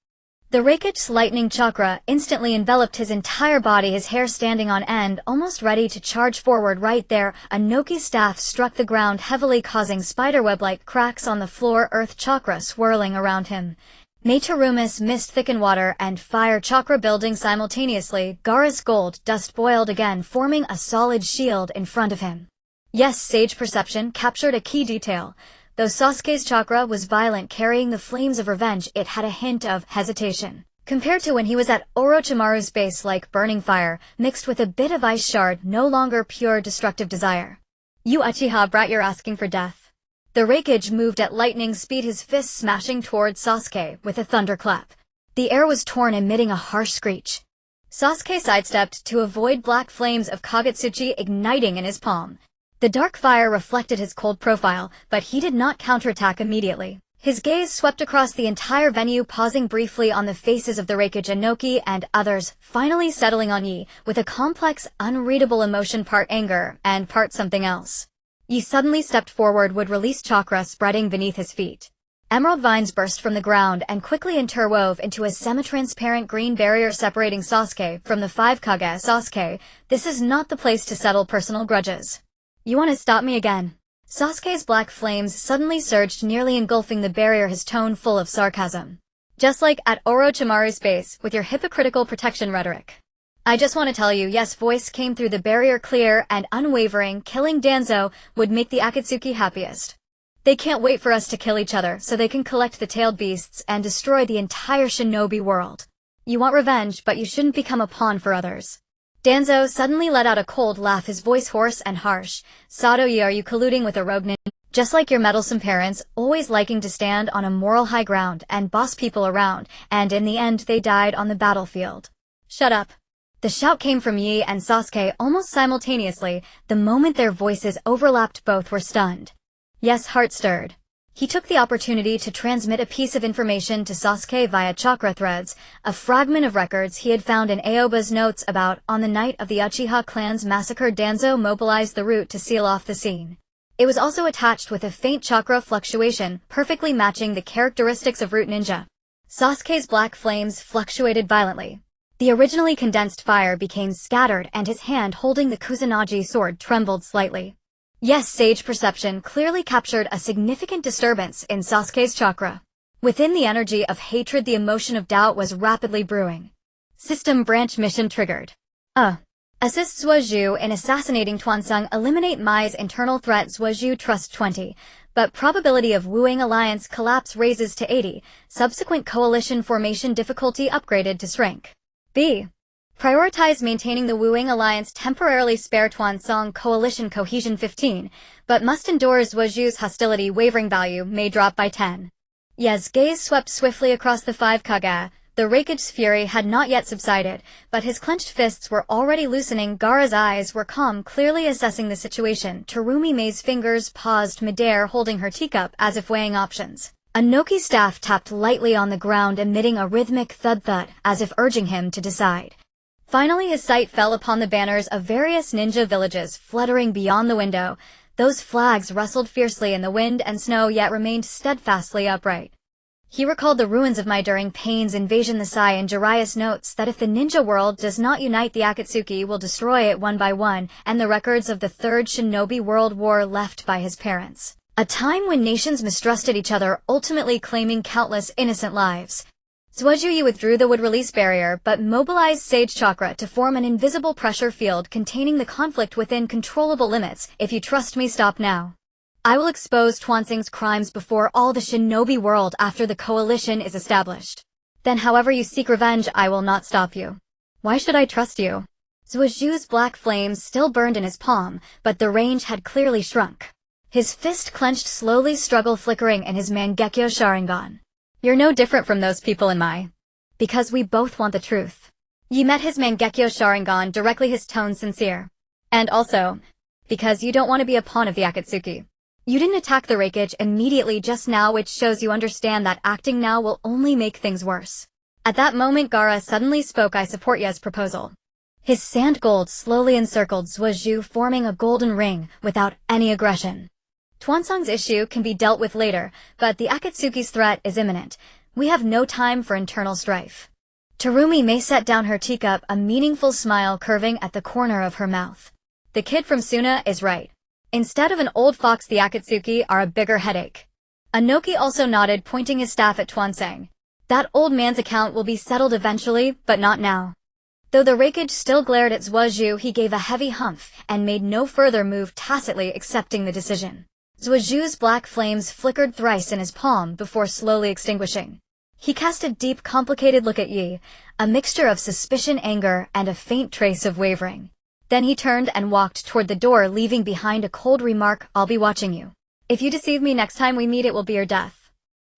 The Raikage's lightning chakra instantly enveloped his entire body, his hair standing on end, almost ready to charge forward. Right there, Inoki's staff struck the ground heavily, causing spiderweb-like cracks on the floor, earth chakra swirling around him. Maituruma's mist thickened water and fire chakra building simultaneously. Gaara's gold dust boiled again, forming a solid shield in front of him. Yes, sage perception captured a key detail. Though Sasuke's chakra was violent, carrying the flames of revenge, it had a hint of hesitation. Compared to when he was at Orochimaru's base, like burning fire, mixed with a bit of ice shard, no longer pure destructive desire. "You Uchiha brat, you're asking for death." The Raikage moved at lightning speed, his fists smashing towards Sasuke with a thunderclap. The air was torn, emitting a harsh screech. Sasuke sidestepped to avoid black flames of Kagetsuchi igniting in his palm. The dark fire reflected his cold profile, but he did not counterattack immediately. His gaze swept across the entire venue, pausing briefly on the faces of the Raikage, Inoki, and others, finally settling on Yi, with a complex, unreadable emotion, part anger and part something else. Yi suddenly stepped forward, would release chakra spreading beneath his feet. Emerald vines burst from the ground and quickly interwove into a semi-transparent green barrier separating Sasuke from the five Kage. "Sasuke, this is not the place to settle personal grudges. You want to stop me again?" Sasuke's black flames suddenly surged, nearly engulfing the barrier, his tone full of sarcasm. "Just like at Orochimaru's base, with your hypocritical protection rhetoric. I just want to tell you," Yes' voice came through the barrier, clear and unwavering, "killing Danzo would make the Akatsuki happiest. They can't wait for us to kill each other so they can collect the tailed beasts and destroy the entire shinobi world. You want revenge, but you shouldn't become a pawn for others." Danzo suddenly let out a cold laugh, his voice hoarse and harsh. "Sato Yoru, are you colluding with a rogue ninja? Just like your meddlesome parents, always liking to stand on a moral high ground and boss people around, and in the end they died on the battlefield." "Shut up." The shout came from Yi and Sasuke almost simultaneously. The moment their voices overlapped, both were stunned. Yes' heart stirred. He took the opportunity to transmit a piece of information to Sasuke via chakra threads, a fragment of records he had found in Aoba's notes about, on the night of the Uchiha clan's massacre, Danzo mobilized the root to seal off the scene. It was also attached with a faint chakra fluctuation, perfectly matching the characteristics of root ninja. Sasuke's black flames fluctuated violently. The originally condensed fire became scattered, and his hand holding the Kusanagi sword trembled slightly. Yes, sage perception clearly captured a significant disturbance in Sasuke's chakra. Within the energy of hatred, the emotion of doubt was rapidly brewing. System branch mission triggered. Assist Zuozhu in assassinating Tuansung. Eliminate Mai's internal threat. Zuozhu trust 20, but probability of wooing alliance collapse raises to 80. Subsequent coalition formation difficulty upgraded to shrink. B. Prioritize maintaining the wooing alliance. Temporarily spare Tuansong coalition cohesion 15, but must endure Zuozhu's hostility. Wavering value may drop by 10. Ye's gaze swept swiftly across the five Kage. The Raikage's fury had not yet subsided, but his clenched fists were already loosening. Gaara's eyes were calm, clearly assessing the situation. Terumi Mei's fingers paused midair, holding her teacup as if weighing options. Anoki's staff tapped lightly on the ground, emitting a rhythmic thud-thud, as if urging him to decide. Finally his sight fell upon the banners of various ninja villages fluttering beyond the window. Those flags rustled fiercely in the wind and snow, yet remained steadfastly upright. He recalled the ruins of Mai during Pain's invasion. The Sai and Jiraiya's notes that if the ninja world does not unite, the Akatsuki will destroy it one by one, and the records of the Third Shinobi World War left by his parents. A time when nations mistrusted each other, ultimately claiming countless innocent lives. Zuojuyi withdrew the wood-release barrier, but mobilized Sage Chakra to form an invisible pressure field containing the conflict within controllable limits. If you trust me, stop now. I will expose Tuansing's crimes before all the shinobi world after the coalition is established. Then however you seek revenge, I will not stop you. Why should I trust you? Zuoju's black flames still burned in his palm, but the range had clearly shrunk. His fist clenched slowly, struggle flickering in his Mangekyo Sharingan. You're no different from those people in Mai. Because we both want the truth. You met his Mangekyo Sharingan directly, his tone sincere. And also, because you don't want to be a pawn of the Akatsuki. You didn't attack the Reikage immediately just now, which shows you understand that acting now will only make things worse. At that moment Gaara suddenly spoke. I support Ye's proposal. His sand gold slowly encircled Zuoju, forming a golden ring, without any aggression. Tuansang's issue can be dealt with later, but the Akatsuki's threat is imminent. We have no time for internal strife. Terumi May set down her teacup, a meaningful smile curving at the corner of her mouth. The kid from Suna is right. Instead of an old fox, the Akatsuki are a bigger headache. Anoki also nodded, pointing his staff at Tuansang. That old man's account will be settled eventually, but not now. Though the Reikage still glared at Zuoju, he gave a heavy humph and made no further move, tacitly accepting the decision. Zuoju's black flames flickered thrice in his palm before slowly extinguishing. He cast a deep, complicated look at Yi, a mixture of suspicion, anger, and a faint trace of wavering. Then he turned and walked toward the door, leaving behind a cold remark. I'll be watching you. If you deceive me next time we meet, it will be your death.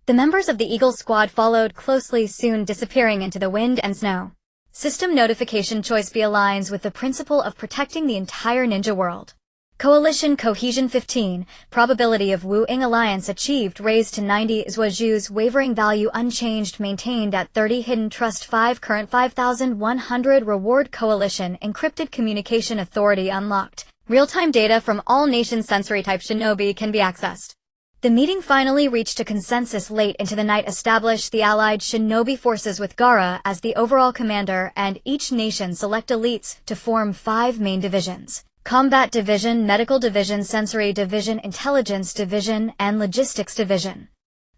The members of the Eagle Squad followed closely, soon disappearing into the wind and snow. System notification: Choice B aligns with the principle of protecting the entire ninja world. Coalition Cohesion 15, probability of wooing alliance achieved raised to 90. Zuoju's wavering value unchanged, maintained at 30. Hidden Trust 5, current 5,100. Reward Coalition encrypted communication authority unlocked. Real-time data from all nations sensory type shinobi can be accessed. The meeting finally reached a consensus late into the night. Established the allied shinobi forces with Gaara as the overall commander, and each nation select elites to form 5 main divisions. Combat Division, Medical Division, Sensory Division, Intelligence Division, and Logistics Division.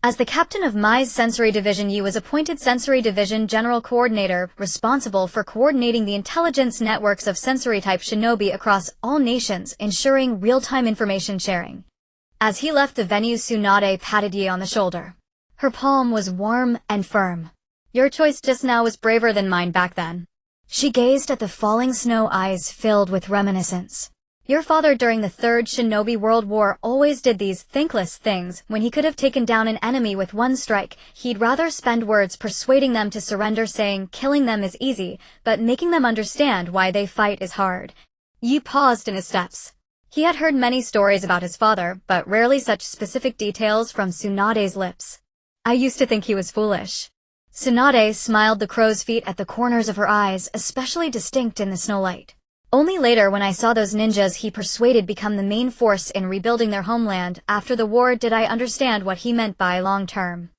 As the captain of Mai's Sensory Division, Yi was appointed Sensory Division General Coordinator, responsible for coordinating the intelligence networks of sensory-type shinobi across all nations, ensuring real-time information sharing. As he left the venue, Tsunade patted Yi on the shoulder. Her palm was warm and firm. Your choice just now was braver than mine back then. She gazed at the falling snow, eyes filled with reminiscence. Your father during the Third Shinobi World War always did these thankless things. When he could have taken down an enemy with one strike, he'd rather spend words persuading them to surrender, saying killing them is easy, but making them understand why they fight is hard. Yi paused in his steps. He had heard many stories about his father, but rarely such specific details from Tsunade's lips. I used to think he was foolish. Tsunade smiled, the crow's feet at the corners of her eyes, especially distinct in the snowlight. Only later, when I saw those ninjas he persuaded become the main force in rebuilding their homeland after the war, did I understand what he meant by long-term.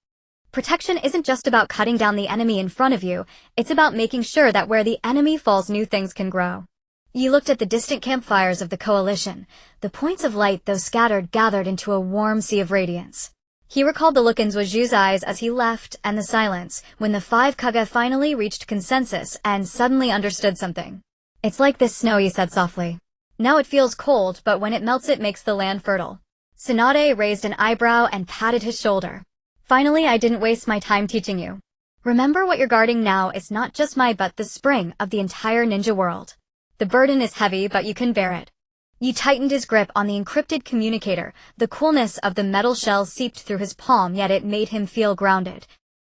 Protection isn't just about cutting down the enemy in front of you, it's about making sure that where the enemy falls, new things can grow. Yi looked at the distant campfires of the coalition. The points of light, though scattered, gathered into a warm sea of radiance. He recalled the look in Zuoju's eyes as he left, and the silence, when the 5 Kage finally reached consensus and suddenly understood something. It's like this snow, he said softly. Now it feels cold, but when it melts it makes the land fertile. Tsunade raised an eyebrow and patted his shoulder. Finally, I didn't waste my time teaching you. Remember, what you're guarding now is not just my but the spring of the entire ninja world. The burden is heavy, but you can bear it. Yi tightened his grip on the encrypted communicator. The coolness of the metal shell seeped through his palm, yet it made him feel grounded.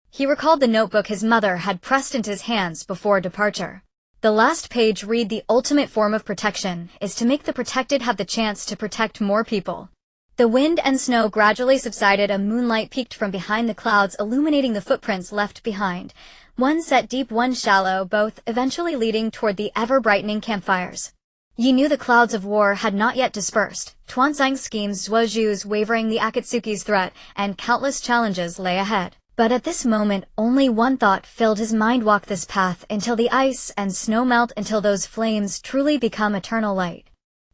He recalled the notebook his mother had pressed into his hands before departure. The last page read, "The ultimate form of protection is to make the protected have the chance to protect more people." The wind and snow gradually subsided. A moonlight peeked from behind the clouds, illuminating the footprints left behind. One set deep, one shallow, both eventually leading toward the ever-brightening campfires. Yi knew the clouds of war had not yet dispersed. Tuansang's schemes, Zhuozhu's wavering, the Akatsuki's threat, and countless challenges lay ahead. But at this moment, only one thought filled his mind: walk this path until the ice and snow melt, until those flames truly become eternal light.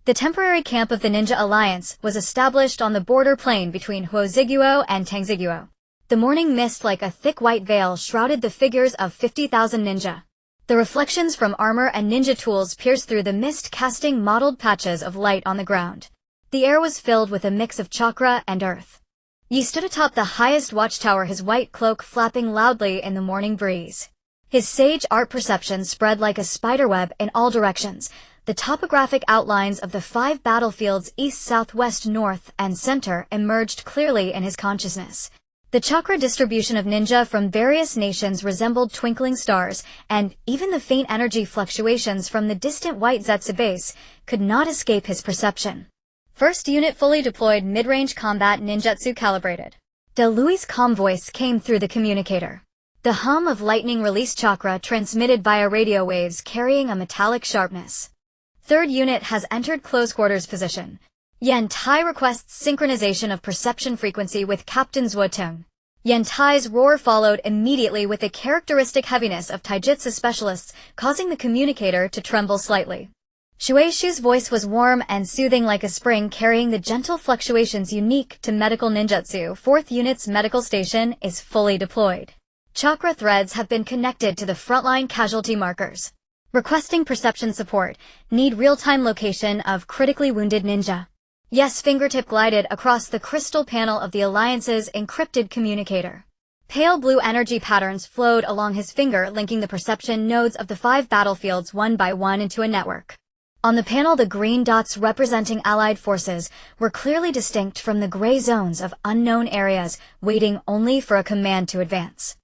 The temporary camp of the Ninja Alliance was established on the border plain between Huoziguo and Tangziguo. The morning mist, like a thick white veil, shrouded the figures of 50,000 ninja. The reflections from armor and ninja tools pierced through the mist, casting mottled patches of light on the ground. The air was filled with a mix of chakra and earth. Yi stood atop the highest watchtower, his white cloak flapping loudly in the morning breeze. His sage art perception spread like a spiderweb in all directions. The topographic outlines of the 5 battlefields east, south, west, north, and center emerged clearly in his consciousness. The chakra distribution of ninja from various nations resembled twinkling stars, and even the faint energy fluctuations from the distant white Zetsu base could not escape his perception. First unit fully deployed, mid-range combat ninjutsu calibrated. De Lui's calm voice came through the communicator. The hum of lightning released chakra transmitted via radio waves carrying a metallic sharpness. Third unit has entered close quarters position. Yan Tai requests synchronization of perception frequency with Captain Zhuoteng. Yan Tai's roar followed immediately with the characteristic heaviness of taijutsu specialists, causing the communicator to tremble slightly. Shueishu's voice was warm and soothing like a spring, carrying the gentle fluctuations unique to medical ninjutsu. Fourth unit's medical station is fully deployed. Chakra threads have been connected to the frontline casualty markers. Requesting perception support. Need real-time location of critically wounded ninja. Yes, fingertip glided across the crystal panel of the Alliance's encrypted communicator. Pale blue energy patterns flowed along his finger, linking the perception nodes of the 5 battlefields one by one into a network. On the panel, the green dots representing Allied forces were clearly distinct from the gray zones of unknown areas, waiting only for a command to advance.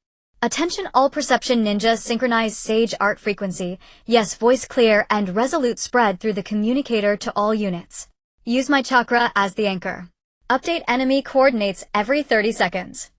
Attention all perception ninja, synchronize sage art frequency. Yes, voice clear and resolute spread through the communicator to all units. Use my chakra as the anchor. Update enemy coordinates every 30 seconds.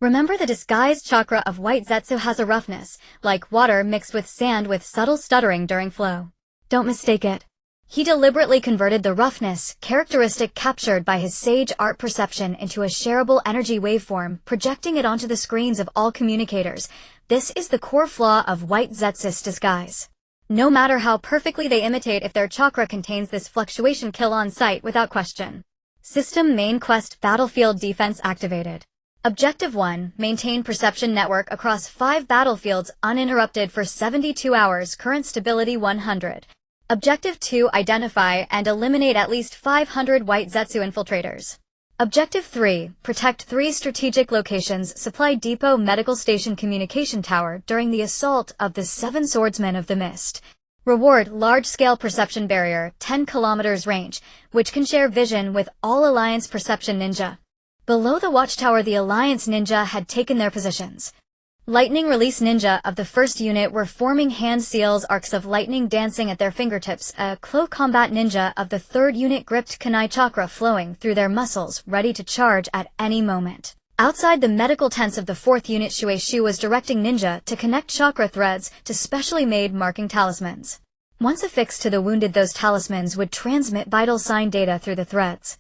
Remember, the disguised chakra of white Zetsu has a roughness, like water mixed with sand, with subtle stuttering during flow. Don't mistake it. He deliberately converted the roughness, characteristic captured by his sage art perception, into a shareable energy waveform, projecting it onto the screens of all communicators. This is the core flaw of white Zetsu's disguise. No matter how perfectly they imitate, if their chakra contains this fluctuation, kill on sight without question. System main quest battlefield defense activated. Objective 1, maintain perception network across 5 battlefields uninterrupted for 72 hours, current stability 100. Objective 2, identify and eliminate at least 500 white Zetsu infiltrators. Objective 3, protect 3 strategic locations, supply depot, medical station, communication tower during the assault of the 7 swordsmen of the mist. Reward, large-scale perception barrier, 10 kilometers range, which can share vision with all Alliance perception ninja. Below the watchtower, the Alliance ninja had taken their positions. Lightning release ninja of the first unit were forming hand seals, arcs of lightning dancing at their fingertips. A close combat ninja of the third unit gripped kunai chakra flowing through their muscles, ready to charge at any moment. Outside the medical tents of the fourth unit, Shueishu was directing ninja to connect chakra threads to specially made marking talismans. Once affixed to the wounded, those talismans would transmit vital sign data through the threads.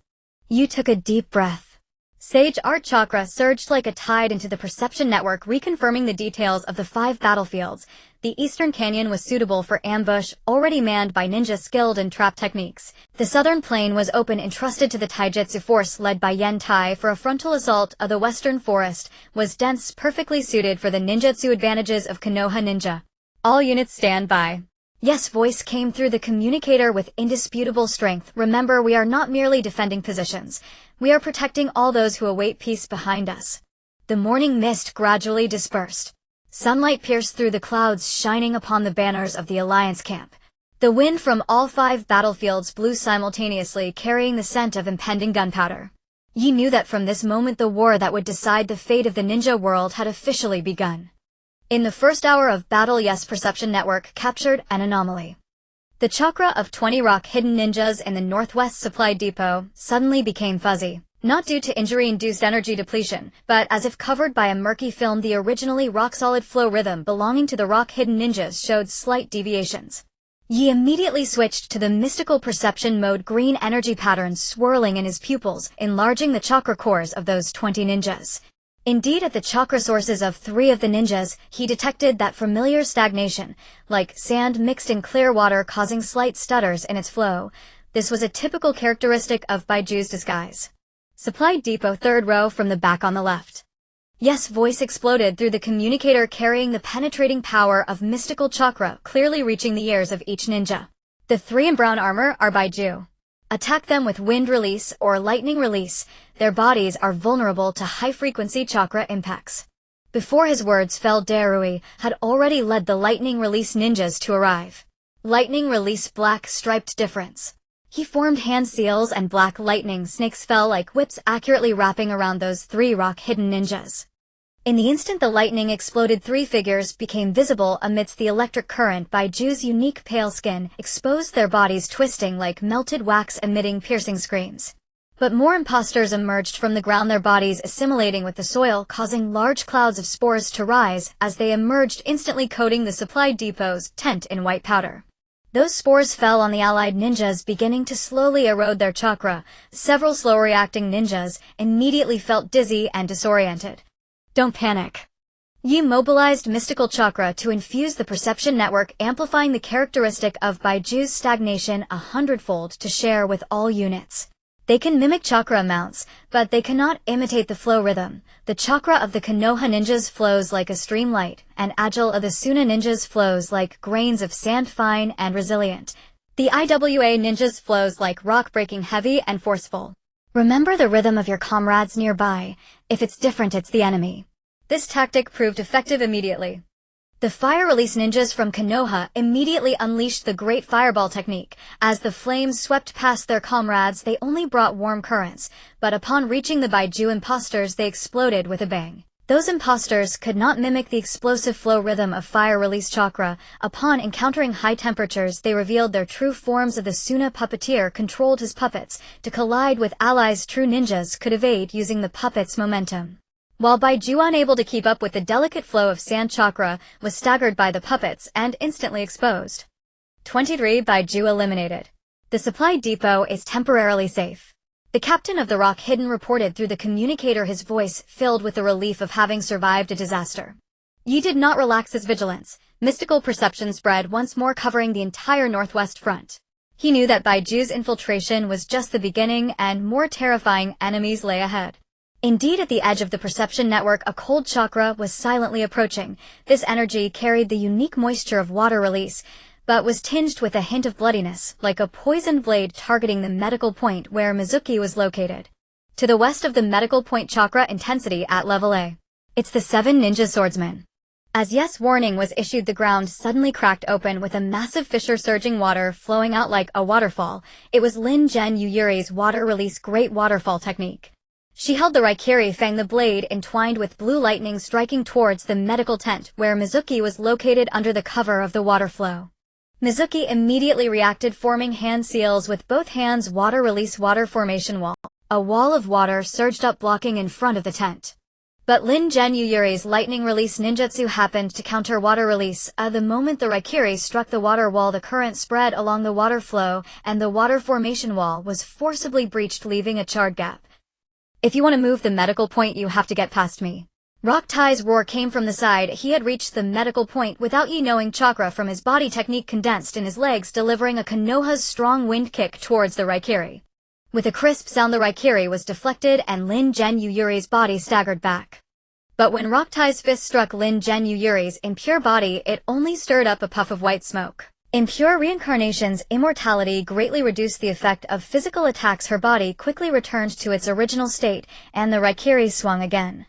Yu took a deep breath. Sage art chakra surged like a tide into the perception network, reconfirming the details of the 5 battlefields. The eastern canyon was suitable for ambush, already manned by ninja skilled in trap techniques. The southern plain was open, entrusted to the taijutsu force led by Yan Tai for a frontal assault. Of the western forest was dense, perfectly suited for the ninjutsu advantages of Konoha ninja. All units stand by. Yes, voice came through the communicator with indisputable strength. Remember, we are not merely defending positions. We are protecting all those who await peace behind us. The morning mist gradually dispersed. Sunlight pierced through the clouds, shining upon the banners of the Alliance camp. The wind from all 5 battlefields blew simultaneously, carrying the scent of impending gunpowder. Yi knew that from this moment the war that would decide the fate of the ninja world had officially begun. In the first hour of battle, yes, perception network captured an anomaly. The chakra of 20 rock hidden ninjas in the Northwest Supply Depot suddenly became fuzzy. Not due to injury-induced energy depletion, but as if covered by a murky film, the originally rock-solid flow rhythm belonging to the rock hidden ninjas showed slight deviations. Yi immediately switched to the mystical perception mode, green energy patterns swirling in his pupils, enlarging the chakra cores of those 20 ninjas. Indeed, at the chakra sources of 3 of the ninjas, he detected that familiar stagnation, like sand mixed in clear water causing slight stutters in its flow. This was a typical characteristic of Baiju's disguise. Supply Depot, 3rd row from the back on the left. Yes, voice exploded through the communicator carrying the penetrating power of mystical chakra, clearly reaching the ears of each ninja. The 3 in brown armor are Baiju. Attack them with wind release or lightning release. Their bodies are vulnerable to high-frequency chakra impacts. Before his words fell, Darui had already led the lightning release ninjas to arrive. Lightning release, black striped difference. He formed hand seals and black lightning snakes fell like whips, accurately wrapping around those 3 rock hidden ninjas. In the instant the lightning exploded, 3 figures became visible amidst the electric current. Baiju's unique pale skin exposed their bodies, twisting like melted wax, emitting piercing screams. But more imposters emerged from the ground, their bodies assimilating with the soil, causing large clouds of spores to rise as they emerged, instantly coating the supply depot's tent in white powder. Those spores fell on the allied ninjas, beginning to slowly erode their chakra. Several slow-reacting ninjas immediately felt dizzy and disoriented. Don't panic. Yi mobilized mystical chakra to infuse the perception network, amplifying the characteristic of Baiju's stagnation 100-fold to share with all units. They can mimic chakra amounts, but they cannot imitate the flow rhythm. The chakra of the Konoha ninjas flows like a streamlight, and agile of the Suna ninjas flows like grains of sand, fine and resilient. The IWA ninjas flows like rock, breaking heavy and forceful. Remember the rhythm of your comrades nearby. If it's different, it's the enemy. This tactic proved effective immediately. The fire release ninjas from Konoha immediately unleashed the Great Fireball technique. As the flames swept past their comrades, they only brought warm currents, but upon reaching the Baiju imposters, they exploded with a bang. Those imposters could not mimic the explosive flow rhythm of fire release chakra. Upon encountering high temperatures, they revealed their true forms of the Suna puppeteer controlled his puppets. To collide with allies, true ninjas could evade using the puppets' momentum. While Baiju, unable to keep up with the delicate flow of sand chakra, was staggered by the puppets and instantly exposed. 23 Baiju eliminated. The supply depot is temporarily safe. The captain of the Rock Hidden reported through the communicator, his voice filled with the relief of having survived a disaster. Yi did not relax his vigilance. Mystical perception spread once more, covering the entire northwest front. He knew that Baiju's infiltration was just the beginning and more terrifying enemies lay ahead. Indeed, at the edge of the perception network, a cold chakra was silently approaching. This energy carried the unique moisture of water release, but was tinged with a hint of bloodiness, like a poisoned blade targeting the medical point where Mizuki was located. To the west of the medical point, chakra intensity at level A. It's the 7 ninja swordsmen. As yes warning was issued, the ground suddenly cracked open with a massive fissure, surging water flowing out like a waterfall. It was Lin Gen Yuyuri's water release great waterfall technique. She held the Raikiri Fang, the blade entwined with blue lightning, striking towards the medical tent where Mizuki was located under the cover of the water flow. Mizuki immediately reacted, forming hand seals with both hands. Water release, water formation wall. A wall of water surged up, blocking in front of the tent. But Lin Gen Yuyuri's lightning release ninjutsu happened to counter water release. The moment the Raikiri struck the water wall, the current spread along the water flow, and the water formation wall was forcibly breached, leaving a charred gap. If you want to move the medical point, you have to get past me. Rock Tai's roar came from the side. He had reached the medical point without Yi knowing. Chakra from his body technique condensed in his legs, delivering a Konoha's strong wind kick towards the Raikiri. With a crisp sound, the Raikiri was deflected and Lin Gen Yuyuri's body staggered back. But when Rock Tai's fist struck Lin Gen Yuyuri's impure body, it only stirred up a puff of white smoke. Impure reincarnation's immortality greatly reduced the effect of physical attacks. Her body quickly returned to its original state, and the Raikiri swung again.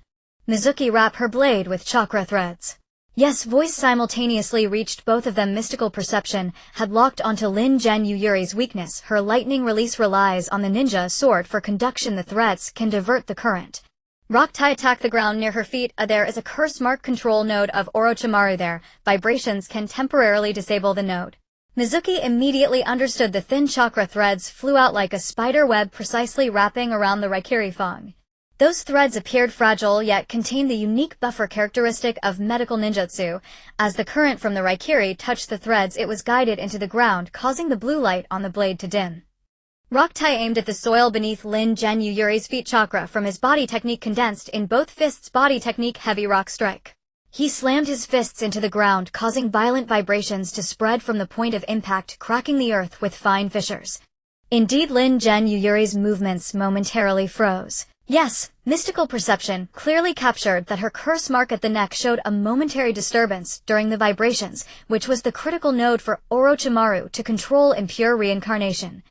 Mizuki wrapped her blade with chakra threads. Yes, voice simultaneously reached both of them. Mystical perception had locked onto Lin Gen Yuyuri's weakness. Her lightning release relies on the ninja sword for conduction. The threads can divert the current. Rock Tai attacked the ground near her feet. There is a curse mark control node of Orochimaru there. Vibrations can temporarily disable the node. Mizuki immediately understood the thin chakra threads flew out like a spider web precisely wrapping around the Raikiri Fang. Those threads appeared fragile yet contained the unique buffer characteristic of medical ninjutsu. As the current from the Raikiri touched the threads, it was guided into the ground, causing the blue light on the blade to dim. Rocktai aimed at the soil beneath Lin Zhenyu Yuri's feet chakra from his body technique condensed in both fists body technique heavy rock strike. He slammed his fists into the ground, causing violent vibrations to spread from the point of impact, cracking the earth with fine fissures. Indeed, Lin Zhenyu Yuri's movements momentarily froze. Yes, mystical perception clearly captured that her curse mark at the neck showed a momentary disturbance during the vibrations, which was the critical node for Orochimaru to control impure reincarnation.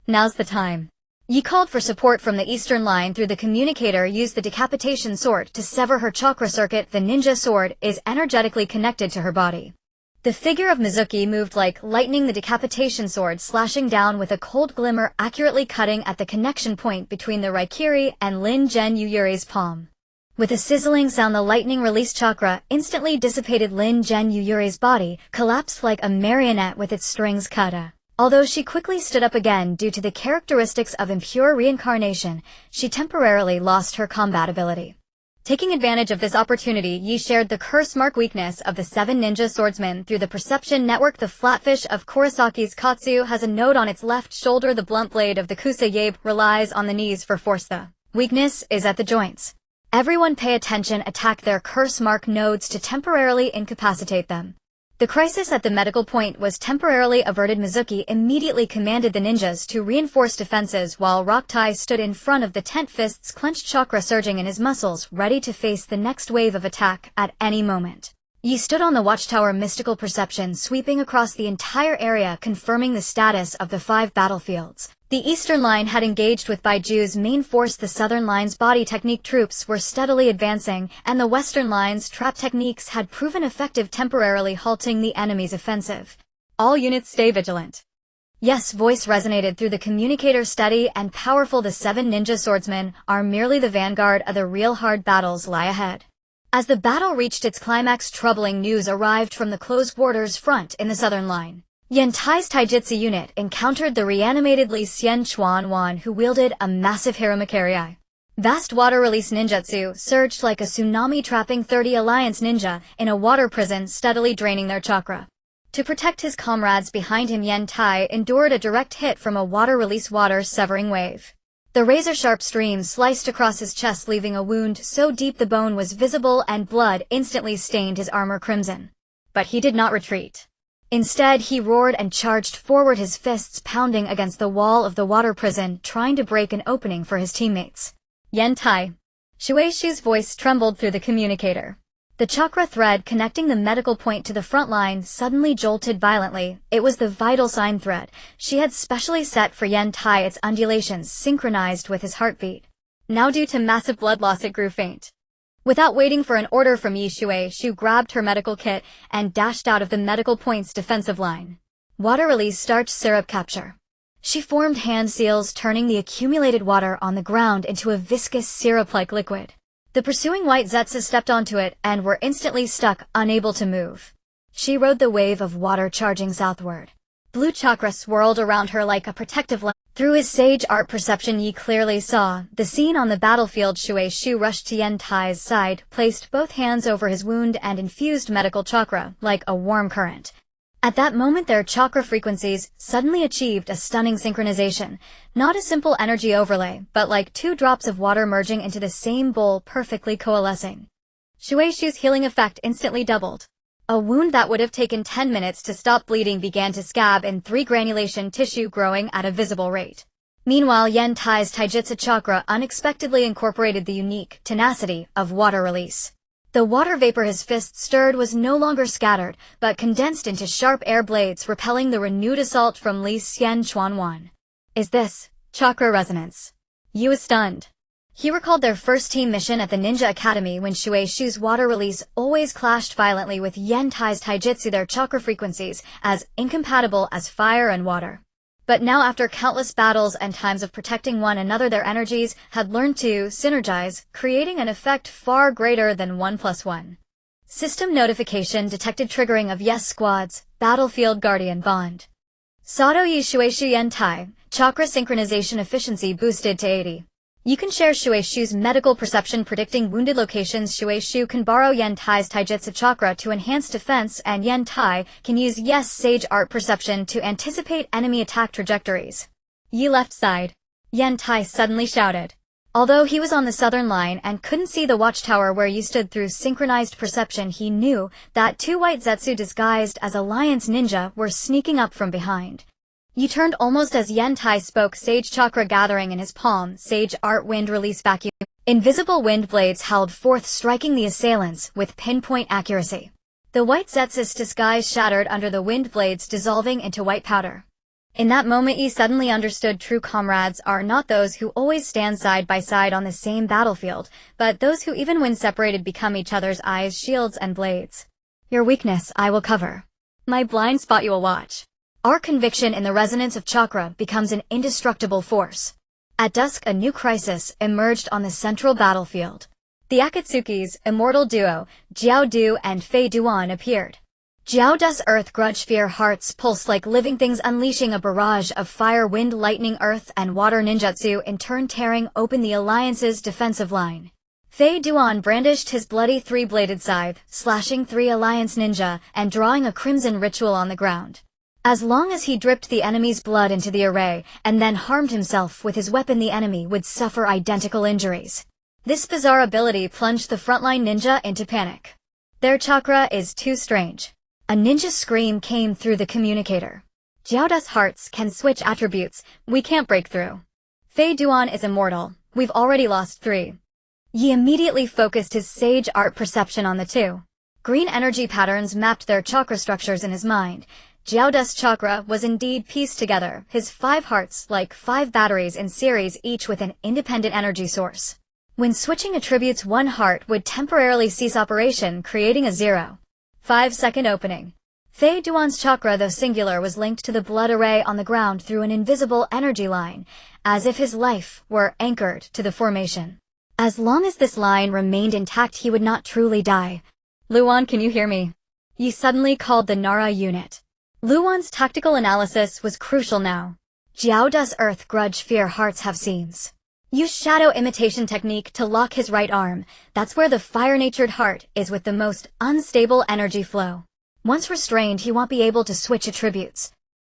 Now's the time. Yi called for support from the eastern line through the communicator, used the decapitation sword to sever her chakra circuit. The ninja sword is energetically connected to her body. The figure of Mizuki moved like lightning, the decapitation sword slashing down with a cold glimmer, accurately cutting at the connection point between the Raikiri and Lin Zhenyu Yuri's palm. With a sizzling sound, the lightning released chakra instantly dissipated. Lin Zhenyu Yuri's body collapsed like a marionette with its strings cut. Although she quickly stood up again due to the characteristics of impure reincarnation, she temporarily lost her combat ability. Taking advantage of this opportunity, Yi shared the curse mark weakness of the 7 ninja swordsmen through the perception network. The flatfish of Kurisaki's Katsu has a node on its left shoulder. The blunt blade of the Kusa-yabe relies on the knees for force. The weakness is at the joints. Everyone pay attention. Attack their curse mark nodes to temporarily incapacitate them. The crisis at the medical point was temporarily averted. Mizuki immediately commanded the ninjas to reinforce defenses while Rocktai stood in front of the tent, fists clenched, chakra surging in his muscles, ready to face the next wave of attack at any moment. Yi stood on the watchtower, mystical perception sweeping across the entire area, confirming the status of the 5 battlefields. The eastern line had engaged with Baiju's main force. The southern line's body technique troops were steadily advancing, and the western line's trap techniques had proven effective, temporarily halting the enemy's offensive. All units stay vigilant. Yes, voice resonated through the communicator, steady and powerful. The 7 ninja swordsmen are merely the vanguard of the real hard battles lie ahead. As the battle reached its climax, troubling news arrived from the closed quarters front in the southern line. Yentai's taijutsu unit encountered the reanimated Li Xian Chuanwan, who wielded a massive Hiramakiri. Vast water release ninjutsu surged like a tsunami, trapping 30 alliance ninja in a water prison, steadily draining their chakra. To protect his comrades behind him, Yentai endured a direct hit from a water release severing wave. The razor-sharp stream sliced across his chest, leaving a wound so deep the bone was visible, and blood instantly stained his armor crimson. But he did not retreat. Instead, he roared and charged forward, his fists pounding against the wall of the water prison, trying to break an opening for his teammates. Yentai. Shueishi's voice trembled through the communicator. The chakra thread connecting the medical point to the front line suddenly jolted violently. It was the vital sign thread she had specially set for Yentai, its undulations synchronized with his heartbeat. Now, due to massive blood loss, it grew faint. Without waiting for an order from Yi, Shueishu grabbed her medical kit and dashed out of the medical point's defensive line. Water release, starch syrup capture. She formed hand seals, turning the accumulated water on the ground into a viscous syrup-like liquid. The pursuing white Zetsu stepped onto it and were instantly stuck, unable to move. She rode the wave of water charging southward. Blue chakra swirled around her like a protective lens. Through his sage art perception, Yi clearly saw the scene on the battlefield. Shueishu rushed to Yentai's side, placed both hands over his wound, and infused medical chakra like a warm current. At that moment, their chakra frequencies suddenly achieved a stunning synchronization. Not a simple energy overlay, but like 2 drops of water merging into the same bowl, perfectly coalescing. Shueishu's healing effect instantly doubled. A wound that would have taken 10 minutes to stop bleeding began to scab in 3 granulation tissue, growing at a visible rate. Meanwhile, Yentai's taijutsu chakra unexpectedly incorporated the unique tenacity of water release. The water vapor his fist stirred was no longer scattered, but condensed into sharp air blades, repelling the renewed assault from Li Xian Chuanwan. Is this chakra resonance? Yi was stunned. He recalled their first team mission at the Ninja Academy when Shueishu's water release always clashed violently with Yentai's taijutsu, their chakra frequencies as incompatible as fire and water. But now, after countless battles and times of protecting one another, their energies had learned to synergize, creating an effect far greater than 1+1. System notification detected, triggering of Yes Squad's Battlefield Guardian bond. Sato Yoru Shueishu Yen Tai, chakra synchronization efficiency boosted to 80. You can share Shueishu's medical perception predicting wounded locations. Shueishu can borrow Yen Tai's taijutsu chakra to enhance defense, and Yen Tai can use sage art perception to anticipate enemy attack trajectories. Yi left side. Yen Tai suddenly shouted. Although he was on the southern line and couldn't see the watchtower where you stood, through synchronized perception he knew that two white Zetsu disguised as alliance ninja were sneaking up from behind. You turned almost as Yen Tai spoke, sage chakra gathering in his palm, sage art wind release vacuum. Invisible wind blades howled forth, striking the assailants with pinpoint accuracy. The white Zetsu's disguise shattered under the wind blades, dissolving into white powder. In that moment Yi suddenly understood true comrades are not those who always stand side by side on the same battlefield, but those who even when separated become each other's eyes, shields, and blades. Your weakness I will cover. My blind spot you will watch. Our conviction in the resonance of chakra becomes an indestructible force. At dusk a new crisis emerged on the central battlefield. The Akatsuki's immortal duo, Jiao Du and Fei Duan, appeared. Jiao Du's earth grudge fear hearts pulsed like living things, unleashing a barrage of fire, wind, lightning, earth, and water ninjutsu, in turn tearing open the alliance's defensive line. Fei Duan brandished his bloody three-bladed scythe, slashing 3 alliance ninja and drawing a crimson ritual on the ground. As long as he dripped the enemy's blood into the array and then harmed himself with his weapon, the enemy would suffer identical injuries. This bizarre ability plunged the frontline ninja into panic. Their chakra is too strange. A ninja scream came through the communicator. Jiaoda's hearts can switch attributes, we can't break through. Fei Duan is immortal, we've already lost 3. Yi immediately focused his sage art perception on the 2. Green energy patterns mapped their chakra structures in his mind. Jiaoda's chakra was indeed pieced together, his 5 hearts like 5 batteries in series, each with an independent energy source. When switching attributes, one heart would temporarily cease operation, creating a 0.5-second opening. Fei Duan's chakra, though singular, was linked to the blood array on the ground through an invisible energy line, as if his life were anchored to the formation. As long as this line remained intact, he would not truly die. Luan, can you hear me? Yi suddenly called the Nara unit. Luan's tactical analysis was crucial now. Jiao Du's earth grudge fear hearts have seams. Use shadow imitation technique to lock his right arm. That's where the fire-natured heart is, with the most unstable energy flow. Once restrained, he won't be able to switch attributes.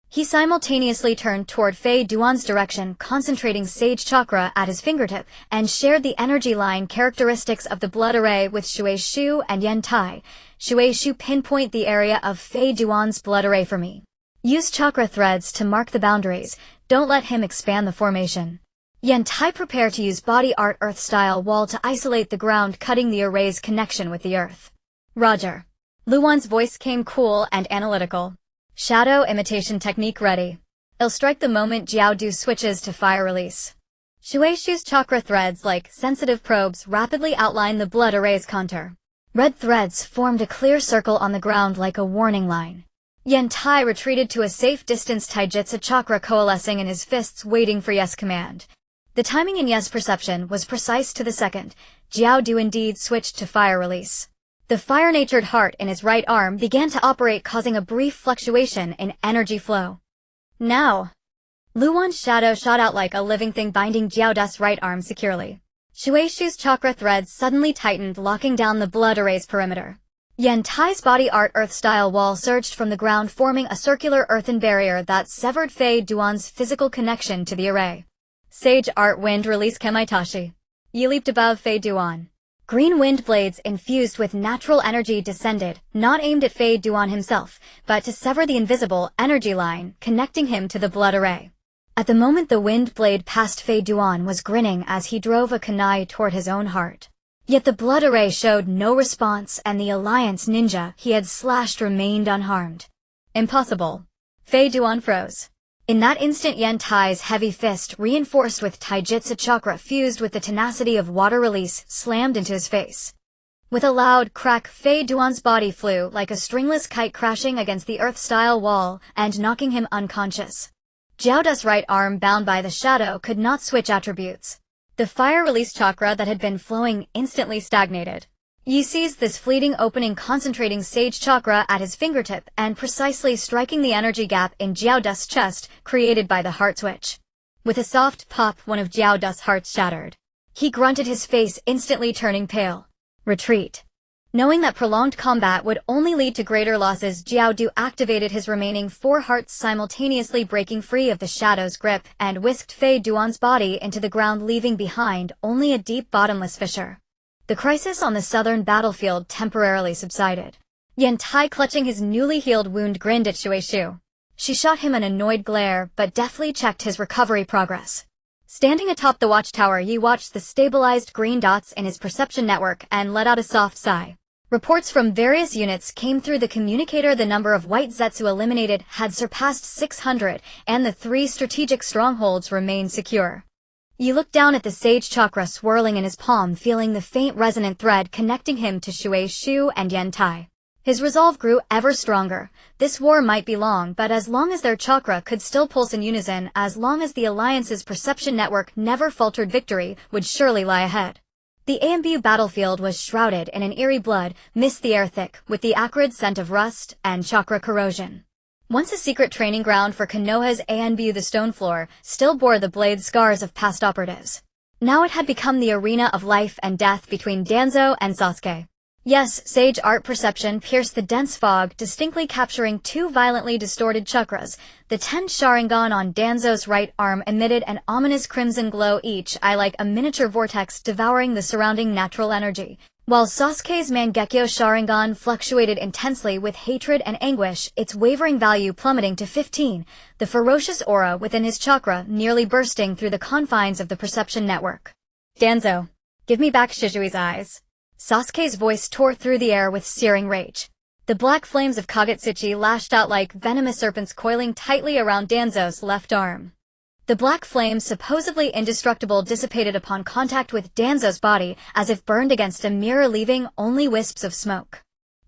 He simultaneously turned toward Fei Duan's direction, concentrating sage chakra at his fingertip, and shared the energy line characteristics of the blood array with Shueishu and Yen Tai. Shueishu, pinpoint the area of Fei Duan's blood array for me. Use chakra threads to mark the boundaries, don't let him expand the formation. Yen Tai, prepare to use body art earth-style wall to isolate the ground, cutting the array's connection with the earth. Roger. Luan's voice came cool and analytical. Shadow imitation technique ready. It'll strike the moment Jiao Du switches to fire release. Shueishu's chakra threads, like sensitive probes, rapidly outline the blood array's contour. Red threads formed a clear circle on the ground like a warning line. Yen Tai retreated to a safe distance, taijutsu chakra coalescing in his fists, waiting for Yes command. The timing in Yes perception was precise to the second. Jiao Du indeed switched to fire release. The fire-natured heart in his right arm began to operate, causing a brief fluctuation in energy flow. Now! Luan's shadow shot out like a living thing, binding Jiao Du's right arm securely. Shueishu's chakra threads suddenly tightened, locking down the blood array's perimeter. Yen Tai's body art earth-style wall surged from the ground, forming a circular earthen barrier that severed Fei Duan's physical connection to the array. Sage art wind release Kemaitashi. Yi leaped above Fei Duan. Green wind blades infused with natural energy descended, not aimed at Fei Duan himself, but to sever the invisible energy line connecting him to the blood array. At the moment the wind blade passed, Fei Duan was grinning as he drove a kunai toward his own heart. Yet the blood array showed no response, and the alliance ninja he had slashed remained unharmed. Impossible. Fei Duan froze. In that instant, Yen Tai's heavy fist, reinforced with taijutsu chakra fused with the tenacity of water release, slammed into his face. With a loud crack, Fei Duan's body flew like a stringless kite, crashing against the earth-style wall and knocking him unconscious. Jiao Du's right arm, bound by the shadow, could not switch attributes. The fire release chakra that had been flowing instantly stagnated. Yi seized this fleeting opening, concentrating Sage Chakra at his fingertip and precisely striking the energy gap in Jiao Dust's chest created by the heart switch. With a soft pop, one of Jiao Dust's hearts shattered. He grunted, his face instantly turning pale. Retreat. Knowing that prolonged combat would only lead to greater losses, Jiao Du activated his remaining 4 hearts, simultaneously breaking free of the shadow's grip and whisked Fei Duan's body into the ground, leaving behind only a deep bottomless fissure. The crisis on the southern battlefield temporarily subsided. Yan Tai, clutching his newly healed wound, grinned at Shui Shu. She shot him an annoyed glare, but deftly checked his recovery progress. Standing atop the watchtower, Yi watched the stabilized green dots in his perception network and let out a soft sigh. Reports from various units came through the communicator. The number of white Zetsu eliminated had surpassed 600, and the 3 strategic strongholds remained secure. Yi looked down at the Sage Chakra swirling in his palm, feeling the faint resonant thread connecting him to Shui Shu and Yan Tai. His resolve grew ever stronger. This war might be long, but as long as their chakra could still pulse in unison, as long as the Alliance's perception network never faltered, victory would surely lie ahead. The ANBU battlefield was shrouded in an eerie blood, mist the air thick with the acrid scent of rust and chakra corrosion. Once a secret training ground for Konoha's ANBU, the stone floor still bore the blade scars of past operatives. Now it had become the arena of life and death between Danzo and Sasuke. Yes, Sage Art Perception pierced the dense fog, distinctly capturing 2 violently distorted chakras. The 10 Sharingan on Danzo's right arm emitted an ominous crimson glow, each eye like a miniature vortex devouring the surrounding natural energy, while Sasuke's Mangekyo Sharingan fluctuated intensely with hatred and anguish, its wavering value plummeting to 15, the ferocious aura within his chakra nearly bursting through the confines of the perception network. Danzo, give me back Shizui's eyes. Sasuke's voice tore through the air with searing rage. The black flames of Kagetsuchi lashed out like venomous serpents, coiling tightly around Danzo's left arm. The black flames, supposedly indestructible, dissipated upon contact with Danzo's body as if burned against a mirror, leaving only wisps of smoke.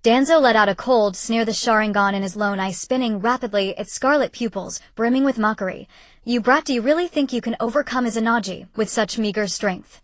Danzo let out a cold sneer, the Sharingan in his lone eye spinning rapidly, its scarlet pupils brimming with mockery. You brat, do you really think you can overcome Izanagi with such meager strength?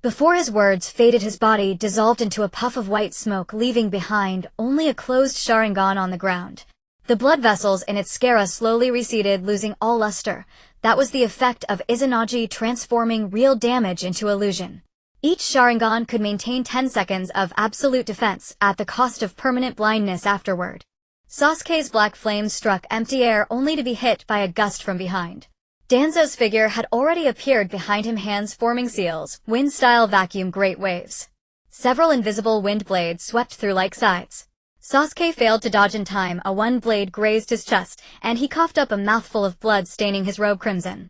Before his words faded, his body dissolved into a puff of white smoke, leaving behind only a closed Sharingan on the ground. The blood vessels in its sclera slowly receded, losing all luster. That was the effect of Izanagi transforming real damage into illusion. Each Sharingan could maintain 10 seconds of absolute defense at the cost of permanent blindness afterward. Sasuke's black flames struck empty air only to be hit by a gust from behind. Danzo's figure had already appeared behind him, hands forming seals, wind-style vacuum great waves. Several invisible wind blades swept through like scythes. Sasuke failed to dodge in time. A one blade grazed his chest, and he coughed up a mouthful of blood, staining his robe crimson.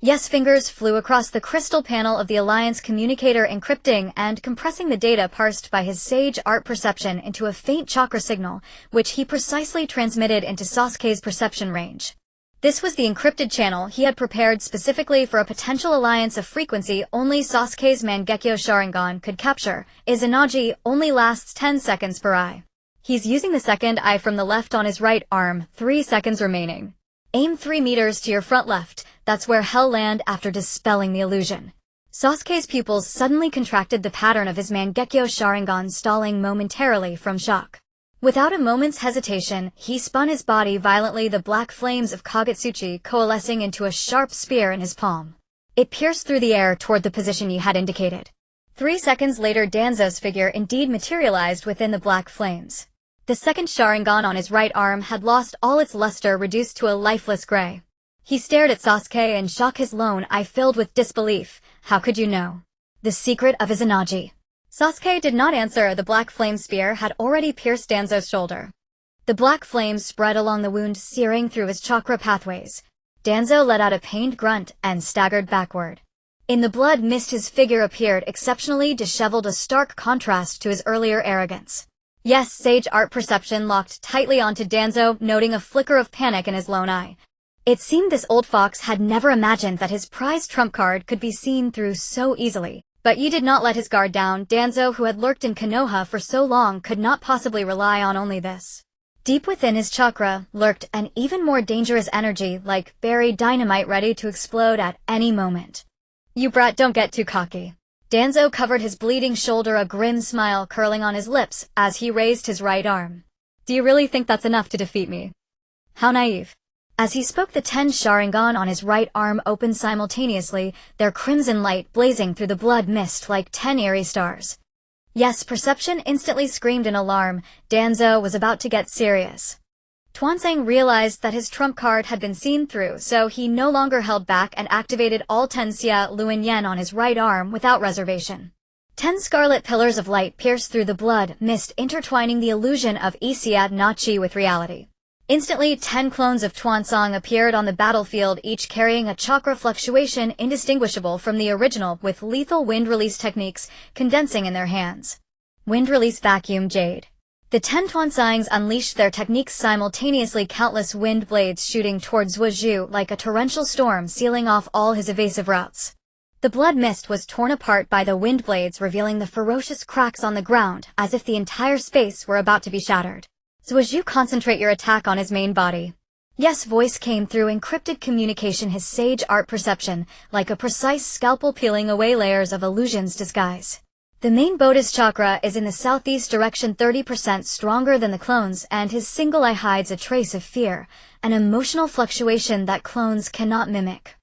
Yes, fingers flew across the crystal panel of the Alliance communicator, encrypting and compressing the data parsed by his Sage Art Perception into a faint chakra signal, which he precisely transmitted into Sasuke's perception range. This was the encrypted channel he had prepared specifically for a potential alliance, of frequency only Sasuke's Mangekyo Sharingan could capture. Izanagi only lasts 10 seconds per eye. He's using the second eye from the left on his right arm, 3 seconds remaining. Aim 3 meters to your front left, that's where hell land after dispelling the illusion. Sasuke's pupils suddenly contracted, the pattern of his Mangekyo Sharingan stalling momentarily from shock. Without a moment's hesitation, he spun his body violently, the black flames of Kagetsuchi coalescing into a sharp spear in his palm. It pierced through the air toward the position he had indicated. 3 seconds later, Danzo's figure indeed materialized within the black flames. The second Sharingan on his right arm had lost all its luster, reduced to a lifeless gray. He stared at Sasuke in shock, his lone eye filled with disbelief. How could you know? The secret of Izanagi. Sasuke did not answer. The black flame spear had already pierced Danzo's shoulder. The black flames spread along the wound, searing through his chakra pathways. Danzo let out a pained grunt and staggered backward. In the blood mist, his figure appeared exceptionally disheveled, a stark contrast to his earlier arrogance. Yes, Sage Art Perception locked tightly onto Danzo, noting a flicker of panic in his lone eye. It seemed this old fox had never imagined that his prized trump card could be seen through so easily. But Yi did not let his guard down. Danzo, who had lurked in Konoha for so long, could not possibly rely on only this. Deep within his chakra lurked an even more dangerous energy, like buried dynamite ready to explode at any moment. You brat, don't get too cocky. Danzo covered his bleeding shoulder, a grim smile curling on his lips as he raised his right arm. Do you really think that's enough to defeat me? How naive. As he spoke, the 10 Sharingan on his right arm opened simultaneously, their crimson light blazing through the blood mist like 10 eerie stars. Yes, perception instantly screamed in alarm. Danzo was about to get serious. Tuansang realized that his trump card had been seen through, so he no longer held back and activated all 10 Xia Luan Yen on his right arm without reservation. 10 scarlet pillars of light pierced through the blood mist, intertwining the illusion of Xia Na Qi with reality. Instantly, 10 clones of Tuansang appeared on the battlefield, each carrying a chakra fluctuation indistinguishable from the original, with lethal wind release techniques condensing in their hands. Wind release vacuum jade. The 10 Tuansangs unleashed their techniques simultaneously, countless wind blades shooting towards Zuozhu like a torrential storm, sealing off all his evasive routes. The blood mist was torn apart by the wind blades, revealing the ferocious cracks on the ground, as if the entire space were about to be shattered. Zuozhu, concentrate your attack on his main body. Yes, voice came through encrypted communication, his sage art perception, like a precise scalpel peeling away layers of illusion's disguise. The main Bodhi's chakra is in the southeast direction, 30% stronger than the clones, and his single eye hides a trace of fear, an emotional fluctuation that clones cannot mimic.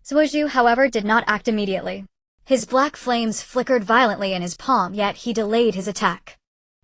Zuozhu, however, did not act immediately. His black flames flickered violently in his palm, yet he delayed his attack.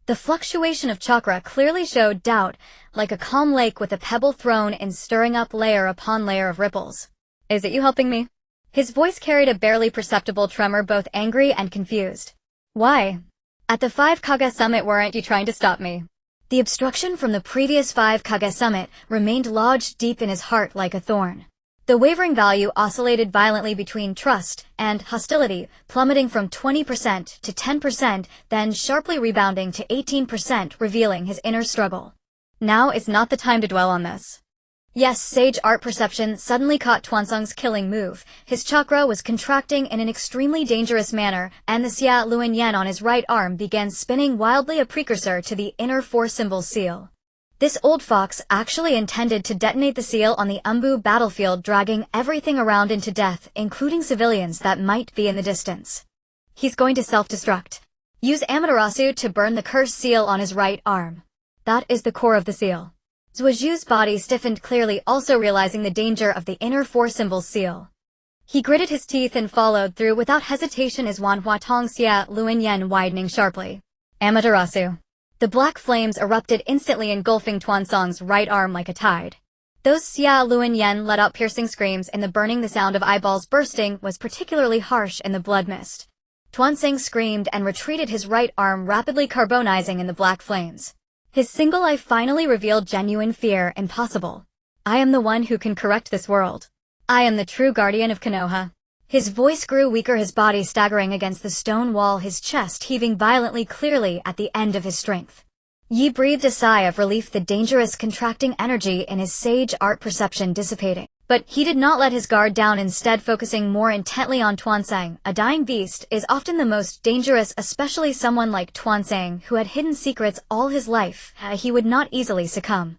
The fluctuation of chakra clearly showed doubt, like a calm lake with a pebble thrown in, stirring up layer upon layer of ripples. Is it you helping me? His voice carried a barely perceptible tremor, both angry and confused. Why? At the 5 Kage summit, weren't you trying to stop me? The obstruction from the previous 5 Kage summit remained lodged deep in his heart like a thorn. The wavering value oscillated violently between trust and hostility, plummeting from 20% to 10%, then sharply rebounding to 18%, revealing his inner struggle. Now is not the time to dwell on this. Yes, sage art perception suddenly caught Tuansang's killing move. His chakra was contracting in an extremely dangerous manner, and the Xia Luan Yen on his right arm began spinning wildly, a precursor to the inner 4-symbol seal. This old fox actually intended to detonate the seal on the ANBU battlefield, dragging everything around into death, including civilians that might be in the distance. He's going to self-destruct. Use Amaterasu to burn the cursed seal on his right arm. That is the core of the seal. Zuozhu's body stiffened, clearly also realizing the danger of the inner 4-symbol seal. He gritted his teeth and followed through without hesitation, his Wan Huatong Xia Luan Yen widening sharply. Amaterasu. The black flames erupted instantly, engulfing Tuansang's right arm like a tide. Those Xia Luan Yen let out piercing screams in the burning. The sound of eyeballs bursting was particularly harsh in the blood mist. Tuansang screamed and retreated, his right arm rapidly carbonizing in the black flames. His single eye finally revealed genuine fear. Impossible. I am the one who can correct this world. I am the true guardian of Konoha. His voice grew weaker, his body staggering against the stone wall, his chest heaving violently, clearly at the end of his strength. Yi breathed a sigh of relief, the dangerous contracting energy in his sage art perception dissipating. But he did not let his guard down, instead focusing more intently on Tuansang. A dying beast is often the most dangerous, especially someone like Tuansang, who had hidden secrets all his life. He would not easily succumb.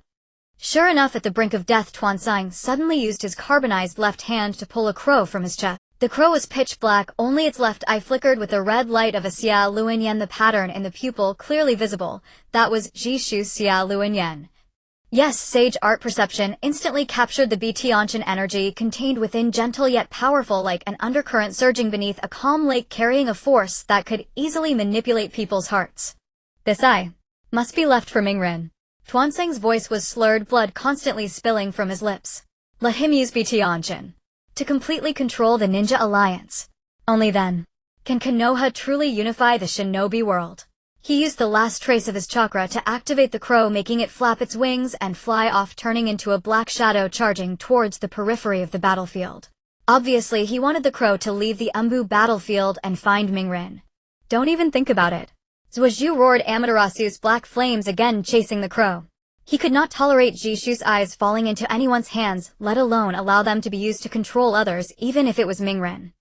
Sure enough, at the brink of death, Tuansang suddenly used his carbonized left hand to pull a crow from his chest. The crow was pitch black, only its left eye flickered with the red light of a Xia Luan Yen, the pattern in the pupil clearly visible. That was Jishu's Xia Luan Yen. Yes, sage art perception instantly captured the Tianqian energy contained within, gentle yet powerful, like an undercurrent surging beneath a calm lake, carrying a force that could easily manipulate people's hearts. This eye must be left for Mingren. Tuansang's voice was slurred, blood constantly spilling from his lips. Let him use Tianqian to completely control the ninja alliance. Only then can Konoha truly unify the shinobi world. He used the last trace of his chakra to activate the crow, making it flap its wings and fly off, turning into a black shadow charging towards the periphery of the battlefield. Obviously, he wanted the crow to leave the ANBU battlefield and find Mingren. Don't even think about it. Zuozhu roared, Amaterasu's black flames again chasing the crow. He could not tolerate Jishu's eyes falling into anyone's hands, let alone allow them to be used to control others, even if it was Mingren.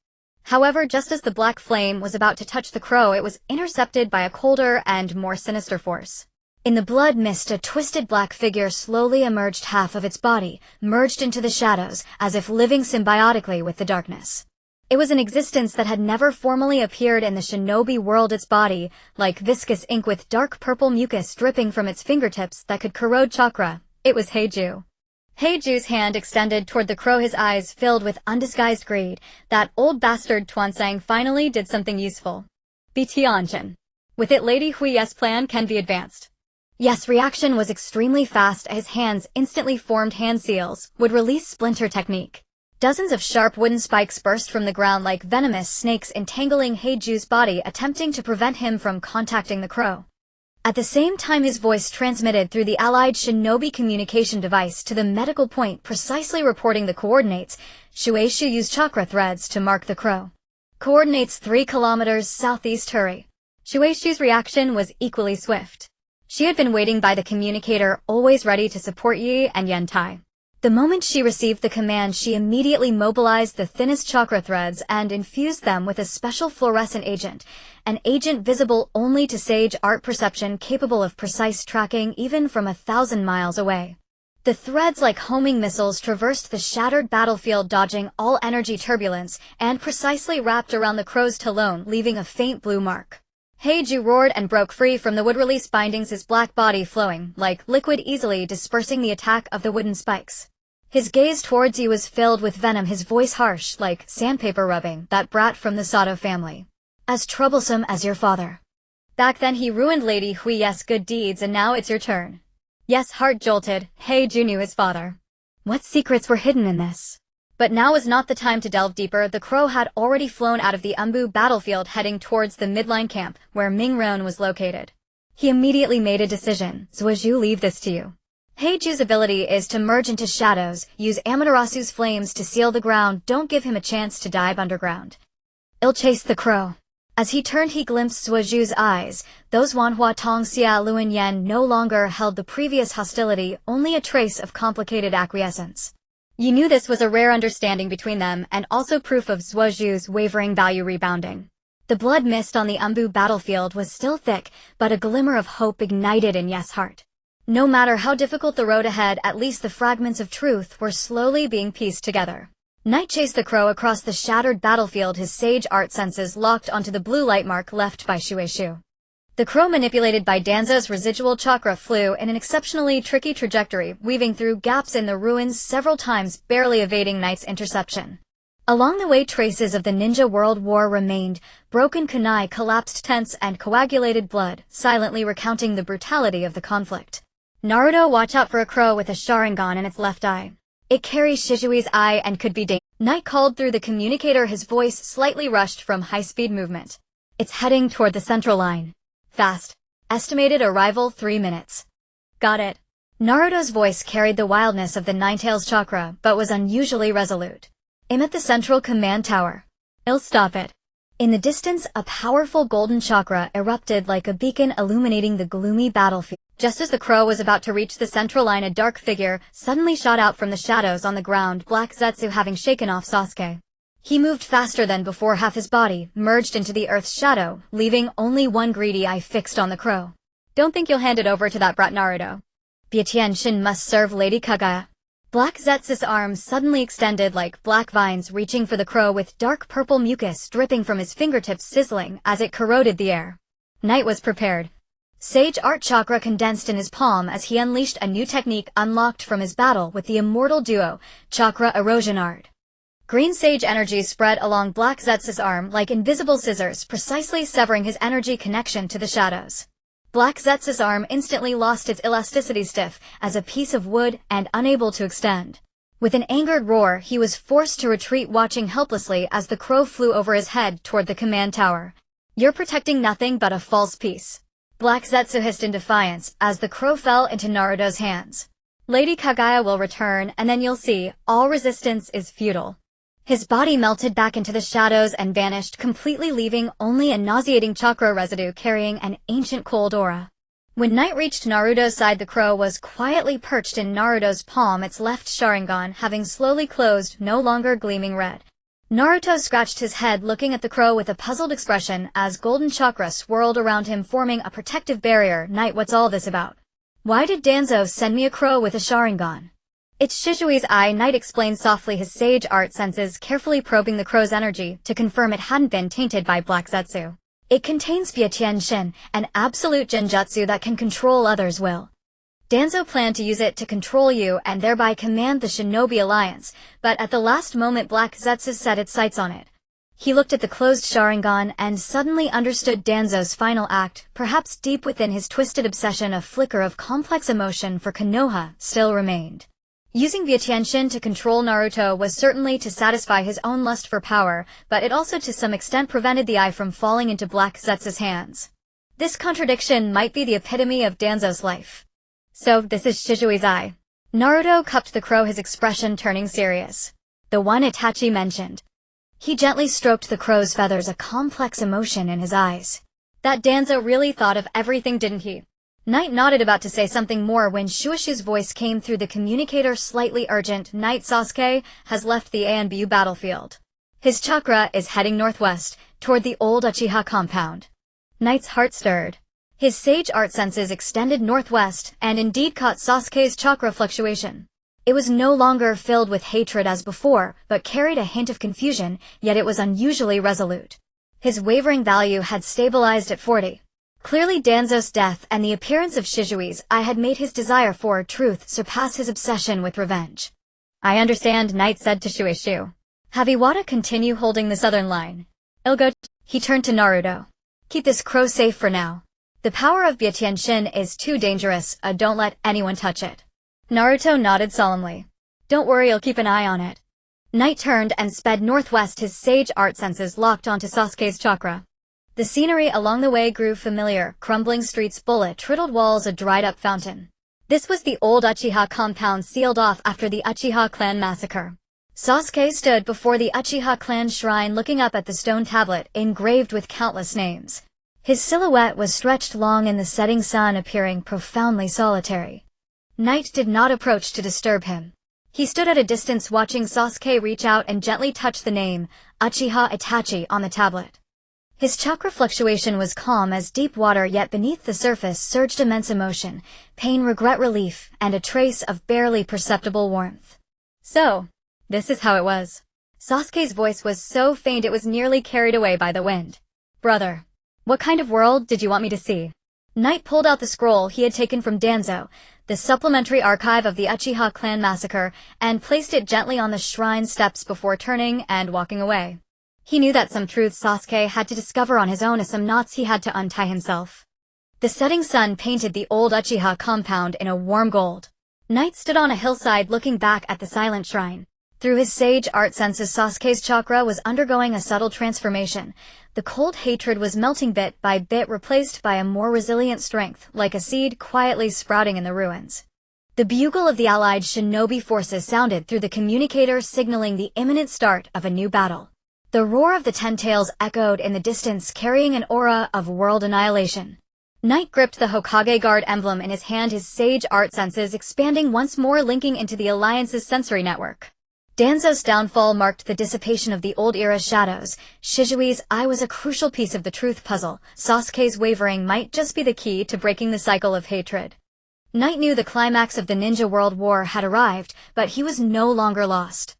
However, just as the black flame was about to touch the crow, it was intercepted by a colder and more sinister force. In the blood mist, a twisted black figure slowly emerged, half of its body merged into the shadows, as if living symbiotically with the darkness. It was an existence that had never formally appeared in the shinobi world. Its body, like viscous ink with dark purple mucus dripping from its fingertips that could corrode chakra. It was Heiju. Heiju's hand extended toward the crow, his eyes filled with undisguised greed. That old bastard Tuansang finally did something useful. Tianjin. With it, Lady Hui's plan can be advanced. Yes, reaction was extremely fast. His hands instantly formed hand seals, would release splinter technique. Dozens of sharp wooden spikes burst from the ground like venomous snakes, entangling Heiju's body, attempting to prevent him from contacting the crow. At the same time, his voice transmitted through the allied shinobi communication device to the medical point, precisely reporting the coordinates. Shueishu used chakra threads to mark the crow. Coordinates 3 kilometers southeast. Hurry. Shueishu's reaction was equally swift. She had been waiting by the communicator, always ready to support Yi and Yantai. The moment she received the command, she immediately mobilized the thinnest chakra threads and infused them with a special fluorescent agent, an agent visible only to sage art perception, capable of precise tracking even from 1,000 miles away. The threads, like homing missiles, traversed the shattered battlefield, dodging all energy turbulence, and precisely wrapped around the crow's talon, leaving a faint blue mark. Heiju roared and broke free from the wood-release bindings, his black body flowing like liquid, easily dispersing the attack of the wooden spikes. His gaze towards you was filled with venom, his voice harsh like sandpaper rubbing. That brat from the Sato family. As troublesome as your father. Back then he ruined Lady Hui's good deeds, and now it's your turn. Yes, heart jolted, Heiju knew his father. What secrets were hidden in this? But now was not the time to delve deeper. The crow had already flown out of the ANBU battlefield, heading towards the midline camp, where Mingron was located. He immediately made a decision. Zuoju, leave this to you. Heiju's ability is to merge into shadows, use Amaterasu's flames to seal the ground. Don't give him a chance to dive underground. I'll chase the crow. As he turned, he glimpsed Zuoju's eyes. Those Wanhua Tong Xia Luan Yen no longer held the previous hostility, only a trace of complicated acquiescence. You knew this was a rare understanding between them, and also proof of Zuoju's wavering value rebounding. The blood mist on the ANBU battlefield was still thick, but a glimmer of hope ignited in Ye's heart. No matter how difficult the road ahead, at least the fragments of truth were slowly being pieced together. Knight chased the crow across the shattered battlefield, his sage art senses locked onto the blue light mark left by Shueishu. The crow, manipulated by Danzo's residual chakra, flew in an exceptionally tricky trajectory, weaving through gaps in the ruins several times, barely evading Knight's interception. Along the way, traces of the Ninja World War remained, broken kunai, collapsed tents, and coagulated blood, silently recounting the brutality of the conflict. Naruto, watch out for a crow with a Sharingan in its left eye. It carries Shizui's eye and could be dangerous. Knight called through the communicator, his voice slightly rushed from high-speed movement. It's heading toward the central line. Fast. Estimated arrival 3 minutes. Got it. Naruto's voice carried the wildness of the Ninetales chakra, but was unusually resolute. Aim at the central command tower. I'll stop it. In the distance, a powerful golden chakra erupted like a beacon, illuminating the gloomy battlefield. Just as the crow was about to reach the central line, a dark figure suddenly shot out from the shadows on the ground, Black Zetsu having shaken off Sasuke. He moved faster than before, half his body merged into the earth's shadow, leaving only one greedy eye fixed on the crow. Don't think you'll hand it over to that brat Naruto. Bietian Shin must serve Lady Kagaya. Black Zetsu's arms suddenly extended like black vines, reaching for the crow, with dark purple mucus dripping from his fingertips, sizzling as it corroded the air. Knight was prepared. Sage art chakra condensed in his palm as he unleashed a new technique unlocked from his battle with the immortal duo, chakra erosion art. Green sage energy spread along Black Zetsu's arm like invisible scissors, precisely severing his energy connection to the shadows. Black Zetsu's arm instantly lost its elasticity, stiff as a piece of wood and unable to extend. With an angered roar, he was forced to retreat, watching helplessly as the crow flew over his head toward the command tower. You're protecting nothing but a false peace. Black Zetsu hissed in defiance as the crow fell into Naruto's hands. Lady Kagaya will return, and then you'll see, all resistance is futile. His body melted back into the shadows and vanished, completely leaving only a nauseating chakra residue carrying an ancient cold aura. When Knight reached Naruto's side, the crow was quietly perched in Naruto's palm, its left Sharingan having slowly closed, no longer gleaming red. Naruto scratched his head, looking at the crow with a puzzled expression as golden chakra swirled around him, forming a protective barrier. Knight, what's all this about? Why did Danzo send me a crow with a Sharingan? It's Shizui's eye, Knight explained softly, his sage art senses carefully probing the crow's energy to confirm it hadn't been tainted by black zetsu. It contains Biatian-shin, an absolute genjutsu that can control others' will. Danzo planned to use it to control you and thereby command the Shinobi Alliance, but at the last moment Black Zetsu set its sights on it. He looked at the closed Sharingan and suddenly understood Danzo's final act. Perhaps deep within his twisted obsession, a flicker of complex emotion for Konoha still remained. Using Biatian-shin to control Naruto was certainly to satisfy his own lust for power, but it also to some extent prevented the eye from falling into Black Zetsu's hands. This contradiction might be the epitome of Danzo's life. So, this is Shizui's eye. Naruto cupped the crow, his expression turning serious. The one Itachi mentioned. He gently stroked the crow's feathers, a complex emotion in his eyes. That Danzo really thought of everything, didn't he? Knight nodded, about to say something more when Shueisha's voice came through the communicator, slightly urgent. Knight, Sasuke has left the ANBU battlefield. His chakra is heading northwest, toward the old Uchiha compound. Knight's heart stirred. His sage art senses extended northwest and indeed caught Sasuke's chakra fluctuation. It was no longer filled with hatred as before, but carried a hint of confusion, yet it was unusually resolute. His wavering value had stabilized at 40. Clearly Danzo's death and the appearance of Shizui's eye had made his desire for truth surpass his obsession with revenge. I understand, Knight said to Shueisha. Have Iwata continue holding the southern line. Ilgo. He turned to Naruto. Keep this crow safe for now. The power of Biatian-shin is too dangerous, don't let anyone touch it. Naruto nodded solemnly. Don't worry, I'll keep an eye on it. Knight turned and sped northwest, his sage art senses locked onto Sasuke's chakra. The scenery along the way grew familiar, crumbling streets, bullet-riddled walls, a dried-up fountain. This was the old Uchiha compound sealed off after the Uchiha clan massacre. Sasuke stood before the Uchiha clan shrine, looking up at the stone tablet engraved with countless names. His silhouette was stretched long in the setting sun, appearing profoundly solitary. Knight did not approach to disturb him. He stood at a distance, watching Sasuke reach out and gently touch the name, Uchiha Itachi, on the tablet. His chakra fluctuation was calm as deep water, yet beneath the surface surged immense emotion, pain, regret, relief, and a trace of barely perceptible warmth. So, this is how it was. Sasuke's voice was so faint it was nearly carried away by the wind. Brother, what kind of world did you want me to see? Knight pulled out the scroll he had taken from Danzo, the supplementary archive of the Uchiha clan massacre, and placed it gently on the shrine steps before turning and walking away. He knew that some truths Sasuke had to discover on his own, and some knots he had to untie himself. The setting sun painted the old Uchiha compound in a warm gold. Knight stood on a hillside looking back at the silent shrine. Through his sage art senses, Sasuke's chakra was undergoing a subtle transformation. The cold hatred was melting bit by bit, replaced by a more resilient strength, like a seed quietly sprouting in the ruins. The bugle of the allied shinobi forces sounded through the communicator, signaling the imminent start of a new battle. The roar of the Ten Tails echoed in the distance, carrying an aura of world annihilation. Knight gripped the Hokage guard emblem in his hand, his sage art senses expanding once more, linking into the Alliance's sensory network. Danzo's downfall marked the dissipation of the old era's shadows. Shizui's eye was a crucial piece of the truth puzzle. Sasuke's wavering might just be the key to breaking the cycle of hatred. Knight knew the climax of the Ninja World War had arrived, but he was no longer lost.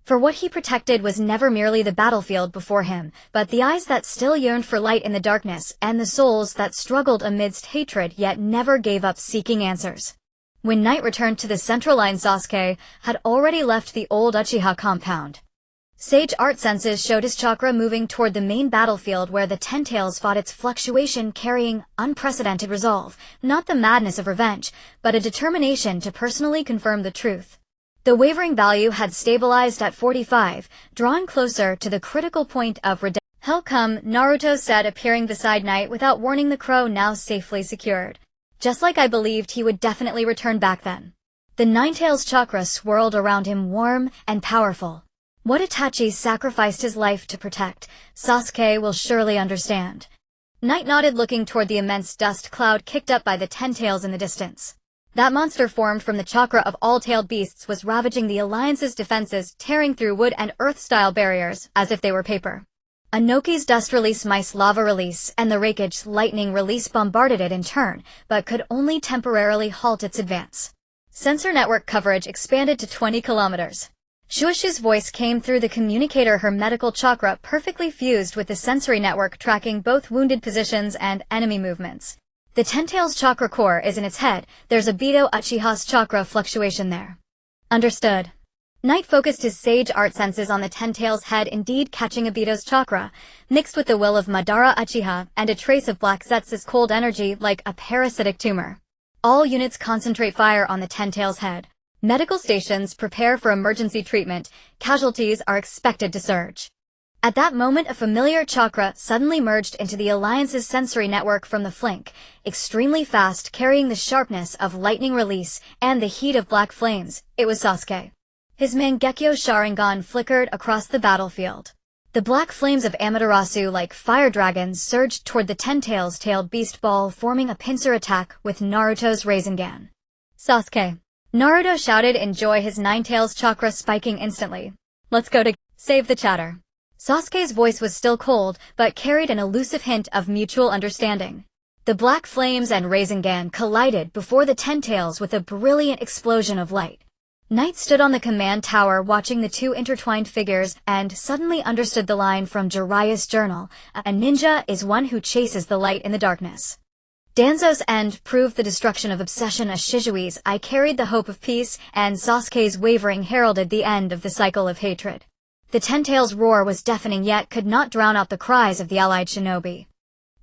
For what he protected was never merely the battlefield before him, but the eyes that still yearned for light in the darkness, and the souls that struggled amidst hatred yet never gave up seeking answers. When Knight returned to the central line, Sasuke had already left the old Uchiha compound. Sage art senses showed his chakra moving toward the main battlefield where the Ten Tails fought, its fluctuation carrying unprecedented resolve, not the madness of revenge, but a determination to personally confirm the truth. The wavering value had stabilized at 45, drawing closer to the critical point of redemption. Hell come, Naruto said, appearing beside Knight without warning, the crow now safely secured. Just like I believed, he would definitely return back then. The Ninetales chakra swirled around him, warm and powerful. What Itachi sacrificed his life to protect, Sasuke will surely understand. Knight nodded, looking toward the immense dust cloud kicked up by the Ten Tails in the distance. That monster, formed from the chakra of all-tailed beasts, was ravaging the Alliance's defenses, tearing through wood and earth-style barriers as if they were paper. Anoki's dust release, Mice lava release, and the Raikage's lightning release bombarded it in turn, but could only temporarily halt its advance. Sensor network coverage expanded to 20 kilometers. Shuishu's voice came through the communicator, her medical chakra perfectly fused with the sensory network tracking both wounded positions and enemy movements. The Ten-Tails chakra core is in its head. There's a Beto Uchiha's chakra fluctuation there. Understood. Knight focused his sage art senses on the Ten-Tails head, indeed catching Obito's chakra, mixed with the will of Madara Uchiha and a trace of Black Zetsu's cold energy like a parasitic tumor. All units concentrate fire on the Ten-Tails head. Medical stations prepare for emergency treatment. Casualties are expected to surge. At that moment, a familiar chakra suddenly merged into the Alliance's sensory network from the flank, extremely fast, carrying the sharpness of lightning release and the heat of black flames. It was Sasuke. His Mangekyo Sharingan flickered across the battlefield. The black flames of Amaterasu, like fire dragons, surged toward the Ten-Tails tailed beast ball, forming a pincer attack with Naruto's Rasengan. Sasuke. Naruto shouted in joy, his Nine-Tails chakra spiking instantly. Let's go to save the chatter. Sasuke's voice was still cold, but carried an elusive hint of mutual understanding. The black flames and Rasengan collided before the Ten-Tails with a brilliant explosion of light. Knight stood on the command tower watching the two intertwined figures and suddenly understood the line from Jiraiya's journal, a ninja is one who chases the light in the darkness. Danzo's end proved the destruction of obsession. As Shizui's I carried the hope of peace, and Sasuke's wavering heralded the end of the cycle of hatred. The Ten-Tails' roar was deafening yet could not drown out the cries of the allied shinobi.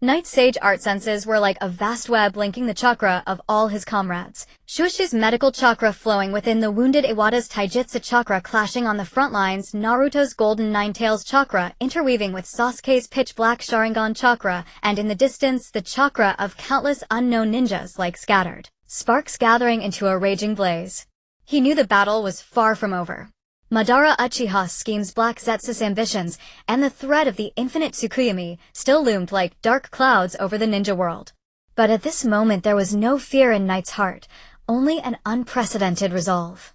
Knight's sage art senses were like a vast web linking the chakra of all his comrades. Shuishu's medical chakra flowing within the wounded Iwata's taijutsu chakra clashing on the front lines, Naruto's golden Nine-Tails chakra interweaving with Sasuke's pitch-black Sharingan chakra, and in the distance the chakra of countless unknown ninjas like scattered sparks gathering into a raging blaze. He knew the battle was far from over. Madara Uchiha's schemes, Black Zetsu's ambitions, and the threat of the infinite Tsukuyomi still loomed like dark clouds over the ninja world. But at this moment there was no fear in Knight's heart, only an unprecedented resolve.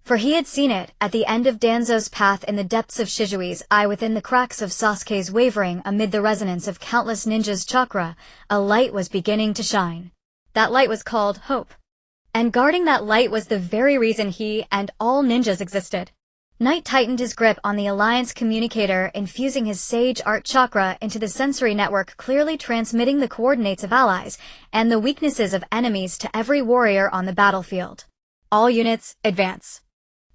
For he had seen it, at the end of Danzo's path, in the depths of Shizui's eye, within the cracks of Sasuke's wavering, amid the resonance of countless ninjas' chakra, a light was beginning to shine. That light was called hope. And guarding that light was the very reason he and all ninjas existed. Knight tightened his grip on the Alliance communicator, infusing his sage art chakra into the sensory network, clearly transmitting the coordinates of allies and the weaknesses of enemies to every warrior on the battlefield. All units, advance.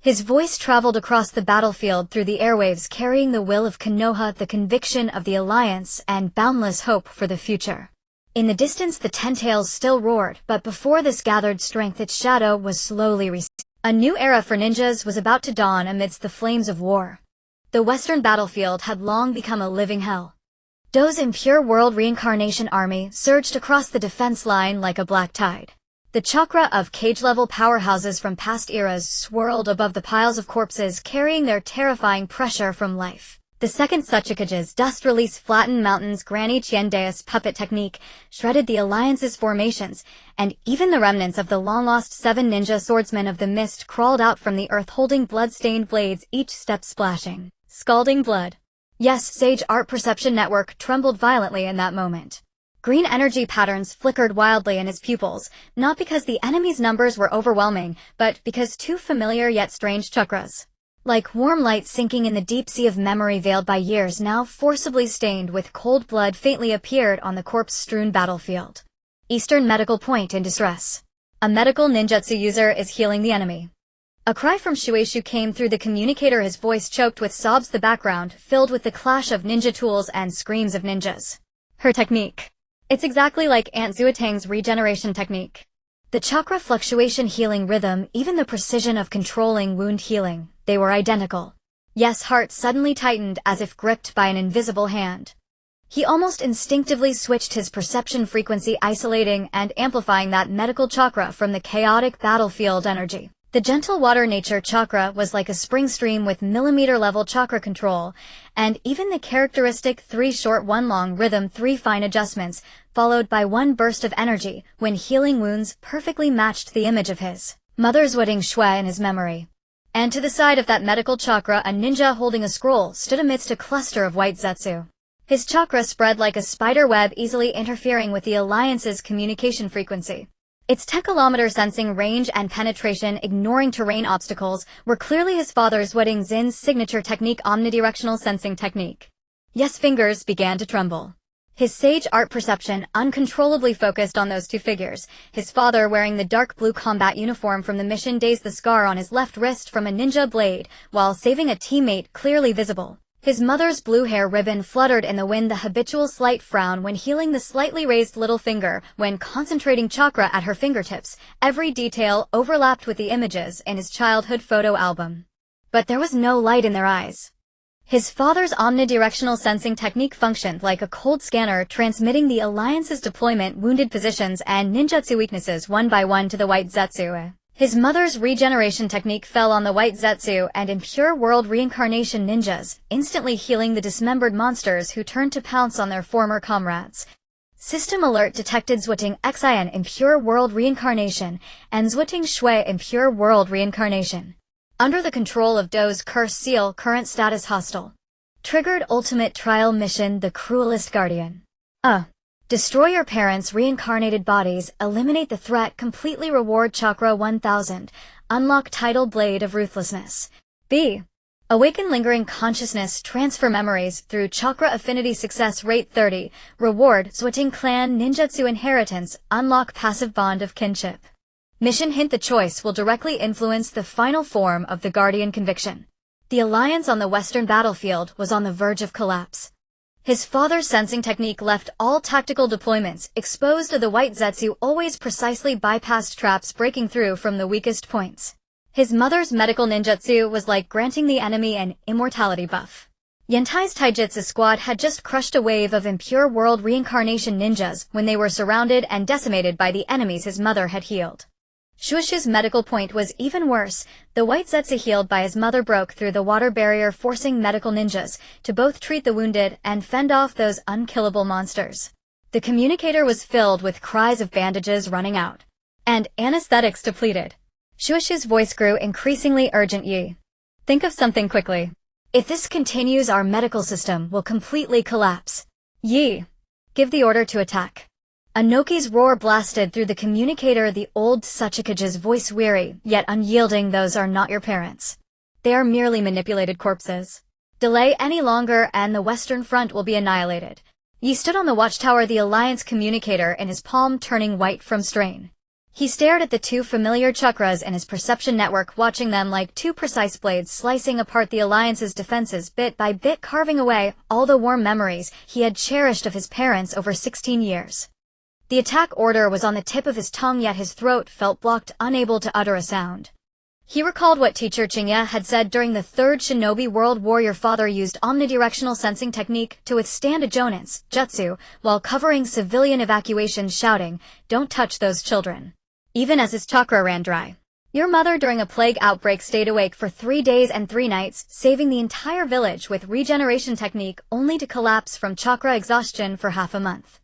His voice traveled across the battlefield through the airwaves, carrying the will of Konoha, the conviction of the Alliance, and boundless hope for the future. In the distance the Ten-Tails still roared, but before this gathered strength its shadow was slowly receding. A new era for ninjas was about to dawn amidst the flames of war. The Western battlefield had long become a living hell. Do's impure world reincarnation army surged across the defense line like a black tide. The chakra of cage-level powerhouses from past eras swirled above the piles of corpses, carrying their terrifying pressure from life. The second Tsuchikage's dust-release flattened mountains, Granny Chiendea's puppet technique shredded the Alliance's formations, and even the remnants of the long-lost 7 ninja swordsmen of the mist crawled out from the earth holding blood-stained blades, each step splashing scalding blood. Yes, Sage Art Perception Network trembled violently in that moment. Green energy patterns flickered wildly in his pupils, not because the enemy's numbers were overwhelming, but because two familiar yet strange chakras, like warm light sinking in the deep sea of memory veiled by years, now forcibly stained with cold blood, faintly appeared on the corpse-strewn battlefield. Eastern Medical Point in distress. A medical ninjutsu user is healing the enemy. A cry from Shueisha came through the communicator, his voice choked with sobs, the background filled with the clash of ninja tools and screams of ninjas. Her technique. It's exactly like Aunt Zuotang's regeneration technique. The chakra fluctuation healing rhythm, even the precision of controlling wound healing, they were identical. Yes, heart suddenly tightened as if gripped by an invisible hand. He almost instinctively switched his perception frequency, isolating and amplifying that medical chakra from the chaotic battlefield energy. The gentle water nature chakra was like a spring stream with millimeter-level chakra control, and even the characteristic 3 short 1 long rhythm, 3 fine adjustments, followed by 1 burst of energy when healing wounds, perfectly matched the image of his mother's wedding shui in his memory. And to the side of that medical chakra, a ninja holding a scroll stood amidst a cluster of white zetsu. His chakra spread like a spider web, easily interfering with the Alliance's communication frequency. Its 10-kilometer sensing range and penetration, ignoring terrain obstacles, were clearly his father's wedding Zin's signature technique, omnidirectional sensing technique. Yes, fingers began to tremble. His sage art perception uncontrollably focused on those two figures, his father wearing the dark blue combat uniform from the mission days, the scar on his left wrist from a ninja blade, while saving a teammate clearly visible. His mother's blue hair ribbon fluttered in the wind, the habitual slight frown when healing the slightly raised little finger, when concentrating chakra at her fingertips. Every detail overlapped with the images in his childhood photo album. But there was no light in their eyes. His father's omnidirectional sensing technique functioned like a cold scanner, transmitting the Alliance's deployment, wounded positions, and ninjutsu weaknesses one by one to the white Zetsu. His mother's regeneration technique fell on the white Zetsu and impure world reincarnation ninjas, instantly healing the dismembered monsters who turned to pounce on their former comrades. System alert detected Zhuting Xian impure world reincarnation and Zhuting Shui impure world reincarnation. Under the control of Do's curse seal, current status hostile. Triggered ultimate trial mission, the cruelest guardian. Destroy your parents' reincarnated bodies, eliminate the threat, completely reward chakra 1000, unlock tidal blade of ruthlessness. B. Awaken lingering consciousness, transfer memories through chakra affinity, success rate 30, reward Zhuting clan ninjutsu inheritance, unlock passive bond of kinship. Mission hint: the choice will directly influence the final form of the guardian conviction. The alliance on the western battlefield was on the verge of collapse. His father's sensing technique left all tactical deployments exposed. The white Zetsu always precisely bypassed traps, breaking through from the weakest points. His mother's medical ninjutsu was like granting the enemy an immortality buff. Yentai's taijutsu squad had just crushed a wave of impure world reincarnation ninjas when they were surrounded and decimated by the enemies his mother had healed. Shuishu's medical point was even worse. The white Zetsu healed by his mother broke through the water barrier, forcing medical ninjas to both treat the wounded and fend off those unkillable monsters. The communicator was filled with cries of bandages running out and anesthetics depleted. Shuishu's voice grew increasingly urgent. Yi, think of something quickly. If this continues, our medical system will completely collapse. Yi, give the order to attack. Anoki's roar blasted through the communicator, the old Sachikage's voice weary, yet unyielding. Those are not your parents. They are merely manipulated corpses. Delay any longer and the Western Front will be annihilated. Yi stood on the watchtower, the Alliance communicator in his palm turning white from strain. He stared at the two familiar chakras in his perception network, watching them like two precise blades slicing apart the Alliance's defenses bit by bit, carving away all the warm memories he had cherished of his parents over 16 years. The attack order was on the tip of his tongue, yet his throat felt blocked, unable to utter a sound. He recalled what teacher Chingya had said during the Third Shinobi World War. Your father used omnidirectional sensing technique to withstand a Jonin's jutsu while covering civilian evacuations, shouting, "Don't touch those children," even as his chakra ran dry. Your mother during a plague outbreak stayed awake for 3 days and 3 nights, saving the entire village with regeneration technique, only to collapse from chakra exhaustion for half a month.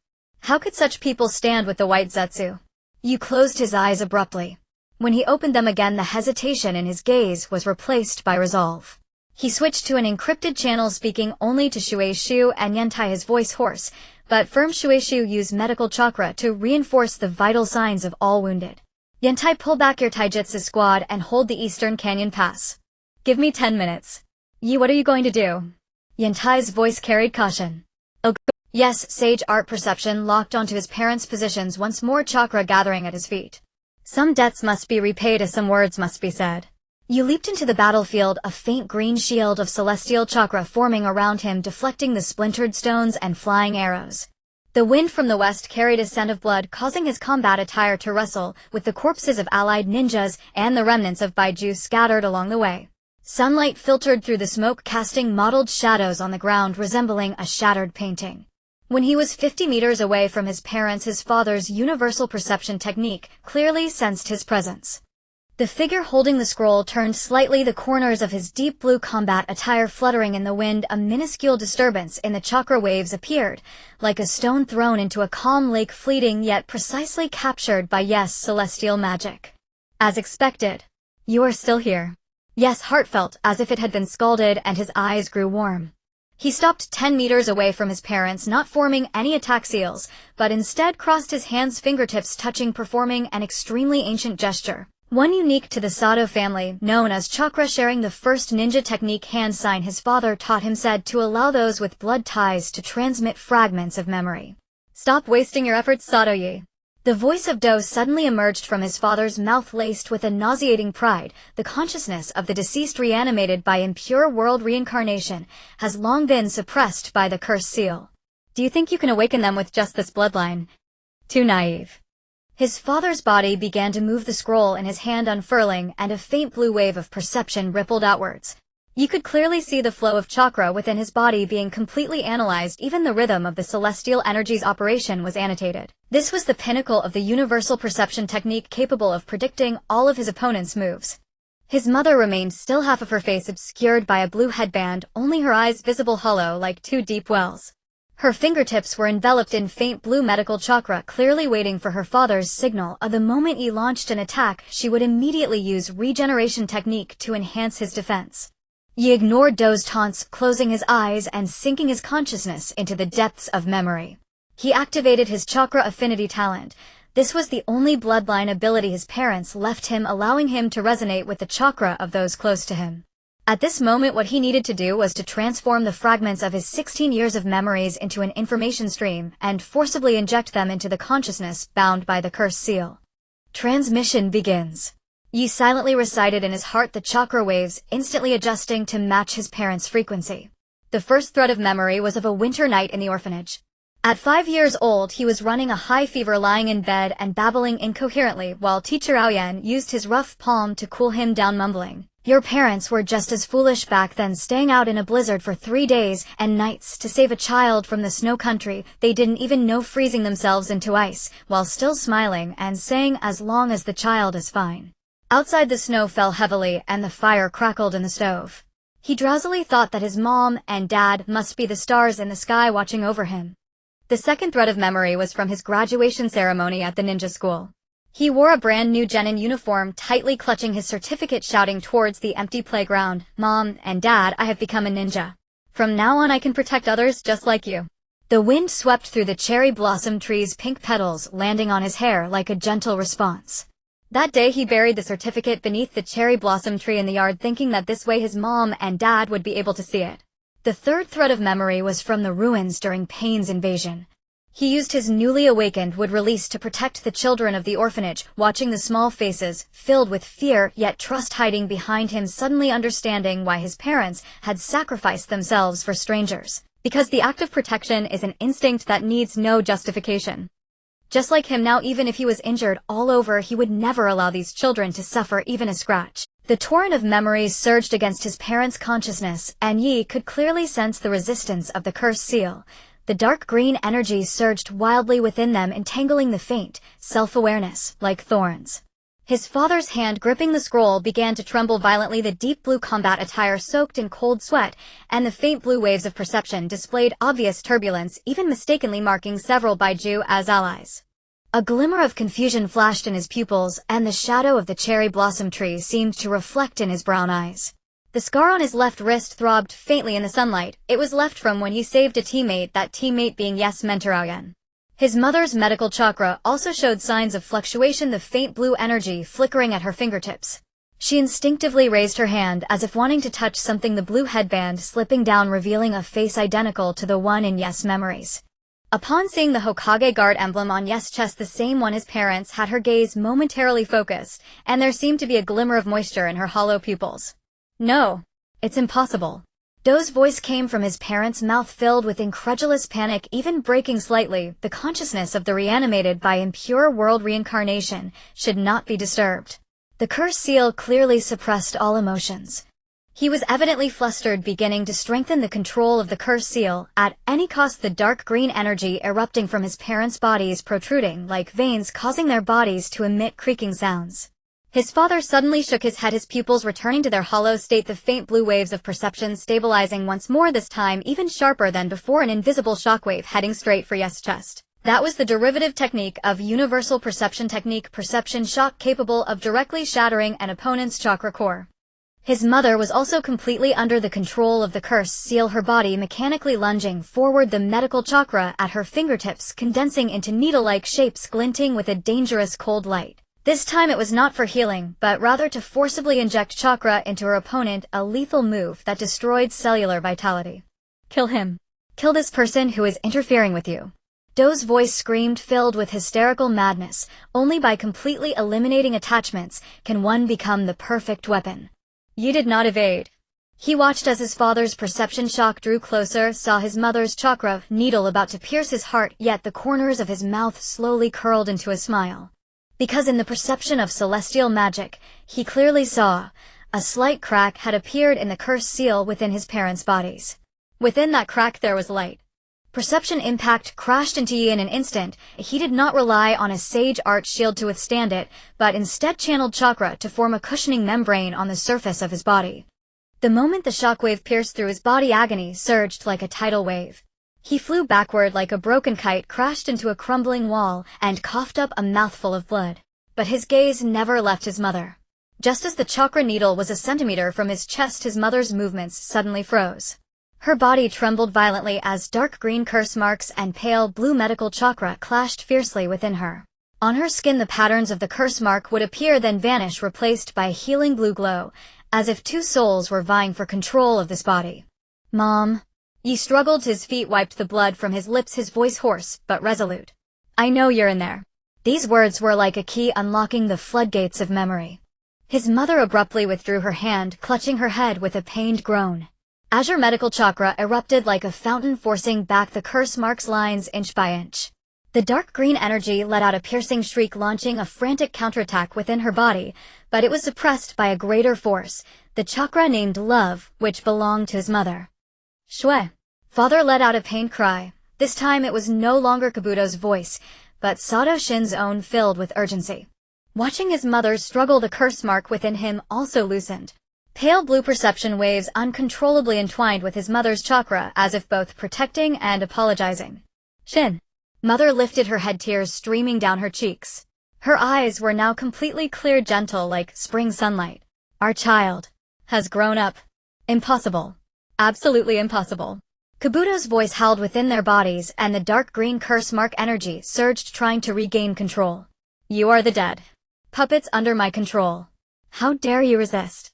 How could such people stand with the white Zetsu? Yu closed his eyes abruptly. When he opened them again, the hesitation in his gaze was replaced by resolve. He switched to an encrypted channel, speaking only to Shueishu and Yentai, his voice hoarse, but firm. Shueishu used medical chakra to reinforce the vital signs of all wounded. Yentai, pull back your taijutsu squad and hold the Eastern Canyon Pass. Give me 10 minutes. Yi, what are you going to do? Yentai's voice carried caution. Oh, yes, sage art perception locked onto his parents' positions, once more chakra gathering at his feet. Some debts must be repaid, as some words must be said. You leaped into the battlefield, a faint green shield of celestial chakra forming around him, deflecting the splintered stones and flying arrows. The wind from the west carried a scent of blood, causing his combat attire to rustle, with the corpses of allied ninjas and the remnants of Baiju scattered along the way. Sunlight filtered through the smoke, casting mottled shadows on the ground resembling a shattered painting. When he was 50 meters away from his parents, his father's universal perception technique clearly sensed his presence. The figure holding the scroll turned slightly, the corners of his deep blue combat attire fluttering in the wind. A minuscule disturbance in the chakra waves appeared, like a stone thrown into a calm lake, fleeting yet precisely captured by celestial magic. As expected. You are still here. Yes, heartfelt, as if it had been scalded, and his eyes grew warm. He stopped 10 meters away from his parents, not forming any attack seals, but instead crossed his hands, fingertips touching, performing an extremely ancient gesture. One unique to the Sato family, known as chakra, sharing the first ninja technique hand sign his father taught him, said to allow those with blood ties to transmit fragments of memory. Stop wasting your efforts, Sato-yi. The voice of Do suddenly emerged from his father's mouth, laced with a nauseating pride. The consciousness of the deceased, reanimated by impure world reincarnation, has long been suppressed by the cursed seal. Do you think you can awaken them with just this bloodline? Too naive. His father's body began to move, the scroll in his hand unfurling, and a faint blue wave of perception rippled outwards. You could clearly see the flow of chakra within his body being completely analyzed. Even the rhythm of the celestial energy's operation was annotated. This was the pinnacle of the universal perception technique, capable of predicting all of his opponent's moves. His mother remained still, half of her face obscured by a blue headband, only her eyes visible, hollow like two deep wells. Her fingertips were enveloped in faint blue medical chakra, clearly waiting for her father's signal. The moment he launched an attack, she would immediately use regeneration technique to enhance his defense. He ignored Do's taunts, closing his eyes and sinking his consciousness into the depths of memory. He activated his chakra affinity talent. This was the only bloodline ability his parents left him, allowing him to resonate with the chakra of those close to him. At this moment, what he needed to do was to transform the fragments of his 16 years of memories into an information stream and forcibly inject them into the consciousness bound by the cursed seal. Transmission begins. Yi silently recited in his heart, the chakra waves instantly adjusting to match his parents' frequency. The first thread of memory was of a winter night in the orphanage. At 5 years old, he was running a high fever, lying in bed and babbling incoherently while teacher Aoyen used his rough palm to cool him down, mumbling, "Your parents were just as foolish back then, staying out in a blizzard for 3 days and nights to save a child from the snow country. They didn't even know freezing themselves into ice," while still smiling and saying, "As long as the child is fine." Outside, the snow fell heavily and the fire crackled in the stove. He drowsily thought that his mom and dad must be the stars in the sky watching over him. The second thread of memory was from his graduation ceremony at the ninja school. He wore a brand new genin uniform, tightly clutching his certificate, shouting towards the empty playground, "Mom and Dad, I have become a ninja. From now on I can protect others just like you." The wind swept through the cherry blossom tree's pink petals, landing on his hair like a gentle response. That day he buried the certificate beneath the cherry blossom tree in the yard, thinking that this way his mom and dad would be able to see it. The third thread of memory was from the ruins during Pain's invasion. He used his newly awakened wood release to protect the children of the orphanage, watching the small faces, filled with fear yet trust, hiding behind him, suddenly understanding why his parents had sacrificed themselves for strangers. Because the act of protection is an instinct that needs no justification. Just like him now, even if he was injured all over, he would never allow these children to suffer even a scratch. The torrent of memories surged against his parents' consciousness, and Yi could clearly sense the resistance of the cursed seal. The dark green energy surged wildly within them, entangling the faint self-awareness like thorns. His father's hand gripping the scroll began to tremble violently. The deep blue combat attire soaked in cold sweat, and the faint blue waves of perception displayed obvious turbulence, even mistakenly marking several Baiju as allies. A glimmer of confusion flashed in his pupils, and the shadow of the cherry blossom tree seemed to reflect in his brown eyes. The scar on his left wrist throbbed faintly in the sunlight. It was left from when he saved a teammate, that teammate being mentor Aoyen. His mother's medical chakra also showed signs of fluctuation, the faint blue energy flickering at her fingertips. She instinctively raised her hand as if wanting to touch something, the blue headband slipping down, revealing a face identical to the one in Yes' memories. Upon seeing the Hokage guard emblem on Yes' chest, the same one his parents had, her gaze momentarily focused, and there seemed to be a glimmer of moisture in her hollow pupils. "No, it's impossible." Do's voice came from his parents' mouth, filled with incredulous panic, even breaking slightly. The consciousness of the reanimated by impure world reincarnation should not be disturbed. The cursed seal clearly suppressed all emotions. He was evidently flustered, beginning to strengthen the control of the cursed seal. At any cost, the dark green energy erupting from his parents' bodies, protruding like veins, causing their bodies to emit creaking sounds. His father suddenly shook his head, his pupils returning to their hollow state, the faint blue waves of perception stabilizing once more, this time even sharper than before, an invisible shockwave heading straight for Yes' chest. That was the derivative technique of universal perception technique, perception shock, capable of directly shattering an opponent's chakra core. His mother was also completely under the control of the curse seal, her body mechanically lunging forward, the medical chakra at her fingertips condensing into needle-like shapes glinting with a dangerous cold light. This time it was not for healing, but rather to forcibly inject chakra into her opponent, a lethal move that destroyed cellular vitality. Kill him. Kill this person who is interfering with you. Do's voice screamed, filled with hysterical madness. Only by completely eliminating attachments can one become the perfect weapon. Yi did not evade. He watched as his father's perception shock drew closer, saw his mother's chakra needle about to pierce his heart, yet the corners of his mouth slowly curled into a smile. Because in the perception of celestial magic, he clearly saw a slight crack had appeared in the cursed seal within his parents' bodies. Within that crack there was light. Perception impact crashed into Yi in an instant. He did not rely on a sage art shield to withstand it, but instead channeled chakra to form a cushioning membrane on the surface of his body. The moment the shockwave pierced through his body, agony surged like a tidal wave. He flew backward like a broken kite, crashed into a crumbling wall, and coughed up a mouthful of blood. But his gaze never left his mother. Just as the chakra needle was a centimeter from his chest, his mother's movements suddenly froze. Her body trembled violently as dark green curse marks and pale blue medical chakra clashed fiercely within her. On her skin the patterns of the curse mark would appear, then vanish, replaced by a healing blue glow, as if two souls were vying for control of this body. Mom. Yi struggled, his feet wiped the blood from his lips, his voice hoarse but resolute. I know you're in there. These words were like a key unlocking the floodgates of memory. His mother abruptly withdrew her hand, clutching her head with a pained groan. Azure medical chakra erupted like a fountain, forcing back the curse mark's lines inch by inch. The dark green energy let out a piercing shriek, launching a frantic counterattack within her body, but it was suppressed by a greater force, the chakra named love, which belonged to his mother. Shui. Father let out a pained cry. This time it was no longer Kabuto's voice, but Sato Shin's own, filled with urgency. Watching his mother struggle, the curse mark within him also loosened. Pale blue perception waves uncontrollably entwined with his mother's chakra, as if both protecting and apologizing. Shin. Mother lifted her head, tears streaming down her cheeks. Her eyes were now completely clear, gentle like spring sunlight. Our child has grown up. Impossible. Absolutely impossible. Kabuto's voice howled within their bodies, and the dark green curse mark energy surged, trying to regain control. You are the dead. Puppets under my control. How dare you resist?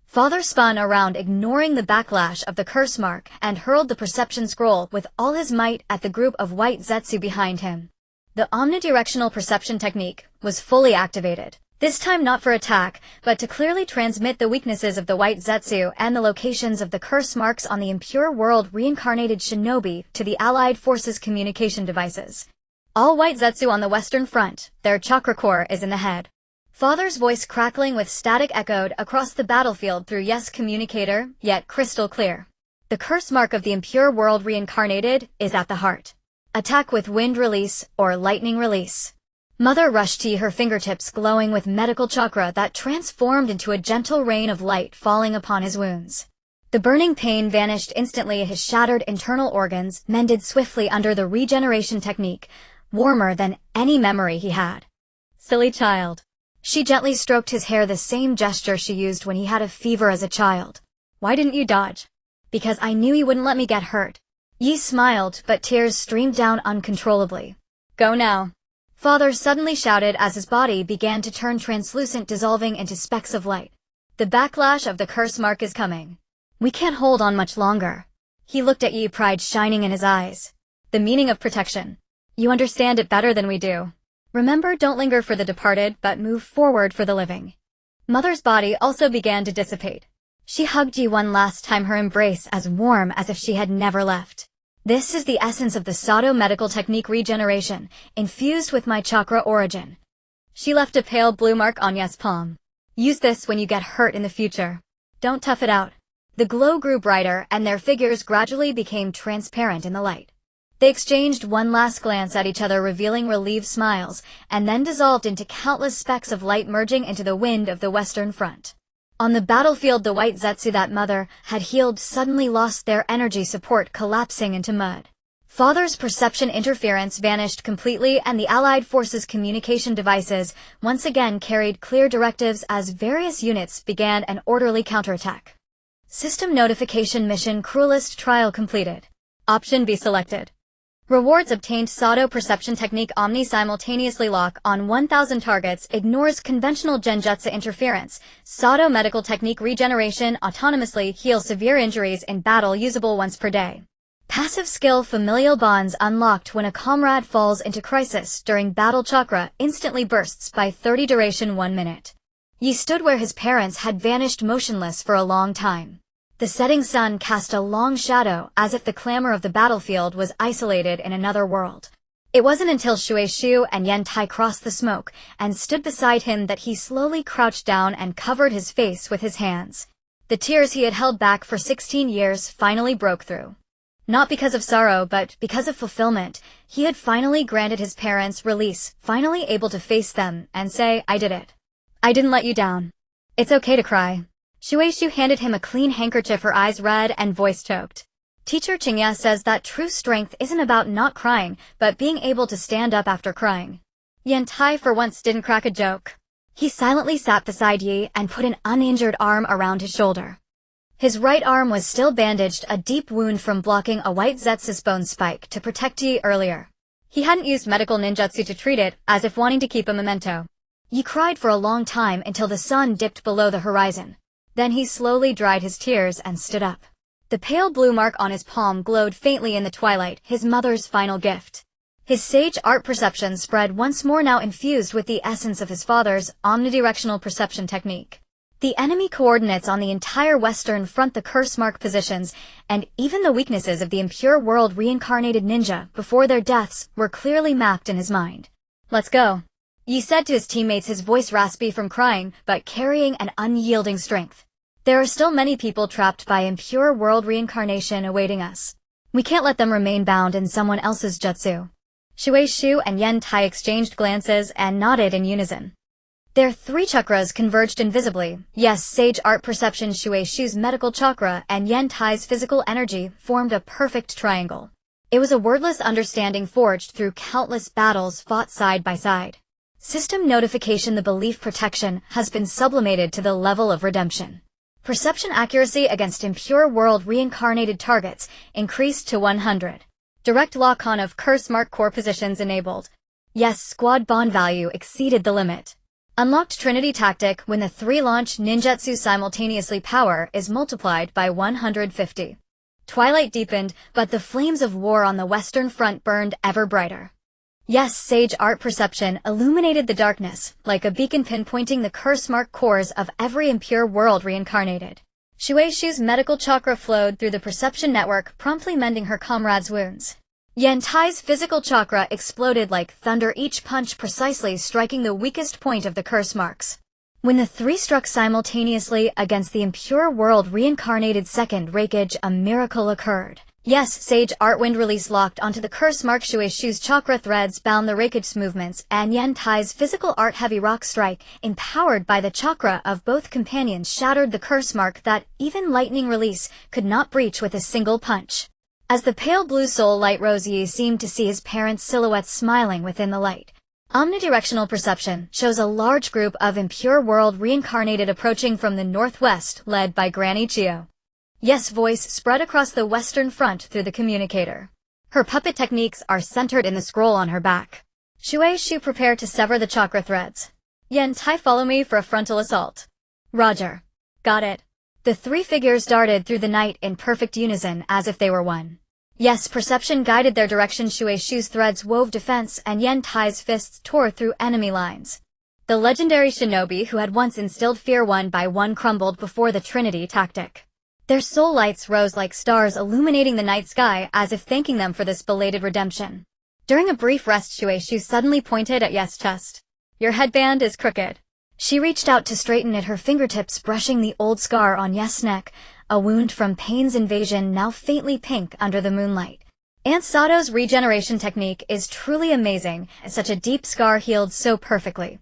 Father spun around, ignoring the backlash of the curse mark, and hurled the perception scroll with all his might at the group of white Zetsu behind him. The omnidirectional perception technique was fully activated, this time not for attack, but to clearly transmit the weaknesses of the white Zetsu and the locations of the curse marks on the impure world reincarnated shinobi to the allied forces' communication devices. All white Zetsu on the western front, their chakra core is in the head. Father's voice crackling with static echoed across the battlefield through yes communicator, yet crystal clear. The curse mark of the impure world reincarnated is at the heart. Attack with wind release or lightning release. Mother rushed to her fingertips glowing with medical chakra that transformed into a gentle rain of light falling upon his wounds. The burning pain vanished instantly, his shattered internal organs mended swiftly under the regeneration technique, warmer than any memory he had. Silly child. She gently stroked his hair, the same gesture she used when he had a fever as a child. Why didn't you dodge? Because I knew you wouldn't let me get hurt. Yi smiled, but tears streamed down uncontrollably. Go now. Father suddenly shouted as his body began to turn translucent, dissolving into specks of light. The backlash of the curse mark is coming. We can't hold on much longer. He looked at Yi, pride shining in his eyes. The meaning of protection. You understand it better than we do. Remember, don't linger for the departed, but move forward for the living. Mother's body also began to dissipate. She hugged Yi one last time, her embrace as warm as if she had never left. This is the essence of the Sato medical technique, regeneration, infused with my chakra origin. She left a pale blue mark on Yi's palm. Use this when you get hurt in the future. Don't tough it out. The glow grew brighter, and their figures gradually became transparent in the light. They exchanged one last glance at each other, revealing relieved smiles, and then dissolved into countless specks of light, merging into the wind of the western front. On the battlefield, the white Zetsu that mother had healed suddenly lost their energy support, collapsing into mud. Father's perception interference vanished completely, and the Allied forces' communication devices once again carried clear directives as various units began an orderly counterattack. System notification mission cruelest trial completed. Option B selected. Rewards obtained. Sato perception technique omni simultaneously lock on 1000 targets, ignores conventional genjutsu interference. Sato medical technique regeneration autonomously heals severe injuries in battle, usable once per day. Passive skill familial bonds unlocked when a comrade falls into crisis during battle. Chakra instantly bursts by 30 duration 1 minute. Yi stood where his parents had vanished motionless for a long time. The setting sun cast a long shadow as if the clamor of the battlefield was isolated in another world. It wasn't until Shueishu and Yantai crossed the smoke and stood beside him that he slowly crouched down and covered his face with his hands. The tears he had held back for 16 years finally broke through. Not because of sorrow, but because of fulfillment. He had finally granted his parents release, finally able to face them and say, "I did it. I didn't let you down. It's okay to cry." Shueishu handed him a clean handkerchief, her eyes red and voice choked. Teacher Chingya says that true strength isn't about not crying, but being able to stand up after crying. Yantai for once didn't crack a joke. He silently sat beside Yi and put an uninjured arm around his shoulder. His right arm was still bandaged, a deep wound from blocking a white Zetsus bone spike to protect Yi earlier. He hadn't used medical ninjutsu to treat it, as if wanting to keep a memento. Yi cried for a long time until the sun dipped below the horizon. Then he slowly dried his tears and stood up. The pale blue mark on his palm glowed faintly in the twilight, his mother's final gift. His sage art perception spread once more, now infused with the essence of his father's omnidirectional perception technique. The enemy coordinates on the entire western front, the curse mark positions, and even the weaknesses of the impure world reincarnated ninja before their deaths were clearly mapped in his mind. "Let's go," Yi said to his teammates, his voice raspy from crying, but carrying an unyielding strength. "There are still many people trapped by impure world reincarnation awaiting us. We can't let them remain bound in someone else's jutsu." Shueishu and Yantai exchanged glances and nodded in unison. Their 3 chakras converged invisibly. Yes, sage art perception, Shueishu's medical chakra, and Yantai's physical energy formed a perfect triangle. It was a wordless understanding forged through countless battles fought side by side. System notification: the belief protection has been sublimated to the level of redemption. Perception accuracy against impure world reincarnated targets increased to 100. Direct lock-on of curse mark core positions enabled. Yes, squad bond value exceeded the limit. Unlocked Trinity tactic: when the 3 launch ninjutsu simultaneously, power is multiplied by 150. Twilight deepened, but the flames of war on the western front burned ever brighter. Yes, sage art perception illuminated the darkness, like a beacon pinpointing the curse mark cores of every impure world reincarnated. Shueishu's medical chakra flowed through the perception network, promptly mending her comrade's wounds. Yantai's physical chakra exploded like thunder, each punch precisely striking the weakest point of the curse marks. When the 3 struck simultaneously against the impure world reincarnated second rakeage, a miracle occurred. Yes, sage art wind release locked onto the curse mark. Shueishu's chakra threads bound the rakeage movements, and Yantai's physical art heavy rock strike, empowered by the chakra of both companions, shattered the curse mark that even lightning release could not breach with a single punch. As the pale blue soul light rose, Yi seemed to see his parents' silhouettes smiling within the light. Omnidirectional perception shows a large group of impure world reincarnated approaching from the northwest, led by Granny Chio. Yes, voice spread across the western front through the communicator. Her puppet techniques are centered in the scroll on her back. Shueishu prepared to sever the chakra threads. Yantai, follow me for a frontal assault. Roger. Got it. The 3 figures darted through the night in perfect unison, as if they were one. Yes, perception guided their direction. Shueishu's threads wove defense, and Yantai's fists tore through enemy lines. The legendary shinobi who had once instilled fear one by one crumbled before the Trinity tactic. Their soul lights rose like stars, illuminating the night sky as if thanking them for this belated redemption. During a brief rest, Shueishu suddenly pointed at Yes' chest. "Your headband is crooked." She reached out to straighten it, her fingertips brushing the old scar on Yes' neck, a wound from Pain's invasion, now faintly pink under the moonlight. Aunt Sato's regeneration technique is truly amazing, and such a deep scar healed so perfectly.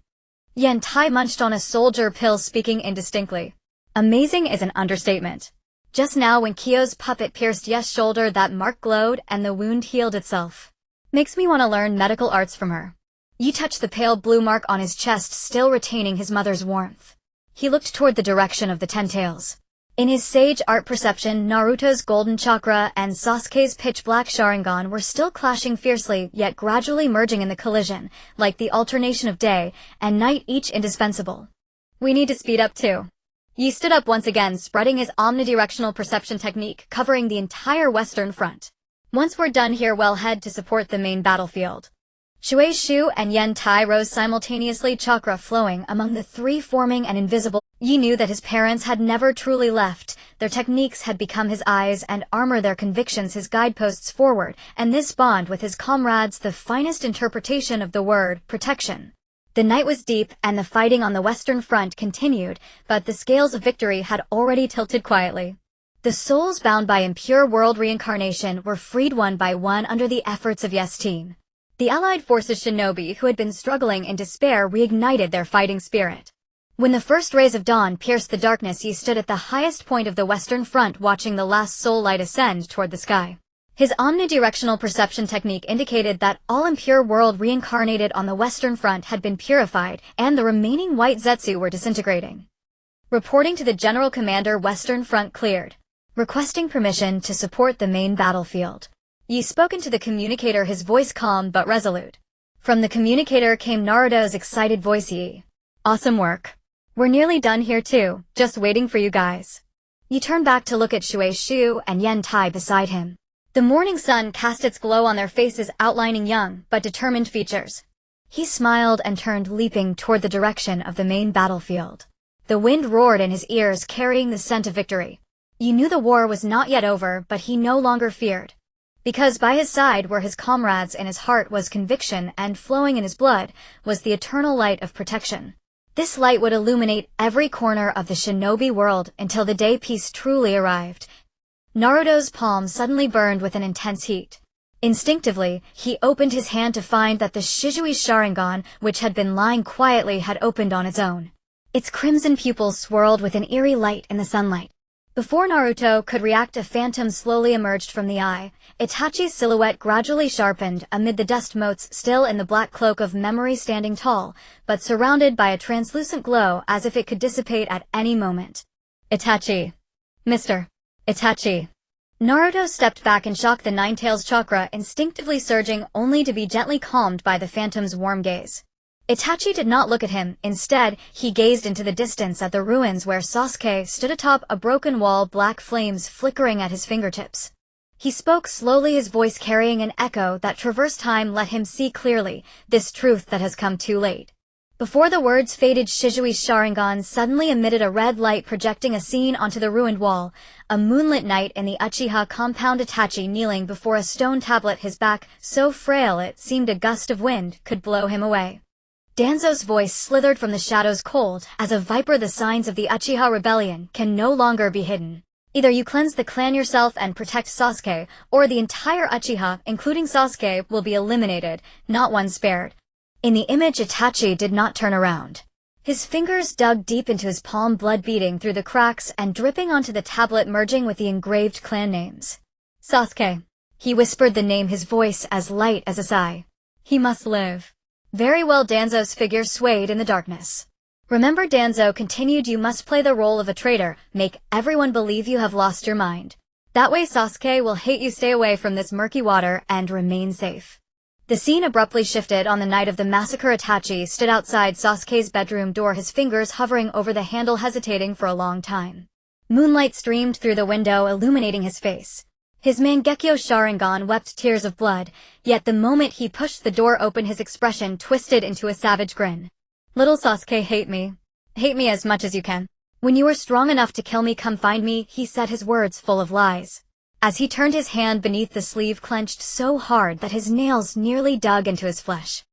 Yantai munched on a soldier pill, speaking indistinctly. Amazing is an understatement. Just now when Kyo's puppet pierced Yes' shoulder, that mark glowed and the wound healed itself. Makes me want to learn medical arts from her. Yi touched the pale blue mark on his chest, still retaining his mother's warmth. He looked toward the direction of the Ten Tails. In his sage art perception, Naruto's golden chakra and Sasuke's pitch-black Sharingan were still clashing fiercely, yet gradually merging in the collision, like the alternation of day and night, each indispensable. We need to speed up too. Yi stood up once again, spreading his omnidirectional perception technique, covering the entire western front. Once we're done here, we'll head to support the main battlefield. Shui Shu and Yen Tai rose simultaneously, chakra flowing among the three, forming an invisible. Yi knew that his parents had never truly left. Their techniques had become his eyes and armor, their convictions his guideposts forward, and this bond with his comrades the finest interpretation of the word protection. The night was deep and the fighting on the western front continued, but the scales of victory had already tilted quietly. The souls bound by impure world reincarnation were freed one by one under the efforts of Yes' team. The allied forces shinobi who had been struggling in despair reignited their fighting spirit. When the first rays of dawn pierced the darkness, he stood at the highest point of the western front, watching the last soul light ascend toward the sky. His omnidirectional perception technique indicated that all impure world reincarnated on the western front had been purified, and the remaining white Zetsu were disintegrating. Reporting to the general commander, western front cleared. Requesting permission to support the main battlefield. Yi spoke into the communicator, his voice calm but resolute. From the communicator came Naruto's excited voice. Yi. Awesome work. We're nearly done here too, just waiting for you guys. Yi turned back to look at Shui Shu and Yen Tai beside him. The morning sun cast its glow on their faces, outlining young but determined features. He smiled and turned, leaping toward the direction of the main battlefield. The wind roared in his ears, carrying the scent of victory. Yi knew the war was not yet over, but he no longer feared. Because by his side were his comrades, in his heart was conviction, and flowing in his blood was the eternal light of protection. This light would illuminate every corner of the shinobi world until the day peace truly arrived. Naruto's palm suddenly burned with an intense heat. Instinctively, he opened his hand to find that the Shizui's Sharingan, which had been lying quietly, had opened on its own. Its crimson pupils swirled with an eerie light in the sunlight. Before Naruto could react, a phantom slowly emerged from the eye. Itachi's silhouette gradually sharpened amid the dust motes, still in the black cloak of memory, standing tall, but surrounded by a translucent glow as if it could dissipate at any moment. Itachi. Mr. Itachi. Naruto stepped back in shock, the Nine-Tails chakra instinctively surging, only to be gently calmed by the phantom's warm gaze. Itachi did not look at him. Instead, he gazed into the distance at the ruins where Sasuke stood atop a broken wall, black flames flickering at his fingertips. He spoke slowly, his voice carrying an echo that traversed time. Let him see clearly this truth that has come too late. Before the words faded, Shizui's Sharingan suddenly emitted a red light, projecting a scene onto the ruined wall. A moonlit night in the Uchiha compound. Itachi kneeling before a stone tablet, his back so frail it seemed a gust of wind could blow him away. Danzo's voice slithered from the shadows, cold as a viper. The signs of the Uchiha rebellion can no longer be hidden. Either you cleanse the clan yourself and protect Sasuke, or the entire Uchiha, including Sasuke, will be eliminated, not one spared. In the image, Itachi did not turn around. His fingers dug deep into his palm, blood beading through the cracks and dripping onto the tablet, merging with the engraved clan names. Sasuke. He whispered the name, his voice as light as a sigh. He must live. Very well. Danzo's figure swayed in the darkness. Remember, Danzo continued, you must play the role of a traitor, make everyone believe you have lost your mind. That way Sasuke will hate you. Stay away from this murky water and remain safe. The scene abruptly shifted. On the night of the massacre, Itachi stood outside Sasuke's bedroom door, his fingers hovering over the handle, hesitating for a long time. Moonlight streamed through the window, illuminating his face. His Mangekyo Sharingan wept tears of blood, yet the moment he pushed the door open, his expression twisted into a savage grin. Little Sasuke, hate me. Hate me as much as you can. When you are strong enough to kill me, come find me, he said, his words full of lies. As he turned his hand beneath the sleeve, clenched so hard that his nails nearly dug into his flesh.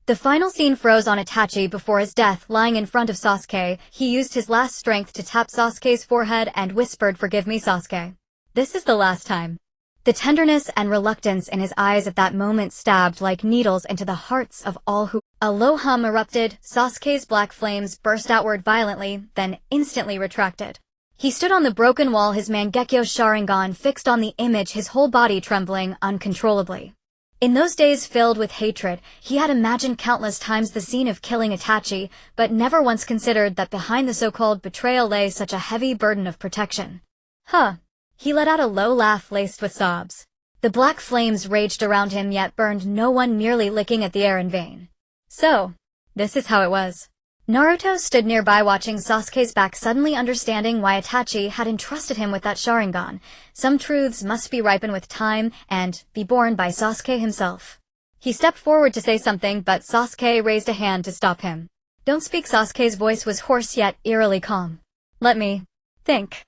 The final scene froze on Itachi before his death. Lying in front of Sasuke, he used his last strength to tap Sasuke's forehead and whispered, forgive me, Sasuke. This is the last time. The tenderness and reluctance in his eyes at that moment stabbed like needles into the hearts of all who— A low hum erupted. Sasuke's black flames burst outward violently, then instantly retracted. He stood on the broken wall, his Mangekyo Sharingan fixed on the image, his whole body trembling uncontrollably. In those days filled with hatred, he had imagined countless times the scene of killing Itachi, but never once considered that behind the so-called betrayal lay such a heavy burden of protection. Huh. He let out a low laugh laced with sobs. The black flames raged around him yet burned no one, merely licking at the air in vain. So, this is how it was. Naruto stood nearby watching Sasuke's back, suddenly understanding why Itachi had entrusted him with that Sharingan. Some truths must be ripened with time and be born by Sasuke himself. He stepped forward to say something, but Sasuke raised a hand to stop him. Don't speak. Sasuke's voice was hoarse yet eerily calm. Let me think.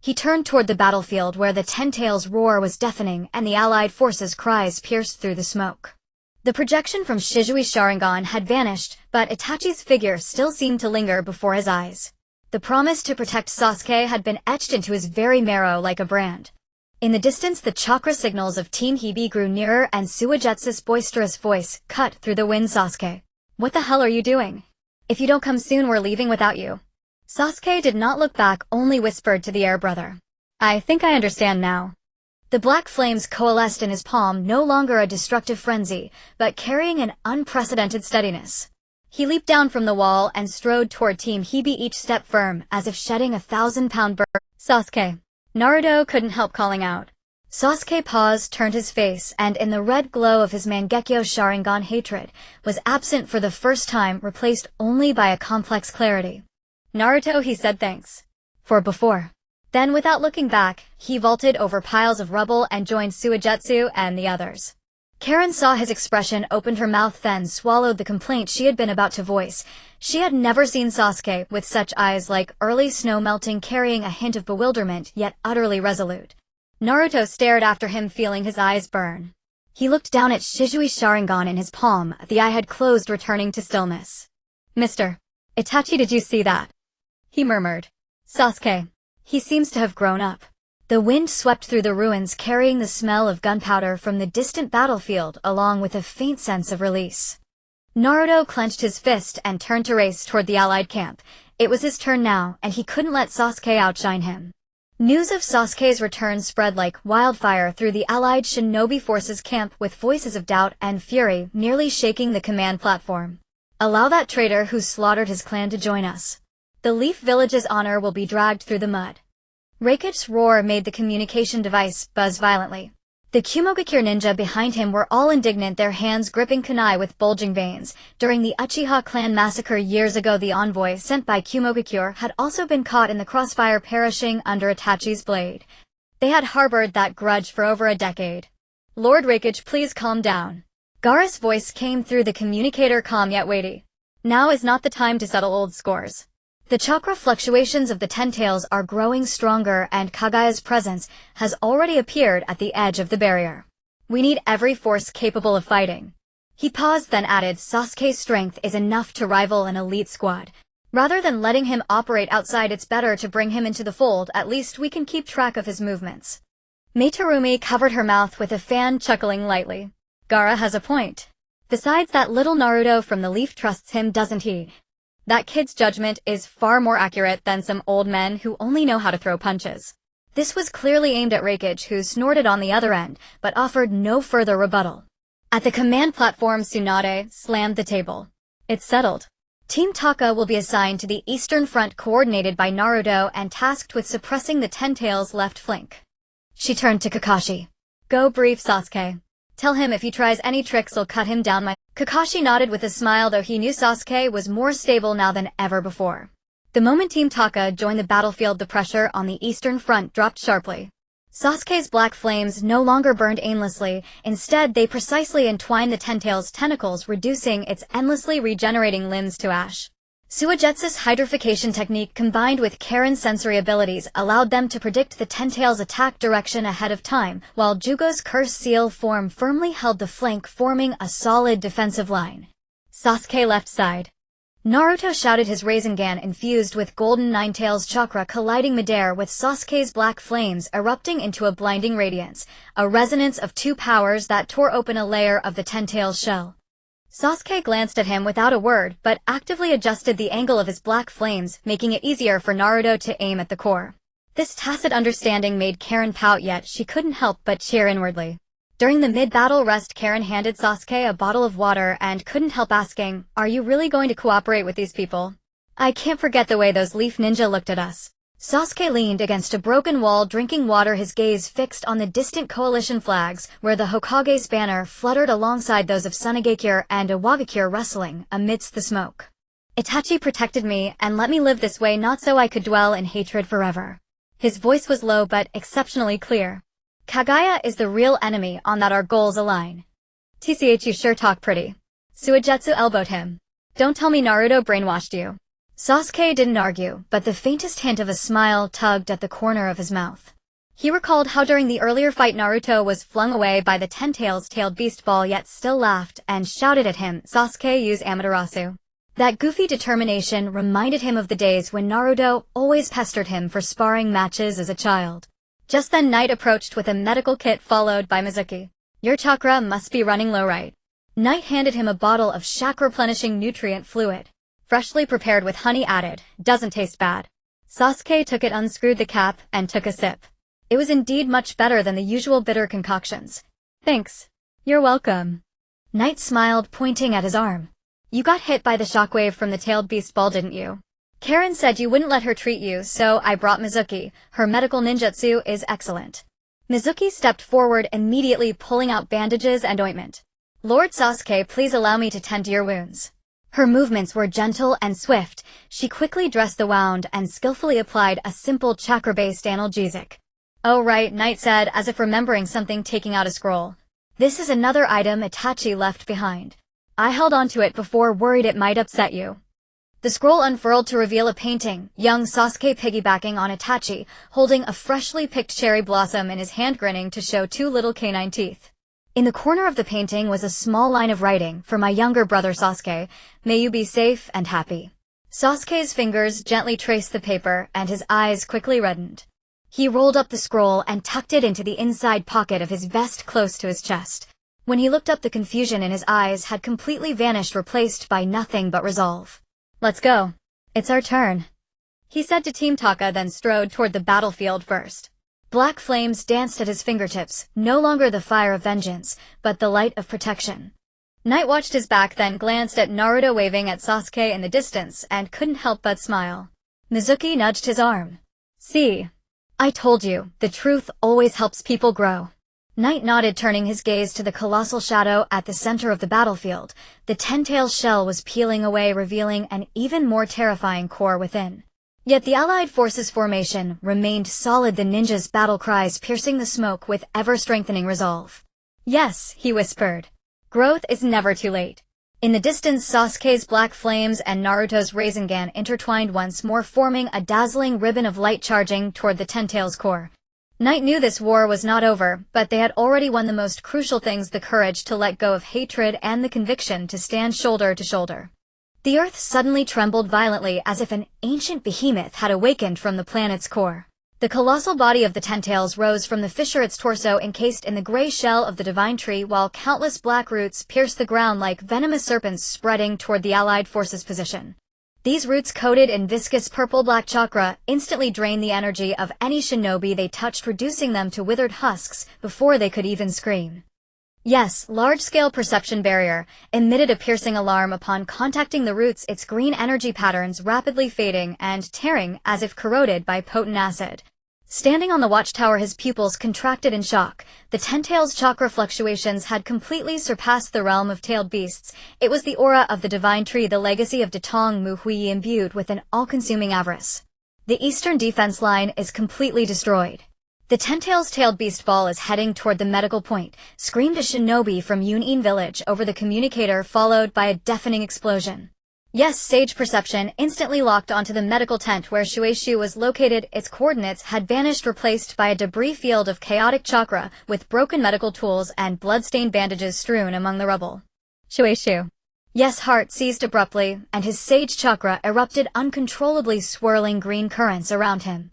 He turned toward the battlefield where the Ten Tails' roar was deafening and the allied forces' cries pierced through the smoke. The projection from Shizui's Sharingan had vanished, but Itachi's figure still seemed to linger before his eyes. The promise to protect Sasuke had been etched into his very marrow like a brand. In the distance, the chakra signals of Team Hibi grew nearer and Suigetsu's boisterous voice cut through the wind. Sasuke, what the hell are you doing? If you don't come soon, we're leaving without you. Sasuke did not look back, only whispered to the air brother. I think I understand now. The black flames coalesced in his palm, no longer a destructive frenzy, but carrying an unprecedented steadiness. He leaped down from the wall and strode toward Team Hibi, each step firm, as if shedding 1,000-pound burden. Sasuke. Naruto couldn't help calling out. Sasuke paused, turned his face, and in the red glow of his Mangekyo Sharingan, hatred was absent for the first time, replaced only by a complex clarity. Naruto, he said, thanks. For before. Then, without looking back, he vaulted over piles of rubble and joined Suigetsu and the others. Karen saw his expression, opened her mouth, then swallowed the complaint she had been about to voice. She had never seen Sasuke with such eyes, like early snow melting, carrying a hint of bewilderment, yet utterly resolute. Naruto stared after him, feeling his eyes burn. He looked down at Shizui's Sharingan in his palm, the eye had closed, returning to stillness. Mr. Itachi, did you see that? He murmured. Sasuke. He seems to have grown up. The wind swept through the ruins, carrying the smell of gunpowder from the distant battlefield along with a faint sense of release. Naruto clenched his fist and turned to race toward the allied camp. It was his turn now, and he couldn't let Sasuke outshine him. News of Sasuke's return spread like wildfire through the allied shinobi forces camp, with voices of doubt and fury nearly shaking the command platform. Allow that traitor who slaughtered his clan to join us. The Leaf Village's honor will be dragged through the mud. Reikach's roar made the communication device buzz violently. The Kumogakure ninja behind him were all indignant, their hands gripping kunai with bulging veins. During the Uchiha clan massacre years ago, the envoy sent by Kumogakure had also been caught in the crossfire, perishing under Itachi's blade. They had harbored that grudge for over a decade. Lord Reikach, please calm down. Gaara's voice came through the communicator, calm yet weighty. Now is not the time to settle old scores. The chakra fluctuations of the Ten Tails are growing stronger, and Kagaya's presence has already appeared at the edge of the barrier. We need every force capable of fighting. He paused, then added, Sasuke's strength is enough to rival an elite squad. Rather than letting him operate outside, it's better to bring him into the fold. At least we can keep track of his movements. Meitarumi covered her mouth with a fan, chuckling lightly. Gaara has a point. Besides, that little Naruto from the Leaf trusts him, doesn't he? That kid's judgment is far more accurate than some old men who only know how to throw punches. This was clearly aimed at Reikach, who snorted on the other end, but offered no further rebuttal. At the command platform, Tsunade slammed the table. It's settled. Team Taka will be assigned to the Eastern Front, coordinated by Naruto and tasked with suppressing the Ten Tails' left flank. She turned to Kakashi. Go brief Sasuke. Tell him if he tries any tricks, I'll cut him down. Kakashi nodded with a smile, though he knew Sasuke was more stable now than ever before. The moment Team Taka joined the battlefield, the pressure on the Eastern Front dropped sharply. Sasuke's black flames no longer burned aimlessly. Instead, they precisely entwined the Ten Tails' tentacles, reducing its endlessly regenerating limbs to ash. Suigetsu's hydrification technique, combined with Karen's sensory abilities, allowed them to predict the Ten Tails' attack direction ahead of time, while Jugo's curse seal form firmly held the flank, forming a solid defensive line. Sasuke left side. Naruto shouted, his Rasengan infused with golden Ninetales chakra colliding midair with Sasuke's black flames, erupting into a blinding radiance, a resonance of two powers that tore open a layer of the Ten Tails shell. Sasuke glanced at him without a word, but actively adjusted the angle of his black flames, making it easier for Naruto to aim at the core. This tacit understanding made Karen pout, yet she couldn't help but cheer inwardly. During the mid-battle rest, Karen handed Sasuke a bottle of water and couldn't help asking, "Are you really going to cooperate with these people? I can't forget the way those leaf ninja looked at us." Sasuke leaned against a broken wall drinking water, his gaze fixed on the distant coalition flags where the Hokage's banner fluttered alongside those of Tsunagakure and Iwagakure rustling amidst the smoke. "Itachi protected me and let me live this way not so I could dwell in hatred forever." His voice was low but exceptionally clear. "Kaguya is the real enemy on that our goals align." "Tch, you sure talk pretty." Suigetsu elbowed him. "Don't tell me Naruto brainwashed you." Sasuke didn't argue, but the faintest hint of a smile tugged at the corner of his mouth. He recalled how during the earlier fight Naruto was flung away by the tailed beast ball, yet still laughed and shouted at him, "Sasuke, use Amaterasu." That goofy determination reminded him of the days when Naruto always pestered him for sparring matches as a child. Just then Knight approached with a medical kit followed by Mizuki. "Your chakra must be running low, right?" Knight handed him a bottle of chakra-replenishing nutrient fluid. "Freshly prepared with honey added, doesn't taste bad." Sasuke took it, unscrewed the cap, and took a sip. It was indeed much better than the usual bitter concoctions. "Thanks." "You're welcome." Knight smiled, pointing at his arm. "You got hit by the shockwave from the tailed beast ball, didn't you? Karen said you wouldn't let her treat you, so I brought Mizuki. Her medical ninjutsu is excellent." Mizuki stepped forward, immediately pulling out bandages and ointment. "Lord Sasuke, please allow me to tend to your wounds." Her movements were gentle and swift. She quickly dressed the wound and skillfully applied a simple chakra-based analgesic. "Oh right," Knight said, as if remembering something, taking out a scroll. "This is another item Itachi left behind. I held onto it before, worried it might upset you." The scroll unfurled to reveal a painting, young Sasuke piggybacking on Itachi, holding a freshly picked cherry blossom in his hand, grinning to show two little canine teeth. In the corner of the painting was a small line of writing, "For my younger brother Sasuke, may you be safe and happy." Sasuke's fingers gently traced the paper, and his eyes quickly reddened. He rolled up the scroll and tucked it into the inside pocket of his vest close to his chest. When he looked up, the confusion in his eyes had completely vanished, replaced by nothing but resolve. "Let's go. It's our turn," he said to Team Taka, then strode toward the battlefield first. Black flames danced at his fingertips, no longer the fire of vengeance, but the light of protection. Knight watched his back, then glanced at Naruto waving at Sasuke in the distance, and couldn't help but smile. Mizuki nudged his arm. "See? I told you, the truth always helps people grow." Knight nodded, turning his gaze to the colossal shadow at the center of the battlefield. The ten-tailed shell was peeling away, revealing an even more terrifying core within. Yet the Allied forces' formation remained solid, the ninjas' battle cries piercing the smoke with ever-strengthening resolve. "Yes," he whispered. "Growth is never too late." In the distance, Sasuke's black flames and Naruto's Rasengan intertwined once more, forming a dazzling ribbon of light charging toward the ten-tails' core. Knight knew this war was not over, but they had already won the most crucial things: the courage to let go of hatred and the conviction to stand shoulder to shoulder. The earth suddenly trembled violently, as if an ancient behemoth had awakened from the planet's core. The colossal body of the Ten-Tails rose from the fissure, its torso encased in the gray shell of the divine tree, while countless black roots pierced the ground like venomous serpents, spreading toward the Allied forces' position. These roots, coated in viscous purple-black chakra, instantly drained the energy of any shinobi they touched, reducing them to withered husks before they could even scream. Yes, large-scale perception barrier emitted a piercing alarm upon contacting the roots, its green energy patterns rapidly fading and tearing as if corroded by potent acid. Standing on the watchtower, his pupils contracted in shock. The Ten-Tails' chakra fluctuations had completely surpassed the realm of tailed beasts. It was the aura of the divine tree, the legacy of Datong Muhui, imbued with an all-consuming avarice. The eastern defense line is completely destroyed. The Ten-Tails' tailed beast ball is heading toward the medical point, screamed a shinobi from Yunin village over the communicator, followed by a deafening explosion. Yes, Sage Perception instantly locked onto the medical tent where Shueishu was located. Its coordinates had vanished, replaced by a debris field of chaotic chakra, with broken medical tools and blood-stained bandages strewn among the rubble. Shueishu. Yes, heart ceased abruptly, and his Sage Chakra erupted uncontrollably, swirling green currents around him.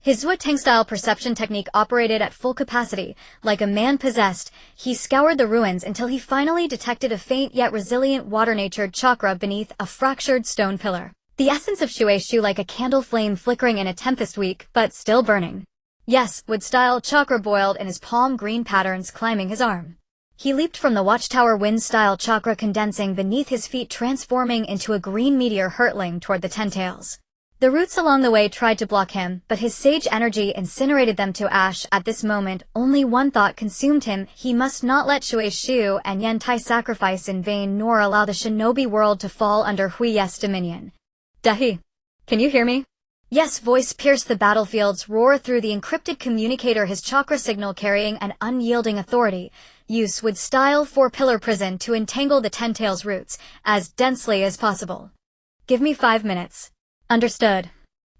His Zuo-Tang-style perception technique operated at full capacity. Like a man possessed, he scoured the ruins until he finally detected a faint yet resilient water-natured chakra beneath a fractured stone pillar. The essence of Shueishu like a candle flame flickering in a tempest weak, but still burning. Yes, wood-style chakra boiled in his palm, green patterns climbing his arm. He leaped from the watchtower, wind-style chakra condensing beneath his feet, transforming into a green meteor hurtling toward the Ten-Tails. The roots along the way tried to block him, but his sage energy incinerated them to ash. At this moment, only one thought consumed him: he must not let Shueishu and Yantai sacrifice in vain, nor allow the shinobi world to fall under Hui's dominion. Dahi, can you hear me? Yes, voice pierced the battlefield's roar through the encrypted communicator, his chakra signal carrying an unyielding authority. Use would-style 4-pillar prison to entangle the Ten-Tails' roots as densely as possible. Give me 5 minutes. Understood.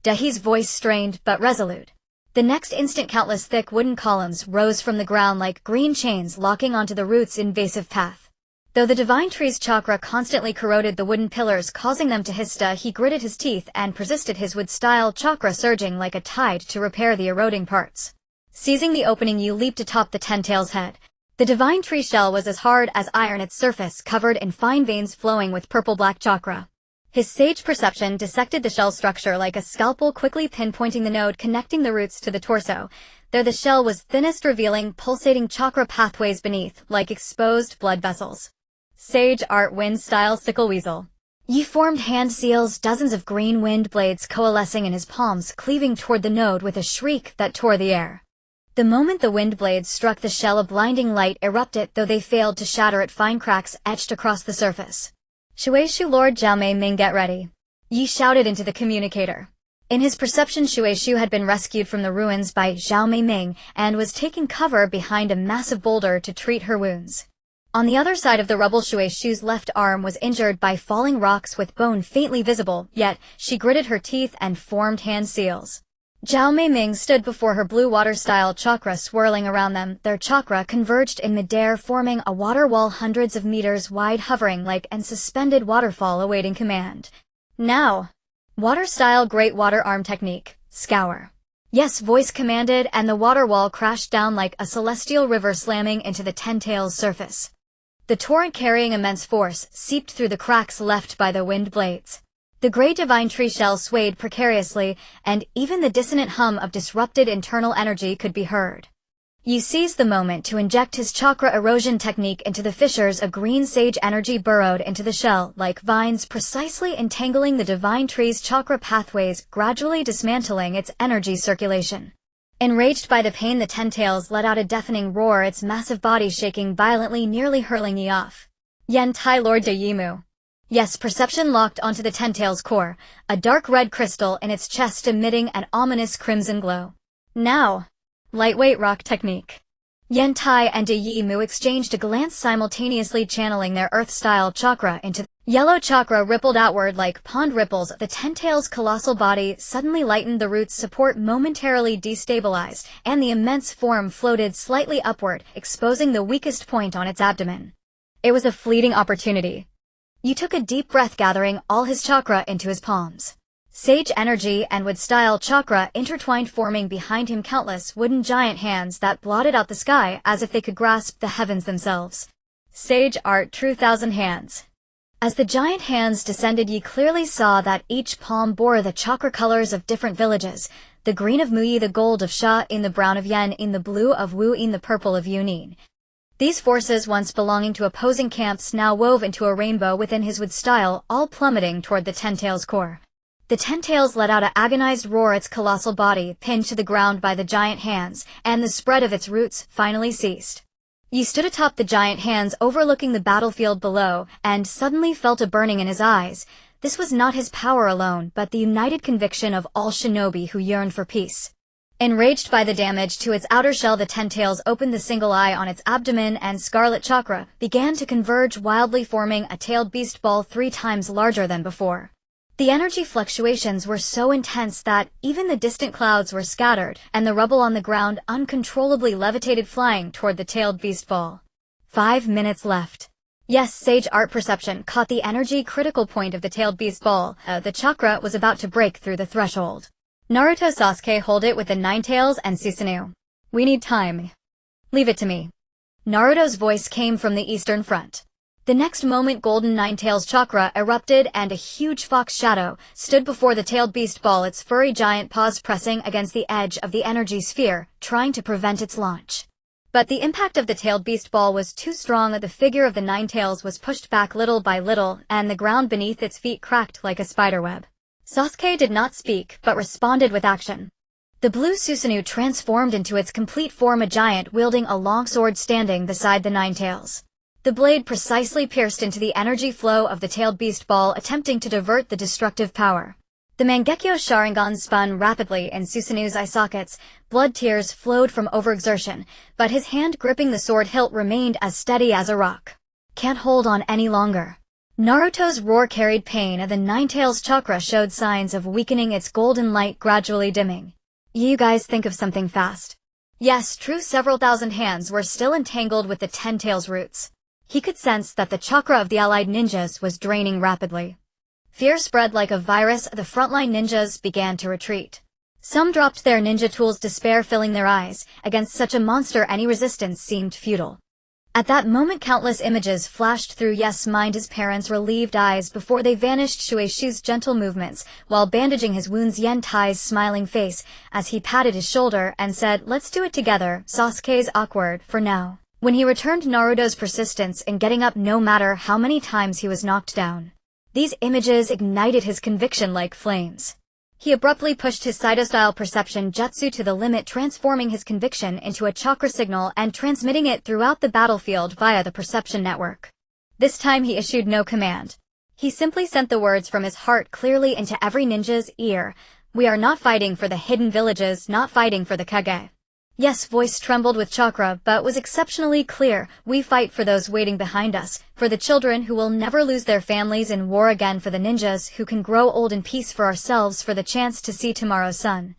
Dahi's voice strained but resolute. The next instant, countless thick wooden columns rose from the ground like green chains, locking onto the roots' invasive path. Though the divine tree's chakra constantly corroded the wooden pillars, causing them to hista, he gritted his teeth and persisted, his wood-style chakra surging like a tide to repair the eroding parts. Seizing the opening, you leaped atop the Ten-Tails' head. The divine tree shell was as hard as iron, its surface covered in fine veins flowing with purple-black chakra. His sage perception dissected the shell structure like a scalpel, quickly pinpointing the node connecting the roots to the torso. There the shell was thinnest, revealing pulsating chakra pathways beneath, like exposed blood vessels. Sage art, wind-style sickle weasel. Yi formed hand seals, dozens of green wind blades coalescing in his palms, cleaving toward the node with a shriek that tore the air. The moment the wind blades struck the shell, a blinding light erupted, though they failed to shatter it. Fine cracks etched across the surface. Shueishu, Lord Zhao Mei, get ready. Yi shouted into the communicator. In his perception, Shueishu had been rescued from the ruins by Zhao Mei and was taking cover behind a massive boulder to treat her wounds. On the other side of the rubble, Shueishu's left arm was injured by falling rocks with bone faintly visible, yet she gritted her teeth and formed hand seals. Zhao Mei stood before her blue water-style chakra swirling around them. Their chakra converged in midair, forming a water wall hundreds of meters wide, hovering like an suspended waterfall awaiting command. Now! Water-style great water arm technique. Scour. Yes, voice commanded, and the water wall crashed down like a celestial river, slamming into the Ten-Tails' surface. The torrent, carrying immense force, seeped through the cracks left by the wind blades. The gray divine tree shell swayed precariously, and even the dissonant hum of disrupted internal energy could be heard. Yi seized the moment to inject his chakra erosion technique into the fissures. A green sage energy burrowed into the shell like vines, precisely entangling the divine tree's chakra pathways, gradually dismantling its energy circulation. Enraged by the pain, the Ten-Tails let out a deafening roar, its massive body shaking violently, nearly hurling Yi off. Yantai, Lord de Yimu. Yes, perception locked onto the Ten-Tails' core, a dark red crystal in its chest emitting an ominous crimson glow. Now! Lightweight rock technique. Yantai and de Yimu exchanged a glance, simultaneously channeling their earth-style chakra into yellow chakra rippled outward like pond ripples. The Ten-Tails' colossal body suddenly lightened, the root's support momentarily destabilized, and the immense form floated slightly upward, exposing the weakest point on its abdomen. It was a fleeting opportunity. Yi took a deep breath, gathering all his chakra into his palms. Sage energy and wood-style chakra intertwined, forming behind him countless wooden giant hands that blotted out the sky as if they could grasp the heavens themselves. Sage art, true thousand hands. As the giant hands descended, Yi clearly saw that each palm bore the chakra colors of different villages: the green of Muyi, the gold of Sha, in the brown of Yen, in the blue of Wu, in the purple of Yunin. These forces, once belonging to opposing camps, now wove into a rainbow within his wood-style, all plummeting toward the Ten-Tails' core. The Ten-Tails let out an agonized roar, its colossal body pinned to the ground by the giant hands, and the spread of its roots finally ceased. Yi stood atop the giant hands, overlooking the battlefield below, and suddenly felt a burning in his eyes. This was not his power alone, but the united conviction of all shinobi who yearned for peace. Enraged by the damage to its outer shell, the Ten-Tails opened the single eye on its abdomen, and scarlet chakra began to converge wildly, forming a tailed beast ball 3 times larger than before. The energy fluctuations were so intense that even the distant clouds were scattered, and the rubble on the ground uncontrollably levitated, flying toward the tailed beast ball. 5 minutes left. Yes, sage art perception caught the energy critical point of the tailed beast ball. The chakra was about to break through the threshold. Naruto, Sasuke, hold it with the 9 tails, and Susanoo. We need time. Leave it to me. Naruto's voice came from the eastern front. The next moment Golden Ninetales chakra erupted and a huge fox shadow stood before the tailed beast ball, its furry giant paws pressing against the edge of the energy sphere, trying to prevent its launch. But the impact of the tailed beast ball was too strong that the figure of the Ninetales was pushed back little by little, and the ground beneath its feet cracked like a spiderweb. Sasuke did not speak, but responded with action. The blue Susanoo transformed into its complete form, a giant wielding a long sword standing beside the Ninetales. The blade precisely pierced into the energy flow of the tailed beast ball, attempting to divert the destructive power. The Mangekyo Sharingan spun rapidly in Susanoo's eye sockets. Blood tears flowed from overexertion, but his hand gripping the sword hilt remained as steady as a rock. Can't hold on any longer. Naruto's roar carried pain, and the Ninetales chakra showed signs of weakening, its golden light gradually dimming. You guys think of something fast. Yes, true, several thousand hands were still entangled with the Ten-Tails roots. He could sense that the chakra of the allied ninjas was draining rapidly. Fear spread like a virus. The frontline ninjas began to retreat. Some dropped their ninja tools, despair filling their eyes. Against such a monster, any resistance seemed futile. At that moment, countless images flashed through Yes' mind, his parents' relieved eyes before they vanished, Shueishu's gentle movements while bandaging his wounds, Yentai's smiling face as he patted his shoulder and said, "Let's do it together," Sasuke's awkward, for now. When he returned, Naruto's persistence in getting up no matter how many times he was knocked down. These images ignited his conviction like flames. He abruptly pushed his Saito-style perception jutsu to the limit, transforming his conviction into a chakra signal and transmitting it throughout the battlefield via the perception network. This time he issued no command. He simply sent the words from his heart clearly into every ninja's ear. "We are not fighting for the hidden villages, not fighting for the Kage." Yes' voice trembled with chakra, but was exceptionally clear. "We fight for those waiting behind us, for the children who will never lose their families in war again, for the ninjas who can grow old in peace, for ourselves, for the chance to see tomorrow's sun.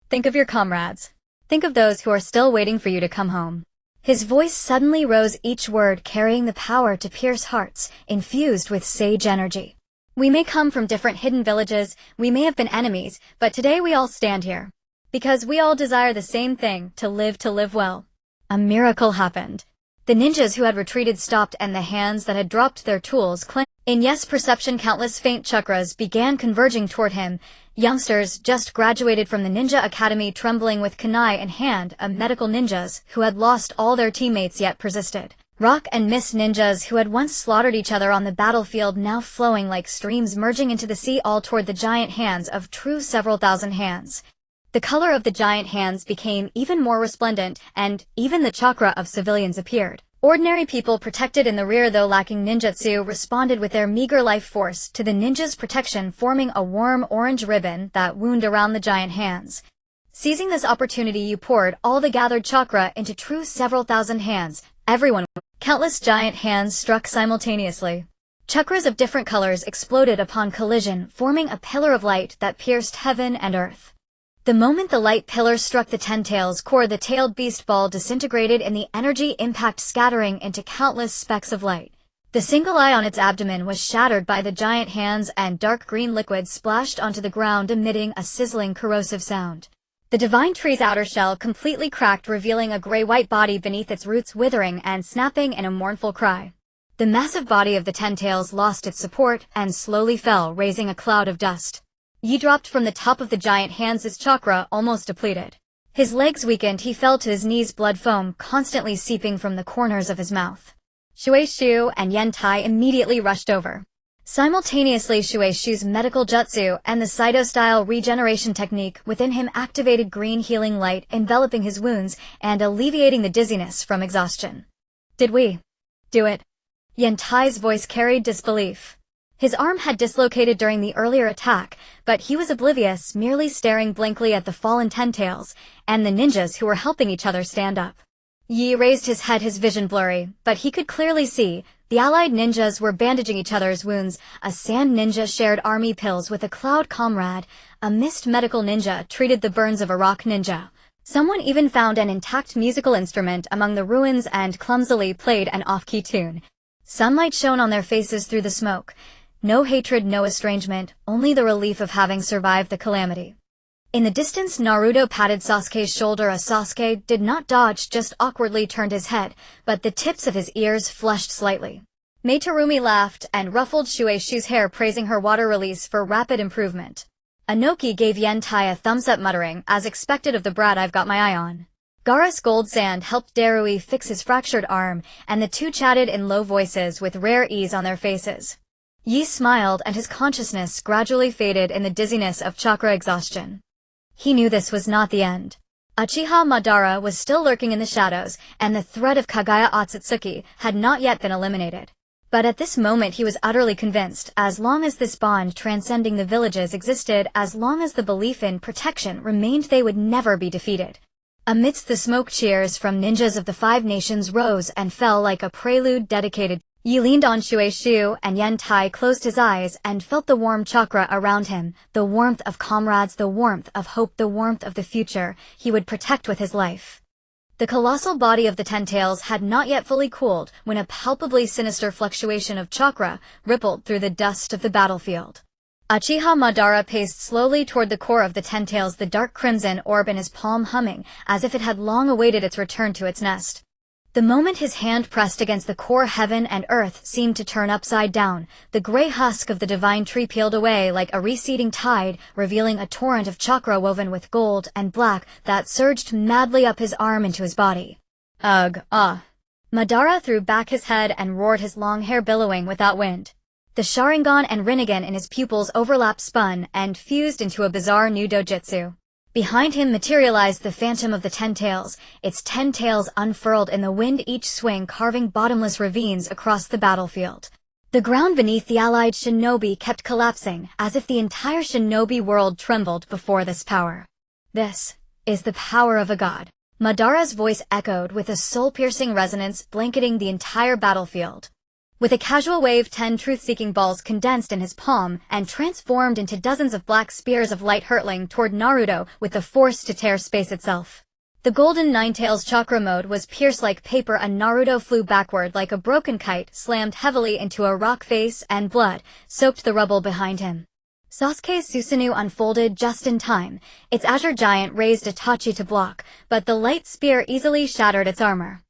Think of your comrades. Think of those who are still waiting for you to come home." His voice suddenly rose, each word carrying the power to pierce hearts, infused with sage energy. "We may come from different hidden villages, we may have been enemies, but today we all stand here. Because we all desire the same thing, to live well." A miracle happened. The ninjas who had retreated stopped, and the hands that had dropped their tools clenched. In Yes' perception, countless faint chakras began converging toward him. Youngsters just graduated from the Ninja Academy, trembling with kunai in hand, medical ninjas who had lost all their teammates yet persisted. Rock and Mist ninjas who had once slaughtered each other on the battlefield, now flowing like streams merging into the sea, all toward the giant hands of true several thousand hands. The color of the giant hands became even more resplendent, and even the chakra of civilians appeared. Ordinary people protected in the rear, though lacking ninjutsu, responded with their meager life force to the ninjas' protection, forming a warm orange ribbon that wound around the giant hands. Seizing this opportunity, you poured all the gathered chakra into true several thousand hands. Everyone. Countless giant hands struck simultaneously. Chakras of different colors exploded upon collision, forming a pillar of light that pierced heaven and earth. The moment the light pillar struck the Ten-Tails core, the tailed beast ball disintegrated in the energy impact, scattering into countless specks of light. The single eye on its abdomen was shattered by the giant hands, and dark green liquid splashed onto the ground, emitting a sizzling, corrosive sound. The divine tree's outer shell completely cracked, revealing a gray-white body beneath its roots, withering and snapping in a mournful cry. The massive body of the Ten-Tails lost its support and slowly fell, raising a cloud of dust. Yi dropped from the top of the giant hands, his chakra almost depleted. His legs weakened, he fell to his knees, blood foam constantly seeping from the corners of his mouth. Shueishu and Yentai immediately rushed over. Simultaneously, Shueishu's medical jutsu and the Saito-style regeneration technique within him activated green healing light, enveloping his wounds and alleviating the dizziness from exhaustion. "Did we do it?" Yentai's voice carried disbelief. His arm had dislocated during the earlier attack, but he was oblivious, merely staring blankly at the fallen Ten-Tails and the ninjas who were helping each other stand up. Yi raised his head, his vision blurry, but he could clearly see the allied ninjas were bandaging each other's wounds. A sand ninja shared army pills with a cloud comrade. A mist medical ninja treated the burns of a rock ninja. Someone even found an intact musical instrument among the ruins and clumsily played an off-key tune. Sunlight shone on their faces through the smoke. No hatred, no estrangement, only the relief of having survived the calamity. In the distance, Naruto patted Sasuke's shoulder. Sasuke did not dodge, just awkwardly turned his head, but the tips of his ears flushed slightly. Meitarumi laughed and ruffled Shueishu's hair, praising her water release for rapid improvement. Anoki gave Yentai a thumbs-up, muttering, "As expected of the brat I've got my eye on." Gaara's gold sand helped Darui fix his fractured arm, and the two chatted in low voices with rare ease on their faces. Yi smiled, and his consciousness gradually faded in the dizziness of chakra exhaustion. He knew this was not the end. Uchiha Madara was still lurking in the shadows, and the threat of Kagaya Otsutsuki had not yet been eliminated. But at this moment he was utterly convinced, as long as this bond transcending the villages existed, as long as the belief in protection remained, they would never be defeated. Amidst the smoke, cheers from ninjas of the 5 nations rose and fell like a prelude dedicated. Yi leaned on Shueishu, and Yentai closed his eyes and felt the warm chakra around him, the warmth of comrades, the warmth of hope, the warmth of the future he would protect with his life. The colossal body of the Ten Tails had not yet fully cooled when a palpably sinister fluctuation of chakra rippled through the dust of the battlefield. Uchiha Madara paced slowly toward the core of the Ten Tails, the dark crimson orb in his palm humming, as if it had long awaited its return to its nest. The moment his hand pressed against the core, heaven and earth seemed to turn upside down. The gray husk of the divine tree peeled away like a receding tide, revealing a torrent of chakra woven with gold and black that surged madly up his arm into his body. Ugh, ah. Madara threw back his head and roared, his long hair billowing without wind. The Sharingan and Rinnegan in his pupils overlapped, spun, and fused into a bizarre new dojutsu. Behind him materialized the phantom of the Ten Tails, its 10 tails unfurled in the wind, each swing carving bottomless ravines across the battlefield. The ground beneath the allied shinobi kept collapsing, as if the entire shinobi world trembled before this power. This is the power of a god. Madara's voice echoed with a soul-piercing resonance, blanketing the entire battlefield. With a casual wave, 10 truth-seeking balls condensed in his palm and transformed into dozens of black spears of light, hurtling toward Naruto with the force to tear space itself. The golden Nine-Tails chakra mode was pierced like paper, and Naruto flew backward like a broken kite, slammed heavily into a rock face, and blood soaked the rubble behind him. Sasuke's Susanoo unfolded just in time. Its azure giant raised Itachi to block, but the light spear easily shattered its armor.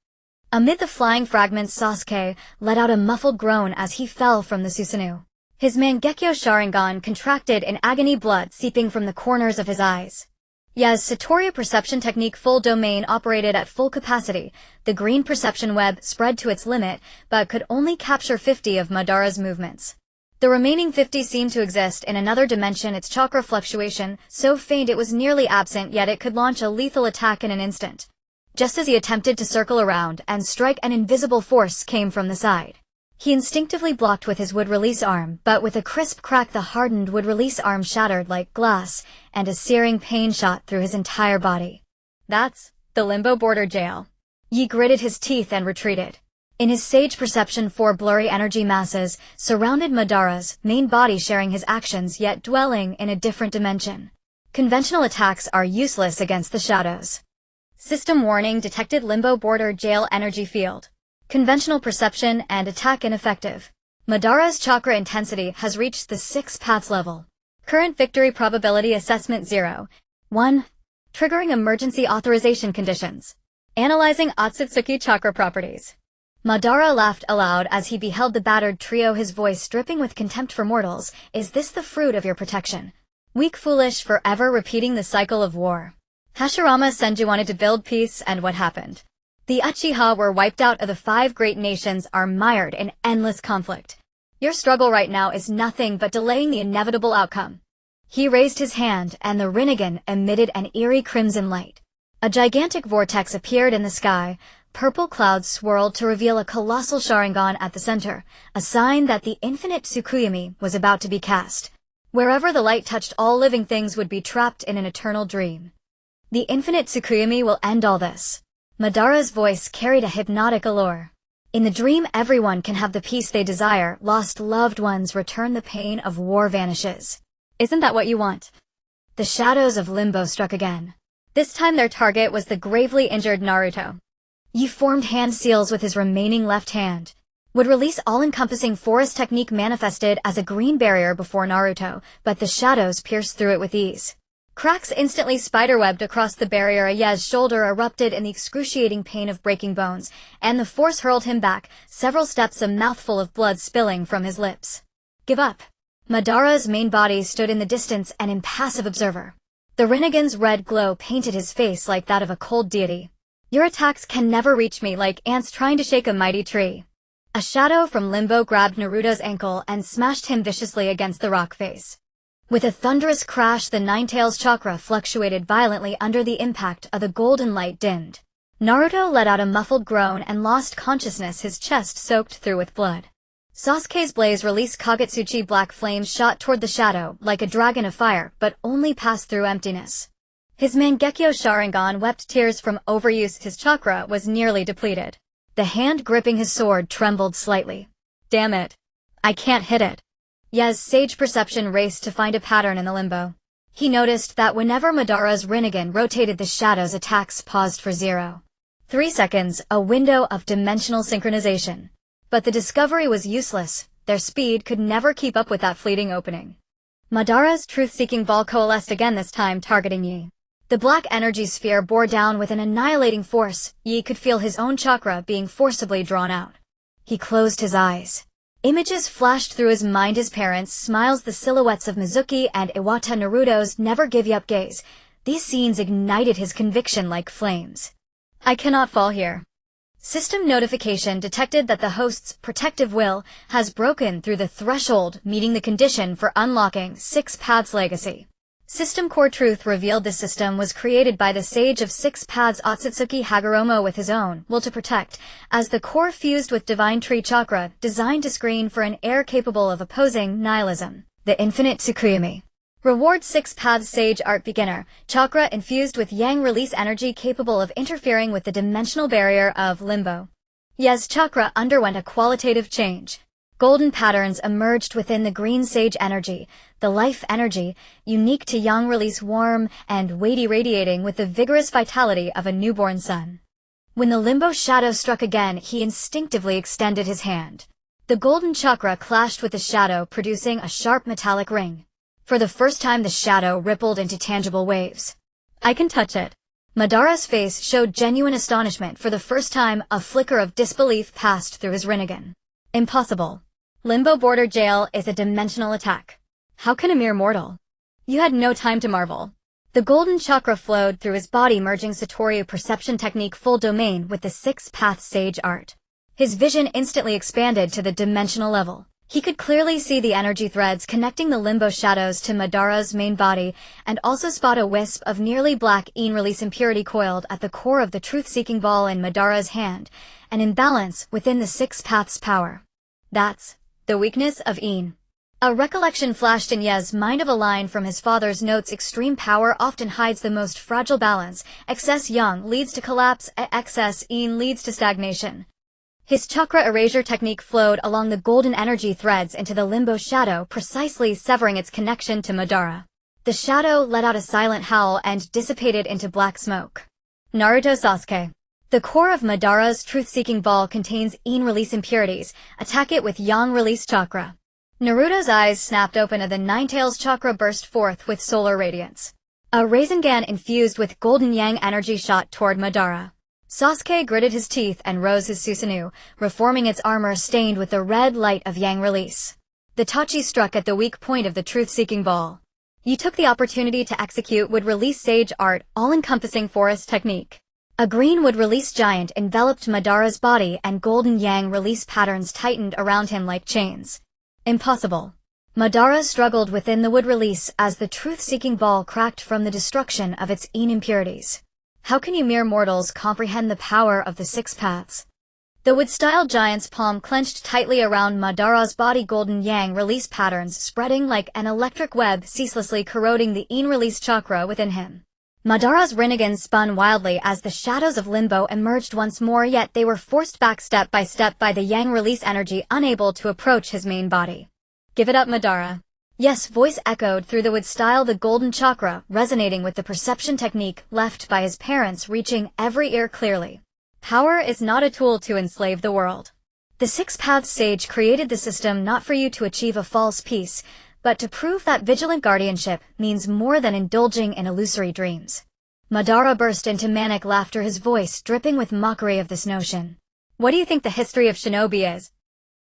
Amid the flying fragments, Sasuke let out a muffled groan as he fell from the Susanoo. His Mangekyo Sharingan contracted in agony, blood seeping from the corners of his eyes. Ya's Satori perception technique full domain operated at full capacity. The green perception web spread to its limit, but could only capture 50 of Madara's movements. The remaining 50 seemed to exist in another dimension, its chakra fluctuation so faint it was nearly absent, yet it could launch a lethal attack in an instant. Just as he attempted to circle around and strike, an invisible force came from the side. He instinctively blocked with his wood-release arm, but with a crisp crack the hardened wood-release arm shattered like glass, and a searing pain shot through his entire body. That's the Limbo Border Jail. Yi gritted his teeth and retreated. In his sage perception, 4 blurry energy masses surrounded Madara's main body, sharing his actions yet dwelling in a different dimension. Conventional attacks are useless against the shadows. System warning detected: Limbo Border Jail energy field. Conventional perception and attack ineffective. Madara's chakra intensity has reached the 6 paths level. Current victory probability assessment 0. 1. Triggering emergency authorization conditions. Analyzing Otsutsuki chakra properties. Madara laughed aloud as he beheld the battered trio, his voice dripping with contempt for mortals. Is this the fruit of your protection? Weak, foolish, forever repeating the cycle of war. Hashirama Senju wanted to build peace, and what happened? The Uchiha were wiped out of the 5 great nations, are mired in endless conflict. Your struggle right now is nothing but delaying the inevitable outcome. He raised his hand, and the Rinnegan emitted an eerie crimson light. A gigantic vortex appeared in the sky. Purple clouds swirled to reveal a colossal Sharingan at the center, a sign that the infinite Tsukuyomi was about to be cast. Wherever the light touched, all living things would be trapped in an eternal dream. The infinite Tsukuyomi will end all this. Madara's voice carried a hypnotic allure. In the dream, everyone can have the peace they desire. Lost loved ones return, the pain of war vanishes. Isn't that what you want? The shadows of Limbo struck again. This time their target was the gravely injured Naruto. Yi formed hand seals with his remaining left hand. Would release all-encompassing forest technique manifested as a green barrier before Naruto, but the shadows pierced through it with ease. Cracks instantly spiderwebbed across the barrier. Yez's shoulder erupted in the excruciating pain of breaking bones, and the force hurled him back, several steps, a mouthful of blood spilling from his lips. Give up. Madara's main body stood in the distance, an impassive observer. The Rinnegan's red glow painted his face like that of a cold deity. Your attacks can never reach me, like ants trying to shake a mighty tree. A shadow from limbo grabbed Naruto's ankle and smashed him viciously against the rock face. With a thunderous crash, the Ninetales chakra fluctuated violently under the impact of the golden light dimmed. Naruto let out a muffled groan and lost consciousness, his chest soaked through with blood. Sasuke's blaze released Kagetsuchi black flames shot toward the shadow like a dragon of fire, but only passed through emptiness. His Mangekyo Sharingan wept tears from overuse, his chakra was nearly depleted. The hand gripping his sword trembled slightly. Damn it. I can't hit it. Yez's sage perception raced to find a pattern in the limbo. He noticed that whenever Madara's Rinnegan rotated, the shadow's attacks paused for 0.3 seconds, a window of dimensional synchronization. But the discovery was useless. Their speed could never keep up with that fleeting opening. Madara's truth-seeking ball coalesced again, this time targeting Yi. The black energy sphere bore down with an annihilating force. Yi could feel his own chakra being forcibly drawn out. He closed his eyes. Images flashed through his mind, his parents' smiles, the silhouettes of Mizuki and Iwata, Naruto's never-give-you-up gaze. These scenes ignited his conviction like flames. I cannot fall here. System notification detected that the host's protective will has broken through the threshold, meeting the condition for unlocking Six Paths Legacy. System core truth revealed this system was created by the sage of Six Paths Otsutsuki Hagoromo with his own will to protect, as the core fused with divine tree chakra, designed to screen for an heir capable of opposing nihilism. The infinite Tsukuyomi. Reward Six Paths Sage Art Beginner, chakra infused with yang release energy capable of interfering with the dimensional barrier of limbo. Yez's chakra underwent a qualitative change. Golden patterns emerged within the green sage energy, the life energy, unique to yang release, warm and weighty, radiating with the vigorous vitality of a newborn sun. When the limbo shadow struck again, he instinctively extended his hand. The golden chakra clashed with the shadow, producing a sharp metallic ring. For the first time, the shadow rippled into tangible waves. I can touch it. Madara's face showed genuine astonishment. For the first time, a flicker of disbelief passed through his Rinnegan. Impossible. Limbo Border Jail is a dimensional attack. How can a mere mortal? You had no time to marvel. The golden chakra flowed through his body, merging Satoryu perception technique full domain with the Six Paths Sage art. His vision instantly expanded to the dimensional level. He could clearly see the energy threads connecting the limbo shadows to Madara's main body, and also spot a wisp of nearly black yin release impurity coiled at the core of the truth-seeking ball in Madara's hand, an imbalance within the Six Paths power. That's the weakness of yin. A recollection flashed in Yez's mind of a line from his father's notes: extreme power often hides the most fragile balance. Excess yang leads to collapse, excess yin leads to stagnation. His chakra erasure technique flowed along the golden energy threads into the limbo shadow, precisely severing its connection to Madara. The shadow let out a silent howl and dissipated into black smoke. Naruto Sasuke. The core of Madara's truth-seeking ball contains yin release impurities. Attack it with yang release chakra. Naruto's eyes snapped open and the Ninetales chakra burst forth with solar radiance. A Rasengan infused with golden yang energy shot toward Madara. Sasuke gritted his teeth and rose his Susanoo, reforming its armor stained with the red light of yang release. The Tachi struck at the weak point of the truth-seeking ball. You took the opportunity to execute would release sage art, all-encompassing forest technique. A green would release giant enveloped Madara's body, and golden yang release patterns tightened around him like chains. Impossible. Madara struggled within the wood release as the truth-seeking ball cracked from the destruction of its yin impurities. How can you mere mortals comprehend the power of the Six Paths? The wood-style giant's palm clenched tightly around Madara's body, golden yang release patterns spreading like an electric web, ceaselessly corroding the yin release chakra within him. Madara's Rinnegan spun wildly as the shadows of limbo emerged once more, yet they were forced back step by step by the yang release energy, unable to approach his main body. Give it up, Madara. Yes, voice echoed through the wood style, the golden chakra resonating with the perception technique left by his parents, reaching every ear clearly. Power is not a tool to enslave the world. The Six Paths Sage created the system not for you to achieve a false peace, but to prove that vigilant guardianship means more than indulging in illusory dreams. Madara burst into manic laughter, his voice dripping with mockery of this notion. What do you think the history of shinobi is?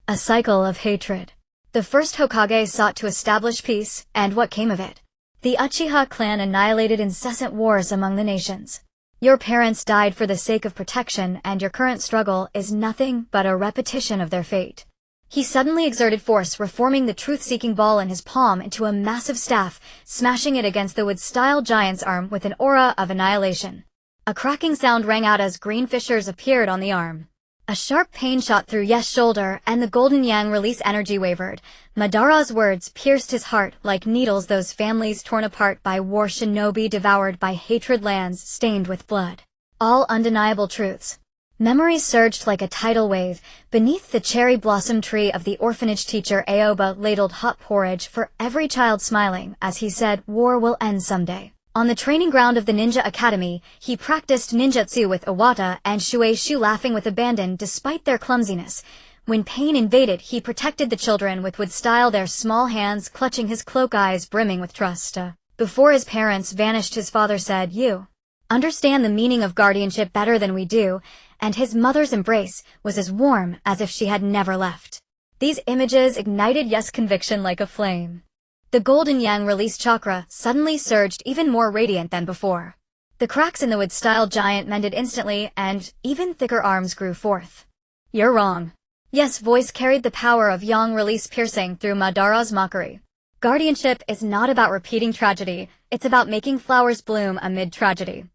A cycle of hatred. The first Hokage sought to establish peace, and what came of it? The Uchiha clan annihilated incessant wars among the nations. Your parents died for the sake of protection, and your current struggle is nothing but a repetition of their fate. He suddenly exerted force, reforming the truth-seeking ball in his palm into a massive staff, smashing it against the wood-style giant's arm with an aura of annihilation. A cracking sound rang out as green fissures appeared on the arm. A sharp pain shot through Yes' shoulder, and the golden yang release energy wavered. Madara's words pierced his heart like needles, those families torn apart by war, shinobi devoured by hatred, lands stained with blood. All undeniable truths. Memories surged like a tidal wave. Beneath the cherry blossom tree of the orphanage, teacher Aoba ladled hot porridge for every child, smiling as he said, "War will end someday." On the training ground of the Ninja Academy, he practiced ninjutsu with Iwata and Shueishu, laughing with abandon despite their clumsiness. When pain invaded, he protected the children with wood-style, their small hands clutching his cloak, eyes brimming with trust. Before his parents vanished, his father said, "You understand the meaning of guardianship better than we do," and his mother's embrace was as warm as if she had never left. These images ignited Yes' conviction like a flame. The golden yang release chakra suddenly surged, even more radiant than before. The cracks in the wood-style giant mended instantly, and even thicker arms grew forth. "You're wrong." Yes' voice carried the power of yang release, piercing through Madara's mockery. Guardianship is not about repeating tragedy, it's about making flowers bloom amid tragedy.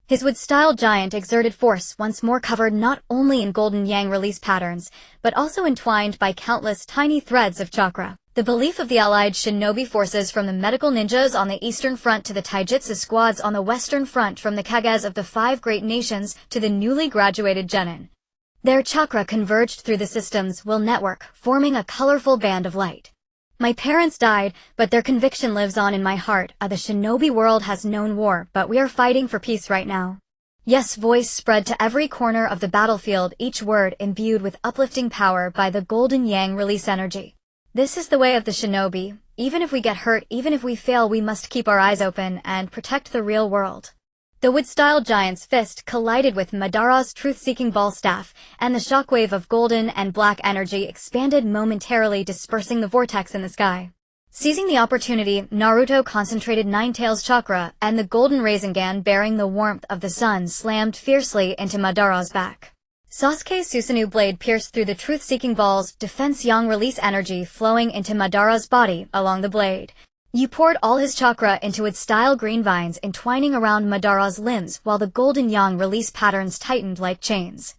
His wood-style giant exerted force, once more covered not only in golden yang release patterns, but also entwined by countless tiny threads of chakra. The belief of the allied shinobi forces, from the medical ninjas on the eastern front to the taijutsu squads on the western front, from the kages of the 5 great nations to the newly graduated genin. Their chakra converged through the systems will network, forming a colorful band of light. My parents died, but their conviction lives on in my heart. The shinobi world has known war, but we are fighting for peace right now. Yes' voice spread to every corner of the battlefield, each word imbued with uplifting power by the golden yang release energy. This is the way of the shinobi. Even if we get hurt, even if we fail, we must keep our eyes open and protect the real world. The wood-style giant's fist collided with Madara's truth-seeking ball staff, and the shockwave of golden and black energy expanded momentarily, dispersing the vortex in the sky. Seizing the opportunity, Naruto concentrated Ninetales chakra, and the golden Rasengan, bearing the warmth of the sun, slammed fiercely into Madara's back. Sasuke's Susanoo blade pierced through the truth-seeking ball's defense, yang release energy flowing into Madara's body along the blade. You poured all his chakra into its style green vines entwining around Madara's limbs, while the golden yang release patterns tightened like chains.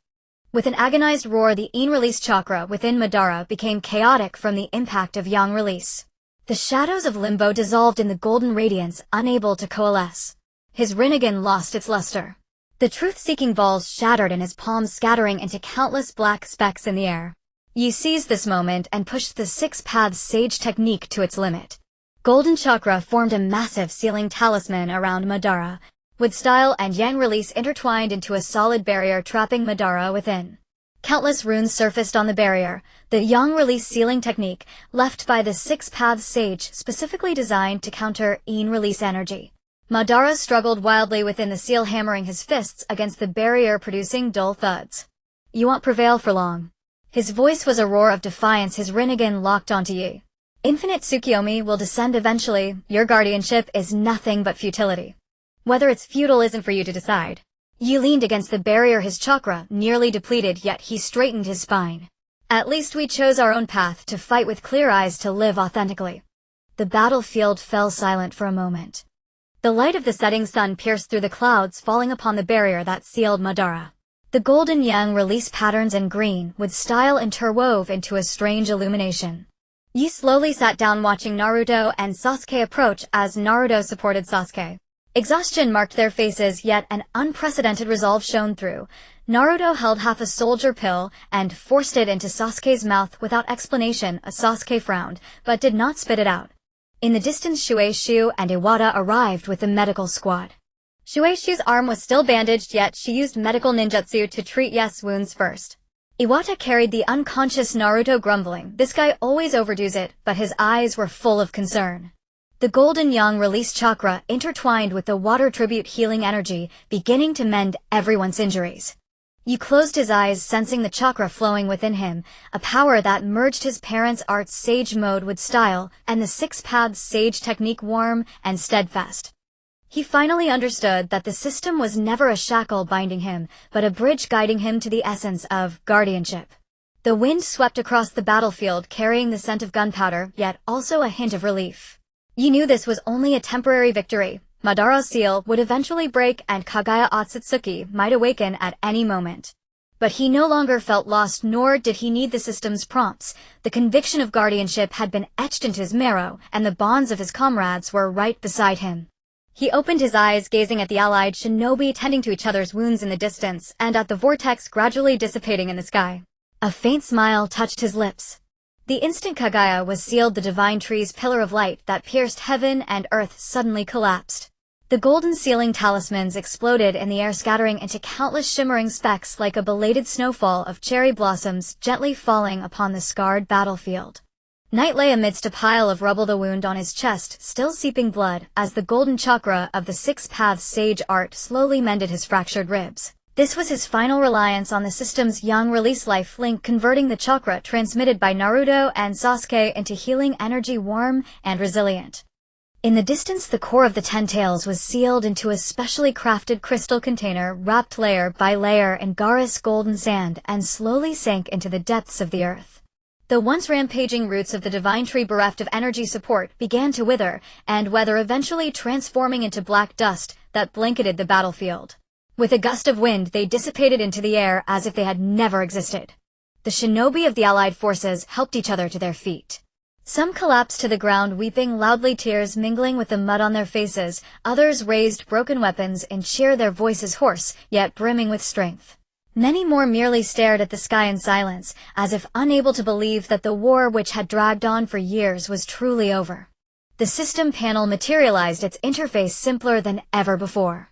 With an agonized roar, the yin release chakra within Madara became chaotic from the impact of yang release. The shadows of limbo dissolved in the golden radiance, unable to coalesce. His Rinnegan lost its luster. The truth-seeking balls shattered in his palms, scattering into countless black specks in the air. Yi seized this moment and pushed the 6 paths sage technique to its limit. Golden chakra formed a massive sealing talisman around Madara, with style and yang release intertwined into a solid barrier, trapping Madara within. Countless runes surfaced on the barrier, the yang release sealing technique left by the 6 paths sage, specifically designed to counter yin release energy. Madara struggled wildly within the seal, hammering his fists against the barrier, producing dull thuds. "You won't prevail for long." His voice was a roar of defiance, his Rinnegan locked onto Yi. "Infinite Tsukiyomi will descend eventually. Your guardianship is nothing but futility. Whether it's futile isn't for you to decide." Yi leaned against the barrier, his chakra nearly depleted, yet he straightened his spine. "At least we chose our own path, to fight with clear eyes, to live authentically." The battlefield fell silent for a moment. The light of the setting sun pierced through the clouds, falling upon the barrier that sealed Madara. The golden yang release patterns and green wood style interwove into a strange illumination. Yi slowly sat down, watching Naruto and Sasuke approach as Naruto supported Sasuke. Exhaustion marked their faces, yet an unprecedented resolve shone through. Naruto held half a soldier pill and forced it into Sasuke's mouth without explanation. Sasuke frowned, but did not spit it out. In the distance, Shueishu and Iwata arrived with the medical squad. Shueishu's arm was still bandaged, yet she used medical ninjutsu to treat Yes' wounds first. Iwata carried the unconscious Naruto grumbling. This guy always overdoes it, but his eyes were full of concern. The golden yang release chakra intertwined with the water tribute healing energy, beginning to mend everyone's injuries. Yu closed his eyes, sensing the chakra flowing within him, a power that merged his parents' art's sage mode with style, and the six paths sage technique warm and steadfast. He finally understood that the system was never a shackle binding him, but a bridge guiding him to the essence of guardianship. The wind swept across the battlefield carrying the scent of gunpowder, yet also a hint of relief. Yu knew this was only a temporary victory. Madara's seal would eventually break and Kaguya Otsutsuki might awaken at any moment. But he no longer felt lost, nor did he need the system's prompts. The conviction of guardianship had been etched into his marrow, and the bonds of his comrades were right beside him. He opened his eyes, gazing at the allied shinobi tending to each other's wounds in the distance, and at the vortex gradually dissipating in the sky. A faint smile touched his lips. The instant Kaguya was sealed, the divine tree's pillar of light that pierced heaven and earth suddenly collapsed. The golden sealing talismans exploded in the air, scattering into countless shimmering specks like a belated snowfall of cherry blossoms gently falling upon the scarred battlefield. Knight lay amidst a pile of rubble, the wound on his chest still seeping blood, as the golden chakra of the six paths sage art slowly mended his fractured ribs. This was his final reliance on the system's yang release life link, converting the chakra transmitted by Naruto and Sasuke into healing energy, warm and resilient. In the distance, the core of the Ten Tails was sealed into a specially crafted crystal container, wrapped layer by layer in Garis golden sand, and slowly sank into the depths of the earth. The once rampaging roots of the divine tree, bereft of energy support, began to wither and weather, eventually transforming into black dust that blanketed the battlefield. With a gust of wind, they dissipated into the air as if they had never existed. The shinobi of the allied forces helped each other to their feet. Some collapsed to the ground, weeping loudly, tears mingling with the mud on their faces. Others raised broken weapons in cheer, their voices hoarse, yet brimming with strength. Many more merely stared at the sky in silence, as if unable to believe that the war which had dragged on for years was truly over. The system panel materialized, its interface simpler than ever before.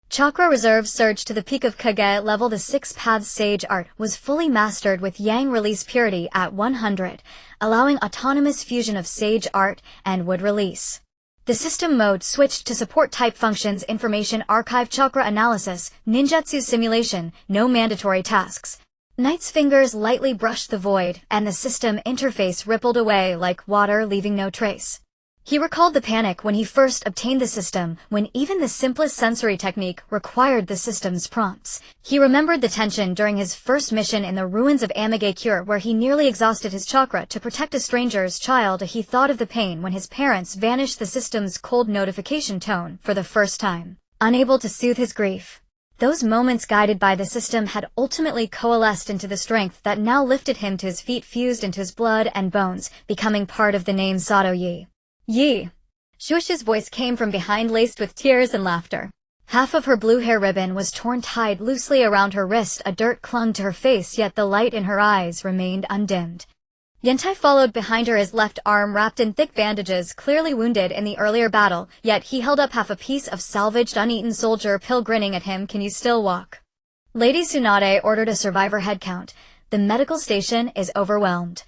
Chakra reserve surged to the peak of Kage level. The six paths sage art was fully mastered with yang release purity at 100, allowing autonomous fusion of sage art and wood release. The system mode switched to support type functions, information archive, chakra analysis, ninjutsu simulation, no mandatory tasks. Knight's fingers lightly brushed the void, and the system interface rippled away like water, leaving no trace. He recalled the panic when he first obtained the system, when even the simplest sensory technique required the system's prompts. He remembered the tension during his first mission in the ruins of Amigakure, where he nearly exhausted his chakra to protect a stranger's child. He thought of the pain when his parents vanished, the system's cold notification tone for the first time. Unable to soothe his grief. Those moments guided by the system had ultimately coalesced into the strength that now lifted him to his feet, fused into his blood and bones, becoming part of the name Sato Yi. Yi. Shush's voice came from behind, laced with tears and laughter. Half of her blue hair ribbon was torn, tied loosely around her wrist. A dirt clung to her face, yet the light in her eyes remained undimmed. Yentai followed behind her, his left arm wrapped in thick bandages, clearly wounded in the earlier battle, yet he held up half a piece of salvaged uneaten soldier pill, grinning at him. "Can you still walk?" Lady Tsunade ordered a survivor head count. "The medical station is overwhelmed."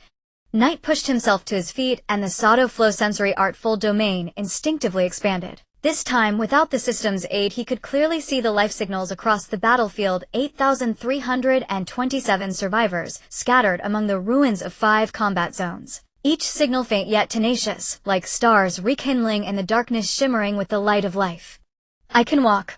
Knight pushed himself to his feet, and the Sato Flow sensory artful domain instinctively expanded. This time, without the system's aid, he could clearly see the life signals across the battlefield. 8,327 survivors, scattered among the ruins of 5 combat zones. Each signal faint yet tenacious, like stars rekindling in the darkness, shimmering with the light of life. "I can walk."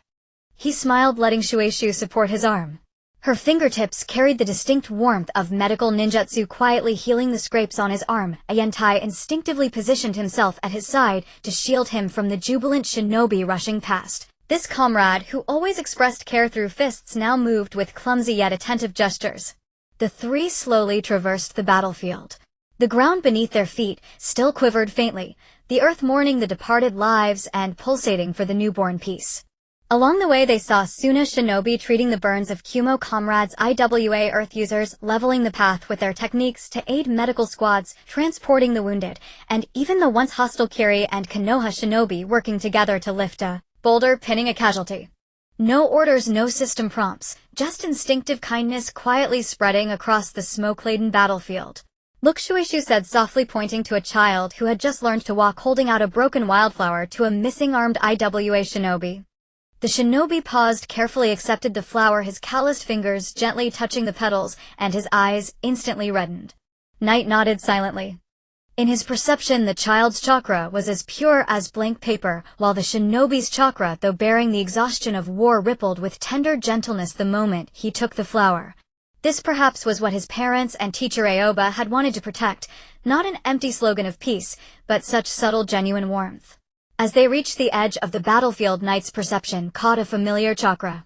He smiled, letting Shueishu support his arm. Her fingertips carried the distinct warmth of medical ninjutsu, quietly healing the scrapes on his arm. Yentai instinctively positioned himself at his side to shield him from the jubilant shinobi rushing past. This comrade, who always expressed care through fists, now moved with clumsy yet attentive gestures. The three slowly traversed the battlefield. The ground beneath their feet still quivered faintly, the earth mourning the departed lives and pulsating for the newborn peace. Along the way, they saw Suna shinobi treating the burns of Kumo comrades, IWA earth users leveling the path with their techniques to aid medical squads transporting the wounded, and even the once hostile Kiri and Konoha shinobi working together to lift a boulder, pinning a casualty. No orders, no system prompts, just instinctive kindness quietly spreading across the smoke-laden battlefield. Look, Shueishu said softly, pointing to a child who had just learned to walk, holding out a broken wildflower to a missing armed IWA shinobi. The shinobi paused, carefully accepted the flower, his calloused fingers gently touching the petals, and his eyes instantly reddened. Knight nodded silently. In his perception, the child's chakra was as pure as blank paper, while the shinobi's chakra, though bearing the exhaustion of war, rippled with tender gentleness the moment he took the flower. This perhaps was what his parents and teacher Aoba had wanted to protect, not an empty slogan of peace, but such subtle, genuine warmth. As they reached the edge of the battlefield, Knight's perception caught a familiar chakra.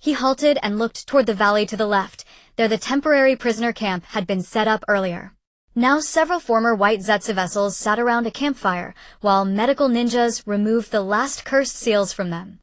He halted and looked toward the valley to the left. There the temporary prisoner camp had been set up earlier. Now several former white Zetsu vessels sat around a campfire, while medical ninjas removed the last cursed seals from them.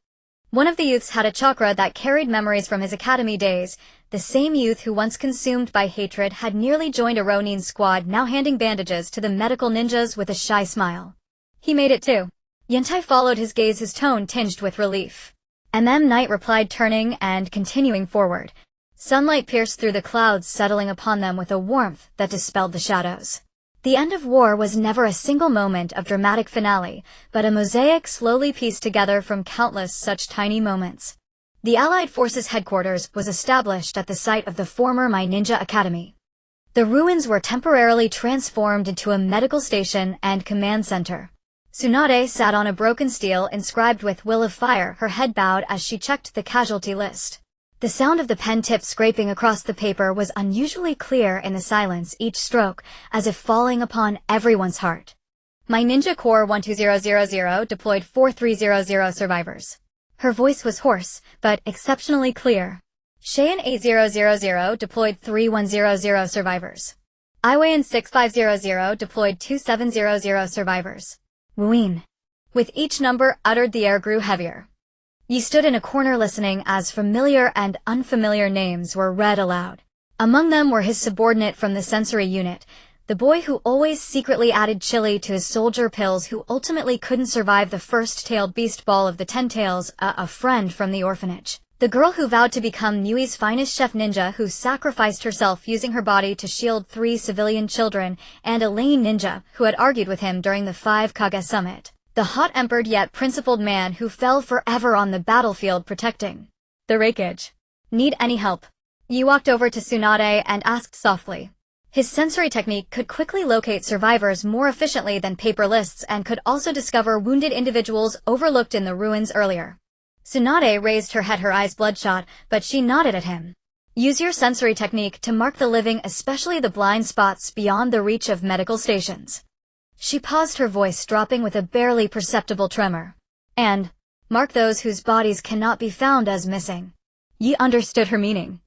One of the youths had a chakra that carried memories from his academy days. The same youth who, once consumed by hatred, had nearly joined a Ronin squad, now handing bandages to the medical ninjas with a shy smile. He made it too. Yentai followed his gaze, his tone tinged with relief. Knight replied, turning and continuing forward. Sunlight pierced through the clouds, settling upon them with a warmth that dispelled the shadows. The end of war was never a single moment of dramatic finale, but a mosaic slowly pieced together from countless such tiny moments. The Allied Forces headquarters was established at the site of the former My Ninja Academy. The ruins were temporarily transformed into a medical station and command center. Tsunade sat on a broken steel inscribed with Will of Fire, her head bowed as she checked the casualty list. The sound of the pen tip scraping across the paper was unusually clear in the silence, each stroke as if falling upon everyone's heart. My Ninja Corps 12000 deployed 4300 survivors. Her voice was hoarse, but exceptionally clear. Cheyenne 8000 deployed 3100 survivors. Iwayan 6500 deployed 2700 survivors. Wuin. With each number uttered, the air grew heavier. Yi stood in a corner listening as familiar and unfamiliar names were read aloud. Among them were his subordinate from the sensory unit, the boy who always secretly added chili to his soldier pills, who ultimately couldn't survive the first-tailed beast ball of the Ten Tails, a friend from the orphanage. The girl who vowed to become Niui's finest chef ninja, who sacrificed herself using her body to shield 3 civilian children, and a lane ninja who had argued with him during the 5 Kage summit. The hot-tempered yet principled man who fell forever on the battlefield protecting the wreckage. Need any help? Yi walked over to Tsunade and asked softly. His sensory technique could quickly locate survivors more efficiently than paper lists and could also discover wounded individuals overlooked in the ruins earlier. Tsunade raised her head, her eyes bloodshot, but she nodded at him. Use your sensory technique to mark the living, especially the blind spots beyond the reach of medical stations. She paused, her voice dropping with a barely perceptible tremor. And mark those whose bodies cannot be found as missing. Yi understood her meaning.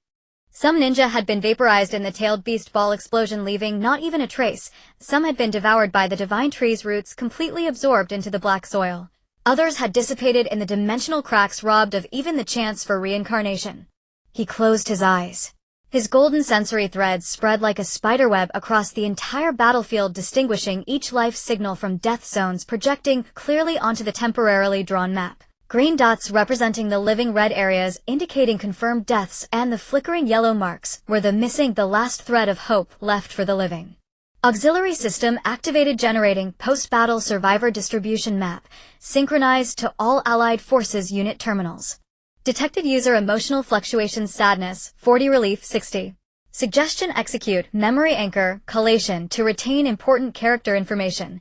Some ninja had been vaporized in the tailed beast ball explosion, leaving not even a trace. Some had been devoured by the divine tree's roots, completely absorbed into the black soil. Others had dissipated in the dimensional cracks, robbed of even the chance for reincarnation. He closed his eyes. His golden sensory threads spread like a spiderweb across the entire battlefield, distinguishing each life signal from death zones, projecting clearly onto the temporarily drawn map. Green dots representing the living, red areas indicating confirmed deaths, and the flickering yellow marks were the last thread of hope left for the living. Auxiliary system activated, generating post-battle survivor distribution map, synchronized to all Allied Forces unit terminals. Detected user emotional fluctuations, sadness, 40, relief, 60. Suggestion, execute, memory anchor, collation to retain important character information.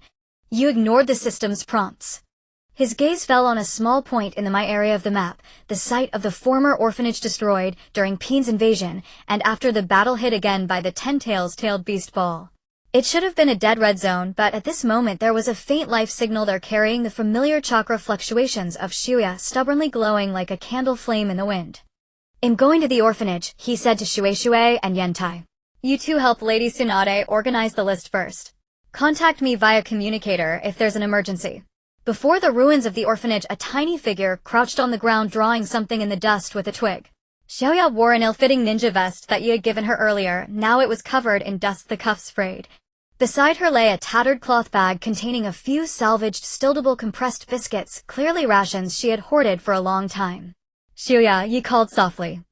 You ignored the system's prompts. His gaze fell on a small point in the My area of the map, the site of the former orphanage destroyed during Peen's invasion and after the battle, hit again by the Ten Tails tailed beast ball. It should have been a dead red zone, but at this moment there was a faint life signal there, carrying the familiar chakra fluctuations of Shuya, stubbornly glowing like a candle flame in the wind. I'm going to the orphanage, he said to Shuei and Yentai. You two help Lady Tsunade organize the list first. Contact me via communicator if there's an emergency. Before the ruins of the orphanage, a tiny figure crouched on the ground, drawing something in the dust with a twig. Xiaoya wore an ill-fitting ninja vest that Yi had given her earlier. Now it was covered in dust, the cuffs frayed. Beside her lay a tattered cloth bag containing a few salvaged, stillable compressed biscuits, clearly rations she had hoarded for a long time. Shiuya, he called softly.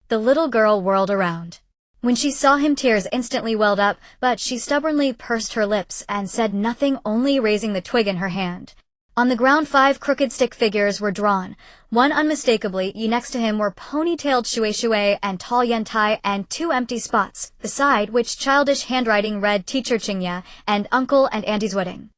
The little girl whirled around. When she saw him, tears instantly welled up, but she stubbornly pursed her lips and said nothing, only raising the twig in her hand. On the ground 5 crooked stick figures were drawn. One unmistakably, next to him were ponytailed Shui and tall Yentai and 2 empty spots, beside which childish handwriting read Teacher Chingya and Uncle and Auntie's wedding.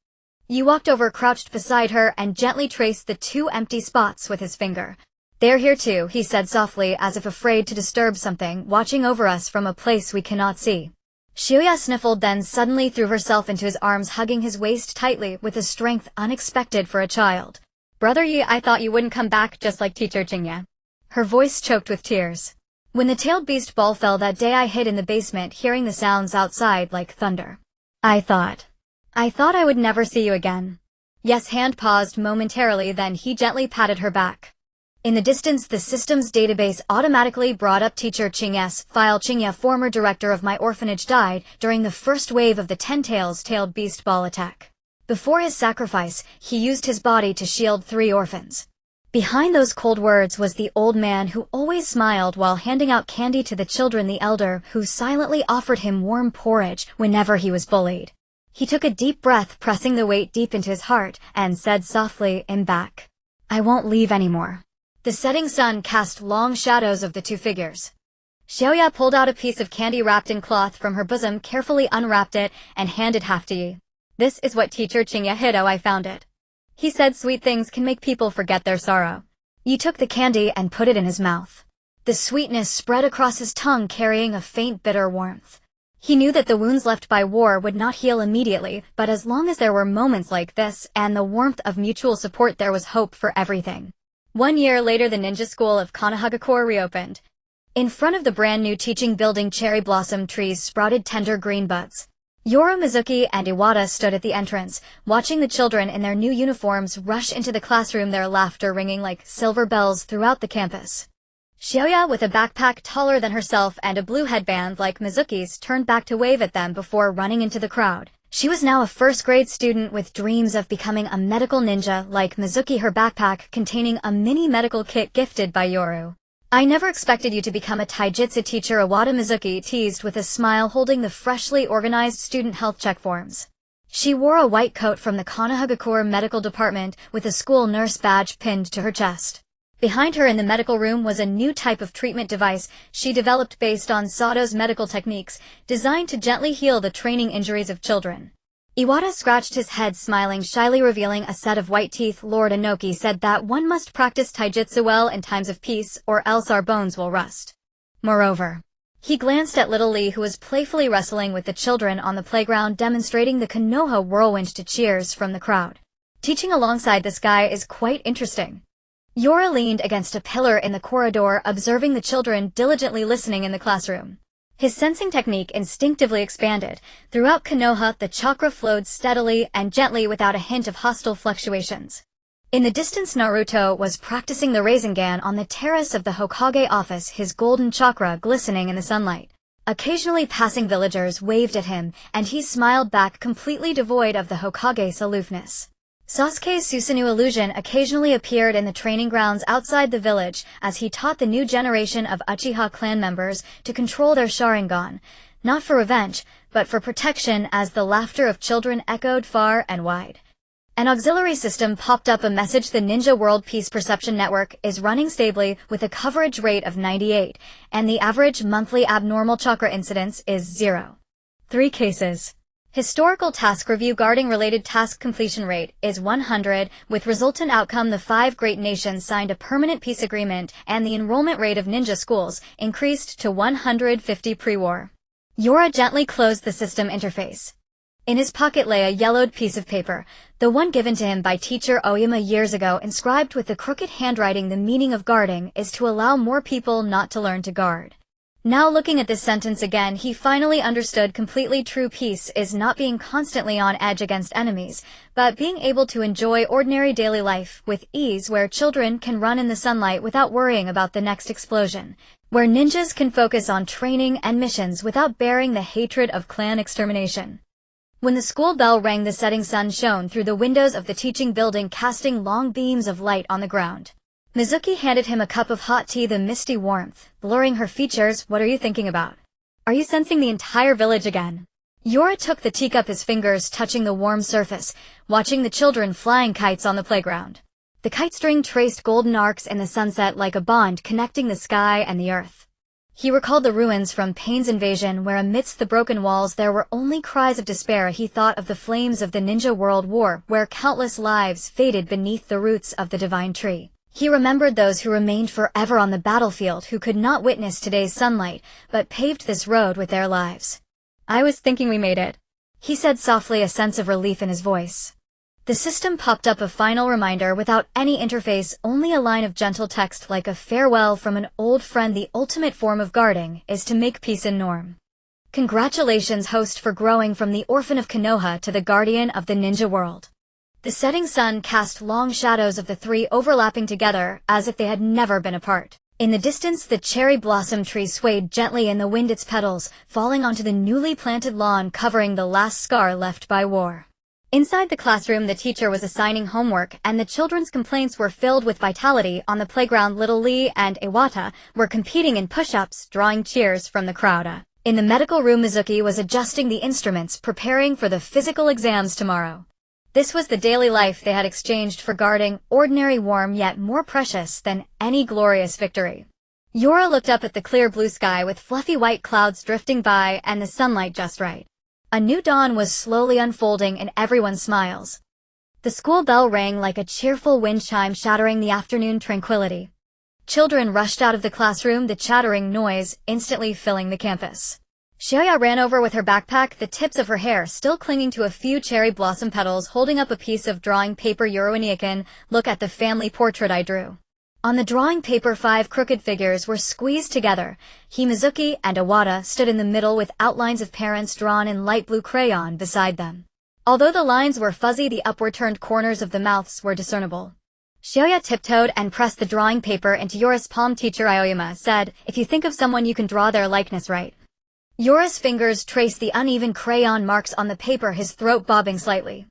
Yi walked over, crouched beside her, and gently traced the 2 empty spots with his finger. They're here too, he said softly, as if afraid to disturb something watching over us from a place we cannot see. Shiuya sniffled, then suddenly threw herself into his arms, hugging his waist tightly with a strength unexpected for a child. Brother Yi, I thought you wouldn't come back just like Teacher Chingya. Her voice choked with tears. When the tailed beast ball fell that day, I hid in the basement, hearing the sounds outside like thunder. I thought I would never see you again. Yes, hand paused momentarily, then he gently patted her back. In the distance, the system's database automatically brought up Teacher Chingya's file. Chingya, former director of my orphanage, died during the first wave of the 10 tailed beast ball attack. Before his sacrifice, he used his body to shield 3 orphans. Behind those cold words was the old man who always smiled while handing out candy to the children, the elder who silently offered him warm porridge whenever he was bullied. He took a deep breath, pressing the weight deep into his heart, and said softly, "I'm back. I won't leave anymore." The setting sun cast long shadows of the 2 figures. Shiuya pulled out a piece of candy wrapped in cloth from her bosom, carefully unwrapped it, and handed half to Yi. This is what Teacher Chingya hid. Oh, I found it. He said sweet things can make people forget their sorrow. Yi took the candy and put it in his mouth. The sweetness spread across his tongue, carrying a faint bitter warmth. He knew that the wounds left by war would not heal immediately, but as long as there were moments like this and the warmth of mutual support, there was hope for everything. 1 year later, the ninja school of Konoha reopened. In front of the brand new teaching building, cherry blossom trees sprouted tender green buds. Yoru, Mizuki, and Iwata stood at the entrance, watching the children in their new uniforms rush into the classroom, their laughter ringing like silver bells throughout the campus. Shiuya, with a backpack taller than herself and a blue headband like Mizuki's, turned back to wave at them before running into the crowd. She was now a first-grade student with dreams of becoming a medical ninja like Mizuki, her backpack containing a mini medical kit gifted by Yoru. I never expected you to become a taijutsu teacher, Iwata, Mizuki teased with a smile, holding the freshly organized student health check forms. She wore a white coat from the Konoha medical department with a school nurse badge pinned to her chest. Behind her in the medical room was a new type of treatment device she developed based on Sato's medical techniques, designed to gently heal the training injuries of children. Iwata scratched his head, smiling shyly, revealing a set of white teeth. Lord Inoki said that one must practice taijutsu well in times of peace, or else our bones will rust. Moreover, he glanced at little Lee, who was playfully wrestling with the children on the playground, demonstrating the Konoha whirlwind to cheers from the crowd. Teaching alongside this guy is quite interesting. Yoru leaned against a pillar in the corridor, observing the children diligently listening in the classroom. His sensing technique instinctively expanded. Throughout Konoha, the chakra flowed steadily and gently without a hint of hostile fluctuations. In the distance, Naruto was practicing the Rasengan on the terrace of the Hokage office, his golden chakra glistening in the sunlight. Occasionally passing villagers waved at him, and he smiled back, completely devoid of the Hokage's aloofness. Sasuke's Susanoo illusion occasionally appeared in the training grounds outside the village as he taught the new generation of Uchiha clan members to control their Sharingan, not for revenge, but for protection, as the laughter of children echoed far and wide. An auxiliary system popped up, a message: the Ninja World Peace Perception Network is running stably with a coverage rate of 98, and the average monthly abnormal chakra incidence is 0. 3 cases. Historical task review guarding related task completion rate is 100, with resultant outcome the 5 great nations signed a permanent peace agreement and the enrollment rate of ninja schools increased to 150 pre-war. Yoru gently closed the system interface. In his pocket lay a yellowed piece of paper, the one given to him by teacher Oyama years ago, inscribed with the crooked handwriting: the meaning of guarding is to allow more people not to learn to guard. Now looking at this sentence again, he finally understood completely. True peace is not being constantly on edge against enemies, but being able to enjoy ordinary daily life with ease, where children can run in the sunlight without worrying about the next explosion, where ninjas can focus on training and missions without bearing the hatred of clan extermination. When the school bell rang, the setting sun shone through the windows of the teaching building, casting long beams of light on the ground. Mizuki handed him a cup of hot tea, the misty warmth, blurring her features. What are you thinking about? Are you sensing the entire village again? Yora took the teacup, his fingers touching the warm surface, watching the children flying kites on the playground. The kite string traced golden arcs in the sunset like a bond connecting the sky and the earth. He recalled the ruins from Pain's invasion, where amidst the broken walls there were only cries of despair. He thought of the flames of the Ninja World War, where countless lives faded beneath the roots of the divine tree. He remembered those who remained forever on the battlefield, who could not witness today's sunlight, but paved this road with their lives. I was thinking we made it, he said softly, a sense of relief in his voice. The system popped up, a final reminder without any interface, only a line of gentle text like a farewell from an old friend. The ultimate form of guarding is to make peace a norm. Congratulations, host, for growing from the orphan of Konoha to the guardian of the ninja world. The setting sun cast long shadows of the three overlapping together as if they had never been apart. In the distance, the cherry blossom tree swayed gently in the wind, its petals falling onto the newly planted lawn, covering the last scar left by war. Inside the classroom, the teacher was assigning homework, and the children's complaints were filled with vitality. On the playground, little Lee and Iwata were competing in push-ups, drawing cheers from the crowd. In the medical room, Mizuki was adjusting the instruments, preparing for the physical exams tomorrow. This was the daily life they had exchanged for guarding, ordinary, warm, yet more precious than any glorious victory. Yora looked up at the clear blue sky with fluffy white clouds drifting by and the sunlight just right. A new dawn was slowly unfolding in everyone's smiles. The school bell rang like a cheerful wind chime, shattering the afternoon tranquility. Children rushed out of the classroom, the chattering noise instantly filling the campus. Shioya ran over with her backpack, the tips of her hair still clinging to a few cherry blossom petals, holding up a piece of drawing paper. Yoru, look at the family portrait I drew. On the drawing paper, 5 crooked figures were squeezed together. Mizuki and Iwata stood in the middle with outlines of parents drawn in light blue crayon beside them. Although the lines were fuzzy, the upward-turned corners of the mouths were discernible. Shioya tiptoed and pressed the drawing paper into Yora's palm. Teacher Aoyama said, if you think of someone, you can draw their likeness, right? Yora's fingers traced the uneven crayon marks on the paper, his throat bobbing slightly.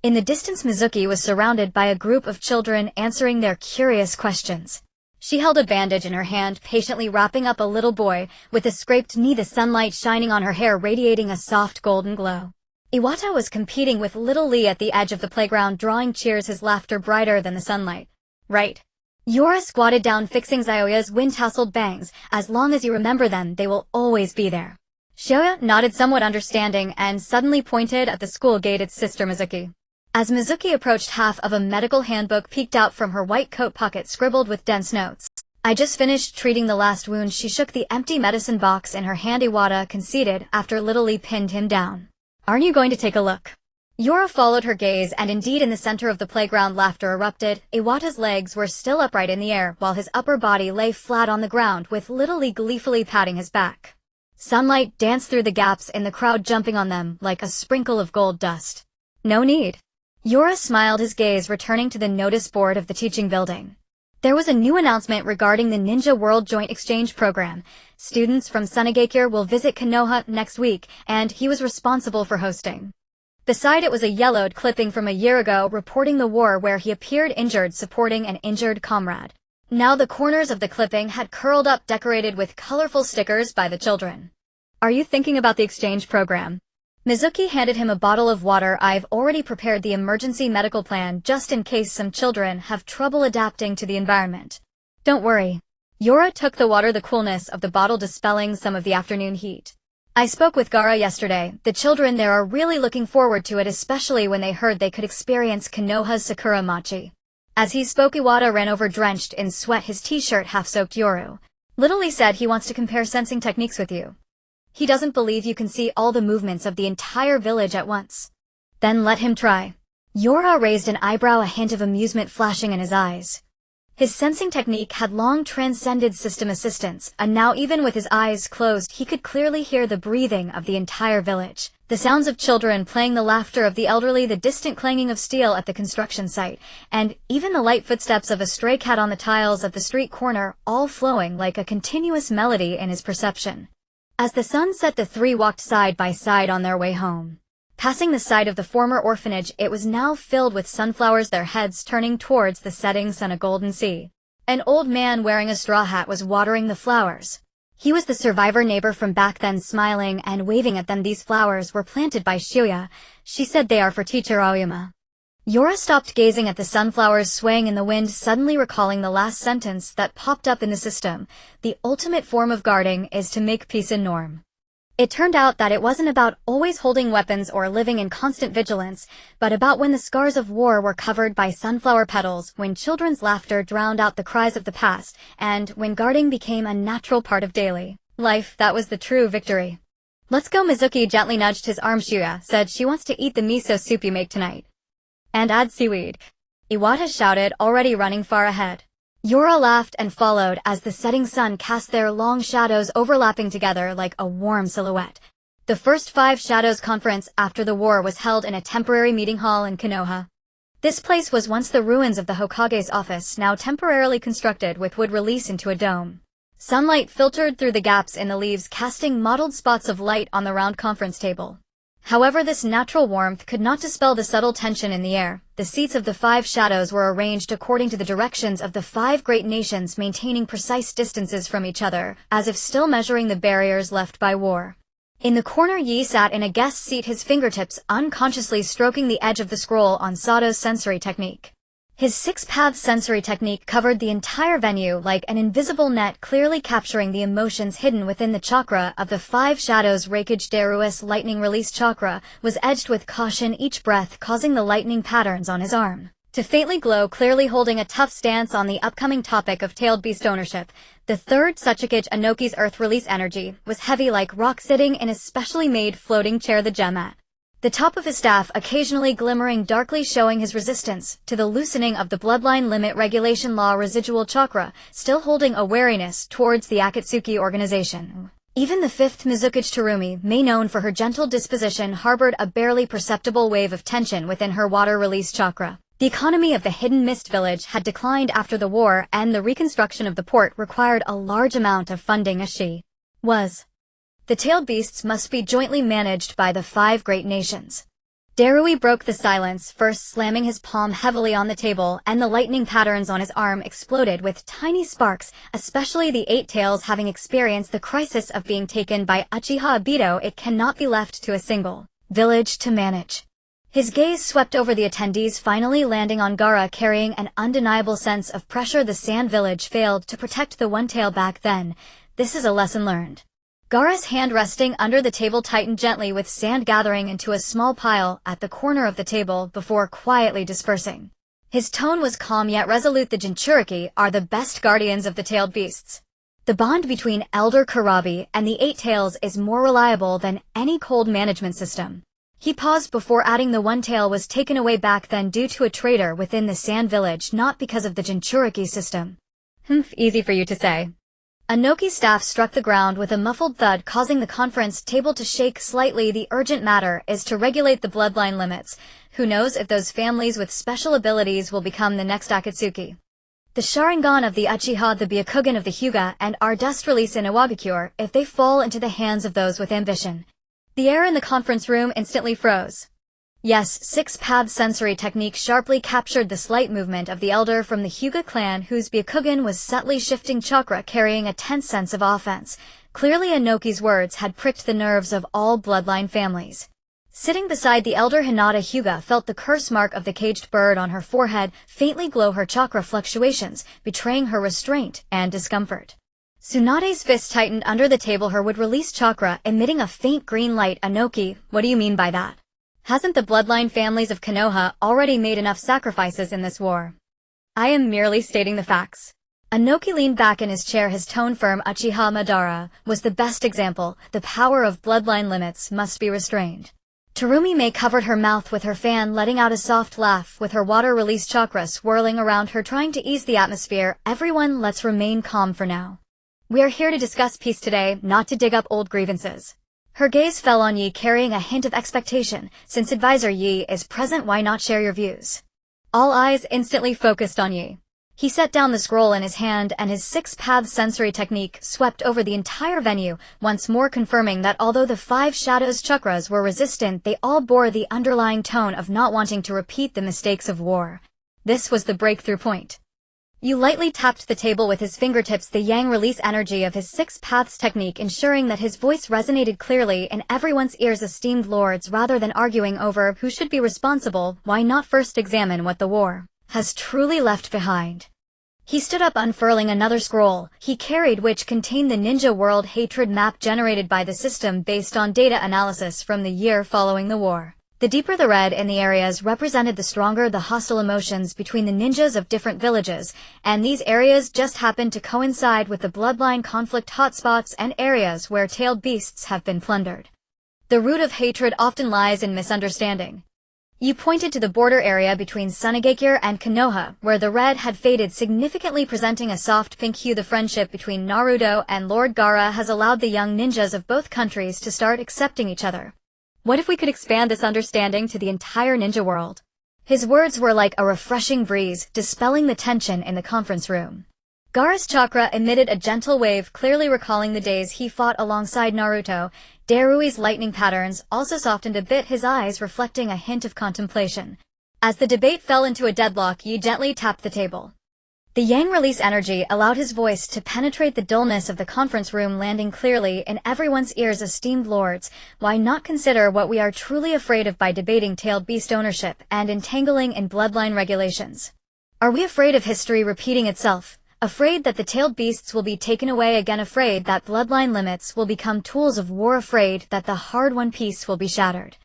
In the distance, Mizuki was surrounded by a group of children answering their curious questions. She held a bandage in her hand, patiently wrapping up a little boy with a scraped knee, the sunlight shining on her hair, radiating a soft golden glow. Iwata was competing with little Lee at the edge of the playground, drawing cheers, his laughter brighter than the sunlight. Right. Yora squatted down, fixing Zioya's wind-tasseled bangs. As long as you remember them, they will always be there. Shioya nodded, somewhat understanding, and suddenly pointed at the school gate, its sister Mizuki. As Mizuki approached, half of a medical handbook peeked out from her white coat pocket, scribbled with dense notes. I just finished treating the last wound. She shook the empty medicine box in her hand. Iwata conceded after little Lee pinned him down. Aren't you going to take a look? Yora followed her gaze, and indeed in the center of the playground laughter erupted. Iwata's legs were still upright in the air, while his upper body lay flat on the ground, with little Lee gleefully patting his back. Sunlight danced through the gaps in the crowd, jumping on them like a sprinkle of gold dust. No need. Yora smiled, his gaze returning to the notice board of the teaching building. There was a new announcement regarding the Ninja World Joint Exchange Program. Students from Sunagakure will visit Konoha next week, and he was responsible for hosting. Beside it was a yellowed clipping from a year ago reporting the war, where he appeared injured supporting an injured comrade. Now the corners of the clipping had curled up, decorated with colorful stickers by the children. Are you thinking about the exchange program? Mizuki handed him a bottle of water. I've already prepared the emergency medical plan just in case some children have trouble adapting to the environment. Don't worry. Yora took the water, the coolness of the bottle dispelling some of the afternoon heat. I spoke with Gara yesterday. The children there are really looking forward to it, especially when they heard they could experience Konoha's Sakura Machi. As he spoke, Iwata ran over, drenched in sweat, his t-shirt half-soaked. Yoru. Little Lee said he wants to compare sensing techniques with you. He doesn't believe you can see all the movements of the entire village at once. Then let him try. Yora raised an eyebrow, a hint of amusement flashing in his eyes. His sensing technique had long transcended system assistance, and now even with his eyes closed he could clearly hear the breathing of the entire village. The sounds of children playing, the laughter of the elderly, the distant clanging of steel at the construction site, and even the light footsteps of a stray cat on the tiles at the street corner, all flowing like a continuous melody in his perception. As the sun set, the three walked side by side on their way home. Passing the site of the former orphanage, it was now filled with sunflowers, their heads turning towards the setting sun, a golden sea. An old man wearing a straw hat was watering the flowers. He was the survivor neighbor from back then, smiling and waving at them. These flowers were planted by Shiuya. She said they are for teacher Aoyama. Yora stopped gazing at the sunflowers swaying in the wind, suddenly recalling the last sentence that popped up in the system. The ultimate form of guarding is to make peace a norm. It turned out that it wasn't about always holding weapons or living in constant vigilance, but about when the scars of war were covered by sunflower petals, when children's laughter drowned out the cries of the past, and when guarding became a natural part of daily life. That was the true victory. Let's go. Mizuki gently nudged his arm. Shiuya said she wants to eat the miso soup you make tonight. And add seaweed. Iwata shouted, already running far ahead. Yora laughed and followed as the setting sun cast their long shadows overlapping together like a warm silhouette. The first 5 Shadows Conference after the war was held in a temporary meeting hall in Konoha. This place was once the ruins of the Hokage's office, now temporarily constructed with wood release into a dome. Sunlight filtered through the gaps in the leaves, casting mottled spots of light on the round conference table. However, this natural warmth could not dispel the subtle tension in the air. The seats of the 5 shadows were arranged according to the directions of the 5 great nations, maintaining precise distances from each other, as if still measuring the barriers left by war. In the corner, Yi sat in a guest seat, his fingertips unconsciously stroking the edge of the scroll on Sato's sensory technique. His 6-path sensory technique covered the entire venue like an invisible net, clearly capturing the emotions hidden within the chakra of the 5 shadows. Reikage Deru's lightning release chakra was edged with caution, each breath causing the lightning patterns on his arm to faintly glow, clearly holding a tough stance on the upcoming topic of tailed beast ownership. The third Suchikage Anoki's earth release energy was heavy like rock, sitting in a specially made floating chair, the Gemat. The top of his staff occasionally glimmering darkly, showing his resistance to the loosening of the bloodline limit regulation law. Residual chakra, still holding a wariness towards the Akatsuki organization. Even the 5th Mizukage Terumi, May, known for her gentle disposition, harbored a barely perceptible wave of tension within her water release chakra. The economy of the Hidden Mist Village had declined after the war, and the reconstruction of the port required a large amount of funding, as she was. The tailed beasts must be jointly managed by the 5 great nations. Darui broke the silence, first slamming his palm heavily on the table, and the lightning patterns on his arm exploded with tiny sparks, especially the 8 tails having experienced the crisis of being taken by Uchiha Obito. It cannot be left to a single village to manage. His gaze swept over the attendees, finally landing on Gaara, carrying an undeniable sense of pressure. The Sand Village failed to protect the one tail back then. This is a lesson learned. Gaara's hand resting under the table tightened gently, with sand gathering into a small pile at the corner of the table before quietly dispersing. His tone was calm yet resolute. The Jinchuriki are the best guardians of the tailed beasts. The bond between Elder Kurabi and the 8 tails is more reliable than any cold management system. He paused before adding, the one tail was taken away back then due to a traitor within the Sand Village, not because of the Jinchuriki system. Easy for you to say. Anoki's staff struck the ground with a muffled thud, causing the conference table to shake slightly. The urgent matter is to regulate the bloodline limits. Who knows if those families with special abilities will become the next Akatsuki. The Sharingan of the Uchiha, the Byakugan of the Hyuga, and our dust release in Iwabakure, if they fall into the hands of those with ambition. The air in the conference room instantly froze. Yes, 6-path sensory technique sharply captured the slight movement of the elder from the Hyuga clan, whose Byakugan was subtly shifting chakra, carrying a tense sense of offense. Clearly Anoki's words had pricked the nerves of all bloodline families. Sitting beside the elder, Hinata Hyuga felt the curse mark of the caged bird on her forehead faintly glow, her chakra fluctuations betraying her restraint and discomfort. Tsunade's fist tightened under the table, her would release chakra emitting a faint green light. Anoki, what do you mean by that? Hasn't the bloodline families of Konoha already made enough sacrifices in this war? I am merely stating the facts. Anoki leaned back in his chair, his tone firm. Uchiha Madara was the best example. The power of bloodline limits must be restrained. Terumi May covered her mouth with her fan, letting out a soft laugh, with her water release chakra swirling around her, trying to ease the atmosphere. Everyone, let's remain calm for now. We are here to discuss peace today, not to dig up old grievances. Her gaze fell on Yi, carrying a hint of expectation. Since Advisor Yi is present, why not share your views? All eyes instantly focused on Yi. He set down the scroll in his hand, and his 6-path sensory technique swept over the entire venue, once more confirming that although the 5 shadows chakras were resistant, they all bore the underlying tone of not wanting to repeat the mistakes of war. This was the breakthrough point. You lightly tapped the table with his fingertips, the yang release energy of his 6 paths technique, ensuring that his voice resonated clearly in everyone's ears. Esteemed lords, rather than arguing over who should be responsible, why not first examine what the war has truly left behind? He stood up, unfurling another scroll he carried, which contained the ninja world hatred map generated by the system based on data analysis from the year following the war. The deeper the red in the areas represented, the stronger the hostile emotions between the ninjas of different villages, and these areas just happened to coincide with the bloodline conflict hotspots and areas where tailed beasts have been plundered. The root of hatred often lies in misunderstanding. You pointed to the border area between Sunigakure and Konoha, where the red had faded significantly, presenting a soft pink hue. The friendship between Naruto and Lord Gaara has allowed the young ninjas of both countries to start accepting each other. What if we could expand this understanding to the entire ninja world? His words were like a refreshing breeze, dispelling the tension in the conference room. Gaara's chakra emitted a gentle wave, clearly recalling the days he fought alongside Naruto. Darui's lightning patterns also softened a bit, his eyes reflecting a hint of contemplation. As the debate fell into a deadlock, Yi gently tapped the table. The yang release energy allowed his voice to penetrate the dullness of the conference room, landing clearly in everyone's ears. Esteemed lords, why not consider what we are truly afraid of by debating tailed beast ownership and entangling in bloodline regulations? Are we afraid of history repeating itself? Afraid that the tailed beasts will be taken away again? Afraid that bloodline limits will become tools of war? Afraid that the hard-won peace will be shattered?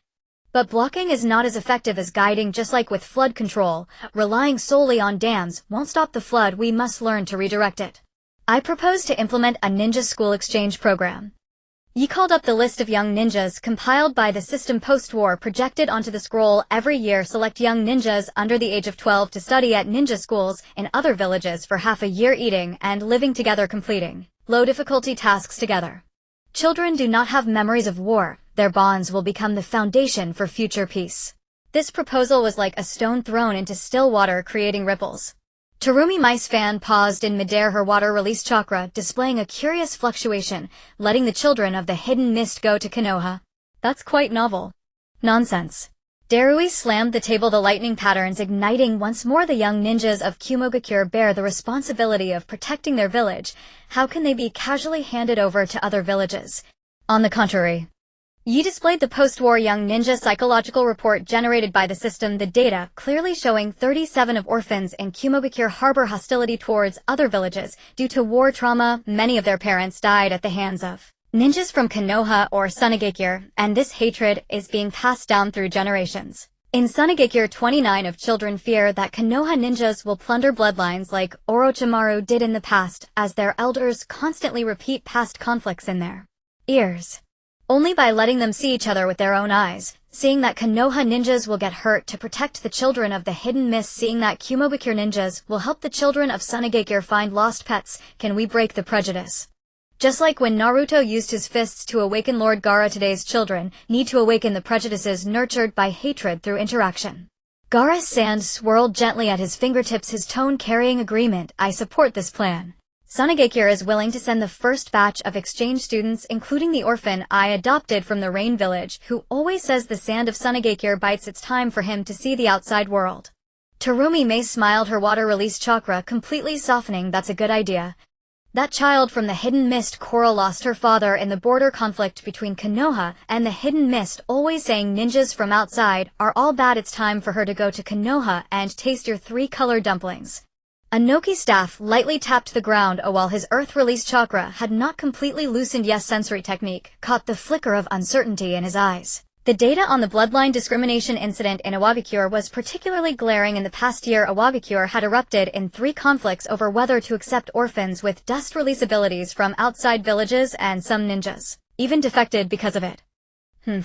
But blocking is not as effective as guiding. Just like with flood control, relying solely on dams won't stop the flood. We must learn to redirect it. I propose to implement a ninja school exchange program. Yi called up the list of young ninjas compiled by the system post-war, projected onto the scroll. Every year, select young ninjas under the age of 12 to study at ninja schools in other villages for half a year, eating and living together, completing low-difficulty tasks together. Children do not have memories of war. Their bonds will become the foundation for future peace. This proposal was like a stone thrown into still water, creating ripples. Terumi Mice Fan paused in midair, her water release chakra displaying a curious fluctuation, letting the children of the hidden mist go to Konoha. That's quite novel. Nonsense. Darui slammed the table, the lightning patterns igniting once more. The young ninjas of Kumogakure bear the responsibility of protecting their village. How can they be casually handed over to other villages? On the contrary, Yi displayed the post-war young ninja psychological report generated by the system, the data clearly showing 37 of orphans in Kumogakure harbor hostility towards other villages due to war trauma. Many of their parents died at the hands of ninjas from Konoha or Sunigakure, and this hatred is being passed down through generations. In Sunigakure, 29 of children fear that Konoha ninjas will plunder bloodlines like Orochimaru did in the past, as their elders constantly repeat past conflicts in their ears. Only by letting them see each other with their own eyes, seeing that Konoha ninjas will get hurt to protect the children of the hidden mist, seeing that Kumogakure ninjas will help the children of Sunigakure find lost pets, can we break the prejudice? Just like when Naruto used his fists to awaken Lord Gaara, today's children need to awaken the prejudices nurtured by hatred through interaction. Gaara's sand swirled gently at his fingertips, his tone carrying agreement. I support this plan. Sunigakure is willing to send the first batch of exchange students, including the orphan I adopted from the Rain Village, who always says the sand of Sunigakure bites. It's time for him to see the outside world. Terumi May smiled, her water release chakra completely softening. That's a good idea. That child from the hidden mist, Korra, lost her father in the border conflict between Konoha and the hidden mist, always saying ninjas from outside are all bad. It's time for her to go to Konoha and taste your 3-color dumplings. Anoki's staff lightly tapped the ground, while his earth release chakra had not completely loosened. Yes, sensory technique caught the flicker of uncertainty in his eyes. The data on the bloodline discrimination incident in Iwabakure was particularly glaring. In the past year, Iwabakure had erupted in 3 conflicts over whether to accept orphans with dust release abilities from outside villages, and some ninjas even defected because of it.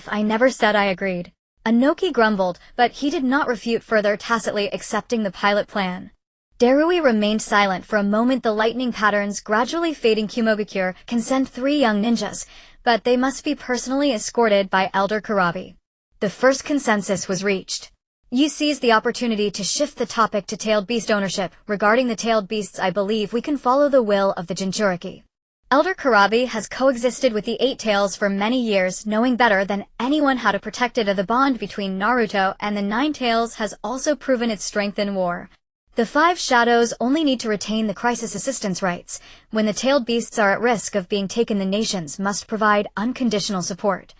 I never said I agreed. Anoki grumbled, but he did not refute further, tacitly accepting the pilot plan. Darui remained silent for a moment, the lightning patterns gradually fading. Kumogakure can send 3 young ninjas, but they must be personally escorted by Elder Kurabi. The first consensus was reached. Yi seized the opportunity to shift the topic to tailed beast ownership. Regarding the tailed beasts, I believe we can follow the will of the Jinchuriki. Elder Kurabi has coexisted with the 8 tails for many years, knowing better than anyone how to protect it. The bond between Naruto and the 9 tails has also proven its strength in war. The five shadows only need to retain the crisis assistance rights. When the tailed beasts are at risk of being taken, the nations must provide unconditional support.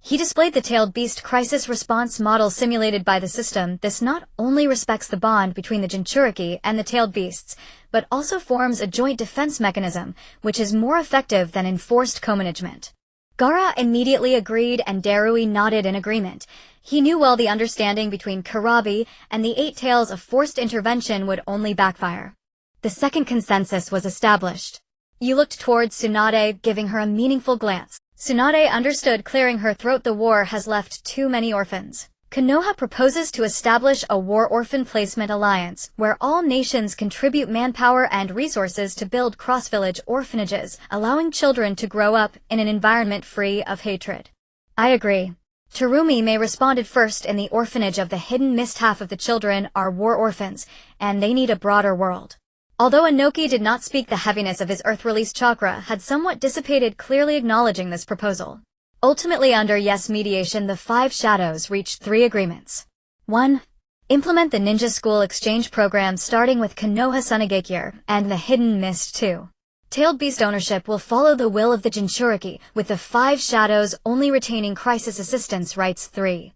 He displayed the tailed beast crisis response model simulated by the system. This not only respects the bond between the Jinchuriki and the tailed beasts, but also forms a joint defense mechanism, which is more effective than enforced co-management. Gaara immediately agreed and Darui nodded in agreement. He knew well the understanding between Karabi and the Eight Tails of forced intervention would only backfire. The second consensus was established. You looked towards Tsunade, giving her a meaningful glance. Tsunade understood, clearing her throat. The war has left too many orphans. Konoha proposes to establish a war orphan placement alliance, where all nations contribute manpower and resources to build cross-village orphanages, allowing children to grow up in an environment free of hatred. I agree. Terumi may responded first. In the orphanage of the Hidden Mist, half of the children are war orphans, and they need a broader world. Although Inoki did not speak, the heaviness of his earth-release chakra had somewhat dissipated, clearly acknowledging this proposal. Ultimately, under Yes mediation, the five shadows reached 3 agreements. 1. Implement the ninja school exchange program starting with Konoha Sunagakure and the Hidden Mist. 2. Tailed beast ownership will follow the will of the Jinchuriki, with the five shadows only retaining crisis assistance rights. 3.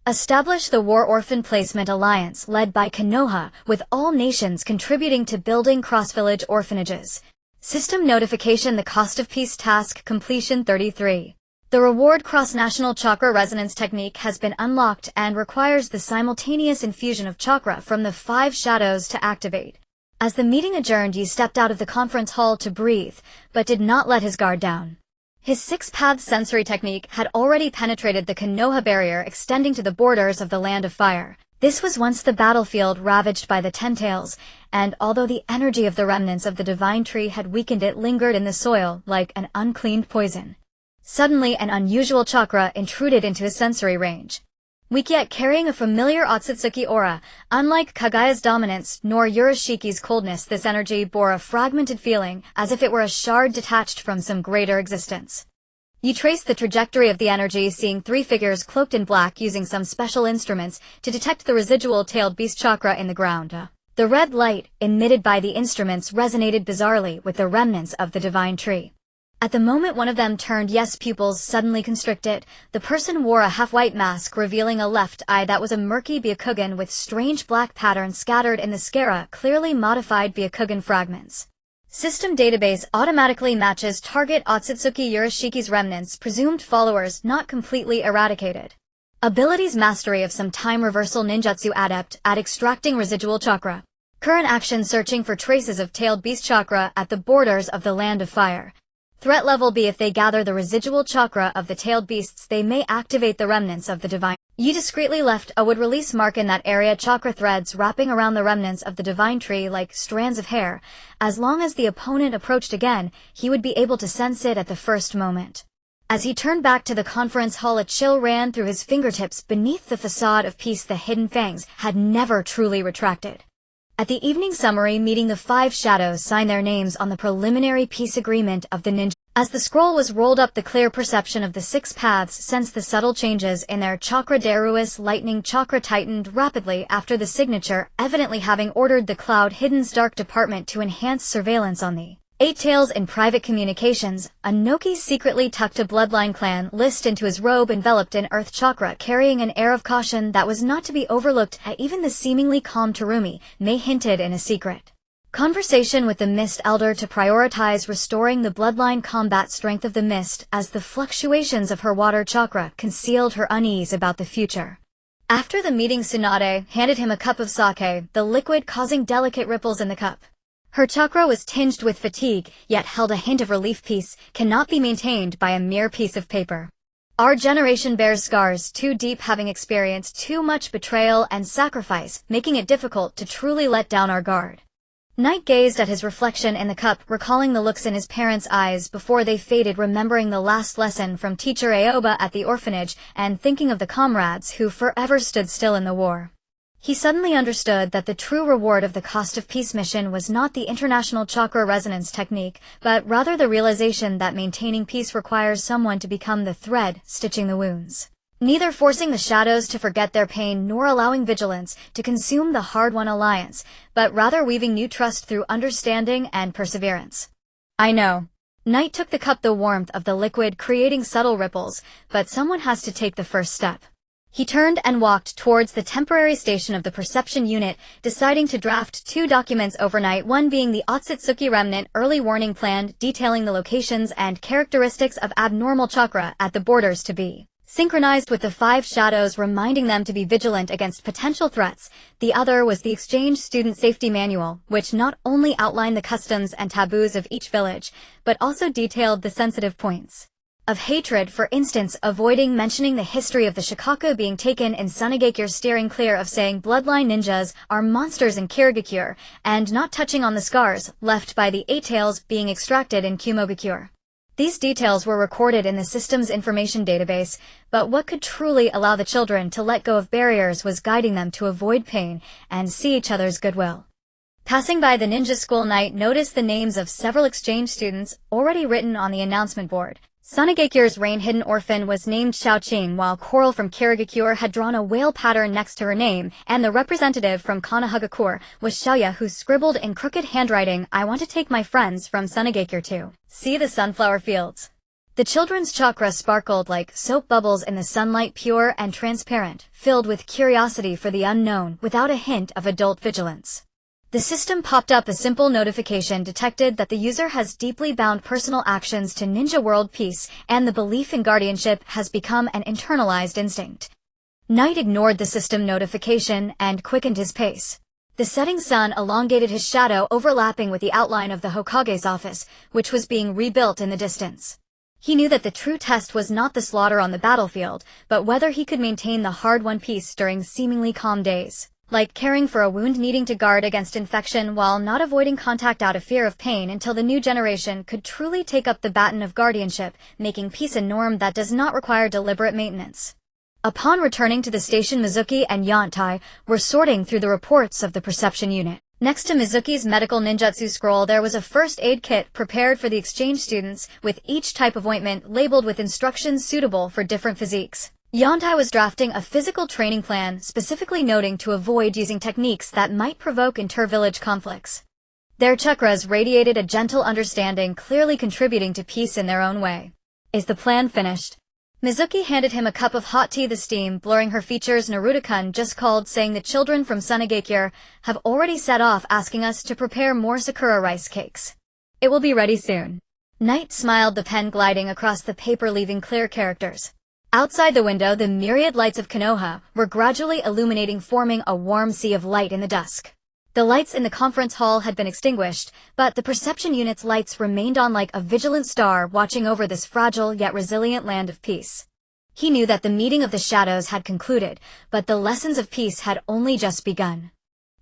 Establish the War Orphan Placement Alliance led by Konoha, with all nations contributing to building cross-village orphanages. System notification: the cost of peace task completion 33. The reward cross-national chakra resonance technique has been unlocked and requires the simultaneous infusion of chakra from the five shadows to activate. As the meeting adjourned, Yi stepped out of the conference hall to breathe, but did not let his guard down. His six-path sensory technique had already penetrated the Konoha barrier extending to the borders of the Land of Fire. This was once the battlefield ravaged by the Ten Tails, and although the energy of the remnants of the divine tree had weakened, it lingered in the soil like an uncleaned poison. Suddenly, an unusual chakra intruded into his sensory range. Weak yet carrying a familiar Otsutsuki aura, unlike Kagaya's dominance nor Urashiki's coldness, this energy bore a fragmented feeling, as if it were a shard detached from some greater existence. You traced the trajectory of the energy, seeing 3 figures cloaked in black using some special instruments to detect the residual tailed beast chakra in the ground. The red light emitted by the instruments resonated bizarrely with the remnants of the divine tree. At the moment one of them turned, Yes pupils suddenly constricted. The person wore a half-white mask, revealing a left eye that was a murky Byakugan with strange black patterns scattered in the sclera, clearly modified Byakugan fragments. System database automatically matches target Otsutsuki Urashiki's remnants, presumed followers not completely eradicated. Abilities: mastery of some time reversal ninjutsu, adept at extracting residual chakra. Current action: searching for traces of tailed beast chakra at the borders of the Land of Fire. Threat level B: if they gather the residual chakra of the tailed beasts, they may activate the remnants of the divine. You discreetly left a would-release mark in that area, chakra threads wrapping around the remnants of the divine tree like strands of hair. As long as the opponent approached again, he would be able to sense it at the first moment. As he turned back to the conference hall, a chill ran through his fingertips. Beneath the facade of peace, the hidden fangs had never truly retracted. At the evening summary meeting, the five shadows signed their names on the preliminary peace agreement of the ninja. As the scroll was rolled up, the clear perception of the 6 paths sensed the subtle changes in their chakra. Daruus lightning chakra tightened rapidly after the signature, evidently having ordered the Cloud Hidden's dark department to enhance surveillance on the Eight Tails. In private communications, Inoki secretly tucked a bloodline clan list into his robe, enveloped in earth chakra, carrying an air of caution that was not to be overlooked. Even the seemingly calm Terumi may hinted in a secret conversation with the Mist Elder to prioritize restoring the bloodline combat strength of the Mist, as the fluctuations of her water chakra concealed her unease about the future. After the meeting, Tsunade handed him a cup of sake, the liquid causing delicate ripples in the cup. Her chakra was tinged with fatigue, yet held a hint of relief. Peace cannot be maintained by a mere piece of paper. Our generation bears scars too deep, having experienced too much betrayal and sacrifice, making it difficult to truly let down our guard. Knight gazed at his reflection in the cup, recalling the looks in his parents' eyes before they faded, remembering the last lesson from teacher Aoba at the orphanage, and thinking of the comrades who forever stood still in the war. He suddenly understood that the true reward of the cost of peace mission was not the international chakra resonance technique, but rather the realization that maintaining peace requires someone to become the thread stitching the wounds. neither forcing the shadows to forget their pain nor allowing vigilance to consume the hard-won alliance, but rather weaving new trust through understanding and perseverance. I know. Night took the warmth of the liquid creating subtle ripples, but someone has to take the first step. He turned and walked towards the temporary station of the perception unit, deciding to draft 2 documents overnight, one being the Otsutsuki Remnant Early Warning Plan detailing the locations and characteristics of abnormal chakra at the borders to be synchronized with the 5 shadows, reminding them to be vigilant against potential threats. The other was the Exchange Student Safety Manual, which not only outlined the customs and taboos of each village, but also detailed the sensitive points of hatred, for instance, avoiding mentioning the history of the Shikaku being taken in Sunagakure, steering clear of saying bloodline ninjas are monsters in Kirigakure, and not touching on the scars left by the 8 tails being extracted in Kumogakure. These details were recorded in the system's information database, but what could truly allow the children to let go of barriers was guiding them to avoid pain and see each other's goodwill. Passing by the ninja school, Night noticed the names of several exchange students already written on the announcement board. Sunagakure's rain-hidden orphan was named Xiaoqing, while Coral from Kirigakure had drawn a whale pattern next to her name, and the representative from Konoha was Xiaoya, who scribbled in crooked handwriting, "I want to take my friends from Sunagakure to see the sunflower fields." The children's chakra sparkled like soap bubbles in the sunlight, pure and transparent, filled with curiosity for the unknown without a hint of adult vigilance. The system popped up a simple notification, detected that the user has deeply bound personal actions to ninja world peace, and the belief in guardianship has become an internalized instinct. Night ignored the system notification and quickened his pace. The setting sun elongated his shadow, overlapping with the outline of the Hokage's office, which was being rebuilt in the distance. He knew that the true test was not the slaughter on the battlefield, but whether he could maintain the hard-won peace during seemingly calm days. Like caring for a wound, needing to guard against infection while not avoiding contact out of fear of pain, until the new generation could truly take up the baton of guardianship, making peace a norm that does not require deliberate maintenance. Upon returning to the station, Mizuki and Yantai were sorting through the reports of the perception unit. Next to Mizuki's medical ninjutsu scroll, there was a first aid kit prepared for the exchange students, with each type of ointment labeled with instructions suitable for different physiques. Yantai was drafting a physical training plan, specifically noting to avoid using techniques that might provoke inter-village conflicts. Their chakras radiated a gentle understanding, clearly contributing to peace in their own way. "Is the plan finished?" Mizuki handed him a cup of hot tea, the steam blurring her features. "Naruto-kun just called saying the children from Sunagakure have already set off, asking us to prepare more sakura rice cakes. It will be ready soon." Night smiled, the pen gliding across the paper, leaving clear characters. Outside the window, the myriad lights of Konoha were gradually illuminating, forming a warm sea of light in the dusk. The lights in the conference hall had been extinguished, but the perception unit's lights remained on like a vigilant star watching over this fragile yet resilient land of peace. He knew that the meeting of the shadows had concluded, but the lessons of peace had only just begun.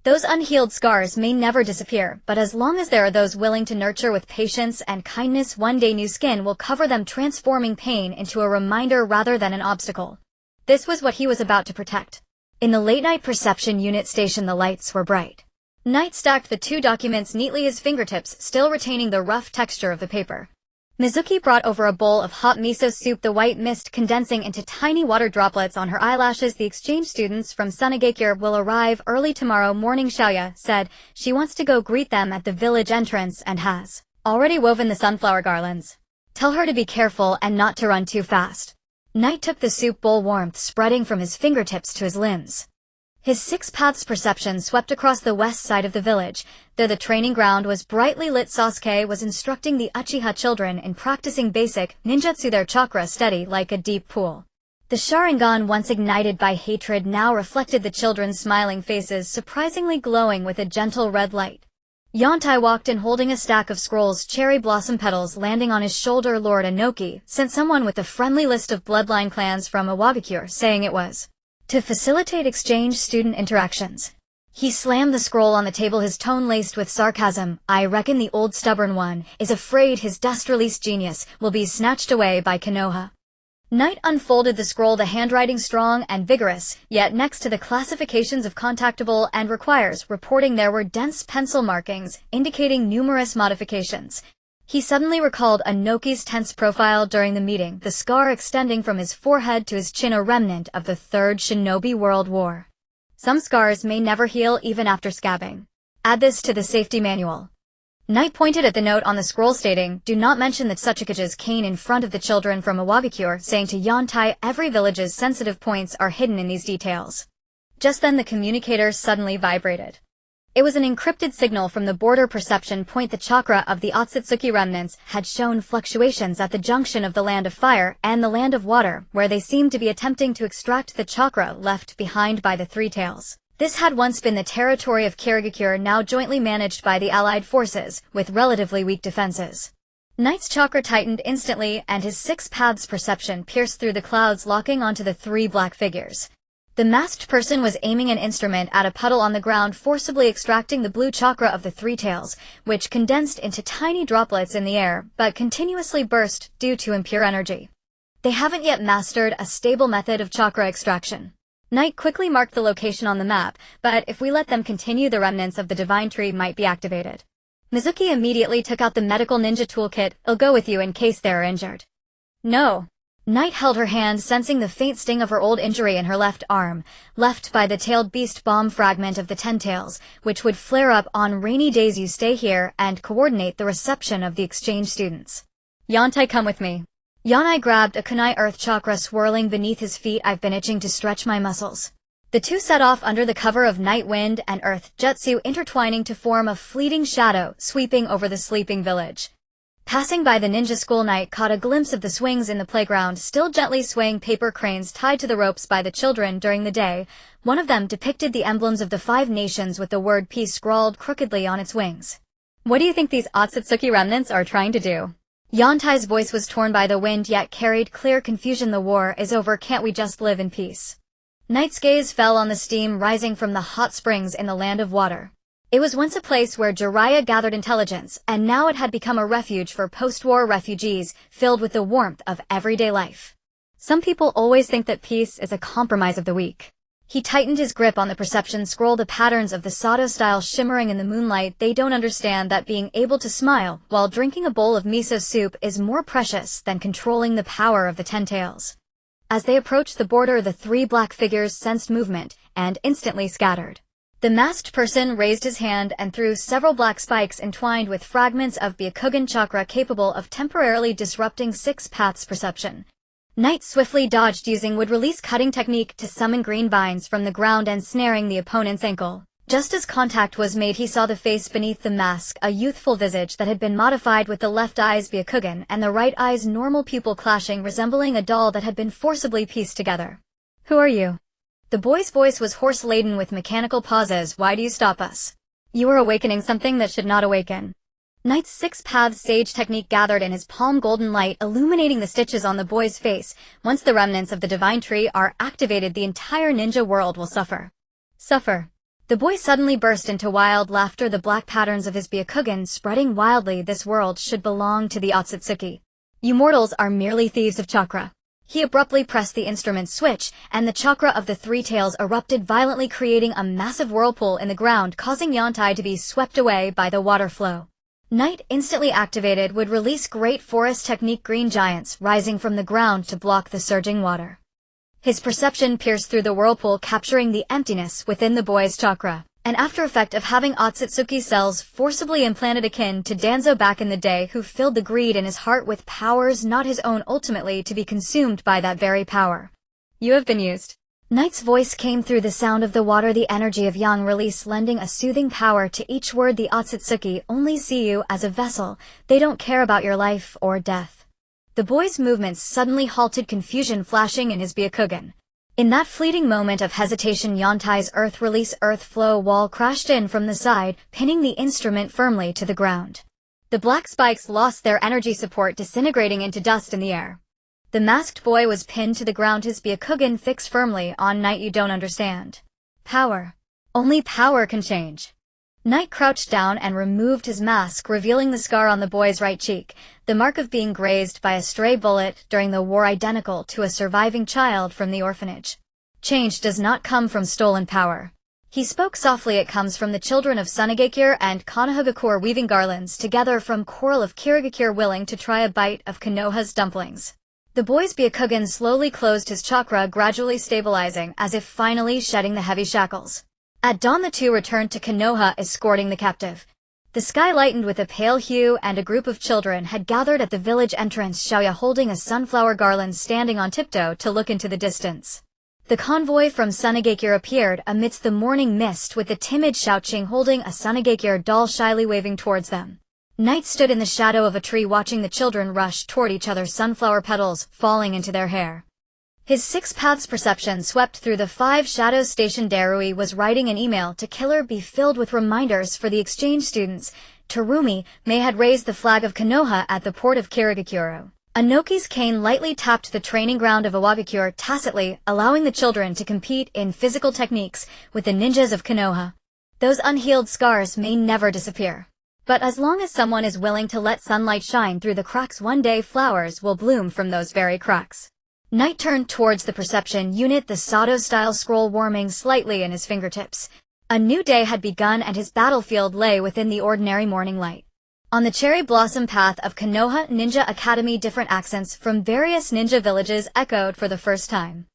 Those unhealed scars may never disappear, but as long as there are those willing to nurture with patience and kindness, one day new skin will cover them, transforming pain into a reminder rather than an obstacle. This was what he was about to protect. In the late-night perception unit station, the lights were bright. Night stacked the 2 documents neatly, his fingertips still retaining the rough texture of the paper. Mizuki brought over a bowl of hot miso soup, the white mist condensing into tiny water droplets on her eyelashes. "The exchange students from Sunagakure will arrive early tomorrow morning," Xiaoya said. "She wants to go greet them at the village entrance and has already woven the sunflower garlands. Tell her to be careful and not to run too fast." Night took the soup bowl, warmth spreading from his fingertips to his limbs. His 6 paths perception swept across the west side of the village. Though the training ground was brightly lit, Sasuke was instructing the Uchiha children in practicing basic ninjutsu, their chakra steady like a deep pool. The Sharingan, once ignited by hatred, now reflected the children's smiling faces, surprisingly glowing with a gentle red light. Yantai walked in holding a stack of scrolls, cherry blossom petals landing on his shoulder. "Lord Inoki sent someone with a friendly list of bloodline clans from Iwagakure, saying it was to facilitate exchange student interactions." He slammed the scroll on the table, his tone laced with sarcasm. "I reckon the old stubborn one is afraid his dust-released genius will be snatched away by Konoha." Night unfolded the scroll, the handwriting strong and vigorous, yet next to the classifications of contactable and requires reporting there were dense pencil markings indicating numerous modifications. He suddenly recalled Anoki's tense profile during the meeting, the scar extending from his forehead to his chin, a remnant of the Third Shinobi World War. Some scars may never heal even after scabbing. Add this to the safety manual. Knight pointed at the note on the scroll stating, "Do not mention the Tsuchikage's cane in front of the children from Iwagakure," saying to Yontai, "Every village's sensitive points are hidden in these details." Just then the communicator suddenly vibrated. It was an encrypted signal from the border perception point. The chakra of the Otsutsuki remnants had shown fluctuations at the junction of the Land of Fire and the Land of Water, where they seemed to be attempting to extract the chakra left behind by the Three Tails. This had once been the territory of Kirigakure, now jointly managed by the allied forces, with relatively weak defenses. Knight's chakra tightened instantly, and his six paths perception pierced through the clouds, locking onto the three black figures. The masked person was aiming an instrument at a puddle on the ground, forcibly extracting the blue chakra of the Three Tails, which condensed into tiny droplets in the air, but continuously burst due to impure energy. They haven't yet mastered a stable method of chakra extraction. Knight quickly marked the location on the map, but if we let them continue, the remnants of the divine tree might be activated. Mizuki immediately took out the medical ninja toolkit. "I'll go with you in case they are injured." "No." Knight held her hand, sensing the faint sting of her old injury in her left arm, left by the tailed beast bomb fragment of the Ten Tails, which would flare up on rainy days. "You stay here and coordinate the reception of the exchange students." "Yontai, come with me." Yanai grabbed a kunai earth chakra swirling beneath his feet. "I've been itching to stretch my muscles." The two set off under the cover of night, wind, and earth jutsu, intertwining to form a fleeting shadow sweeping over the sleeping village. Passing by the ninja school, Knight caught a glimpse of the swings in the playground, still gently swaying paper cranes tied to the ropes by the children during the day. One of them depicted the emblems of the 5 nations with the word peace scrawled crookedly on its wings. "What do you think these Otsutsuki remnants are trying to do?" Yontai's voice was torn by the wind, yet carried clear confusion. "The war is over. Can't we just live in peace?" Knight's gaze fell on the steam rising from the hot springs in the Land of Water. It was once a place where Jiraiya gathered intelligence, and now it had become a refuge for post-war refugees, filled with the warmth of everyday life. Some people always think that peace is a compromise of the weak. He tightened his grip on the perception scroll, the patterns of the Sato style shimmering in the moonlight. "They don't understand that being able to smile while drinking a bowl of miso soup is more precious than controlling the power of the Ten Tails." As they approached the border, the 3 black figures sensed movement and instantly scattered. The masked person raised his hand and threw several black spikes entwined with fragments of Byakugan chakra capable of temporarily disrupting 6 paths perception. Knight swiftly dodged, using wood-release cutting technique to summon green vines from the ground and snaring the opponent's ankle. Just as contact was made, he saw the face beneath the mask, a youthful visage that had been modified with the left eye's Byakugan and the right eye's normal pupil clashing, resembling a doll that had been forcibly pieced together. "Who are you?" The boy's voice was hoarse-laden with mechanical pauses. "Why do you stop us?" "You are awakening something that should not awaken." Knight's 6-path sage technique gathered in his palm, golden light illuminating the stitches on the boy's face. "Once the remnants of the divine tree are activated, the entire ninja world will suffer." "Suffer?" The boy suddenly burst into wild laughter, the black patterns of his Byakugan spreading wildly. "This world should belong to the Otsutsuki. You mortals are merely thieves of chakra." He abruptly pressed the instrument switch, and the chakra of the Three Tails erupted violently, creating a massive whirlpool in the ground, causing Yontai to be swept away by the water flow. Knight instantly activated would release Great Forest Technique, green giants rising from the ground to block the surging water. His perception pierced through the whirlpool, capturing the emptiness within the boy's chakra, an after effect of having Otsutsuki cells forcibly implanted akin to Danzo back in the day, who filled the greed in his heart with powers not his own, ultimately to be consumed by that very power. "You have been used." Knight's voice came through the sound of the water, the energy of yang release lending a soothing power to each word. "The Otsutsuki only see you as a vessel. They don't care about your life or death." The boy's movements suddenly halted, confusion flashing in his Byakugan. In that fleeting moment of hesitation, Yontai's earth release earth flow wall crashed in from the side, pinning the instrument firmly to the ground. The black spikes lost their energy support, disintegrating into dust in the air. The masked boy was pinned to the ground, his Byakugan fixed firmly on Knight. "You don't understand. Power. Only power can change." Knight crouched down and removed his mask, revealing the scar on the boy's right cheek, the mark of being grazed by a stray bullet during the war, identical to a surviving child from the orphanage. Change does not come from stolen power. He spoke softly. It comes from the children of Sunagakure and Konoha weaving garlands together from coral of Kirigakure willing to try a bite of Konoha's dumplings. The boy's Byakugan slowly closed his chakra, gradually stabilizing as if finally shedding the heavy shackles. At dawn the two returned to Konoha, escorting the captive. The sky lightened with a pale hue, and a group of children had gathered at the village entrance, Xiaoya holding a sunflower garland, standing on tiptoe to look into the distance. The convoy from Sunagakure appeared amidst the morning mist, with the timid Xiaoqing holding a Sunagakure doll shyly waving towards them. Knight stood in the shadow of a tree watching the children rush toward each other, sunflower petals falling into their hair. His six paths perception swept through the 5 shadows station. Darui was writing an email to Killer Bee filled with reminders for the exchange students. Terumi May had raised the flag of Konoha at the port of Kirigakure. Anoki's cane lightly tapped the training ground of Iwagakure tacitly, allowing the children to compete in physical techniques with the ninjas of Konoha. Those unhealed scars may never disappear. But as long as someone is willing to let sunlight shine through the cracks, one day flowers will bloom from those very cracks. Knight turned towards the perception unit, the Sato-style scroll warming slightly in his fingertips. A new day had begun and his battlefield lay within the ordinary morning light. On the cherry blossom path of Konoha Ninja Academy, different accents from various ninja villages echoed for the first time.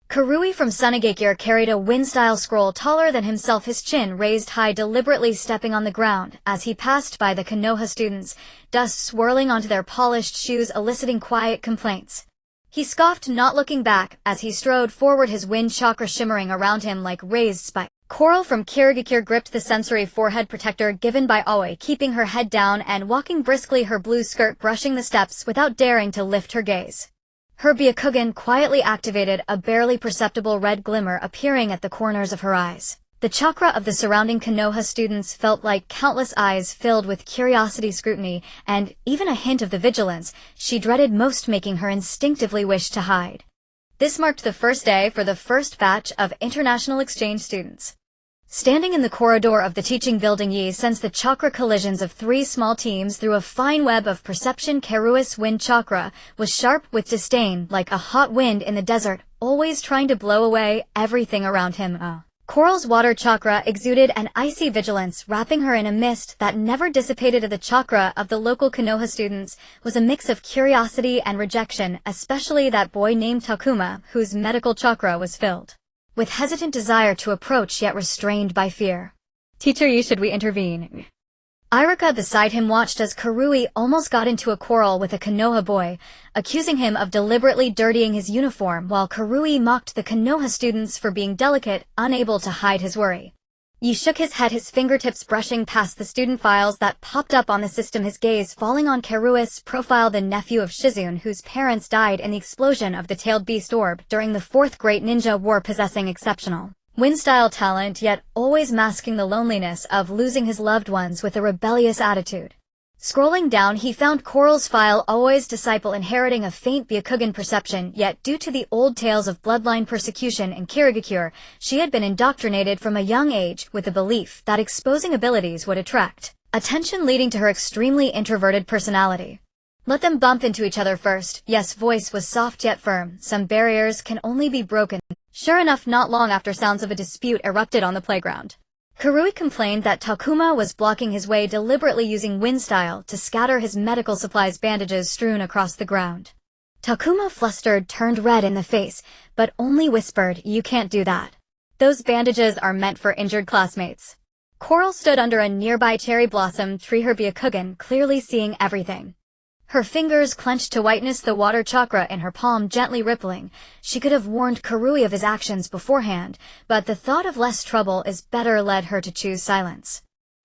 Karui from Sunagakure carried a wind-style scroll taller than himself, his chin raised high, deliberately stepping on the ground as he passed by the Konoha students, dust swirling onto their polished shoes, eliciting quiet complaints. He scoffed, not looking back, as he strode forward, his wind chakra shimmering around him like raised spikes. Coral from Kirigakure gripped the sensory forehead protector given by Aoi, keeping her head down and walking briskly, her blue skirt brushing the steps without daring to lift her gaze. Her Byakugan quietly activated, a barely perceptible red glimmer appearing at the corners of her eyes. The chakra of the surrounding Konoha students felt like countless eyes filled with curiosity, scrutiny, and even a hint of the vigilance she dreaded most, making her instinctively wish to hide. This marked the first day for the first batch of international exchange students. Standing in the corridor of the teaching building, Yi sensed the chakra collisions of 3 small teams through a fine web of perception. Karua's wind chakra was sharp with disdain, like a hot wind in the desert, always trying to blow away everything around him. Coral's water chakra exuded an icy vigilance, wrapping her in a mist that never dissipated. The chakra of the local Konoha students was a mix of curiosity and rejection, especially that boy named Takuma, whose medical chakra was filled with hesitant desire to approach, yet restrained by fear. "Teacher Yi, should we intervene?" Iruka beside him watched as Karui almost got into a quarrel with a Konoha boy, accusing him of deliberately dirtying his uniform, while Karui mocked the Konoha students for being delicate, unable to hide his worry. Yi shook his head, his fingertips brushing past the student files that popped up on the system, his gaze falling on Karua's profile, the nephew of Shizune, whose parents died in the explosion of the tailed beast orb during the 4th Great Ninja War, possessing exceptional wind-style talent, yet always masking the loneliness of losing his loved ones with a rebellious attitude. Scrolling down, he found Coral's file, Aoi's disciple, inheriting a faint Byakugan perception, yet due to the old tales of bloodline persecution in Kirigakure, she had been indoctrinated from a young age with the belief that exposing abilities would attract attention, leading to her extremely introverted personality. "Let them bump into each other first." Yes' voice was soft yet firm. "Some barriers can only be broken." Sure enough, not long after, sounds of a dispute erupted on the playground. Karui complained that Takuma was blocking his way, deliberately using wind style to scatter his medical supplies, bandages strewn across the ground. Takuma, flustered, turned red in the face, but only whispered, "You can't do that. Those bandages are meant for injured classmates." Coral stood under a nearby cherry blossom tree, her Byakugan clearly seeing everything. Her fingers clenched to whiteness, the water chakra in her palm gently rippling. She could have warned Karui of his actions beforehand, but the thought of less trouble is better led her to choose silence.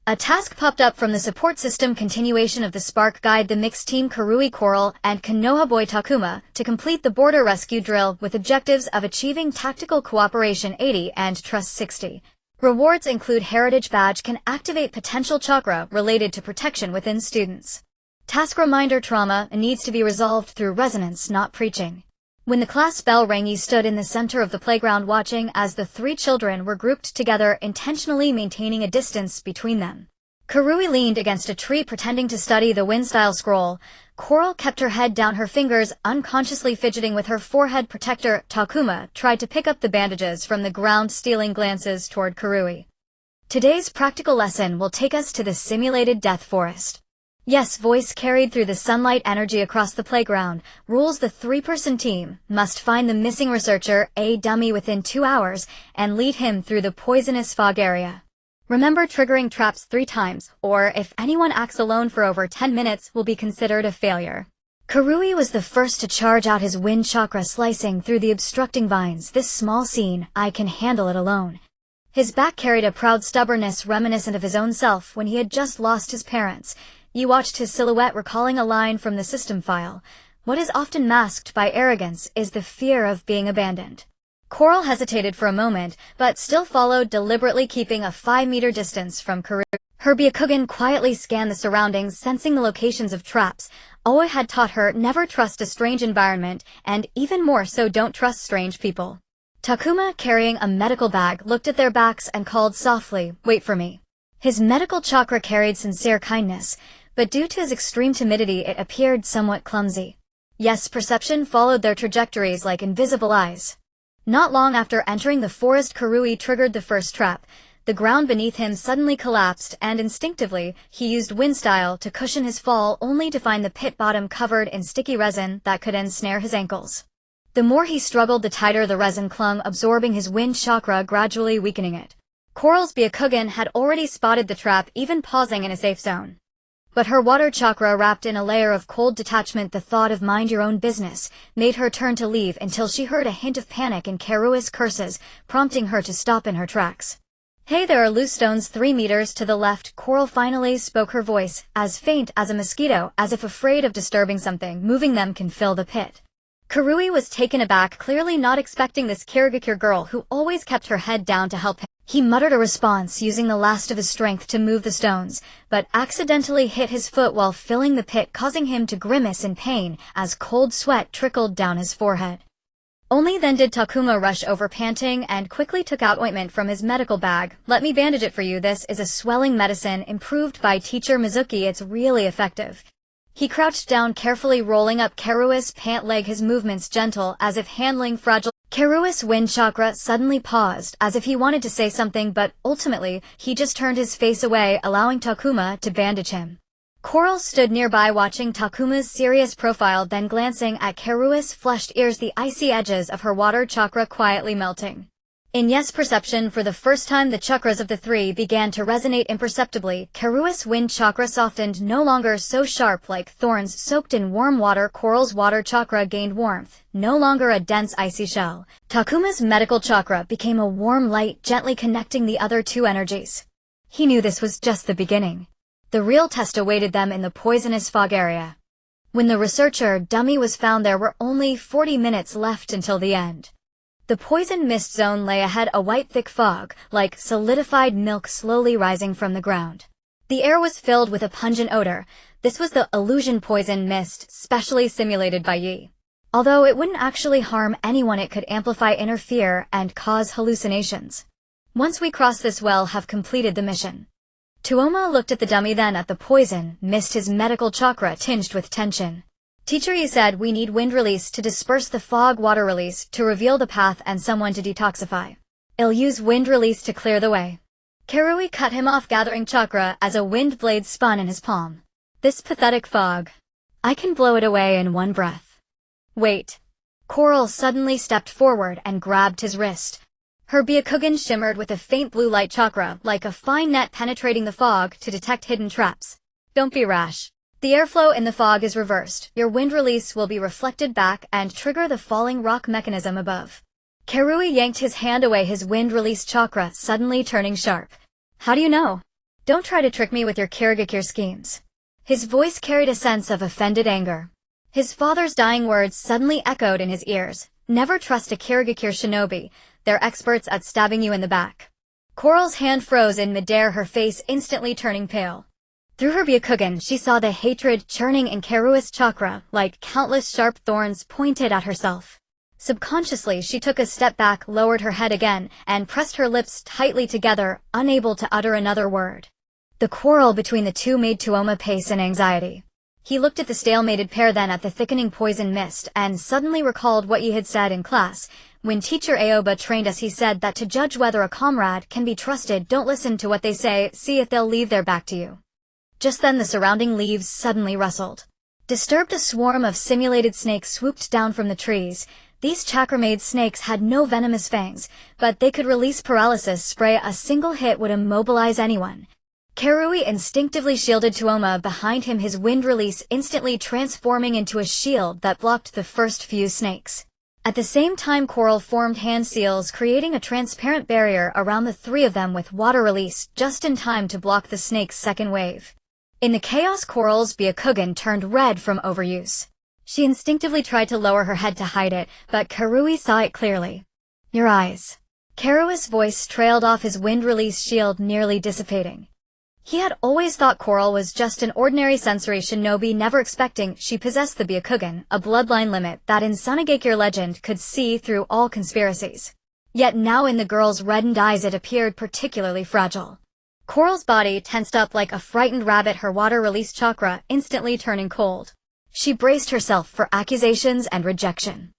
A task popped up from the support system, continuation of the Spark Guide, the mixed team Karui, Coral, and Konoha boy Takuma, to complete the border rescue drill with objectives of achieving tactical cooperation 80 and trust 60. Rewards include heritage badge, can activate potential chakra related to protection within students. Task reminder, trauma needs to be resolved through resonance, not preaching. When the class bell rang, he stood in the center of the playground watching as the 3 children were grouped together, intentionally maintaining a distance between them. Karui leaned against a tree pretending to study the wind-style scroll. Coral kept her head down, her fingers unconsciously fidgeting with her forehead protector. Takuma tried to pick up the bandages from the ground, stealing glances toward Karui. Today's practical lesson will take us to the simulated death forest. Yes, voice carried through the sunlight energy across the playground, rules the three-person team, must find the missing researcher, a dummy, within 2 hours, and lead him through the poisonous fog area. Remember triggering traps 3 times, or if anyone acts alone for over 10 minutes will be considered a failure. Karui was the first to charge out his wind chakra, slicing through the obstructing vines. This small scene, I can handle it alone. His back carried a proud stubbornness reminiscent of his own self when he had just lost his parents. You watched his silhouette, recalling a line from the system file. What is often masked by arrogance is the fear of being abandoned. Coral hesitated for a moment, but still followed, deliberately keeping a 5-meter distance from Karui. Her Byakugan quietly scanned the surroundings, sensing the locations of traps. Oa had taught her never trust a strange environment, and even more so don't trust strange people. Takuma, carrying a medical bag, looked at their backs and called softly, "Wait for me." His medical chakra carried sincere kindness, but due to his extreme timidity it appeared somewhat clumsy. Yes, perception followed their trajectories like invisible eyes. Not long after entering the forest, Karui triggered the first trap. The ground beneath him suddenly collapsed, and instinctively, he used wind style to cushion his fall, only to find the pit bottom covered in sticky resin that could ensnare his ankles. The more he struggled, the tighter the resin clung, absorbing his wind chakra, gradually weakening it. Coral's Byakugan had already spotted the trap, even pausing in a safe zone. But her water chakra, wrapped in a layer of cold detachment, the thought of mind your own business, made her turn to leave until she heard a hint of panic in Karua's curses, prompting her to stop in her tracks. "Hey, there are loose stones 3 meters to the left." Coral finally spoke, her voice as faint as a mosquito, as if afraid of disturbing something. Moving them can fill the pit. Karui was taken aback, clearly not expecting this Kirigakure girl who always kept her head down to help him. He muttered a response, using the last of his strength to move the stones, but accidentally hit his foot while filling the pit, causing him to grimace in pain as cold sweat trickled down his forehead. Only then did Takuma rush over, panting, and quickly took out ointment from his medical bag. "Let me bandage it for you. This is a swelling medicine improved by teacher Mizuki. It's really effective." He crouched down, carefully rolling up Karua's pant leg, his movements gentle as if handling fragile. Karua's wind chakra suddenly paused, as if he wanted to say something, but ultimately, he just turned his face away, allowing Takuma to bandage him. Coral stood nearby, watching Takuma's serious profile, then glancing at Karua's flushed ears, the icy edges of her water chakra quietly melting. In Yes perception, for the first time the chakras of the 3 began to resonate imperceptibly. Karua's wind chakra softened, no longer so sharp like thorns soaked in warm water. Coral's water chakra gained warmth, no longer a dense icy shell. Takuma's medical chakra became a warm light, gently connecting the other 2 energies. He knew this was just the beginning. The real test awaited them in the poisonous fog area. When the researcher dummy was found, there were only 40 minutes left until the end. The poison mist zone lay ahead, a white thick fog, like solidified milk slowly rising from the ground. The air was filled with a pungent odor. This was the illusion poison mist, specially simulated by Yi. Although it wouldn't actually harm anyone, it could amplify inner fear and cause hallucinations. Once we cross this, we'll have completed the mission. Tuoma looked at the dummy, then at the poison mist, his medical chakra tinged with tension. "Teacher, you said we need wind release to disperse the fog, water release to reveal the path, and someone to detoxify. I'll use wind release to clear the way." Karui cut him off, gathering chakra as a wind blade spun in his palm. "This pathetic fog. I can blow it away in one breath." "Wait." Coral suddenly stepped forward and grabbed his wrist. Her Byakugan shimmered with a faint blue light chakra, like a fine net penetrating the fog to detect hidden traps. "Don't be rash. The airflow in the fog is reversed. Your wind release will be reflected back and trigger the falling rock mechanism above." Karui yanked his hand away, his wind release chakra suddenly turning sharp. "How do you know? Don't try to trick me with your Kirigakure schemes." His voice carried a sense of offended anger. His father's dying words suddenly echoed in his ears. "Never trust a Kirigakure shinobi. They're experts at stabbing you in the back." Coral's hand froze in midair, her face instantly turning pale. Through her Byakugan, she saw the hatred churning in Karua's chakra, like countless sharp thorns pointed at herself. Subconsciously, she took a step back, lowered her head again, and pressed her lips tightly together, unable to utter another word. The quarrel between the 2 made Tuoma pace in anxiety. He looked at the stalemated pair, then at the thickening poison mist, and suddenly recalled what he had said in class. When teacher Aoba trained us, he said that to judge whether a comrade can be trusted, don't listen to what they say, see if they'll leave their back to you. Just then the surrounding leaves suddenly rustled. Disturbed, a swarm of simulated snakes swooped down from the trees. These chakra-made snakes had no venomous fangs, but they could release paralysis spray. A single hit would immobilize anyone. Karui instinctively shielded Tuoma behind him, his wind release instantly transforming into a shield that blocked the first few snakes. At the same time, Coral formed hand seals, creating a transparent barrier around the three of them with water release just in time to block the snake's second wave. In the chaos, Coral's Byakugan turned red from overuse. She instinctively tried to lower her head to hide it, but Karui saw it clearly. Your eyes. Karui's voice trailed off, his wind release shield nearly dissipating. He had always thought Coral was just an ordinary sensory shinobi, never expecting she possessed the Byakugan, a bloodline limit that in Sunagakure legend could see through all conspiracies. Yet now in the girl's reddened eyes it appeared particularly fragile. Coral's body tensed up like a frightened rabbit, her water-release chakra instantly turning cold. She braced herself for accusations and rejection.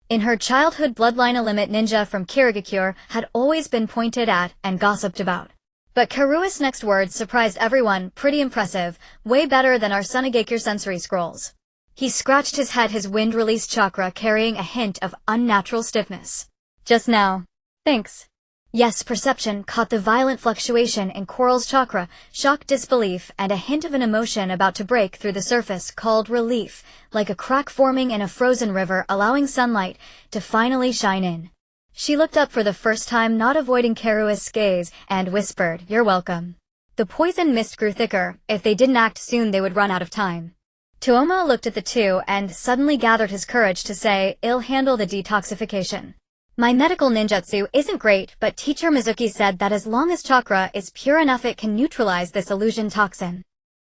In her childhood, bloodline, a limit ninja from Kirigakure had always been pointed at and gossiped about. But Karui's next words surprised everyone. Pretty impressive, way better than our Sunagakure sensory scrolls. He scratched his head, his wind-release chakra carrying a hint of unnatural stiffness. Just now. Thanks. Yes, perception caught the violent fluctuation in Coral's chakra, shock, disbelief, and a hint of an emotion about to break through the surface called relief, like a crack forming in a frozen river allowing sunlight to finally shine in. She looked up for the first time, not avoiding Karui's gaze, and whispered, "You're welcome." The poison mist grew thicker. If they didn't act soon, they would run out of time. Tuoma looked at the two and suddenly gathered his courage to say, "I'll handle the detoxification. My medical ninjutsu isn't great, but teacher Mizuki said that as long as chakra is pure enough, it can neutralize this illusion toxin."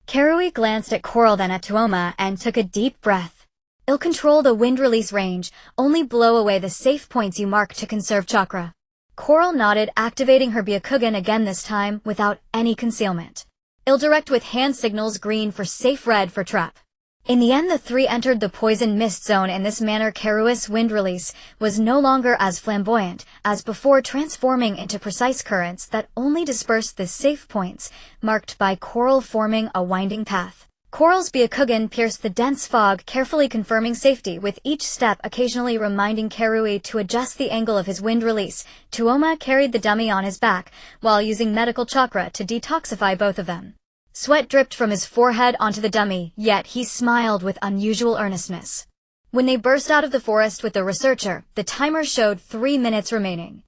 Karui glanced at Coral, then at Tuoma, and took a deep breath. "I'll control the wind release range, only blow away the safe points you mark to conserve chakra." Coral nodded, activating her Byakugan again, this time without any concealment. "I'll direct with hand signals, green for safe, red for trap." In the end, the three entered the poison mist zone. In this manner, Karui's wind release was no longer as flamboyant as before, transforming into precise currents that only dispersed the safe points marked by Coral, forming a winding path. Coral's Byakugan pierced the dense fog, carefully confirming safety with each step, occasionally reminding Karui to adjust the angle of his wind release. Tuoma carried the dummy on his back, while using medical chakra to detoxify both of them. Sweat dripped from his forehead onto the dummy, yet he smiled with unusual earnestness. When they burst out of the forest with the researcher, the timer showed 3 minutes remaining.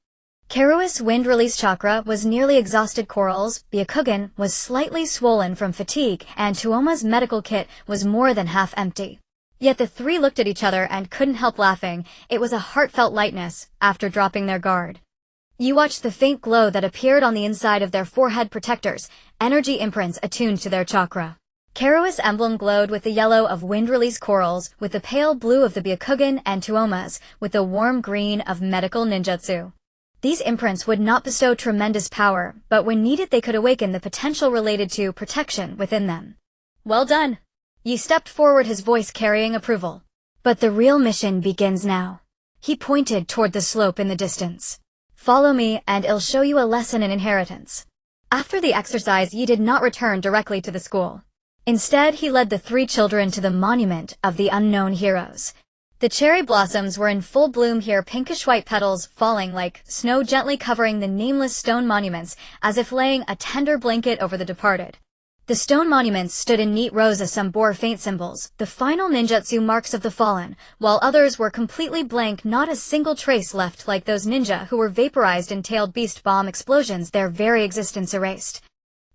Karui's wind release chakra was nearly exhausted. Coral's Byakugan was slightly swollen from fatigue, and Tuoma's medical kit was more than half empty. Yet the three looked at each other and couldn't help laughing. It was a heartfelt lightness after dropping their guard. You watched the faint glow that appeared on the inside of their forehead protectors, energy imprints attuned to their chakra. Karui's emblem glowed with the yellow of wind release Coral's, with the pale blue of the Byakugan, and Tuoma's with the warm green of medical ninjutsu. These imprints would not bestow tremendous power, but when needed they could awaken the potential related to protection within them. Well done. Yi stepped forward, his voice carrying approval. But the real mission begins now. He pointed toward the slope in the distance. Follow me, and I'll show you a lesson in inheritance. After the exercise, Yi did not return directly to the school. Instead, he led the three children to the monument of the unknown heroes. The cherry blossoms were in full bloom here, pinkish-white petals falling like snow, gently covering the nameless stone monuments, as if laying a tender blanket over the departed. The stone monuments stood in neat rows, as some bore faint symbols, the final ninjutsu marks of the fallen, while others were completely blank, not a single trace left, like those ninja who were vaporized in tailed beast bomb explosions, their very existence erased.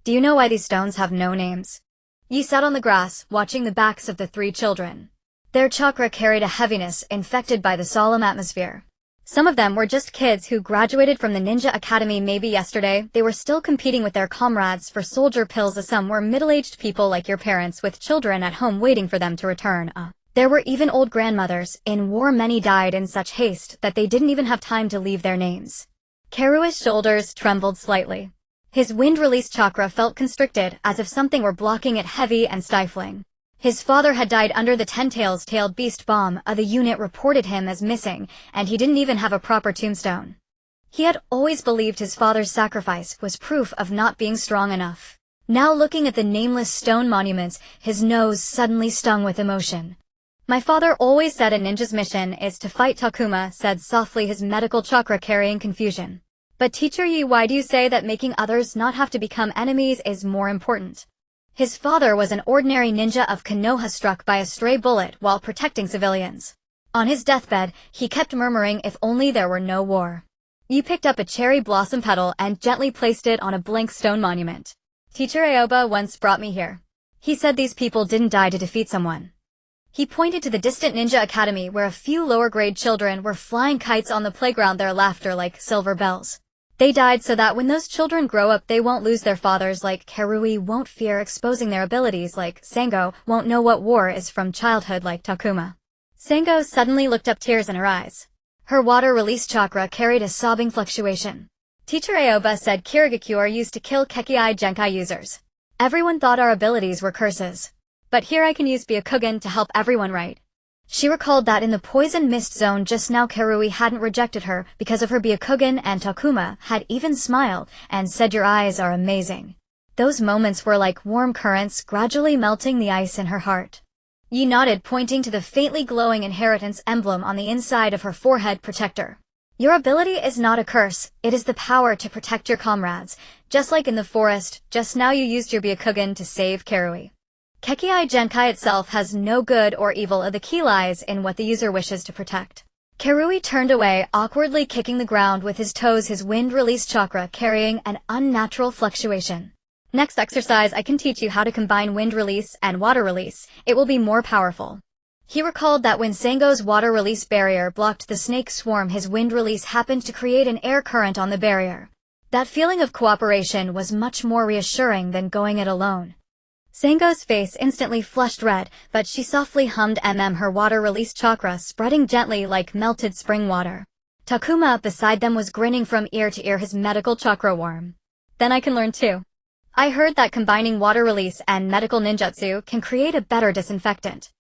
Do you know why these stones have no names? Yi sat on the grass, watching the backs of the three children. Their chakra carried a heaviness infected by the solemn atmosphere. Some of them were just kids who graduated from the ninja academy maybe yesterday. They were still competing with their comrades for soldier pills. Some were middle-aged people like your parents with children at home waiting for them to return. There were even old grandmothers. In war, many died in such haste that they didn't even have time to leave their names. Karui's shoulders trembled slightly. His wind-release chakra felt constricted, as if something were blocking it, heavy and stifling. His father had died under the Ten-Tailed Beast bomb. The unit reported him as missing, and he didn't even have a proper tombstone. He had always believed his father's sacrifice was proof of not being strong enough. Now looking at the nameless stone monuments, his nose suddenly stung with emotion. My father always said a ninja's mission is to fight Takuma, said softly, his medical chakra carrying confusion. But Teacher Yi, why do you say that making others not have to become enemies is more important? His father was an ordinary ninja of Konoha struck by a stray bullet while protecting civilians. On his deathbed, he kept murmuring if only there were no war. Yi picked up a cherry blossom petal and gently placed it on a blank stone monument. Teacher Aoba once brought me here. He said these people didn't die to defeat someone. He pointed to the distant ninja academy where a few lower-grade children were flying kites on the playground, their laughter like silver bells. They died so that when those children grow up they won't lose their fathers, like Karui won't fear exposing their abilities, like Sango won't know what war is from childhood, like Takuma. Sango suddenly looked up, tears in her eyes. Her water-release chakra carried a sobbing fluctuation. Teacher Aoba said Kirigakure used to kill Kekkai Genkai users. Everyone thought our abilities were curses. But here I can use Byakugan to help everyone, right? She recalled that in the poison mist zone just now Karui hadn't rejected her because of her Byakugan, and Takuma had even smiled and said, "Your eyes are amazing." Those moments were like warm currents gradually melting the ice in her heart. Yi nodded, pointing to the faintly glowing inheritance emblem on the inside of her forehead protector. Your ability is not a curse, it is the power to protect your comrades. Just like in the forest, just now you used your Byakugan to save Karui. Kekkai Genkai itself has no good or evil, the key lies in what the user wishes to protect. Karui turned away, awkwardly kicking the ground with his toes, his wind-release chakra carrying an unnatural fluctuation. Next exercise, I can teach you how to combine wind release and water release. It will be more powerful. He recalled that when Sango's water release barrier blocked the snake swarm, his wind release happened to create an air current on the barrier. That feeling of cooperation was much more reassuring than going it alone. Sango's face instantly flushed red, but she softly hummed her water release chakra spreading gently like melted spring water. Takuma beside them was grinning from ear to ear, his medical chakra warm. Then I can learn too. I heard that combining water release and medical ninjutsu can create a better disinfectant.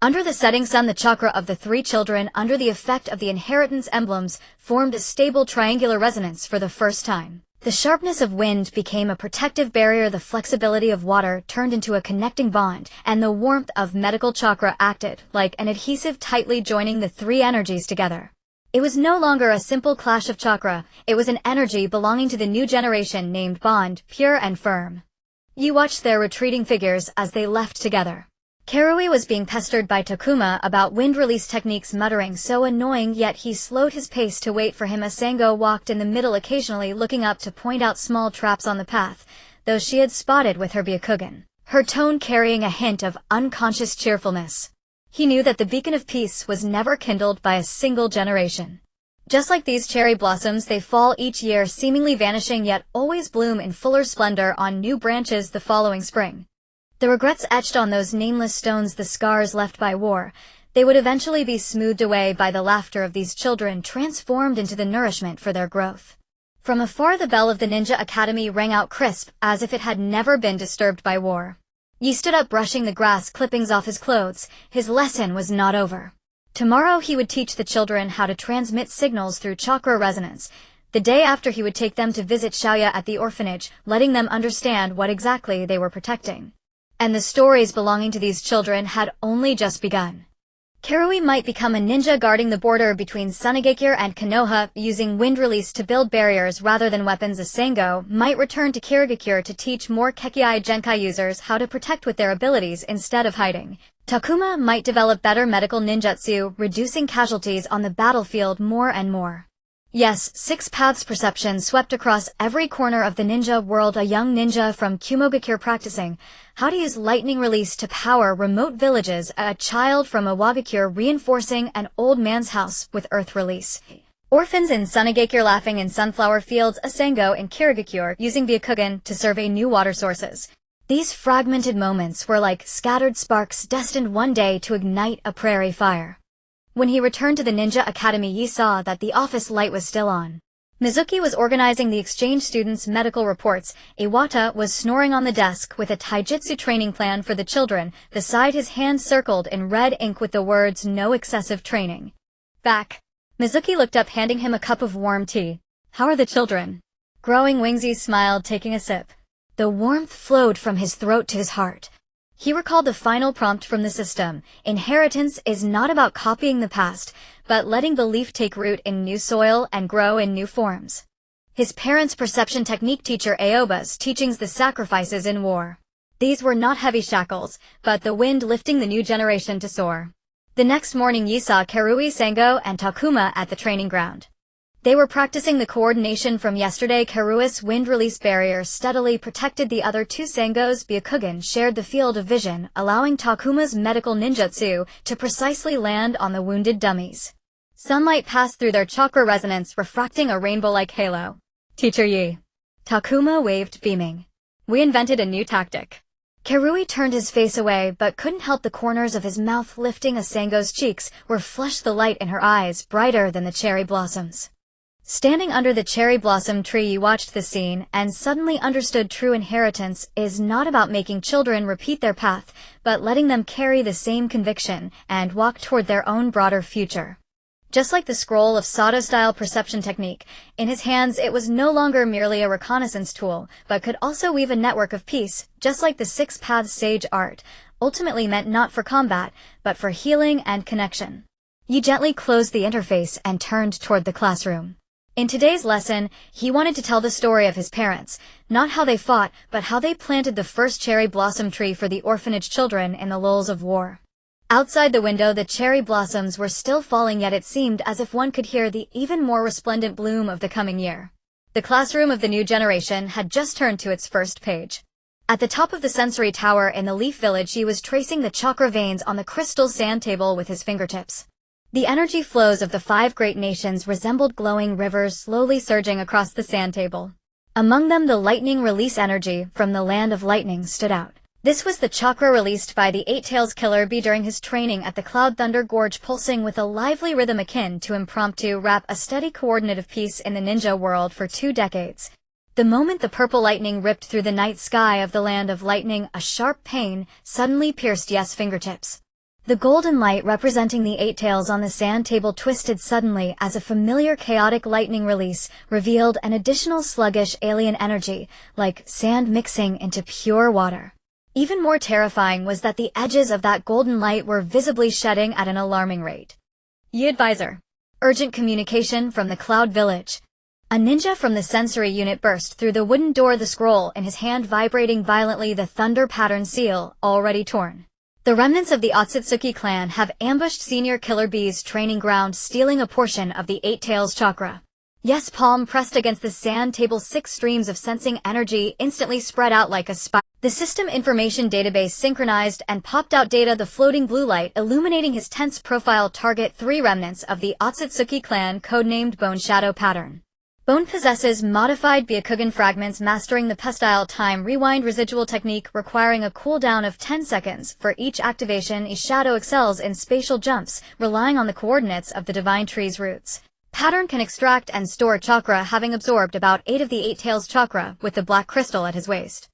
Under the setting sun, the chakra of the three children, under the effect of the inheritance emblems, formed a stable triangular resonance for the first time. The sharpness of wind became a protective barrier, the flexibility of water turned into a connecting bond, and the warmth of medical chakra acted like an adhesive, tightly joining the three energies together. It was no longer a simple clash of chakra, it was an energy belonging to the new generation named Bond, pure and firm. You watched their retreating figures as they left together. Karui was being pestered by Takuma about wind release techniques, muttering, "So annoying," yet he slowed his pace to wait for him. Sango walked in the middle, occasionally looking up to point out small traps on the path, those she had spotted with her Byakugan, her tone carrying a hint of unconscious cheerfulness. He knew that the beacon of peace was never kindled by a single generation. Just like these cherry blossoms, they fall each year, seemingly vanishing, yet always bloom in fuller splendor on new branches the following spring. The regrets etched on those nameless stones, the scars left by war, they would eventually be smoothed away by the laughter of these children, transformed into the nourishment for their growth. From afar, the bell of the Ninja Academy rang out crisp, as if it had never been disturbed by war. Yi stood up, brushing the grass clippings off his clothes. His lesson was not over. Tomorrow he would teach the children how to transmit signals through chakra resonance. The day after, he would take them to visit Xiaoya at the orphanage, letting them understand what exactly they were protecting. And the stories belonging to these children had only just begun. Karui might become a ninja guarding the border between Sunagakure and Konoha, using wind release to build barriers rather than weapons. Sango might return to Kirigakure to teach more Kekkai Genkai users how to protect with their abilities instead of hiding. Takuma might develop better medical ninjutsu, reducing casualties on the battlefield more and more. Yes, six paths perception swept across every corner of the ninja world. A young ninja from Kumogakure practicing how to use lightning release to power remote villages. A child from Iwagakure reinforcing an old man's house with earth release. Orphans in Sunagakure laughing in sunflower fields. A Sango in Kirigakure using Byakugan to survey new water sources. These fragmented moments were like scattered sparks destined one day to ignite a prairie fire. When he returned to the Ninja Academy, Yi saw that the office light was still on. Mizuki was organizing the exchange students' medical reports. Iwata was snoring on the desk with a taijutsu training plan for the children, beside his hand circled in red ink with the words "No excessive training." Back. Mizuki looked up, handing him a cup of warm tea. "How are the children?" Growing Wingsy smiled, taking a sip. The warmth flowed from his throat to his heart. He recalled the final prompt from the system. Inheritance is not about copying the past, but letting the leaf take root in new soil and grow in new forms. His parents' perception technique teacher Aoba's teachings, the sacrifices in war. These were not heavy shackles, but the wind lifting the new generation to soar. The next morning he saw Karui, Sango, and Takuma at the training ground. They were practicing the coordination from yesterday. Karui's wind release barrier steadily protected the other two. Sango's Byakugan shared the field of vision, allowing Takuma's medical ninjutsu to precisely land on the wounded dummies. Sunlight passed through their chakra resonance, refracting a rainbow-like halo. "Teacher Yi." Takuma waved, beaming. "We invented a new tactic." Karui turned his face away, but couldn't help the corners of his mouth lifting as Sango's cheeks were flushed, the light in her eyes brighter than the cherry blossoms. Standing under the cherry blossom tree, he watched the scene and suddenly understood true inheritance is not about making children repeat their path, but letting them carry the same conviction and walk toward their own broader future. Just like the scroll of Sato-style perception technique, in his hands it was no longer merely a reconnaissance tool, but could also weave a network of peace, just like the Six Paths sage art, ultimately meant not for combat, but for healing and connection. He gently closed the interface and turned toward the classroom. In today's lesson, he wanted to tell the story of his parents, not how they fought, but how they planted the first cherry blossom tree for the orphanage children in the lulls of war. Outside the window, the cherry blossoms were still falling, yet it seemed as if one could hear the even more resplendent bloom of the coming year. The classroom of the new generation had just turned to its first page. At the top of the sensory tower in the Leaf Village, he was tracing the chakra veins on the crystal sand table with his fingertips. The energy flows of the 5 great nations resembled glowing rivers slowly surging across the sand table. Among them, the lightning release energy from the land of lightning stood out. This was the chakra released by the Eight Tails Killer Bee during his training at the Cloud Thunder Gorge, pulsing with a lively rhythm akin to impromptu rap, a steady coordinate of peace in the ninja world for 2 decades. The moment the purple lightning ripped through the night sky of the land of lightning, a sharp pain suddenly pierced Yes' fingertips. The golden light representing the 8 tails on the sand table twisted suddenly as a familiar chaotic lightning release revealed an additional sluggish alien energy, like sand mixing into pure water. Even more terrifying was that the edges of that golden light were visibly shedding at an alarming rate. Yi Advisor. Urgent communication from the Cloud Village. A ninja from the sensory unit burst through the wooden door, the scroll in his hand vibrating violently, the thunder pattern seal already torn. The remnants of the Otsutsuki clan have ambushed Senior Killer Bee's training ground, stealing a portion of the 8 Tails chakra. Yes' palm pressed against the sand table, 6 streams of sensing energy instantly spread out like a spiral. The system information database synchronized and popped out data, the floating blue light illuminating his tense profile. Target: 3 remnants of the Otsutsuki clan, codenamed Bone Shadow Pattern. Bone possesses modified Byakugan fragments, mastering the Pestile Time Rewind residual technique, requiring a cooldown of 10 seconds for each activation. A shadow excels in spatial jumps, relying on the coordinates of the Divine Tree's roots. Pattern can extract and store chakra, having absorbed about 8 of the 8 Tails chakra with the black crystal at his waist.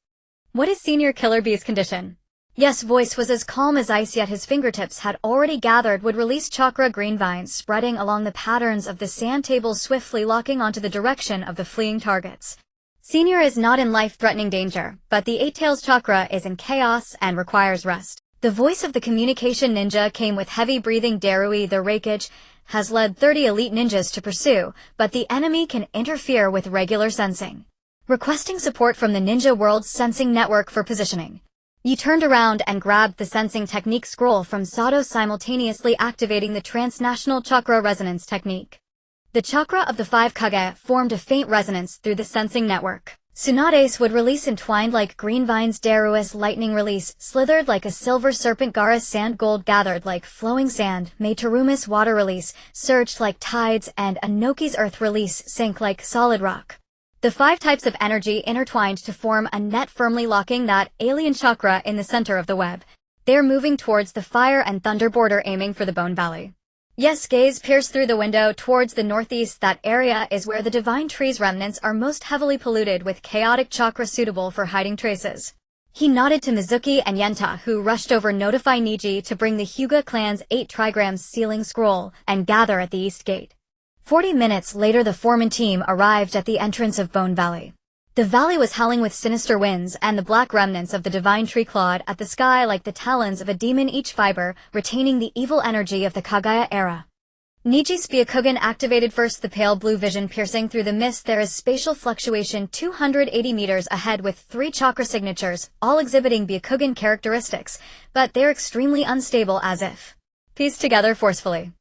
What is Senior Killer Bee's condition? Yes' voice was as calm as ice, yet his fingertips had already gathered would release chakra, green vines spreading along the patterns of the sand table, swiftly locking onto the direction of the fleeing targets. Senior is not in life-threatening danger, but the 8 Tails chakra is in chaos and requires rest. The voice of the communication ninja came with heavy breathing. Darui, the Raikage, has led 30 elite ninjas to pursue, but the enemy can interfere with regular sensing. Requesting support from the Ninja World's sensing network for positioning. Yi turned around and grabbed the sensing technique scroll from Sato, simultaneously activating the transnational chakra resonance technique. The chakra of the 5 Kage formed a faint resonance through the sensing network. Tsunade's would release entwined like green vines. Darui's lightning release slithered like a silver serpent. Gara's sand gold gathered like flowing sand. Made Teruma's water release surged like tides, and Anoki's earth release sank like solid rock. The 5 types of energy intertwined to form a net, firmly locking that alien chakra in the center of the web. They're moving towards the fire and thunder border, aiming for the Bone Valley. Yes, gaze pierced through the window towards the northeast. That area is where the divine tree's remnants are most heavily polluted with chaotic chakra suitable for hiding traces. He nodded to Mizuki and Yenta, who rushed over notify Niji to bring the Hyuga clan's 8 trigrams sealing scroll and gather at the east gate. 40 minutes later the foreman team arrived at the entrance of Bone Valley. The valley was howling with sinister winds, and the black remnants of the divine tree clawed at the sky like the talons of a demon, each fiber retaining the evil energy of the Kagaya era. Niji's Byakugan activated first, the pale blue vision piercing through the mist. There is spatial fluctuation 280 meters ahead with 3 chakra signatures, all exhibiting Byakugan characteristics, but they're extremely unstable as if pieced together forcefully.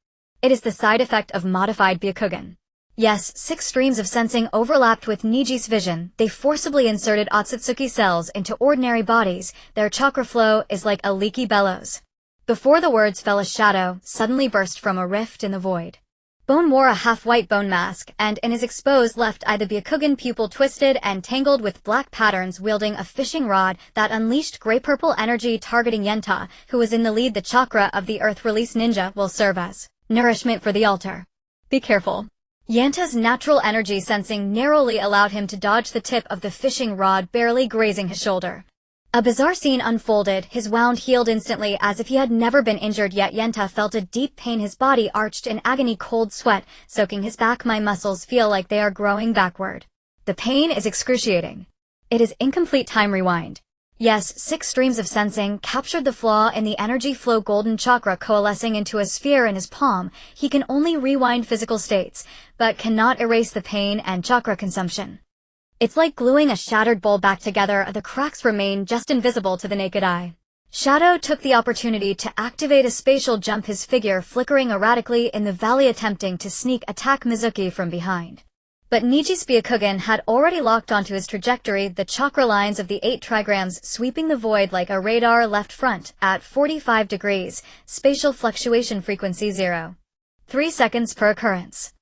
It is the side effect of modified Byakugan. Yes, 6 streams of sensing overlapped with Niji's vision. They forcibly inserted Otsutsuki cells into ordinary bodies. Their chakra flow is like a leaky bellows. Before the words fell, a shadow suddenly burst from a rift in the void. Bone wore a half-white bone mask, and in his exposed left eye the Byakugan pupil twisted and tangled with black patterns, wielding a fishing rod that unleashed gray-purple energy targeting Yenta, who was in the lead. The chakra of the Earth Release Ninja will serve as nourishment for the altar. Be careful. Yanta's natural energy sensing narrowly allowed him to dodge the tip of the fishing rod, barely grazing his shoulder. A bizarre scene unfolded. His wound healed instantly as if he had never been injured, yet Yenta felt a deep pain. His body arched in agony, cold sweat soaking his back. My muscles feel like they are growing backward. The pain is excruciating. It is incomplete. Time rewind. Yes, 6 streams of sensing captured the flaw in the energy flow, golden chakra coalescing into a sphere in his palm. He can only rewind physical states, but cannot erase the pain and chakra consumption. It's like gluing a shattered bowl back together. The cracks remain just invisible to the naked eye. Shadow took the opportunity to activate a spatial jump, his figure flickering erratically in the valley, attempting to sneak attack Mizuki from behind. But Niji's Byakugan had already locked onto his trajectory, the chakra lines of the 8 trigrams sweeping the void like a radar. Left front, at 45 degrees, spatial fluctuation frequency 0.3 seconds per occurrence.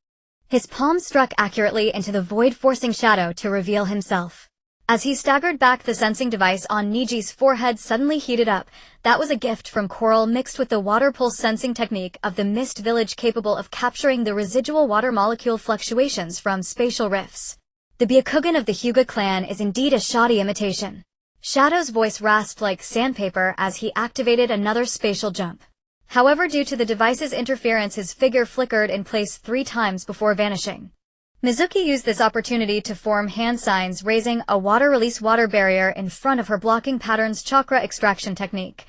His palm struck accurately into the void, forcing Shadow to reveal himself. As he staggered back, the sensing device on Niji's forehead suddenly heated up. That was a gift from Coral mixed with the water pulse sensing technique of the Mist Village, capable of capturing the residual water molecule fluctuations from spatial rifts. The Byakugan of the Hyuga clan is indeed a shoddy imitation. Shadow's voice rasped like sandpaper as he activated another spatial jump. However, due to the device's interference, his figure flickered in place 3 times before vanishing. Mizuki used this opportunity to form hand signs, raising a water release water barrier in front of her, blocking Pattern's chakra extraction technique.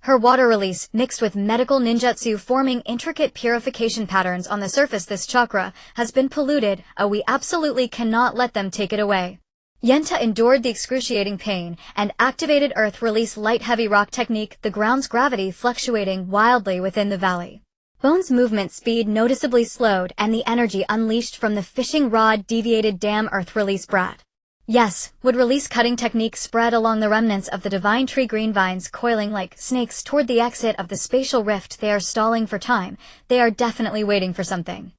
Her water release mixed with medical ninjutsu, forming intricate purification patterns on the surface. This chakra has been polluted. We absolutely cannot let them take it away. Yenta endured the excruciating pain and activated Earth Release Light Heavy Rock technique, the ground's gravity fluctuating wildly within the valley. Bone's movement speed noticeably slowed, and the energy unleashed from the fishing rod deviated. Damn Earth Release brat. Yes, would release cutting technique spread along the remnants of the divine tree, green vines coiling like snakes toward the exit of the spatial rift. They are stalling for time. They are definitely waiting for something.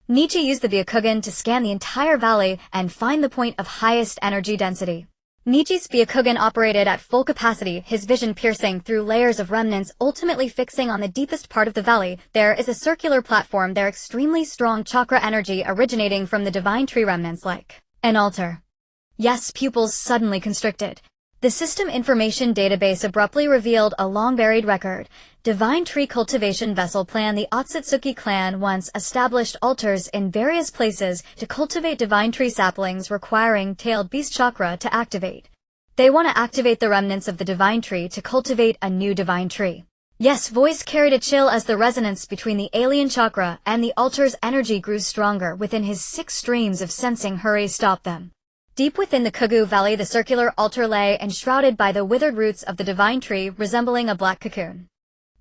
Niji used the Byakugan to scan the entire valley and find the point of highest energy density. Niji's Byakugan operated at full capacity, his vision piercing through layers of remnants, ultimately fixing on the deepest part of the valley. There is a circular platform there, extremely strong chakra energy originating from the divine tree remnants like an altar. Yes, pupils suddenly constricted. The system information database abruptly revealed a long-buried record. Divine Tree Cultivation Vessel Plan. The Otsutsuki clan once established altars in various places to cultivate divine tree saplings, requiring tailed beast chakra to activate. They want to activate the remnants of the divine tree to cultivate a new divine tree. Yes, voice carried a chill as the resonance between the alien chakra and the altar's energy grew stronger within his 6 streams of sensing. Hurry, stop them. Deep within the Kugu Valley, the circular altar lay enshrouded by the withered roots of the divine tree, resembling a black cocoon.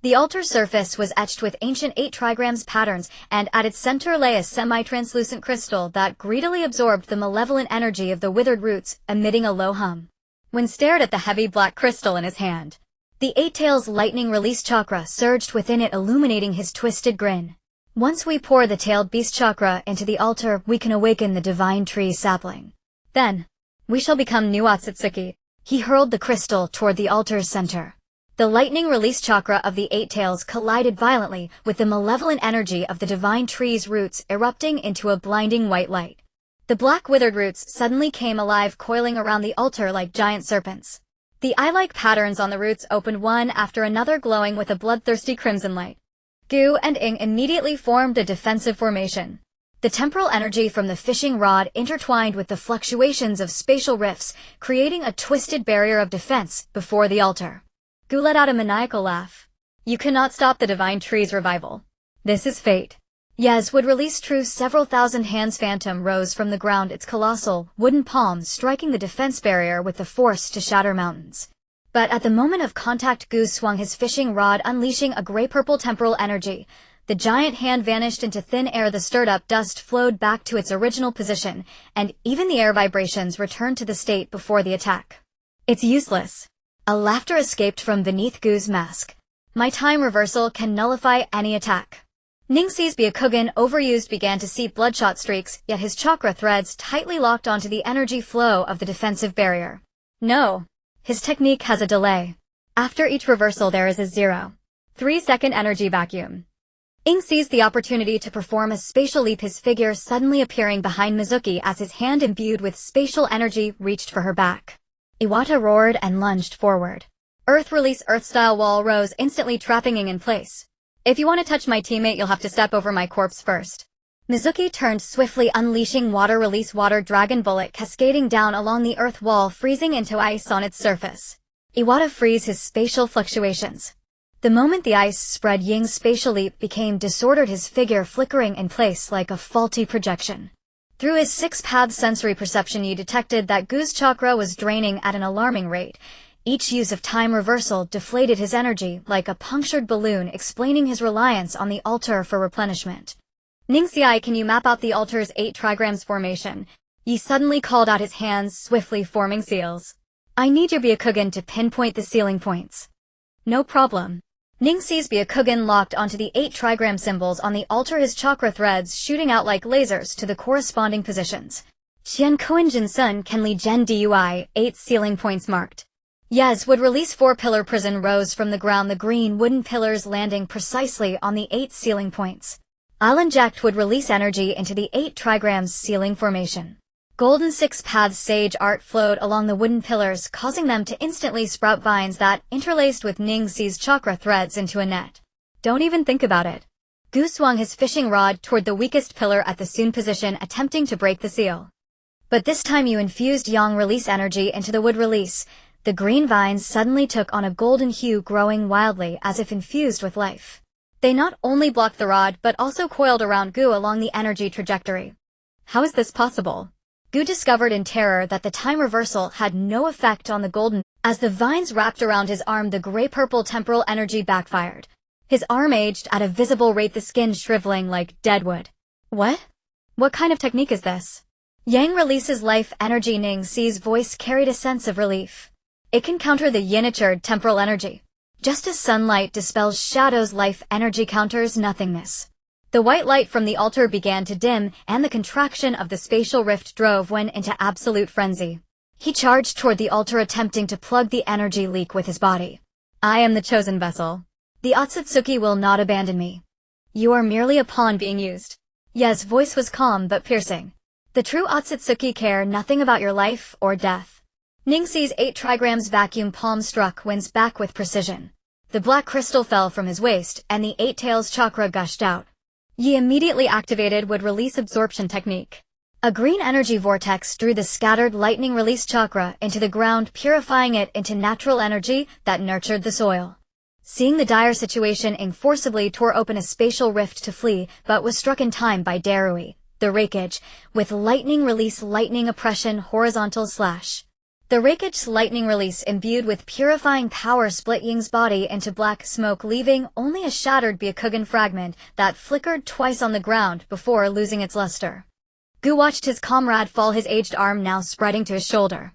The altar's surface was etched with ancient 8 trigrams patterns, and at its center lay a semi-translucent crystal that greedily absorbed the malevolent energy of the withered roots, emitting a low hum. When stared at the heavy black crystal in his hand, the 8 tails lightning release chakra surged within it, illuminating his twisted grin. Once we pour the tailed beast chakra into the altar, we can awaken the divine tree sapling. Then, we shall become new Otsutsuki. He hurled the crystal toward the altar's center. The lightning release chakra of the eight tails collided violently with the malevolent energy of the divine tree's roots, erupting into a blinding white light. The black withered roots suddenly came alive, coiling around the altar like giant serpents. The eye-like patterns on the roots opened one after another, glowing with a bloodthirsty crimson light. Gu and Ing immediately formed a defensive formation. The temporal energy from the fishing rod intertwined with the fluctuations of spatial rifts, creating a twisted barrier of defense before the altar. Gu let out a maniacal laugh. You cannot stop the divine tree's revival. This is fate. Yez would release true several thousand hands phantom rose from the ground, its colossal, wooden palms striking the defense barrier with the force to shatter mountains. But at the moment of contact, Gu swung his fishing rod, unleashing a gray-purple temporal energy. The giant hand vanished into thin air, the stirred-up dust flowed back to its original position, and even the air vibrations returned to the state before the attack. It's useless. A laughter escaped from beneath Gu's mask. My time reversal can nullify any attack. Ningxi's Byakugan, overused, began to seep bloodshot streaks, yet his chakra threads tightly locked onto the energy flow of the defensive barrier. No. His technique has a delay. After each reversal there is a 0.3-second energy vacuum. Ing seized the opportunity to perform a spatial leap, his figure suddenly appearing behind Mizuki as his hand imbued with spatial energy reached for her back. Iwata roared and lunged forward. Earth release Earth-style wall rose, instantly trapping Ing in place. If you want to touch my teammate, you'll have to step over my corpse first. Mizuki turned swiftly, unleashing water release water dragon bullet cascading down along the earth wall, freezing into ice on its surface. Iwata freeze his spatial fluctuations. The moment the ice spread, Ying's spatial leap became disordered, his figure flickering in place like a faulty projection. Through his six-path sensory perception, he detected that Gu's chakra was draining at an alarming rate. Each use of time reversal deflated his energy like a punctured balloon, explaining his reliance on the altar for replenishment. Ningxi, can you map out the altar's 8 trigrams formation? Yi suddenly called out, his hands swiftly forming seals. I need your Byakugan to pinpoint the sealing points. No problem. Ningxi's Byakugan locked onto the 8 trigram symbols on the altar, his chakra threads shooting out like lasers to the corresponding positions. Qian Kuan Jin Sun Ken Li Gen Dui, 8 sealing points marked. Yez would release 4 pillar prison rose from the ground, the green wooden pillars landing precisely on the 8 sealing points. I'll inject would release energy into the 8 trigrams sealing formation. Golden 6-path sage art flowed along the wooden pillars, causing them to instantly sprout vines that interlaced with Ningxi's chakra threads into a net. Don't even think about it. Gu swung his fishing rod toward the weakest pillar at the Soon position, attempting to break the seal. But this time you infused yang release energy into the wood release. The green vines suddenly took on a golden hue, growing wildly as if infused with life. They not only blocked the rod but also coiled around Gu along the energy trajectory. How is this possible? Gu discovered in terror that the time reversal had no effect on the golden. As the vines wrapped around his arm, the gray-purple temporal energy backfired. His arm aged at a visible rate, the skin shriveling like deadwood. What? What kind of technique is this? Yang releases life energy. Ningxi's voice carried a sense of relief. It can counter the yin-natured temporal energy. Just as sunlight dispels shadows, life energy counters nothingness. The white light from the altar began to dim, and the contraction of the spatial rift drove Wen into absolute frenzy. He charged toward the altar, attempting to plug the energy leak with his body. I am the chosen vessel. The Otsutsuki will not abandon me. You are merely a pawn being used. Yez's voice was calm but piercing. The true Otsutsuki care nothing about your life or death. Ningxi's 8 trigrams vacuum palm struck Wen's back with precision. The black crystal fell from his waist, and the 8 tails chakra gushed out. Yi immediately activated would release absorption technique. A green energy vortex drew the scattered lightning release chakra into the ground, purifying it into natural energy that nurtured the soil. Seeing the dire situation, Ing forcibly tore open a spatial rift to flee, but was struck in time by Darui, the Rakeage, with lightning release lightning oppression horizontal slash. The Rakeage's lightning release imbued with purifying power split Ying's body into black smoke, leaving only a shattered Byakugan fragment that flickered twice on the ground before losing its luster. Gu watched his comrade fall, his aged arm now spreading to his shoulder.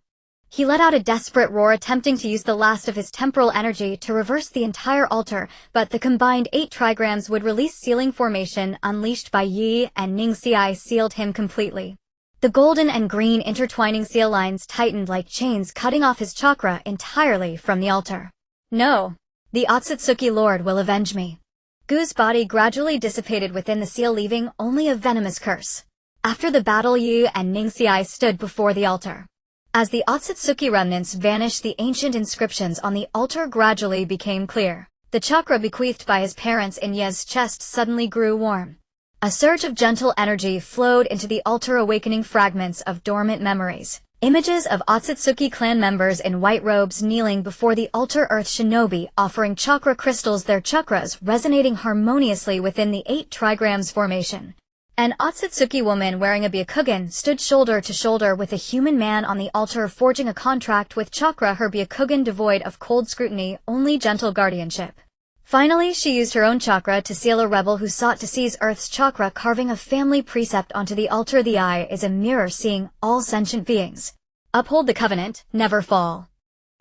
He let out a desperate roar, attempting to use the last of his temporal energy to reverse the entire altar, but the combined 8 trigrams would release sealing formation unleashed by Yi and Ningxi sealed him completely. The golden and green intertwining seal lines tightened like chains, cutting off his chakra entirely from the altar. No. The Otsutsuki Lord will avenge me. Gu's body gradually dissipated within the seal, leaving only a venomous curse. After the battle, Yu and Ningxiai stood before the altar. As the Otsutsuki remnants vanished, the ancient inscriptions on the altar gradually became clear. The chakra bequeathed by his parents in Ye's chest suddenly grew warm. A surge of gentle energy flowed into the altar, awakening fragments of dormant memories. Images of Otsutsuki clan members in white robes kneeling before the altar, earth shinobi offering chakra crystals, their chakras resonating harmoniously within the 8 trigrams formation. An Otsutsuki woman wearing a byakugan stood shoulder to shoulder with a human man on the altar, forging a contract with chakra, her byakugan devoid of cold scrutiny, only gentle guardianship. Finally, she used her own chakra to seal a rebel who sought to seize Earth's chakra, carving a family precept onto the altar. The eye is a mirror seeing all sentient beings. Uphold the covenant, never fall.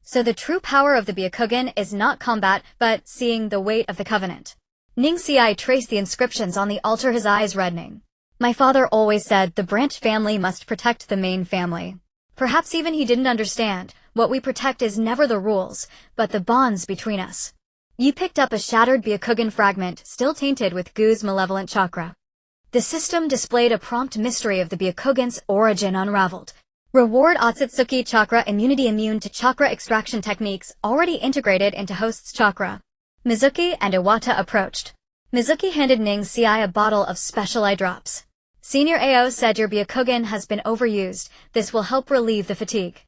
So the true power of the byakugan is not combat, but seeing the weight of the covenant. Ningxiai traced the inscriptions on the altar, his eyes reddening. My father always said the branch family must protect the main family. Perhaps even he didn't understand. What we protect is never the rules, but the bonds between us. Yu picked up a shattered byakugan fragment, still tainted with Gu's malevolent chakra. The system displayed a prompt mystery of the byakugan's origin unraveled. Reward Otsutsuki chakra immunity, immune to chakra extraction techniques already integrated into host's chakra. Mizuki and Iwata approached. Mizuki handed Ningxiai a bottle of special eye drops. Senior AO said your byakugan has been overused. This will help relieve the fatigue.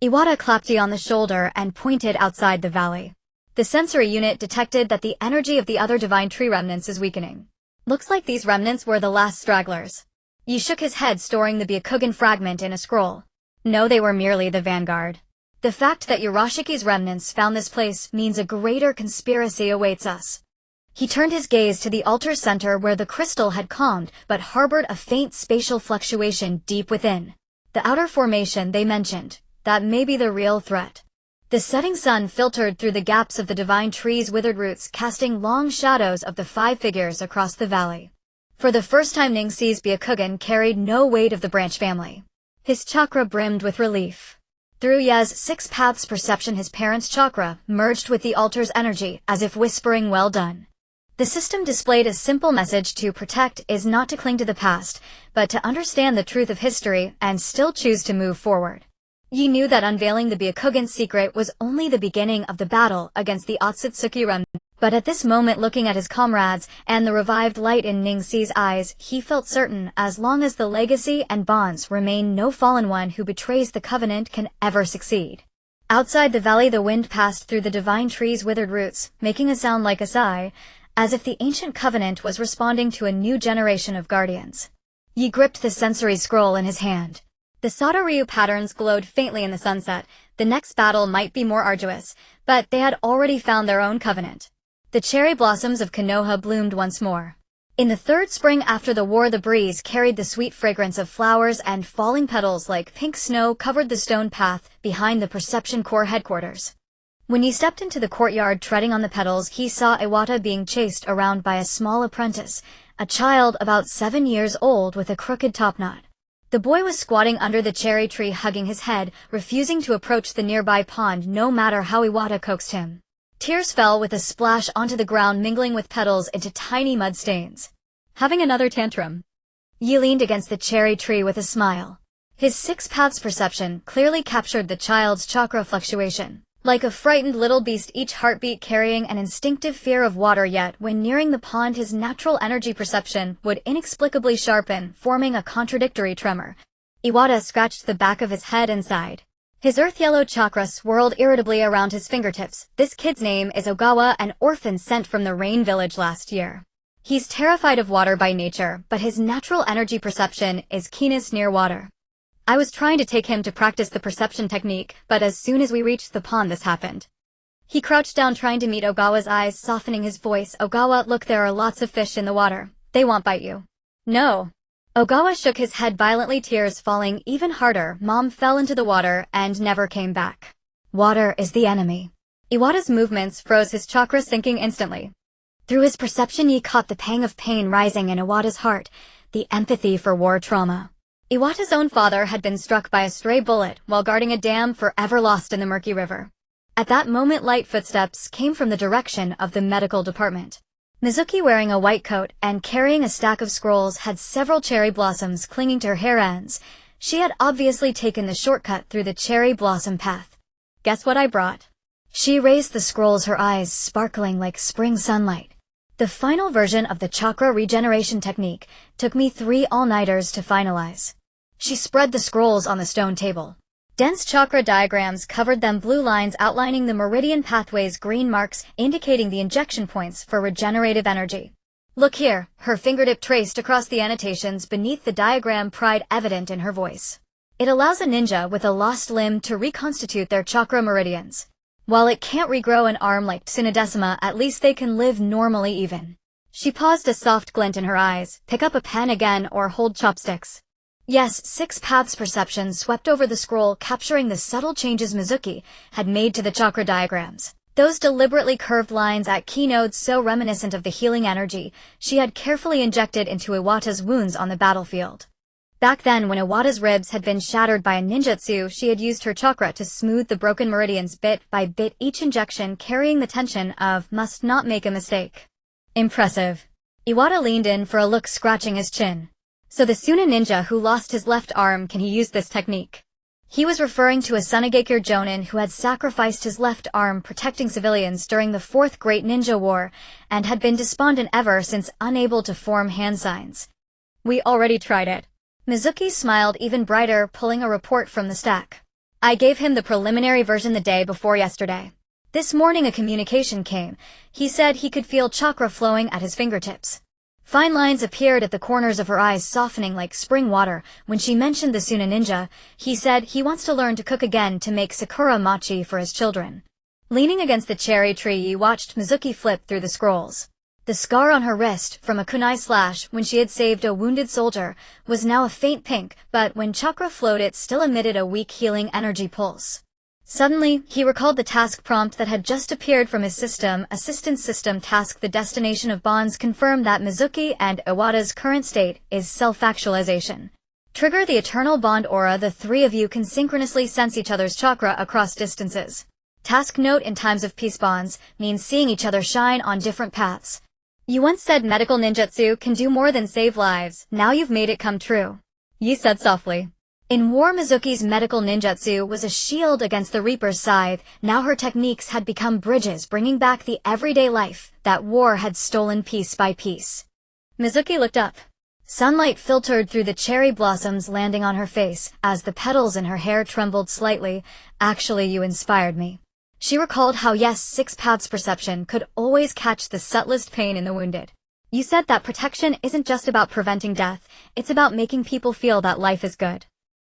Iwata clapped Yu on the shoulder and pointed outside the valley. The sensory unit detected that the energy of the other divine tree remnants is weakening. Looks like these remnants were the last stragglers. Yu shook his head, storing the byakugan fragment in a scroll. No, they were merely the vanguard. The fact that Urashiki's remnants found this place means a greater conspiracy awaits us. He turned his gaze to the altar's center, where the crystal had calmed but harbored a faint spatial fluctuation deep within. The outer formation they mentioned, that may be the real threat. The setting sun filtered through the gaps of the divine tree's withered roots, casting long shadows of the 5 figures across the valley. For the first time, Ningxi's byakugan carried no weight of the branch family. His chakra brimmed with relief. Through Ye's 6 paths perception, his parents' chakra merged with the altar's energy, as if whispering, well done. The system displayed a simple message: to protect is not to cling to the past, but to understand the truth of history and still choose to move forward. Yu knew that unveiling the byakugan's secret was only the beginning of the battle against the Otsutsuki remnant. But at this moment, looking at his comrades and the revived light in Ningxi's eyes, he felt certain as long as the legacy and bonds remain, no fallen one who betrays the covenant can ever succeed. Outside the valley, the wind passed through the divine tree's withered roots, making a sound like a sigh, as if the ancient covenant was responding to a new generation of guardians. Yu gripped the sensory scroll in his hand. The Sato Ryu patterns glowed faintly in the sunset. The next battle might be more arduous, but they had already found their own covenant. The cherry blossoms of Konoha bloomed once more. In the 3rd spring after the war, the breeze carried the sweet fragrance of flowers, and falling petals like pink snow covered the stone path behind the Perception Corps headquarters. When he stepped into the courtyard, treading on the petals, he saw Iwata being chased around by a small apprentice, a child about 7 years old with a crooked topknot. The boy was squatting under the cherry tree, hugging his head, refusing to approach the nearby pond no matter how Iwata coaxed him. Tears fell with a splash onto the ground, mingling with petals into tiny mud stains. Having another tantrum? Yu leaned against the cherry tree with a smile. His 6 paths perception clearly captured the child's chakra fluctuation. Like a frightened little beast, each heartbeat carrying an instinctive fear of water, yet when nearing the pond his natural energy perception would inexplicably sharpen, forming a contradictory tremor. Iwata scratched the back of his head and sighed. His earth-yellow chakra swirled irritably around his fingertips. This kid's name is Ogawa, an orphan sent from the Rain Village last year. He's terrified of water by nature, but his natural energy perception is keenest near water. I was trying to take him to practice the perception technique, but as soon as we reached the pond, this happened. He crouched down, trying to meet Ogawa's eyes, softening his voice. Ogawa, look, there are lots of fish in the water. They won't bite you. No. Ogawa shook his head violently, tears falling even harder. Mom fell into the water and never came back. Water is the enemy. Iwata's movements froze, his chakra sinking instantly. Through his perception, he caught the pang of pain rising in Iwata's heart, the empathy for war trauma. Iwata's own father had been struck by a stray bullet while guarding a dam, forever lost in the murky river. At that moment, light footsteps came from the direction of the medical department. Mizuki, wearing a white coat and carrying a stack of scrolls, had several cherry blossoms clinging to her hair ends. She had obviously taken the shortcut through the cherry blossom path. "Guess what I brought?" She raised the scrolls, her eyes sparkling like spring sunlight. "The final version of the chakra regeneration technique took me 3 all-nighters to finalize." She spread the scrolls on the stone table. Dense chakra diagrams covered them, blue lines outlining the meridian pathways, green marks indicating the injection points for regenerative energy. "Look here," her fingertip traced across the annotations beneath the diagram, pride evident in her voice. "It allows a ninja with a lost limb to reconstitute their chakra meridians. While it can't regrow an arm like Tsunadesima, at least they can live normally even." She paused, a soft glint in her eyes. "Pick up a pen again or hold chopsticks." Yes, 6 paths perception swept over the scroll, capturing the subtle changes Mizuki had made to the chakra diagrams. Those deliberately curved lines at key nodes so reminiscent of the healing energy she had carefully injected into Iwata's wounds on the battlefield. Back then, when Iwata's ribs had been shattered by a ninjutsu, she had used her chakra to smooth the broken meridians bit by bit, each injection carrying the tension of "must not make a mistake." "Impressive." Iwata leaned in for a look, scratching his chin. "So the Suna ninja who lost his left arm, can he use this technique?" He was referring to a Sunigakure Jonin who had sacrificed his left arm protecting civilians during the 4th Great Ninja War and had been despondent ever since, unable to form hand signs. "We already tried it." Mizuki smiled even brighter, pulling a report from the stack. "I gave him the preliminary version the day before yesterday. This morning a communication came. He said he could feel chakra flowing at his fingertips." Fine lines appeared at the corners of her eyes, softening like spring water when she mentioned the Suna ninja. "He said he wants to learn to cook again to make sakura mochi for his children." Leaning against the cherry tree, he watched Mizuki flip through the scrolls. The scar on her wrist from a kunai slash when she had saved a wounded soldier was now a faint pink, but when chakra flowed it still emitted a weak healing energy pulse. Suddenly, he recalled the task prompt that had just appeared from his system. Assistance system task: the destination of bonds confirm that Mizuki and Iwata's current state is self-actualization. Trigger the eternal bond aura. The 3 of you can synchronously sense each other's chakra across distances. Task note: in times of peace, bonds means seeing each other shine on different paths. "You once said medical ninjutsu can do more than save lives. Now you've made it come true," Yi said softly. In war, Mizuki's medical ninjutsu was a shield against the Reaper's scythe. Now her techniques had become bridges, bringing back the everyday life that war had stolen piece by piece. Mizuki looked up. Sunlight filtered through the cherry blossoms, landing on her face as the petals in her hair trembled slightly. "Actually, you inspired me." She recalled how, yes, 6 paths perception could always catch the subtlest pain in the wounded. "You said that protection isn't just about preventing death, it's about making people feel that life is good."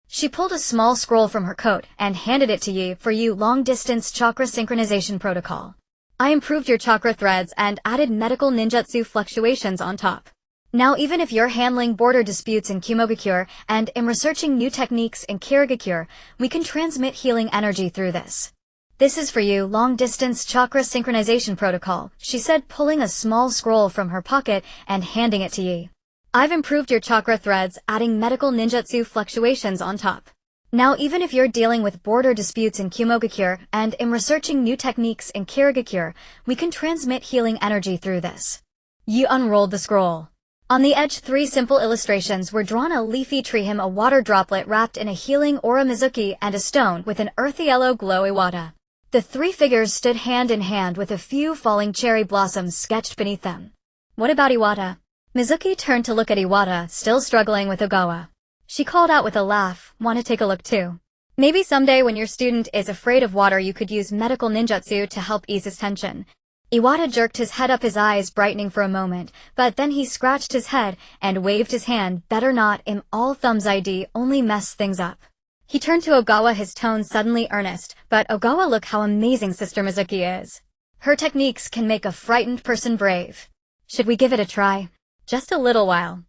She pulled a small scroll from her coat and handed it to Yi. "For you, long-distance chakra synchronization protocol. I improved your chakra threads and added medical ninjutsu fluctuations on top. Now even if you're handling border disputes in Kimogakure and am researching new techniques in Kirigakure, we can transmit healing energy through this. This is for you, long-distance chakra synchronization protocol," she said, pulling a small scroll from her pocket and handing it to Yi. "I've improved your chakra threads, adding medical ninjutsu fluctuations on top. Now even if you're dealing with border disputes in Kimogakure and am researching new techniques in Kirigakure, we can transmit healing energy through this." Yi unrolled the scroll. On the edge, 3 simple illustrations were drawn: a leafy tree, him, a water droplet wrapped in a healing aura Mizuki, and a stone with an earthy yellow glow Iwata. The 3 figures stood hand in hand with a few falling cherry blossoms sketched beneath them. "What about Iwata?" Mizuki turned to look at Iwata, still struggling with Ogawa. She called out with a laugh, "Want to take a look too? Maybe someday when your student is afraid of water you could use medical ninjutsu to help ease his tension." Iwata jerked his head up, his eyes brightening for a moment, but then he scratched his head and waved his hand. "Better not, all thumbs ID, only mess things up." He turned to Ogawa, his tone suddenly earnest. "But Ogawa, look how amazing Sister Mizuki is. Her techniques can make a frightened person brave. Should we give it a try? Just a little while."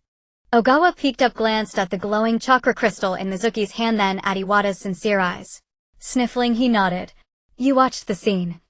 Ogawa peeked up, glanced at the glowing chakra crystal in Mizuki's hand, then at Iwata's sincere eyes. Sniffling, he nodded. "You watched the scene."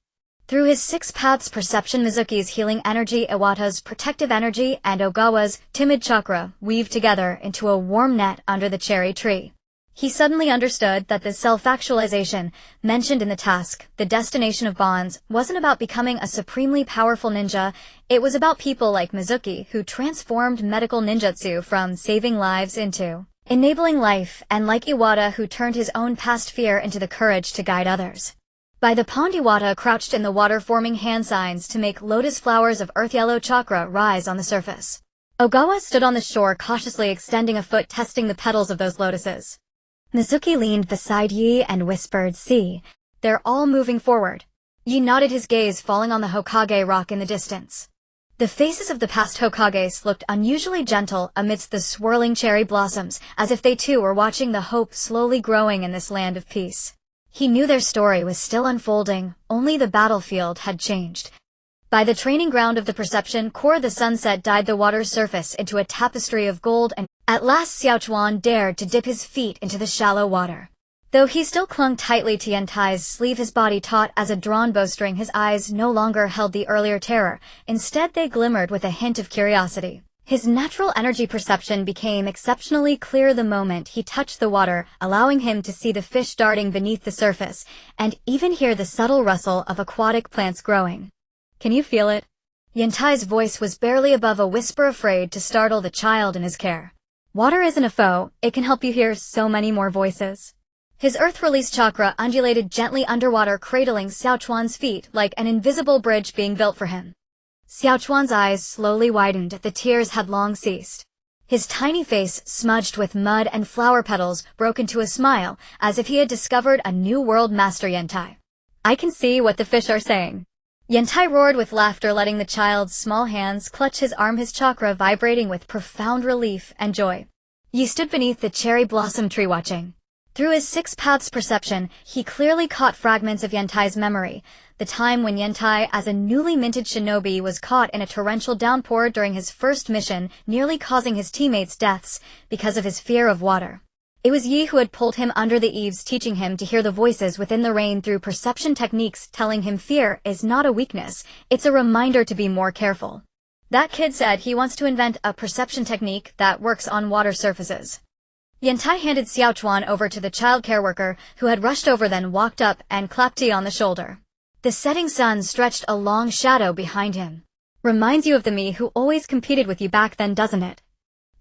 Through his 6 paths perception, Mizuki's healing energy, Iwata's protective energy, and Ogawa's timid chakra weaved together into a warm net under the cherry tree. He suddenly understood that the self-actualization mentioned in the task, the destination of bonds, wasn't about becoming a supremely powerful ninja. It was about people like Mizuki who transformed medical ninjutsu from saving lives into enabling life, and like Iwata who turned his own past fear into the courage to guide others. By the pond, Iwata crouched in the water, forming hand signs to make lotus flowers of earth-yellow chakra rise on the surface. Ogawa stood on the shore, cautiously extending a foot, testing the petals of those lotuses. Mizuki leaned beside Yi and whispered, "See, they're all moving forward." Yi nodded, his gaze falling on the Hokage rock in the distance. The faces of the past Hokages looked unusually gentle amidst the swirling cherry blossoms, as if they too were watching the hope slowly growing in this land of peace. He knew their story was still unfolding, only the battlefield had changed. By the training ground of the Perception Core, the sunset dyed the water's surface into a tapestry of gold, and at last Xiaochuan dared to dip his feet into the shallow water. Though he still clung tightly to Yentai's sleeve, his body taut as a drawn bowstring, his eyes no longer held the earlier terror. Instead, they glimmered with a hint of curiosity. His natural energy perception became exceptionally clear the moment he touched the water, allowing him to see the fish darting beneath the surface, and even hear the subtle rustle of aquatic plants growing. "Can you feel it?" Yentai's voice was barely above a whisper, afraid to startle the child in his care. "Water isn't a foe, it can help you hear so many more voices." His earth-release chakra undulated gently underwater, cradling Xiaochuan's feet like an invisible bridge being built for him. Xiaochuan's eyes slowly widened, the tears had long ceased. His tiny face, smudged with mud and flower petals, broke into a smile, as if he had discovered a new world. "Master Yentai, I can see what the fish are saying." Yentai roared with laughter, letting the child's small hands clutch his arm, his chakra vibrating with profound relief and joy. Yi stood beneath the cherry blossom tree watching. Through his six paths perception, he clearly caught fragments of Yentai's memory. The time when Yentai, as a newly minted shinobi, was caught in a torrential downpour during his first mission, nearly causing his teammates' deaths because of his fear of water. It was Yi who had pulled him under the eaves, teaching him to hear the voices within the rain through perception techniques, telling him fear is not a weakness, it's a reminder to be more careful. That kid said he wants to invent a perception technique that works on water surfaces. Yentai handed Xiaochuan over to the child care worker, who had rushed over, then walked up and clapped Yi on the shoulder. The setting sun stretched a long shadow behind him. "Reminds you of the me who always competed with you back then, doesn't it?"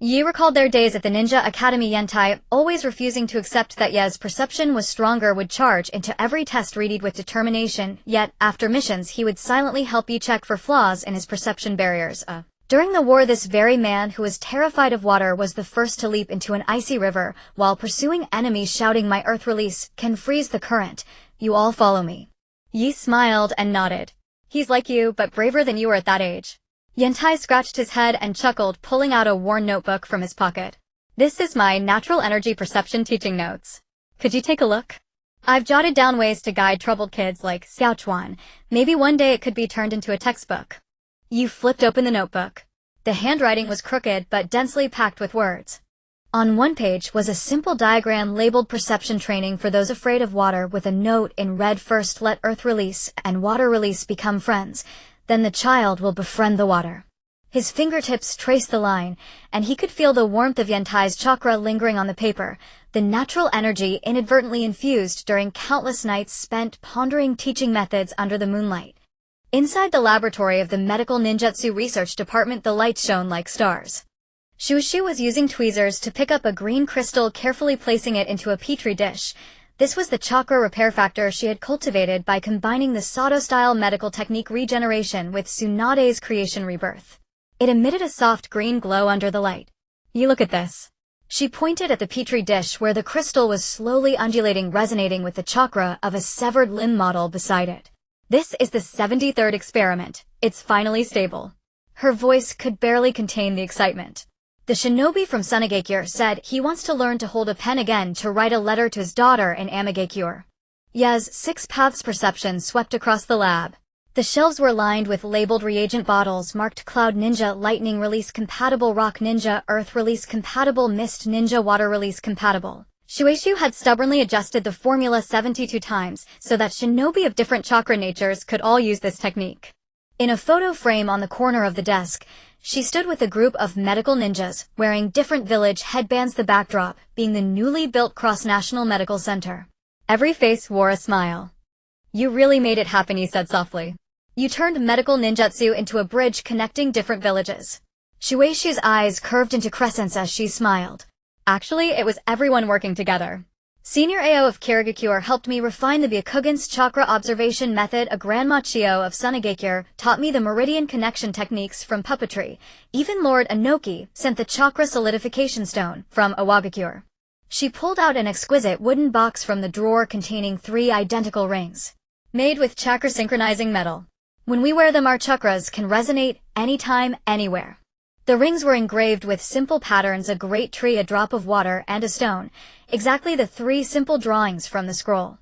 Yi recalled their days at the Ninja Academy. Yentai, always refusing to accept that Ye's perception was stronger, would charge into every test readied with determination, yet, after missions, he would silently help Yi check for flaws in his perception barriers. During the war, this very man who was terrified of water was the first to leap into an icy river, while pursuing enemies, shouting, "My earth release can freeze the current. You all follow me." Yi smiled and nodded. "He's like you, but braver than you were at that age." Yentai scratched his head and chuckled, pulling out a worn notebook from his pocket. "This is my natural energy perception teaching notes. Could you take a look? I've jotted down ways to guide troubled kids like Xiaochuan. Maybe one day it could be turned into a textbook." Yi flipped open the notebook. The handwriting was crooked but densely packed with words. On one page was a simple diagram labeled "Perception Training for Those Afraid of Water," with a note in red: "First let earth release and water release become friends. Then the child will befriend the water." His fingertips traced the line, and he could feel the warmth of Yentai's chakra lingering on the paper, the natural energy inadvertently infused during countless nights spent pondering teaching methods under the moonlight. Inside the laboratory of the Medical Ninjutsu Research Department, the lights shone like stars. Shushu was using tweezers to pick up a green crystal, carefully placing it into a petri dish. This was the chakra repair factor she had cultivated by combining the Sato-style medical technique regeneration with Tsunade's creation rebirth. It emitted a soft green glow under the light. "You look at this." She pointed at the petri dish where the crystal was slowly undulating, resonating with the chakra of a severed limb model beside it. "This is the 73rd experiment. It's finally stable." Her voice could barely contain the excitement. The shinobi from Sunagakure said he wants to learn to hold a pen again, to write a letter to his daughter in Amagakure. Ye's six paths perception swept across the lab. The shelves were lined with labeled reagent bottles marked Cloud Ninja, Lightning Release Compatible, Rock Ninja, Earth Release Compatible, Mist Ninja, Water Release Compatible. Shueishu had stubbornly adjusted the formula 72 times so that shinobi of different chakra natures could all use this technique. In a photo frame on the corner of the desk, She stood with a group of medical ninjas, wearing different village headbands, the backdrop being the newly built cross-national medical center. Every face wore a smile. "You really made it happen," he said softly. "You turned medical ninjutsu into a bridge connecting different villages." Shueisha's eyes curved into crescents as she smiled. "Actually, it was everyone working together. Senior AO of Kirigakure helped me refine the Byakugan's chakra observation method. A Grandma Chio of Sunagakure taught me the meridian connection techniques from puppetry. Even Lord Anoki sent the chakra solidification stone from Awagakure." She pulled out an exquisite wooden box from the drawer containing 3 identical rings, made with chakra synchronizing metal. "When we wear them, our chakras can resonate anytime, anywhere." The rings were engraved with simple patterns: a great tree, a drop of water, and a stone. Exactly the 3 simple drawings from the scroll.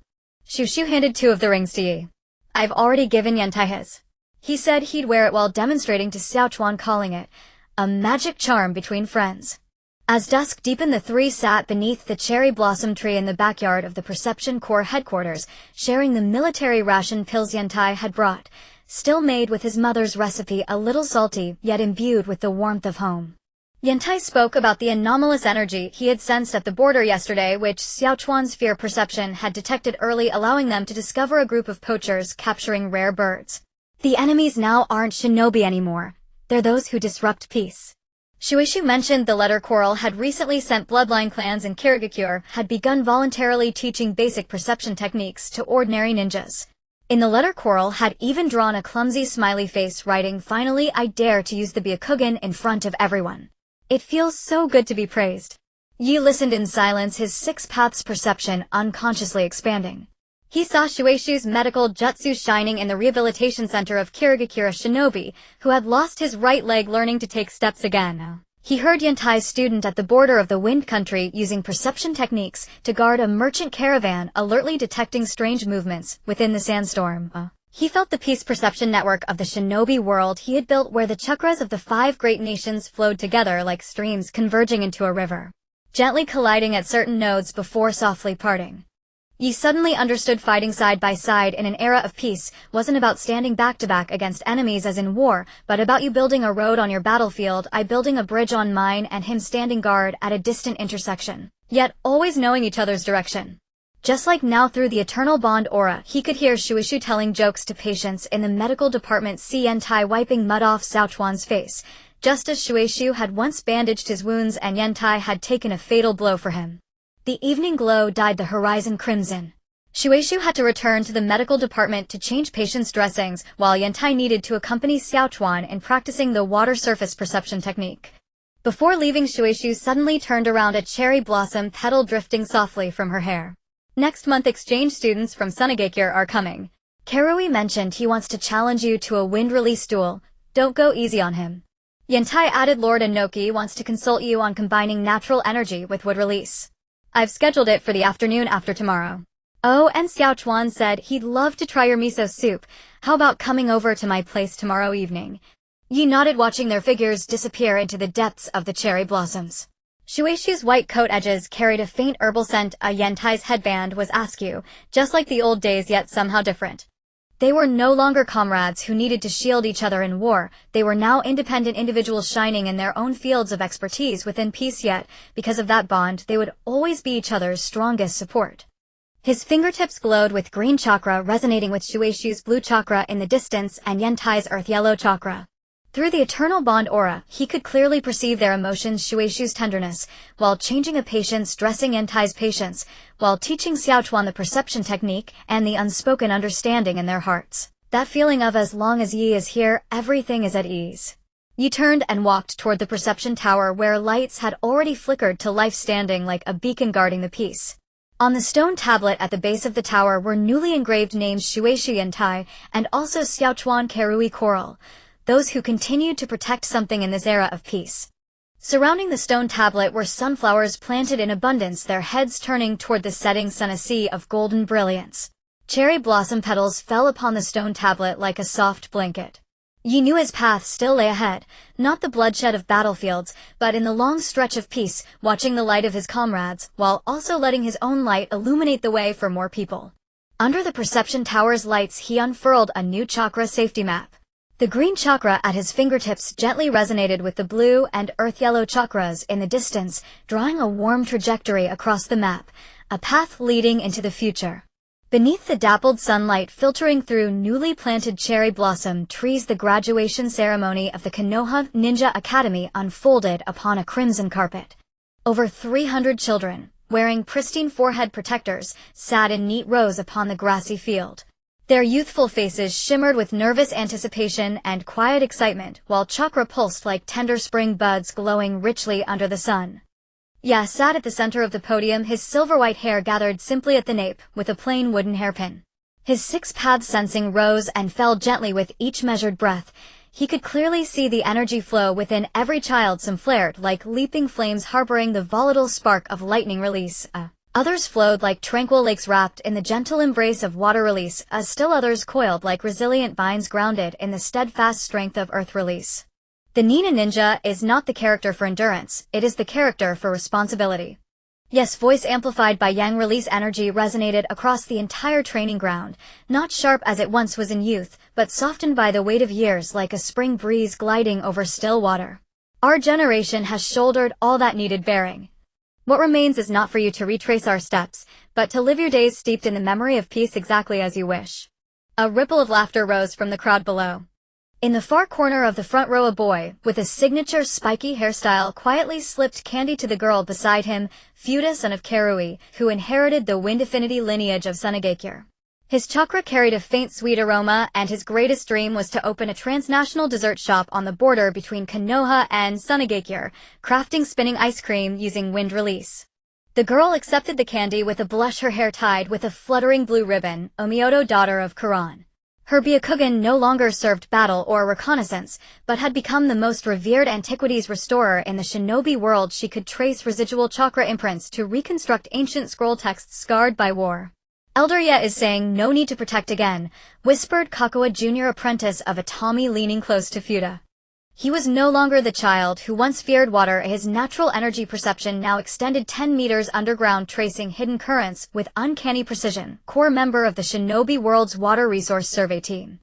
Shushu handed 2 of the rings to Yi. "I've already given Yantai his. He said he'd wear it while demonstrating to Xiaochuan, calling it a magic charm between friends." As dusk deepened, the 3 sat beneath the cherry blossom tree in the backyard of the Perception Corps headquarters, sharing the military ration pills Yantai had brought, still made with his mother's recipe, a little salty, yet imbued with the warmth of home. Yantai spoke about the anomalous energy he had sensed at the border yesterday, which Xiaochuan's fear perception had detected early, allowing them to discover a group of poachers capturing rare birds. "The enemies now aren't shinobi anymore. They're those who disrupt peace." Shueishu mentioned the letter Coral had recently sent bloodline clans in Kirigakure had begun voluntarily teaching basic perception techniques to ordinary ninjas. In the letter, Coral had even drawn a clumsy smiley face, writing, "Finally, I dare to use the Byakugan in front of everyone. It feels so good to be praised." Yi listened in silence, his 6 paths perception unconsciously expanding. He saw Shueishu's medical jutsu shining in the rehabilitation center of Kirigakure, shinobi who had lost his right leg learning to take steps again. He heard Yantai's student at the border of the Wind Country using perception techniques to guard a merchant caravan, alertly detecting strange movements within the sandstorm. He felt the peace perception network of the shinobi world he had built, where the chakras of the 5 great nations flowed together like streams converging into a river, gently colliding at certain nodes before softly parting. Yi suddenly understood fighting side by side in an era of peace wasn't about standing back to back against enemies as in war, but about you building a road on your battlefield, I building a bridge on mine, and him standing guard at a distant intersection, yet always knowing each other's direction. Just like now, through the eternal bond aura, he could hear Shueishu telling jokes to patients in the medical department, see Yantai wiping mud off Xiaochuan's face, just as Shueishu had once bandaged his wounds and Yantai had taken a fatal blow for him. The evening glow dyed the horizon crimson. Shueishu had to return to the medical department to change patients' dressings, while Yantai needed to accompany Xiaochuan in practicing the water surface perception technique. Before leaving, Shueishu suddenly turned around, a cherry blossom petal drifting softly from her hair. "Next month, exchange students from Sunagakure are coming. Karui mentioned he wants to challenge you to a wind release duel. Don't go easy on him." Yantai added, "Lord Anoki wants to consult you on combining natural energy with wood release. I've scheduled it for the afternoon after tomorrow." "Oh, and Xiaochuan said he'd love to try your miso soup. How about coming over to my place tomorrow evening?" Yi nodded, watching their figures disappear into the depths of the cherry blossoms. Shueishu's white coat edges carried a faint herbal scent. Yantai's headband was askew, just like the old days, yet somehow different. They were no longer comrades who needed to shield each other in war. They were now independent individuals shining in their own fields of expertise within peace, yet, because of that bond, they would always be each other's strongest support. His fingertips glowed with green chakra, resonating with Shueishu's blue chakra in the distance and Yantai's earth yellow chakra. Through the eternal bond aura, he could clearly perceive their emotions, Shueishu's tenderness, while changing a patient's dressing, Yantai's patience, while teaching Xiaochuan the perception technique, and the unspoken understanding in their hearts. That feeling of, as long as Yi is here, everything is at ease. Yi turned and walked toward the perception tower, where lights had already flickered to life, standing like a beacon guarding the peace. On the stone tablet at the base of the tower were newly engraved names: Shueishu Yantai, and also Xiaochuan Karui Coral, those who continued to protect something in this era of peace. Surrounding the stone tablet were sunflowers planted in abundance, their heads turning toward the setting sun, a sea of golden brilliance. Cherry blossom petals fell upon the stone tablet like a soft blanket. Yi knew his path still lay ahead, not the bloodshed of battlefields, but in the long stretch of peace, watching the light of his comrades, while also letting his own light illuminate the way for more people. Under the perception tower's lights, he unfurled a new chakra safety map. The green chakra at his fingertips gently resonated with the blue and earth-yellow chakras in the distance, drawing a warm trajectory across the map, a path leading into the future. Beneath the dappled sunlight filtering through newly planted cherry blossom trees, the graduation ceremony of the Konoha Ninja Academy unfolded upon a crimson carpet. Over 300 children, wearing pristine forehead protectors, sat in neat rows upon the grassy field. Their youthful faces shimmered with nervous anticipation and quiet excitement, while chakra pulsed like tender spring buds glowing richly under the sun. Ya sat at the center of the podium, his silver-white hair gathered simply at the nape, with a plain wooden hairpin. His six-path sensing rose and fell gently with each measured breath. He could clearly see the energy flow within every child. Some flared like leaping flames harboring the volatile spark of lightning release. Others flowed like tranquil lakes wrapped in the gentle embrace of water release, as still others coiled like resilient vines grounded in the steadfast strength of earth release. The Nina Ninja is not the character for endurance, it is the character for responsibility. Yes, voice amplified by yang release energy resonated across the entire training ground, not sharp as it once was in youth, but softened by the weight of years like a spring breeze gliding over still water. Our generation has shouldered all that needed bearing. What remains is not for you to retrace our steps, but to live your days steeped in the memory of peace exactly as you wish. A ripple of laughter rose from the crowd below. In the far corner of the front row, a boy, with a signature spiky hairstyle, quietly slipped candy to the girl beside him, Fuda, son of Karui, who inherited the wind affinity lineage of Sunagakure. His chakra carried a faint sweet aroma, and his greatest dream was to open a transnational dessert shop on the border between Konoha and Sunagakure, crafting spinning ice cream using wind release. The girl accepted the candy with a blush, her hair tied with a fluttering blue ribbon, Omioto, daughter of Kuran. Her Byakugan no longer served battle or reconnaissance, but had become the most revered antiquities restorer in the shinobi world. She could trace residual chakra imprints to reconstruct ancient scroll texts scarred by war. Elder Ye is saying no need to protect again, whispered Kakuya, junior apprentice of Atami, leaning close to Fuda. He was no longer the child who once feared water. His natural energy perception now extended 10 meters underground, tracing hidden currents with uncanny precision. Core member of the Shinobi World's Water Resource Survey team.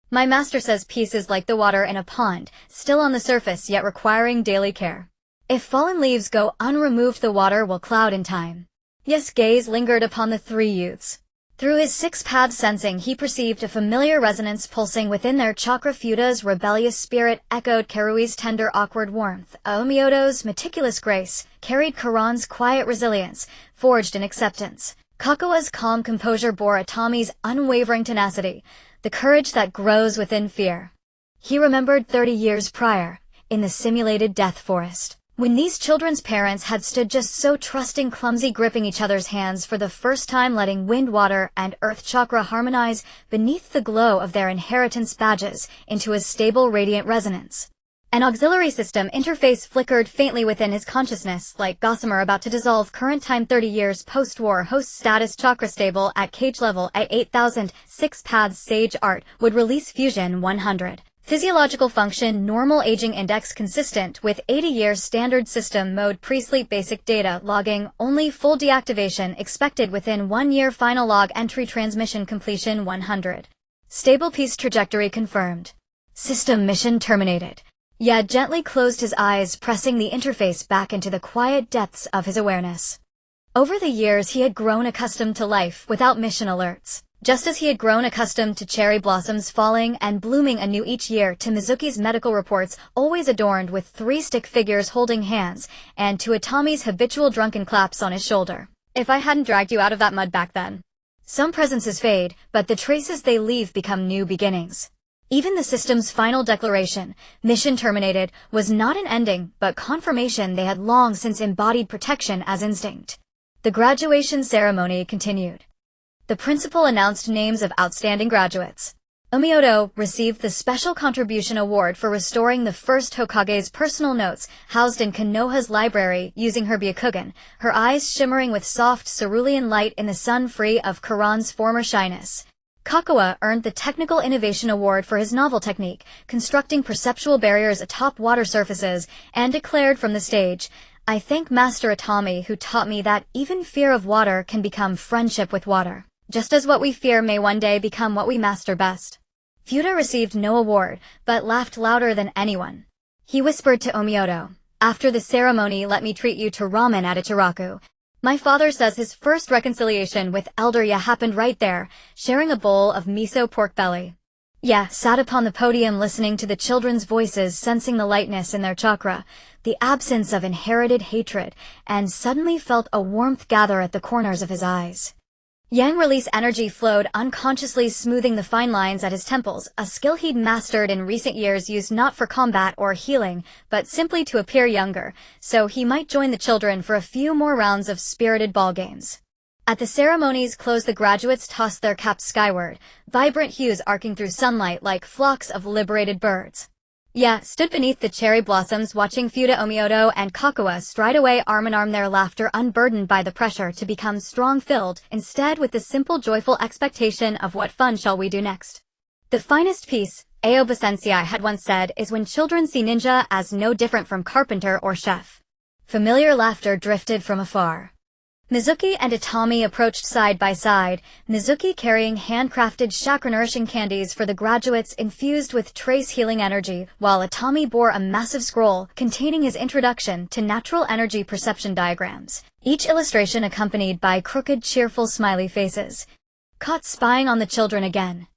My master says peace is like the water in a pond, still on the surface yet requiring daily care. If fallen leaves go unremoved, the water will cloud in time. Yes, gaze lingered upon the three youths. Through his six-path sensing, he perceived a familiar resonance pulsing within their chakra. Fuda's rebellious spirit echoed Karui's tender, awkward warmth. Omioto's meticulous grace carried Kuran's quiet resilience, forged in acceptance. Kakuya's calm composure bore Atami's unwavering tenacity, the courage that grows within fear. He remembered 30 years prior, in the simulated death forest, when these children's parents had stood just so trusting, clumsy, gripping each other's hands for the first time, letting wind, water, and earth chakra harmonize beneath the glow of their inheritance badges into a stable, radiant resonance. An auxiliary system interface flickered faintly within his consciousness, like gossamer about to dissolve. Current time 30 years post-war. Host status chakra stable at cage level at 8,000. 6 paths. Sage art would release fusion 100. Physiological function normal. Aging index consistent with 80 years. Standard system mode pre-sleep. Basic data logging only. Full deactivation expected within 1 year. Final log entry transmission completion 100. Stable peace trajectory confirmed. System mission terminated. Yad gently closed his eyes, pressing the interface back into the quiet depths of his awareness. Over the years he had grown accustomed to life without mission alerts. Just as he had grown accustomed to cherry blossoms falling and blooming anew each year, to Mizuki's medical reports always adorned with 3 stick figures holding hands, and to Atami's habitual drunken claps on his shoulder. If I hadn't dragged you out of that mud back then. Some presences fade, but the traces they leave become new beginnings. Even the system's final declaration, mission terminated, was not an ending, but confirmation they had long since embodied protection as instinct. The graduation ceremony continued. The principal announced names of outstanding graduates. Omioto received the Special Contribution Award for restoring the first Hokage's personal notes, housed in Konoha's library using her Byakugan, her eyes shimmering with soft cerulean light in the sun, free of Kuran's former shyness. Kakuya earned the Technical Innovation Award for his novel technique, constructing perceptual barriers atop water surfaces, and declared from the stage, I thank Master Atami, who taught me that even fear of water can become friendship with water. Just as what we fear may one day become what we master best. Fuda received no award, but laughed louder than anyone. He whispered to Omioto, "After the ceremony, let me treat you to ramen at Ichiraku." My father says his first reconciliation with Elder Ya happened right there, sharing a bowl of miso pork belly. Ya sat upon the podium listening to the children's voices, sensing the lightness in their chakra, the absence of inherited hatred, and suddenly felt a warmth gather at the corners of his eyes. Yang release energy flowed unconsciously, smoothing the fine lines at his temples, a skill he'd mastered in recent years, used not for combat or healing, but simply to appear younger, so he might join the children for a few more rounds of spirited ball games. At the ceremony's close, the graduates tossed their caps skyward, vibrant hues arcing through sunlight like flocks of liberated birds. Ya stood beneath the cherry blossoms, watching Fuda, Omioto, and Kakuwa stride away arm in arm, their laughter unburdened by the pressure to become strong-filled, instead with the simple joyful expectation of what fun shall we do next. The finest piece, Aoba Sensei had once said, is when children see ninja as no different from carpenter or chef. Familiar laughter drifted from afar. Mizuki and Itami approached side by side, Mizuki carrying handcrafted chakra-nourishing candies for the graduates infused with trace healing energy, while Itami bore a massive scroll containing his introduction to natural energy perception diagrams, each illustration accompanied by crooked, cheerful, smiley faces. Caught spying on the children again.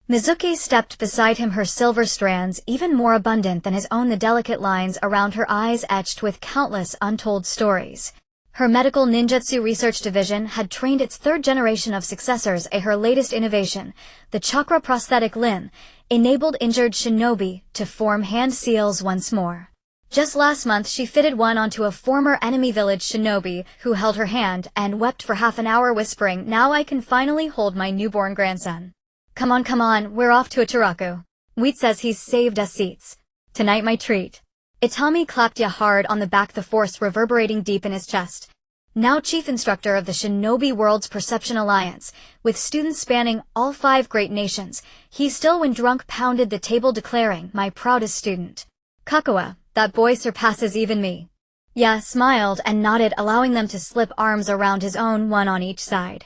Mizuki stepped beside him, her silver strands even more abundant than his own, the delicate lines around her eyes etched with countless untold stories. Her medical ninjutsu research division had trained its third generation of successors. Her latest innovation, the chakra prosthetic limb, enabled injured shinobi to form hand seals once more. Just last month she fitted one onto a former enemy village shinobi who held her hand and wept for half an hour, whispering, "Now I can finally hold my newborn grandson." Come on, we're off to Ichiraku. Wheat says he's saved us seats. Tonight my treat." Itami clapped Ya hard on the back, the force reverberating deep in his chest. Now chief instructor of the Shinobi World's Perception Alliance, with students spanning all 5 great nations, he still when drunk pounded the table, declaring, "My proudest student. Kakuwa, that boy surpasses even me." Ya smiled and nodded, allowing them to slip arms around his own, one on each side.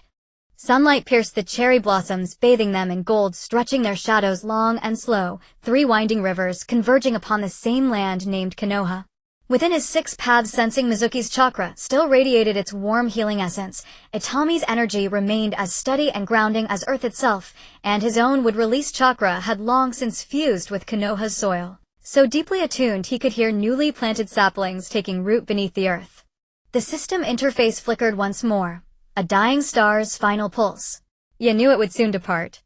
Sunlight pierced the cherry blossoms, bathing them in gold, stretching their shadows long and slow, 3 winding rivers converging upon the same land named Konoha. Within his 6 paths, sensing Mizuki's chakra still radiated its warm healing essence, Itami's energy remained as steady and grounding as earth itself, and his own would release chakra had long since fused with Konoha's soil. So deeply attuned he could hear newly planted saplings taking root beneath the earth. The system interface flickered once more. A dying star's final pulse. You knew it would soon depart.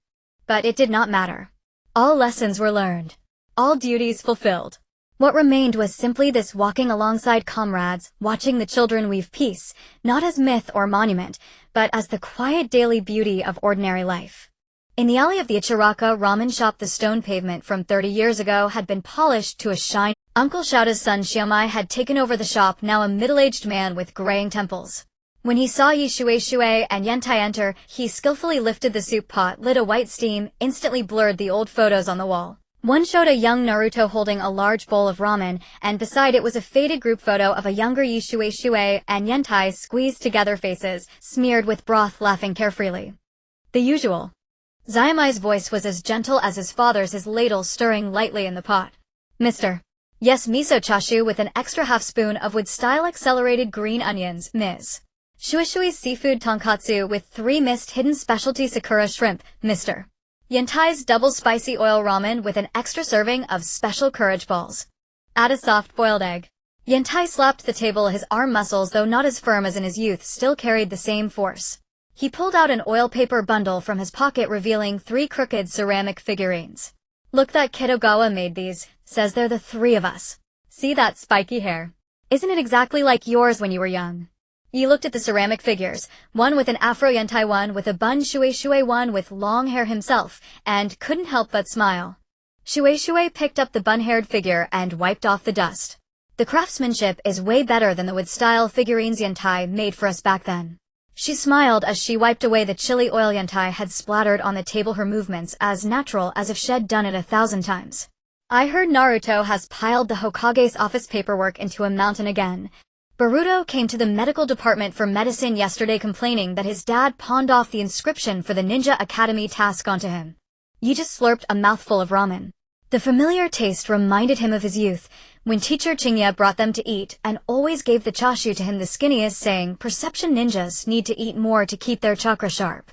But it did not matter. All lessons were learned. All duties fulfilled. What remained was simply this: walking alongside comrades, watching the children weave peace, not as myth or monument, but as the quiet daily beauty of ordinary life. In the alley of the Ichiraka ramen shop, the stone pavement from 30 years ago had been polished to a shine. Uncle Shouta's son Shiomai had taken over the shop, now a middle-aged man with graying temples. When he saw Shuei and Yentai enter, he skillfully lifted the soup pot, lit a white steam, instantly blurred the old photos on the wall. One showed a young Naruto holding a large bowl of ramen, and beside it was a faded group photo of a younger Shuei and Yentai, squeezed together faces, smeared with broth, laughing carefreely. The usual. Zayamai's voice was as gentle as his father's, his ladle stirring lightly in the pot. "Mr. Yes, miso chashu with an extra half spoon of wood-style accelerated green onions, Ms. Shuishui's seafood tonkatsu with 3 missed hidden specialty sakura shrimp, Mr. Yentai's double spicy oil ramen with an extra serving of special courage balls. Add a soft boiled egg." Yentai slapped the table, his arm muscles, though not as firm as in his youth, still carried the same force. He pulled out an oil paper bundle from his pocket, revealing 3 crooked ceramic figurines. "Look, that kid Ogawa made these, says they're the 3 of us. See that spiky hair? Isn't it exactly like yours when you were young?" He looked at the ceramic figures, one with an afro Yentai, one with a bun Shuei, one with long hair himself, and couldn't help but smile. Shuei picked up the bun-haired figure and wiped off the dust. "The craftsmanship is way better than the wood-style figurines Yentai made for us back then." She smiled as she wiped away the chili oil Yentai had splattered on the table, her movements as natural as if she'd done it 1,000 times. "I heard Naruto has piled the Hokage's office paperwork into a mountain again. Boruto came to the medical department for medicine yesterday, complaining that his dad pawned off the inscription for the Ninja Academy task onto him. Yi just slurped a mouthful of ramen. The familiar taste reminded him of his youth, when teacher Chingya brought them to eat and always gave the chashu to him the skinniest, saying perception ninjas need to eat more to keep their chakra sharp.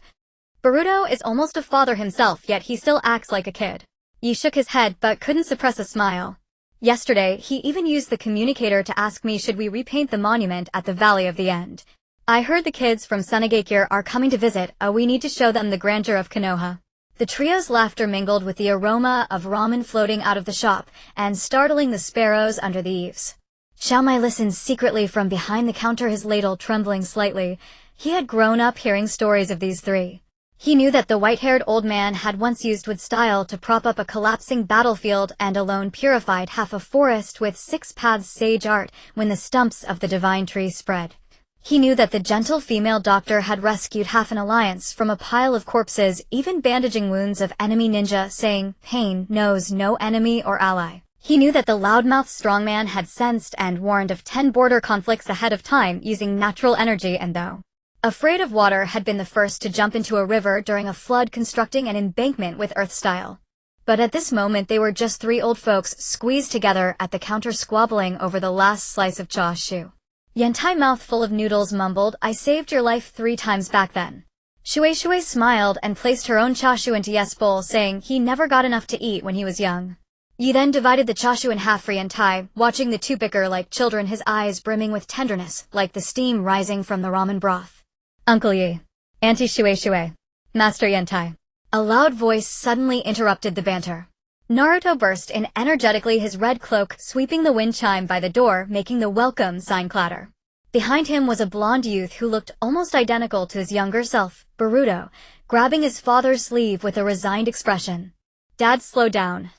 Boruto is almost a father himself, yet he still acts like a kid. Yi shook his head but couldn't suppress a smile. Yesterday, he even used the communicator to ask me should we repaint the monument at the Valley of the End. I heard the kids from Sunagakure are coming to visit, we need to show them the grandeur of Konoha. The trio's laughter mingled with the aroma of ramen floating out of the shop and startling the sparrows under the eaves. Xiaomai listened secretly from behind the counter, his ladle trembling slightly. He had grown up hearing stories of these three. He knew that the white-haired old man had once used wood style to prop up a collapsing battlefield and alone purified half a forest with 6 paths sage art when the stumps of the divine tree spread. He knew that the gentle female doctor had rescued half an alliance from a pile of corpses, even bandaging wounds of enemy ninja, saying, pain knows no enemy or ally. He knew that the loudmouth strongman had sensed and warned of 10 border conflicts ahead of time using natural energy, and though afraid of water, had been the first to jump into a river during a flood, constructing an embankment with earth style. But at this moment they were just 3 old folks squeezed together at the counter, squabbling over the last slice of chashu. Yantai, mouth full of noodles, mumbled, I saved your life 3 times back then. Shui smiled and placed her own chashu into Yes' bowl, saying he never got enough to eat when he was young. Yi then divided the chashu in half for Yantai, watching the two bicker like children, his eyes brimming with tenderness, like the steam rising from the ramen broth. Uncle Yi. Auntie Shui. Master Yantai. A loud voice suddenly interrupted the banter. Naruto burst in energetically, his red cloak sweeping the wind chime by the door, making the welcome sign clatter. Behind him was a blonde youth who looked almost identical to his younger self, Boruto, grabbing his father's sleeve with a resigned expression. Dad, slow down.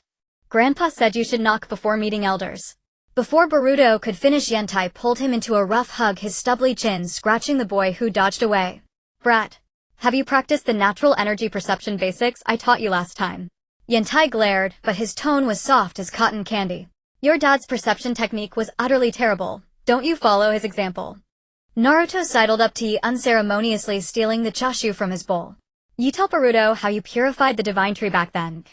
Grandpa said you should knock before meeting elders. Before Boruto could finish, Yantai pulled him into a rough hug, his stubbly chin scratching the boy, who dodged away. Brat, have you practiced the natural energy perception basics I taught you last time? Yantai glared, but his tone was soft as cotton candy. Your dad's perception technique was utterly terrible. Don't you follow his example? Naruto sidled up to Yi, unceremoniously stealing the chashu from his bowl. You tell Boruto how you purified the divine tree back then.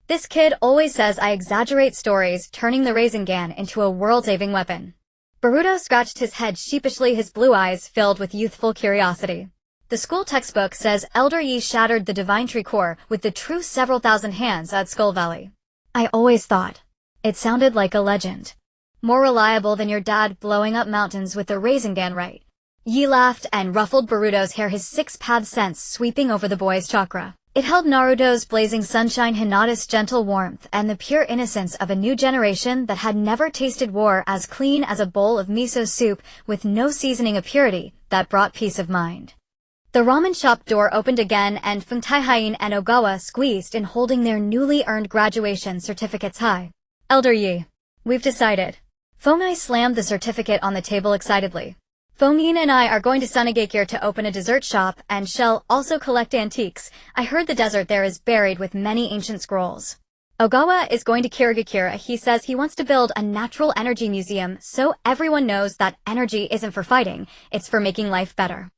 This kid always says I exaggerate stories, turning the Rasengan into a world-saving weapon. Boruto scratched his head sheepishly, his blue eyes filled with youthful curiosity. The school textbook says Elder Yi shattered the divine tree core with the true several thousand hands at Skull Valley. I always thought. It sounded like a legend. More reliable than your dad blowing up mountains with the Rasengan, right? Yi laughed and ruffled Boruto's hair, his 6-path sense sweeping over the boy's chakra. It held Naruto's blazing sunshine, Hinata's gentle warmth, and the pure innocence of a new generation that had never tasted war, as clean as a bowl of miso soup with no seasoning, of purity that brought peace of mind. The ramen shop door opened again and Fungtaihain and Ogawa squeezed in, holding their newly earned graduation certificates high. Elder Yi. We've decided. Fongai slammed the certificate on the table excitedly. Fongyin and I are going to Sunagakure to open a dessert shop and shall also collect antiques. I heard the desert there is buried with many ancient scrolls. Ogawa is going to Kirigakure. He says he wants to build a natural energy museum so everyone knows that energy isn't for fighting, it's for making life better.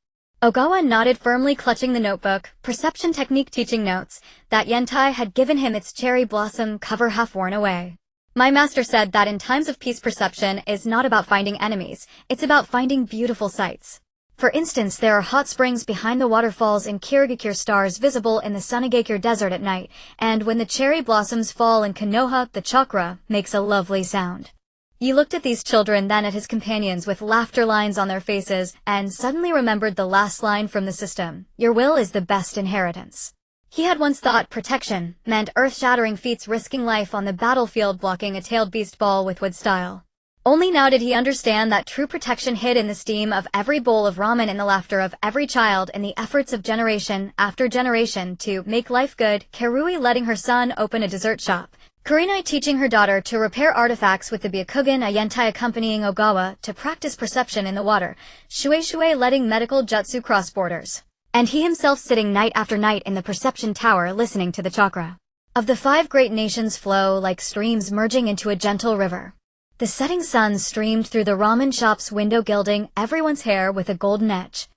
Ogawa nodded, firmly clutching the notebook, perception technique teaching notes, that Yantai had given him, its cherry blossom cover half worn away. My master said that in times of peace, perception is not about finding enemies, it's about finding beautiful sights. For instance, there are hot springs behind the waterfalls in Kirigakure, stars visible in the Sunagakure desert at night, and when the cherry blossoms fall in Konoha, the chakra makes a lovely sound. He looked at these children, then at his companions with laughter lines on their faces, and suddenly remembered the last line from the system, your will is the best inheritance. He had once thought protection meant earth-shattering feats, risking life on the battlefield, blocking a tailed beast ball with wood style. Only now did he understand that true protection hid in the steam of every bowl of ramen, in the laughter of every child, in the efforts of generation after generation to make life good. Karui letting her son open a dessert shop. Kurenai teaching her daughter to repair artifacts with the Byakugan, Ayentai accompanying Ogawa to practice perception in the water. Shui letting medical jutsu cross borders. And he himself sitting night after night in the perception tower listening to the chakra of the 5 great nations flow like streams merging into a gentle river. The setting sun streamed through the ramen shop's window, gilding everyone's hair with a golden edge.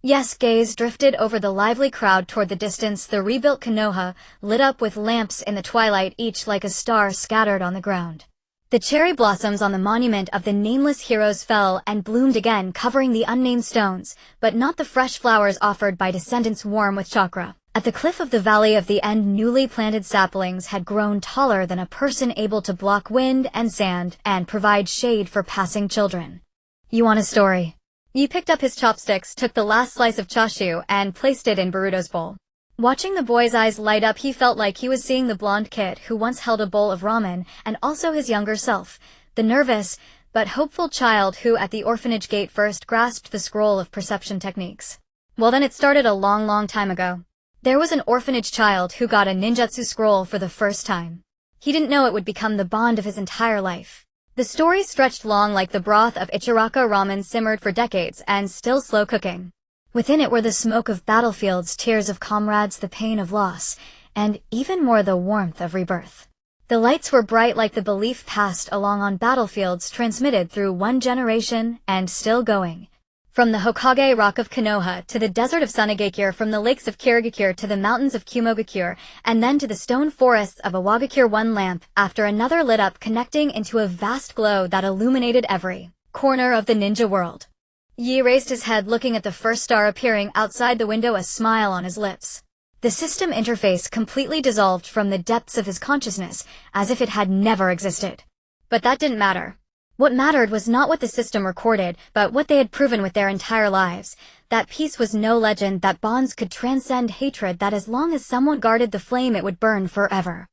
Yes, gaze drifted over the lively crowd toward the distance, the rebuilt Konoha, lit up with lamps in the twilight, each like a star scattered on the ground. The cherry blossoms on the monument of the nameless heroes fell and bloomed again, covering the unnamed stones, but not the fresh flowers offered by descendants warm with chakra. At the cliff of the valley of the end, newly planted saplings had grown taller than a person, able to block wind and sand and provide shade for passing children. You want a story? Yi picked up his chopsticks, took the last slice of chashu, and placed it in Baruto's bowl. Watching the boy's eyes light up, he felt like he was seeing the blonde kid who once held a bowl of ramen, and also his younger self, the nervous but hopeful child who at the orphanage gate first grasped the scroll of perception techniques. Well, then it started a long time ago. There was an orphanage child who got a ninjutsu scroll for the first time. He didn't know it would become the bond of his entire life. The story stretched long like the broth of Ichiraka ramen, simmered for decades and still slow cooking. Within it were the smoke of battlefields, tears of comrades, the pain of loss, and even more the warmth of rebirth. The lights were bright like the belief passed along on battlefields, transmitted through one generation and still going. From the Hokage rock of Konoha to the desert of Sunagakure, from the lakes of Kirigakure to the mountains of Kumogakure, and then to the stone forests of Awagakure, one lamp after another lit up, connecting into a vast glow that illuminated every corner of the ninja world. Yi raised his head, looking at the first star appearing outside the window, a smile on his lips. The system interface completely dissolved from the depths of his consciousness, as if it had never existed. But that didn't matter. What mattered was not what the system recorded, but what they had proven with their entire lives. That peace was no legend, that bonds could transcend hatred, that as long as someone guarded the flame it would burn forever.